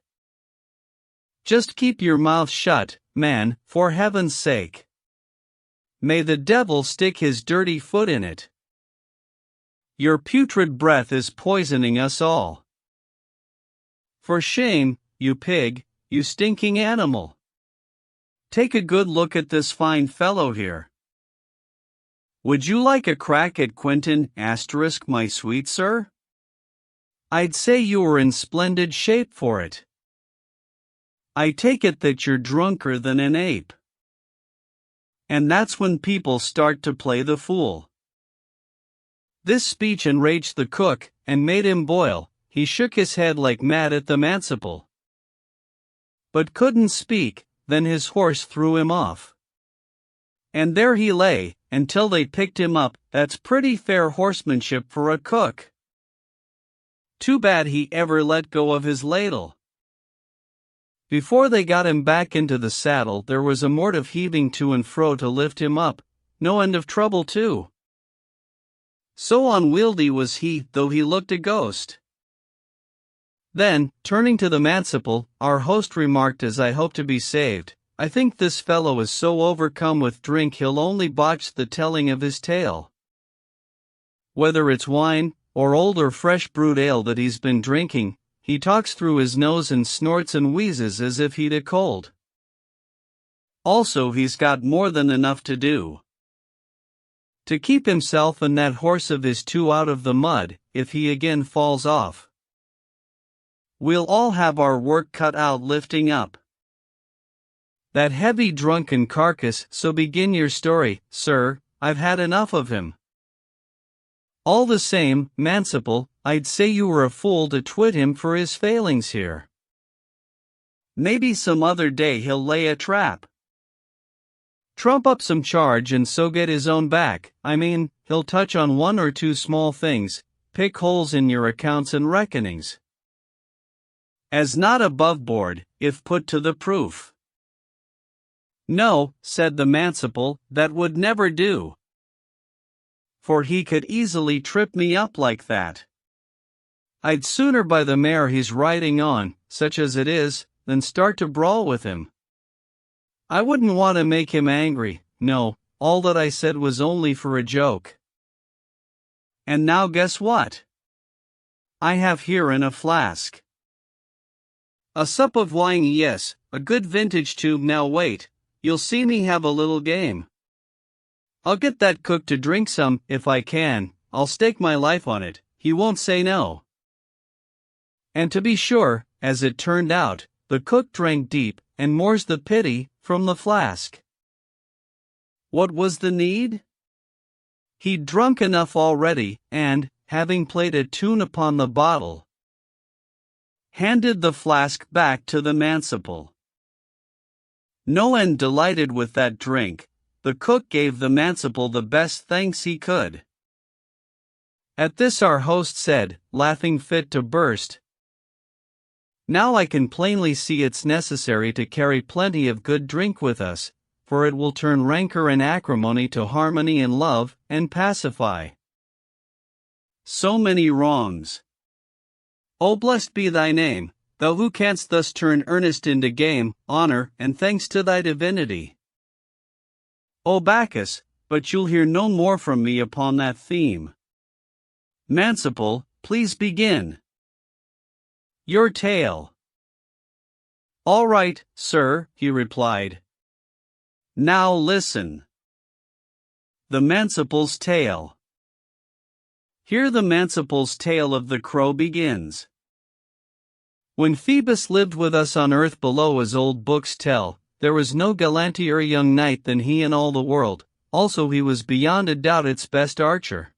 Just keep your mouth shut, man, for heaven's sake. May the devil stick his dirty foot in it. Your putrid breath is poisoning us all. For shame, you pig, you stinking animal. Take a good look at this fine fellow here. Would you like a crack at Quentin, my sweet sir? I'd say you were in splendid shape for it. I take it that you're drunker than an ape. And that's when people start to play the fool. This speech enraged the cook, and made him boil. He shook his head like mad at the Manciple, but couldn't speak. Then his horse threw him off, and there he lay, until they picked him up. That's pretty fair horsemanship for a cook. Too bad he ever let go of his ladle. Before they got him back into the saddle, there was a mort of heaving to and fro to lift him up, no end of trouble too. So unwieldy was he, though he looked a ghost. Then, turning to the Manciple, our host remarked, as I hope to be saved, I think this fellow is so overcome with drink he'll only botch the telling of his tale. Whether it's wine, or old or fresh brewed ale that he's been drinking, he talks through his nose and snorts and wheezes as if he'd a cold. Also he's got more than enough to do to keep himself and that horse of his too out of the mud, if he again falls off. We'll all have our work cut out lifting up that heavy drunken carcass, so begin your story, sir, I've had enough of him. All the same, Manciple, I'd say you were a fool to twit him for his failings here. Maybe some other day he'll lay a trap. Trump up some charge and so get his own back. I mean, he'll touch on one or two small things, pick holes in your accounts and reckonings, as not above board, if put to the proof. No, said the Manciple, that would never do. For he could easily trip me up like that. I'd sooner buy the mare he's riding on, such as it is, than start to brawl with him. I wouldn't want to make him angry, no, all that I said was only for a joke. And now guess what? I have here in a flask a sup of wine, yes, a good vintage too. Now wait, you'll see me have a little game. I'll get that cook to drink some, if I can, I'll stake my life on it, he won't say no. And to be sure, as it turned out, the cook drank deep, and more's the pity, from the flask. What was the need? He'd drunk enough already, and, having played a tune upon the bottle, handed the flask back to the Manciple. No end delighted with that drink, the cook gave the Manciple the best thanks he could. At this our host said, laughing fit to burst, now I can plainly see it's necessary to carry plenty of good drink with us, for it will turn rancor and acrimony to harmony and love, and pacify so many wrongs. O blessed be thy name, thou who canst thus turn earnest into game, honor, and thanks to thy divinity. O Bacchus, but you'll hear no more from me upon that theme. Manciple, please begin your tale. All right, sir, he replied. Now listen. The Manciple's Tale. Here the Manciple's tale of the crow begins. When Phoebus lived with us on earth below, as old books tell, there was no gallantier young knight than he in all the world, also he was beyond a doubt its best archer.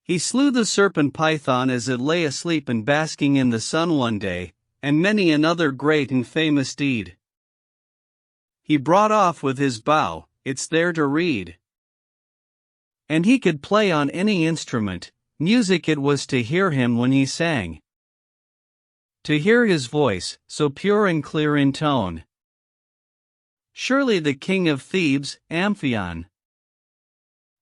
He slew the serpent Python as it lay asleep and basking in the sun one day, and many another great and famous deed he brought off with his bow, it's there to read. And he could play on any instrument, music it was to hear him when he sang. To hear his voice, so pure and clear in tone. Surely the king of Thebes, Amphion,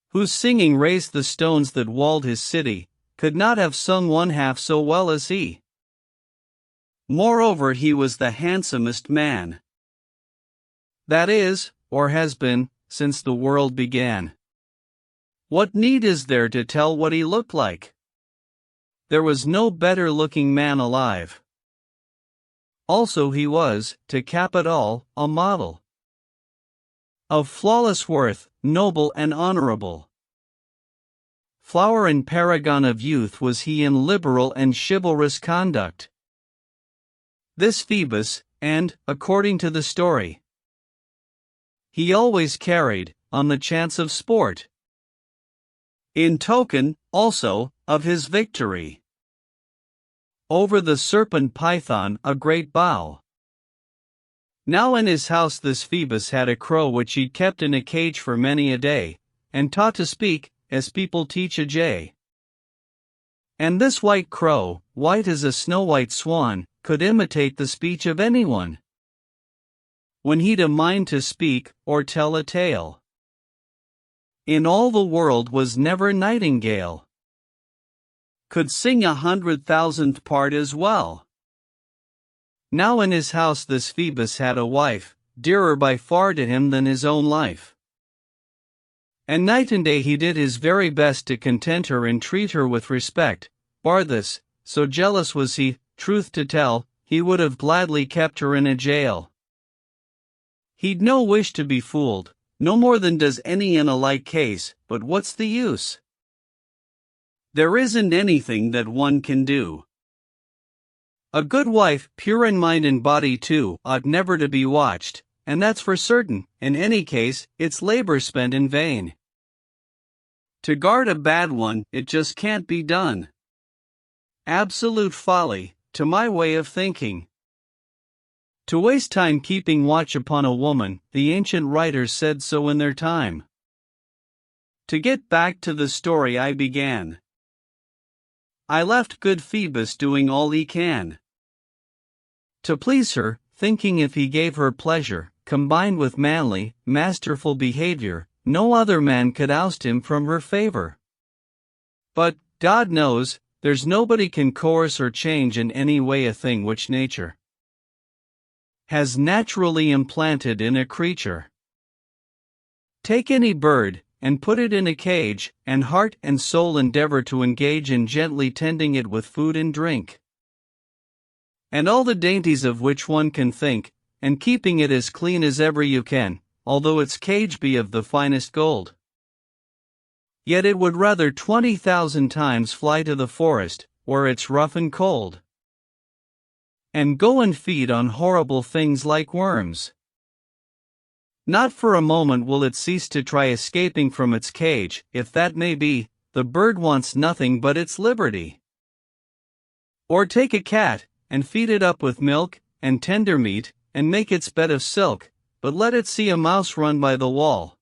whose singing raised the stones that walled his city, could not have sung one half so well as he. Moreover, he was the handsomest man that is, or has been, since the world began. What need is there to tell what he looked like? There was no better looking man alive. Also he was, to cap it all, a model of flawless worth, noble and honorable. Flower and paragon of youth was he in liberal and chivalrous conduct. This Phoebus, and, according to the story, he always carried, on the chance of sport, in token, also, of his victory over the serpent Python, a great bow. Now in his house this Phoebus had a crow which he kept in a cage for many a day, and taught to speak, as people teach a jay. And this white crow, white as a snow-white swan, could imitate the speech of anyone when he'd a mind to speak, or tell a tale. In all the world was never nightingale could sing 100,000th part as well. Now in his house this Phoebus had a wife, dearer by far to him than his own life. And night and day he did his very best to content her and treat her with respect, bar this, so jealous was he, truth to tell, he would have gladly kept her in a jail. He'd no wish to be fooled, no more than does any in a like case, but what's the use? There isn't anything that one can do. A good wife, pure in mind and body too, ought never to be watched, and that's for certain. In any case, it's labor spent in vain. To guard a bad one, it just can't be done. Absolute folly, to my way of thinking. To waste time keeping watch upon a woman, the ancient writers said so in their time. To get back to the story I began. I left good Phoebus doing all he can to please her, thinking if he gave her pleasure, combined with manly, masterful behavior, no other man could oust him from her favor. But, God knows, there's nobody can coerce or change in any way a thing which nature has naturally implanted in a creature. Take any bird, and put it in a cage, and heart and soul endeavor to engage in gently tending it with food and drink, and all the dainties of which one can think, and keeping it as clean as ever you can, although its cage be of the finest gold. Yet it would rather 20,000 times fly to the forest, where it's rough and cold, and go and feed on horrible things like worms. Not for a moment will it cease to try escaping from its cage. If that may be, the bird wants nothing but its liberty. Or take a cat, and feed it up with milk, and tender meat, and make its bed of silk, but let it see a mouse run by the wall.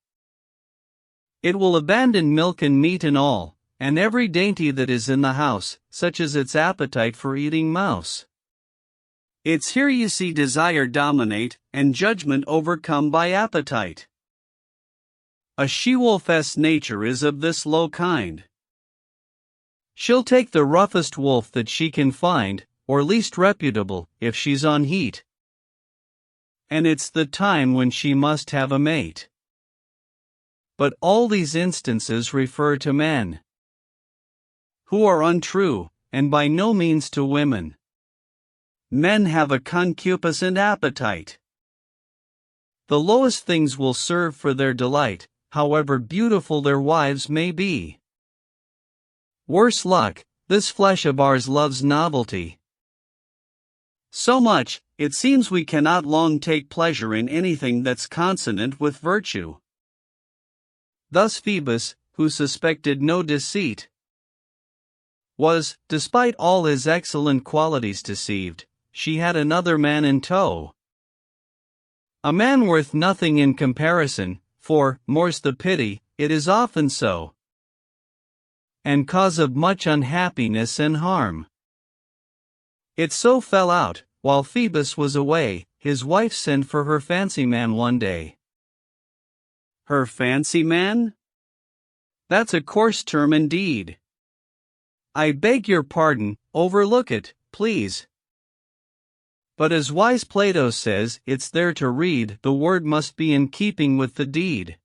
It will abandon milk and meat and all, and every dainty that is in the house, such as its appetite for eating mouse. It's here you see desire dominate, and judgment overcome by appetite. A she-wolfess nature is of this low kind. She'll take the roughest wolf that she can find, or least reputable, if she's on heat. And it's the time when she must have a mate. But all these instances refer to men who are untrue, and by no means to women. Men have a concupiscent appetite. The lowest things will serve for their delight, however beautiful their wives may be. Worse luck, this flesh of ours loves novelty. So much, it seems we cannot long take pleasure in anything that's consonant with virtue. Thus Phoebus, who suspected no deceit, was, despite all his excellent qualities, deceived. She had another man in tow. A man worth nothing in comparison, for, more's the pity, it is often so, and cause of much unhappiness and harm. It so fell out, while Phoebus was away, his wife sent for her fancy man one day. Her fancy man? That's a coarse term indeed. I beg your pardon, overlook it, please. But as wise Plato says, it's there to read, the word must be in keeping with the deed.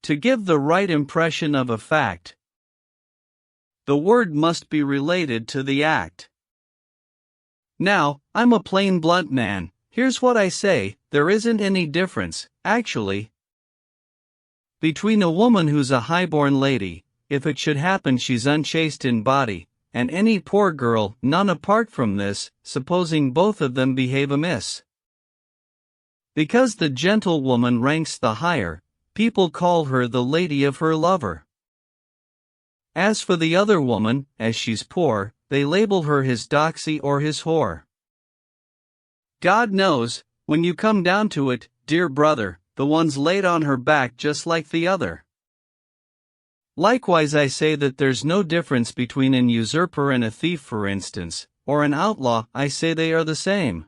To give the right impression of a fact, the word must be related to the act. Now, I'm a plain blunt man, here's what I say, there isn't any difference, actually, between a woman who's a high-born lady, if it should happen she's unchaste in body, and any poor girl, none apart from this, supposing both of them behave amiss. Because the gentlewoman ranks the higher, people call her the lady of her lover. As for the other woman, as she's poor, they label her his doxy or his whore. God knows, when you come down to it, dear brother, the one's laid on her back just like the other. Likewise I say that there's no difference between an usurper and a thief, for instance, or an outlaw. I say they are the same.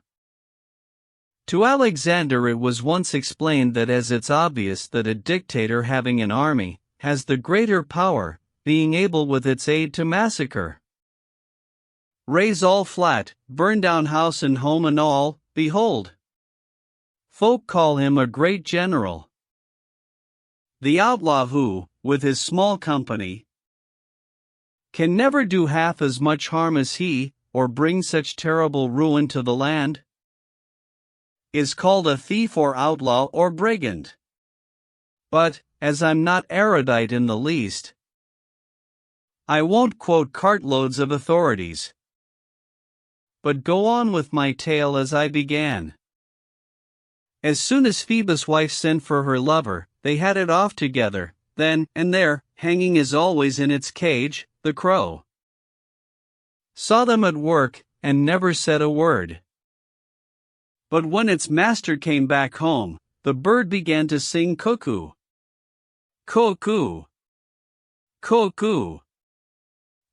To Alexander it was once explained that as it's obvious that a dictator having an army has the greater power, being able with its aid to massacre, raze all flat, burn down house and home and all, behold, folk call him a great general. The outlaw who, with his small company, can never do half as much harm as he, or bring such terrible ruin to the land, is called a thief or outlaw or brigand. But, as I'm not erudite in the least, I won't quote cartloads of authorities, but go on with my tale as I began. As soon as Phoebus' wife sent for her lover, they had it off together. Then, and there, hanging as always in its cage, the crow saw them at work, and never said a word. But when its master came back home, the bird began to sing cuckoo. Cuckoo. Cuckoo.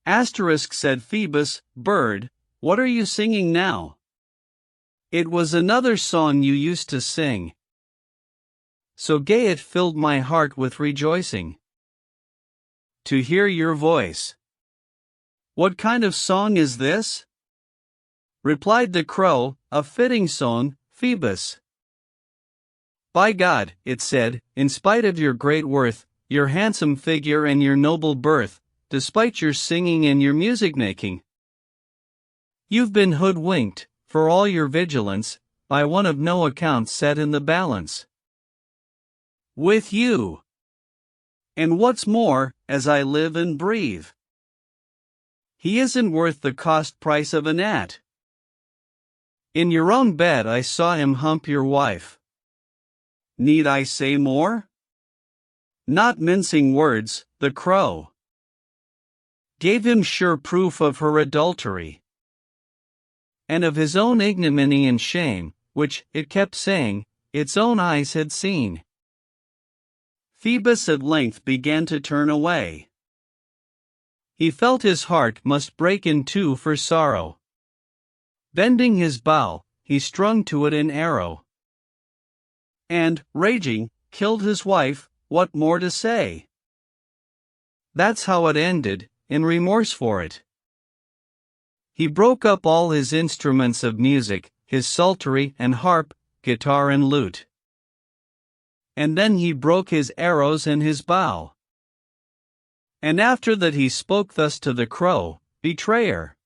Asterisk, said Phoebus, bird, what are you singing now? It was another song you used to sing, so gay it filled my heart with rejoicing to hear your voice. What kind of song is this? Replied the crow, a fitting song, Phoebus. By God, it said, in spite of your great worth, your handsome figure and your noble birth, despite your singing and your music making, you've been hoodwinked, for all your vigilance, by one of no account set in the balance with you. And what's more, as I live and breathe, he isn't worth the cost price of a gnat. In your own bed I saw him hump your wife. Need I say more? Not mincing words, the crow gave him sure proof of her adultery, and of his own ignominy and shame, which, it kept saying, its own eyes had seen. Phoebus at length began to turn away. He felt his heart must break in two for sorrow. Bending his bow, he strung to it an arrow, and, raging, killed his wife. What more to say? That's how it ended, in remorse for it. He broke up all his instruments of music, his psaltery and harp, guitar and lute. And then he broke his arrows and his bow. And after that he spoke thus to the crow, betrayer.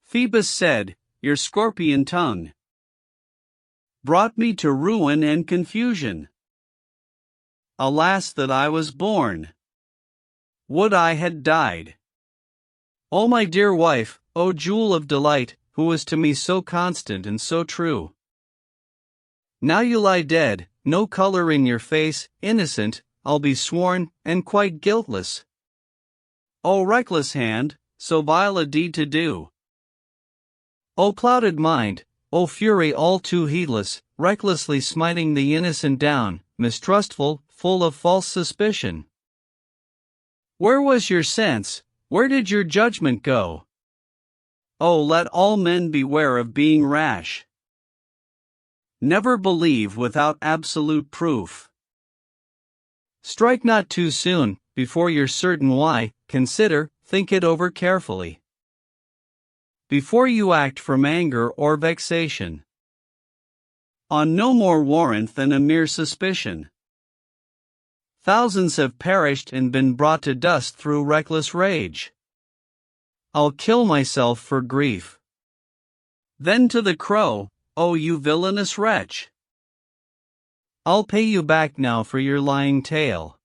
Phoebus said, your scorpion tongue brought me to ruin and confusion. Alas that I was born! Would I had died! O my dear wife, O jewel of delight, who was to me so constant and so true. Now you lie dead, no color in your face, innocent, I'll be sworn, and quite guiltless. O reckless hand, so vile a deed to do! O clouded mind, O fury all too heedless, recklessly smiting the innocent down, mistrustful, full of false suspicion! Where was your sense? Where did your judgment go? Oh, let all men beware of being rash. Never believe without absolute proof. Strike not too soon, before you're certain why, consider, think it over carefully. Before you act from anger or vexation. On no more warrant than a mere suspicion. Thousands have perished and been brought to dust through reckless rage. I'll kill myself for grief. Then to the crow, oh you villainous wretch! I'll pay you back now for your lying tale.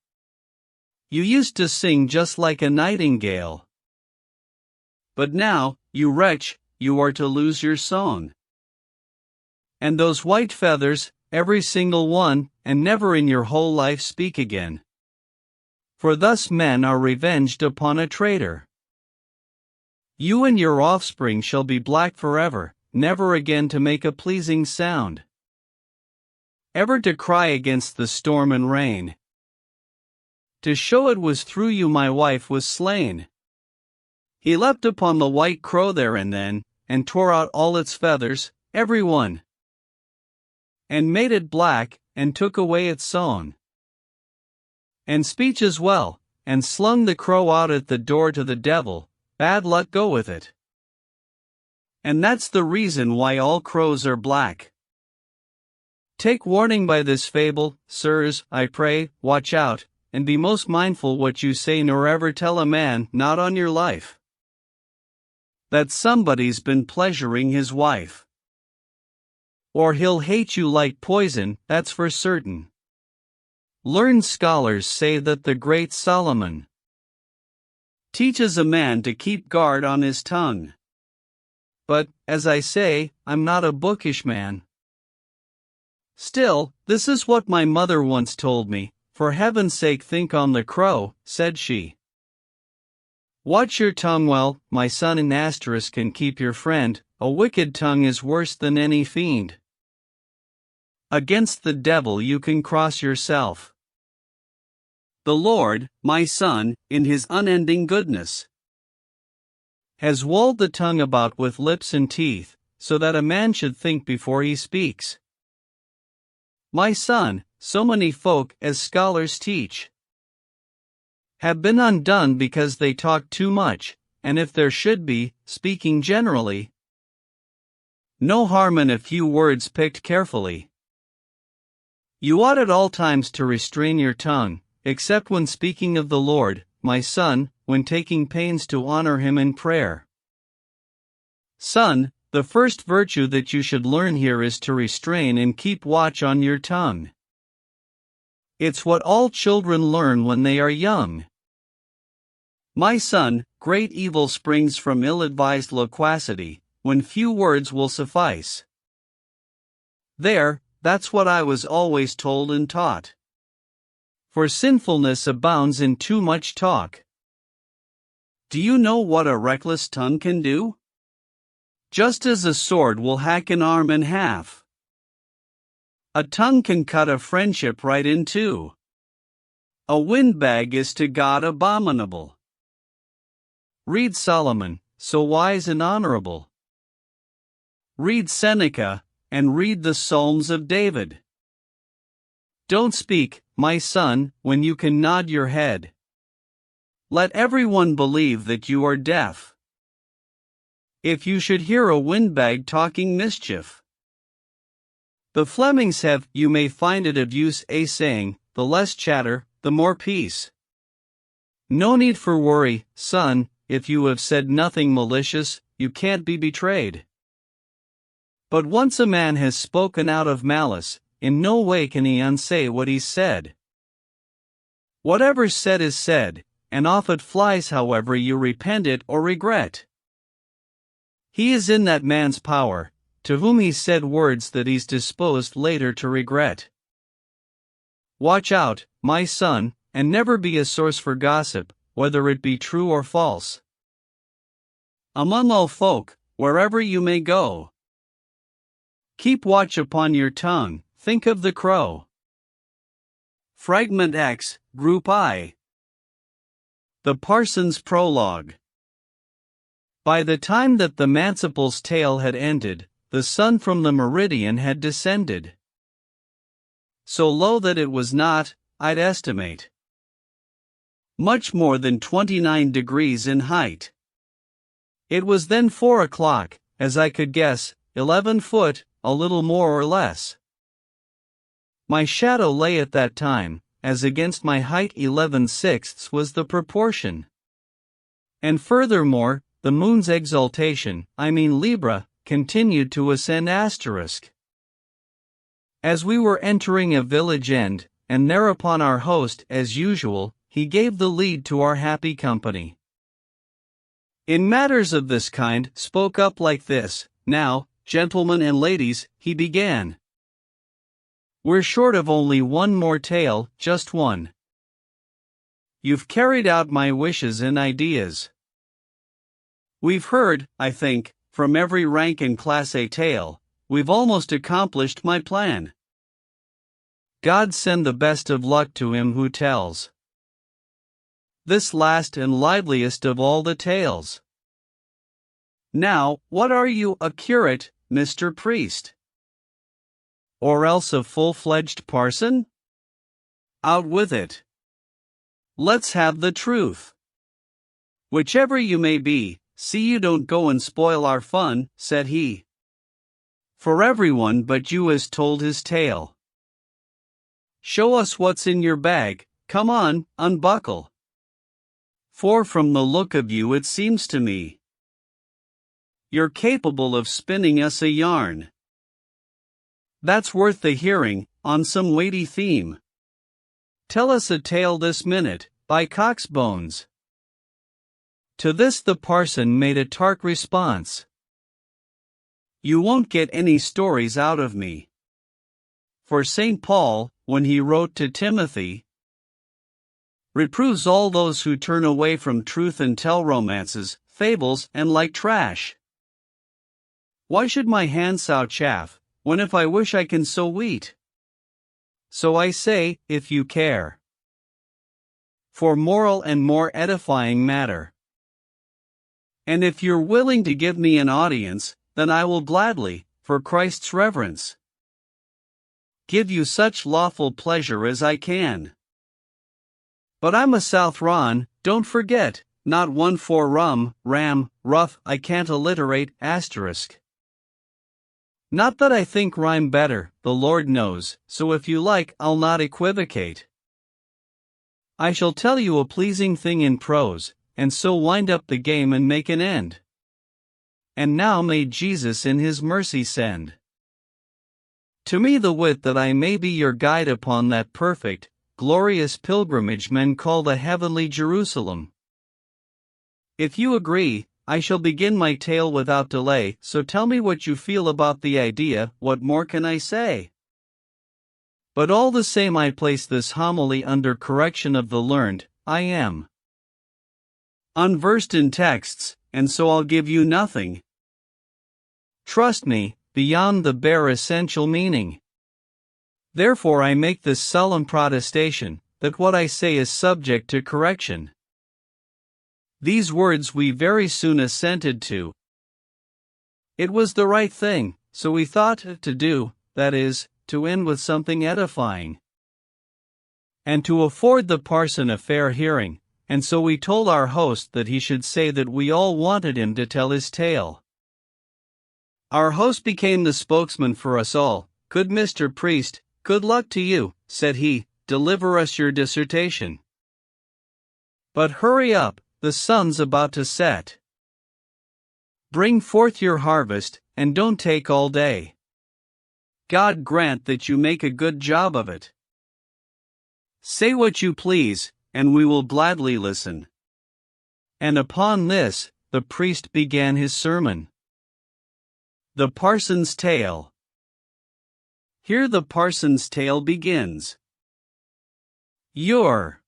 You used to sing just like a nightingale. But now, you wretch, you are to lose your song. And those white feathers, every single one, and never in your whole life speak again. For thus men are revenged upon a traitor. You and your offspring shall be black forever, never again to make a pleasing sound. Ever to cry against the storm and rain. To show it was through you my wife was slain. He leapt upon the white crow there and then, and tore out all its feathers, every one. And made it black, and took away its song. And speech as well, and slung the crow out at the door to the devil, bad luck go with it. And that's the reason why all crows are black. Take warning by this fable, sirs, I pray, watch out, and be most mindful what you say nor ever tell a man, not on your life, that somebody's been pleasuring his wife. Or he'll hate you like poison, that's for certain. Learned scholars say that the great Solomon teaches a man to keep guard on his tongue. But, as I say, I'm not a bookish man. Still, this is what my mother once told me, for heaven's sake think on the crow, said she. Watch your tongue well, my son, in asterisk, and keep your friend, a wicked tongue is worse than any fiend. Against the devil you can cross yourself. The Lord, my son, in his unending goodness, has walled the tongue about with lips and teeth, so that a man should think before he speaks. My son, so many folk, as scholars teach, have been undone because they talk too much, and if there should be, speaking generally, no harm in a few words picked carefully. You ought at all times to restrain your tongue, except when speaking of the Lord, my son, when taking pains to honor him in prayer. Son, the first virtue that you should learn here is to restrain and keep watch on your tongue. It's what all children learn when they are young. My son, great evil springs from ill-advised loquacity, when few words will suffice. That's what I was always told and taught. For sinfulness abounds in too much talk. Do you know what a reckless tongue can do? Just as a sword will hack an arm in half, a tongue can cut a friendship right in two. A windbag is to God abominable. Read Solomon, so wise and honorable. Read Seneca, and read the Psalms of David. Don't speak, my son, when you can nod your head. Let everyone believe that you are deaf. If you should hear a windbag talking mischief. The Flemings have, you may find it of use, a saying, the less chatter, the more peace. No need for worry, son, if you have said nothing malicious, you can't be betrayed. But once a man has spoken out of malice, in no way can he unsay what he's said. Whatever's said is said, and off it flies however you repent it or regret. He is in that man's power, to whom he said words that he's disposed later to regret. Watch out, my son, and never be a source for gossip, whether it be true or false. Among all folk, wherever you may go, keep watch upon your tongue, think of the crow. Fragment X, Group I. The Parson's Prologue. By the time that the Manciple's tale had ended, the sun from the meridian had descended, so low that it was not, I'd estimate, much more than 29 degrees in height. It was then 4 o'clock, as I could guess, 11 foot, a little more or less. My shadow lay at that time, as against my height 11/6 was the proportion. And furthermore, the moon's exaltation, Libra, continued to ascend asterisk. As we were entering a village end, and thereupon our host, as usual, he gave the lead to our happy company. In matters of this kind, spoke up like this: "Now, gentlemen and ladies," he began, "we're short of only one more tale, just one. You've carried out my wishes and ideas. We've heard, I think, from every rank and class a tale. We've almost accomplished my plan. God send the best of luck to him who tells this last and liveliest of all the tales. Now, what are you, a curate, Mr. Priest? Or else a full-fledged parson? Out with it. Let's have the truth. Whichever you may be, see you don't go and spoil our fun," said he. "For everyone but you has told his tale. Show us what's in your bag, come on, unbuckle. For from the look of you it seems to me you're capable of spinning us a yarn that's worth the hearing, on some weighty theme. Tell us a tale this minute, by cock's bones." To this the parson made a tart response: "You won't get any stories out of me. For St. Paul, when he wrote to Timothy, reproves all those who turn away from truth and tell romances, fables, and like trash. Why should my hand sow chaff, when if I wish I can sow wheat? So I say, if you care for moral and more edifying matter, and if you're willing to give me an audience, then I will gladly, for Christ's reverence, give you such lawful pleasure as I can. But I'm a South Ron, don't forget, not one for rum, ram, rough, I can't alliterate, asterisk. Not that I think rhyme better, the Lord knows, so if you like I'll not equivocate. I shall tell you a pleasing thing in prose, and so wind up the game and make an end. And now may Jesus in his mercy send to me the wit that I may be your guide upon that perfect, glorious pilgrimage men call the heavenly Jerusalem. If you agree, I shall begin my tale without delay, so tell me what you feel about the idea, what more can I say? But all the same I place this homily under correction of the learned. I am unversed in texts, and so I'll give you nothing, trust me, beyond the bare essential meaning. Therefore I make this solemn protestation, that what I say is subject to correction. These words we very soon assented to. It was the right thing, so we thought to do, that is, to end with something edifying, and to afford the parson a fair hearing, and so we told our host that he should say that we all wanted him to tell his tale. Our host became the spokesman for us all. "Good Mr. Priest, good luck to you," said he, "deliver us your dissertation. But hurry up, the sun's about to set. Bring forth your harvest, and don't take all day. God grant that you make a good job of it. Say what you please, and we will gladly listen." And upon this, the priest began his sermon. The Parson's Tale. Here the parson's tale begins. Our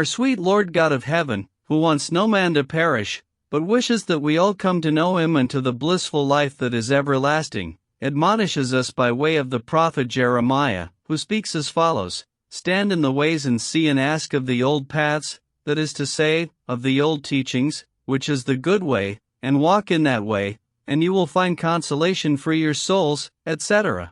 sweet Lord God of heaven, who wants no man to perish, but wishes that we all come to know him and to the blissful life that is everlasting, admonishes us by way of the prophet Jeremiah, who speaks as follows: Stand in the ways and see and ask of the old paths, that is to say, of the old teachings, which is the good way, and walk in that way, and you will find consolation for your souls, etc.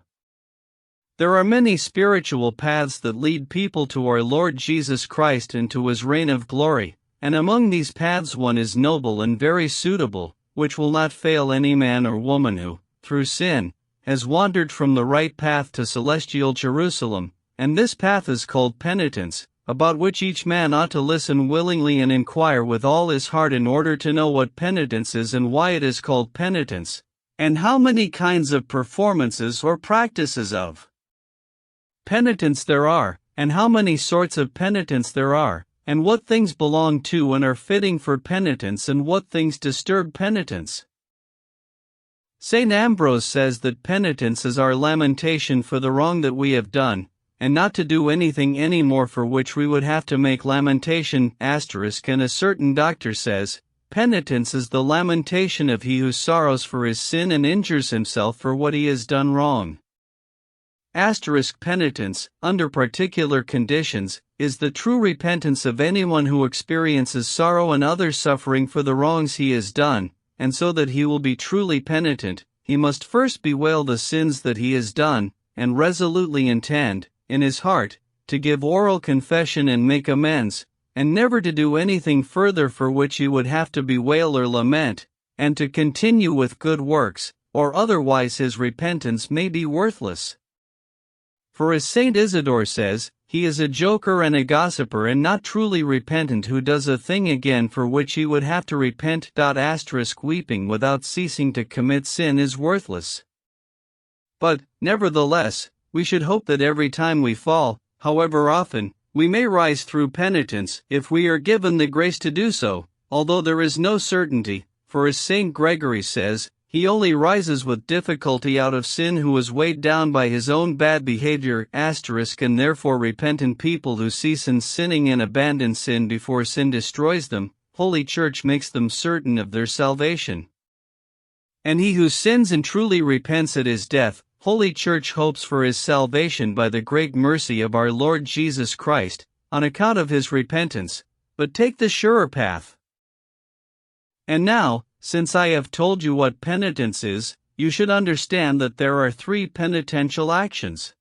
There are many spiritual paths that lead people to our Lord Jesus Christ and to his reign of glory, and among these paths one is noble and very suitable, which will not fail any man or woman who, through sin, has wandered from the right path to celestial Jerusalem, and this path is called penitence, about which each man ought to listen willingly and inquire with all his heart in order to know what penitence is and why it is called penitence, and how many kinds of performances or practices of penitence there are, and how many sorts of penitence there are, and what things belong to and are fitting for penitence and what things disturb penitence. St. Ambrose says that penitence is our lamentation for the wrong that we have done, and not to do anything any more for which we would have to make lamentation, and a certain doctor says, penitence is the lamentation of he who sorrows for his sin and injures himself for what he has done wrong. Penitence, under particular conditions, is the true repentance of anyone who experiences sorrow and other suffering for the wrongs he has done, and so that he will be truly penitent, he must first bewail the sins that he has done, and resolutely intend, in his heart, to give oral confession and make amends, and never to do anything further for which he would have to bewail or lament, and to continue with good works, or otherwise his repentance may be worthless. For as Saint Isidore says, he is a joker and a gossiper and not truly repentant who does a thing again for which he would have to repent. Weeping without ceasing to commit sin is worthless. But, nevertheless, we should hope that every time we fall, however often, we may rise through penitence if we are given the grace to do so, although there is no certainty, for as St. Gregory says, he only rises with difficulty out of sin who is weighed down by his own bad behavior. And therefore repentant people who cease in sinning and abandon sin before sin destroys them, Holy Church makes them certain of their salvation. And he who sins and truly repents at his death, Holy Church hopes for his salvation by the great mercy of our Lord Jesus Christ, on account of his repentance, but take the surer path. And now, since I have told you what penitence is, you should understand that there are 3 penitential actions.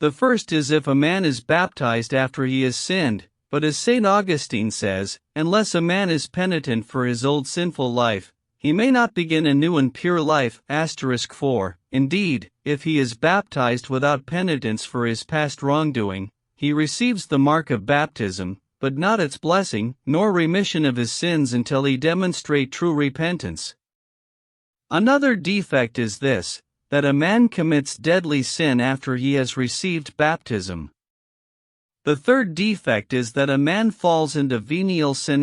The first is if a man is baptized after he has sinned, but as St. Augustine says, unless a man is penitent for his old sinful life, he may not begin a new and pure life. 4. Indeed, if he is baptized without penitence for his past wrongdoing, he receives the mark of baptism, but not its blessing, nor remission of his sins until he demonstrate true repentance. Another defect is this, that a man commits deadly sin after he has received baptism. The third defect is that a man falls into venial sin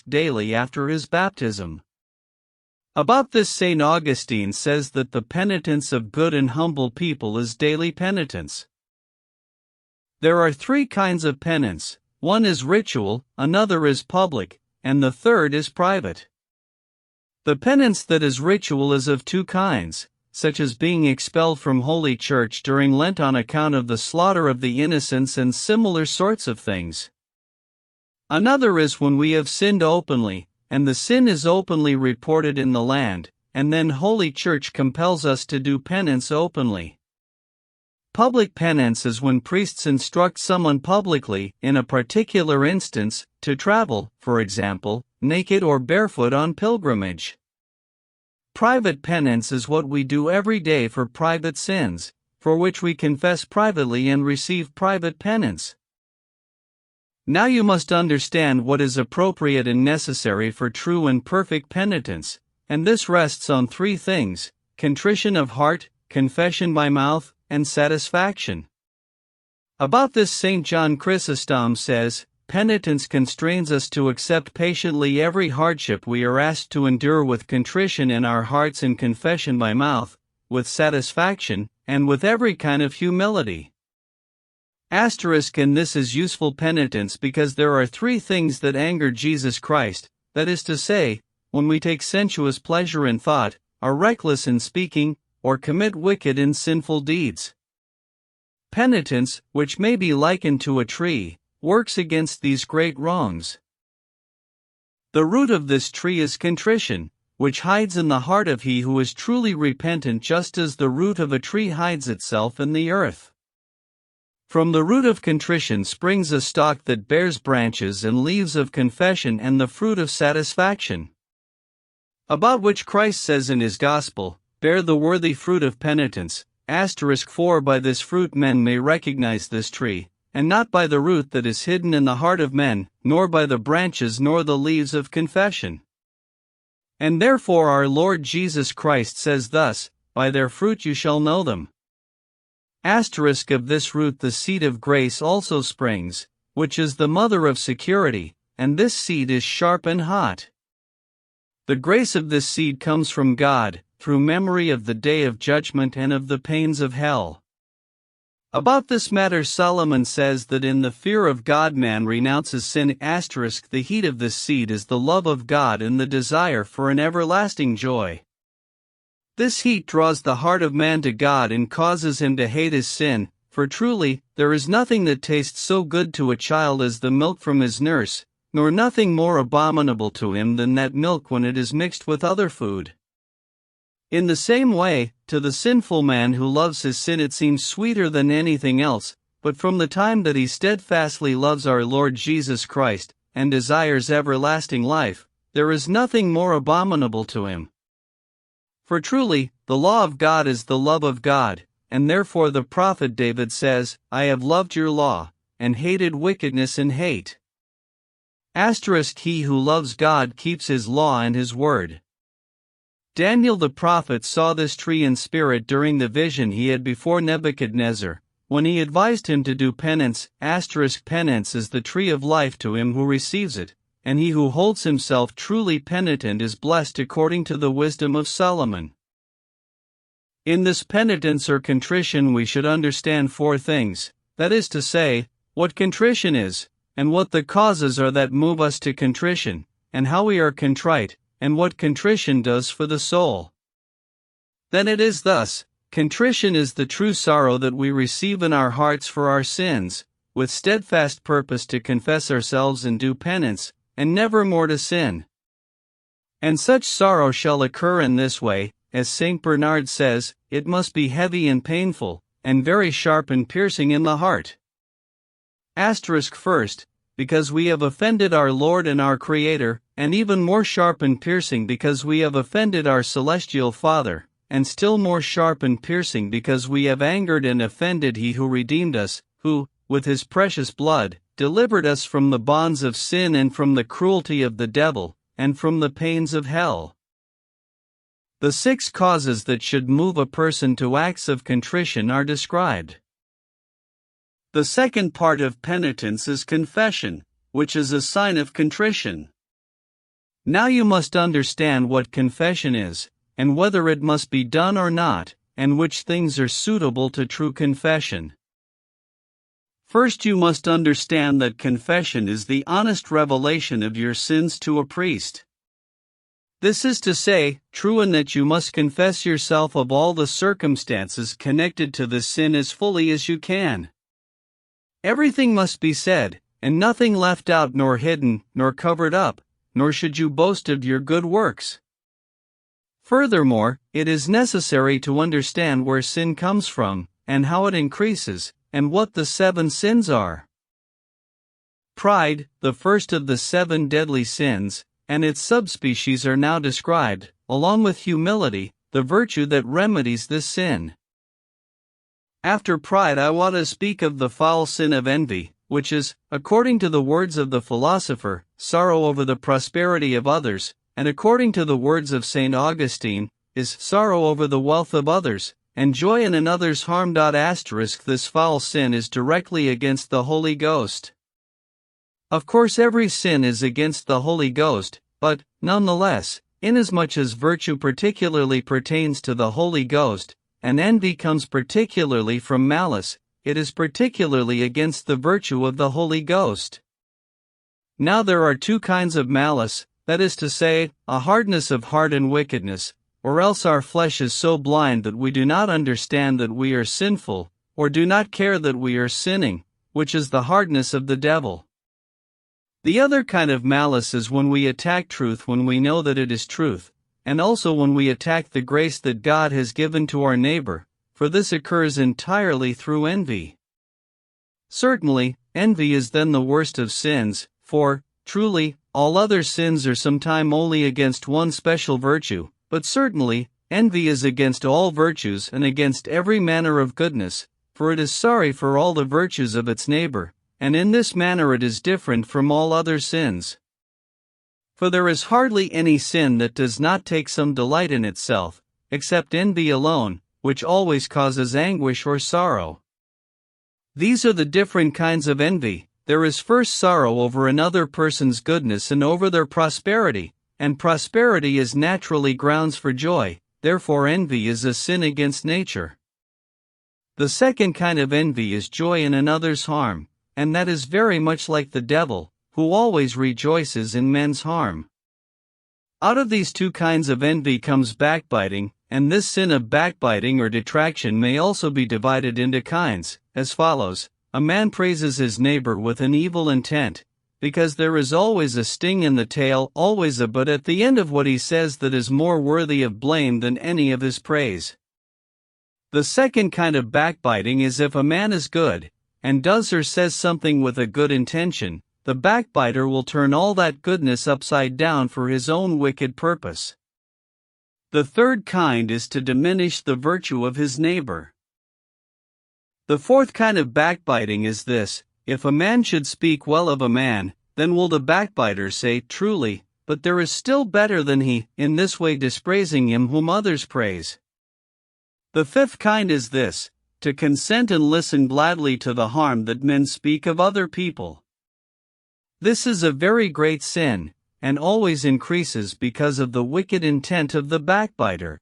daily after his baptism. About this St. Augustine says that the penitence of good and humble people is daily penitence. There are 3 kinds of penance. One is ritual, another is public, and the third is private. The penance that is ritual is of 2 kinds, such as being expelled from Holy Church during Lent on account of the slaughter of the innocents and similar sorts of things. Another is when we have sinned openly, and the sin is openly reported in the land, and then Holy Church compels us to do penance openly. Public penance is when priests instruct someone publicly, in a particular instance, to travel, for example, naked or barefoot on pilgrimage. Private penance is what we do every day for private sins, for which we confess privately and receive private penance. Now you must understand what is appropriate and necessary for true and perfect penitence, and this rests on 3 things: contrition of heart, confession by mouth, and satisfaction. About this St. John Chrysostom says, penitence constrains us to accept patiently every hardship we are asked to endure with contrition in our hearts and confession by mouth, with satisfaction, and with every kind of humility. And this is useful penitence because there are three things that anger Jesus Christ, that is to say, when we take sensuous pleasure in thought, are reckless in speaking, or commit wicked and sinful deeds. Penitence, which may be likened to a tree, works against these great wrongs. The root of this tree is contrition, which hides in the heart of he who is truly repentant, just as the root of a tree hides itself in the earth. From the root of contrition springs a stalk that bears branches and leaves of confession and the fruit of satisfaction, about which Christ says in his Gospel, "Bear the worthy fruit of penitence." (4) By this fruit men may recognize this tree, and not by the root that is hidden in the heart of men, nor by the branches nor the leaves of confession. And therefore our Lord Jesus Christ says thus, "By their fruit you shall know them." Of this root the seed of grace also springs, which is the mother of security, and this seed is sharp and hot. The grace of this seed comes from God, through memory of the day of judgment and of the pains of hell. About this matter Solomon says that in the fear of God man renounces sin. The heat of this seed is the love of God and the desire for an everlasting joy. This heat draws the heart of man to God and causes him to hate his sin, for truly, there is nothing that tastes so good to a child as the milk from his nurse, nor nothing more abominable to him than that milk when it is mixed with other food. In the same way, to the sinful man who loves his sin it seems sweeter than anything else, but from the time that he steadfastly loves our Lord Jesus Christ, and desires everlasting life, there is nothing more abominable to him. For truly, the law of God is the love of God, and therefore the prophet David says, "I have loved your law, and hated wickedness and hate." He who loves God keeps his law and his word. Daniel the prophet saw this tree in spirit during the vision he had before Nebuchadnezzar, when he advised him to do penance. Penance is the tree of life to him who receives it, and he who holds himself truly penitent is blessed according to the wisdom of Solomon. In this penitence or contrition we should understand four things, that is to say, what contrition is, and what the causes are that move us to contrition, and how we are contrite, and what contrition does for the soul. Then it is thus: contrition is the true sorrow that we receive in our hearts for our sins, with steadfast purpose to confess ourselves and do penance, and never more to sin. And such sorrow shall occur in this way, as St. Bernard says, it must be heavy and painful, and very sharp and piercing in the heart. First, because we have offended our Lord and our Creator, and even more sharp and piercing because we have offended our Celestial Father, and still more sharp and piercing because we have angered and offended He who redeemed us, who, with His precious blood, delivered us from the bonds of sin and from the cruelty of the devil, and from the pains of hell. The 6 causes that should move a person to acts of contrition are described. The second part of penitence is confession, which is a sign of contrition. Now you must understand what confession is, and whether it must be done or not, and which things are suitable to true confession. First, you must understand that confession is the honest revelation of your sins to a priest. This is to say, true in that you must confess yourself of all the circumstances connected to the sin as fully as you can. Everything must be said, and nothing left out nor hidden, nor covered up, nor should you boast of your good works. Furthermore, it is necessary to understand where sin comes from, and how it increases, and what the 7 sins are. Pride, the first of the 7 deadly sins, and its subspecies are now described, along with humility, the virtue that remedies this sin. After pride I want to speak of the foul sin of envy, which is, according to the words of the philosopher, sorrow over the prosperity of others, and according to the words of St. Augustine, is sorrow over the wealth of others, and joy in another's harm. This foul sin is directly against the Holy Ghost. Of course every sin is against the Holy Ghost, but, nonetheless, inasmuch as virtue particularly pertains to the Holy Ghost, and envy comes particularly from malice, it is particularly against the virtue of the Holy Ghost. Now there are two kinds of malice, that is to say, a hardness of heart and wickedness, or else our flesh is so blind that we do not understand that we are sinful, or do not care that we are sinning, which is the hardness of the devil. The other kind of malice is when we attack truth when we know that it is truth, and also when we attack the grace that God has given to our neighbor, for this occurs entirely through envy. Certainly, envy is then the worst of sins, for, truly, all other sins are sometime only against one special virtue, but certainly, envy is against all virtues and against every manner of goodness, for it is sorry for all the virtues of its neighbor, and in this manner it is different from all other sins. For there is hardly any sin that does not take some delight in itself, except envy alone, which always causes anguish or sorrow. These are the different kinds of envy. There is first sorrow over another person's goodness and over their prosperity, and prosperity is naturally grounds for joy, therefore envy is a sin against nature. The second kind of envy is joy in another's harm, and that is very much like the devil, who always rejoices in men's harm. Out of these two kinds of envy comes backbiting, and this sin of backbiting or detraction may also be divided into kinds, as follows. A man praises his neighbor with an evil intent, because there is always a sting in the tail, always a but at the end of what he says that is more worthy of blame than any of his praise. The second kind of backbiting is if a man is good, and does or says something with a good intention, the backbiter will turn all that goodness upside down for his own wicked purpose. The third kind is to diminish the virtue of his neighbor. The fourth kind of backbiting is this: if a man should speak well of a man, then will the backbiter say, truly, but there is still better than he, in this way dispraising him whom others praise. The fifth kind is this: to consent and listen gladly to the harm that men speak of other people. This is a very great sin, and always increases because of the wicked intent of the backbiter.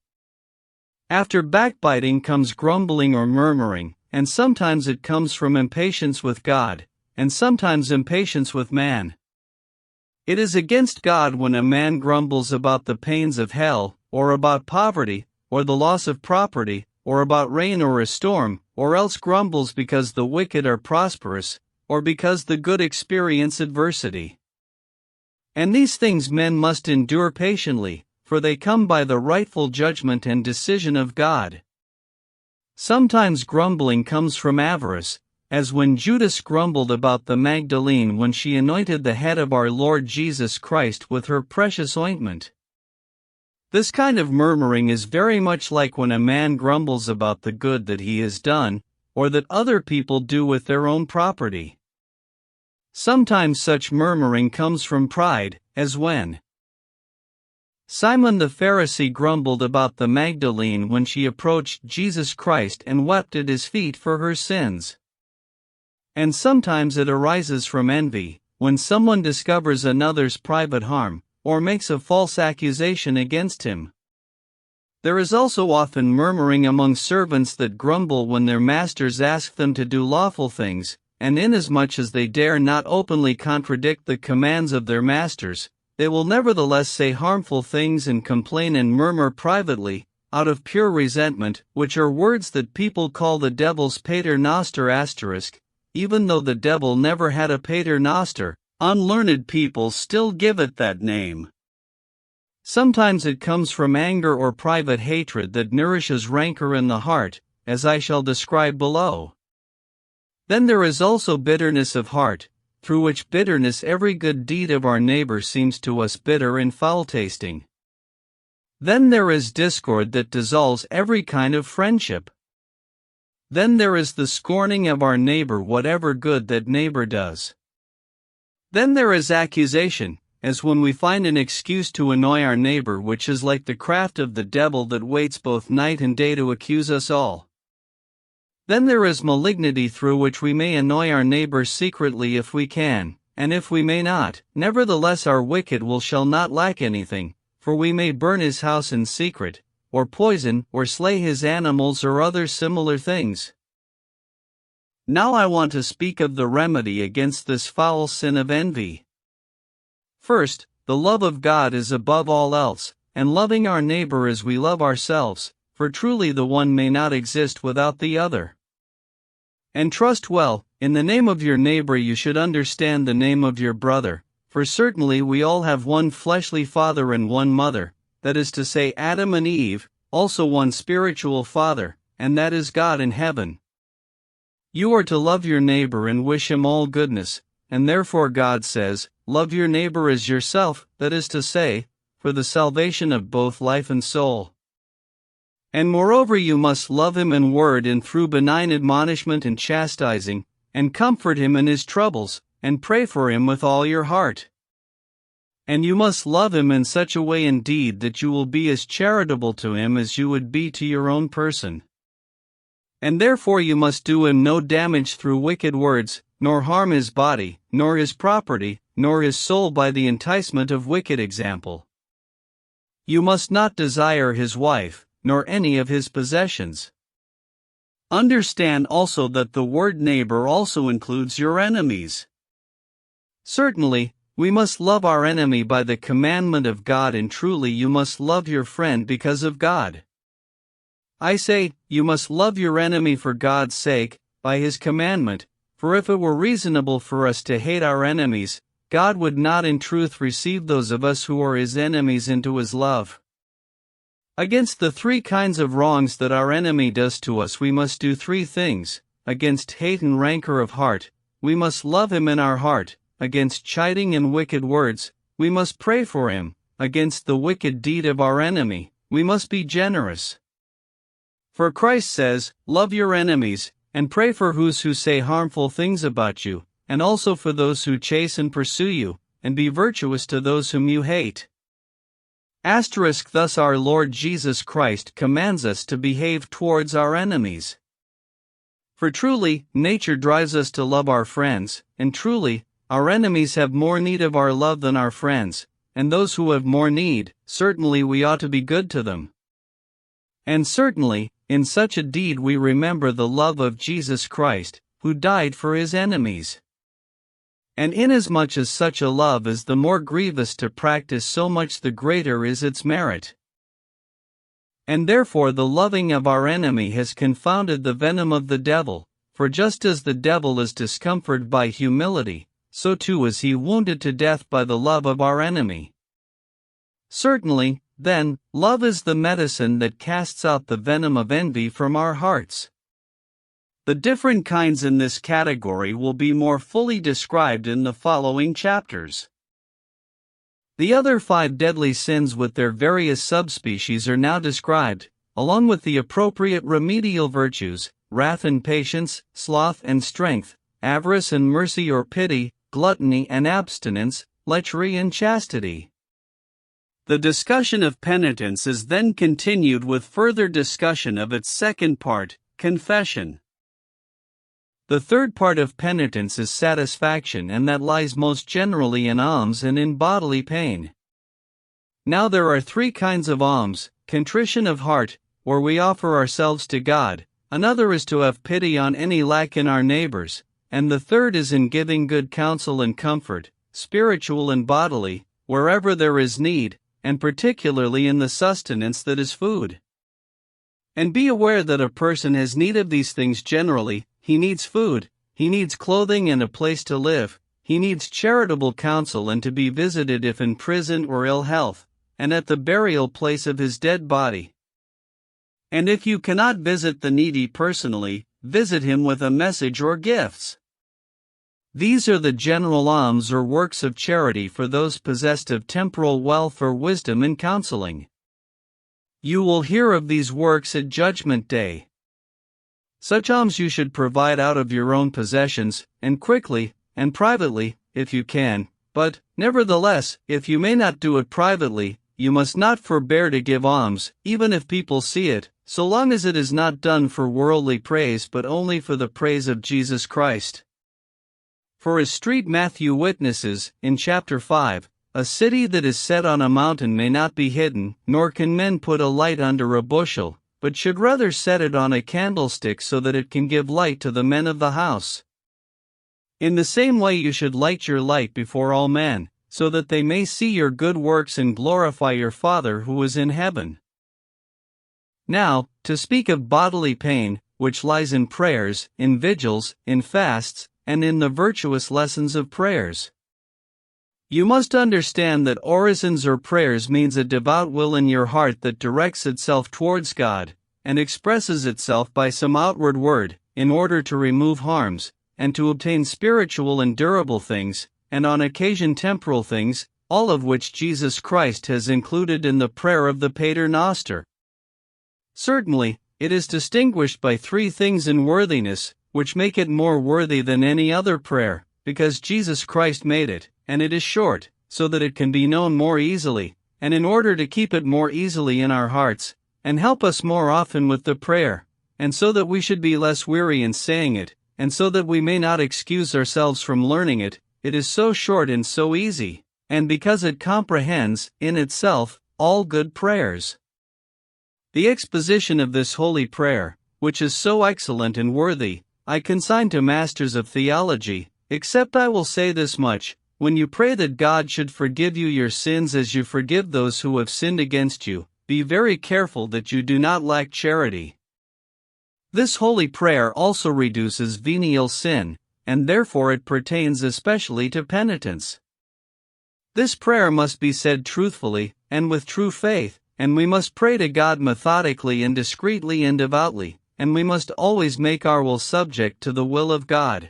After backbiting comes grumbling or murmuring, and sometimes it comes from impatience with God, and sometimes impatience with man. It is against God when a man grumbles about the pains of hell, or about poverty, or the loss of property, or about rain or a storm, or else grumbles because the wicked are prosperous, or because the good experience adversity. And these things men must endure patiently, for they come by the rightful judgment and decision of God. Sometimes grumbling comes from avarice, as when Judas grumbled about the Magdalene when she anointed the head of our Lord Jesus Christ with her precious ointment. This kind of murmuring is very much like when a man grumbles about the good that he has done, or that other people do with their own property. Sometimes such murmuring comes from pride, as when Simon the Pharisee grumbled about the Magdalene when she approached Jesus Christ and wept at his feet for her sins. And sometimes it arises from envy, when someone discovers another's private harm, or makes a false accusation against him. There is also often murmuring among servants that grumble when their masters ask them to do lawful things, and inasmuch as they dare not openly contradict the commands of their masters, they will nevertheless say harmful things and complain and murmur privately, out of pure resentment, which are words that people call the devil's pater noster asterisk. Even though the devil never had a pater noster, unlearned people still give it that name. Sometimes it comes from anger or private hatred that nourishes rancor in the heart, as I shall describe below. Then there is also bitterness of heart, through which bitterness every good deed of our neighbor seems to us bitter and foul-tasting. Then there is discord that dissolves every kind of friendship. Then there is the scorning of our neighbor whatever good that neighbor does. Then there is accusation, as when we find an excuse to annoy our neighbor, which is like the craft of the devil that waits both night and day to accuse us all. Then there is malignity through which we may annoy our neighbor secretly if we can, and if we may not, nevertheless our wicked will shall not lack anything, for we may burn his house in secret, or poison, or slay his animals or other similar things. Now I want to speak of the remedy against this foul sin of envy. First, the love of God is above all else, and loving our neighbor as we love ourselves, for truly the one may not exist without the other. And trust well, in the name of your neighbor you should understand the name of your brother, for certainly we all have one fleshly father and one mother, that is to say Adam and Eve, also one spiritual father, and that is God in heaven. You are to love your neighbor and wish him all goodness, and therefore God says, love your neighbor as yourself, that is to say, for the salvation of both life and soul. And moreover you must love him in word and through benign admonishment and chastising, and comfort him in his troubles, and pray for him with all your heart. And you must love him in such a way indeed that you will be as charitable to him as you would be to your own person. And therefore you must do him no damage through wicked words, nor harm his body, nor his property, nor his soul by the enticement of wicked example. You must not desire his wife, nor any of his possessions. Understand also that the word neighbor also includes your enemies. Certainly, we must love our enemy by the commandment of God, and truly you must love your friend because of God. I say, you must love your enemy for God's sake, by his commandment, for if it were reasonable for us to hate our enemies, God would not in truth receive those of us who are his enemies into his love. Against the three kinds of wrongs that our enemy does to us we must do three things. Against hate and rancor of heart, we must love him in our heart. Against chiding and wicked words, we must pray for him. Against the wicked deed of our enemy, we must be generous. For Christ says, love your enemies, and pray for those who say harmful things about you, and also for those who chase and pursue you, and be virtuous to those whom you hate. Thus our Lord Jesus Christ commands us to behave towards our enemies. For truly, nature drives us to love our friends, and truly, our enemies have more need of our love than our friends, and those who have more need, certainly we ought to be good to them. And certainly, in such a deed we remember the love of Jesus Christ, who died for his enemies. And inasmuch as such a love is the more grievous to practice, so much the greater is its merit. And therefore the loving of our enemy has confounded the venom of the devil, for just as the devil is discomforted by humility, so too is he wounded to death by the love of our enemy. Certainly, then, love is the medicine that casts out the venom of envy from our hearts. The different kinds in this category will be more fully described in the following chapters. The other 5 deadly sins with their various subspecies are now described, along with the appropriate remedial virtues: wrath and patience, sloth and strength, avarice and mercy or pity, gluttony and abstinence, lechery and chastity. The discussion of penitence is then continued with further discussion of its second part, confession. The third part of penitence is satisfaction, and that lies most generally in alms and in bodily pain. Now there are 3 kinds of alms: contrition of heart, where we offer ourselves to God; another is to have pity on any lack in our neighbors; and the third is in giving good counsel and comfort, spiritual and bodily, wherever there is need, and particularly in the sustenance that is food. And be aware that a person has need of these things generally. He needs food, he needs clothing and a place to live, he needs charitable counsel and to be visited if in prison or ill health, and at the burial place of his dead body. And if you cannot visit the needy personally, visit him with a message or gifts. These are the general alms or works of charity for those possessed of temporal wealth or wisdom in counseling. You will hear of these works at Judgment Day. Such alms you should provide out of your own possessions, and quickly, and privately, if you can, but, nevertheless, if you may not do it privately, you must not forbear to give alms, even if people see it, so long as it is not done for worldly praise but only for the praise of Jesus Christ. For as Street Matthew witnesses, in chapter 5, a city that is set on a mountain may not be hidden, nor can men put a light under a bushel, but should rather set it on a candlestick so that it can give light to the men of the house. In the same way you should light your light before all men, so that they may see your good works and glorify your Father who is in heaven. Now, to speak of bodily pain, which lies in prayers, in vigils, in fasts, and in the virtuous lessons of prayers. You must understand that orisons or prayers means a devout will in your heart that directs itself towards God, and expresses itself by some outward word, in order to remove harms, and to obtain spiritual and durable things, and on occasion temporal things, all of which Jesus Christ has included in the prayer of the Pater Noster. Certainly, it is distinguished by three things in worthiness, which make it more worthy than any other prayer, because Jesus Christ made it, and it is short, so that it can be known more easily, and in order to keep it more easily in our hearts, and help us more often with the prayer, and so that we should be less weary in saying it, and so that we may not excuse ourselves from learning it, it is so short and so easy, and because it comprehends, in itself, all good prayers. The exposition of this holy prayer, which is so excellent and worthy, I consign to masters of theology, except I will say this much: when you pray that God should forgive you your sins as you forgive those who have sinned against you, be very careful that you do not lack charity. This holy prayer also reduces venial sin, and therefore it pertains especially to penitence. This prayer must be said truthfully, and with true faith, and we must pray to God methodically and discreetly and devoutly, and we must always make our will subject to the will of God.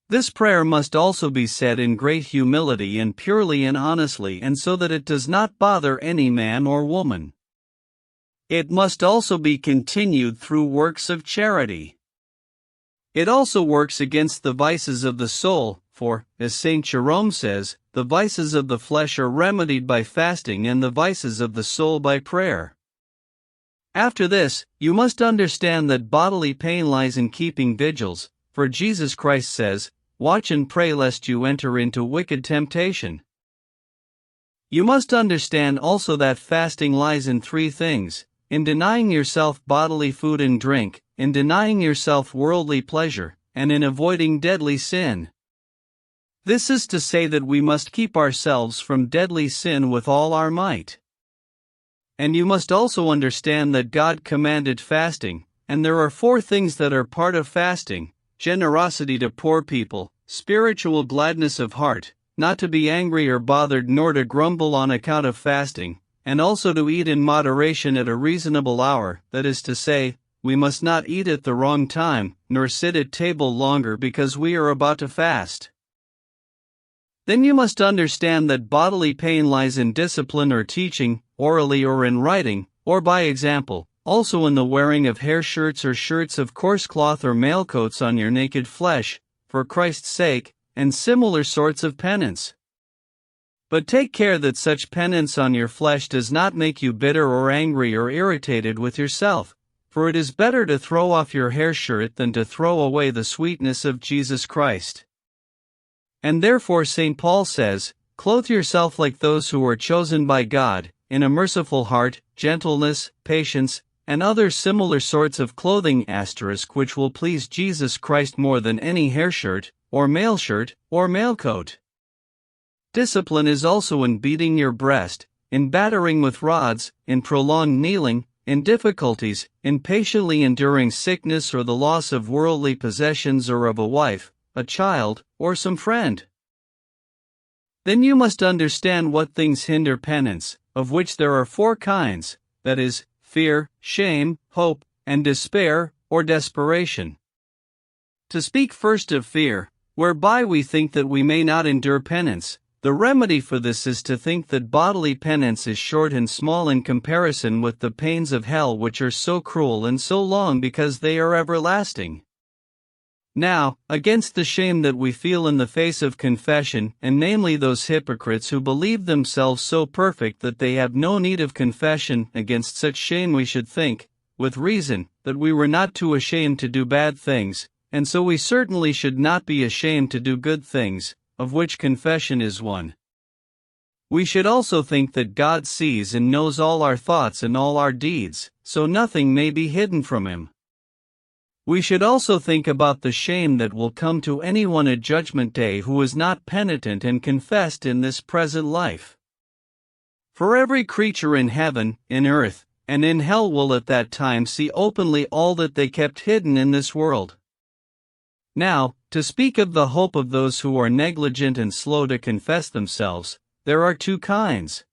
This prayer must also be said in great humility and purely and honestly, and so that it does not bother any man or woman. It must also be continued through works of charity. It also works against the vices of the soul, for, as Saint Jerome says, the vices of the flesh are remedied by fasting and the vices of the soul by prayer. After this, you must understand that bodily pain lies in keeping vigils, for Jesus Christ says, "Watch and pray lest you enter into wicked temptation." You must understand also that fasting lies in three things: in denying yourself bodily food and drink, in denying yourself worldly pleasure, and in avoiding deadly sin. This is to say that we must keep ourselves from deadly sin with all our might. And you must also understand that God commanded fasting, and there are four things that are part of fasting: generosity to poor people, spiritual gladness of heart, not to be angry or bothered nor to grumble on account of fasting, and also to eat in moderation at a reasonable hour, that is to say, we must not eat at the wrong time, nor sit at table longer because we are about to fast. Then you must understand that bodily pain lies in discipline or teaching, orally or in writing, or by example, also in the wearing of hair shirts or shirts of coarse cloth or mailcoats on your naked flesh, for Christ's sake, and similar sorts of penance. But take care that such penance on your flesh does not make you bitter or angry or irritated with yourself, for it is better to throw off your hair shirt than to throw away the sweetness of Jesus Christ. And therefore St. Paul says, "Clothe yourself like those who are chosen by God, in a merciful heart, gentleness, patience, and other similar sorts of clothing which will please Jesus Christ more than any hair shirt, or mailcoat." Discipline is also in beating your breast, in battering with rods, in prolonged kneeling, in difficulties, in patiently enduring sickness or the loss of worldly possessions or of a wife, a child, or some friend. Then you must understand what things hinder penance, of which there are four kinds, that is, fear, shame, hope, and despair, or desperation. To speak first of fear, whereby we think that we may not endure penance, the remedy for this is to think that bodily penance is short and small in comparison with the pains of hell, which are so cruel and so long because they are everlasting. Now, against the shame that we feel in the face of confession, and namely those hypocrites who believe themselves so perfect that they have no need of confession, against such shame we should think, with reason, that we were not too ashamed to do bad things, and so we certainly should not be ashamed to do good things, of which confession is one. We should also think that God sees and knows all our thoughts and all our deeds, so nothing may be hidden from Him. We should also think about the shame that will come to anyone at Judgment Day who is not penitent and confessed in this present life. For every creature in heaven, in earth, and in hell will at that time see openly all that they kept hidden in this world. Now, to speak of the hope of those who are negligent and slow to confess themselves, there are two kinds.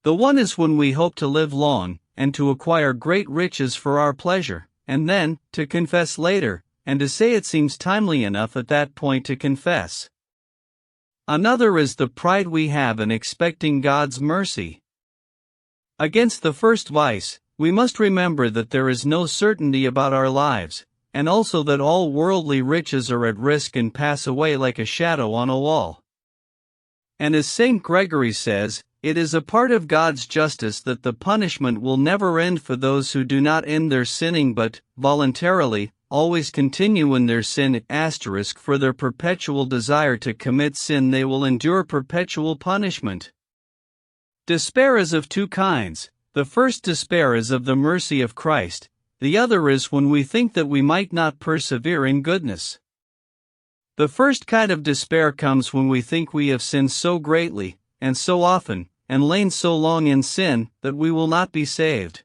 The one is when we hope to live long, and to acquire great riches for our pleasure, and then, to confess later, and to say it seems timely enough at that point to confess. Another is the pride we have in expecting God's mercy. Against the first vice, we must remember that there is no certainty about our lives, and also that all worldly riches are at risk and pass away like a shadow on a wall. And as St. Gregory says, it is a part of God's justice that the punishment will never end for those who do not end their sinning but, voluntarily, always continue in their sin. For their perpetual desire to commit sin they will endure perpetual punishment. Despair is of two kinds. The first despair is of the mercy of Christ, the other is when we think that we might not persevere in goodness. The first kind of despair comes when we think we have sinned so greatly, and so often, and lain so long in sin, that we will not be saved.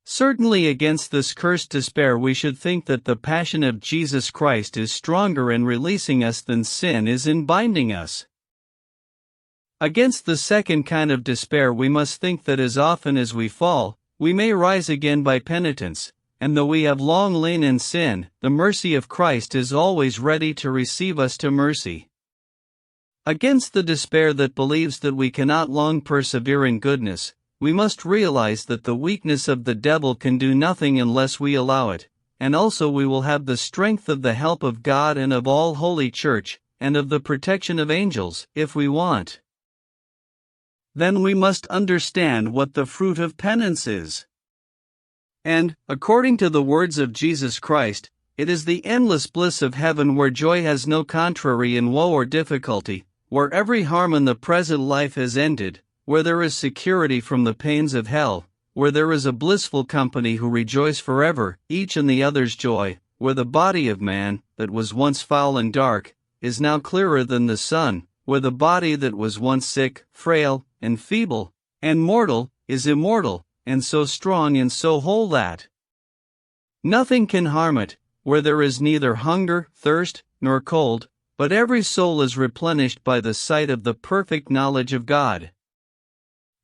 Certainly against this cursed despair we should think that the passion of Jesus Christ is stronger in releasing us than sin is in binding us. Against the second kind of despair we must think that as often as we fall, we may rise again by penitence, and though we have long lain in sin, the mercy of Christ is always ready to receive us to mercy. Against the despair that believes that we cannot long persevere in goodness, we must realize that the weakness of the devil can do nothing unless we allow it, and also we will have the strength of the help of God and of all Holy Church, and of the protection of angels, if we want. Then we must understand what the fruit of penance is. And, according to the words of Jesus Christ, it is the endless bliss of heaven where joy has no contrary in woe or difficulty, where every harm in the present life has ended, where there is security from the pains of hell, where there is a blissful company who rejoice forever, each in the other's joy, where the body of man, that was once foul and dark, is now clearer than the sun, where the body that was once sick, frail, and feeble, and mortal, is immortal, and so strong and so whole that nothing can harm it, where there is neither hunger, thirst, nor cold, but every soul is replenished by the sight of the perfect knowledge of God.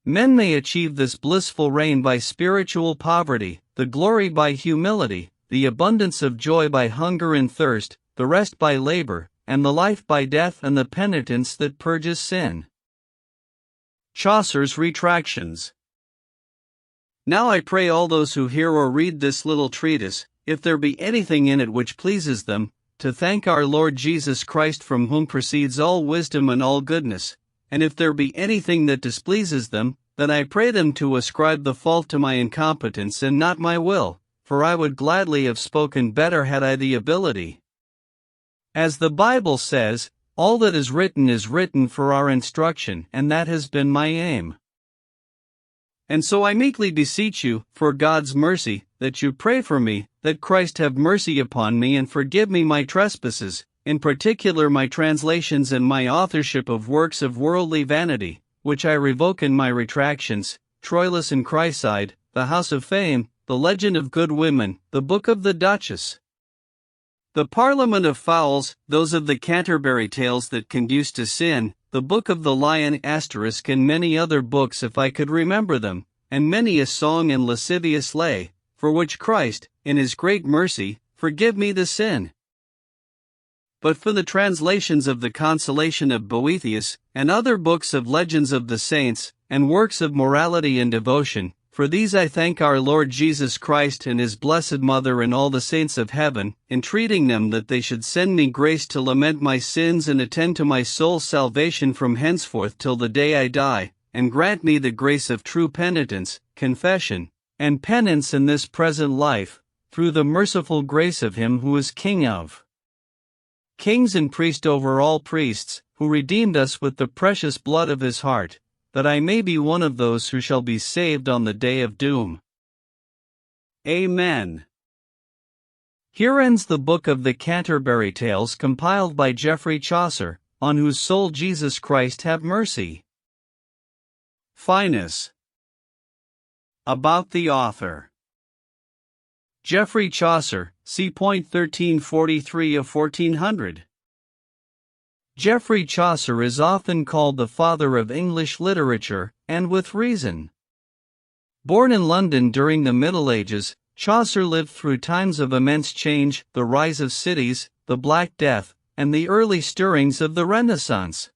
Men may achieve this blissful reign by spiritual poverty, the glory by humility, the abundance of joy by hunger and thirst, the rest by labor, and the life by death and the penitence that purges sin. Chaucer's Retractions. Now I pray all those who hear or read this little treatise, if there be anything in it which pleases them, to thank our Lord Jesus Christ, from whom proceeds all wisdom and all goodness, and if there be anything that displeases them, then I pray them to ascribe the fault to my incompetence and not my will, for I would gladly have spoken better had I the ability. As the Bible says, all that is written for our instruction, and that has been my aim. And so I meekly beseech you, for God's mercy, that you pray for me, that Christ have mercy upon me and forgive me my trespasses, in particular my translations and my authorship of works of worldly vanity, which I revoke in my retractions, Troilus and Chryside, the House of Fame, the Legend of Good Women, the Book of the Duchess, the Parliament of Fowls, those of the Canterbury Tales that conduce to sin, the Book of the Lion *, and many other books if I could remember them, and many a song and lascivious lay, for which Christ, in His great mercy, forgive me the sin. But for the translations of the Consolation of Boethius, and other books of legends of the saints, and works of morality and devotion, for these I thank our Lord Jesus Christ and His Blessed Mother and all the saints of heaven, entreating them that they should send me grace to lament my sins and attend to my soul's salvation from henceforth till the day I die, and grant me the grace of true penitence, confession, and penance in this present life, through the merciful grace of him who is King of kings and priest over all priests, who redeemed us with the precious blood of his heart, that I may be one of those who shall be saved on the day of doom. Amen. Here ends the book of the Canterbury Tales compiled by Geoffrey Chaucer, on whose soul Jesus Christ have mercy. Finis. About the author. Geoffrey Chaucer, c. 1343 of 1400. Geoffrey Chaucer is often called the father of English literature, and with reason. Born in London during the Middle Ages, Chaucer lived through times of immense change, the rise of cities, the Black Death, and the early stirrings of the Renaissance.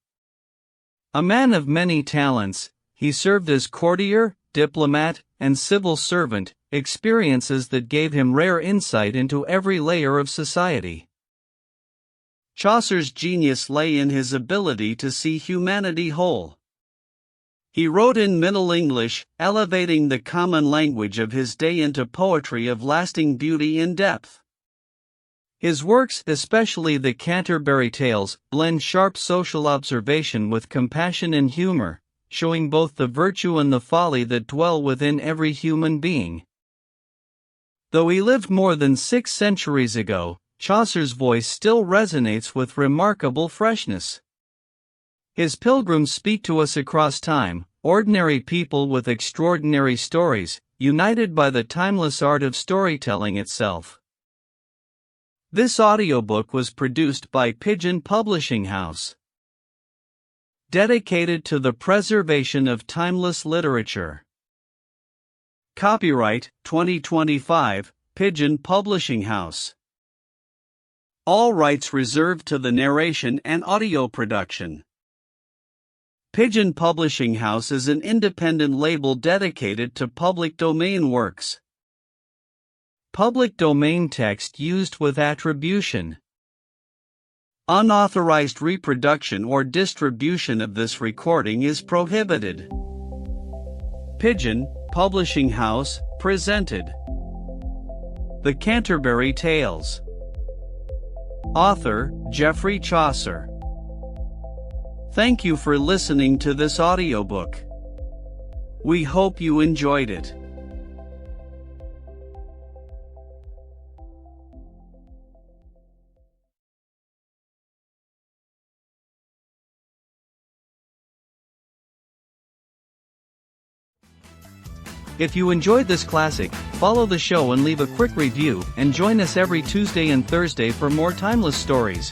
A man of many talents, he served as courtier, diplomat, and civil servant, experiences that gave him rare insight into every layer of society. Chaucer's genius lay in his ability to see humanity whole. He wrote in Middle English, elevating the common language of his day into poetry of lasting beauty and depth. His works, especially the Canterbury Tales, blend sharp social observation with compassion and humor, showing both the virtue and the folly that dwell within every human being. Though he lived more than 6 centuries ago, Chaucer's voice still resonates with remarkable freshness. His pilgrims speak to us across time, ordinary people with extraordinary stories, united by the timeless art of storytelling itself. This audiobook was produced by Pigeon Publishing House. Dedicated to the preservation of timeless literature. Copyright 2025, Pigeon Publishing House. All rights reserved to the narration and audio production. Pigeon Publishing House is an independent label dedicated to public domain works. Public domain text used with attribution. Unauthorized reproduction or distribution of this recording is prohibited. Pigeon Publishing House presented The Canterbury Tales. Author, Geoffrey Chaucer. Thank you for listening to this audiobook. We hope you enjoyed it. If you enjoyed this classic, follow the show and leave a quick review, and join us every Tuesday and Thursday for more timeless stories.